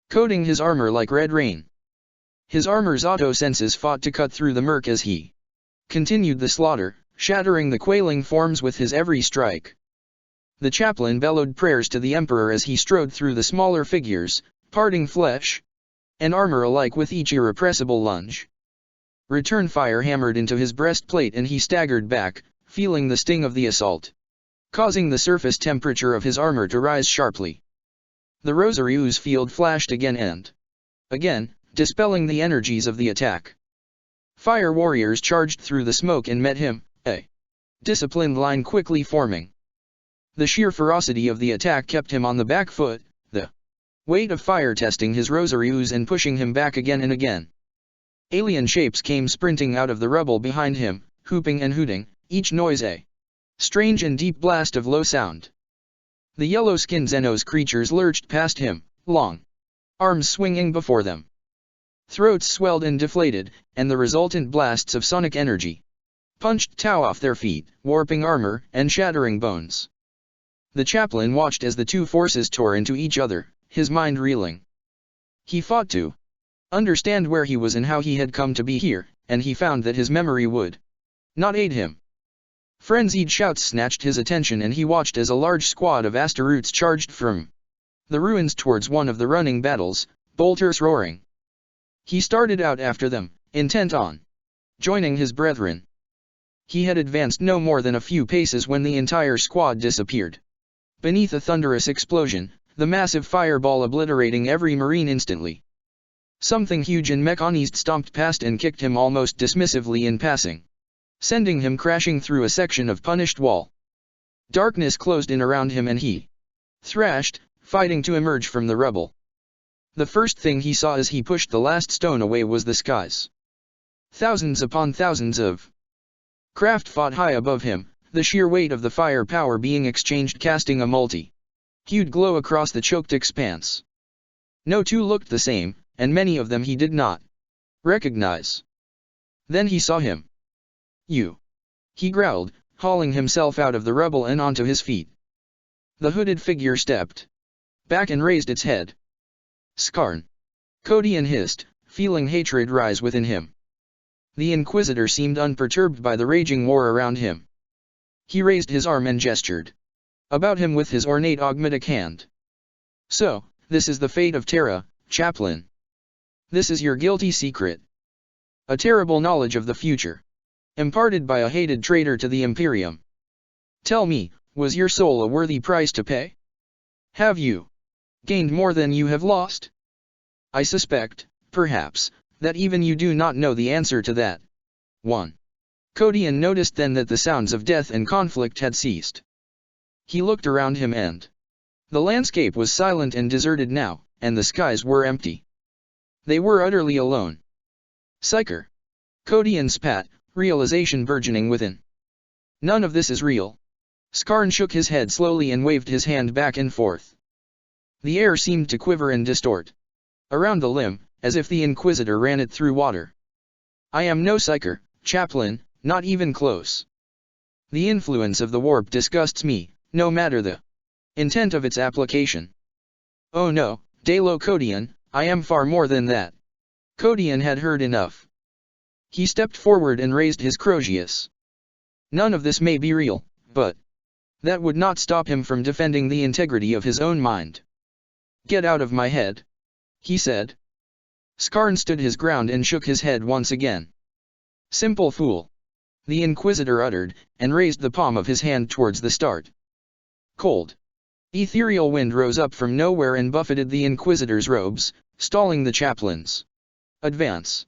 coating his armor like red rain. His armor's auto senses fought to cut through the murk as he continued the slaughter, shattering the quailing forms with his every strike. The chaplain bellowed prayers to the Emperor as he strode through the smaller figures, parting flesh and armor alike with each irrepressible lunge. Return fire hammered into his breastplate and he staggered back, feeling the sting of the assault, causing the surface temperature of his armor to rise sharply. The Rosariu's field flashed again and again, dispelling the energies of the attack. Fire warriors charged through the smoke and met him, a disciplined line quickly forming. The sheer ferocity of the attack kept him on the back foot, the weight of fire testing his Rosarius and pushing him back again and again. Alien shapes came sprinting out of the rubble behind him, whooping and hooting, each noise a strange and deep blast of low sound. The yellow-skinned Xenos creatures lurched past him, long arms swinging before them. Throats swelled and deflated, and the resultant blasts of sonic energy punched Tau off their feet, warping armor and shattering bones. The chaplain watched as the two forces tore into each other, his mind reeling. He fought to understand where he was and how he had come to be here, and he found that his memory would not aid him. Frenzied shouts snatched his attention and he watched as a large squad of Astaroths charged from the ruins towards one of the running battles, bolters roaring. He started out after them, intent on joining his brethren. He had advanced no more than a few paces when the entire squad disappeared beneath a thunderous explosion, the massive fireball obliterating every Marine instantly. Something huge and mechanized stomped past and kicked him almost dismissively in passing, sending him crashing through a section of punished wall. Darkness closed in around him and he thrashed, fighting to emerge from the rubble. The first thing he saw as he pushed the last stone away was the skies. Thousands upon thousands of craft fought high above him, the sheer weight of the firepower being exchanged casting a multi-hued glow across the choked expanse. No two looked the same, and many of them he did not recognize. Then he saw him. "You!" he growled, hauling himself out of the rubble and onto his feet. The hooded figure stepped back and raised its head. "Skarn!" Kodian hissed, feeling hatred rise within him. The Inquisitor seemed unperturbed by the raging war around him. He raised his arm and gestured about him with his ornate augmetic hand. "So, this is the fate of Terra, Chaplain. This is your guilty secret. A terrible knowledge of the future, imparted by a hated traitor to the Imperium. Tell me, was your soul a worthy price to pay? Have you gained more than you have lost? I suspect, perhaps, that even you do not know the answer to that." 1. Kodian noticed then that the sounds of death and conflict had ceased. He looked around him and the landscape was silent and deserted now, and the skies were empty. They were utterly alone. "Psyker!" Kodian spat, realization burgeoning within. "None of this is real." Skarn shook his head slowly and waved his hand back and forth. The air seemed to quiver and distort around the limb, as if the Inquisitor ran it through water. "I am no Psyker, Chaplain, not even close. The influence of the warp disgusts me, no matter the intent of its application. Oh no, Dalo Kodian, I am far more than that." Kodian had heard enough. He stepped forward and raised his Crozius. "None of this may be real, but that would not stop him from defending the integrity of his own mind." "Get out of my head," he said. Skarn stood his ground and shook his head once again. "Simple fool," the Inquisitor uttered, and raised the palm of his hand towards the start. Cold, ethereal wind rose up from nowhere and buffeted the Inquisitor's robes, stalling the Chaplain's advance.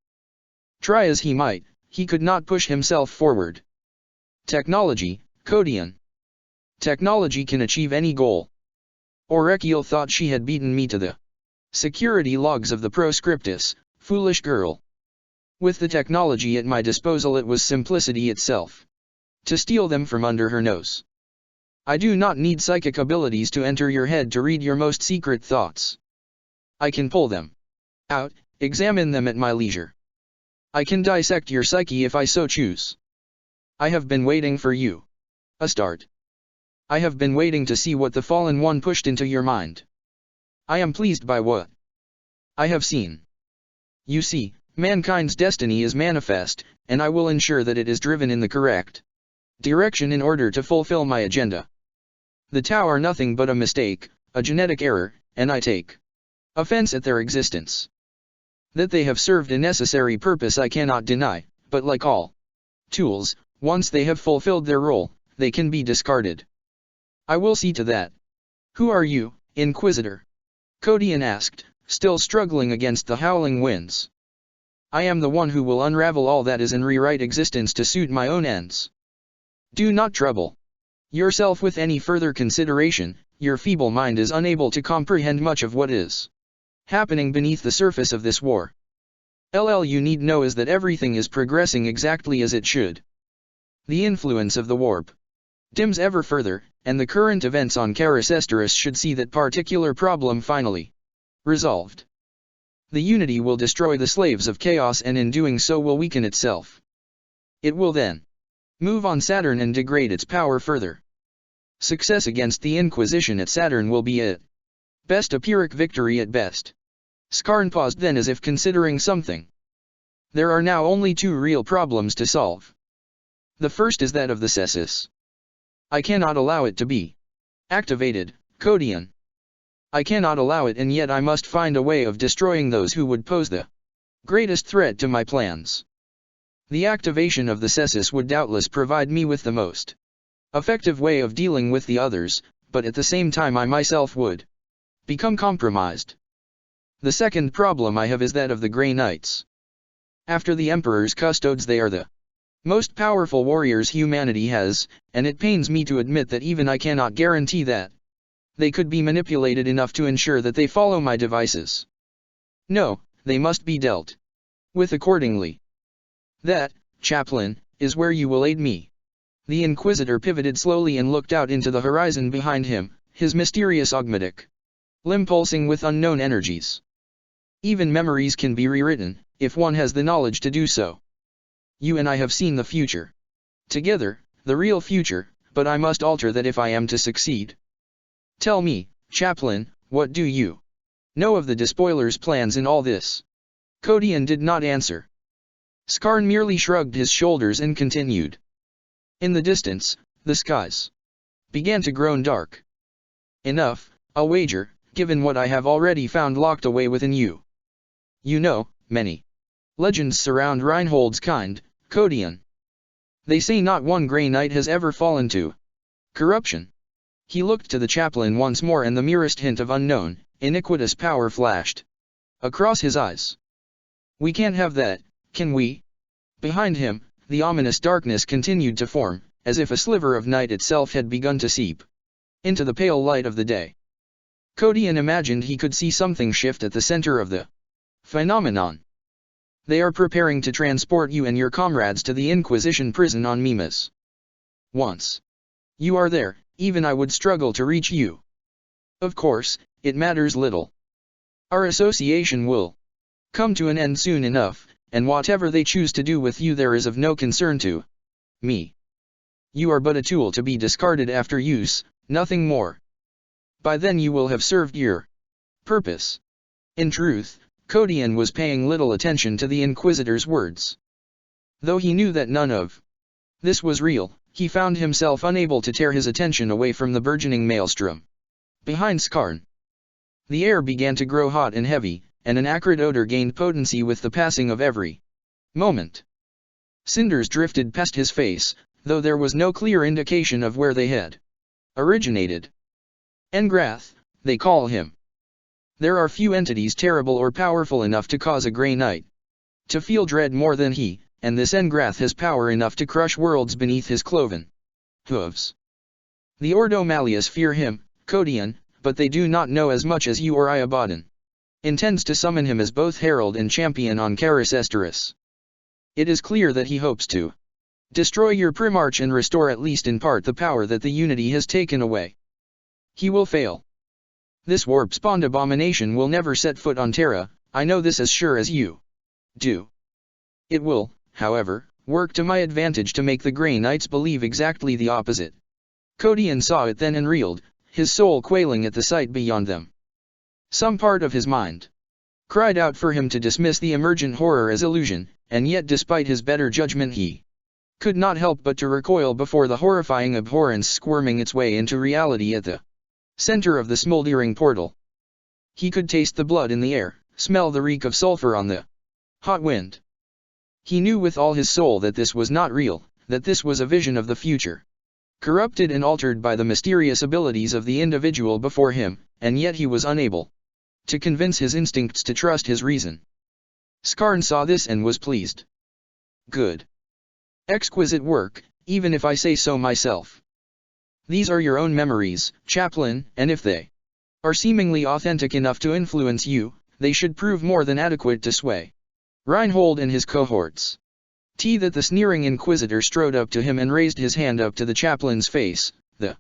Try as he might, he could not push himself forward. "Technology, Kodian. Technology can achieve any goal. Orekiel thought she had beaten me to the security logs of the Proscriptus, foolish girl. With the technology at my disposal it was simplicity itself to steal them from under her nose. I do not need psychic abilities to enter your head to read your most secret thoughts. I can pull them out, examine them at my leisure. I can dissect your psyche if I so choose. I have been waiting for you. Astarte. I have been waiting to see what the Fallen One pushed into your mind. I am pleased by what I have seen. You see, mankind's destiny is manifest, and I will ensure that it is driven in the correct direction in order to fulfill my agenda. The Tau are nothing but a mistake, a genetic error, and I take offense at their existence. That they have served a necessary purpose I cannot deny, but like all tools, once they have fulfilled their role, they can be discarded. I will see to that." "Who are you, Inquisitor?" Kodian asked, still struggling against the howling winds. "I am the one who will unravel all that is and rewrite existence to suit my own ends. Do not trouble yourself with any further consideration, your feeble mind is unable to comprehend much of what is happening beneath the surface of this war. All you need know is that everything is progressing exactly as it should. The influence of the warp dims ever further, and the current events on Caris Esteris should see that particular problem finally resolved. The unity will destroy the slaves of chaos and in doing so will weaken itself. It will then move on Saturn and degrade its power further. Success against the Inquisition at Saturn will be at best a Pyrrhic victory at best." Skarn paused then as if considering something. "There are now only two real problems to solve. The first is that of the Cessus. I cannot allow it to be activated, Kodian. I cannot allow it, and yet I must find a way of destroying those who would pose the greatest threat to my plans. The activation of the Cessus would doubtless provide me with the most effective way of dealing with the others, but at the same time I myself would become compromised. The second problem I have is that of the Grey Knights. After the Emperor's custodes they are the most powerful warriors humanity has, and it pains me to admit that even I cannot guarantee that they could be manipulated enough to ensure that they follow my devices. No, they must be dealt with accordingly. That, Chaplain, is where you will aid me." The Inquisitor pivoted slowly and looked out into the horizon behind him, his mysterious augmetic limb pulsing with unknown energies. Even memories can be rewritten, if one has the knowledge to do so. You and I have seen the future. Together, the real future, but I must alter that if I am to succeed. Tell me, Chaplain, what do you know of the Despoiler's plans in all this? Kodian did not answer. Skarn merely shrugged his shoulders and continued. In the distance, the skies began to grow dark. Enough, I'll wager, given what I have already found locked away within you. You know, many legends surround Reinhold's kind, Kodian. They say not one Grey Knight has ever fallen to corruption. He looked to the chaplain once more and the merest hint of unknown, iniquitous power flashed across his eyes. We can't have that, can we? Behind him, the ominous darkness continued to form, as if a sliver of night itself had begun to seep into the pale light of the day. Kodian imagined he could see something shift at the center of the phenomenon. They are preparing to transport you and your comrades to the Inquisition prison on Mimas. Once you are there, even I would struggle to reach you. Of course, it matters little. Our association will come to an end soon enough, and whatever they choose to do with you there is of no concern to me. You are but a tool to be discarded after use, nothing more. By then you will have served your purpose. In truth, Kodian was paying little attention to the Inquisitor's words. Though he knew that none of this was real, he found himself unable to tear his attention away from the burgeoning maelstrom behind Skarn. The air began to grow hot and heavy, and an acrid odor gained potency with the passing of every moment. Cinders drifted past his face, though there was no clear indication of where they had originated. Engrath, they call him. There are few entities terrible or powerful enough to cause a Grey Knight to feel dread more than he, and this Engrath has power enough to crush worlds beneath his cloven hooves. The Ordo Malleus fear him, Kodian, but they do not know as much as you or I. Abaddon intends to summon him as both herald and champion on Caris Esteris. It is clear that he hopes to destroy your Primarch and restore at least in part the power that the Unity has taken away. He will fail. This warp-spawned abomination will never set foot on Terra, I know this as sure as you do. It will, however, work to my advantage to make the Grey Knights believe exactly the opposite. Kodian saw it then and reeled, his soul quailing at the sight beyond them. Some part of his mind cried out for him to dismiss the emergent horror as illusion, and yet despite his better judgment he could not help but to recoil before the horrifying abhorrence squirming its way into reality at the center of the smoldering portal. He could taste the blood in the air, smell the reek of sulfur on the hot wind. He knew with all his soul that this was not real, that this was a vision of the future, corrupted and altered by the mysterious abilities of the individual before him, and yet he was unable to convince his instincts to trust his reason. Skarn saw this and was pleased. Good. Exquisite work, even if I say so myself. These are your own memories, Chaplain, and if they are seemingly authentic enough to influence you, they should prove more than adequate to sway Reinhold and his cohorts. That the sneering Inquisitor strode up to him and raised his hand up to the chaplain's face, the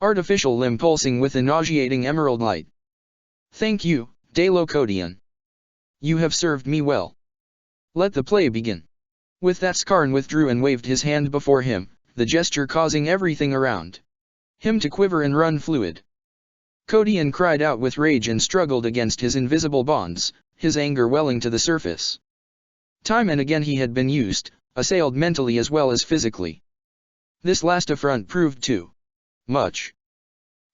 artificial limb pulsing with a nauseating emerald light. Thank you, Dalo Kodian. You have served me well. Let the play begin. With that Skarn withdrew and waved his hand before him, the gesture causing everything around him to quiver and run fluid. Kodian cried out with rage and struggled against his invisible bonds, his anger welling to the surface. Time and again he had been used, assailed mentally as well as physically. This last affront proved too much.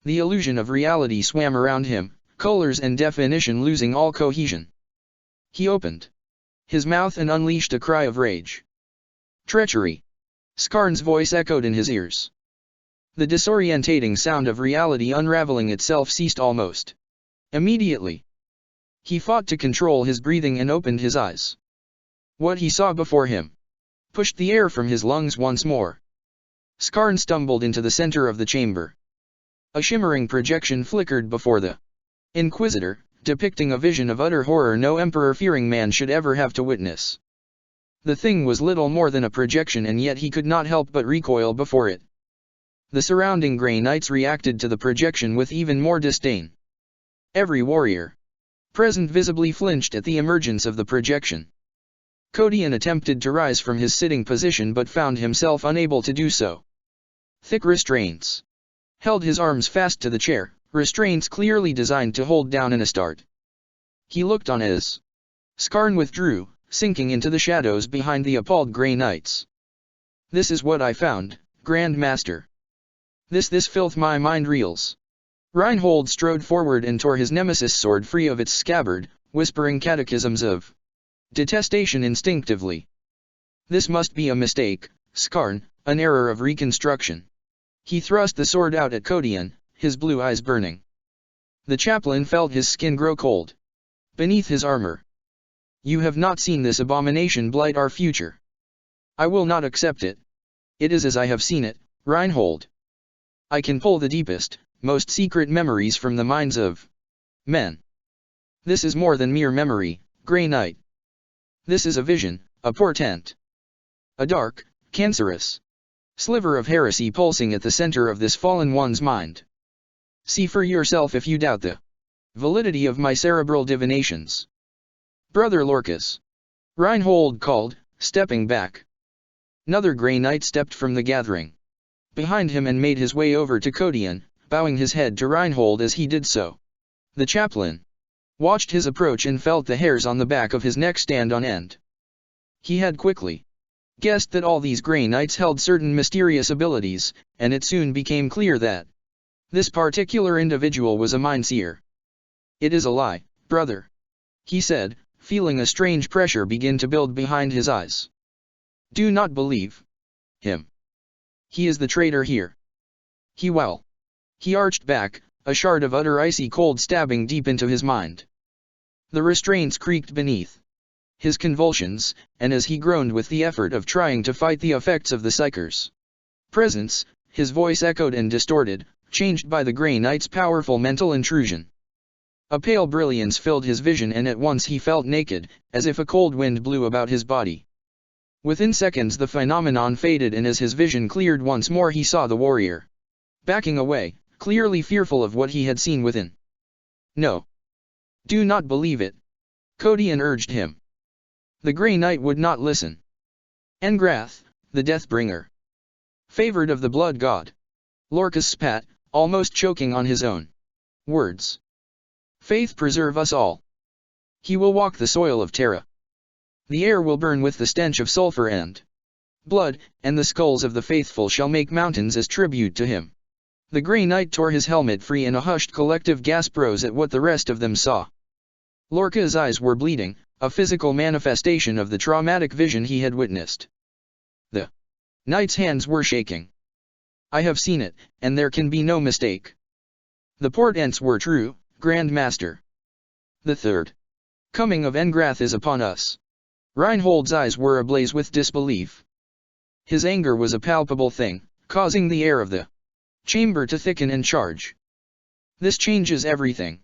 The illusion of reality swam around him, colors and definition losing all cohesion. He opened his mouth and unleashed a cry of rage. Treachery! Skarn's voice echoed in his ears. The disorientating sound of reality unraveling itself ceased almost immediately. He fought to control his breathing and opened his eyes. What he saw before him pushed the air from his lungs once more. Skarn stumbled into the center of the chamber. A shimmering projection flickered before the Inquisitor, depicting a vision of utter horror no emperor-fearing man should ever have to witness. The thing was little more than a projection and yet he could not help but recoil before it. The surrounding Grey Knights reacted to the projection with even more disdain. Every warrior Present visibly flinched at the emergence of the projection. Kodian attempted to rise from his sitting position but found himself unable to do so. Thick restraints held his arms fast to the chair, restraints clearly designed to hold down an Astarte. He looked on as Skarn withdrew, sinking into the shadows behind the appalled Grey Knights. "This is what I found, Grand Master. This filth my mind reels." Reinhold strode forward and tore his nemesis sword free of its scabbard, whispering catechisms of detestation instinctively. "This must be a mistake, Skarn, an error of reconstruction." He thrust the sword out at Kodian, his blue eyes burning. The chaplain felt his skin grow cold beneath his armor. "You have not seen this abomination blight our future. I will not accept it. It is as I have seen it, Reinhold. I can pull the deepest, most secret memories from the minds of men. This is more than mere memory, Grey Knight. This is a vision, a portent. A dark, cancerous sliver of heresy pulsing at the center of this fallen one's mind. See for yourself if you doubt the validity of my cerebral divinations." "Brother Lorcas," Reinhold called, stepping back. Another Grey Knight stepped from the gathering behind him and made his way over to Kodian, bowing his head to Reinhold as he did so. The chaplain watched his approach and felt the hairs on the back of his neck stand on end. He had quickly guessed that all these Grey Knights held certain mysterious abilities, and it soon became clear that this particular individual was a mindseer. "It is a lie, brother," he said, feeling a strange pressure begin to build behind his eyes. "Do not believe him. He is the traitor here." He arched back, a shard of utter icy cold stabbing deep into his mind. The restraints creaked beneath his convulsions, and as he groaned with the effort of trying to fight the effects of the Psyker's presence, his voice echoed and distorted, changed by the Grey Knight's powerful mental intrusion. A pale brilliance filled his vision and at once he felt naked, as if a cold wind blew about his body. Within seconds the phenomenon faded and as his vision cleared once more he saw the warrior backing away, clearly fearful of what he had seen within. "No. Do not believe it," Kodian urged him. The Grey Knight would not listen. "Engrath, the Deathbringer, favored of the Blood God." Lorcas spat, almost choking on his own words. "Faith preserve us all. He will walk the soil of Terra. The air will burn with the stench of sulfur and blood, and the skulls of the faithful shall make mountains as tribute to him." The Grey Knight tore his helmet free and a hushed collective gasp rose at what the rest of them saw. Lorca's eyes were bleeding, a physical manifestation of the traumatic vision he had witnessed. The knight's hands were shaking. "I have seen it, and there can be no mistake. The portents were true, Grand Master. The third coming of Engrath is upon us." Reinhold's eyes were ablaze with disbelief. His anger was a palpable thing, causing the air of the chamber to thicken and charge. "This changes everything.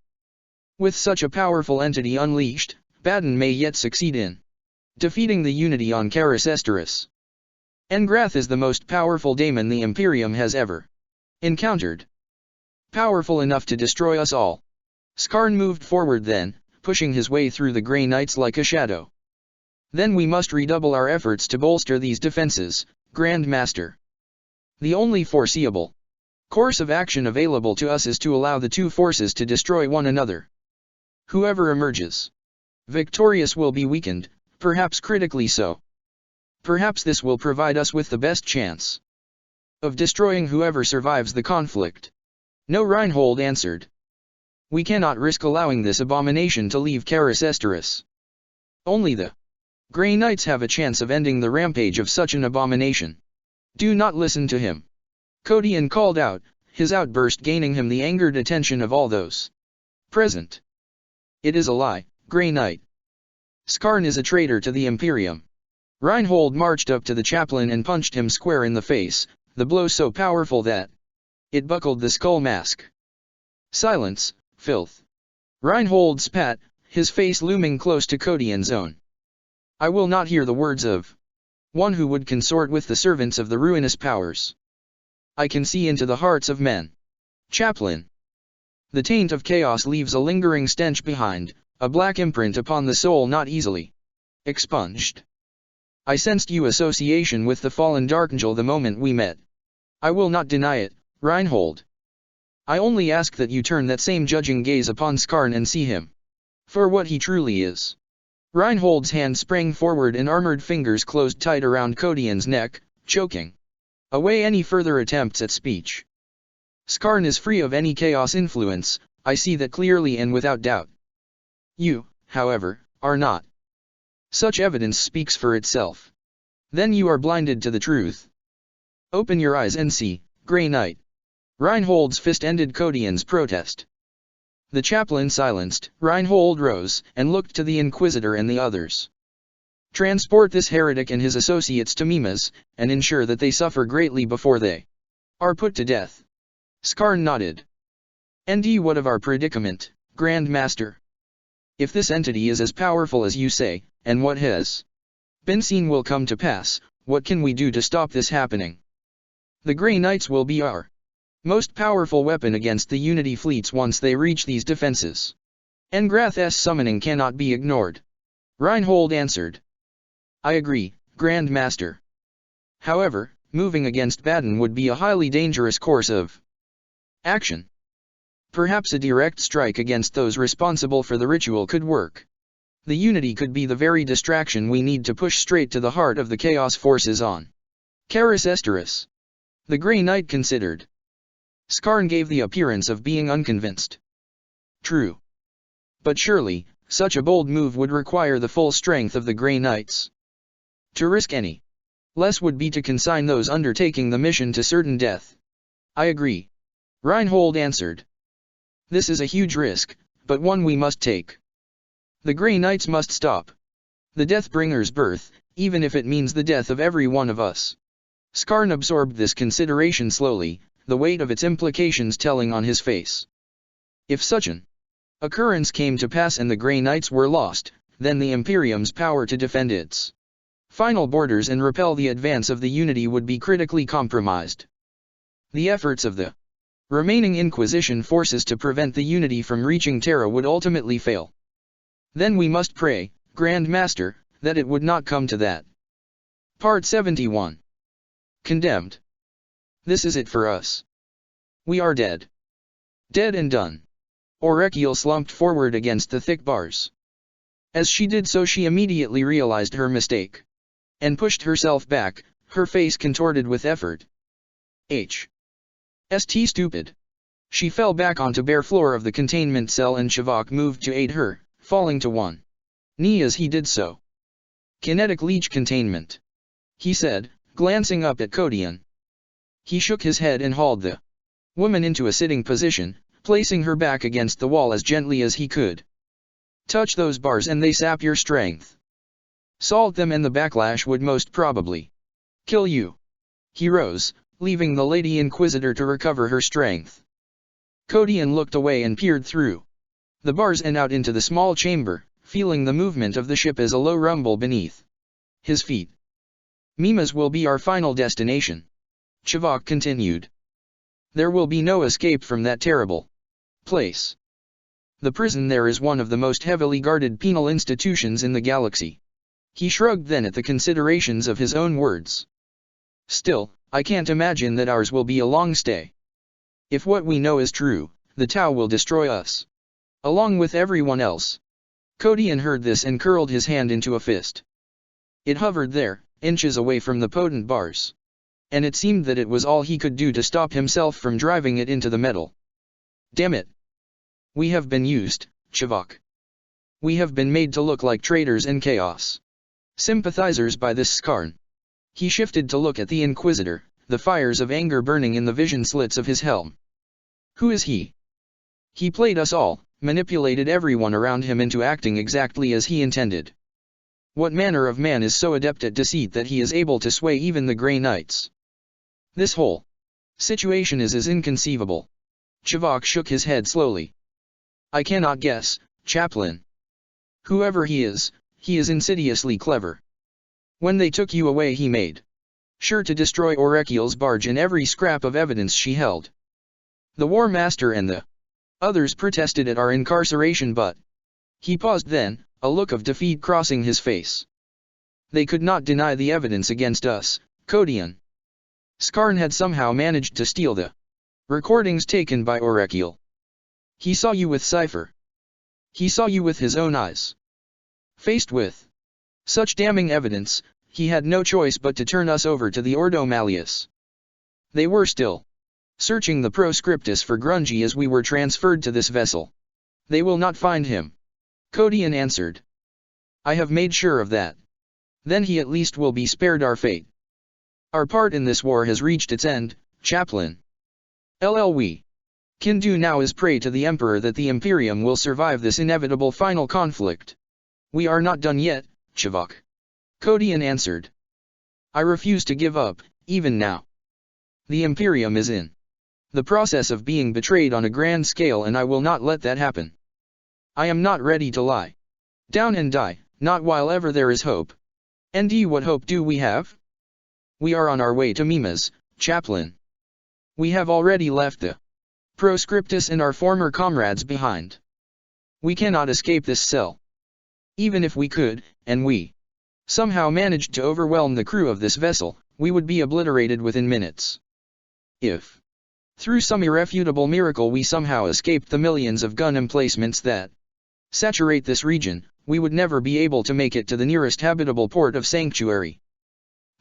With such a powerful entity unleashed, Baden may yet succeed in defeating the unity on Caris Esteris. Engrath is the most powerful daemon the Imperium has ever encountered. Powerful enough to destroy us all." Skarn moved forward then, pushing his way through the Grey Knights like a shadow. "Then we must redouble our efforts to bolster these defenses, Grand Master. The only foreseeable course of action available to us is to allow the two forces to destroy one another. Whoever emerges victorious will be weakened, perhaps critically so. Perhaps this will provide us with the best chance of destroying whoever survives the conflict." "No," Reinhold answered. "We cannot risk allowing this abomination to leave Caris Esteris. Only the Grey Knights have a chance of ending the rampage of such an abomination." "Do not listen to him," Kodian called out, his outburst gaining him the angered attention of all those present. "It is a lie, Grey Knight. Skarn is a traitor to the Imperium." Reinhold marched up to the chaplain and punched him square in the face, the blow so powerful that it buckled the skull mask. "Silence, filth!" Reinhold spat, his face looming close to Kodian's own. "I will not hear the words of one who would consort with the servants of the ruinous powers. I can see into the hearts of men. Chaplain. The taint of chaos leaves a lingering stench behind, A black imprint upon the soul not easily expunged. I sensed your association with the fallen Darkangel the moment we met. I will not deny it, Reinhold. I only ask that you turn that same judging gaze upon Skarn and see him for what he truly is. Reinhold's hand sprang forward and armored fingers closed tight around Kodian's neck, choking away any further attempts at speech. Skarn is free of any chaos influence, I see that clearly and without doubt. You, however, are not. Such evidence speaks for itself. Then you are blinded to the truth. Open your eyes and see, Grey Knight. Reinhold's fist ended Kodian's protest. The chaplain silenced, Reinhold rose, and looked to the Inquisitor and the others. Transport this heretic and his associates to Mimas, and ensure that they suffer greatly before they are put to death. Skarn nodded. And what of our predicament, Grand Master? If this entity is as powerful as you say, and what has been seen will come to pass, what can we do to stop this happening? The Grey Knights will be our most powerful weapon against the Unity fleets once they reach these defenses. Engrath's summoning cannot be ignored. Reinhold answered. I agree, Grand Master. However, moving against Baden would be a highly dangerous course of action. Perhaps a direct strike against those responsible for the ritual could work. The Unity could be the very distraction we need to push straight to the heart of the Chaos forces on Karis Esteris. The Grey Knight considered. Skarn gave the appearance of being unconvinced. True. But surely, such a bold move would require the full strength of the Grey Knights. To risk any less would be to consign those undertaking the mission to certain death. I agree. Reinhold answered. This is a huge risk, but one we must take. The Grey Knights must stop the Deathbringer's birth, even if it means the death of every one of us. Skarn absorbed this consideration slowly, the weight of its implications telling on his face. If such an occurrence came to pass and the Grey Knights were lost, then the Imperium's power to defend its final borders and repel the advance of the Unity would be critically compromised. The efforts of the remaining Inquisition forces to prevent the Unity from reaching Terra would ultimately fail. Then we must pray, Grand Master, that it would not come to that. Part 71. Condemned. This is it for us. We are dead. Dead and done. Orekiel slumped forward against the thick bars. As she did so she immediately realized her mistake. And pushed herself back, her face contorted with effort. St stupid. She fell back onto bare floor of the containment cell and Shavak moved to aid her, falling to one knee as he did so. Kinetic leech containment. He said, glancing up at Kodian. He shook his head and hauled the woman into a sitting position, placing her back against the wall as gently as he could. Touch those bars and they sap your strength. Salt them and the backlash would most probably kill you. He rose, leaving the Lady Inquisitor to recover her strength. Kodian looked away and peered through the bars and out into the small chamber, feeling the movement of the ship as a low rumble beneath his feet. Mimas will be our final destination. Shavak continued. There will be no escape from that terrible place. The prison there is one of the most heavily guarded penal institutions in the galaxy. He shrugged then at the considerations of his own words. Still, I can't imagine that ours will be a long stay. If what we know is true, the Tau will destroy us. Along with everyone else. Kodian heard this and curled his hand into a fist. It hovered there, inches away from the potent bars. And it seemed that it was all he could do to stop himself from driving it into the metal. Damn it. We have been used, Shavak. We have been made to look like traitors and chaos sympathizers by this Skarn. He shifted to look at the Inquisitor, the fires of anger burning in the vision slits of his helm. Who is he? He played us all, manipulated everyone around him into acting exactly as he intended. What manner of man is so adept at deceit that he is able to sway even the Grey Knights? This whole situation is as inconceivable. Shavak shook his head slowly. I cannot guess, Chaplain. Whoever he is insidiously clever. When they took you away he made sure to destroy Orekiel's barge and every scrap of evidence she held. The War Master and the others protested at our incarceration but He paused then, a look of defeat crossing his face. They could not deny the evidence against us, Kodian. Skarn had somehow managed to steal the recordings taken by Orekiel. He saw you with Cypher. He saw you with his own eyes. Faced with such damning evidence, he had no choice but to turn us over to the Ordo Malleus. They were still searching the proscriptus for Grungy as we were transferred to this vessel. They will not find him. Kodian answered. I have made sure of that. Then he at least will be spared our fate. Our part in this war has reached its end, Chaplain. We can do now is pray to the Emperor that the Imperium will survive this inevitable final conflict. We are not done yet, Chivok. Kodian answered. I refuse to give up, even now. The Imperium is in the process of being betrayed on a grand scale, and I will not let that happen. I am not ready to lie down and die, not while ever there is hope. And what hope do we have? We are on our way to Mimas, Chaplain. We have already left the proscriptus and our former comrades behind. We cannot escape this cell. Even if we could, and we somehow managed to overwhelm the crew of this vessel, we would be obliterated within minutes. If, through some irrefutable miracle, we somehow escaped the millions of gun emplacements that saturate this region, we would never be able to make it to the nearest habitable port of Sanctuary.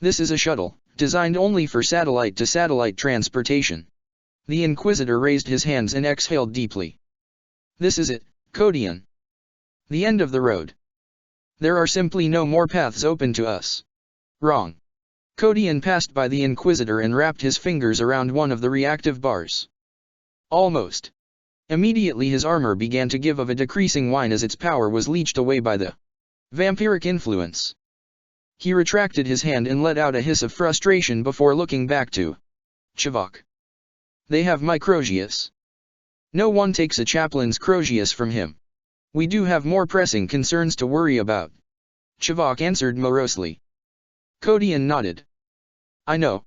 This is a shuttle, designed only for satellite-to-satellite transportation. The Inquisitor raised his hands and exhaled deeply. This is it, Kodian. The end of the road. There are simply no more paths open to us. Wrong. Kodian passed by the Inquisitor and wrapped his fingers around one of the reactive bars. Almost immediately his armor began to give of a decreasing whine as its power was leached away by the vampiric influence. He retracted his hand and let out a hiss of frustration before looking back to Chivok. They have my Crozius. No one takes a chaplain's Crozius from him. We do have more pressing concerns to worry about. Chivok answered morosely. Kodian nodded. I know.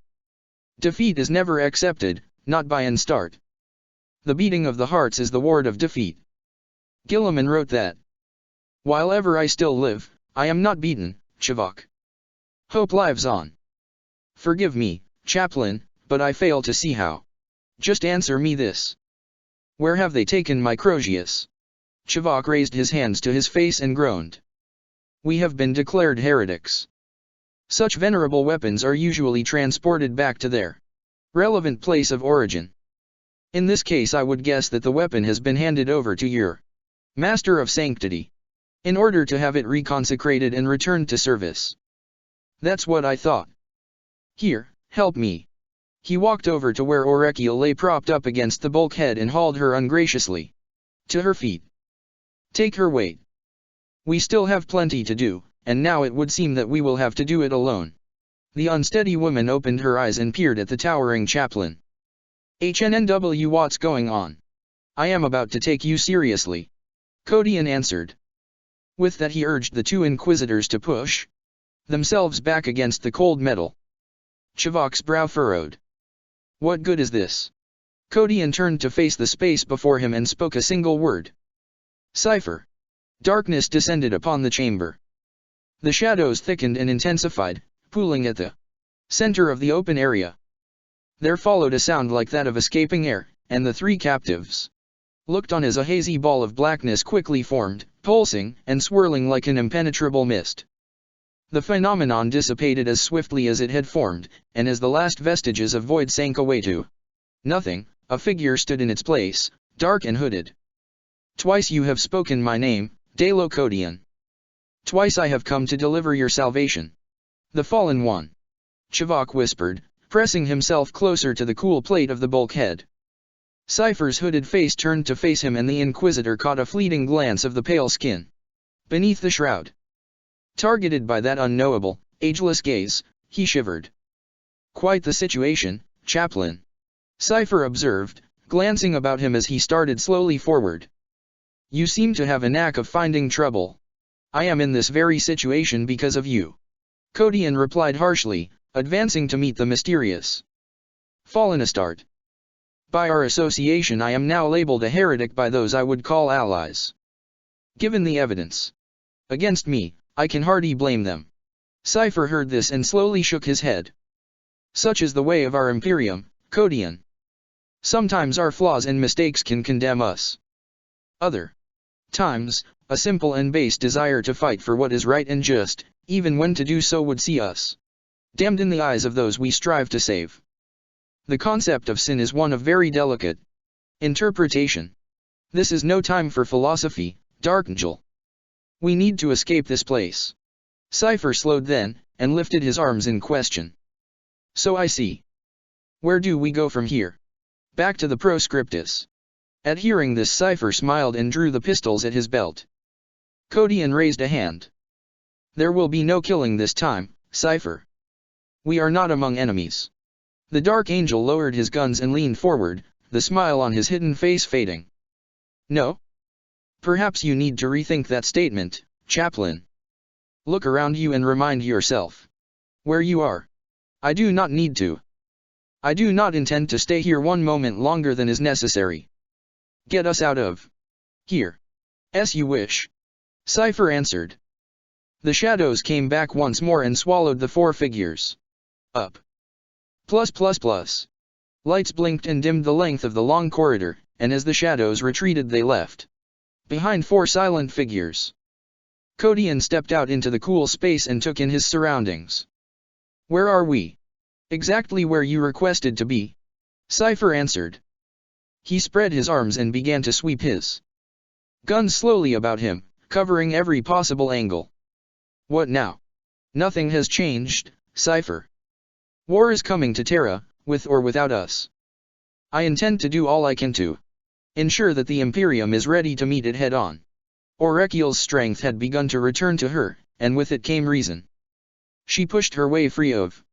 Defeat is never accepted, not by an start. The beating of the hearts is the ward of defeat. Gilliman wrote that. While ever I still live, I am not beaten, Chivok. Hope lives on. Forgive me, Chaplain, but I fail to see how. Just answer me this. Where have they taken my Crozius? Chivok raised his hands to his face and groaned. We have been declared heretics. Such venerable weapons are usually transported back to their relevant place of origin. In this case, I would guess that the weapon has been handed over to your Master of Sanctity, in order to have it reconsecrated and returned to service. That's what I thought. Here, help me. He walked over to where Orekiel lay propped up against the bulkhead and hauled her ungraciously to her feet. Take her weight. We still have plenty to do, and now it would seem that we will have to do it alone. The unsteady woman opened her eyes and peered at the towering chaplain. HNNW, what's going on? I am about to take you seriously. Kodian answered. With that he urged the two Inquisitors to push themselves back against the cold metal. Chivok's brow furrowed. What good is this? Kodian turned to face the space before him and spoke a single word. Cypher. Darkness descended upon the chamber. The shadows thickened and intensified, pooling at the center of the open area. There followed a sound like that of escaping air, and the three captives looked on as a hazy ball of blackness quickly formed, pulsing and swirling like an impenetrable mist. The phenomenon dissipated as swiftly as it had formed, and as the last vestiges of void sank away to nothing, a figure stood in its place, dark and hooded. Twice you have spoken my name, Dalo Kodian. Twice I have come to deliver your salvation. The fallen one. Chivok whispered, pressing himself closer to the cool plate of the bulkhead. Cypher's hooded face turned to face him, and the Inquisitor caught a fleeting glance of the pale skin beneath the shroud. Targeted by that unknowable, ageless gaze, he shivered. Quite the situation, Chaplain. Cypher observed, glancing about him as he started slowly forward. You seem to have a knack of finding trouble. I am in this very situation because of you. Kodian replied harshly, advancing to meet the mysterious fallen Astarte. By our association I am now labeled a heretic by those I would call allies. Given the evidence against me, I can hardly blame them. Cypher heard this and slowly shook his head. Such is the way of our Imperium, Codion. Sometimes our flaws and mistakes can condemn us. Other times, a simple and base desire to fight for what is right and just, even when to do so would see us damned in the eyes of those we strive to save. The concept of sin is one of very delicate interpretation. This is no time for philosophy, Darkangel. We need to escape this place. Cypher slowed then, and lifted his arms in question. So I see. Where do we go from here? Back to the proscriptus. At hearing this, Cypher smiled and drew the pistols at his belt. Codion raised a hand. There will be no killing this time, Cypher. We are not among enemies. The Dark Angel lowered his guns and leaned forward, the smile on his hidden face fading. No? Perhaps you need to rethink that statement, Chaplain. Look around you and remind yourself where you are. I do not need to. I do not intend to stay here one moment longer than is necessary. Get us out of here. As you wish. Cypher answered. The shadows came back once more and swallowed the four figures. Up. Plus. Lights blinked and dimmed the length of the long corridor, and as the shadows retreated they left behind four silent figures. Codion stepped out into the cool space and took in his surroundings. Where are we? Exactly where you requested to be. Cypher answered. He spread his arms and began to sweep his guns slowly about him, covering every possible angle. What now? Nothing has changed, Cypher. War is coming to Terra, with or without us. I intend to do all I can to ensure that the Imperium is ready to meet it head-on. Orekiel's strength had begun to return to her, and with it came reason. She pushed her way free of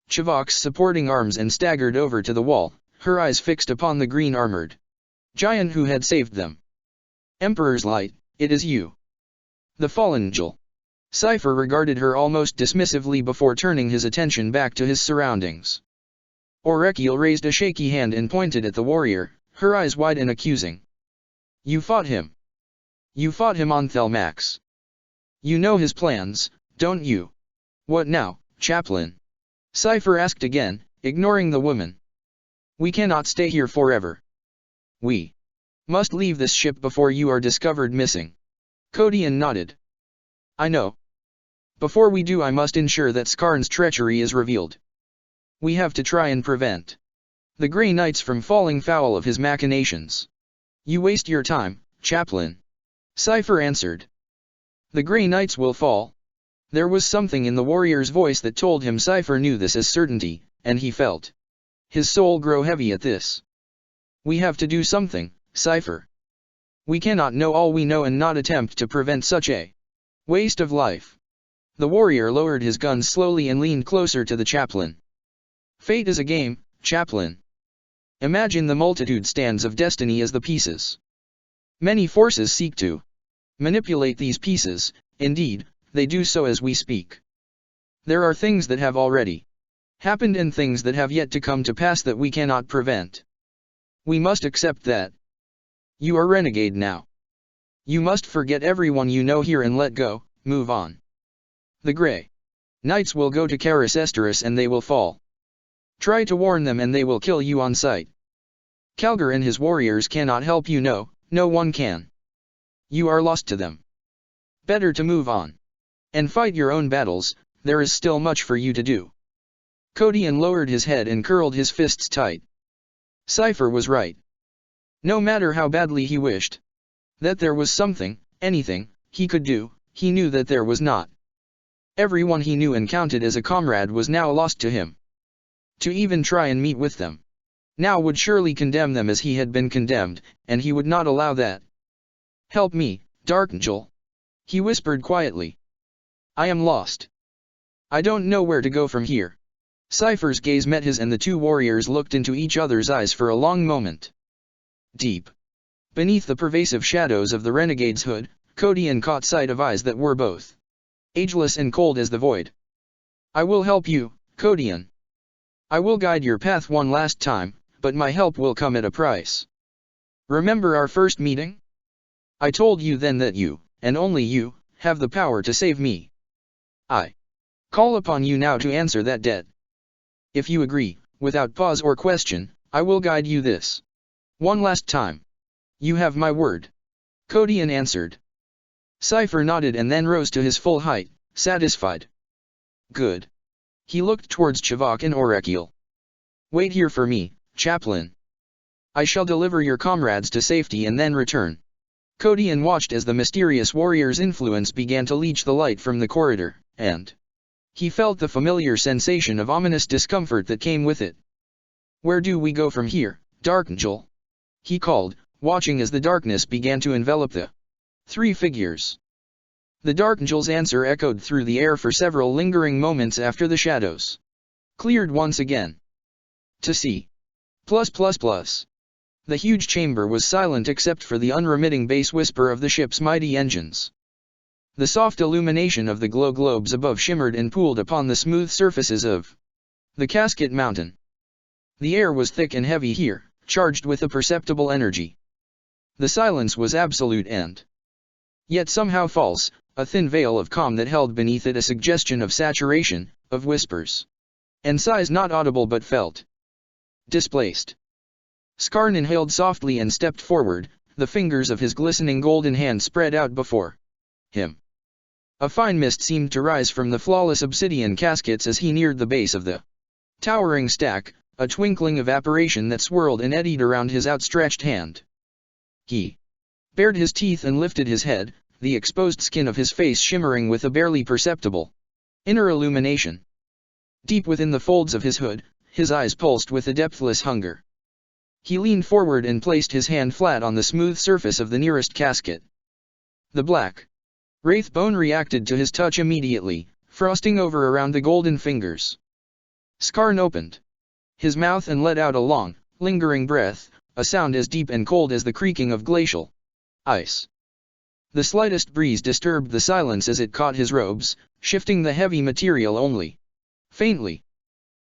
Chivok's supporting arms and staggered over to the wall, her eyes fixed upon the green-armored giant who had saved them. Emperor's Light, it is you. The fallen angel. Cypher regarded her almost dismissively before turning his attention back to his surroundings. Orekiel raised a shaky hand and pointed at the warrior, her eyes wide and accusing. You fought him. You fought him on Thelmax. You know his plans, don't you? What now, Chaplain? Cypher asked again, ignoring the woman. We cannot stay here forever. We must leave this ship before you are discovered missing. Codion nodded. I know. Before we do I must ensure that Skarn's treachery is revealed. We have to try and prevent the Grey Knights from falling foul of his machinations. You waste your time, Chaplain. Cypher answered. The Grey Knights will fall. There was something in the warrior's voice that told him Cypher knew this as certainty, and he felt his soul grow heavy at this. We have to do something, Cypher. We cannot know all we know and not attempt to prevent such a waste of life. The warrior lowered his guns slowly and leaned closer to the chaplain. Fate is a game, Chaplain. Imagine the multitude stands of destiny as the pieces. Many forces seek to manipulate these pieces, indeed, they do so as we speak. There are things that have already happened and things that have yet to come to pass that we cannot prevent. We must accept that. You are renegade now. You must forget everyone you know here and let go, move on. The Grey Knights will go to Caris Esteris and they will fall. Try to warn them and they will kill you on sight. Calgar and his warriors cannot help you, no one can. You are lost to them. Better to move on. And fight your own battles, there is still much for you to do. Codion lowered his head and curled his fists tight. Cypher was right. No matter how badly he wished that there was something, anything, he could do, he knew that there was not. Everyone he knew and counted as a comrade was now lost to him. To even try and meet with them now would surely condemn them as he had been condemned, and he would not allow that. Help me, Darkangel. He whispered quietly. I am lost. I don't know where to go from here. Cypher's gaze met his and the two warriors looked into each other's eyes for a long moment. Deep beneath the pervasive shadows of the renegade's hood, Codion caught sight of eyes that were both ageless and cold as the void. I will help you, Codion. I will guide your path one last time, but my help will come at a price. Remember our first meeting? I told you then that you and only you, have the power to save me. I call upon you now to answer that debt. If you agree, without pause or question, I will guide you this one last time. You have my word. Kodian answered. Cypher nodded and then rose to his full height, satisfied. Good. He looked towards Chivok and Orekiel. Wait here for me, chaplain. I shall deliver your comrades to safety and then return. Kodian watched as the mysterious warrior's influence began to leach the light from the corridor, and he felt the familiar sensation of ominous discomfort that came with it. Where do we go from here, Darkangel? He called, watching as the darkness began to envelop the three figures. The Darkangel's answer echoed through the air for several lingering moments after the shadows cleared once again. To see. The huge chamber was silent except for the unremitting bass whisper of the ship's mighty engines. The soft illumination of the glow globes above shimmered and pooled upon the smooth surfaces of the Casket Mountain. The air was thick and heavy here, charged with a perceptible energy. The silence was absolute and yet somehow false, a thin veil of calm that held beneath it a suggestion of saturation, of whispers and sighs not audible but felt. Displaced. Skarn inhaled softly and stepped forward, the fingers of his glistening golden hand spread out before him. A fine mist seemed to rise from the flawless obsidian caskets as he neared the base of the towering stack, a twinkling evaporation that swirled and eddied around his outstretched hand. He bared his teeth and lifted his head, the exposed skin of his face shimmering with a barely perceptible inner illumination. Deep within the folds of his hood, his eyes pulsed with a depthless hunger. He leaned forward and placed his hand flat on the smooth surface of the nearest casket. The black wraithbone reacted to his touch immediately, frosting over around the golden fingers. Skarn opened his mouth and let out a long, lingering breath, a sound as deep and cold as the creaking of glacial ice. The slightest breeze disturbed the silence as it caught his robes, shifting the heavy material only faintly.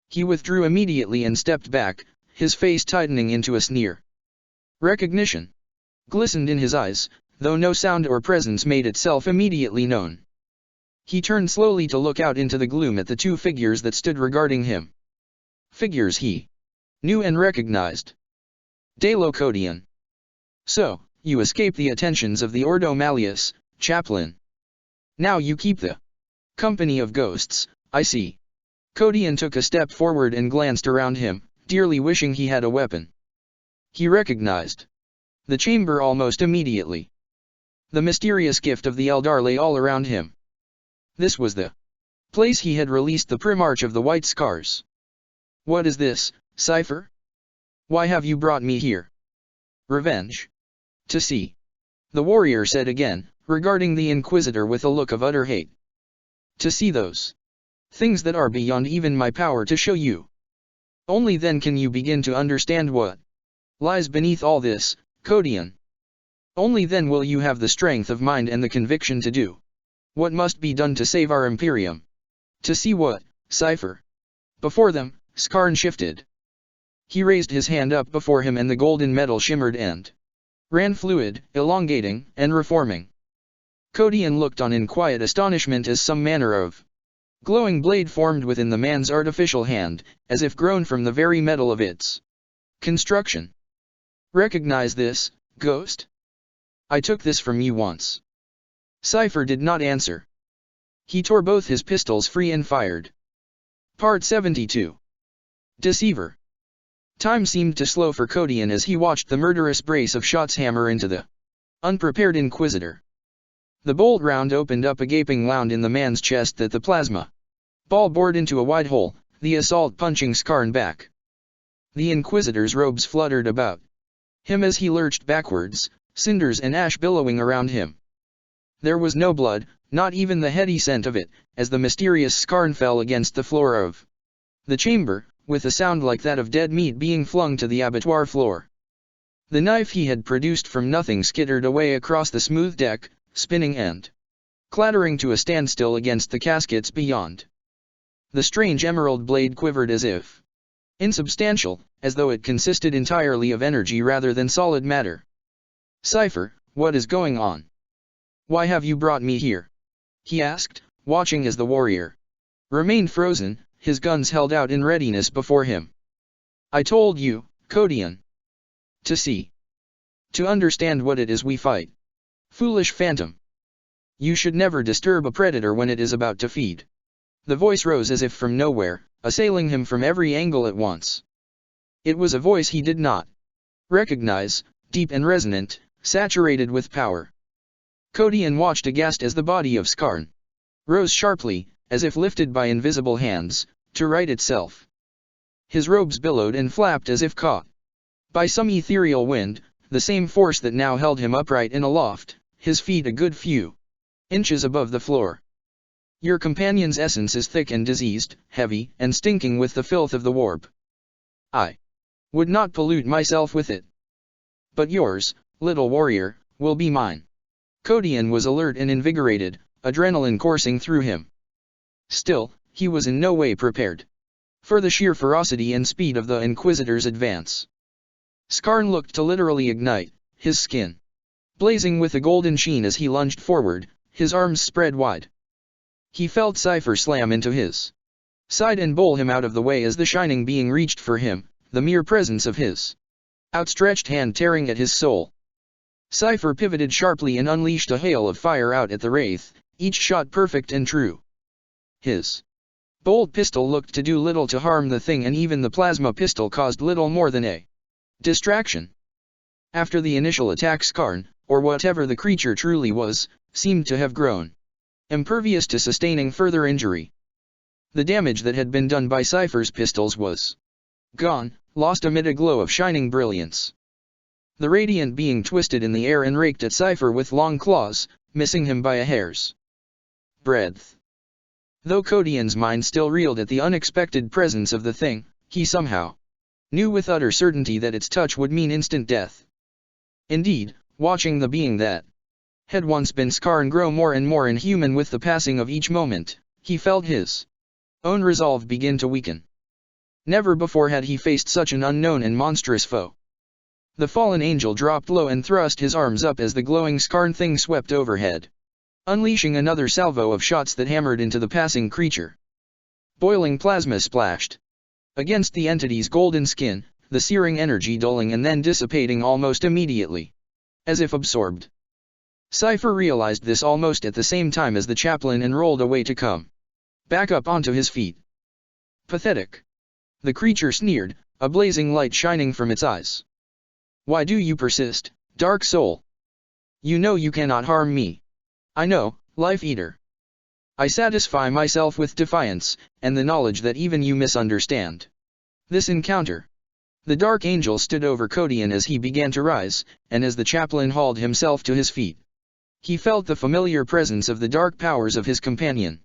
He withdrew immediately and stepped back, his face tightening into a sneer. Recognition glistened in his eyes, though no sound or presence made itself immediately known. He turned slowly to look out into the gloom at the two figures that stood regarding him. Figures he knew and recognized. Dalo Kodian. So, you escaped the attentions of the Ordo Malleus, chaplain. Now you keep the company of ghosts, I see. Kodian took a step forward and glanced around him, dearly wishing he had a weapon. He recognized the chamber almost immediately. The mysterious gift of the Eldar lay all around him. This was the place he had released the Primarch of the White Scars. What is this, Cypher? Why have you brought me here? Revenge? To see. The warrior said again, regarding the Inquisitor with a look of utter hate. To see those things that are beyond even my power to show you. Only then can you begin to understand what lies beneath all this, Kodian. Only then will you have the strength of mind and the conviction to do what must be done to save our Imperium. To see what, Cypher? Before them, Skarn shifted. He raised his hand up before him and the golden metal shimmered and ran fluid, elongating, and reforming. Kodian looked on in quiet astonishment as some manner of glowing blade formed within the man's artificial hand, as if grown from the very metal of its construction. Recognize this, ghost? I took this from you once. Cypher did not answer. He tore both his pistols free and fired. Part 72. Deceiver. Time seemed to slow for Kodian as he watched the murderous brace of shots hammer into the unprepared Inquisitor. The bolt round opened up a gaping wound in the man's chest that the plasma ball bored into a wide hole, the assault punching Skarn back. The Inquisitor's robes fluttered about him as he lurched backwards, cinders and ash billowing around him. There was no blood, not even the heady scent of it, as the mysterious Skarn fell against the floor of the chamber, with a sound like that of dead meat being flung to the abattoir floor. The knife he had produced from nothing skittered away across the smooth deck, spinning and clattering to a standstill against the caskets beyond. The strange emerald blade quivered as if insubstantial, as though it consisted entirely of energy rather than solid matter. Cypher, what is going on? Why have you brought me here? He asked, watching as the warrior remained frozen, his guns held out in readiness before him. I told you, Kodian. To see. To understand what it is we fight. Foolish phantom. You should never disturb a predator when it is about to feed. The voice rose as if from nowhere, assailing him from every angle at once. It was a voice he did not recognize, deep and resonant, saturated with power. Kodian watched aghast as the body of Skarn rose sharply, as if lifted by invisible hands, to right itself. His robes billowed and flapped as if caught by some ethereal wind, the same force that now held him upright and aloft, his feet a good few inches above the floor. Your companion's essence is thick and diseased, heavy and stinking with the filth of the warp. I would not pollute myself with it. But yours, little warrior, will be mine. Kodian was alert and invigorated, adrenaline coursing through him. Still, he was in no way prepared for the sheer ferocity and speed of the Inquisitor's advance. Skarn looked to literally ignite, his skin blazing with a golden sheen as he lunged forward, his arms spread wide. He felt Cypher slam into his side and bowl him out of the way as the shining being reached for him, the mere presence of his outstretched hand tearing at his soul. Cypher pivoted sharply and unleashed a hail of fire out at the wraith, each shot perfect and true. His bolt pistol looked to do little to harm the thing, and even the plasma pistol caused little more than a distraction. After the initial attack, Skarn, or whatever the creature truly was, seemed to have grown impervious to sustaining further injury. The damage that had been done by Cypher's pistols was gone, lost amid a glow of shining brilliance. The radiant being twisted in the air and raked at Cypher with long claws, missing him by a hair's breadth. Though Kodian's mind still reeled at the unexpected presence of the thing, he somehow knew with utter certainty that its touch would mean instant death. Indeed, watching the being that had once been Skarn grow more and more inhuman with the passing of each moment, he felt his own resolve begin to weaken. Never before had he faced such an unknown and monstrous foe. The fallen angel dropped low and thrust his arms up as the glowing Skarn thing swept overhead, unleashing another salvo of shots that hammered into the passing creature. Boiling plasma splashed against the entity's golden skin, the searing energy dulling and then dissipating almost immediately, as if absorbed. Cypher realized this almost at the same time as the chaplain and rolled away to come back up onto his feet. Pathetic. The creature sneered, a blazing light shining from its eyes. Why do you persist, dark soul? You know you cannot harm me. I know, Life Eater. I satisfy myself with defiance, and the knowledge that even you misunderstand this encounter. The Dark Angel stood over Kodian as he began to rise, and as the chaplain hauled himself to his feet, he felt the familiar presence of the dark powers of his companion.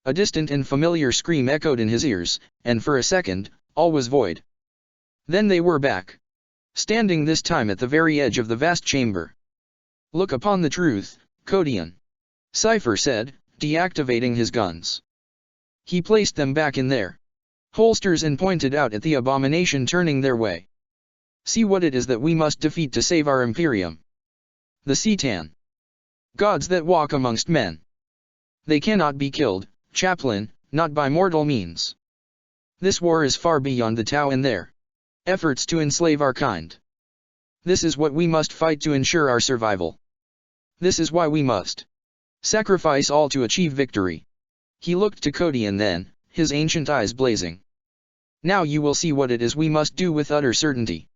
A distant and familiar scream echoed in his ears, and for a second, all was void. Then they were back, standing this time at the very edge of the vast chamber. Look upon the truth, Kodian, Cypher said, deactivating his guns. He placed them back in their holsters and pointed out at the abomination turning their way. See what it is that we must defeat to save our Imperium. The C'tan. Gods that walk amongst men. They cannot be killed, chaplain, not by mortal means. This war is far beyond the Tau and their efforts to enslave our kind. This is what we must fight to ensure our survival. This is why we must sacrifice all to achieve victory. He looked to Kodian then, his ancient eyes blazing. Now you will see what it is we must do with utter certainty.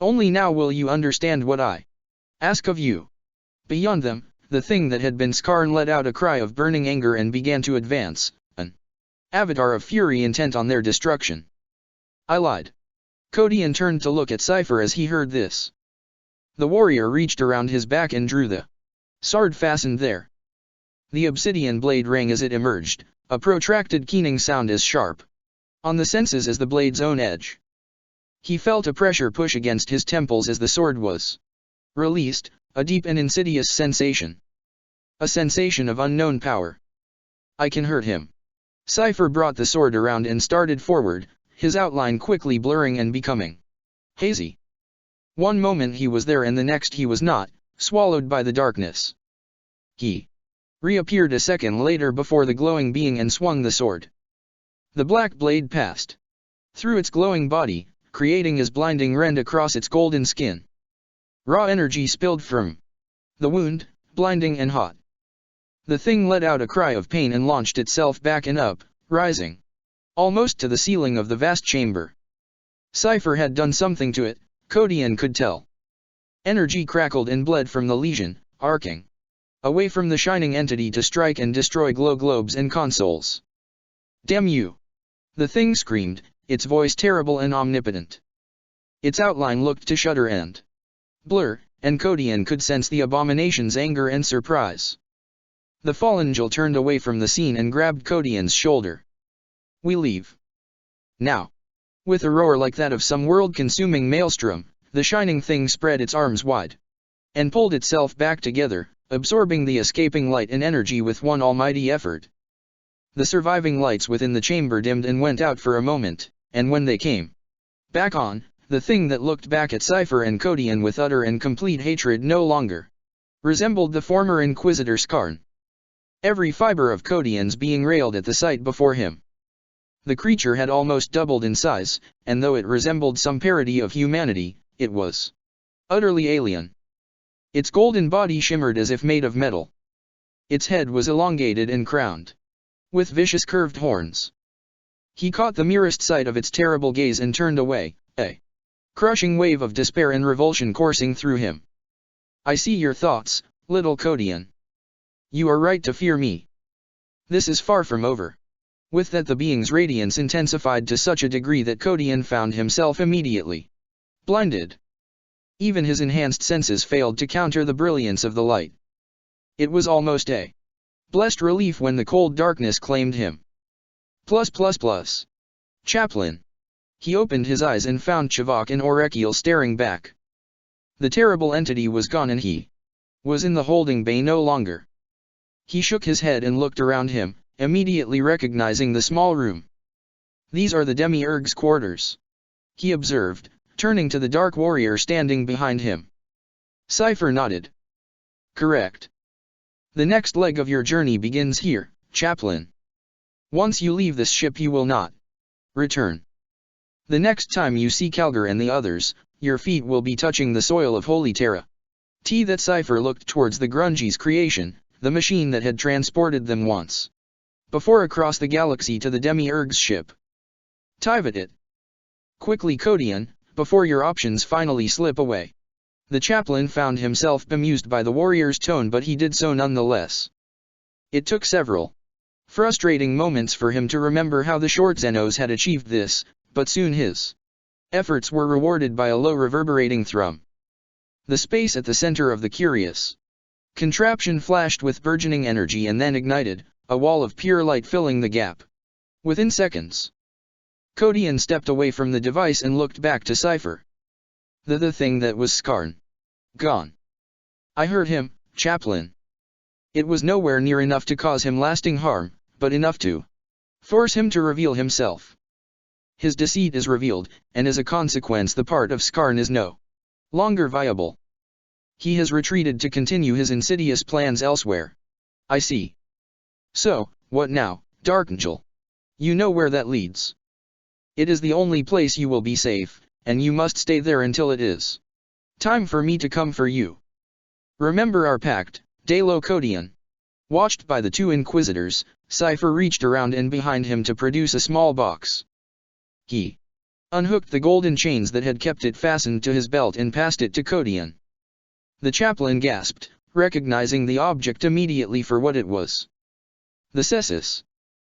Only now will you understand what I ask of you. Beyond them, the thing that had been Skarn let out a cry of burning anger and began to advance, an avatar of fury intent on their destruction. I lied. Kodian turned to look at Cypher as he heard this. The warrior reached around his back and drew the sword fastened there. The obsidian blade rang as it emerged, a protracted keening sound as sharp on the senses as the blade's own edge. He felt a pressure push against his temples as the sword was released, a deep and insidious sensation. A sensation of unknown power. I can hurt him. Cypher brought the sword around and started forward, his outline quickly blurring and becoming hazy. One moment he was there and the next he was not, swallowed by the darkness. He reappeared a second later before the glowing being and swung the sword. The black blade passed through its glowing body, creating a blinding rend across its golden skin. Raw energy spilled from the wound, blinding and hot. The thing let out a cry of pain and launched itself back and up, rising almost to the ceiling of the vast chamber. Cypher had done something to it, Codian could tell. Energy crackled and bled from the lesion, arcing away from the shining entity to strike and destroy glow globes and consoles. Damn you! The thing screamed, its voice terrible and omnipotent. Its outline looked to shudder and blur, and Codian could sense the abomination's anger and surprise. The fallen Jill turned away from the scene and grabbed Codian's shoulder. We leave now. With a roar like that of some world-consuming maelstrom, the shining thing spread its arms wide and pulled itself back together, absorbing the escaping light and energy with one almighty effort. The surviving lights within the chamber dimmed and went out for a moment, and when they came back on, the thing that looked back at Cypher and Codian with utter and complete hatred no longer resembled the former Inquisitor Skarn. Every fiber of Codian's being railed at the sight before him. The creature had almost doubled in size, and though it resembled some parody of humanity, it was utterly alien. Its golden body shimmered as if made of metal. Its head was elongated and crowned with vicious curved horns. He caught the merest sight of its terrible gaze and turned away, a crushing wave of despair and revulsion coursing through him. I see your thoughts, little Codian. You are right to fear me. This is far from over. With that the being's radiance intensified to such a degree that Codian found himself immediately blinded. Even his enhanced senses failed to counter the brilliance of the light. It was almost a blessed relief when the cold darkness claimed him. Chaplain. He opened his eyes and found Chivok and Orekiel staring back. The terrible entity was gone and he was in the holding bay no longer. He shook his head and looked around him, immediately recognizing the small room. These are the Demiurge's quarters, he observed, turning to the dark warrior standing behind him. Cypher nodded. Correct. The next leg of your journey begins here, Chaplain. Once you leave this ship you will not return. The next time you see Calgar and the others, your feet will be touching the soil of Holy Terra. That Cypher looked towards the Grungy's creation, the machine that had transported them once before across the galaxy to the Demiurge's ship. Tivit it quickly, Codian, before your options finally slip away. The chaplain found himself bemused by the warrior's tone, but he did so nonetheless. It took several frustrating moments for him to remember how the Shortzenos had achieved this, but soon his efforts were rewarded by a low reverberating thrum. The space at the center of the curious contraption flashed with burgeoning energy and then ignited, a wall of pure light filling the gap. Within seconds, Codian stepped away from the device and looked back to Cypher. The thing that was Skarn. Gone. I heard him, Chaplain. It was nowhere near enough to cause him lasting harm, but enough to force him to reveal himself. His deceit is revealed, and as a consequence the part of Skarn is no longer viable. He has retreated to continue his insidious plans elsewhere. I see. So, what now, Darkangel? You know where that leads. It is the only place you will be safe, and you must stay there until it is time for me to come for you. Remember our pact, Dalo Codian. Watched by the two Inquisitors, Cypher reached around and behind him to produce a small box. He unhooked the golden chains that had kept it fastened to his belt and passed it to Codian. The chaplain gasped, recognizing the object immediately for what it was. The Cessus.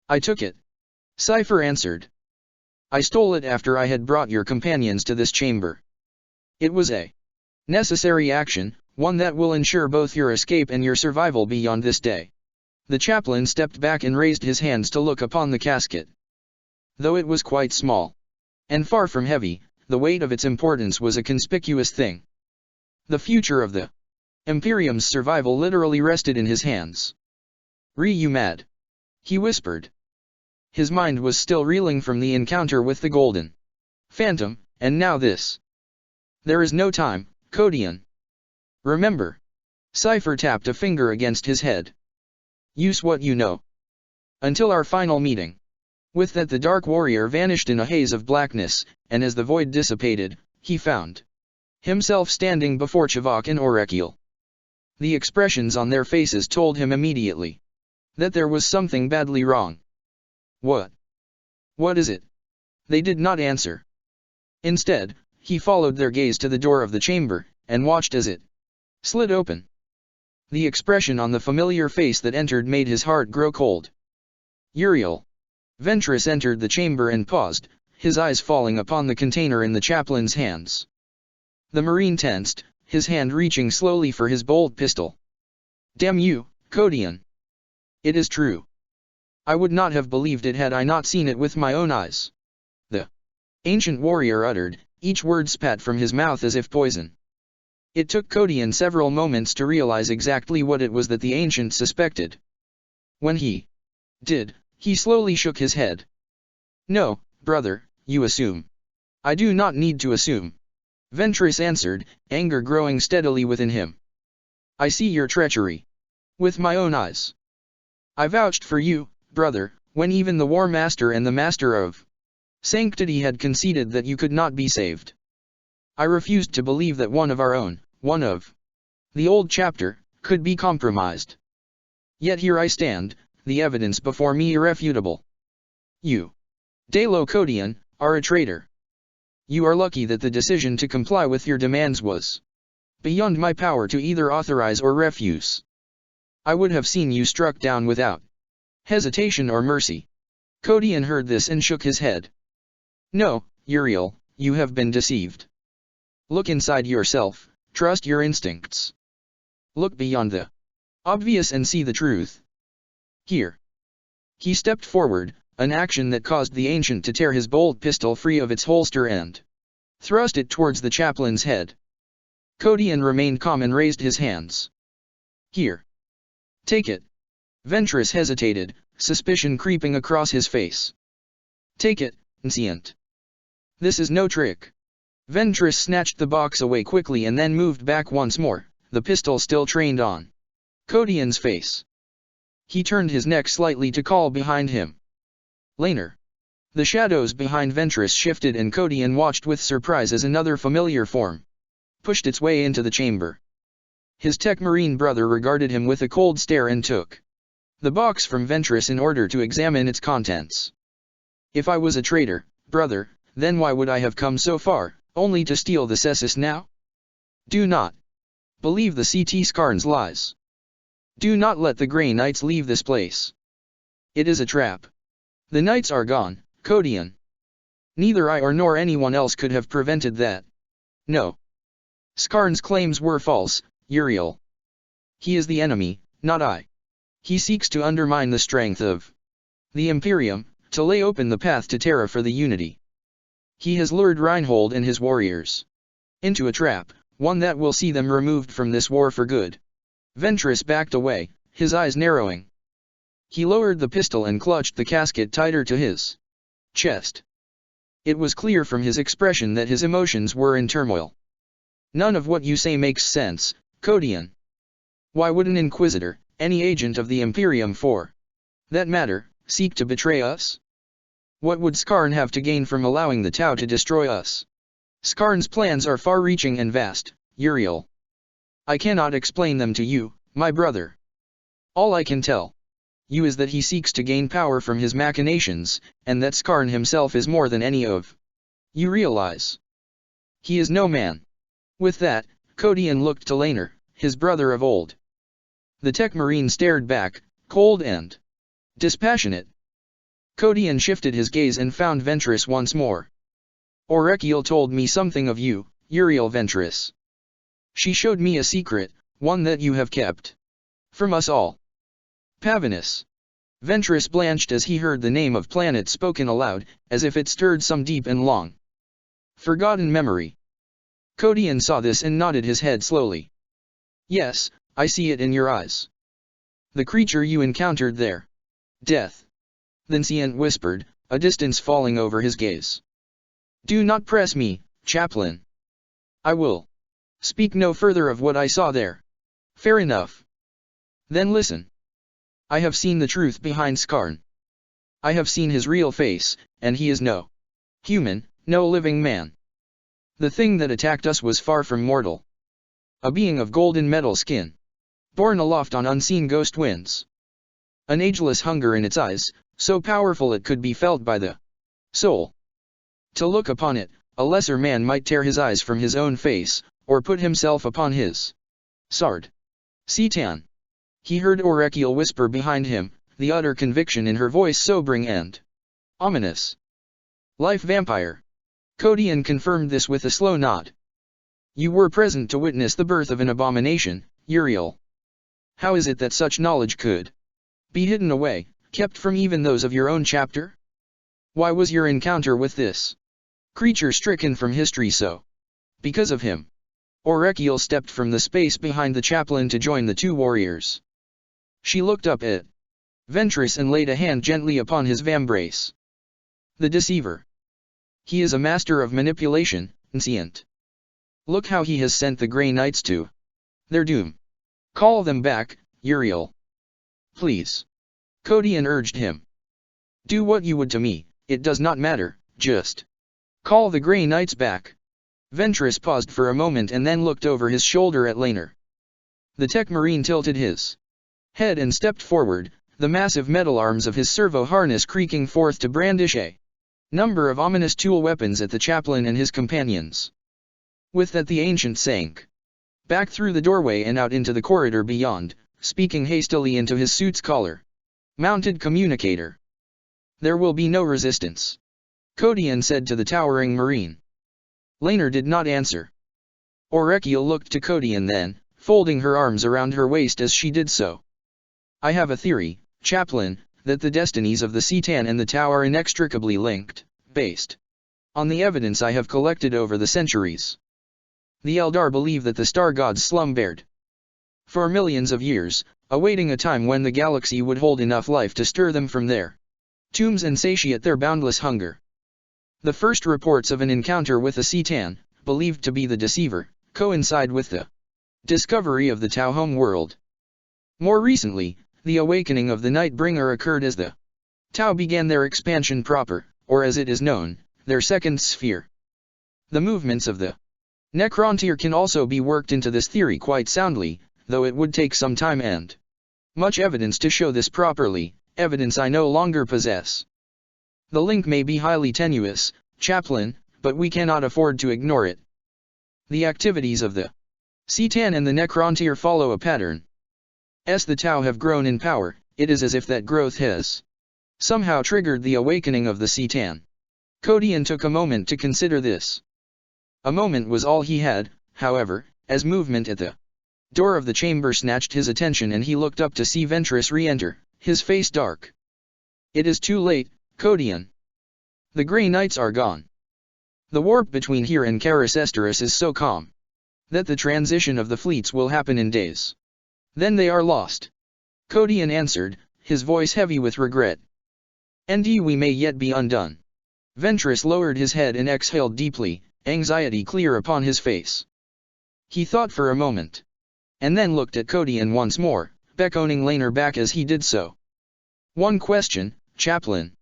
I took it. Cypher answered. I stole it after I had brought your companions to this chamber. It was a necessary action, one that will ensure both your escape and your survival beyond this day. The chaplain stepped back and raised his hands to look upon the casket. Though it was quite small and far from heavy, the weight of its importance was a conspicuous thing. The future of the Imperium's survival literally rested in his hands. You mad? He whispered. His mind was still reeling from the encounter with the Golden Phantom, and now this. There is no time, Codian. Remember. Cypher tapped a finger against his head. Use what you know. Until our final meeting. With that the dark warrior vanished in a haze of blackness, and as the void dissipated, he found himself standing before Chivok and Orekiel. The expressions on their faces told him immediately that there was something badly wrong. What? What is it? They did not answer. Instead, he followed their gaze to the door of the chamber, and watched as it slid open. The expression on the familiar face that entered made his heart grow cold. Uriel. Ventress entered the chamber and paused, his eyes falling upon the container in the chaplain's hands. The Marine tensed, his hand reaching slowly for his bolt pistol. Damn you, Codian! It is true. I would not have believed it had I not seen it with my own eyes. The ancient warrior uttered, each word spat from his mouth as if poison. It took Codian several moments to realize exactly what it was that the ancient suspected. When he did, he slowly shook his head. No, brother, you assume. I do not need to assume. Ventress answered, anger growing steadily within him. I see your treachery. With my own eyes. I vouched for you, brother, when even the War Master and the Master of Sanctity had conceded that you could not be saved. I refused to believe that one of our own, one of the old chapter, could be compromised. Yet here I stand, the evidence before me irrefutable. You, Dalo Codian, are a traitor. You are lucky that the decision to comply with your demands was beyond my power to either authorize or refuse. I would have seen you struck down without hesitation or mercy. Codian heard this and shook his head. No, Uriel, you have been deceived. Look inside yourself, trust your instincts. Look beyond the obvious and see the truth. Here. He stepped forward, an action that caused the ancient to tear his bolt pistol free of its holster and thrust it towards the chaplain's head. Codian remained calm and raised his hands. Here. Take it. Ventress hesitated, suspicion creeping across his face. Take it, Ancient. This is no trick. Ventress snatched the box away quickly and then moved back once more, the pistol still trained on Codian's face. He turned his neck slightly to call behind him. Laner. The shadows behind Ventress shifted and Codian watched with surprise as another familiar form pushed its way into the chamber. His Tech Marine brother regarded him with a cold stare and took the box from Ventress in order to examine its contents. If I was a traitor, brother, then why would I have come so far, only to steal the Cessus now? Do not believe the CT Skarn's lies. Do not let the Grey Knights leave this place. It is a trap. The Knights are gone, Codian. Neither I nor anyone else could have prevented that. No. Skarn's claims were false, Uriel. He is the enemy, not I. He seeks to undermine the strength of the Imperium, to lay open the path to Terra for the Unity. He has lured Reinhold and his warriors into a trap, one that will see them removed from this war for good. Ventress backed away, his eyes narrowing. He lowered the pistol and clutched the casket tighter to his chest. It was clear from his expression that his emotions were in turmoil. None of what you say makes sense, Codian. Why would an Inquisitor, any agent of the Imperium for that matter, seek to betray us? What would Skarn have to gain from allowing the Tau to destroy us? Skarn's plans are far-reaching and vast, Uriel. I cannot explain them to you, my brother. All I can tell you is that he seeks to gain power from his machinations, and that Skarn himself is more than any of you realize. He is no man. With that, Codian looked to Laner, his brother of old. The Tech Marine stared back, cold and dispassionate. Codian shifted his gaze and found Ventress once more. Orekiel told me something of you, Uriel Ventress. She showed me a secret, one that you have kept from us all. Pavinus. Ventress blanched as he heard the name of planet spoken aloud, as if it stirred some deep and long forgotten memory. Codian saw this and nodded his head slowly. Yes, I see it in your eyes. The creature you encountered there. Death. The Ancient whispered, a distance falling over his gaze. Do not press me, chaplain. I will speak no further of what I saw there. Fair enough. Then listen. I have seen the truth behind Skarn. I have seen his real face, and he is no human, no living man. The thing that attacked us was far from mortal. A being of golden metal skin. Borne aloft on unseen ghost winds. An ageless hunger in its eyes, so powerful it could be felt by the soul. To look upon it, a lesser man might tear his eyes from his own face, or put himself upon his sword. Citan. He heard Orekiel whisper behind him, the utter conviction in her voice sobering and ominous. Life vampire. Codian confirmed this with a slow nod. You were present to witness the birth of an abomination, Uriel. How is it that such knowledge could be hidden away, kept from even those of your own chapter? Why was your encounter with this creature stricken from history so? Because of him. Orekiel stepped from the space behind the chaplain to join the two warriors. She looked up at Ventress and laid a hand gently upon his vambrace. The deceiver. He is a master of manipulation, Ancient. Look how he has sent the Grey Knights to their doom. Call them back, Uriel. Please. Codian urged him. Do what you would to me, it does not matter, just call the Grey Knights back. Ventress paused for a moment and then looked over his shoulder at Laner. The Tech Marine tilted his head and stepped forward, the massive metal arms of his servo harness creaking forth to brandish a number of ominous tool weapons at the chaplain and his companions. With that the ancient sank back through the doorway and out into the corridor beyond, speaking hastily into his suit's collar. Mounted communicator. There will be no resistance. Codian said to the towering marine. Laner did not answer. Orekiel looked to Codian then, folding her arms around her waist as she did so. I have a theory, chaplain, that the destinies of the Citan and the Tau are inextricably linked, based on the evidence I have collected over the centuries. The Eldar believe that the star gods slumbered for millions of years, awaiting a time when the galaxy would hold enough life to stir them from their tombs and satiate their boundless hunger. The first reports of an encounter with a Citan, believed to be the deceiver, coincide with the discovery of the Tau home world. More recently, the awakening of the Nightbringer occurred as the Tau began their expansion proper, or as it is known, their second sphere. The movements of the Necrontyr can also be worked into this theory quite soundly, though it would take some time and much evidence to show this properly, evidence I no longer possess. The link may be highly tenuous, chaplain, but we cannot afford to ignore it. The activities of the Citan and the Necrontyr follow a pattern. As the Tau have grown in power, it is as if that growth has somehow triggered the awakening of the Citan. Codian took a moment to consider this. A moment was all he had, however, as movement at the door of the chamber snatched his attention and he looked up to see Ventress re-enter, his face dark. It is too late, Codian. The Grey Knights are gone. The warp between here and Caris Esteris is so calm that the transition of the fleets will happen in days. Then they are lost. Codian answered, his voice heavy with regret. And we may yet be undone. Ventress lowered his head and exhaled deeply, anxiety clear upon his face. He thought for a moment. And then looked at Codian once more, beckoning Laner back as he did so. One question, chaplain.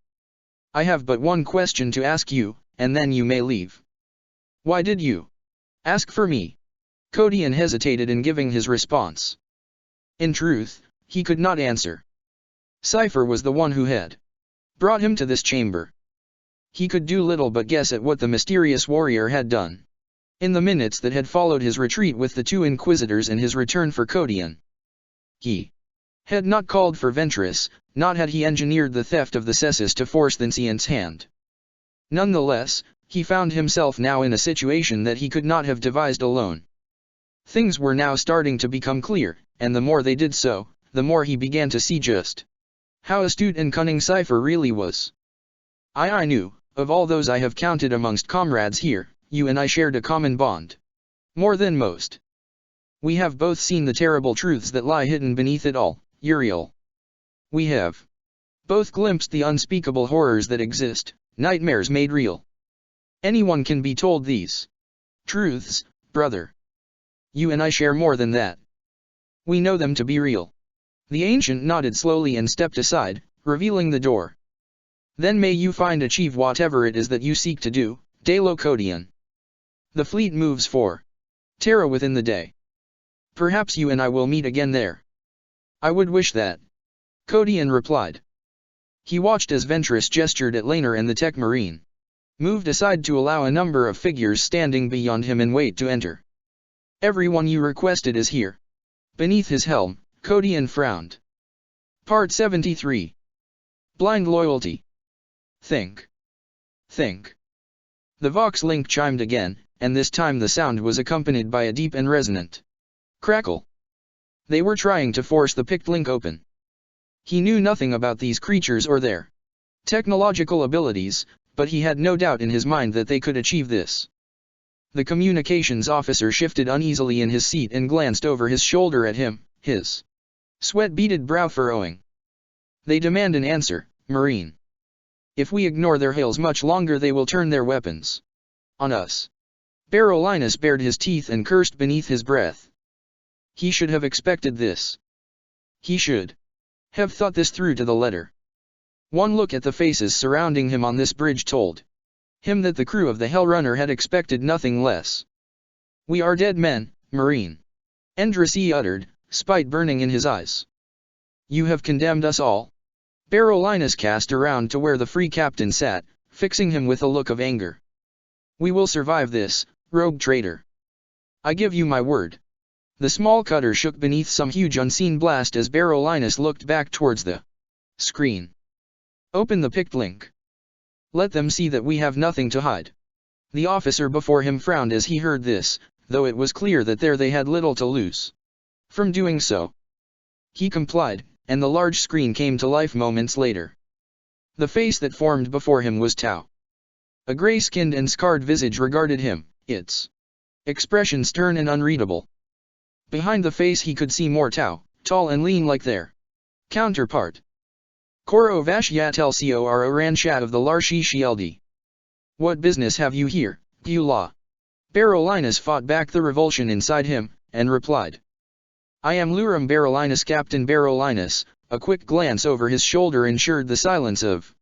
I have but one question to ask you, and then you may leave. Why did you ask for me? Codian hesitated in giving his response. In truth, he could not answer. Cypher was the one who had brought him to this chamber. He could do little but guess at what the mysterious warrior had done. In the minutes that had followed his retreat with the two Inquisitors and his return for Codian. He had not called for Ventress, not had he engineered the theft of the Cessus to force the Ancient's hand. Nonetheless, he found himself now in a situation that he could not have devised alone. Things were now starting to become clear, and the more they did so, the more he began to see just how astute and cunning Cypher really was. I knew, of all those I have counted amongst comrades here, you and I shared a common bond. More than most. We have both seen the terrible truths that lie hidden beneath it all, Uriel. We have both glimpsed the unspeakable horrors that exist, nightmares made real. Anyone can be told these truths, brother. You and I share more than that. We know them to be real. The ancient nodded slowly and stepped aside, revealing the door. Then may you find achieve whatever it is that you seek to do, Delocodian. The fleet moves for Terra within the day. Perhaps you and I will meet again there. I would wish that. Codian replied. He watched as Ventress gestured at Laner and the Tech Marine. Moved aside to allow a number of figures standing beyond him and wait to enter. Everyone you requested is here. Beneath his helm, Codian frowned. Part 73. Blind Loyalty. Think. Think. The Vox link chimed again, and this time the sound was accompanied by a deep and resonant crackle. They were trying to force the picked link open. He knew nothing about these creatures or their technological abilities, but he had no doubt in his mind that they could achieve this. The communications officer shifted uneasily in his seat and glanced over his shoulder at him, his sweat-beaded brow furrowing. They demand an answer, Marine. If we ignore their hails much longer they will turn their weapons on us. Barolinus bared his teeth and cursed beneath his breath. He should have expected this. He should have thought this through to the letter. One look at the faces surrounding him on this bridge told him that the crew of the Hellrunner had expected nothing less. We are dead men, Marine. Andrassi uttered, spite burning in his eyes. You have condemned us all. Barolinus cast around to where the free captain sat, fixing him with a look of anger. We will survive this, rogue traitor. I give you my word. The small cutter shook beneath some huge unseen blast as Barolinus looked back towards the screen. Open the picked link. Let them see that we have nothing to hide. The officer before him frowned as he heard this, though it was clear that there they had little to lose from doing so. He complied, and the large screen came to life moments later. The face that formed before him was Tau. A gray-skinned and scarred visage regarded him, its expression stern and unreadable. Behind the face he could see more Tau, tall and lean like their counterpart. Koro Vashyatel Cor Ranshat of the Larshi Shieldi. What business have you here, Gula? Barolinus fought back the revulsion inside him, and replied. I am Lurum Barolinus Captain Barolinus. A quick glance over his shoulder ensured the silence of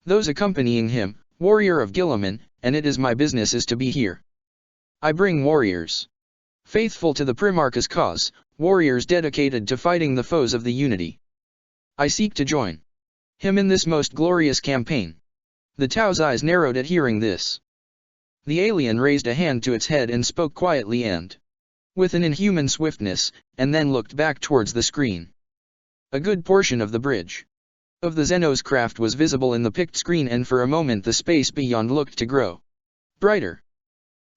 those accompanying him, warrior of Guilliman, and it is my business is to be here. I bring warriors faithful to the Primarch's cause, warriors dedicated to fighting the foes of the Unity. I seek to join him in this most glorious campaign. The Tau's eyes narrowed at hearing this. The alien raised a hand to its head and spoke quietly and with an inhuman swiftness, and then looked back towards the screen. A good portion of the bridge of the Xenos craft was visible in the picked screen, and for a moment the space beyond looked to grow brighter.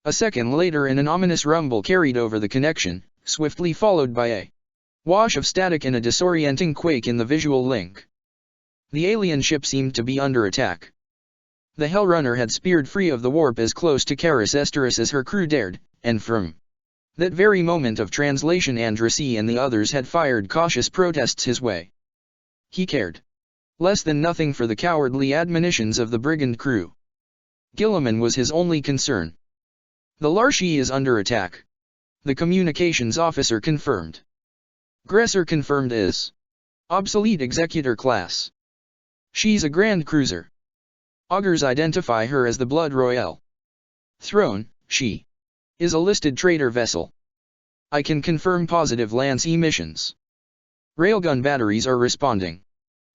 A second later an ominous rumble carried over the connection, swiftly followed by a wash of static and a disorienting quake in the visual link. The alien ship seemed to be under attack. The Hellrunner had speared free of the warp as close to Caris Esteris as her crew dared, and from that very moment of translation Andrassi and the others had fired cautious protests his way. He cared less than nothing for the cowardly admonitions of the brigand crew. Guilliman was his only concern. The Larshi is under attack. The communications officer confirmed. Gresser confirmed is obsolete executor class. She's a grand cruiser. Augurs identify her as the Blood Royale. Throne, she is a listed trader vessel. I can confirm positive Lance emissions. Railgun batteries are responding.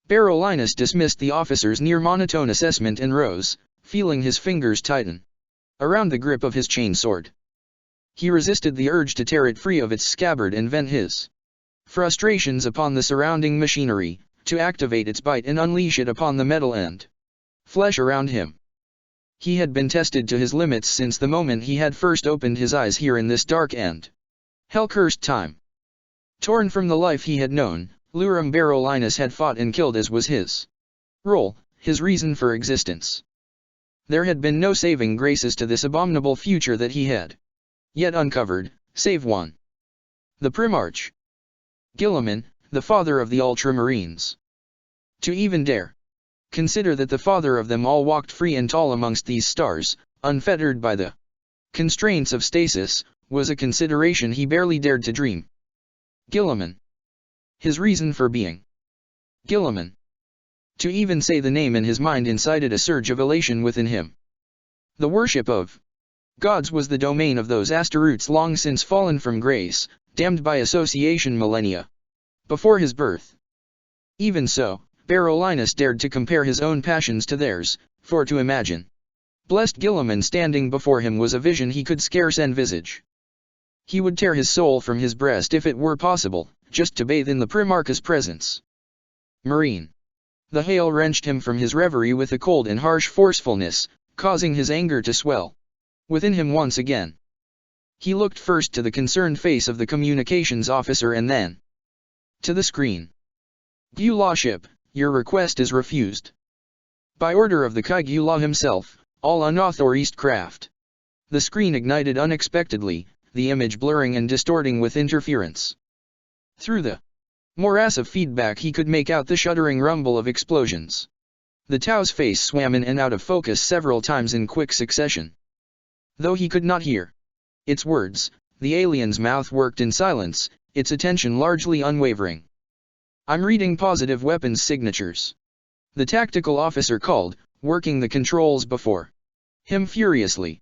Barolinus dismissed the officer's near-monotone assessment and rose, feeling his fingers tighten around the grip of his chainsword. He resisted the urge to tear it free of its scabbard and vent his frustrations upon the surrounding machinery, to activate its bite and unleash it upon the metal and flesh around him. He had been tested to his limits since the moment he had first opened his eyes here in this dark and hell-cursed time. Torn from the life he had known, Lurum Barolinus had fought and killed as was his role, his reason for existence. There had been no saving graces to this abominable future that he had yet uncovered, save one. The Primarch. Guilliman, the father of the Ultramarines. To even dare consider that the father of them all walked free and tall amongst these stars, unfettered by the constraints of stasis, was a consideration he barely dared to dream. Guilliman. His reason for being. Guilliman. To even say the name in his mind incited a surge of elation within him. The worship of gods was the domain of those Astaroths long since fallen from grace, damned by association millennia before his birth. Even so, Berolinis dared to compare his own passions to theirs, for to imagine blessed Guilliman standing before him was a vision he could scarce envisage. He would tear his soul from his breast if it were possible, just to bathe in the Primarch's presence. Marine. The hail wrenched him from his reverie with a cold and harsh forcefulness, causing his anger to swell within him once again. He looked first to the concerned face of the communications officer and then to the screen. "Gu Lawship, your request is refused. By order of the Kai Gu Law himself, all unauthorized craft." The screen ignited unexpectedly, the image blurring and distorting with interference. Through the morass of feedback he could make out the shuddering rumble of explosions. The Tau's face swam in and out of focus several times in quick succession. Though he could not hear its words, the alien's mouth worked in silence, its attention largely unwavering. "I'm reading positive weapons signatures," the tactical officer called, working the controls before him furiously.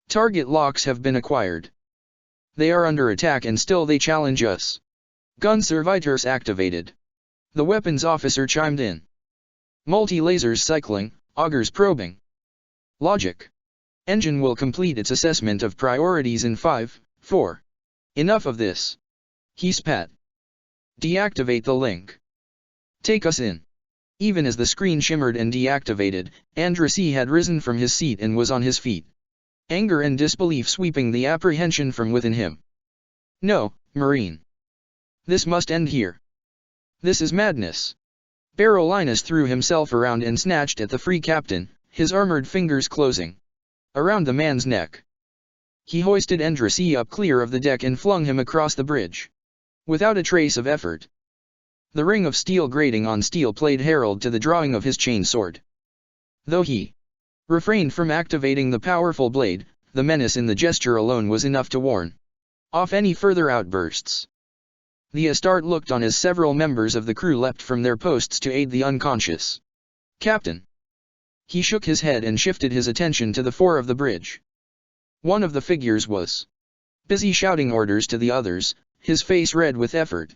"Target locks have been acquired. They are under attack and still they challenge us. Gun servitors activated." The weapons officer chimed in. "Multi-lasers cycling, augers probing. Logic. Engine will complete its assessment of priorities in 5, 4. Enough of this." He spat. "Deactivate the link. Take us in." Even as the screen shimmered and deactivated, Andrassy had risen from his seat and was on his feet. Anger and disbelief sweeping the apprehension from within him. "No, Marine. This must end here. This is madness." Berolinis threw himself around and snatched at the free captain, his armored fingers closing around the man's neck. He hoisted Andrassy up clear of the deck and flung him across the bridge. Without a trace of effort. The ring of steel grating on steel played herald to the drawing of his chain sword. Though he refrained from activating the powerful blade, the menace in the gesture alone was enough to warn off any further outbursts. The Astarte looked on as several members of the crew leapt from their posts to aid the unconscious captain. He shook his head and shifted his attention to the fore of the bridge. One of the figures was busy shouting orders to the others, his face red with effort.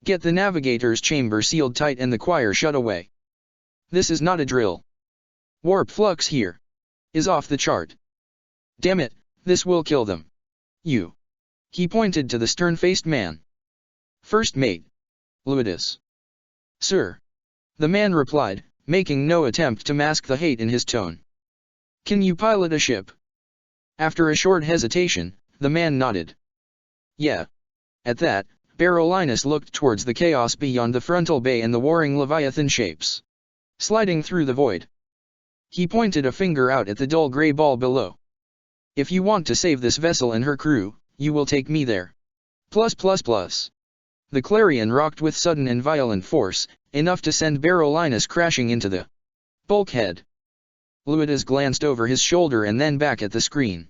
"Get the navigator's chamber sealed tight and the choir shut away. This is not a drill. Warp flux here is off the chart. Damn it, this will kill them. You." He pointed to the stern-faced man. "First mate. Luidus." "Sir." The man replied, making no attempt to mask the hate in his tone. "Can you pilot a ship?" After a short hesitation, the man nodded. "Yeah." At that, Berolinis looked towards the chaos beyond the frontal bay and the warring Leviathan shapes sliding through the void. He pointed a finger out at the dull gray ball below. "If you want to save this vessel and her crew, you will take me there. Plus. The Clarion rocked with sudden and violent force, enough to send Berolinis crashing into the bulkhead. Luidus glanced over his shoulder and then back at the screen.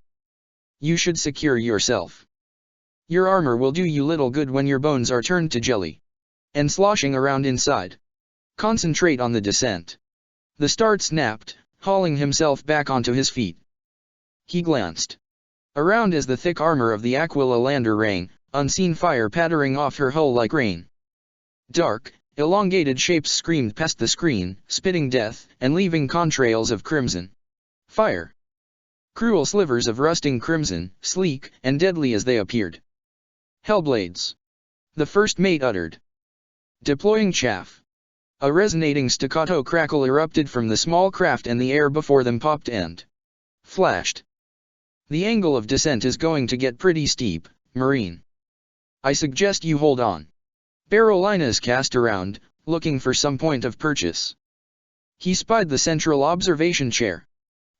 "You should secure yourself. Your armor will do you little good when your bones are turned to jelly and sloshing around inside. Concentrate on the descent." The Start snapped, hauling himself back onto his feet. He glanced around as the thick armor of the Aquila lander rang, unseen fire pattering off her hull like rain. Dark, elongated shapes screamed past the screen, spitting death, and leaving contrails of crimson fire. Cruel slivers of rusting crimson, sleek and deadly as they appeared. "Hellblades," the first mate uttered. "Deploying chaff." A resonating staccato crackle erupted from the small craft and the air before them popped and flashed. "The angle of descent is going to get pretty steep, Marine. I suggest you hold on." Berolinis cast around, looking for some point of purchase. He spied the central observation chair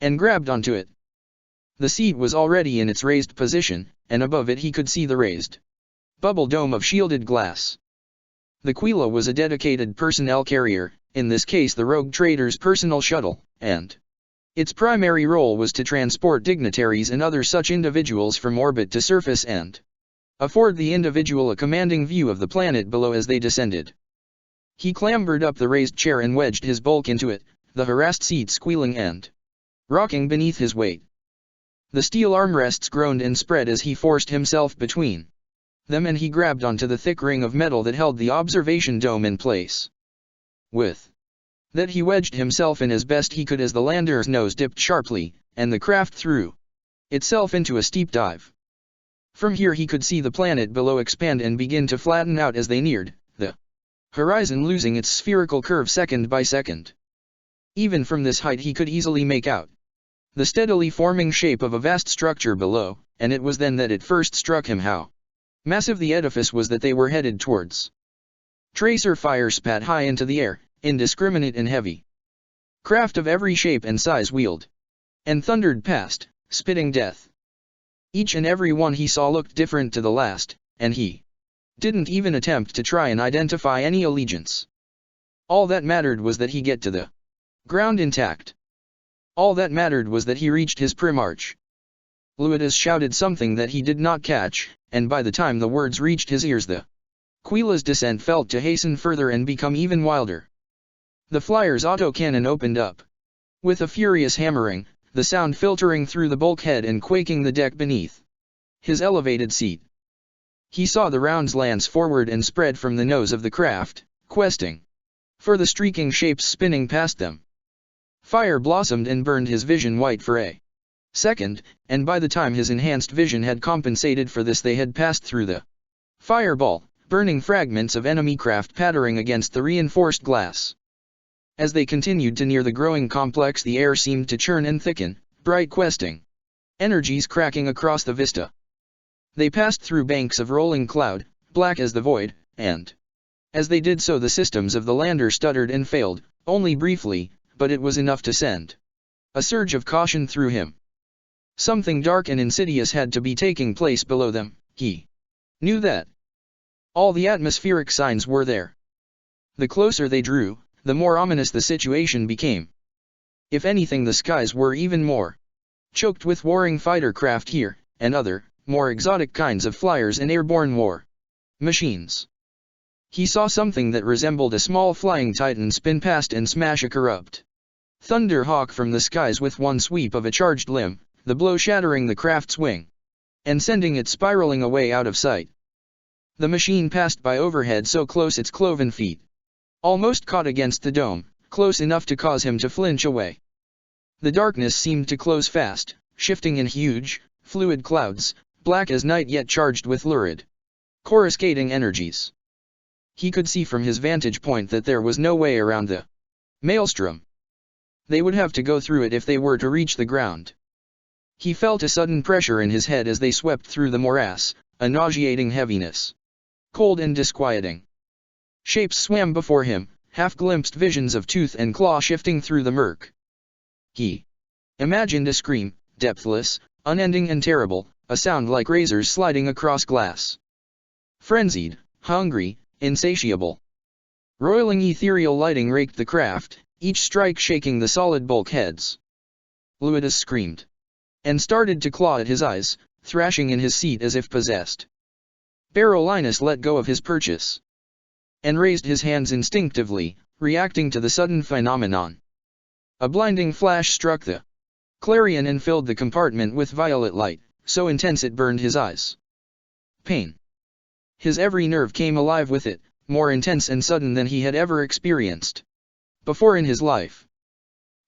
and grabbed onto it. The seat was already in its raised position, and above it he could see the raised bubble dome of shielded glass. The Aquila was a dedicated personnel carrier, in this case the rogue trader's personal shuttle, and its primary role was to transport dignitaries and other such individuals from orbit to surface and afford the individual a commanding view of the planet below as they descended. He clambered up the raised chair and wedged his bulk into it, the harassed seat squealing and rocking beneath his weight. The steel armrests groaned and spread as he forced himself between them, and he grabbed onto the thick ring of metal that held the observation dome in place. With that he wedged himself in as best he could as the lander's nose dipped sharply, and the craft threw itself into a steep dive. From here he could see the planet below expand and begin to flatten out as they neared the horizon, losing its spherical curve second by second. Even from this height he could easily make out the steadily forming shape of a vast structure below, and it was then that it first struck him how massive the edifice was that they were headed towards. Tracer fire spat high into the air, indiscriminate and heavy. Craft of every shape and size wheeled and thundered past, spitting death. Each and every one he saw looked different to the last, and he didn't even attempt to try and identify any allegiance. All that mattered was that he get to the ground intact. All that mattered was that he reached his Primarch. Luidus shouted something that he did not catch, and by the time the words reached his ears the Quila's descent felt to hasten further and become even wilder. The flyer's autocannon opened up with a furious hammering, the sound filtering through the bulkhead and quaking the deck beneath his elevated seat. He saw the rounds lance forward and spread from the nose of the craft, questing for the streaking shapes spinning past them. Fire blossomed and burned his vision white for a second, and by the time his enhanced vision had compensated for this they had passed through the fireball, burning fragments of enemy craft pattering against the reinforced glass. As they continued to near the growing complex, the air seemed to churn and thicken, bright questing energies cracking across the vista. They passed through banks of rolling cloud, black as the void, and as they did so the systems of the lander stuttered and failed, only briefly, but it was enough to send a surge of caution through him. Something dark and insidious had to be taking place below them, he knew that. All the atmospheric signs were there. The closer they drew, the more ominous the situation became. If anything, the skies were even more choked with warring fighter craft here, and other, more exotic kinds of flyers and airborne war machines. He saw something that resembled a small flying titan spin past and smash a corrupt thunderhawk from the skies with one sweep of a charged limb, the blow shattering the craft's wing and sending it spiraling away out of sight. The machine passed by overhead so close its cloven feet almost caught against the dome, close enough to cause him to flinch away. The darkness seemed to close fast, shifting in huge, fluid clouds, black as night yet charged with lurid, coruscating energies. He could see from his vantage point that there was no way around the maelstrom. They would have to go through it if they were to reach the ground. He felt a sudden pressure in his head as they swept through the morass, a nauseating heaviness. Cold and disquieting. Shapes swam before him, half-glimpsed visions of tooth and claw shifting through the murk. He imagined a scream, depthless, unending and terrible, a sound like razors sliding across glass. Frenzied, hungry, insatiable. Roiling ethereal lighting raked the craft, each strike shaking the solid bulkheads. Luidus screamed and started to claw at his eyes, thrashing in his seat as if possessed. Barolinus let go of his purchase and raised his hands instinctively, reacting to the sudden phenomenon. A blinding flash struck the clarion and filled the compartment with violet light, so intense it burned his eyes. Pain. His every nerve came alive with it, more intense and sudden than he had ever experienced before in his life.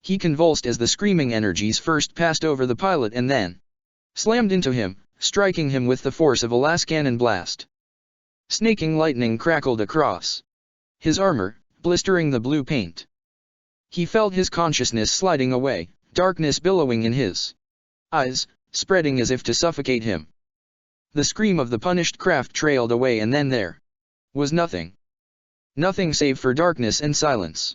He convulsed as the screaming energies first passed over the pilot and then slammed into him, striking him with the force of a lascannon blast. Snaking lightning crackled across his armor, blistering the blue paint. He felt his consciousness sliding away, darkness billowing in his eyes, spreading as if to suffocate him. The scream of the punished craft trailed away and then there was nothing. Nothing save for darkness and silence.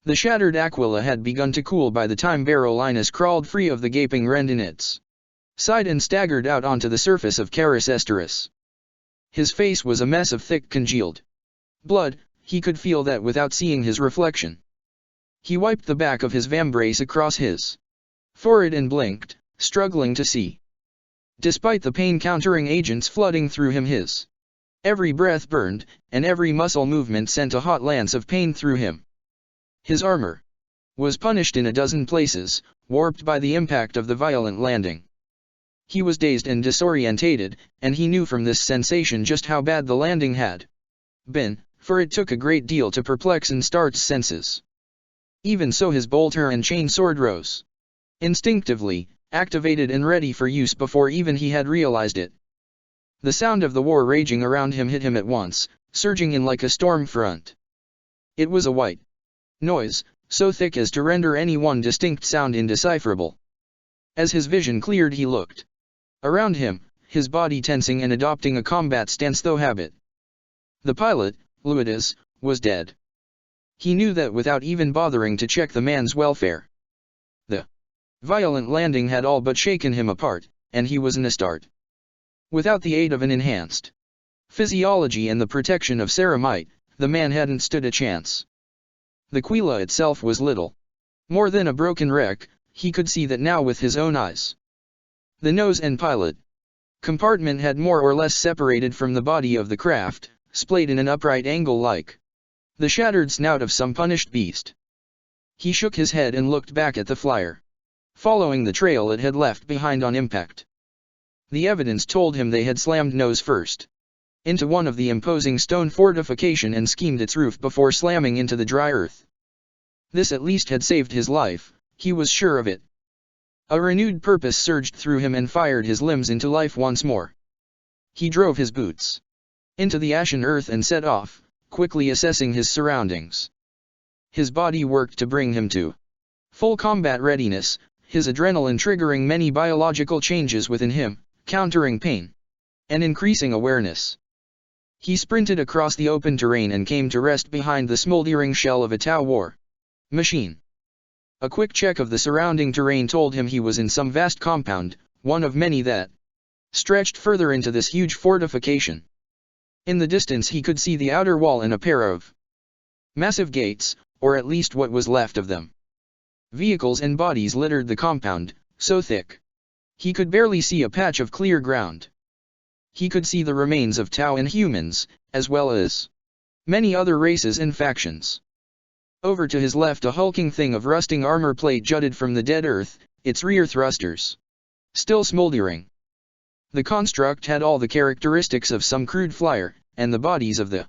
The shattered Aquila had begun to cool by the time Barolinus crawled free of the gaping rend in its side and staggered out onto the surface of Caris Esteris. His face was a mess of thick congealed blood, he could feel that without seeing his reflection. He wiped the back of his vambrace across his forehead and blinked, struggling to see. Despite the pain-countering agents flooding through him, his every breath burned, and every muscle movement sent a hot lance of pain through him. His armor was punished in a dozen places, warped by the impact of the violent landing. He was dazed and disorientated, and he knew from this sensation just how bad the landing had been, for it took a great deal to perplex and Start's senses. Even so, his bolter and chain sword rose instinctively, activated and ready for use before even he had realized it. The sound of the war raging around him hit him at once, surging in like a storm front. It was a white noise, so thick as to render any one distinct sound indecipherable. As his vision cleared, he looked around him, his body tensing and adopting a combat stance though habit. The pilot, Luides, was dead. He knew that without even bothering to check the man's welfare. The violent landing had all but shaken him apart, and he was in a start. Without the aid of an enhanced physiology and the protection of ceramite, the man hadn't stood a chance. The Quila itself was little more than a broken wreck. He could see that now with his own eyes. The nose and pilot compartment had more or less separated from the body of the craft, splayed in an upright angle like the shattered snout of some punished beast. He shook his head and looked back at the flyer, following the trail it had left behind on impact. The evidence told him they had slammed nose first into one of the imposing stone fortification and schemed its roof before slamming into the dry earth. This at least had saved his life, he was sure of it. A renewed purpose surged through him and fired his limbs into life once more. He drove his boots into the ashen earth and set off, quickly assessing his surroundings. His body worked to bring him to full combat readiness, his adrenaline triggering many biological changes within him, countering pain and increasing awareness. He sprinted across the open terrain and came to rest behind the smoldering shell of a Tau war machine. A quick check of the surrounding terrain told him he was in some vast compound, one of many that stretched further into this huge fortification. In the distance he could see the outer wall and a pair of massive gates, or at least what was left of them. Vehicles and bodies littered the compound, so thick he could barely see a patch of clear ground. He could see the remains of Tau and humans, as well as many other races and factions. Over to his left a hulking thing of rusting armor plate jutted from the dead earth, its rear thrusters still smoldering. The construct had all the characteristics of some crude flyer, and the bodies of the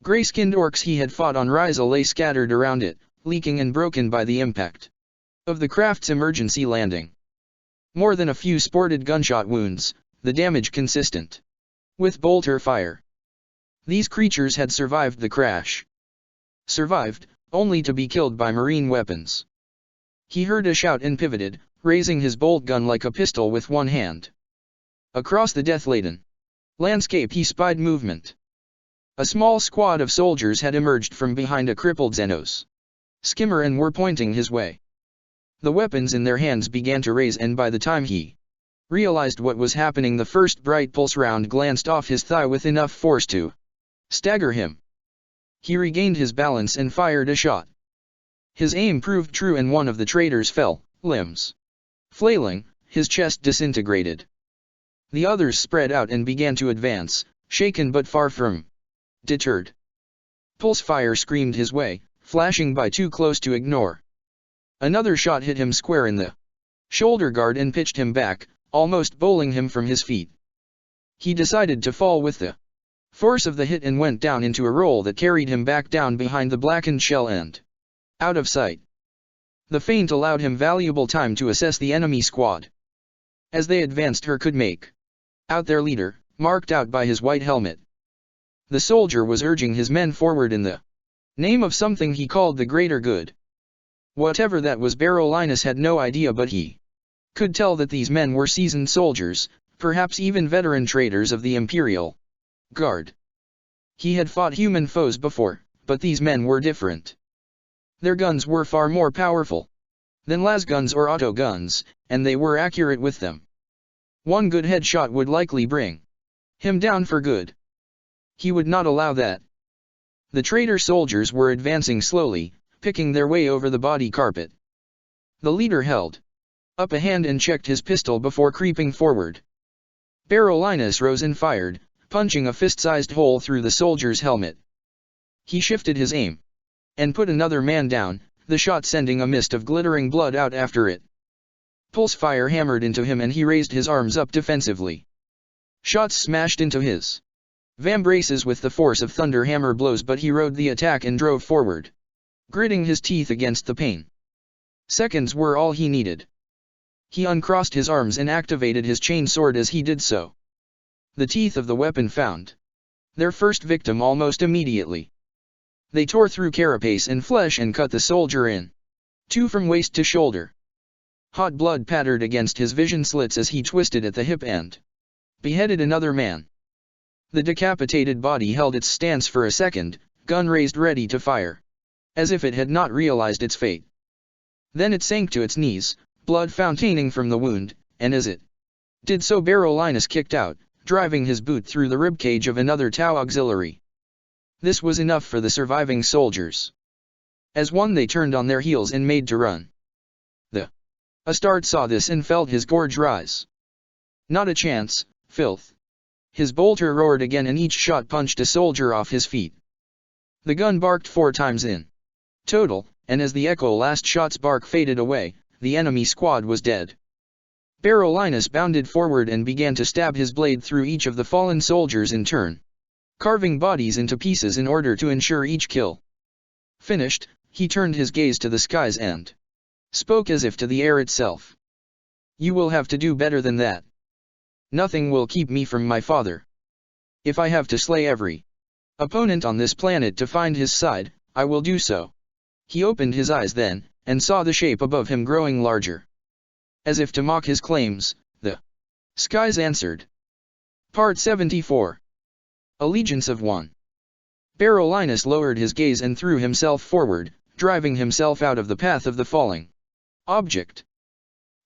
gray-skinned orcs he had fought on Rizal lay scattered around it, leaking and broken by the impact of the craft's emergency landing. More than a few sported gunshot wounds, the damage consistent with bolter fire. These creatures had survived the crash. Survived, only to be killed by marine weapons. He heard a shout and pivoted, raising his bolt gun like a pistol with one hand. Across the death-laden landscape he spied movement. A small squad of soldiers had emerged from behind a crippled Xenos skimmer and were pointing his way. The weapons in their hands began to raise, and by the time he realized what was happening, the first bright pulse round glanced off his thigh with enough force to stagger him. He regained his balance and fired a shot. His aim proved true and one of the traitors fell, limbs flailing, his chest disintegrated. The others spread out and began to advance, shaken but far from deterred. Pulse fire screamed his way, flashing by too close to ignore. Another shot hit him square in the shoulder guard and pitched him back, almost bowling him from his feet. He decided to fall with the force of the hit and went down into a roll that carried him back down behind the blackened shell and out of sight. The feint allowed him valuable time to assess the enemy squad. As they advanced, he could make out their leader, marked out by his white helmet. The soldier was urging his men forward in the name of something he called the greater good. Whatever that was, Barolinus had no idea, but he could tell that these men were seasoned soldiers, perhaps even veteran traitors of the Imperial Guard. He had fought human foes before, but these men were different. Their guns were far more powerful than lasguns or auto guns, and they were accurate with them. One good headshot would likely bring him down for good. He would not allow that. The traitor soldiers were advancing slowly, picking their way over the body carpet. The leader held up a hand and checked his pistol before creeping forward. Barolinus rose and fired, punching a fist-sized hole through the soldier's helmet. He shifted his aim and put another man down, the shot sending a mist of glittering blood out after it. Pulse fire hammered into him and he raised his arms up defensively. Shots smashed into his vambraces with the force of thunder hammer blows, but he rode the attack and drove forward, gritting his teeth against the pain. Seconds were all he needed. He uncrossed his arms and activated his chain sword as he did so. The teeth of the weapon found their first victim almost immediately. They tore through carapace and flesh and cut the soldier in two from waist to shoulder. Hot blood pattered against his vision slits as he twisted at the hip and beheaded another man. The decapitated body held its stance for a second, gun raised ready to fire, as if it had not realized its fate. Then it sank to its knees, blood fontaining from the wound, and as it did so Barolinus kicked out, driving his boot through the ribcage of another Tau auxiliary. This was enough for the surviving soldiers. As one they turned on their heels and made to run. The Astarte saw this and felt his gorge rise. Not a chance, filth. His bolter roared again and each shot punched a soldier off his feet. The gun barked 4 times in total, and as the echo last shot's bark faded away, the enemy squad was dead. Barolinus bounded forward and began to stab his blade through each of the fallen soldiers in turn, carving bodies into pieces in order to ensure each kill. Finished, he turned his gaze to the skies and spoke as if to the air itself. You will have to do better than that. Nothing will keep me from my father. If I have to slay every opponent on this planet to find his side, I will do so. He opened his eyes then, and saw the shape above him growing larger. As if to mock his claims, the skies answered. Part 74. Allegiance of One. Barolinus lowered his gaze and threw himself forward, driving himself out of the path of the falling object.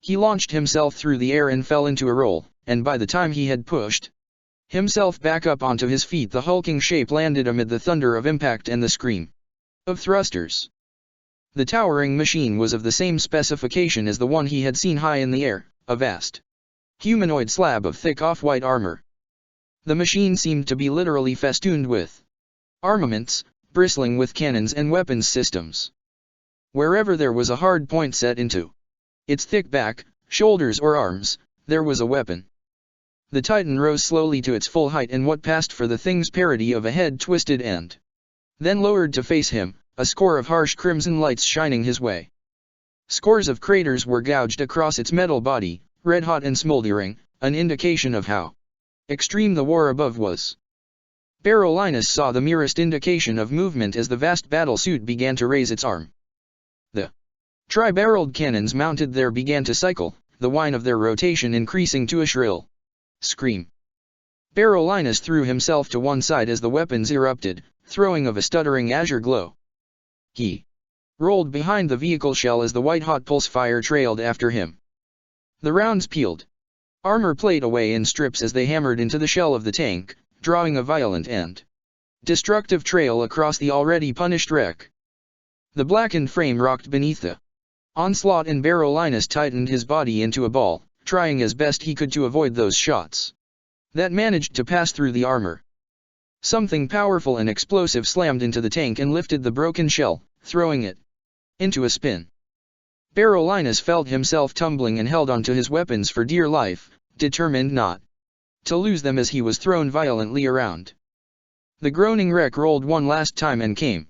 He launched himself through the air and fell into a roll, and by the time he had pushed himself back up onto his feet, the hulking shape landed amid the thunder of impact and the scream of thrusters. The towering machine was of the same specification as the one he had seen high in the air, a vast humanoid slab of thick off-white armor. The machine seemed to be literally festooned with armaments, bristling with cannons and weapons systems. Wherever there was a hard point set into its thick back, shoulders or arms, there was a weapon. The Titan rose slowly to its full height, and what passed for the thing's parody of a head twisted and then lowered to face him, a score of harsh crimson lights shining his way. Scores of craters were gouged across its metal body, red-hot and smoldering, an indication of how extreme the war above was. Barolinus saw the merest indication of movement as the vast battle suit began to raise its arm. The tri-barreled cannons mounted there began to cycle, the whine of their rotation increasing to a shrill scream. Barolinus threw himself to one side as the weapons erupted, throwing of a stuttering azure glow. He rolled behind the vehicle shell as the white-hot pulse fire trailed after him. The rounds peeled armor plate away in strips as they hammered into the shell of the tank, drawing a violent and destructive trail across the already punished wreck. The blackened frame rocked beneath the onslaught, and Barolinus tightened his body into a ball, trying as best he could to avoid those shots that managed to pass through the armor. Something powerful and explosive slammed into the tank and lifted the broken shell, throwing it into a spin. Barolinus felt himself tumbling and held onto his weapons for dear life, determined not to lose them as he was thrown violently around. The groaning wreck rolled one last time and came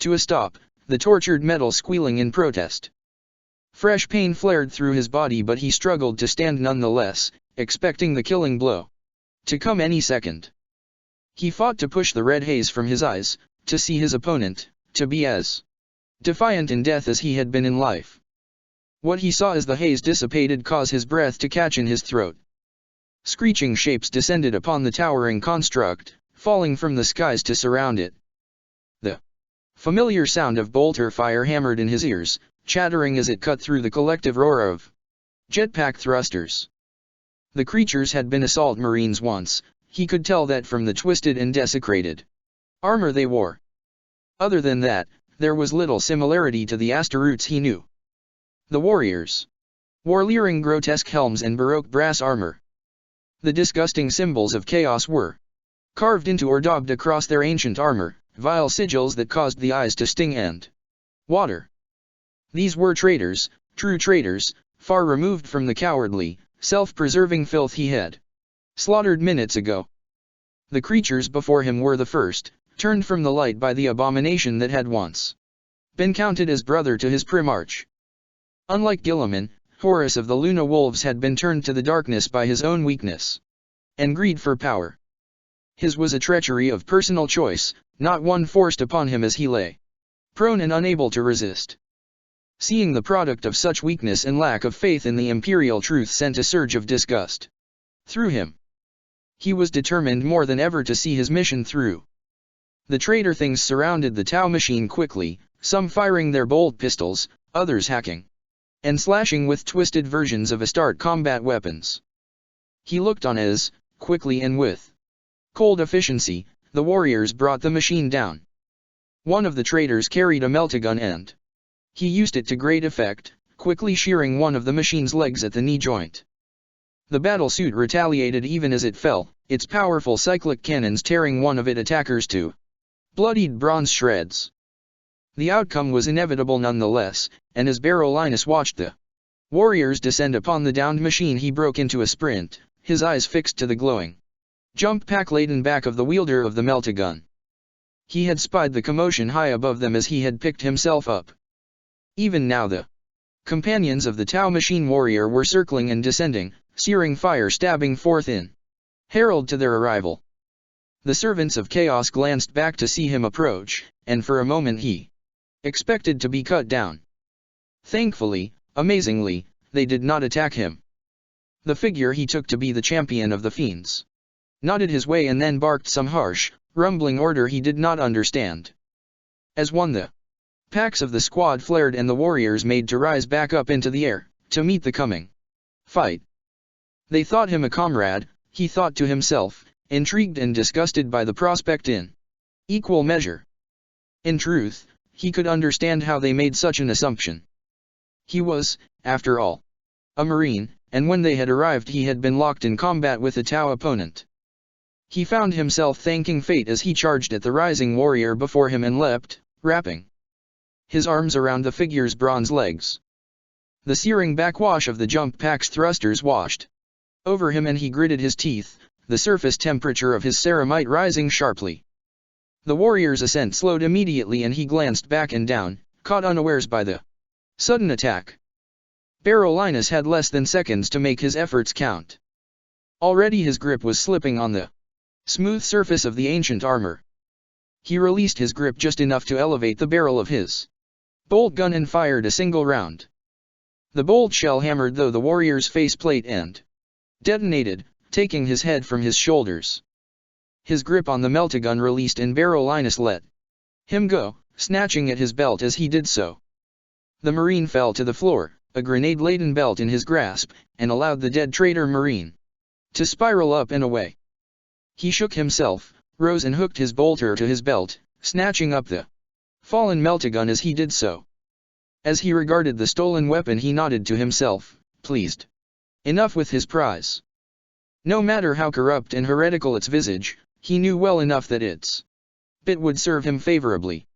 to a stop, the tortured metal squealing in protest. Fresh pain flared through his body, but he struggled to stand nonetheless, expecting the killing blow to come any second. He fought to push the red haze from his eyes, to see his opponent, to be as defiant in death as he had been in life. What he saw as the haze dissipated caused his breath to catch in his throat. Screeching shapes descended upon the towering construct, falling from the skies to surround it. The familiar sound of bolter fire hammered in his ears, chattering as it cut through the collective roar of jetpack thrusters. The creatures had been assault marines once, he could tell that from the twisted and desecrated armor they wore. Other than that, there was little similarity to the Astaroths he knew. The warriors wore leering grotesque helms and baroque brass armor. The disgusting symbols of chaos were carved into or daubed across their ancient armor, vile sigils that caused the eyes to sting and water. These were traitors, true traitors, far removed from the cowardly, self-preserving filth he had slaughtered minutes ago. The creatures before him were the first, turned from the light by the abomination that had once been counted as brother to his Primarch. Unlike Guilliman, Horus of the Luna Wolves had been turned to the darkness by his own weakness and greed for power. His was a treachery of personal choice, not one forced upon him as he lay prone and unable to resist. Seeing the product of such weakness and lack of faith in the imperial truth sent a surge of disgust through him. He was determined more than ever to see his mission through. The traitor things surrounded the Tau machine quickly, some firing their bolt pistols, others hacking and slashing with twisted versions of Astarte combat weapons. He looked on as, quickly and with cold efficiency, the warriors brought the machine down. One of the traitors carried a meltagun and he used it to great effect, quickly shearing one of the machine's legs at the knee joint. The battlesuit retaliated even as it fell, its powerful cyclic cannons tearing one of its attackers to bloodied bronze shreds. The outcome was inevitable nonetheless, and as Barolinus watched the warriors descend upon the downed machine he broke into a sprint, his eyes fixed to the glowing jump pack-laden back of the wielder of the meltagun. He had spied the commotion high above them as he had picked himself up. Even now the companions of the Tau machine warrior were circling and descending, searing fire stabbing forth in herald to their arrival. The servants of chaos glanced back to see him approach, and for a moment he expected to be cut down. Thankfully, amazingly, they did not attack him. The figure he took to be the champion of the fiends nodded his way and then barked some harsh, rumbling order he did not understand. As one, the packs of the squad flared and the warriors made to rise back up into the air, to meet the coming fight. They thought him a comrade, he thought to himself, intrigued and disgusted by the prospect in equal measure. In truth, he could understand how they made such an assumption. He was, after all, a Marine, and when they had arrived he had been locked in combat with a Tau opponent. He found himself thanking fate as he charged at the rising warrior before him and leapt, wrapping his arms around the figure's bronze legs. The searing backwash of the jump pack's thrusters washed over him and he gritted his teeth, the surface temperature of his ceramite rising sharply. The warrior's ascent slowed immediately and he glanced back and down, caught unawares by the sudden attack. Barolinus had less than seconds to make his efforts count. Already his grip was slipping on the smooth surface of the ancient armor. He released his grip just enough to elevate the barrel of his bolt gun and fired a single round. The bolt shell hammered through the warrior's faceplate and detonated, taking his head from his shoulders. His grip on the meltagun released and Barolinus let him go, snatching at his belt as he did so. The Marine fell to the floor, a grenade-laden belt in his grasp, and allowed the dead traitor Marine to spiral up and away. He shook himself, rose and hooked his bolter to his belt, snatching up the fallen meltagun as he did so. As he regarded the stolen weapon he nodded to himself, pleased enough with his prize. No matter how corrupt and heretical its visage, he knew well enough that its bit would serve him favorably.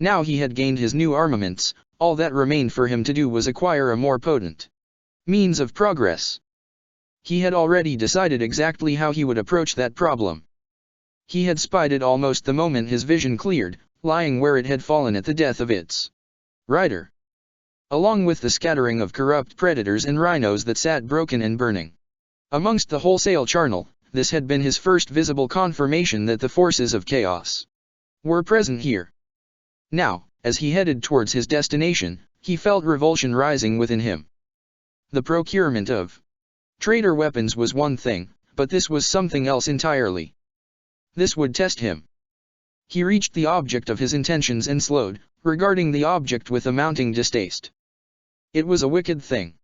Now he had gained his new armaments, all that remained for him to do was acquire a more potent means of progress. He had already decided exactly how he would approach that problem. He had spied it almost the moment his vision cleared, lying where it had fallen at the death of its rider, along with the scattering of corrupt predators and rhinos that sat broken and burning amongst the wholesale charnel. This had been his first visible confirmation that the forces of chaos were present here. Now, as he headed towards his destination, he felt revulsion rising within him. The procurement of traitor weapons was one thing, but this was something else entirely. This would test him. He reached the object of his intentions and slowed, regarding the object with a mounting distaste. It was a wicked thing.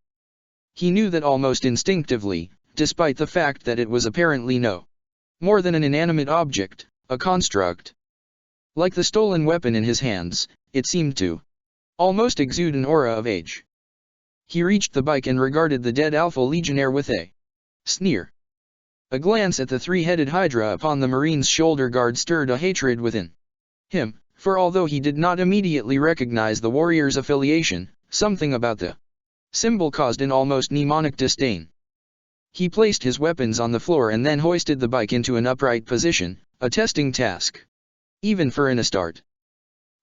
He knew that almost instinctively, despite the fact that it was apparently no more than an inanimate object, a construct. Like the stolen weapon in his hands, it seemed to almost exude an aura of age. He reached the bike and regarded the dead Alpha Legionnaire with a sneer. A glance at the three-headed hydra upon the marine's shoulder guard stirred a hatred within him, for although he did not immediately recognize the warrior's affiliation, something about the symbol caused an almost mnemonic disdain. He placed his weapons on the floor and then hoisted the bike into an upright position, a testing task, even for an Astarte.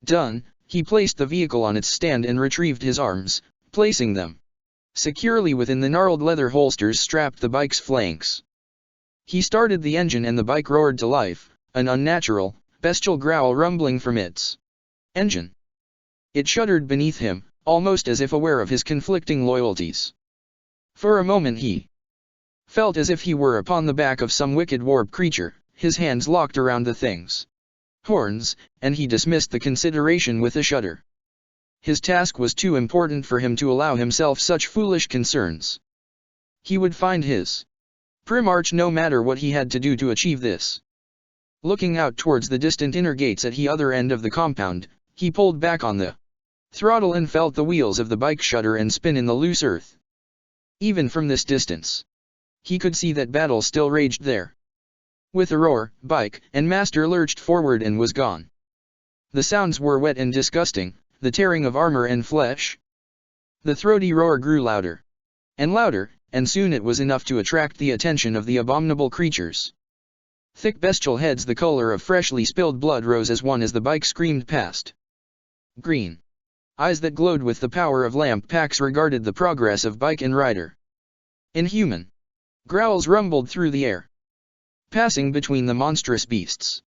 Done, he placed the vehicle on its stand and retrieved his arms, placing them securely within the gnarled leather holsters strapped the bike's flanks. He started the engine and the bike roared to life, an unnatural, bestial growl rumbling from its engine. It shuddered beneath him, almost as if aware of his conflicting loyalties. For a moment he felt as if he were upon the back of some wicked warp creature, his hands locked around the thing's horns, and he dismissed the consideration with a shudder. His task was too important for him to allow himself such foolish concerns. He would find his Primarch no matter what he had to do to achieve this. Looking out towards the distant inner gates at the other end of the compound, he pulled back on the throttle and felt the wheels of the bike shudder and spin in the loose earth. Even from this distance, he could see that battle still raged there. With a roar, bike and master lurched forward and was gone. The sounds were wet and disgusting, the tearing of armor and flesh. The throaty roar grew louder and louder, and soon it was enough to attract the attention of the abominable creatures. Thick bestial heads the color of freshly spilled blood rose as one as the bike screamed past. Green eyes that glowed with the power of lamp packs regarded the progress of bike and rider. Inhuman growls rumbled through the air, passing between the monstrous beasts.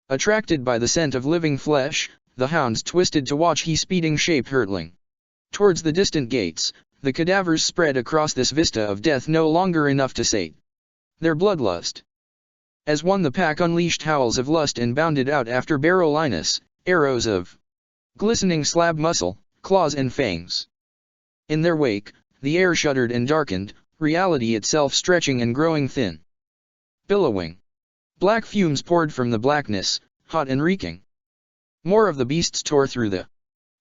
Attracted by the scent of living flesh, the hounds twisted to watch the speeding shape hurtling towards the distant gates. The cadavers spread across this vista of death no longer enough to sate their bloodlust. As one the pack unleashed howls of lust and bounded out after Barolinus, arrows of glistening slab muscle, claws and fangs. In their wake, the air shuddered and darkened, reality itself stretching and growing thin. Billowing black fumes poured from the blackness, hot and reeking. More of the beasts tore through the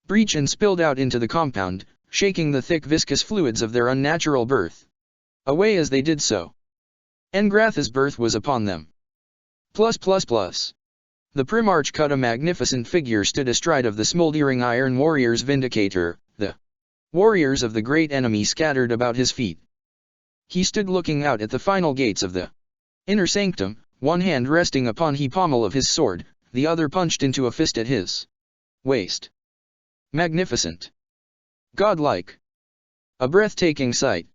breach and spilled out into the compound, shaking the thick viscous fluids of their unnatural birth away as they did so. Engratha's birth was upon them. The Primarch cut a magnificent figure stood astride of the smoldering iron warrior's vindicator, the warriors of the great enemy scattered about his feet. He stood looking out at the final gates of the inner sanctum, one hand resting upon the pommel of his sword, the other punched into a fist at his waist. Magnificent. Godlike. A breathtaking sight.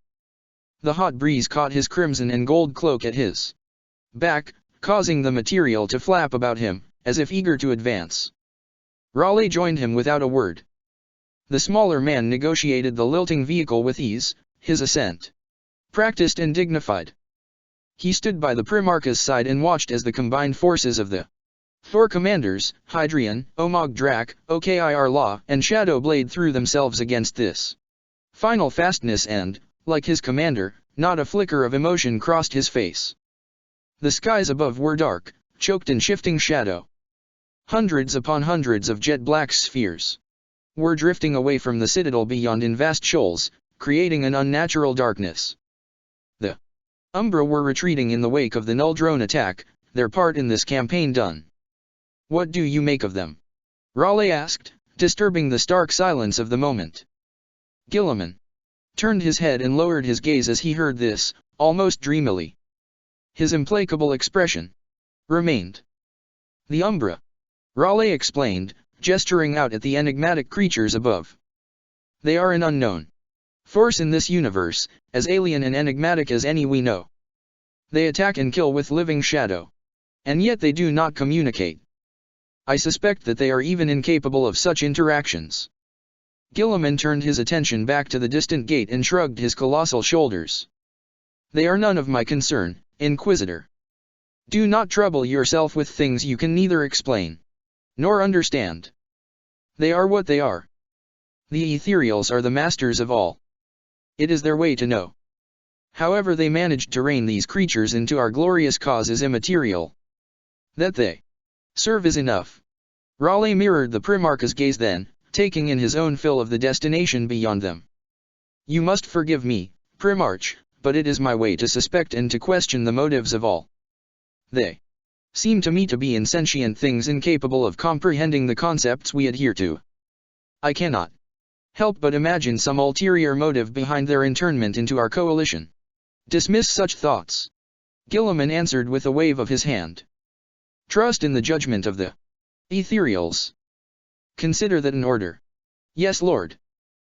The hot breeze caught his crimson and gold cloak at his back, causing the material to flap about him, as if eager to advance. Raleigh joined him without a word. The smaller man negotiated the lilting vehicle with ease, his ascent practiced and dignified. He stood by the Primarch's side and watched as the combined forces of the Thor commanders, Hydrian, Omog Drak, Okir Law, and Shadowblade threw themselves against this final fastness and, like his commander, not a flicker of emotion crossed his face. The skies above were dark, choked in shifting shadow. Hundreds upon hundreds of jet-black spheres were drifting away from the citadel beyond in vast shoals, creating an unnatural darkness. The Umbra were retreating in the wake of the Null drone attack, their part in this campaign done. What do you make of them? Raleigh asked, disturbing the stark silence of the moment. Guilliman turned his head and lowered his gaze as he heard this, almost dreamily. His implacable expression remained. The Umbra, Raleigh explained, gesturing out at the enigmatic creatures above. They are an unknown force in this universe, as alien and enigmatic as any we know. They attack and kill with living shadow. And yet they do not communicate. I suspect that they are even incapable of such interactions. Guilliman turned his attention back to the distant gate and shrugged his colossal shoulders. They are none of my concern, Inquisitor. Do not trouble yourself with things you can neither explain nor understand. They are what they are. The Ethereals are the masters of all. It is their way to know. However they managed to rein these creatures into our glorious cause is immaterial. That they serve is enough. Raleigh mirrored the Primarch's gaze then, taking in his own fill of the destination beyond them. You must forgive me, Primarch, but it is my way to suspect and to question the motives of all. They seem to me to be insentient things incapable of comprehending the concepts we adhere to. I cannot help but imagine some ulterior motive behind their internment into our coalition. Dismiss such thoughts. Gilliman answered with a wave of his hand. Trust in the judgment of the ethereals. Consider that an order. Yes, Lord.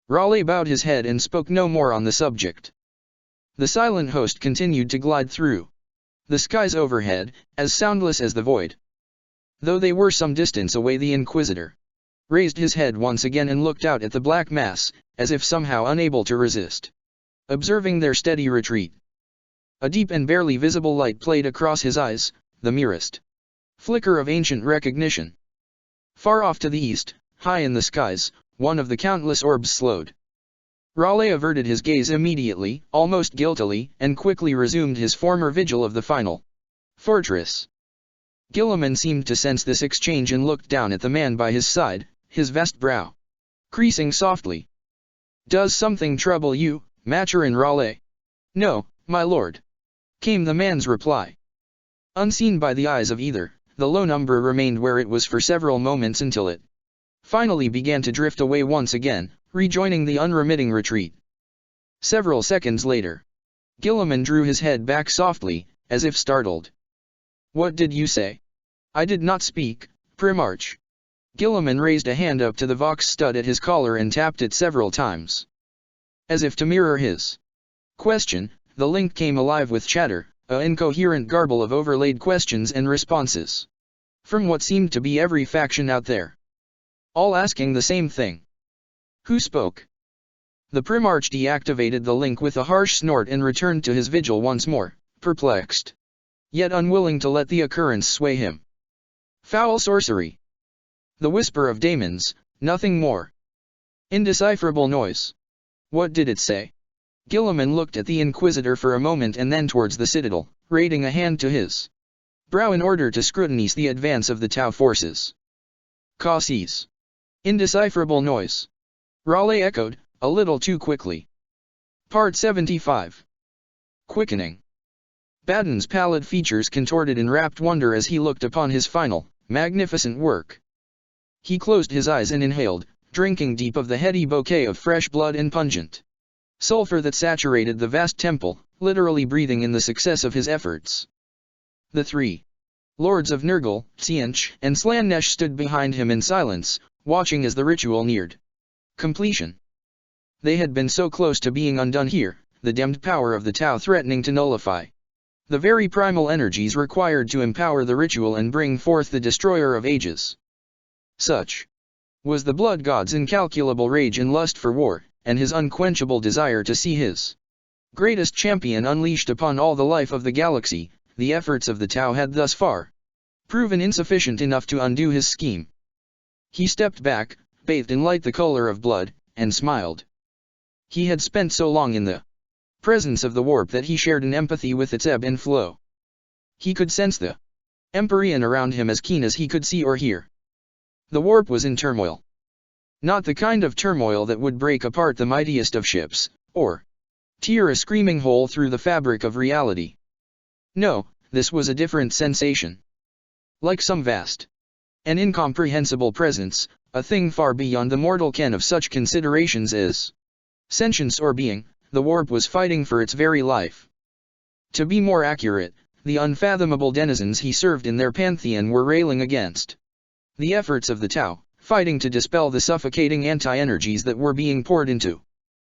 Raleigh bowed his head and spoke no more on the subject. The silent host continued to glide through the skies overhead, as soundless as the void. Though they were some distance away, the Inquisitor raised his head once again and looked out at the black mass, as if somehow unable to resist observing their steady retreat. A deep and barely visible light played across his eyes, the merest flicker of ancient recognition. Far off to the east, high in the skies, one of the countless orbs slowed. Raleigh averted his gaze immediately, almost guiltily, and quickly resumed his former vigil of the final fortress. Gilliman seemed to sense this exchange and looked down at the man by his side, his vast brow creasing softly. Does something trouble you, Maturin Raleigh? No, my lord, came the man's reply. Unseen by the eyes of either, the low number remained where it was for several moments until it finally began to drift away once again, rejoining the unremitting retreat. Several seconds later, Gilliman drew his head back softly, as if startled. What did you say? I did not speak, Primarch. Gilliman raised a hand up to the vox stud at his collar and tapped it several times. As if to mirror his question, the link came alive with chatter, an incoherent garble of overlaid questions and responses from what seemed to be every faction out there, all asking the same thing. Who spoke? The Primarch deactivated the link with a harsh snort and returned to his vigil once more, perplexed, yet unwilling to let the occurrence sway him. Foul sorcery. The whisper of daemons, nothing more. Indecipherable noise. What did it say? Gilliman looked at the Inquisitor for a moment and then towards the citadel, raising a hand to his brow in order to scrutinize the advance of the Tau forces. Causes. Indecipherable noise. Raleigh echoed, a little too quickly. Part 75. Quickening. Baden's pallid features contorted in rapt wonder as he looked upon his final, magnificent work. He closed his eyes and inhaled, drinking deep of the heady bouquet of fresh blood and pungent sulfur that saturated the vast temple, literally breathing in the success of his efforts. The three lords of Nurgle, Tzeentch, and Slaanesh stood behind him in silence, watching as the ritual neared completion. They had been so close to being undone here, the damned power of the Tau threatening to nullify the very primal energies required to empower the ritual and bring forth the destroyer of ages. Such was the blood god's incalculable rage and lust for war, and his unquenchable desire to see his greatest champion unleashed upon all the life of the galaxy. The efforts of the Tau had thus far proven insufficient enough to undo his scheme. He stepped back, bathed in light the color of blood, and smiled. He had spent so long in the presence of the warp that he shared an empathy with its ebb and flow. He could sense the Empyrean around him as keen as he could see or hear. The warp was in turmoil. Not the kind of turmoil that would break apart the mightiest of ships, or tear a screaming hole through the fabric of reality. No, this was a different sensation. Like some vast and incomprehensible presence, a thing far beyond the mortal ken of such considerations as sentience or being, the warp was fighting for its very life. To be more accurate, the unfathomable denizens he served in their pantheon were railing against the efforts of the Tau, fighting to dispel the suffocating anti-energies that were being poured into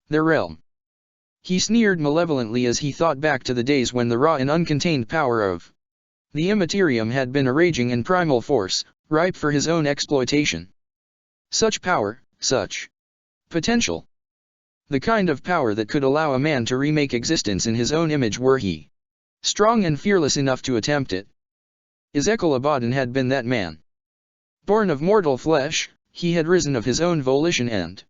their realm. He sneered malevolently as he thought back to the days when the raw and uncontained power of the Immaterium had been a raging and primal force, ripe for his own exploitation. Such power, such potential. The kind of power that could allow a man to remake existence in his own image were he strong and fearless enough to attempt it. Ezekiel Abaddon had been that man. Born of mortal flesh, he had risen of his own volition and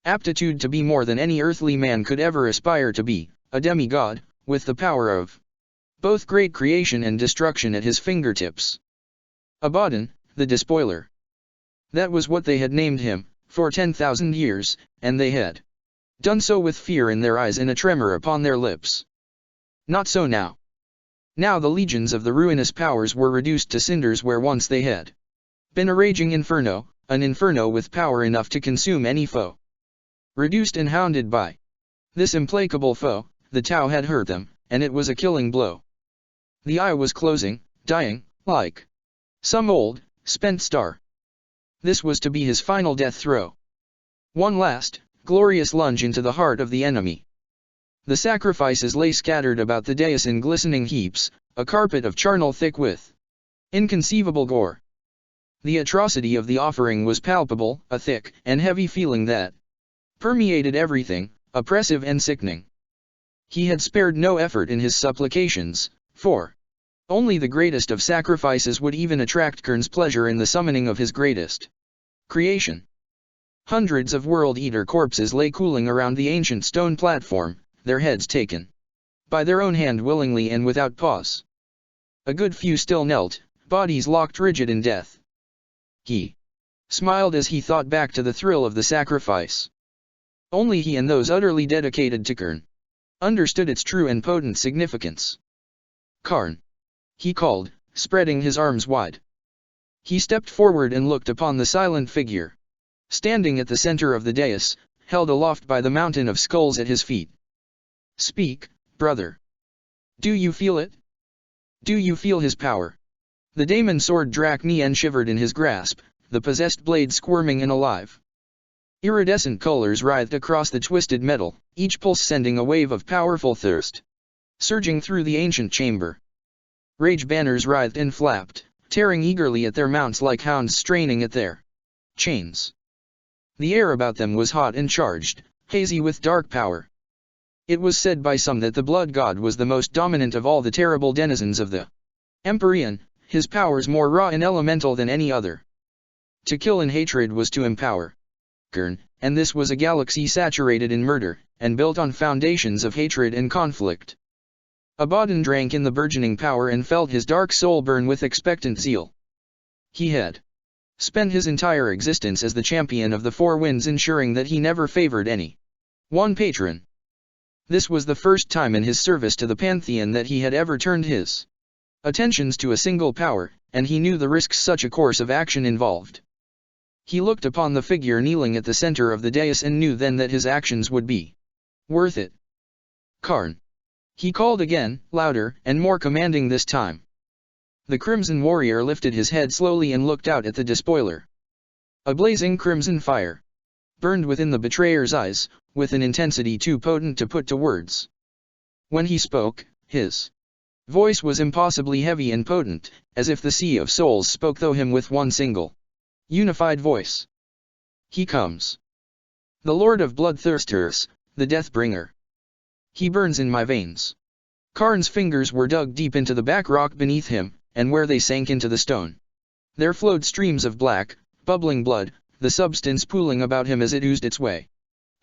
aptitude to be more than any earthly man could ever aspire to be, a demigod, with the power of both great creation and destruction at his fingertips. Abaddon, the Despoiler. That was what they had named him, for 10,000 years, and they had done so with fear in their eyes and a tremor upon their lips. Not so now. Now the legions of the ruinous powers were reduced to cinders where once they had been a raging inferno, an inferno with power enough to consume any foe. Reduced and hounded by this implacable foe, the Tau had hurt them, and it was a killing blow. The eye was closing, dying, like some old, spent star. This was to be his final death throw. One last, glorious lunge into the heart of the enemy. The sacrifices lay scattered about the dais in glistening heaps, a carpet of charnel thick with inconceivable gore. The atrocity of the offering was palpable, a thick and heavy feeling that permeated everything, oppressive and sickening. He had spared no effort in his supplications, for only the greatest of sacrifices would even attract Kern's pleasure in the summoning of his greatest creation. Hundreds of world-eater corpses lay cooling around the ancient stone platform, their heads taken by their own hand willingly and without pause. A good few still knelt, bodies locked rigid in death. He smiled as he thought back to the thrill of the sacrifice. Only he and those utterly dedicated to Kern understood its true and potent significance. Karn, he called, spreading his arms wide. He stepped forward and looked upon the silent figure, standing at the center of the dais, held aloft by the mountain of skulls at his feet. Speak, brother. Do you feel it? Do you feel his power? The daemon sword Draknien shivered in his grasp, the possessed blade squirming and alive. Iridescent colors writhed across the twisted metal, each pulse sending a wave of powerful thirst surging through the ancient chamber. Rage banners writhed and flapped, tearing eagerly at their mounts like hounds straining at their chains. The air about them was hot and charged, hazy with dark power. It was said by some that the blood god was the most dominant of all the terrible denizens of the Empyrean, his powers more raw and elemental than any other. To kill in hatred was to empower Kern, and this was a galaxy saturated in murder, and built on foundations of hatred and conflict. Abaddon drank in the burgeoning power and felt his dark soul burn with expectant zeal. He had spent his entire existence as the champion of the four winds, ensuring that he never favored any one patron. This was the first time in his service to the Pantheon that he had ever turned his attentions to a single power, and he knew the risks such a course of action involved. He looked upon the figure kneeling at the center of the dais and knew then that his actions would be worth it. Karn, he called again, louder and more commanding this time. The Crimson Warrior lifted his head slowly and looked out at the despoiler. A blazing crimson fire burned within the betrayer's eyes, with an intensity too potent to put to words. When he spoke, his voice was impossibly heavy and potent, as if the sea of souls spoke through him with one single, unified voice. He comes. The Lord of Bloodthirsters, the Deathbringer. He burns in my veins. Karn's fingers were dug deep into the back rock beneath him, and where they sank into the stone, there flowed streams of black, bubbling blood, the substance pooling about him as it oozed its way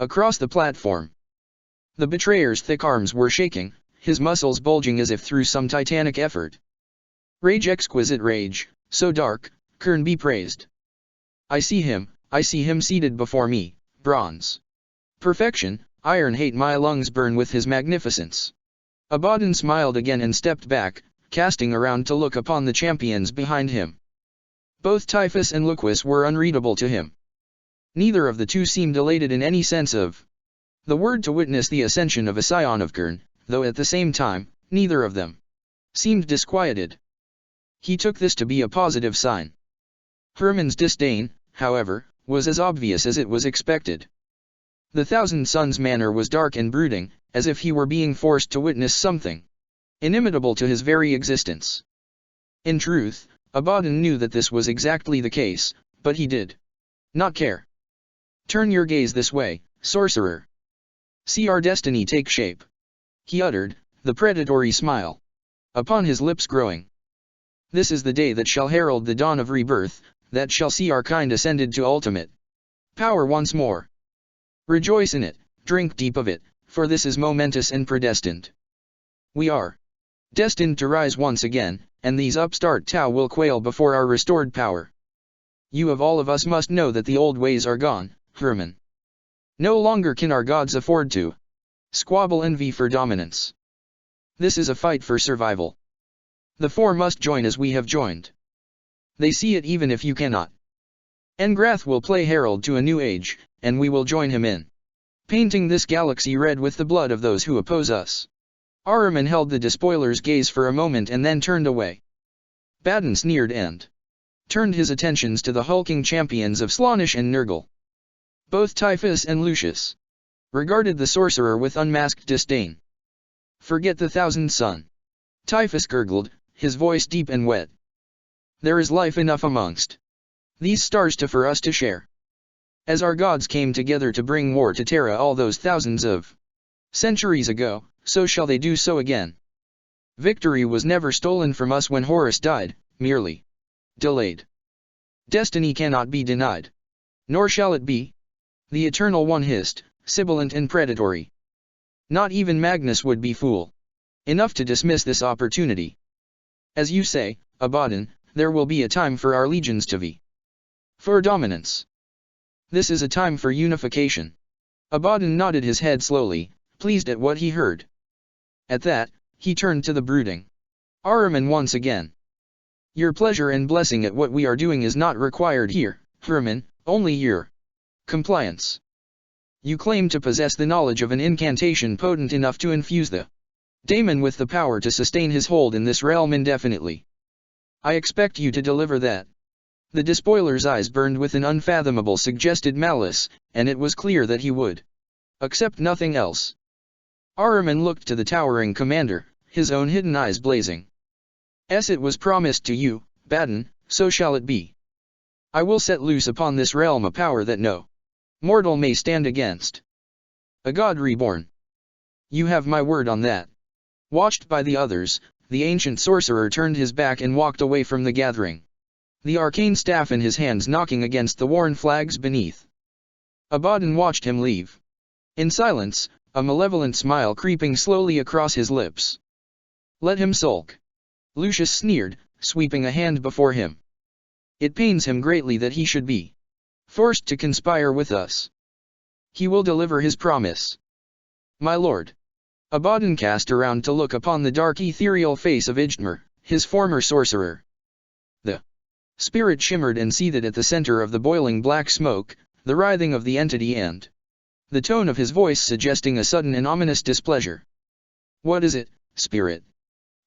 across the platform. The betrayer's thick arms were shaking, his muscles bulging as if through some titanic effort. Rage, exquisite rage, so dark, Kern be praised. I see him seated before me, bronze perfection, iron hate, my lungs burn with his magnificence. Abaddon smiled again and stepped back, casting around to look upon the champions behind him. Both Typhus and Luquus were unreadable to him. Neither of the two seemed elated in any sense of the word to witness the ascension of a scion of Kern, though at the same time, neither of them seemed disquieted. He took this to be a positive sign. Hermann's disdain, however, was as obvious as it was expected. The Thousand Sons' manner was dark and brooding, as if he were being forced to witness something inimitable to his very existence. In truth, Abaddon knew that this was exactly the case, but he did not care. Turn your gaze this way, sorcerer. See our destiny take shape. He uttered, the predatory smile upon his lips growing. This is the day that shall herald the dawn of rebirth, that shall see our kind ascended to ultimate power once more. Rejoice in it, drink deep of it, for this is momentous and predestined. We are destined to rise once again, and these upstart Tau will quail before our restored power. You of all of us must know that the old ways are gone, Hermann. No longer can our gods afford to squabble and vie for dominance. This is a fight for survival. The four must join as we have joined. They see it even if you cannot. Engrath will play herald to a new age, and we will join him in painting this galaxy red with the blood of those who oppose us. Ahriman held the despoiler's gaze for a moment and then turned away. Baden sneered and turned his attentions to the hulking champions of Slaanesh and Nurgle. Both Typhus and Lucius regarded the sorcerer with unmasked disdain. Forget the thousand sun. Typhus gurgled, his voice deep and wet. There is life enough amongst these stars for us to share. As our gods came together to bring war to Terra all those thousands of centuries ago, so shall they do so again. Victory was never stolen from us when Horus died, merely delayed. Destiny cannot be denied. Nor shall it be. The Eternal One hissed, sibilant and predatory. Not even Magnus would be fool enough to dismiss this opportunity. As you say, Abaddon, there will be a time for our legions to vie for dominance. This is a time for unification. Abaddon nodded his head slowly, pleased at what he heard. At that, he turned to the brooding Ahriman once again. Your pleasure and blessing at what we are doing is not required here, Herman, only your compliance. You claim to possess the knowledge of an incantation potent enough to infuse the daemon with the power to sustain his hold in this realm indefinitely. I expect you to deliver that. The despoiler's eyes burned with an unfathomable suggested malice, and it was clear that he would accept nothing else. Ahriman looked to the towering commander, his own hidden eyes blazing. As it was promised to you, Baden, so shall it be. I will set loose upon this realm a power that no mortal may stand against. A god reborn. You have my word on that. Watched by the others, the ancient sorcerer turned his back and walked away from the gathering, the arcane staff in his hands knocking against the worn flags beneath. Abaddon watched him leave. In silence, a malevolent smile creeping slowly across his lips. Let him sulk. Lucius sneered, sweeping a hand before him. It pains him greatly that he should be forced to conspire with us. He will deliver his promise. My lord. Abaddon cast around to look upon the dark ethereal face of Ijtmer, his former sorcerer. The spirit shimmered and seethed at the center of the boiling black smoke, the writhing of the entity and the tone of his voice suggesting a sudden and ominous displeasure. What is it, spirit?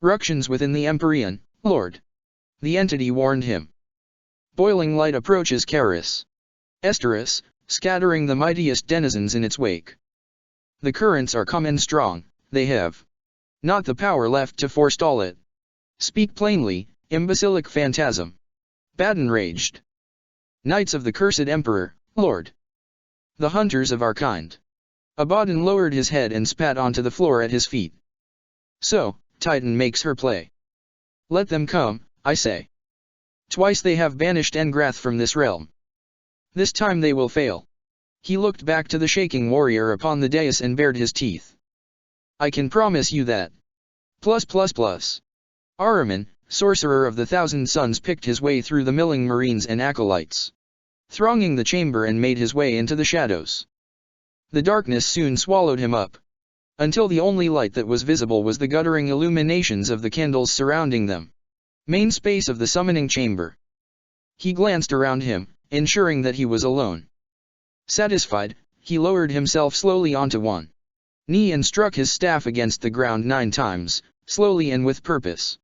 Ructions within the Empyrean, lord. The entity warned him. Boiling light approaches Charis Esteris, scattering the mightiest denizens in its wake. The currents are come and strong, they have not the power left to forestall it. Speak plainly, imbecilic phantasm. Baden raged. Knights of the cursed Emperor, lord. The hunters of our kind. Abaddon lowered his head and spat onto the floor at his feet. So, Titan makes her play. Let them come, I say. Twice they have banished Engrath from this realm. This time they will fail. He looked back to the shaking warrior upon the dais and bared his teeth. I can promise you that. Ahriman, sorcerer of the Thousand Suns, picked his way through the milling marines and acolytes, thronging the chamber, and made his way into the shadows. The darkness soon swallowed him up, until the only light that was visible was the guttering illuminations of the candles surrounding them. Main space of the summoning chamber. He glanced around him, ensuring that he was alone. Satisfied, he lowered himself slowly onto one knee and struck his staff against the ground 9 times, slowly and with purpose.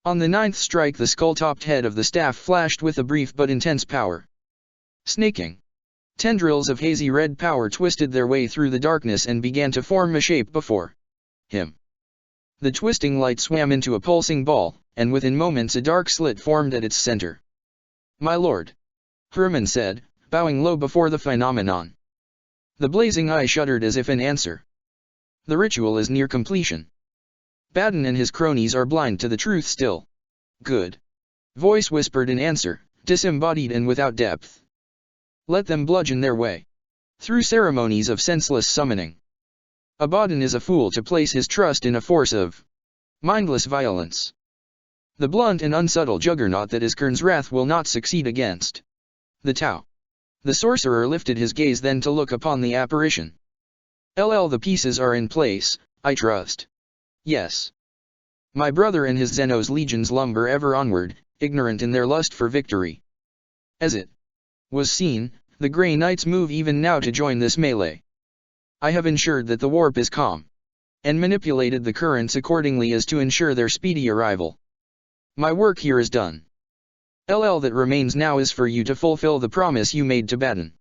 On the 9th strike, the skull-topped head of the staff flashed with a brief but intense power. Snaking tendrils of hazy red power twisted their way through the darkness and began to form a shape before him. The twisting light swam into a pulsing ball, and within moments a dark slit formed at its center. My lord, Herman said, bowing low before the phenomenon. The blazing eye shuddered as if in answer. The ritual is near completion. Baden and his cronies are blind to the truth still. Good. Voice whispered in answer, disembodied and without depth. Let them bludgeon their way through ceremonies of senseless summoning. Abaddon is a fool to place his trust in a force of mindless violence. The blunt and unsubtle juggernaut that is Kernsrath will not succeed against the Tau. The sorcerer lifted his gaze then to look upon the apparition. The pieces are in place, I trust. Yes. My brother and his Xenos legions lumber ever onward, ignorant in their lust for victory. As it was seen, the Grey Knights move even now to join this melee. I have ensured that the warp is calm, and manipulated the currents accordingly as to ensure their speedy arrival. My work here is done. That remains now is for you to fulfill the promise you made to Baden.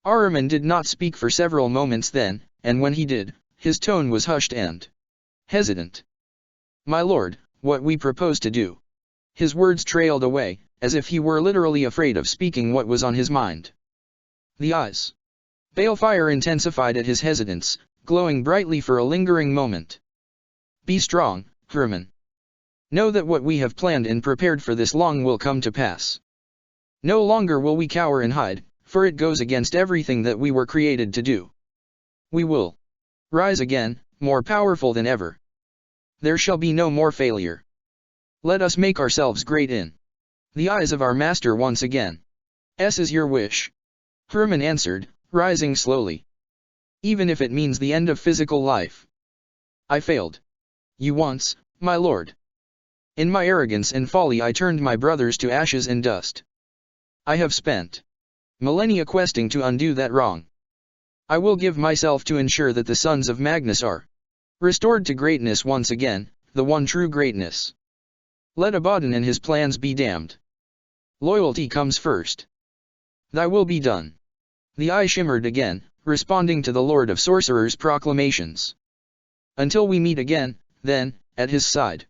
Ahriman did not speak for several moments then, and when he did, his tone was hushed and hesitant. My lord, what we propose to do. His words trailed away, as if he were literally afraid of speaking what was on his mind. The eyes. Balefire intensified at his hesitance, glowing brightly for a lingering moment. Be strong, Herman. Know that what we have planned and prepared for this long will come to pass. No longer will we cower and hide, for it goes against everything that we were created to do. We will rise again, more powerful than ever. There shall be no more failure. Let us make ourselves great in the eyes of our master once again. Is your wish? Herman answered, rising slowly. Even if it means the end of physical life. I failed you once, my lord. In my arrogance and folly I turned my brothers to ashes and dust. I have spent millennia questing to undo that wrong. I will give myself to ensure that the sons of Magnus are restored to greatness once again, the one true greatness. Let Abaddon and his plans be damned. Loyalty comes first. Thy will be done. The eye shimmered again, responding to the Lord of Sorcerer's proclamations. Until we meet again, then, at his side.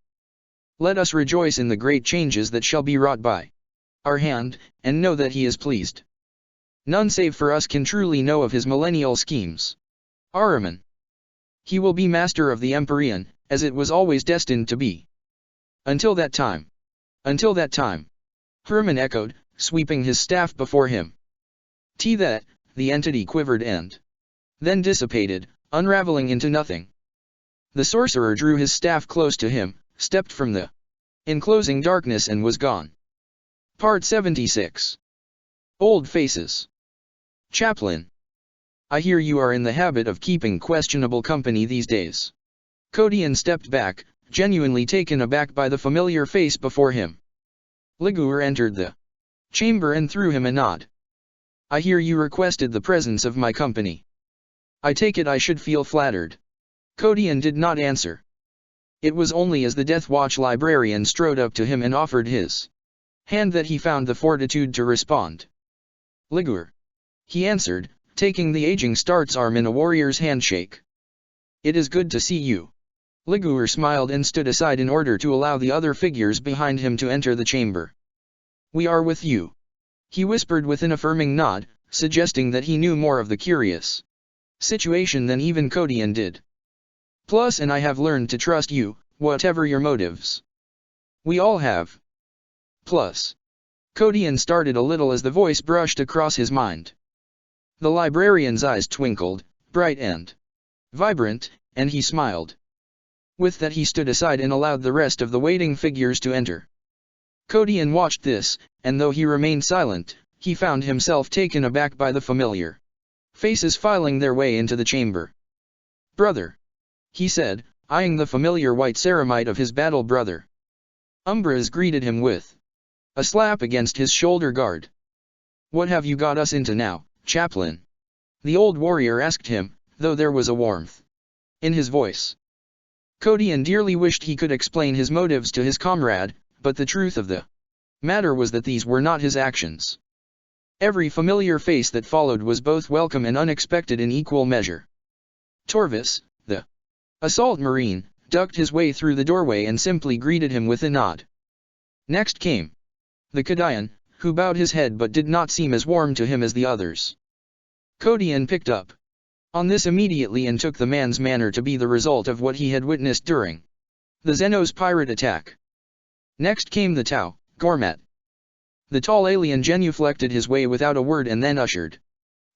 Let us rejoice in the great changes that shall be wrought by our hand, and know that he is pleased. None save for us can truly know of his millennial schemes. Ahriman. He will be master of the Empyrean, as it was always destined to be. Until that time. Until that time. Herman echoed, sweeping his staff before him. That, the entity quivered and then dissipated, unraveling into nothing. The sorcerer drew his staff close to him, stepped from the enclosing darkness and was gone. Part 76. Old Faces. Chaplain. I hear you are in the habit of keeping questionable company these days. Codian stepped back, genuinely taken aback by the familiar face before him. Liguor entered the chamber and threw him a nod. I hear you requested the presence of my company. I take it I should feel flattered. Codian did not answer. It was only as the Death Watch librarian strode up to him and offered his hand that he found the fortitude to respond. Liguor. He answered, taking the aging Start's arm in a warrior's handshake. It is good to see you. Liguor smiled and stood aside in order to allow the other figures behind him to enter the chamber. We are with you. He whispered with an affirming nod, suggesting that he knew more of the curious situation than even Codian did. Plus, and I have learned to trust you, whatever your motives. We all have. Plus. Codian started a little as the voice brushed across his mind. The librarian's eyes twinkled, bright and vibrant, and he smiled. With that he stood aside and allowed the rest of the waiting figures to enter. Codian watched this, and though he remained silent, he found himself taken aback by the familiar faces filing their way into the chamber. Brother. He said, eyeing the familiar white ceramite of his battle brother. Umbras greeted him with a slap against his shoulder guard. What have you got us into now, chaplain? The old warrior asked him, though there was a warmth in his voice. Codian dearly wished he could explain his motives to his comrade, but the truth of the matter was that these were not his actions. Every familiar face that followed was both welcome and unexpected in equal measure. Torvis, the assault marine, ducked his way through the doorway and simply greeted him with a nod. Next came the Cadian, who bowed his head but did not seem as warm to him as the others. Codian picked up on this immediately and took the man's manner to be the result of what he had witnessed during the Xenos pirate attack. Next came the Tau, Gormat. The tall alien genuflected his way without a word and then ushered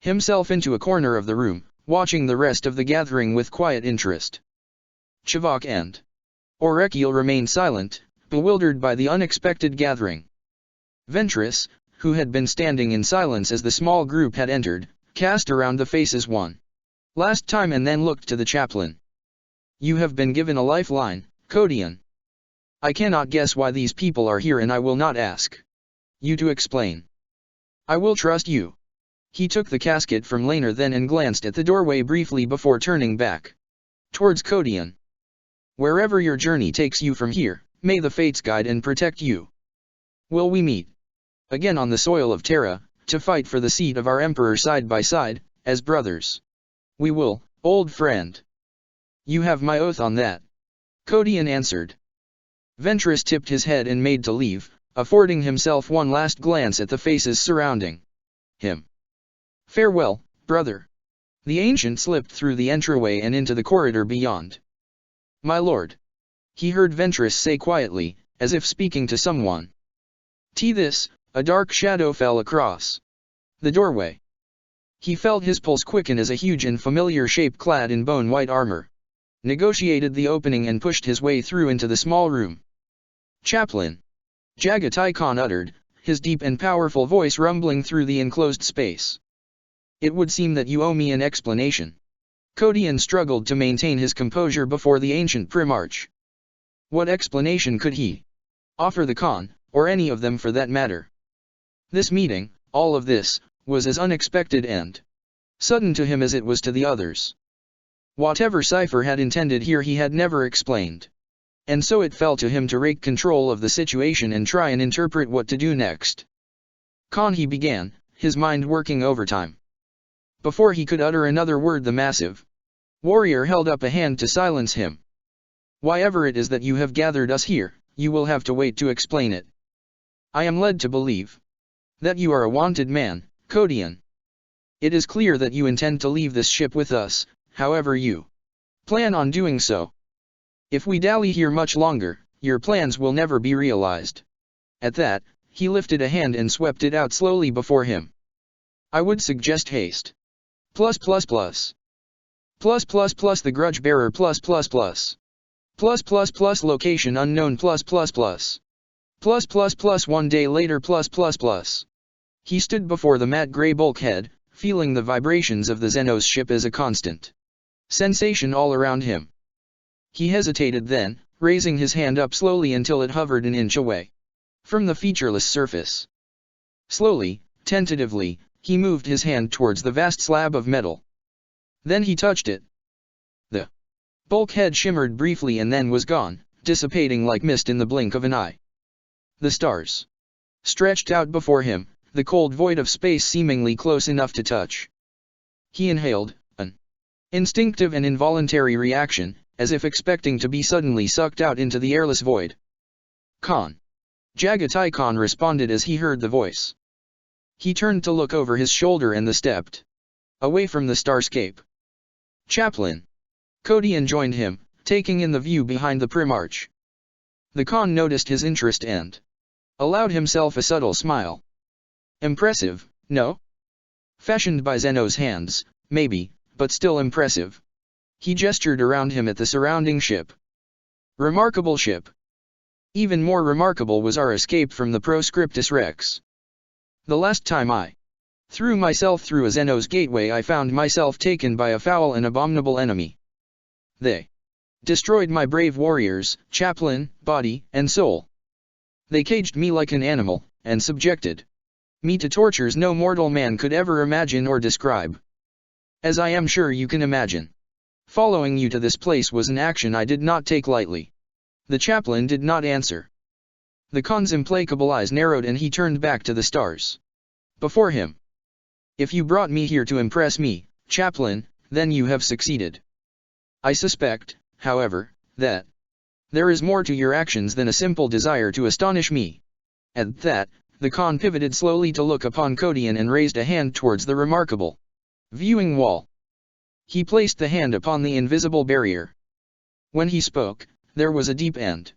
himself into a corner of the room, watching the rest of the gathering with quiet interest. Chivok and Orekiel remained silent, bewildered by the unexpected gathering. Ventress, who had been standing in silence as the small group had entered, cast around the faces one last time and then looked to the chaplain. You have been given a lifeline, Kodian. I cannot guess why these people are here and I will not ask you to explain. I will trust you. He took the casket from Laner then and glanced at the doorway briefly before turning back towards Kodian. Wherever your journey takes you from here, may the fates guide and protect you. Will we meet again on the soil of Terra, to fight for the seat of our emperor side by side, as brothers? We will, old friend. You have my oath on that. Kodian answered. Ventress tipped his head and made to leave, affording himself one last glance at the faces surrounding him. Farewell, brother. The ancient slipped through the entryway and into the corridor beyond. My lord. He heard Ventress say quietly, as if speaking to someone. This, a dark shadow fell across the doorway. He felt his pulse quicken as a huge and familiar shape clad in bone-white armor negotiated the opening and pushed his way through into the small room. Chaplain. Jaghatai Khan uttered, his deep and powerful voice rumbling through the enclosed space. It would seem that you owe me an explanation. Kodian struggled to maintain his composure before the ancient Primarch. What explanation could he offer the Khan, or any of them for that matter? This meeting, all of this, was as unexpected and sudden to him as it was to the others. Whatever Cypher had intended here he had never explained. And so it fell to him to take control of the situation and try and interpret what to do next. Khan, he began, his mind working overtime. Before he could utter another word the massive warrior held up a hand to silence him. Whyever it is that you have gathered us here, you will have to wait to explain it. I am led to believe that you are a wanted man, Kodian. It is clear that you intend to leave this ship with us, however you plan on doing so. If we dally here much longer, your plans will never be realized. At that, he lifted a hand and swept it out slowly before him. I would suggest haste. +++. +++ the grudge bearer +++. +++ location unknown +++. One day later +++. He stood before the matte gray bulkhead, feeling the vibrations of the Xenos ship as a constant sensation all around him. He hesitated then, raising his hand up slowly until it hovered an inch away from the featureless surface. Slowly, tentatively, he moved his hand towards the vast slab of metal. Then he touched it. The bulkhead shimmered briefly and then was gone, dissipating like mist in the blink of an eye. The stars stretched out before him, the cold void of space seemingly close enough to touch. He inhaled, an instinctive and involuntary reaction, as if expecting to be suddenly sucked out into the airless void. Khan. Jaghatai Khan responded as he heard the voice. He turned to look over his shoulder and stepped away from the starscape. Chaplain. Kodian joined him, taking in the view behind the Primarch. The Khan noticed his interest and allowed himself a subtle smile. Impressive, no? Fashioned by Zeno's hands, maybe, but still impressive. He gestured around him at the surrounding ship. Remarkable ship. Even more remarkable was our escape from the Proscriptus Rex. The last time I threw myself through a Xenos gateway I found myself taken by a foul and abominable enemy. They destroyed my brave warriors, chaplain, body, and soul. They caged me like an animal, and subjected me to tortures no mortal man could ever imagine or describe. As I am sure you can imagine, following you to this place was an action I did not take lightly. The chaplain did not answer. The Khan's implacable eyes narrowed and he turned back to the stars before him. If you brought me here to impress me, chaplain, then you have succeeded. I suspect, however, that there is more to your actions than a simple desire to astonish me. At that, the Khan pivoted slowly to look upon Kodian and raised a hand towards the remarkable viewing wall. He placed the hand upon the invisible barrier. When he spoke, there was a deep and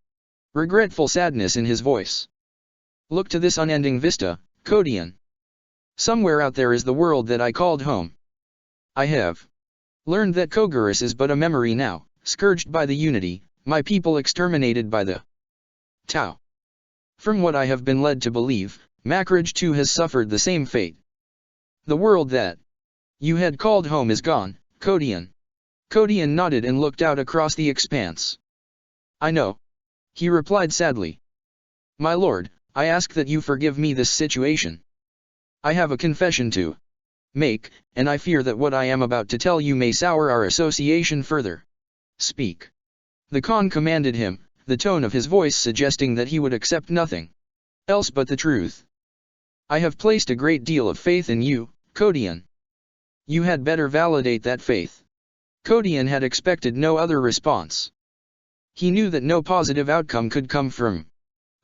regretful sadness in his voice. Look to this unending vista, Kodian. Somewhere out there is the world that I called home. I have learned that Kogarus is but a memory now, scourged by the Unity, my people exterminated by the Tau. From what I have been led to believe, Makraj too has suffered the same fate. The world that you had called home is gone, Kodian. Kodian nodded and looked out across the expanse. I know. He replied sadly. My lord, I ask that you forgive me this situation. I have a confession to make, and I fear that what I am about to tell you may sour our association further. Speak. The Khan commanded him, the tone of his voice suggesting that he would accept nothing else but the truth. I have placed a great deal of faith in you, Kodian. You had better validate that faith. Kodian had expected no other response. He knew that no positive outcome could come from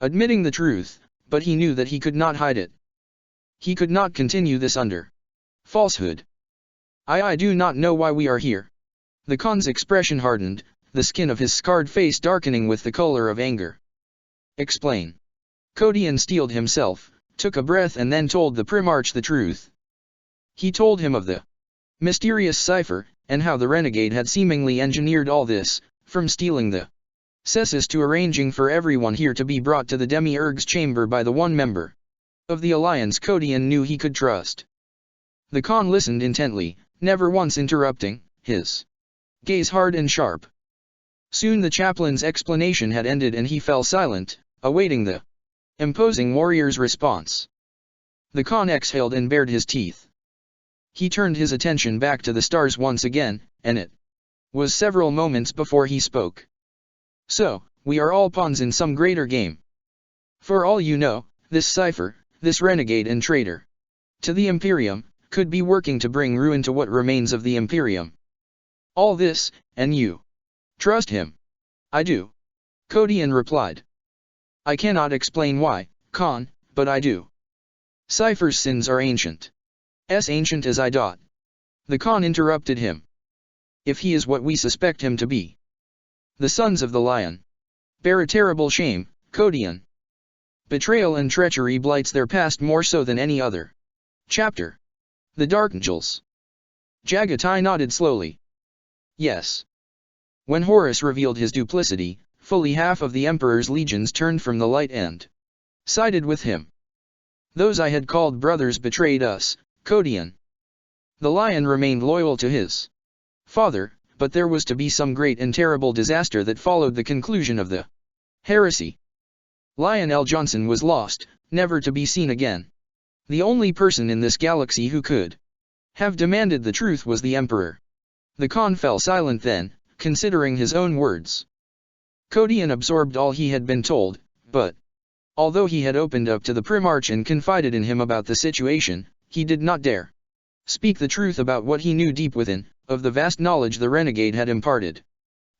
admitting the truth, but he knew that he could not hide it. He could not continue this under falsehood. I do not know why we are here. The Khan's expression hardened, the skin of his scarred face darkening with the color of anger. Explain. Kodian steeled himself, took a breath and then told the Primarch the truth. He told him of the mysterious cipher, and how the renegade had seemingly engineered all this, from stealing the Cessus to arranging for everyone here to be brought to the Demiurge's chamber by the one member of the alliance Kodian knew he could trust. The Khan listened intently, never once interrupting, his gaze hard and sharp. Soon the chaplain's explanation had ended and he fell silent, awaiting the imposing warrior's response. The Khan exhaled and bared his teeth. He turned his attention back to the stars once again, and it was several moments before he spoke. So, we are all pawns in some greater game. For all you know, this cipher, this renegade and traitor to the Imperium, could be working to bring ruin to what remains of the Imperium. All this, and you trust him. I do. Kodian replied. I cannot explain why, Khan, but I do. Cipher's sins are ancient. As ancient as I. The Khan interrupted him. If he is what we suspect him to be, the sons of the Lion bear a terrible shame, Kodian. Betrayal and treachery blights their past more so than any other. Chapter. The Dark Angels. Jagatai nodded slowly. Yes. When Horus revealed his duplicity, fully half of the Emperor's legions turned from the light and sided with him. Those I had called brothers betrayed us, Kodian. The Lion remained loyal to his father, but there was to be some great and terrible disaster that followed the conclusion of the heresy. Lionel Johnson was lost, never to be seen again. The only person in this galaxy who could have demanded the truth was the Emperor. The Khan fell silent then, considering his own words. Kodian absorbed all he had been told, but although he had opened up to the Primarch and confided in him about the situation, he did not dare speak the truth about what he knew deep within, of the vast knowledge the renegade had imparted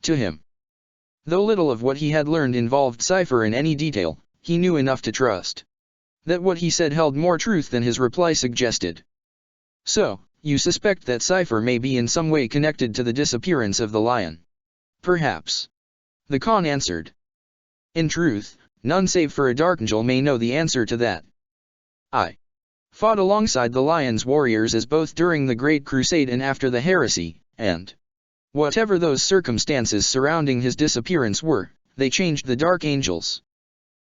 to him. Though little of what he had learned involved cipher in any detail, he knew enough to trust that what he said held more truth than his reply suggested. So, you suspect that cipher may be in some way connected to the disappearance of the Lion? Perhaps. The Khan answered. In truth, none save for a Dark Angel may know the answer to that. I fought alongside the Lion's warriors as both during the Great Crusade and after the heresy, and whatever those circumstances surrounding his disappearance were, they changed the Dark Angels.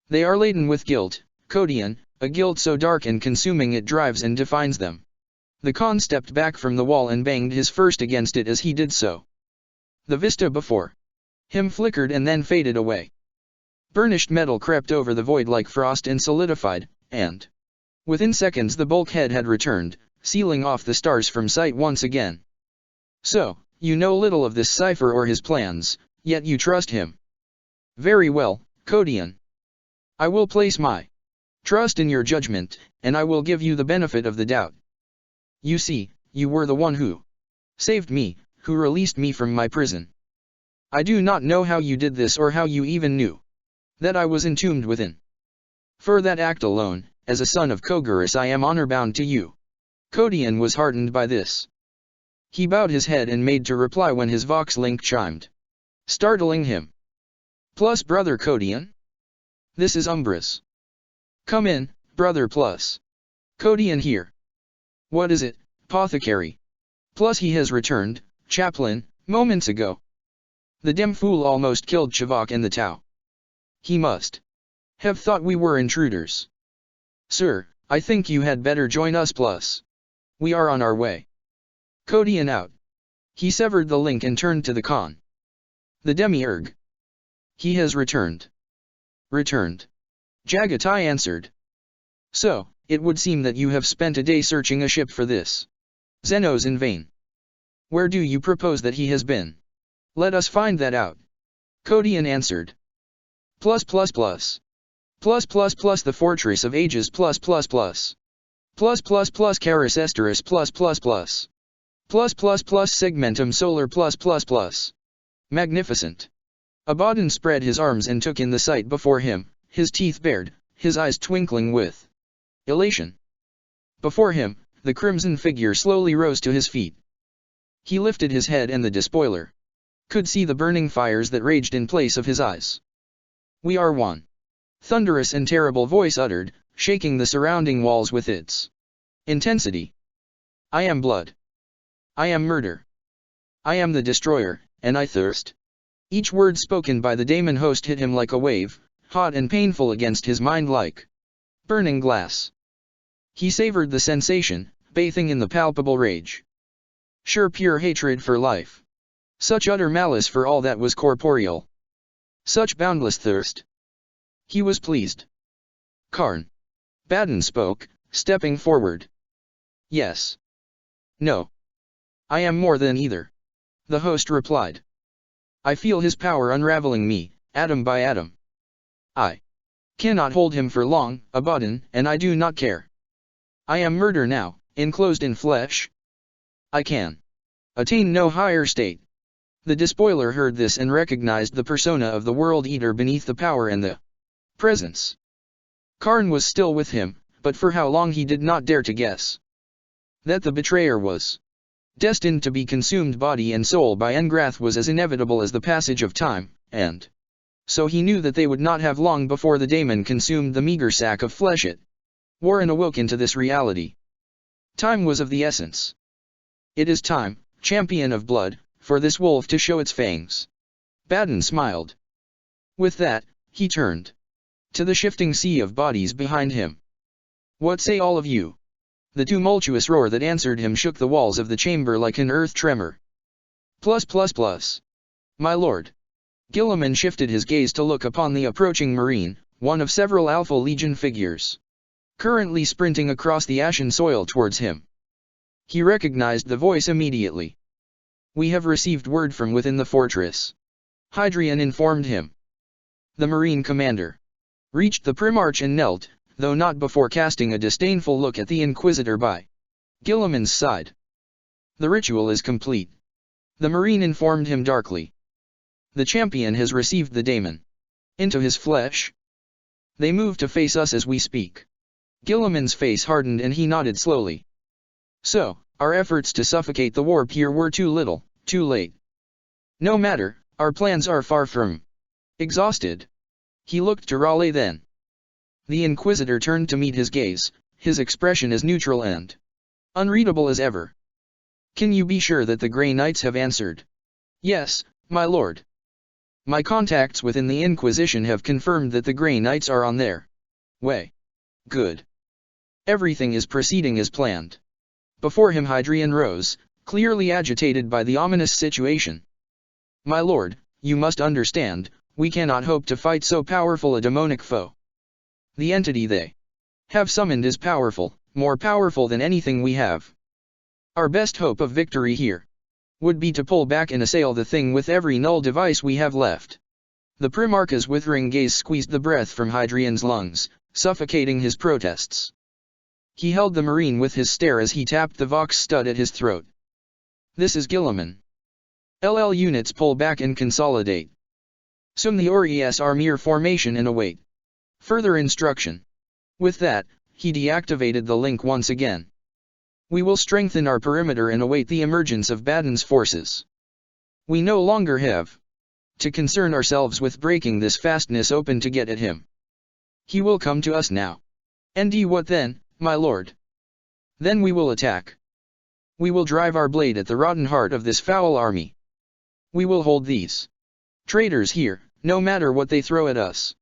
They are laden with guilt, Kodian, a guilt so dark and consuming it drives and defines them. The Khan stepped back from the wall and banged his fist against it as he did so. The vista before him flickered and then faded away. Burnished metal crept over the void like frost and solidified, and within seconds the bulkhead had returned, sealing off the stars from sight once again. So, you know little of this cipher or his plans, yet you trust him. Very well, Kodian. I will place my trust in your judgment, and I will give you the benefit of the doubt. You see, you were the one who saved me, who released me from my prison. I do not know how you did this or how you even knew that I was entombed within. For that act alone, as a son of Kogurus I am honor-bound to you. Kodian was heartened by this. He bowed his head and made to reply when his Vox link chimed, startling him. Plus brother Kodian? This is Umbris. Come in, brother plus. Kodian here. What is it, apothecary? Plus he has returned, chaplain, moments ago. The dem fool almost killed Chavok and the Tau. He must have thought we were intruders. Sir, I think you had better join us plus. We are on our way. Kodian out. He severed the link and turned to the Khan. The Demiurge. He has returned. Returned. Jagatai answered. So, it would seem that you have spent a day searching a ship for this. Xenos in vain. Where do you propose that he has been? Let us find that out. Kodian answered. Plus plus plus. Plus plus plus the Fortress of Ages plus plus plus. Plus plus plus Caris Esteris plus plus plus. Plus plus plus Segmentum Solar plus plus plus. Magnificent. Abaddon spread his arms and took in the sight before him, his teeth bared, his eyes twinkling with elation. Before him, the crimson figure slowly rose to his feet. He lifted his head and the despoiler could see the burning fires that raged in place of his eyes. We are one. Thunderous and terrible voice uttered, shaking the surrounding walls with its intensity. I am blood. I am murder. I am the destroyer, and I thirst. Each word spoken by the daemon host hit him like a wave, hot and painful against his mind like burning glass. He savored the sensation, bathing in the palpable rage. Sure pure hatred for life. Such utter malice for all that was corporeal. Such boundless thirst. He was pleased. Karn. Baden spoke, stepping forward. Yes. No. I am more than either. The host replied. I feel his power unraveling me, atom by atom. I cannot hold him for long, Abaddon, and I do not care. I am murder now, enclosed in flesh. I can attain no higher state. The despoiler heard this and recognized the persona of the World Eater beneath the power and the presence. Karn was still with him, but for how long he did not dare to guess. That the betrayer was destined to be consumed body and soul by Engrath was as inevitable as the passage of time, and so he knew that they would not have long before the daemon consumed the meager sack of flesh it. Warren awoke into this reality. Time was of the essence. It is time, champion of blood, for this wolf to show its fangs. Baden smiled. With that, he turned to the shifting sea of bodies behind him. What say all of you? The tumultuous roar that answered him shook the walls of the chamber like an earth tremor. Plus plus plus. My lord. Gilliman shifted his gaze to look upon the approaching marine, one of several Alpha Legion figures, currently sprinting across the ashen soil towards him. He recognized the voice immediately. We have received word from within the fortress. Hydrian informed him. The marine commander reached the Primarch and knelt, though not before casting a disdainful look at the Inquisitor by Gilliman's side. The ritual is complete. The marine informed him darkly. The champion has received the daemon into his flesh. They move to face us as we speak. Gilliman's face hardened and he nodded slowly. So, our efforts to suffocate the warp here were too little, too late. No matter, our plans are far from exhausted. He looked to Raleigh then. The Inquisitor turned to meet his gaze, his expression as neutral and unreadable as ever. Can you be sure that the Grey Knights have answered? Yes, my lord. My contacts within the Inquisition have confirmed that the Grey Knights are on their way. Good. Everything is proceeding as planned. Before him Hydrian rose, clearly agitated by the ominous situation. My lord, you must understand, we cannot hope to fight so powerful a demonic foe. The entity they have summoned is powerful, more powerful than anything we have. Our best hope of victory here would be to pull back and assail the thing with every null device we have left. The Primarch's withering gaze squeezed the breath from Hydrian's lungs, suffocating his protests. He held the marine with his stare as he tapped the Vox stud at his throat. This is Gilliman. LL units pull back and consolidate. Sum the ORES Armir formation and await further instruction. With that, he deactivated the link once again. We will strengthen our perimeter and await the emergence of Baden's forces. We no longer have to concern ourselves with breaking this fastness open to get at him. He will come to us now. And what then, my lord? Then we will attack. We will drive our blade at the rotten heart of this foul army. We will hold these traitors here, no matter what they throw at us.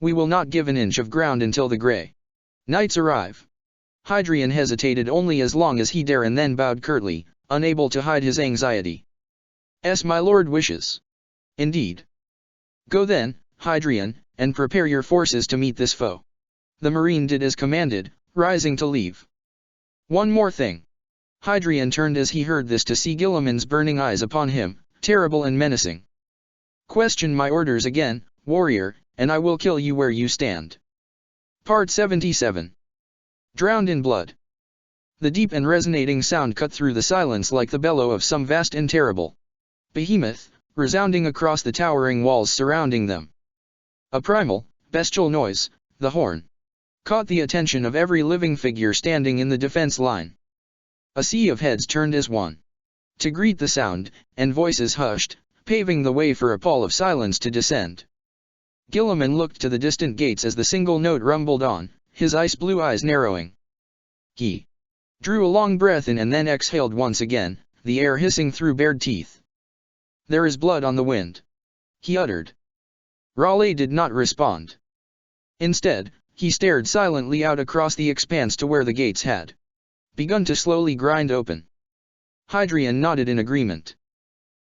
We will not give an inch of ground until the Grey Knights arrive. Hydrian hesitated only as long as he dare and then bowed curtly, unable to hide his anxiety. My lord wishes. Indeed. Go then, Hadrian, and prepare your forces to meet this foe. The marine did as commanded, rising to leave. One more thing. Hadrian turned as he heard this to see Guilliman's burning eyes upon him, terrible and menacing. Question my orders again, warrior, and I will kill you where you stand. Part 77. Drowned in blood. The deep and resonating sound cut through the silence like the bellow of some vast and terrible behemoth, resounding across the towering walls surrounding them. A primal, bestial noise, the horn, caught the attention of every living figure standing in the defense line. A sea of heads turned as one to greet the sound, and voices hushed, paving the way for a pall of silence to descend. Guilliman looked to the distant gates as the single note rumbled on, his ice-blue eyes narrowing. He drew a long breath in and then exhaled once again, the air hissing through bared teeth. There is blood on the wind, he uttered. Raleigh did not respond. Instead, he stared silently out across the expanse to where the gates had begun to slowly grind open. Hadrian nodded in agreement.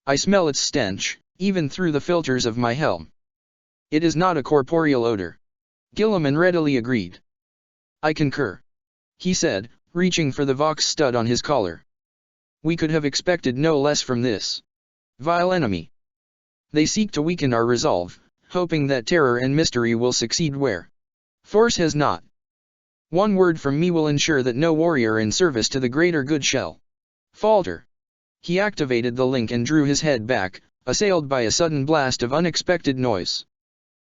I smell its stench, even through the filters of my helm. It is not a corporeal odor. Guilliman readily agreed. I concur, he said, reaching for the vox stud on his collar. We could have expected no less from this vile enemy. They seek to weaken our resolve, hoping that terror and mystery will succeed where force has not. One word from me will ensure that no warrior in service to the greater good shall falter. He activated the link and drew his head back, assailed by a sudden blast of unexpected noise.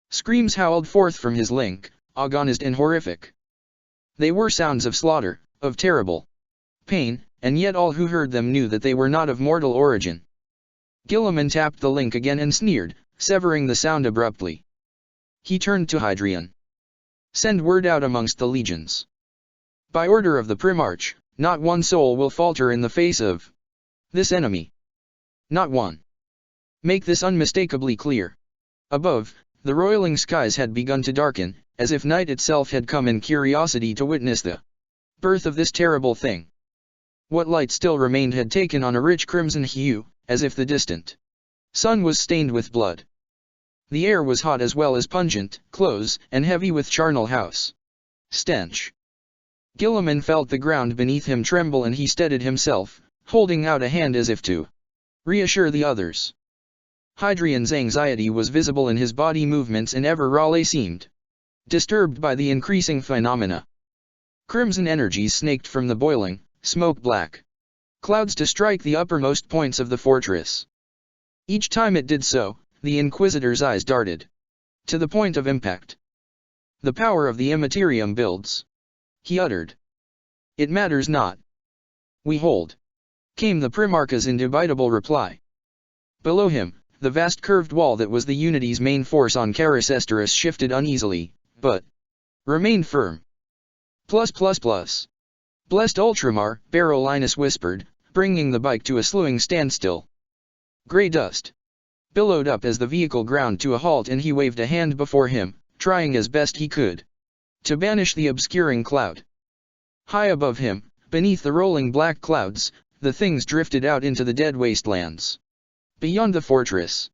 Screams howled forth from his link, agonized and horrific. They were sounds of slaughter, of terrible pain, and yet all who heard them knew that they were not of mortal origin. Guilliman tapped the link again and sneered, severing the sound abruptly. He turned to Hadrian. Send word out amongst the legions. By order of the Primarch, not one soul will falter in the face of this enemy. Not one. Make this unmistakably clear. Above, the roiling skies had begun to darken, as if night itself had come in curiosity to witness the birth of this terrible thing. What light still remained had taken on a rich crimson hue, as if the distant sun was stained with blood. The air was hot as well as pungent, close, and heavy with charnel house stench. Guilliman felt the ground beneath him tremble and he steadied himself, holding out a hand as if to reassure the others. Hadrian's anxiety was visible in his body movements and ever Raleigh seemed disturbed by the increasing phenomena. Crimson energies snaked from the boiling, smoke-black clouds to strike the uppermost points of the fortress. Each time it did so, the Inquisitor's eyes darted to the point of impact. The power of the Immaterium builds, he uttered. It matters not. We hold, came the Primarch's indubitable reply. Below him, the vast curved wall that was the Unity's main force on Caricesteris shifted uneasily, but remained firm. Blessed Ultramar, Barolinus whispered, bringing the bike to a slewing standstill. Grey dust billowed up as the vehicle ground to a halt and he waved a hand before him, trying as best he could to banish the obscuring cloud. High above him, beneath the rolling black clouds, the things drifted out into the dead wastelands beyond the fortress.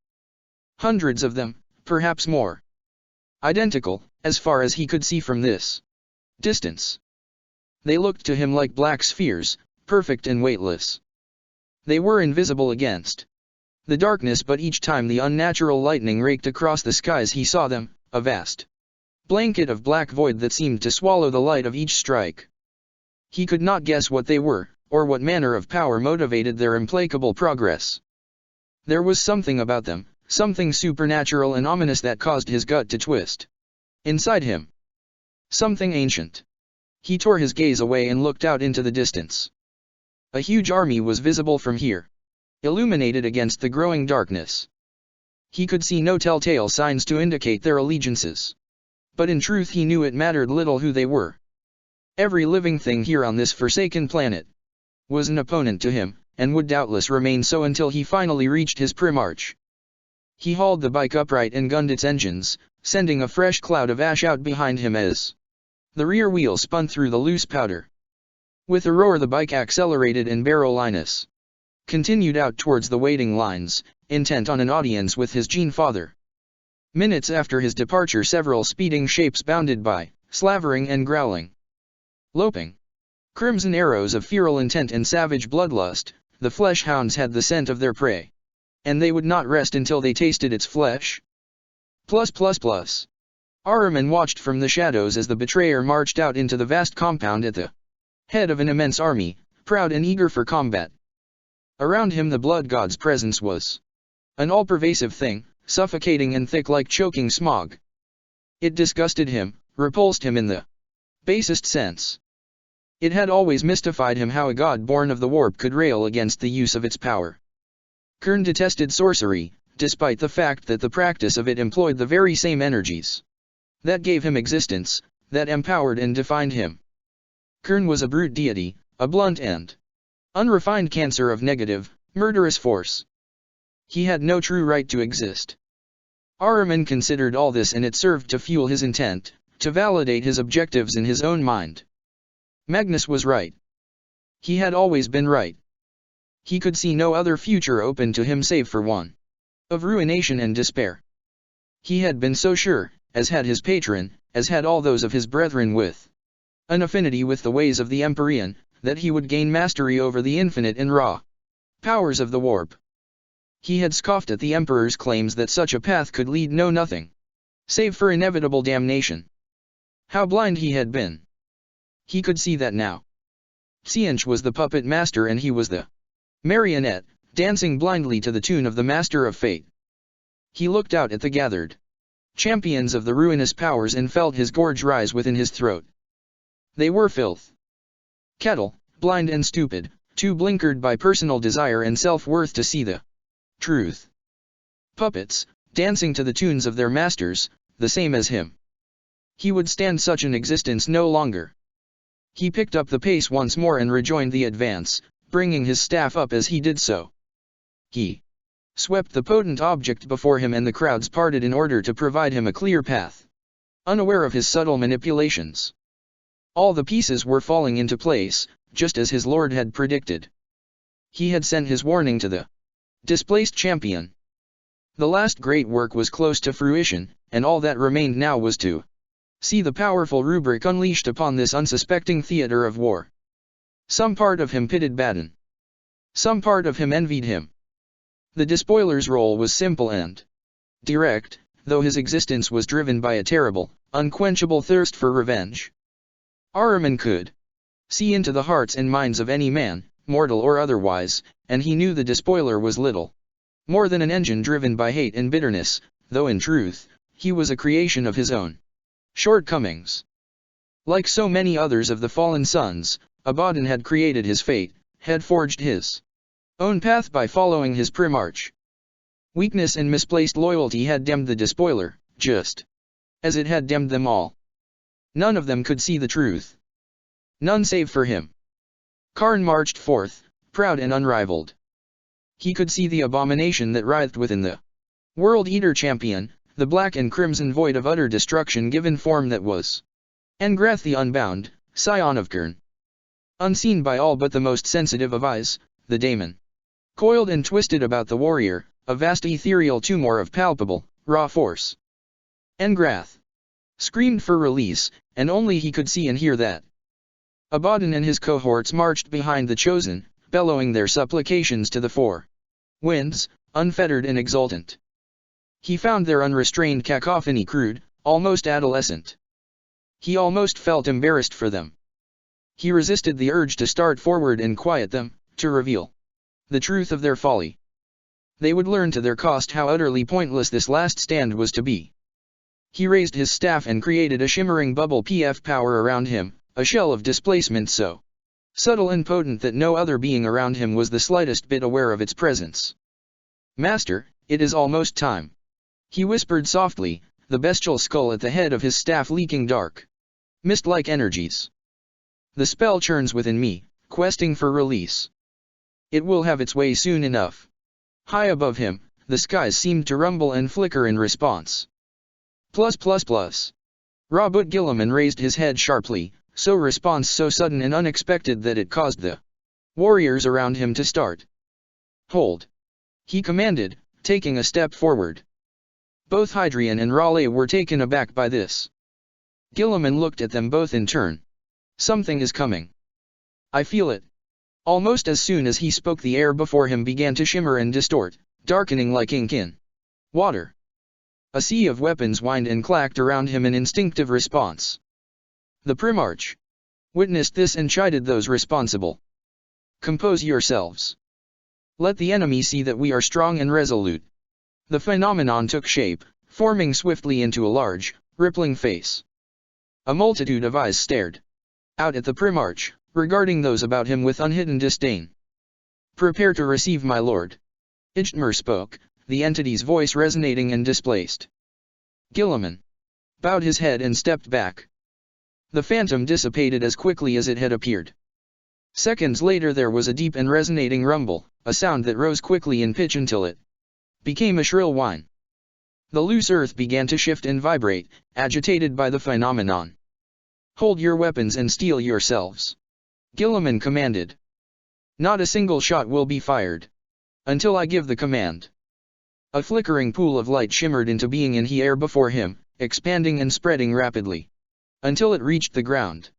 Hundreds of them, perhaps more. Identical, as far as he could see from this distance. They looked to him like black spheres, perfect and weightless. They were invisible against the darkness, but each time the unnatural lightning raked across the skies he saw them, a vast blanket of black void that seemed to swallow the light of each strike. He could not guess what they were, or what manner of power motivated their implacable progress. There was something about them, something supernatural and ominous that caused his gut to twist. Inside him, something ancient. He tore his gaze away and looked out into the distance. A huge army was visible from here, illuminated against the growing darkness. He could see no telltale signs to indicate their allegiances. But in truth he knew it mattered little who they were. Every living thing here on this forsaken planet was an opponent to him, and would doubtless remain so until he finally reached his Primarch. He hauled the bike upright and gunned its engines, sending a fresh cloud of ash out behind him as the rear wheel spun through the loose powder. With a roar the bike accelerated and Barolinus continued out towards the waiting lines, intent on an audience with his Gene Father. Minutes after his departure several speeding shapes bounded by, slavering and growling. Loping. Crimson arrows of feral intent and savage bloodlust, the flesh hounds had the scent of their prey. And they would not rest until they tasted its flesh. Ahriman watched from the shadows as the betrayer marched out into the vast compound at the head of an immense army, proud and eager for combat. Around him the blood god's presence was an all-pervasive thing, suffocating and thick like choking smog. It disgusted him, repulsed him in the basest sense. It had always mystified him how a god born of the warp could rail against the use of its power. Khurne detested sorcery, despite the fact that the practice of it employed the very same energies that gave him existence, that empowered and defined him. Khurne was a brute deity, a blunt and unrefined cancer of negative, murderous force. He had no true right to exist. Ahriman considered all this, and it served to fuel his intent, to validate his objectives in his own mind. Magnus was right. He had always been right. He could see no other future open to him save for one of ruination and despair. He had been so sure, as had his patron, as had all those of his brethren with an affinity with the ways of the Empyrean, that he would gain mastery over the infinite and raw powers of the warp. He had scoffed at the Emperor's claims that such a path could lead no nothing, save for inevitable damnation. How blind he had been! He could see that now. Tzeentch was the puppet master and he was the marionette, dancing blindly to the tune of the Master of Fate. He looked out at the gathered champions of the ruinous powers and felt his gorge rise within his throat. They were filth. Cattle, blind and stupid, too blinkered by personal desire and self-worth to see the truth. Puppets, dancing to the tunes of their masters, the same as him. He would stand such an existence no longer. He picked up the pace once more and rejoined the advance, bringing his staff up as he did so. He swept the potent object before him and the crowds parted in order to provide him a clear path. Unaware of his subtle manipulations, all the pieces were falling into place, just as his lord had predicted. He had sent his warning to the displaced champion. The last great work was close to fruition, and all that remained now was to see the powerful rubric unleashed upon this unsuspecting theater of war. Some part of him pitied Badin. Some part of him envied him. The despoiler's role was simple and direct, though his existence was driven by a terrible, unquenchable thirst for revenge. Ahriman could see into the hearts and minds of any man, mortal or otherwise, and he knew the despoiler was little more than an engine driven by hate and bitterness, though in truth, he was a creation of his own shortcomings. Like so many others of the fallen sons, Abaddon had created his fate, had forged his own path by following his primarch. Weakness and misplaced loyalty had dimmed the despoiler, just as it had dimmed them all. None of them could see the truth. None save for him. Karn marched forth, proud and unrivaled. He could see the abomination that writhed within the World Eater champion, the black and crimson void of utter destruction given form that was Engrath the Unbound, scion of Khurne. Unseen by all but the most sensitive of eyes, the daemon coiled and twisted about the warrior, a vast ethereal tumor of palpable, raw force. Engrath screamed for release, and only he could see and hear that. Abaddon and his cohorts marched behind the chosen, bellowing their supplications to the four winds, unfettered and exultant. He found their unrestrained cacophony crude, almost adolescent. He almost felt embarrassed for them. He resisted the urge to start forward and quiet them, to reveal the truth of their folly. They would learn to their cost how utterly pointless this last stand was to be. He raised his staff and created a shimmering bubble PF power around him, a shell of displacement so subtle and potent that no other being around him was the slightest bit aware of its presence. "Master, it is almost time," he whispered softly, the bestial skull at the head of his staff leaking dark, mist-like energies. "The spell churns within me, questing for release. It will have its way soon enough." High above him, the skies seemed to rumble and flicker in response. Rabut Gilliman raised his head sharply, response so sudden and unexpected that it caused the warriors around him to start. Hold! He commanded, taking a step forward. Both Hadrian and Raleigh were taken aback by this. Gilliman looked at them both in turn. Something is coming. I feel it. Almost as soon as he spoke, the air before him began to shimmer and distort, darkening like ink in water. A sea of weapons whined and clacked around him in instinctive response. The Primarch witnessed this and chided those responsible. Compose yourselves. Let the enemy see that we are strong and resolute. The phenomenon took shape, forming swiftly into a large, rippling face. A multitude of eyes stared out at the Primarch, regarding those about him with unhidden disdain. Prepare to receive my lord. Ijtmer spoke, the entity's voice resonating and displaced. Gilliman bowed his head and stepped back. The phantom dissipated as quickly as it had appeared. Seconds later there was a deep and resonating rumble, a sound that rose quickly in pitch until it became a shrill whine. The loose earth began to shift and vibrate, agitated by the phenomenon. Hold your weapons and steel yourselves. Gilliman commanded. Not a single shot will be fired until I give the command. A flickering pool of light shimmered into being in the air before him, expanding and spreading rapidly until it reached the ground.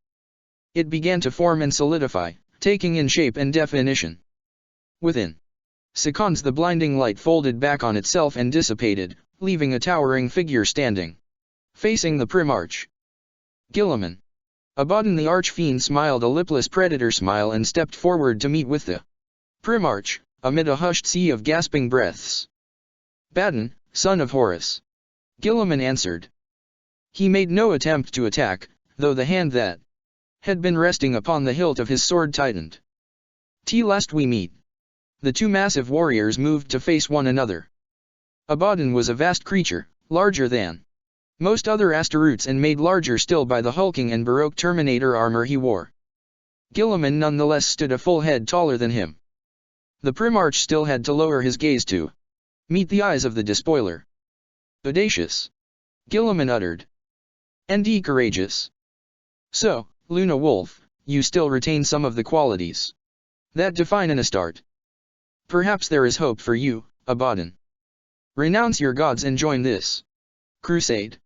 It began to form and solidify, taking in shape and definition. Within seconds the blinding light folded back on itself and dissipated, leaving a towering figure standing, facing the Primarch. Gilliman. Abaddon the Archfiend smiled a lipless predator smile and stepped forward to meet with the Primarch, amid a hushed sea of gasping breaths. Badon, son of Horus. Gilliman answered. He made no attempt to attack, though the hand that had been resting upon the hilt of his sword tightened. Lest we meet. The two massive warriors moved to face one another. Abaddon was a vast creature, larger than most other Astaroths and made larger still by the hulking and Baroque Terminator armor he wore. Gilliman nonetheless stood a full head taller than him. The Primarch still had to lower his gaze to meet the eyes of the despoiler. Audacious. Gilliman uttered. And courageous. So, Luna Wolf, you still retain some of the qualities that define an Astarte. Perhaps there is hope for you, Abaddon. Renounce your gods and join this crusade.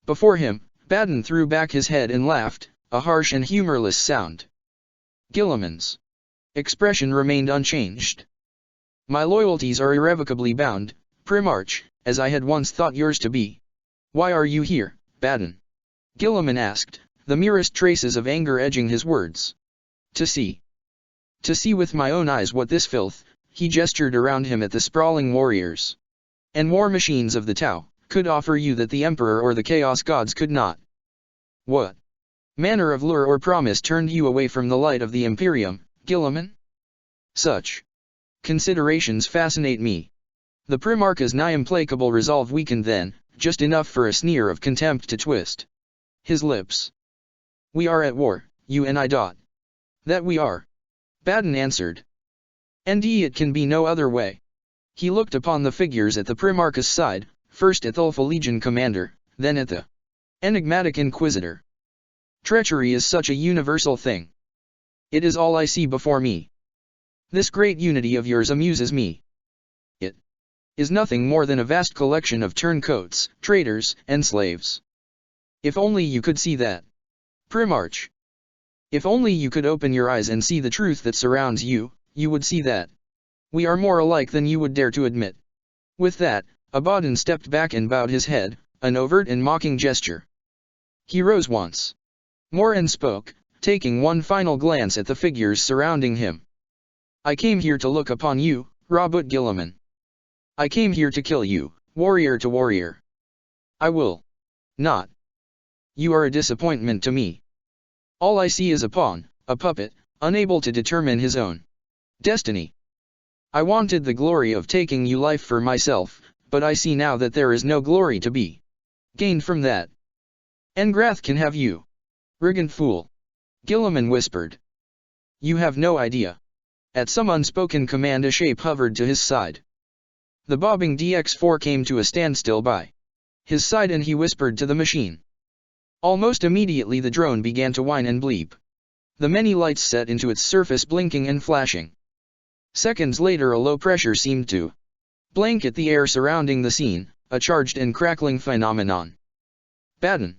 Before him, Badon threw back his head and laughed, a harsh and humorless sound. Gilliman's expression remained unchanged. My loyalties are irrevocably bound, Primarch, as I had once thought yours to be. Why are you here, Badon? Gilliman asked, the merest traces of anger edging his words. To see. To see with my own eyes what this filth, he gestured around him at the sprawling warriors and war machines of the Tau, could offer you that the Emperor or the Chaos Gods could not. What manner of lure or promise turned you away from the light of the Imperium, Gilliman? Such considerations fascinate me. The Primarch's nigh implacable resolve weakened then, just enough for a sneer of contempt to twist his lips. We are at war, you and I. That we are. Badon answered. And it can be no other way. He looked upon the figures at the Primarch's side, first at the Ulfa Legion commander, then at the enigmatic Inquisitor. Treachery is such a universal thing. It is all I see before me. This great unity of yours amuses me. It is nothing more than a vast collection of turncoats, traitors, and slaves. If only you could see that. Primarch. If only you could open your eyes and see the truth that surrounds you, you would see that we are more alike than you would dare to admit. With that, Abaddon stepped back and bowed his head, an overt and mocking gesture. He rose once more and spoke, taking one final glance at the figures surrounding him. I came here to look upon you, Rabut Gilliman. I came here to kill you, warrior to warrior. I will not. You are a disappointment to me. All I see is a pawn, a puppet, unable to determine his own destiny. I wanted the glory of taking you life for myself, but I see now that there is no glory to be gained from that. Engrath can have you. Brigand fool. Gilliman whispered. You have no idea. At some unspoken command a shape hovered to his side. The bobbing DX-4 came to a standstill by his side and he whispered to the machine. Almost immediately the drone began to whine and bleep. The many lights set into its surface blinking and flashing. Seconds later a low pressure seemed to blanket the air surrounding the scene, a charged and crackling phenomenon. Baden.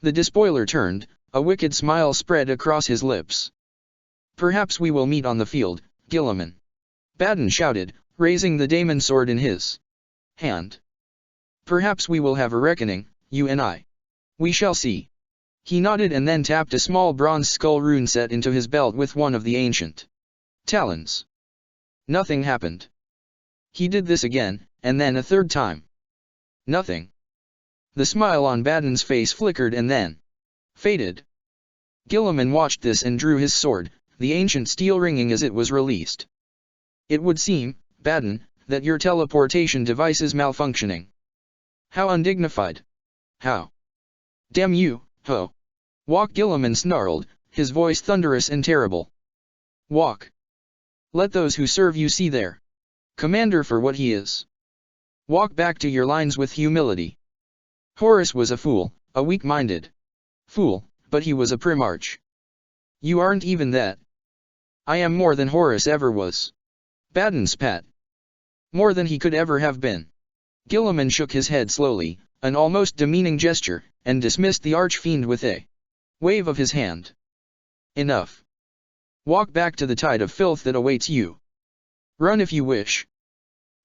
The despoiler turned, a wicked smile spread across his lips. Perhaps we will meet on the field, Guilliman. Baden shouted, raising the daemon sword in his hand. Perhaps we will have a reckoning, you and I. We shall see. He nodded and then tapped a small bronze skull rune set into his belt with one of the ancient talons. Nothing happened. He did this again, and then a third time. Nothing. The smile on Baden's face flickered and then faded. Guilliman watched this and drew his sword, the ancient steel ringing as it was released. It would seem, Baden, that your teleportation device is malfunctioning. How undignified. How? Damn you, ho. Walk, Guilliman snarled, his voice thunderous and terrible. Walk. Let those who serve you see their commander for what he is. Walk back to your lines with humility. Horus was a fool, a weak-minded fool, but he was a primarch. You aren't even that. I am more than Horus ever was. Baden spat. More than he could ever have been. Guilliman shook his head slowly, an almost demeaning gesture, and dismissed the archfiend with a wave of his hand. Enough. Walk back to the tide of filth that awaits you. Run if you wish.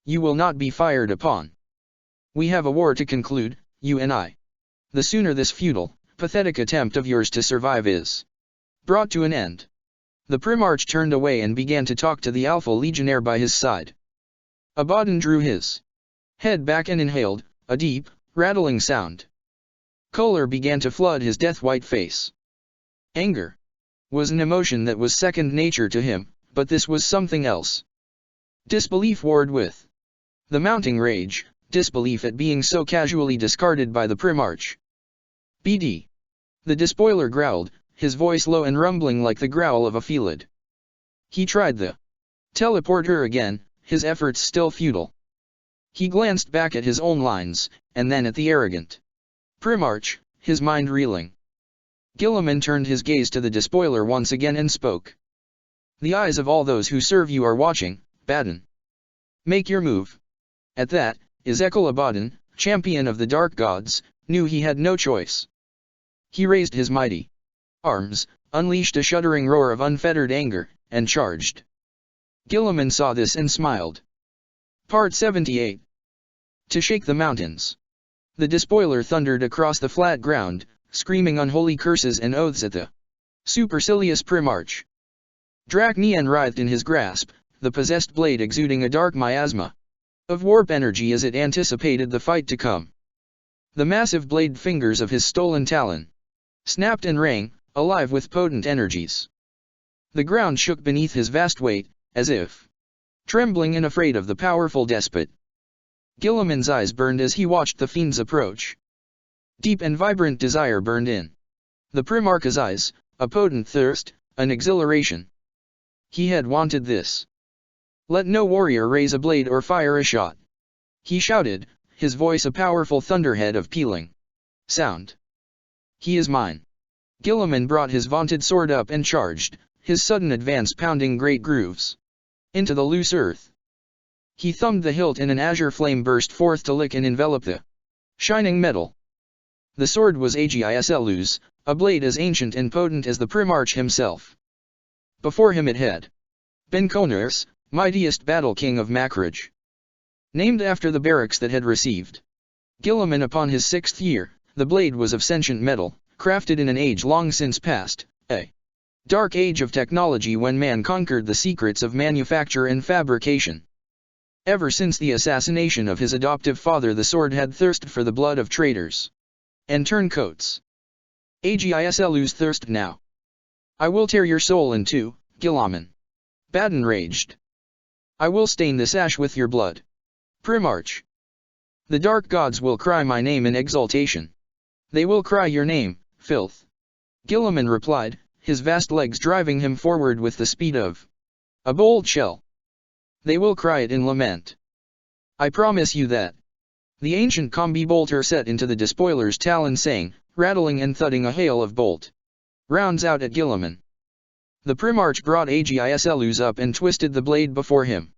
You will not be fired upon. We have a war to conclude, you and I. The sooner this futile, pathetic attempt of yours to survive is brought to an end. The Primarch turned away and began to talk to the Alpha Legionnaire by his side. Abaddon drew his head back and inhaled, a deep, rattling sound. Color began to flood his death-white face. Anger was an emotion that was second nature to him, but this was something else. Disbelief warred with the mounting rage, disbelief at being so casually discarded by the Primarch. BD. The despoiler growled, his voice low and rumbling like the growl of a felid. He tried the teleporter again, his efforts still futile. He glanced back at his own lines, and then at the arrogant Primarch, his mind reeling. Guilliman turned his gaze to the despoiler once again and spoke. The eyes of all those who serve you are watching, Baden. Make your move. At that, Ezekiel Abaddon, champion of the dark gods, knew he had no choice. He raised his mighty arms, unleashed a shuddering roar of unfettered anger, and charged. Guilliman saw this and smiled. Part 78. To shake the mountains. The despoiler thundered across the flat ground, screaming unholy curses and oaths at the supercilious Primarch. Draknian writhed in his grasp, the possessed blade exuding a dark miasma of warp energy as it anticipated the fight to come. The massive blade fingers of his stolen talon snapped and rang, alive with potent energies. The ground shook beneath his vast weight, as if trembling and afraid of the powerful despot. Guilliman's eyes burned as he watched the fiend's approach. Deep and vibrant desire burned in the Primarch's eyes, a potent thirst, an exhilaration. He had wanted this. Let no warrior raise a blade or fire a shot. He shouted, his voice a powerful thunderhead of pealing sound. He is mine. Guilliman brought his vaunted sword up and charged, his sudden advance pounding great grooves into the loose earth. He thumbed the hilt and an azure flame burst forth to lick and envelop the shining metal. The sword was Agislus, a blade as ancient and potent as the Primarch himself. Before him it had been Coners, mightiest battle king of Makraj. Named after the barracks that had received Guilliman upon his 6th year, the blade was of sentient metal, crafted in an age long since past, a dark age of technology when man conquered the secrets of manufacture and fabrication. Ever since the assassination of his adoptive father, the sword had thirsted for the blood of traitors and turncoats. Agislus thirst now. I will tear your soul in two, Guilliman. Baden raged. I will stain this ash with your blood. Primarch. The dark gods will cry my name in exultation. They will cry your name, filth. Guilliman replied, his vast legs driving him forward with the speed of a bold shell. They will cry it in lament. I promise you that. The ancient combi bolter set into the despoiler's talon, saying, rattling and thudding a hail of bolt rounds out at Guilliman. The Primarch brought Agislus up and twisted the blade before him,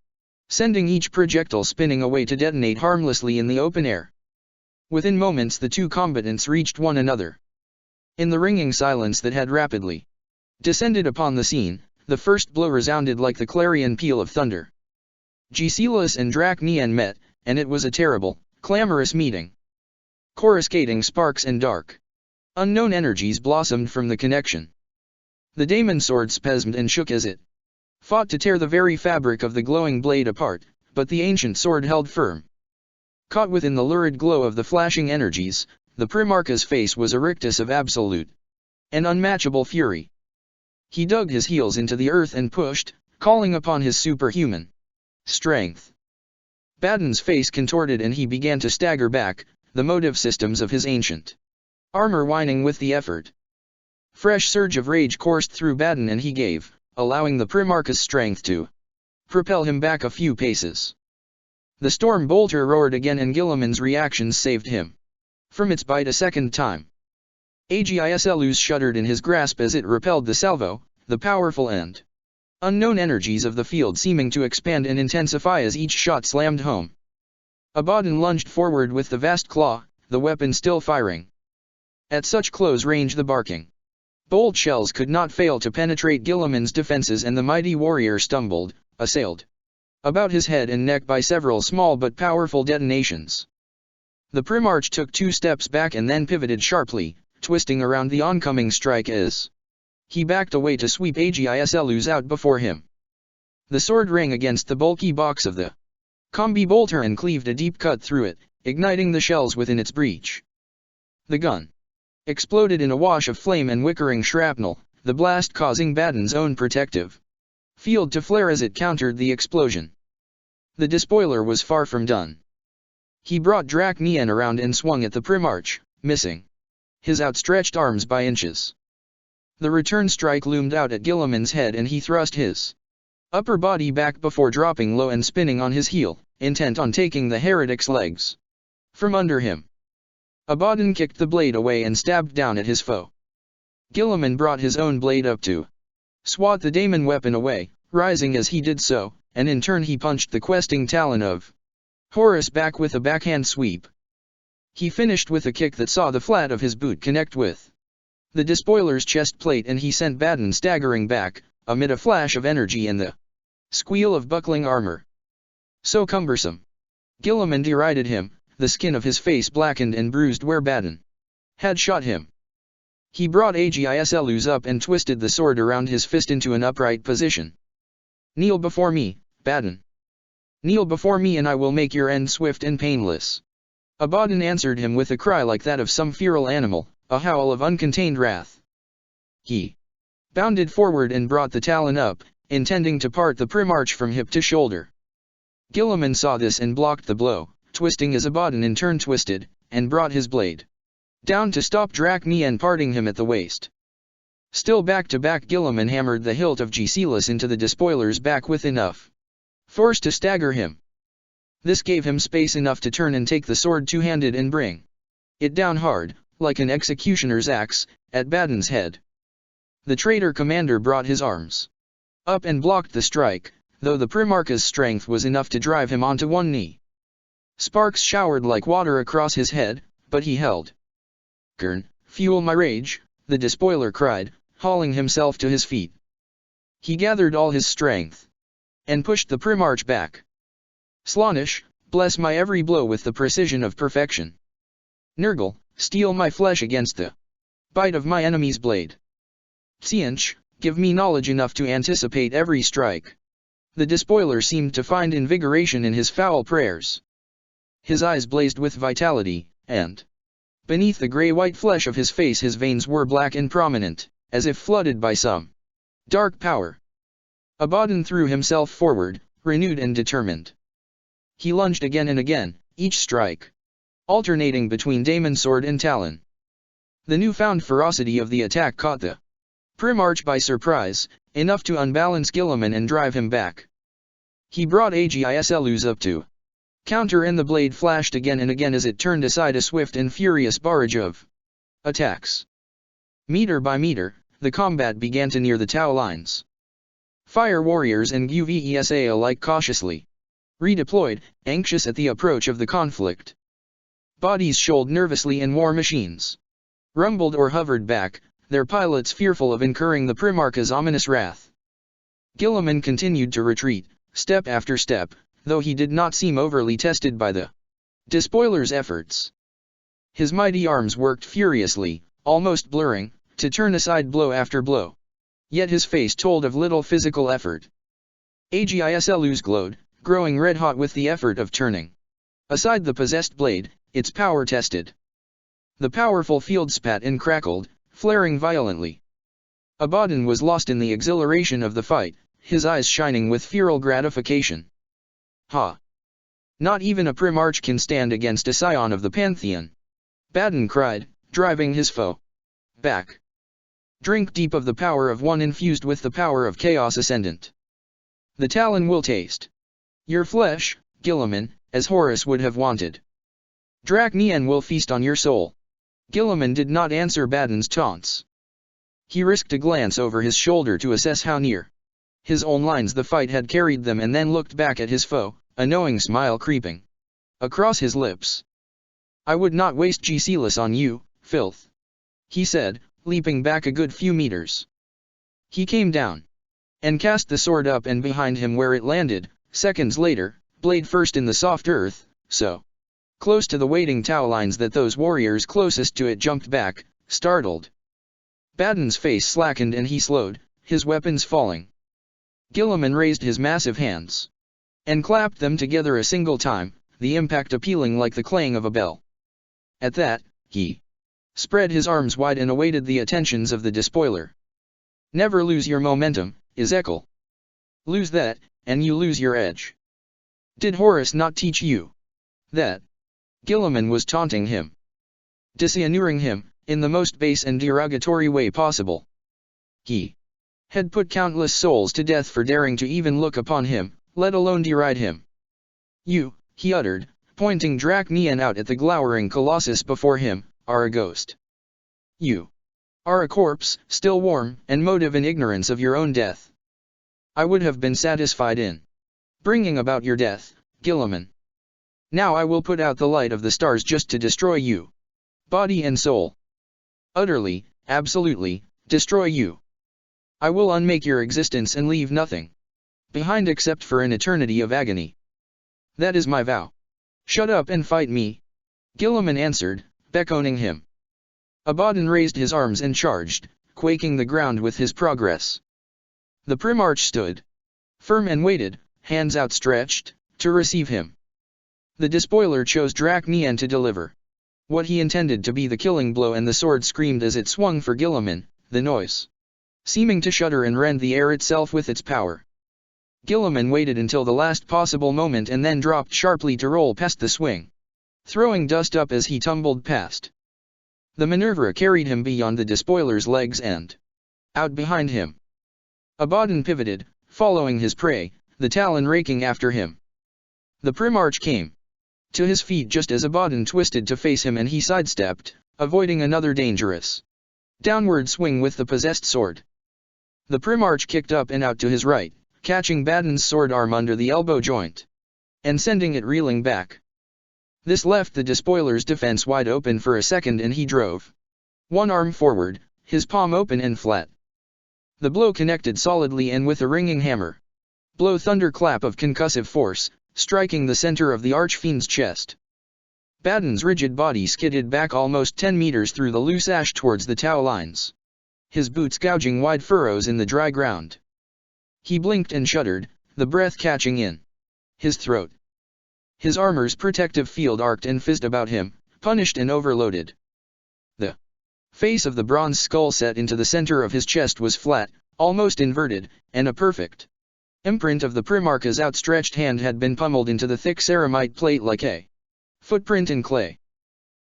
sending each projectile spinning away to detonate harmlessly in the open air. Within moments the two combatants reached one another. In the ringing silence that had rapidly descended upon the scene, the first blow resounded like the clarion peal of thunder. Giselas and Draknian met, and it was a terrible, clamorous meeting. Coruscating sparks and dark, unknown energies blossomed from the connection. The daemon sword spasmed and shook as it fought to tear the very fabric of the glowing blade apart, but the ancient sword held firm. Caught within the lurid glow of the flashing energies, the Primarch's face was a rictus of absolute and unmatchable fury. He dug his heels into the earth and pushed, calling upon his superhuman strength. Baden's face contorted and he began to stagger back, the motive systems of his ancient armor whining with the effort. Fresh surge of rage coursed through Baden and he gave, allowing the Primarch's strength to propel him back a few paces. The storm bolter roared again and Guilliman's reactions saved him from its bite a second time. Agislus shuddered in his grasp as it repelled the salvo, the powerful and unknown energies of the field seeming to expand and intensify as each shot slammed home. Abaddon lunged forward with the vast claw, the weapon still firing. At such close range the barking bolt shells could not fail to penetrate Guilliman's defenses and the mighty warrior stumbled, assailed about his head and neck by several small but powerful detonations. The Primarch took 2 steps back and then pivoted sharply, twisting around the oncoming strike as he backed away to sweep Agislus out before him. The sword rang against the bulky box of the combi bolter and cleaved a deep cut through it, igniting the shells within its breech. The gun exploded in a wash of flame and wickering shrapnel, the blast causing Baden's own protective field to flare as it countered the explosion. The despoiler was far from done. He brought Draknian around and swung at the Primarch, missing his outstretched arms by inches. The return strike loomed out at Guilliman's head and he thrust his upper body back before dropping low and spinning on his heel, intent on taking the heretic's legs from under him. Abaddon kicked the blade away and stabbed down at his foe. Guilliman brought his own blade up to swat the daemon weapon away, rising as he did so, and in turn he punched the questing talon of Horus back with a backhand sweep. He finished with a kick that saw the flat of his boot connect with the despoiler's chest plate and he sent Baden staggering back, amid a flash of energy and the squeal of buckling armor. So cumbersome. Guilliman derided him, the skin of his face blackened and bruised where Baden had shot him. He brought Agislus up and twisted the sword around his fist into an upright position. Kneel before me, Baden. Kneel before me and I will make your end swift and painless. Abaddon answered him with a cry like that of some feral animal, a howl of uncontained wrath. He bounded forward and brought the talon up, intending to part the Primarch from hip to shoulder. Guilliman saw this and blocked the blow, twisting as Abaddon in turn twisted, and brought his blade down to stop Draknian, parting him at the waist. Still back to back, Guilliman hammered the hilt of Giselas into the despoiler's back with enough force to stagger him. This gave him space enough to turn and take the sword two-handed and bring it down hard, like an executioner's axe, at Baden's head. The traitor commander brought his arms up and blocked the strike, though the Primarch's strength was enough to drive him onto one knee. Sparks showered like water across his head, but he held. "Gurn, fuel my rage," the despoiler cried, hauling himself to his feet. He gathered all his strength and pushed the Primarch back. "Slaanesh, bless my every blow with the precision of perfection. Nurgle, steel my flesh against the bite of my enemy's blade. Tzientch, give me knowledge enough to anticipate every strike." The despoiler seemed to find invigoration in his foul prayers. His eyes blazed with vitality, and beneath the gray-white flesh of his face his veins were black and prominent, as if flooded by some dark power. Abaddon threw himself forward, renewed and determined. He lunged again and again, each strike alternating between daemon sword and talon. The newfound ferocity of the attack caught the Primarch by surprise, enough to unbalance Guilliman and drive him back. He brought Agislus up to counter and the blade flashed again and again as it turned aside a swift and furious barrage of attacks. Meter by meter, The combat began to near the Tau lines. Fire warriors and UVESA alike cautiously redeployed, anxious at the approach of the conflict. Bodies shoaled nervously in war machines rumbled or hovered back, their pilots fearful of incurring the Primarch's ominous wrath. Guilliman continued to retreat, step after step, though he did not seem overly tested by the despoiler's efforts. His mighty arms worked furiously, almost blurring, to turn aside blow after blow. Yet his face told of little physical effort. Agislu's glowed, growing red-hot with the effort of turning aside the possessed blade, its power tested. The powerful field spat and crackled, flaring violently. Abaddon was lost in the exhilaration of the fight, his eyes shining with feral gratification. Ha! Not even a Primarch can stand against a scion of the Pantheon. Abaddon cried, driving his foe back. Drink deep of the power of one infused with the power of Chaos Ascendant. The talon will taste your flesh, Guilliman, as Horus would have wanted. Draknian will feast on your soul. Guilliman did not answer Abaddon's taunts. He risked a glance over his shoulder to assess how near his own lines the fight had carried them and then looked back at his foe, a knowing smile creeping across his lips. I would not waste Gesilas on you, filth, he said, leaping back a good few meters. He came down and cast the sword up and behind him where it landed, seconds later, blade first in the soft earth, so close to the waiting Tau lines that those warriors closest to it jumped back, startled. Abaddon's face slackened and he slowed, his weapons falling. Guilliman raised his massive hands and clapped them together a single time, the impact appealing like the clang of a bell. At that, he spread his arms wide and awaited the attentions of the despoiler. Never lose your momentum, Ezekiel. Lose that, and you lose your edge. Did Horus not teach you that? Guilliman was taunting him, dishonoring him, in the most base and derogatory way possible. He had put countless souls to death for daring to even look upon him, let alone deride him. You, he uttered, pointing Draknian out at the glowering colossus before him, are a ghost. You are a corpse, still warm, and motive in ignorance of your own death. I would have been satisfied in bringing about your death, Guilliman. Now I will put out the light of the stars just to destroy you. Body and soul. Utterly, absolutely, destroy you. I will unmake your existence and leave nothing behind except for an eternity of agony. That is my vow. Shut up and fight me, Guilliman answered, beckoning him. Abaddon raised his arms and charged, quaking the ground with his progress. The Primarch stood firm and waited, hands outstretched, to receive him. The despoiler chose Draknian to deliver what he intended to be the killing blow, and the sword screamed as it swung for Guilliman, the noise seeming to shudder and rend the air itself with its power. Guilliman waited until the last possible moment and then dropped sharply to roll past the swing, throwing dust up as he tumbled past. The Minerva carried him beyond the despoiler's legs and out behind him. Abaddon pivoted, following his prey, the talon raking after him. The Primarch came to his feet just as Abaddon twisted to face him and he sidestepped, avoiding another dangerous downward swing with the possessed sword. The Primarch kicked up and out to his right, catching Abaddon's sword arm under the elbow joint and sending it reeling back. This left the despoiler's defense wide open for a second and he drove one arm forward, his palm open and flat. The blow connected solidly and with a ringing hammer blow thunderclap of concussive force, striking the center of the Archfiend's chest. Abaddon's rigid body skidded back almost 10 meters through the loose ash towards the Tau lines, his boots gouging wide furrows in the dry ground. He blinked and shuddered, the breath catching in his throat. His armor's protective field arced and fizzed about him, punished and overloaded. The face of the bronze skull set into the center of his chest was flat, almost inverted, and a perfect imprint of the Primarch's outstretched hand had been pummeled into the thick ceramite plate like a footprint in clay.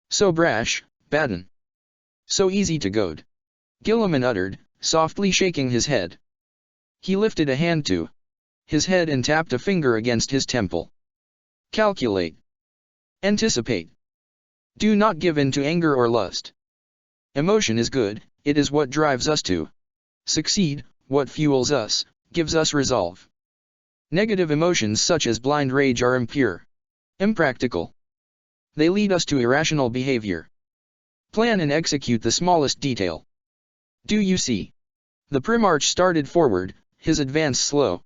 So brash, Abaddon. So easy to goad, Guilliman uttered, softly shaking his head. He lifted a hand to his head and tapped a finger against his temple. Calculate. Anticipate. Do not give in to anger or lust. Emotion is good, it is what drives us to Succeed, what fuels us, gives us resolve. Negative emotions such as blind rage are impure, impractical. They lead us to irrational behavior. Plan and execute the smallest detail. Do you see? The Primarch started forward, his advance slow.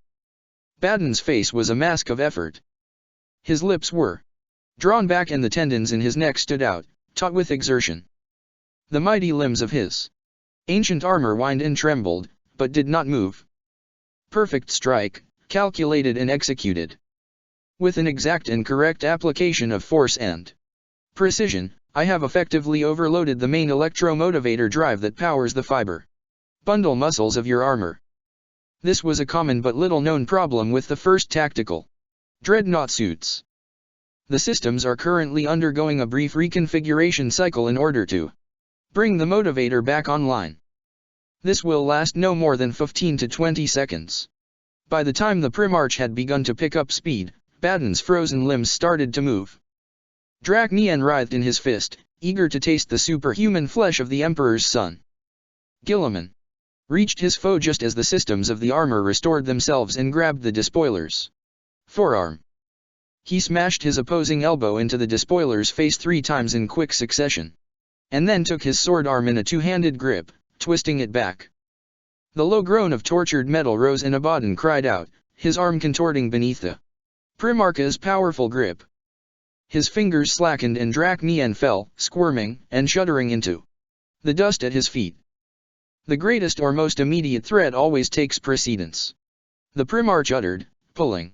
Baden's face was a mask of effort. His lips were drawn back and the tendons in his neck stood out, taut with exertion. The mighty limbs of his ancient armor whined and trembled, but did not move. Perfect strike, calculated and executed. With an exact and correct application of force and precision, I have effectively overloaded the main electromotivator drive that powers the fiber bundle muscles of your armor. This was a common but little-known problem with the first tactical dreadnought suits. The systems are currently undergoing a brief reconfiguration cycle in order to bring the motivator back online. This will last no more than 15 to 20 seconds. By the time the Primarch had begun to pick up speed, Baden's frozen limbs started to move. Draknian writhed in his fist, eager to taste the superhuman flesh of the Emperor's son. Guilliman reached his foe just as the systems of the armor restored themselves and grabbed the despoiler's forearm. He smashed his opposing elbow into the despoiler's face 3 times in quick succession, and then took his sword arm in a two-handed grip, twisting it back. The low groan of tortured metal rose and Abaddon cried out, his arm contorting beneath the Primarch's powerful grip. His fingers slackened and Draknian fell, squirming and shuddering into the dust at his feet. The greatest or most immediate threat always takes precedence. The Primarch uttered, pulling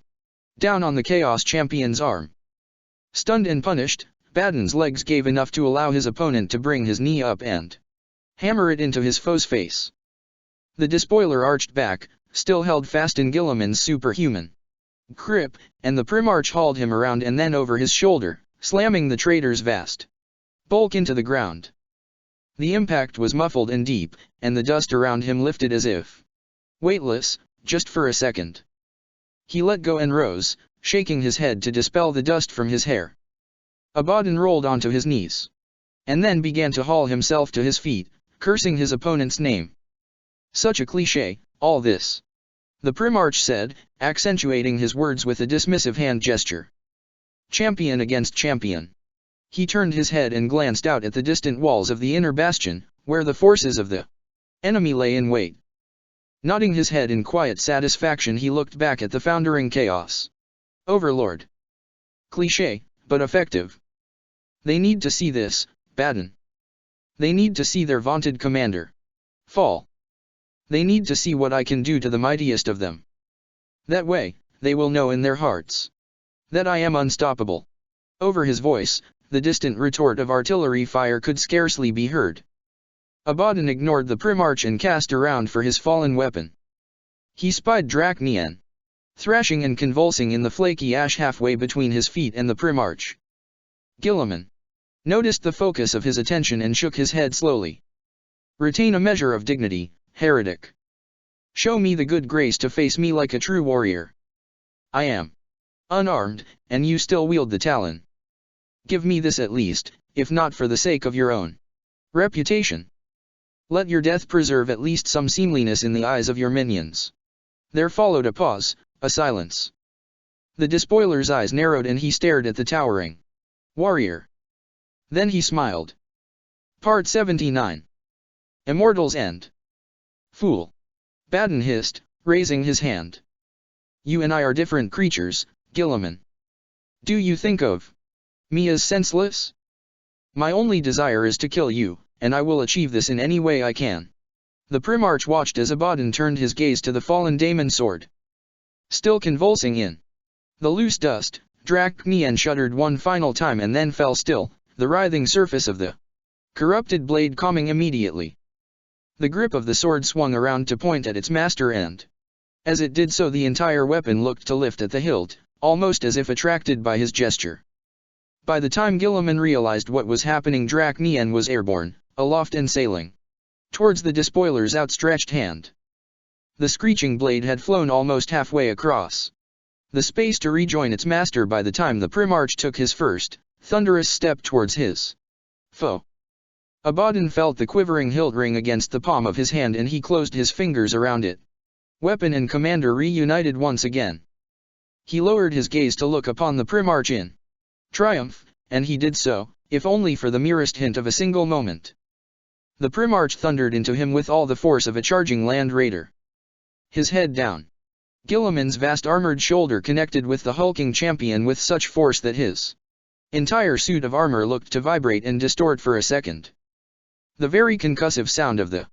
down on the Chaos Champion's arm. Stunned and punished, Baden's legs gave enough to allow his opponent to bring his knee up and hammer it into his foe's face. The despoiler arched back, still held fast in Guilliman's superhuman grip, and the Primarch hauled him around and then over his shoulder, slamming the traitor's vast bulk into the ground. The impact was muffled and deep, and the dust around him lifted as if weightless, just for a second. He let go and rose, shaking his head to dispel the dust from his hair. Abaddon rolled onto his knees, and then began to haul himself to his feet, cursing his opponent's name. Such a cliché, all this, the Primarch said, accentuating his words with a dismissive hand gesture. Champion against champion. He turned his head and glanced out at the distant walls of the inner bastion, where the forces of the enemy lay in wait. Nodding his head in quiet satisfaction, he looked back at the foundering Chaos Overlord. Cliché, but effective. They need to see this, Baden. They need to see their vaunted commander fall. They need to see what I can do to the mightiest of them. That way, they will know in their hearts that I am unstoppable. Over his voice, the distant retort of artillery fire could scarcely be heard. Abaddon ignored the Primarch and cast around for his fallen weapon. He spied Draknian thrashing and convulsing in the flaky ash halfway between his feet and the Primarch. Guilliman noticed the focus of his attention and shook his head slowly. Retain a measure of dignity, heretic. Show me the good grace to face me like a true warrior. I am unarmed, and you still wield the talon. Give me this at least, if not for the sake of your own reputation. Let your death preserve at least some seemliness in the eyes of your minions. There followed a pause, a silence. The despoiler's eyes narrowed and he stared at the towering warrior. Then he smiled. Part 79. Immortal's End. Fool. Baden hissed, raising his hand. You and I are different creatures, Guilliman. Do you think of me as senseless? My only desire is to kill you, and I will achieve this in any way I can. The Primarch watched as Abaddon turned his gaze to the fallen daemon sword. Still convulsing in the loose dust, Draknian shuddered one final time and then fell still, the writhing surface of the corrupted blade calming immediately. The grip of the sword swung around to point at its master and as it did so the entire weapon looked to lift at the hilt, almost as if attracted by his gesture. By the time Guilliman realized what was happening, Draknian was airborne, aloft and sailing towards the despoiler's outstretched hand. The screeching blade had flown almost halfway across the space to rejoin its master by the time the Primarch took his first, thunderous step towards his foe. Abaddon felt the quivering hilt ring against the palm of his hand and he closed his fingers around it. Weapon and commander reunited once again. He lowered his gaze to look upon the Primarch in triumph, and he did so, if only for the merest hint of a single moment. The Primarch thundered into him with all the force of a charging land raider. His head down. Guilliman's vast armored shoulder connected with the hulking champion with such force that his entire suit of armor looked to vibrate and distort for a second. The very concussive sound of the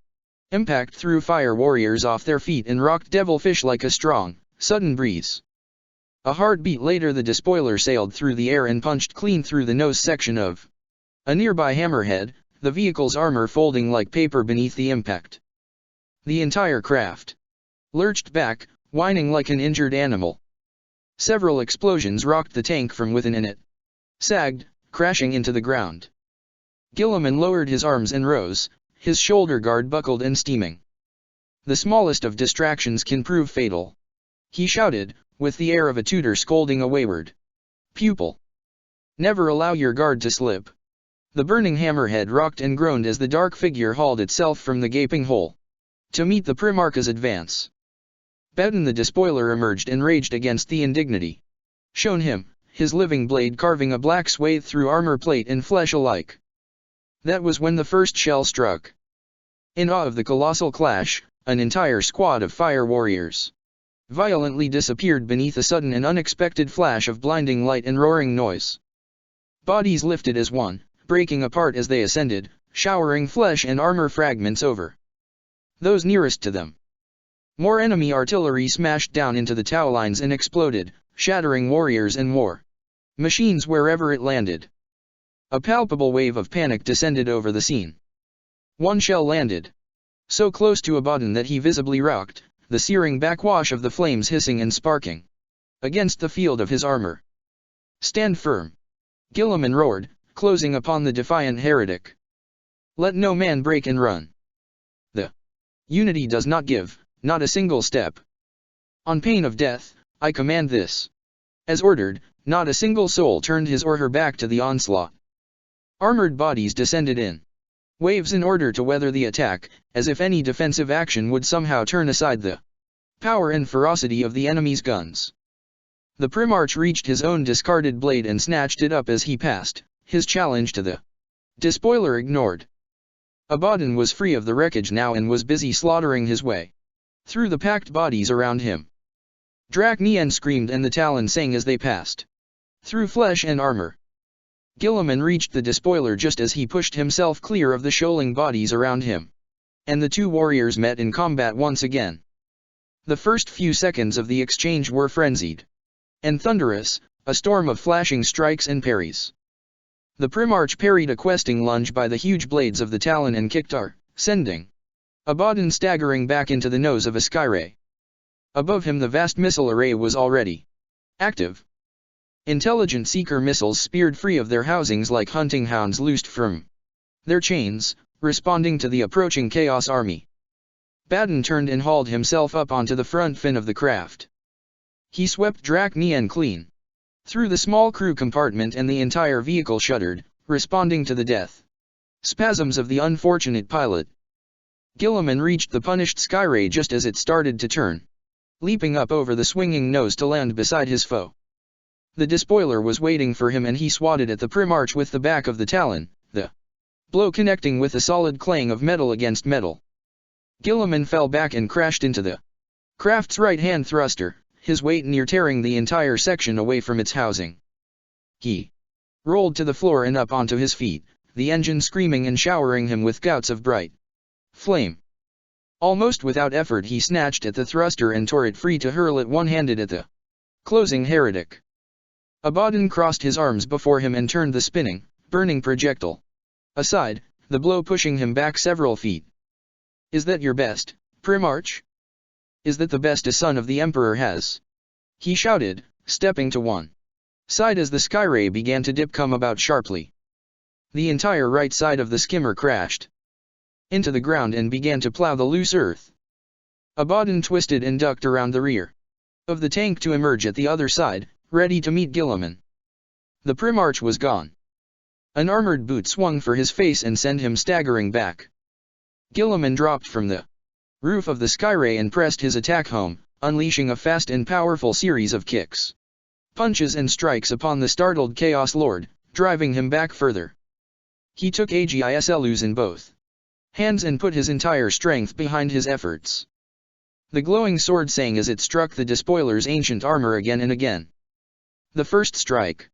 impact threw fire warriors off their feet and rocked devilfish like a strong, sudden breeze. A heartbeat later the despoiler sailed through the air and punched clean through the nose section of a nearby hammerhead, the vehicle's armor folding like paper beneath the impact. The entire craft lurched back, whining like an injured animal. Several explosions rocked the tank from within and it sagged, crashing into the ground. Guilliman lowered his arms and rose, his shoulder guard buckled and steaming. The smallest of distractions can prove fatal. He shouted, with the air of a tutor scolding a wayward pupil. Never allow your guard to slip. The burning hammerhead rocked and groaned as the dark figure hauled itself from the gaping hole to meet the Primarch's advance. Abaddon the despoiler emerged and raged against the indignity shown him, his living blade carving a black swathe through armor plate and flesh alike. That was when the first shell struck. In awe of the colossal clash, an entire squad of fire warriors violently disappeared beneath a sudden and unexpected flash of blinding light and roaring noise. Bodies lifted as one, breaking apart as they ascended, showering flesh and armor fragments over those nearest to them. More enemy artillery smashed down into the tow lines and exploded, shattering warriors and war machines wherever it landed. A palpable wave of panic descended over the scene. One shell landed so close to Abaddon that he visibly rocked, the searing backwash of the flames hissing and sparking against the field of his armor. "Stand firm!" Guilliman roared, closing upon the defiant heretic. "Let no man break and run. The unity does not give, not a single step. On pain of death, I command this." As ordered, not a single soul turned his or her back to the onslaught. Armored bodies descended in waves in order to weather the attack, as if any defensive action would somehow turn aside the power and ferocity of the enemy's guns. The Primarch reached his own discarded blade and snatched it up as he passed, his challenge to the despoiler ignored. Abaddon was free of the wreckage now and was busy slaughtering his way through the packed bodies around him. Draknian screamed and the Talon sang as they passed through flesh and armor. Guilliman reached the despoiler just as he pushed himself clear of the shoaling bodies around him, and the two warriors met in combat once again. The first few seconds of the exchange were frenzied and thunderous, a storm of flashing strikes and parries. The Primarch parried a questing lunge by the huge blades of the Talon and Kiktar, sending Abaddon staggering back into the nose of a skyray. Above him the vast missile array was already active. Intelligent seeker missiles speared free of their housings like hunting hounds loosed from their chains, responding to the approaching Chaos Army. Abaddon turned and hauled himself up onto the front fin of the craft. He swept Draknian clean through the small crew compartment and the entire vehicle shuddered, responding to the death spasms of the unfortunate pilot. Guilliman reached the punished Skyray just as it started to turn, leaping up over the swinging nose to land beside his foe. The despoiler was waiting for him and he swatted at the Primarch with the back of the Talon, the blow connecting with a solid clang of metal against metal. Guilliman fell back and crashed into the craft's right-hand thruster, his weight near tearing the entire section away from its housing. He rolled to the floor and up onto his feet, the engine screaming and showering him with gouts of bright flame. Almost without effort he snatched at the thruster and tore it free to hurl it one-handed at the closing heretic. Abaddon crossed his arms before him and turned the spinning, burning projectile aside, the blow pushing him back several feet. "Is that your best, Primarch? Is that the best a son of the Emperor has?" he shouted, stepping to one side as the Skyray began to dip come about sharply. The entire right side of the skimmer crashed into the ground and began to plow the loose earth. Abaddon twisted and ducked around the rear of the tank to emerge at the other side, ready to meet Guilliman. The Primarch was gone. An armored boot swung for his face and sent him staggering back. Guilliman dropped from the roof of the Skyray and pressed his attack home, unleashing a fast and powerful series of kicks, punches and strikes upon the startled Chaos Lord, driving him back further. He took Aegis Elus in both hands and put his entire strength behind his efforts. The glowing sword sang as it struck the despoiler's ancient armor again and again. The first strike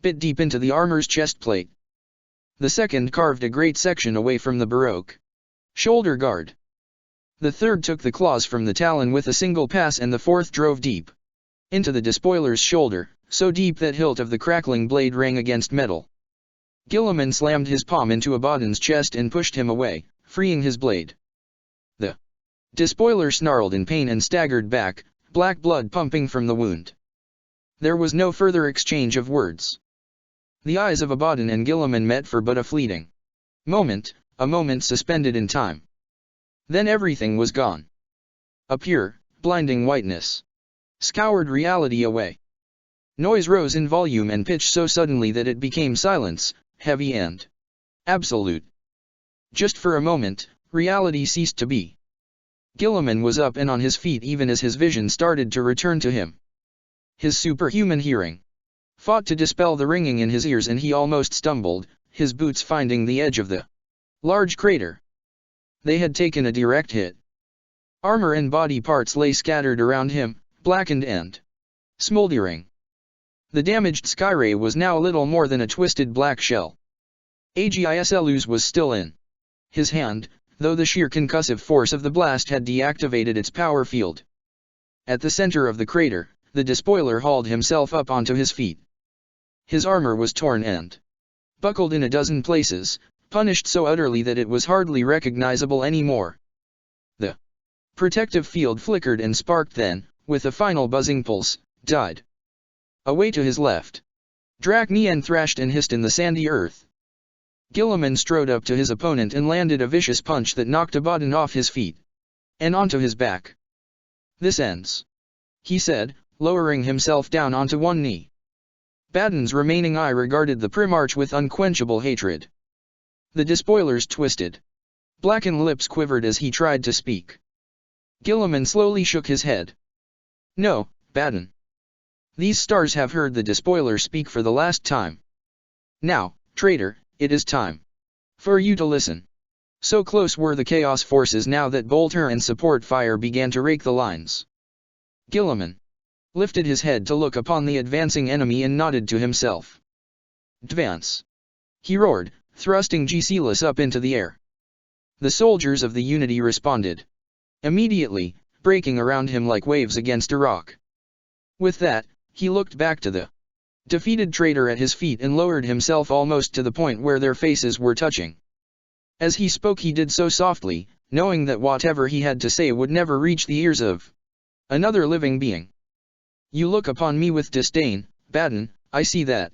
bit deep into the armor's chest plate. The second carved a great section away from the Baroque shoulder guard. The third took the claws from the talon with a single pass, and the fourth drove deep into the despoiler's shoulder, so deep that hilt of the crackling blade rang against metal. Guilliman slammed his palm into Abaddon's chest and pushed him away, freeing his blade. The despoiler snarled in pain and staggered back, black blood pumping from the wound. There was no further exchange of words. The eyes of Abaddon and Guilliman met for but a fleeting moment, a moment suspended in time. Then everything was gone. A pure, blinding whiteness scoured reality away. Noise rose in volume and pitch so suddenly that it became silence, heavy and absolute. Just for a moment, reality ceased to be. Guilliman was up and on his feet even as his vision started to return to him. His superhuman hearing fought to dispel the ringing in his ears, and he almost stumbled, his boots finding the edge of the large crater. They had taken a direct hit. Armor and body parts lay scattered around him, blackened and smoldering. The damaged Skyray was now little more than a twisted black shell. Aegis Elus was still in his hand, though the sheer concussive force of the blast had deactivated its power field. At the center of the crater, the despoiler hauled himself up onto his feet. His armor was torn and buckled in a dozen places, punished so utterly that it was hardly recognizable anymore. The protective field flickered and sparked, then, with a final buzzing pulse, died. Away to his left, Draknian thrashed and hissed in the sandy earth. Guilliman strode up to his opponent and landed a vicious punch that knocked Abaddon off his feet and onto his back. "This ends," he said, lowering himself down onto one knee. Abaddon's remaining eye regarded the Primarch with unquenchable hatred. The despoiler's twisted, blackened lips quivered as he tried to speak. Guilliman slowly shook his head. "No, Abaddon. These stars have heard the despoiler speak for the last time. Now, traitor, it is time for you to listen." So close were the Chaos forces now that bolter and support fire began to rake the lines. Guilliman lifted his head to look upon the advancing enemy and nodded to himself. "Advance!" he roared, thrusting Gisela up into the air. The soldiers of the Unity responded immediately, breaking around him like waves against a rock. With that, he looked back to the defeated traitor at his feet and lowered himself almost to the point where their faces were touching. As he spoke, he did so softly, knowing that whatever he had to say would never reach the ears of another living being. "You look upon me with disdain, Abaddon, I see that.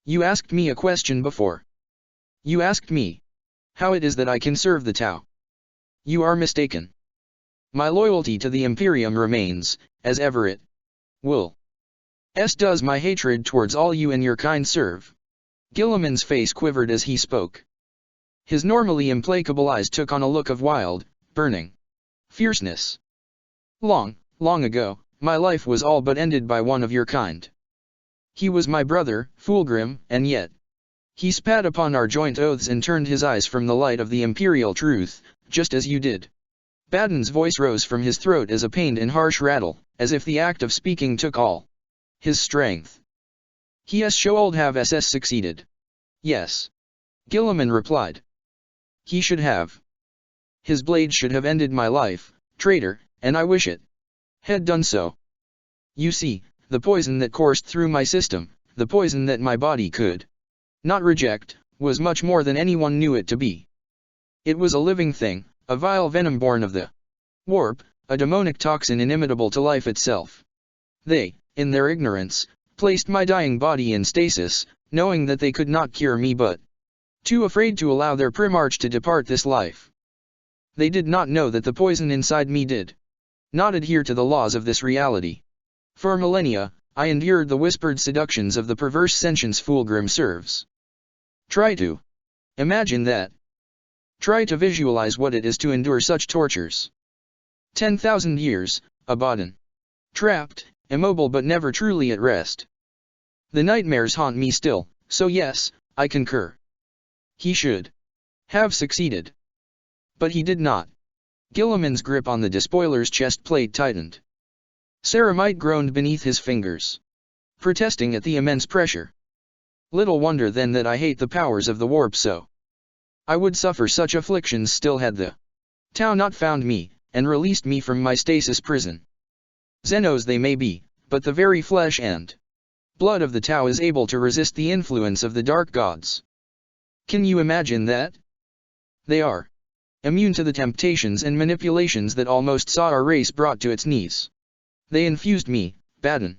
You asked me a question before. You asked me how it is that I can serve the Tau. You are mistaken. My loyalty to the Imperium remains, as ever it will. As does my hatred towards all you and your kind serve." Guilliman's face quivered as he spoke. His normally implacable eyes took on a look of wild, burning fierceness. "Long, long ago, my life was all but ended by one of your kind. He was my brother, Fulgrim, and yet..." He spat upon our joint oaths and turned his eyes from the light of the imperial truth, "just as you did." Abaddon's voice rose from his throat as a pained and harsh rattle, as if the act of speaking took all his strength. "He should have succeeded." "Yes," Guilliman replied. "He should have. His blade should have ended my life, traitor, and I wish it had done so. You see, the poison that coursed through my system, the poison that my body could not reject, was much more than anyone knew it to be. It was a living thing, a vile venom born of the warp, a demonic toxin inimitable to life itself. They, in their ignorance, placed my dying body in stasis, knowing that they could not cure me but too afraid to allow their Primarch to depart this life. They did not know that the poison inside me did not adhere to the laws of this reality. For millennia, I endured the whispered seductions of the perverse sentience Fulgrim serves. Try to imagine that. Try to visualize what it is to endure such tortures. 10,000 years, Abaddon. Trapped, immobile but never truly at rest. The nightmares haunt me still, so yes, I concur. He should have succeeded. But he did not. Guilliman's grip on the despoiler's chest plate tightened. Ceramite groaned beneath his fingers, protesting at the immense pressure. Little wonder then that I hate the powers of the warp so. I would suffer such afflictions still had the Tau not found me, and released me from my stasis prison. Xenos they may be, but the very flesh and blood of the Tau is able to resist the influence of the dark gods. Can you imagine that? They are immune to the temptations and manipulations that almost saw our race brought to its knees. They infused me, Baden.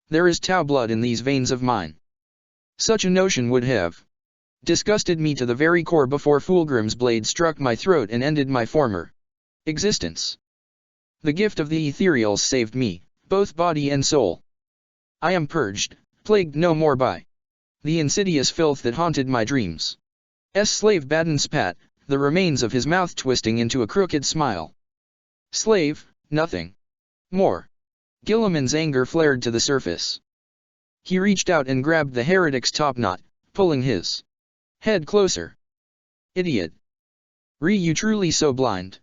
There is Tau blood in these veins of mine. Such a notion would have disgusted me to the very core before Fulgrim's blade struck my throat and ended my former existence. The gift of the ethereals saved me, both body and soul. I am purged, plagued no more by the insidious filth that haunted my dreams. Slave Baden spat, the remains of his mouth twisting into a crooked smile. Slave, nothing more. Guilliman's anger flared to the surface. He reached out and grabbed the heretic's topknot, pulling his head closer. Idiot. You truly so blind?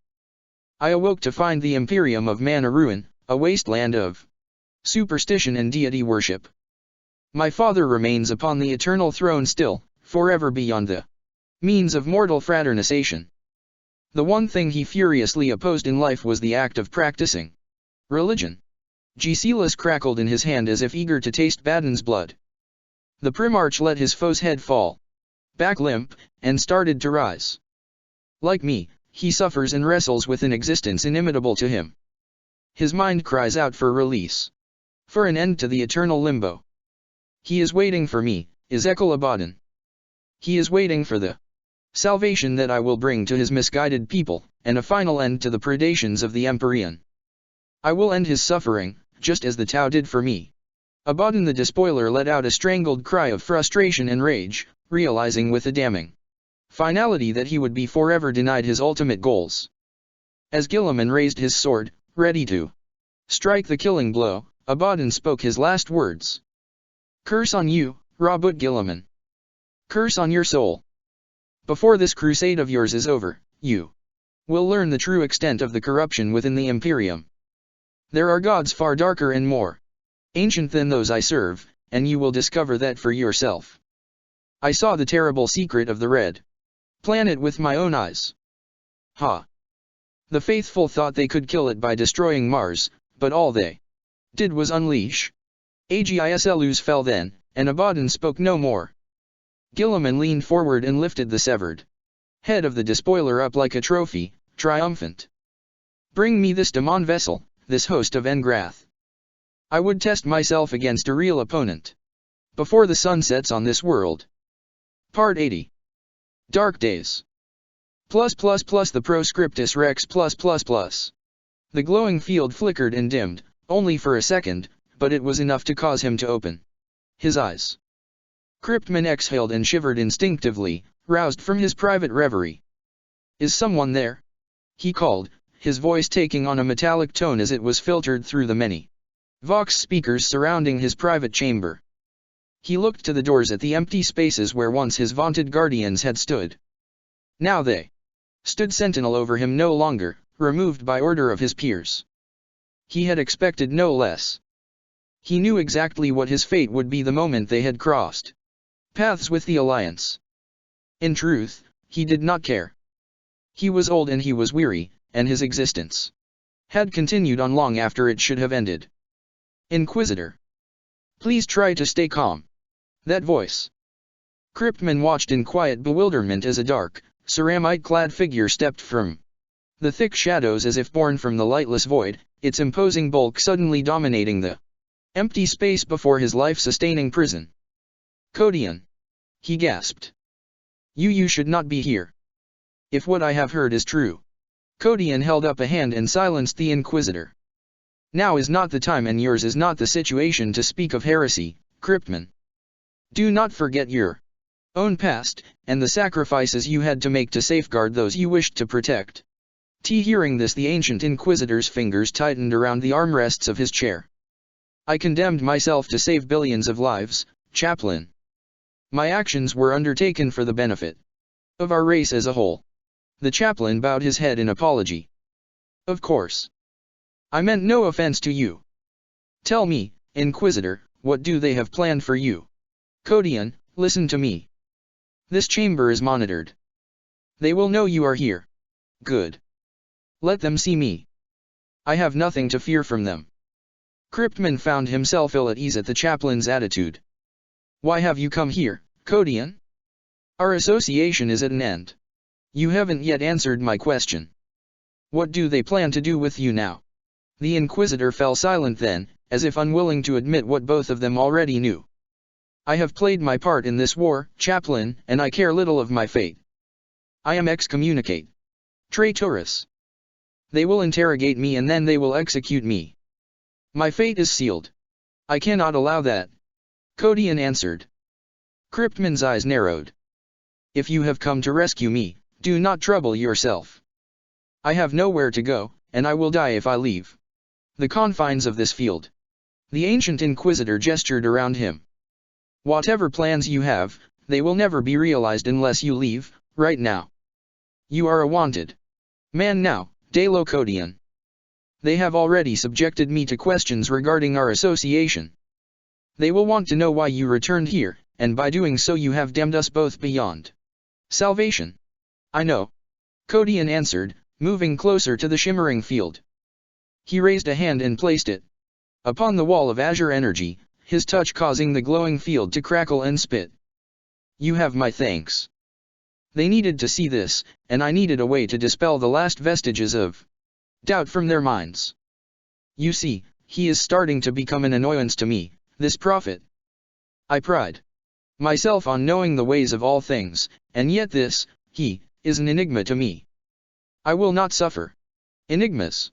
I awoke to find the Imperium of Man a ruin, a wasteland of superstition and deity worship. My father remains upon the eternal throne still, forever beyond the means of mortal fraternization. The one thing he furiously opposed in life was the act of practicing religion. Gisela's crackled in his hand as if eager to taste Baden's blood. The Primarch let his foe's head fall back limp, and started to rise. Like me, he suffers and wrestles with an existence inimitable to him. His mind cries out for release, for an end to the eternal limbo. He is waiting for me, Ezekiel Abaddon. He is waiting for the salvation that I will bring to his misguided people, and a final end to the predations of the Empyrean. I will end his suffering, just as the Tau did for me. Abaddon the Despoiler let out a strangled cry of frustration and rage, realizing with a damning finality that he would be forever denied his ultimate goals. As Guilliman raised his sword, ready to strike the killing blow, Abaddon spoke his last words. Curse on you, Rabut Guilliman. Curse on your soul. Before this crusade of yours is over, you will learn the true extent of the corruption within the Imperium. There are gods far darker and more ancient than those I serve, and you will discover that for yourself. I saw the terrible secret of the Red Planet with my own eyes. Ha! The faithful thought they could kill it by destroying Mars, but all they did was unleash. Agislus fell then, and Abaddon spoke no more. Guilliman leaned forward and lifted the severed head of the despoiler up like a trophy, triumphant. Bring me this demon vessel, this host of Engrath. I would test myself against a real opponent before the sun sets on this world. Part 80. Dark Days. The Proscriptus Rex +++. The glowing field flickered and dimmed, only for a second, but it was enough to cause him to open his eyes. Cryptman exhaled and shivered instinctively, roused from his private reverie. Is someone there? He called, his voice taking on a metallic tone as it was filtered through the many Vox speakers surrounding his private chamber. He looked to the doors at the empty spaces where once his vaunted guardians had stood. Now they stood sentinel over him no longer, removed by order of his peers. He had expected no less. He knew exactly what his fate would be the moment they had crossed paths with the Alliance. In truth, he did not care. He was old and he was weary, and his existence had continued on long after it should have ended. Inquisitor. Please try to stay calm. That voice. Cryptman watched in quiet bewilderment as a dark, ceramite-clad figure stepped from the thick shadows as if born from the lightless void, its imposing bulk suddenly dominating the empty space before his life-sustaining prison. Codian. He gasped. You should not be here. If what I have heard is true. Codian held up a hand and silenced the Inquisitor. Now is not the time and yours is not the situation to speak of heresy, Cryptman. Do not forget your own past, and the sacrifices you had to make to safeguard those you wished to protect. Hearing this, the ancient inquisitor's fingers tightened around the armrests of his chair. I condemned myself to save billions of lives, Chaplain. My actions were undertaken for the benefit of our race as a whole. The chaplain bowed his head in apology. Of course. I meant no offense to you. Tell me, Inquisitor, what do they have planned for you? Codian, listen to me. This chamber is monitored. They will know you are here. Good. Let them see me. I have nothing to fear from them. Cryptman found himself ill at ease at the chaplain's attitude. Why have you come here, Codian? Our association is at an end. You haven't yet answered my question. What do they plan to do with you now? The Inquisitor fell silent then, as if unwilling to admit what both of them already knew. I have played my part in this war, Chaplain, and I care little of my fate. I am excommunicate. Traitorous. They will interrogate me and then they will execute me. My fate is sealed. I cannot allow that. Codian answered. Cryptman's eyes narrowed. If you have come to rescue me, do not trouble yourself. I have nowhere to go, and I will die if I leave the confines of this field. The ancient Inquisitor gestured around him. Whatever plans you have, they will never be realized unless you leave, right now. You are a wanted man now, Dalo Codian. They have already subjected me to questions regarding our association. They will want to know why you returned here, and by doing so you have damned us both beyond salvation. I know. Codian answered, moving closer to the shimmering field. He raised a hand and placed it upon the wall of azure energy, his touch causing the glowing field to crackle and spit. You have my thanks. They needed to see this, and I needed a way to dispel the last vestiges of doubt from their minds. You see, he is starting to become an annoyance to me, this prophet. I pride myself on knowing the ways of all things, and yet this, he, is an enigma to me. I will not suffer enigmas.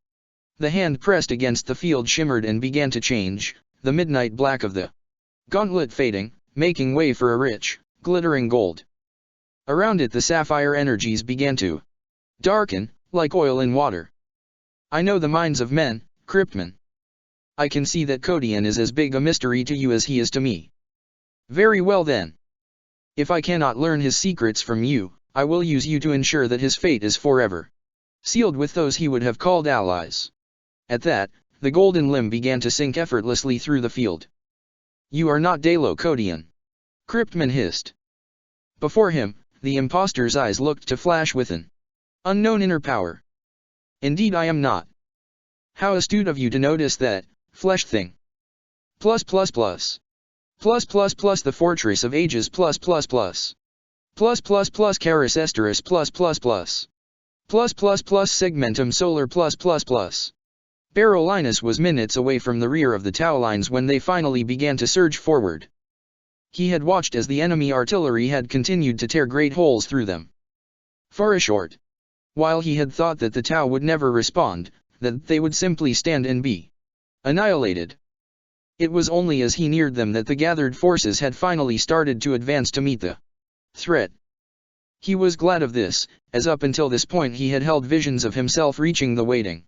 The hand pressed against the field shimmered and began to change, the midnight black of the gauntlet fading, making way for a rich, glittering gold. Around it the sapphire energies began to darken, like oil in water. I know the minds of men, Cryptman. I can see that Codian is as big a mystery to you as he is to me. Very well then. If I cannot learn his secrets from you, I will use you to ensure that his fate is forever sealed with those he would have called allies. At that, the golden limb began to sink effortlessly through the field. You are not Dalo Codian. Cryptman hissed. Before him, the impostor's eyes looked to flash with an unknown inner power. Indeed I am not. How astute of you to notice that, flesh thing. Plus plus plus. Plus plus plus the fortress of ages plus plus plus. Plus plus plus Caris Esteris plus plus plus. Plus plus plus Segmentum Solar plus plus plus. Barolinus was minutes away from the rear of the Tau lines when they finally began to surge forward. He had watched as the enemy artillery had continued to tear great holes through them. For a short while he had thought that the Tau would never respond, that they would simply stand and be annihilated. It was only as he neared them that the gathered forces had finally started to advance to meet the threat. He was glad of this, as up until this point he had held visions of himself reaching the waiting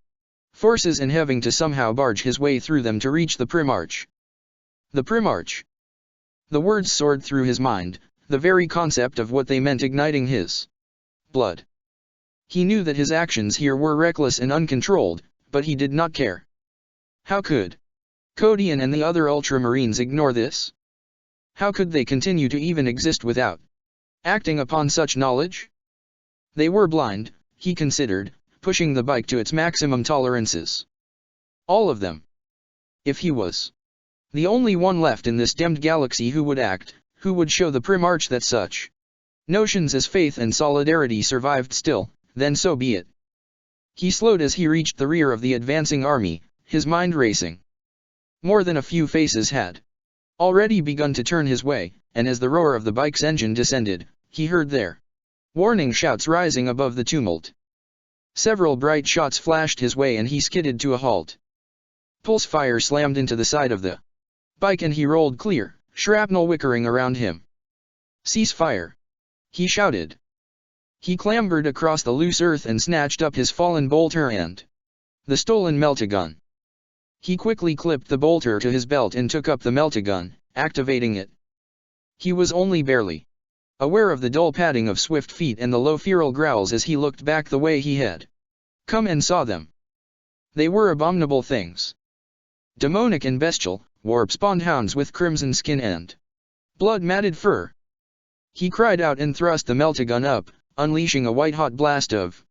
forces and having to somehow barge his way through them to reach the Primarch. The Primarch. The words soared through his mind, the very concept of what they meant igniting his blood. He knew that his actions here were reckless and uncontrolled, but he did not care. How could Codian and the other Ultramarines ignore this? How could they continue to even exist without acting upon such knowledge? They were blind, he considered, pushing the bike to its maximum tolerances. All of them. If he was the only one left in this damned galaxy who would act, who would show the Primarch that such notions as faith and solidarity survived still, then so be it. He slowed as he reached the rear of the advancing army, his mind racing. More than a few faces had already begun to turn his way, and as the roar of the bike's engine descended, he heard their warning shouts rising above the tumult. Several bright shots flashed his way and he skidded to a halt. Pulse fire slammed into the side of the bike and he rolled clear, shrapnel whickering around him. Cease fire! He shouted. He clambered across the loose earth and snatched up his fallen bolter and the stolen meltagun. He quickly clipped the bolter to his belt and took up the meltagun, activating it. He was only barely aware of the dull padding of swift feet and the low feral growls as he looked back the way he had come and saw them. They were abominable things. Demonic and bestial, warp-spawned hounds with crimson skin and blood-matted fur. He cried out and thrust the meltagun up, unleashing a white-hot blast of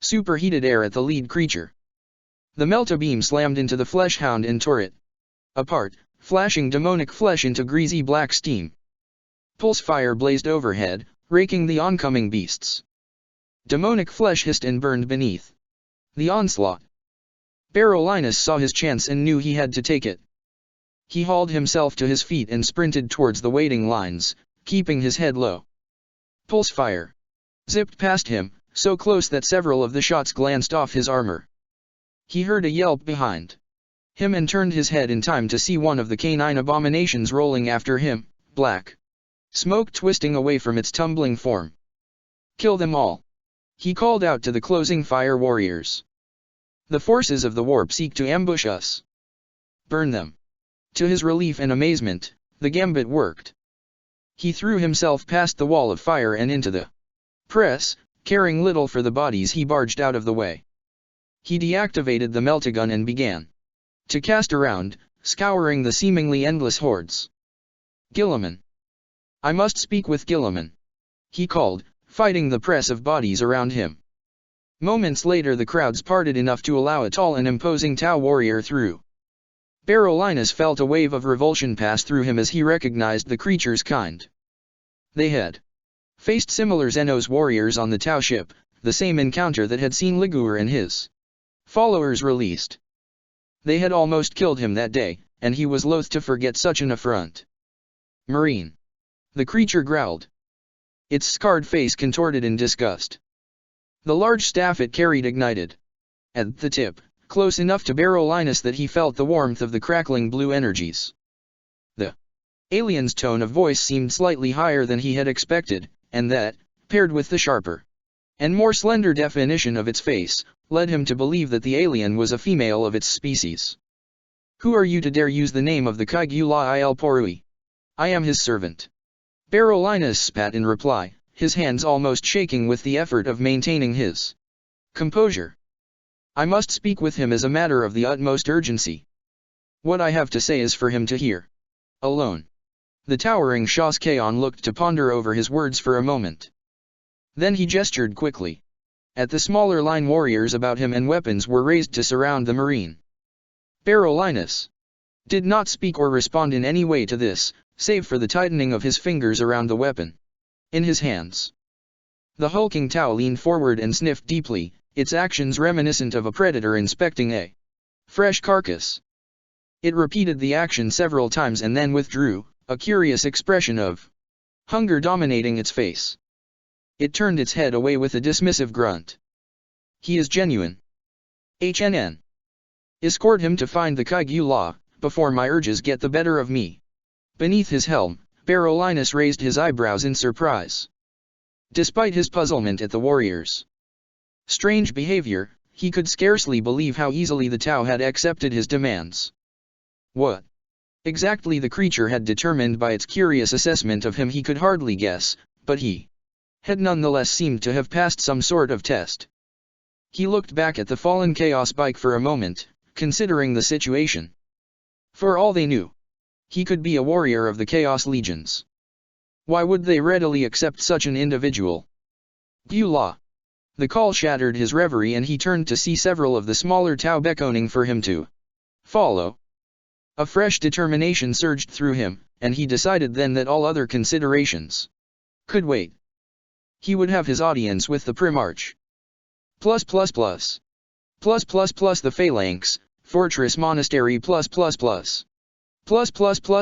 superheated air at the lead creature. The melta beam slammed into the flesh hound and tore it apart, flashing demonic flesh into greasy black steam. Pulse fire blazed overhead, raking the oncoming beasts. Demonic flesh hissed and burned beneath the onslaught. Barolinus saw his chance and knew he had to take it. He hauled himself to his feet and sprinted towards the waiting lines, keeping his head low. Pulse fire zipped past him, so close that several of the shots glanced off his armor. He heard a yelp behind him and turned his head in time to see one of the canine abominations rolling after him, black smoke twisting away from its tumbling form. Kill them all! He called out to the closing fire warriors. The forces of the warp seek to ambush us. Burn them! To his relief and amazement, the gambit worked. He threw himself past the wall of fire and into the press, caring little for the bodies he barged out of the way. He deactivated the meltagun and began to cast around, scouring the seemingly endless hordes. Guilliman! I must speak with Guilliman! He called, fighting the press of bodies around him. Moments later the crowds parted enough to allow a tall and imposing Tau warrior through. Barolinus felt a wave of revulsion pass through him as he recognized the creature's kind. They had faced similar Xenos warriors on the Tau ship, the same encounter that had seen Liguor and his followers released. They had almost killed him that day, and he was loath to forget such an affront. Marine! The creature growled. Its scarred face contorted in disgust. The large staff it carried ignited at the tip, close enough to Barolinus that he felt the warmth of the crackling blue energies. The alien's tone of voice seemed slightly higher than he had expected, and that, paired with the sharper and more slender definition of its face, led him to believe that the alien was a female of its species. Who are you to dare use the name of the Kaigula Il Porui? I am his servant. Barolinus spat in reply, his hands almost shaking with the effort of maintaining his composure. I must speak with him as a matter of the utmost urgency. What I have to say is for him to hear alone. The towering Shaskaon looked to ponder over his words for a moment. Then he gestured quickly at the smaller line warriors about him, and weapons were raised to surround the marine. Barolinus did not speak or respond in any way to this, save for the tightening of his fingers around the weapon in his hands. The hulking Tau leaned forward and sniffed deeply, its actions reminiscent of a predator inspecting a fresh carcass. It repeated the action several times and then withdrew, a curious expression of hunger dominating its face. It turned its head away with a dismissive grunt. He is genuine. HNN. Escort him to find the Kaigula, before my urges get the better of me. Beneath his helm, Barolinus raised his eyebrows in surprise. Despite his puzzlement at the warriors' strange behavior, he could scarcely believe how easily the Tau had accepted his demands. What exactly the creature had determined by its curious assessment of him he could hardly guess, but he had nonetheless seemed to have passed some sort of test. He looked back at the fallen Chaos bike for a moment, considering the situation. For all they knew, he could be a warrior of the Chaos Legions. Why would they readily accept such an individual? Beulah. The call shattered his reverie and he turned to see several of the smaller Tau beckoning for him to follow. A fresh determination surged through him, and he decided then that all other considerations could wait. He would have his audience with the Primarch. The Phalanx, Fortress Monastery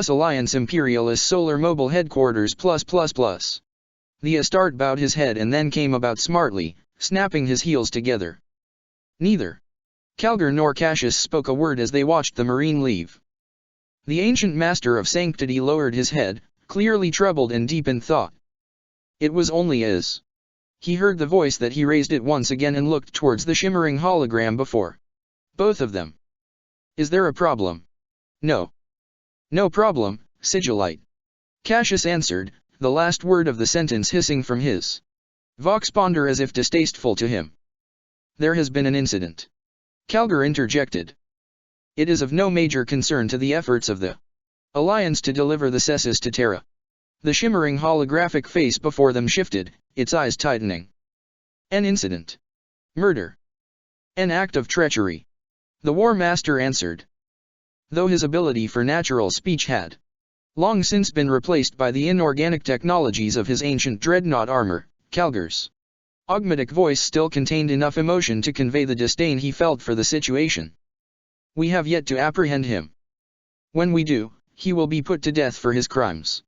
Alliance Imperialist Solar Mobile Headquarters The Astarte bowed his head and then came about smartly, snapping his heels together. Neither Calgar nor Cassius spoke a word as they watched the Marine leave. The ancient Master of Sanctity lowered his head, clearly troubled and deep in thought. It was only as he heard the voice that he raised it once again and looked towards the shimmering hologram before both of them. Is there a problem? No. No problem, Sigillite. Cassius answered, the last word of the sentence hissing from his voxponder as if distasteful to him. There has been an incident. Calgar interjected. It is of no major concern to the efforts of the Alliance to deliver the Cessus to Terra. The shimmering holographic face before them shifted, its eyes tightening. An incident. Murder. An act of treachery. The War Master answered. Though his ability for natural speech had long since been replaced by the inorganic technologies of his ancient dreadnought armor, Calgar's augmetic voice still contained enough emotion to convey the disdain he felt for the situation. We have yet to apprehend him. When we do, he will be put to death for his crimes.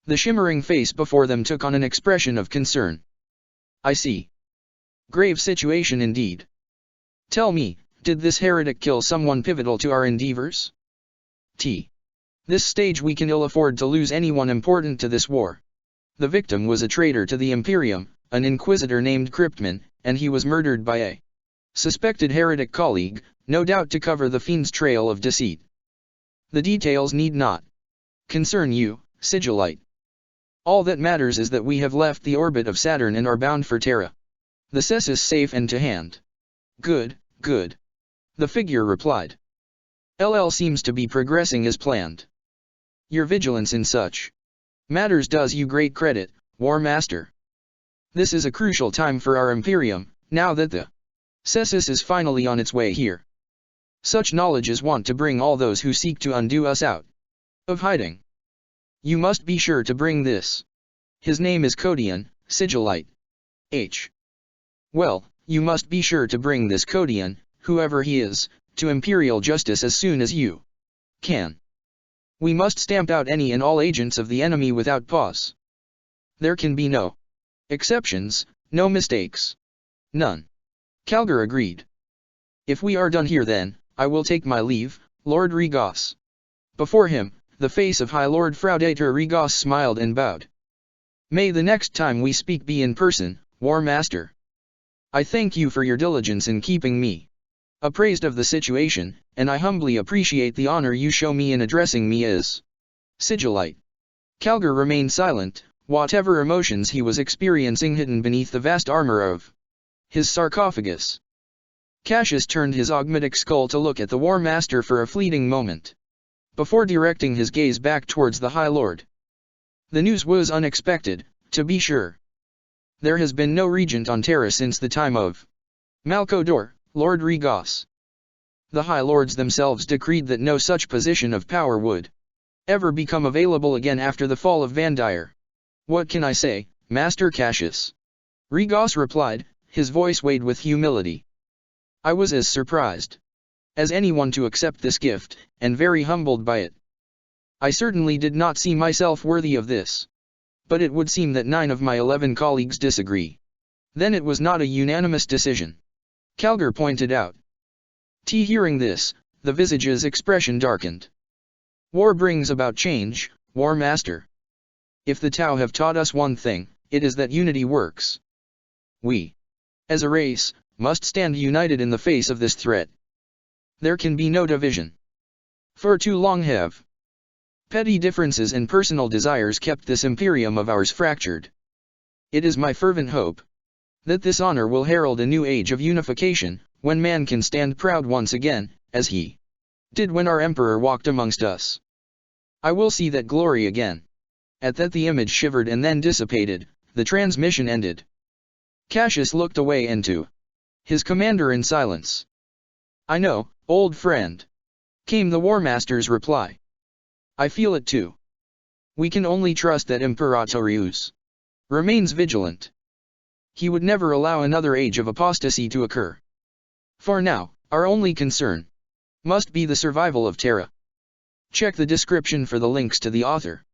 The shimmering face before them took on an expression of concern. I see. Grave situation indeed. Tell me, did this heretic kill someone pivotal to our endeavors? This stage we can ill afford to lose anyone important to this war. The victim was a traitor to the Imperium, an inquisitor named Cryptman, and he was murdered by a suspected heretic colleague, no doubt to cover the fiend's trail of deceit. The details need not concern you, Sigillite. All that matters is that we have left the orbit of Saturn and are bound for Terra. The Cessus safe and to hand. Good, good. The figure replied. LL seems to be progressing as planned. Your vigilance in such matters does you great credit, War Master. This is a crucial time for our Imperium, now that the Cessus is finally on its way here. Such knowledge is wont to bring all those who seek to undo us out of hiding. You must be sure to bring this. His name is Codian, Sigillite. Well, you must be sure to bring this Codian, whoever he is, to Imperial justice as soon as you can. We must stamp out any and all agents of the enemy without pause. There can be no exceptions, no mistakes. None. Calgar agreed. If we are done here then, I will take my leave, Lord Regos. Before him, the face of High Lord Fraudator Regos smiled and bowed. May the next time we speak be in person, War Master. I thank you for your diligence in keeping me appraised of the situation, and I humbly appreciate the honor you show me in addressing me as Sigillite. Calgar remained silent, whatever emotions he was experiencing hidden beneath the vast armor of his sarcophagus. Cassius turned his augmetic skull to look at the War Master for a fleeting moment, before directing his gaze back towards the High Lord. The news was unexpected, to be sure. There has been no regent on Terra since the time of Malcodor, Lord Regos. The High Lords themselves decreed that no such position of power would ever become available again after the fall of Vandyre. What can I say, Master Cassius? Regos replied, his voice weighed with humility. I was as surprised as anyone to accept this gift, and very humbled by it. I certainly did not see myself worthy of this. But it would seem that 9 of my 11 colleagues disagree. Then it was not a unanimous decision. Calgar pointed out. Hearing this, the visage's expression darkened. War brings about change, War Master. If the Tau have taught us one thing, it is that unity works. We, as a race, must stand united in the face of this threat. There can be no division. For too long have petty differences and personal desires kept this Imperium of ours fractured. It is my fervent hope that this honor will herald a new age of unification, when man can stand proud once again, as he did when our Emperor walked amongst us. I will see that glory again. At that the image shivered and then dissipated, the transmission ended. Cassius looked away and to his commander in silence. I know, old friend, came the War Master's reply. I feel it too. We can only trust that Imperatorius remains vigilant. He would never allow another age of apostasy to occur. For now, our only concern must be the survival of Terra. Check the description for the links to the author.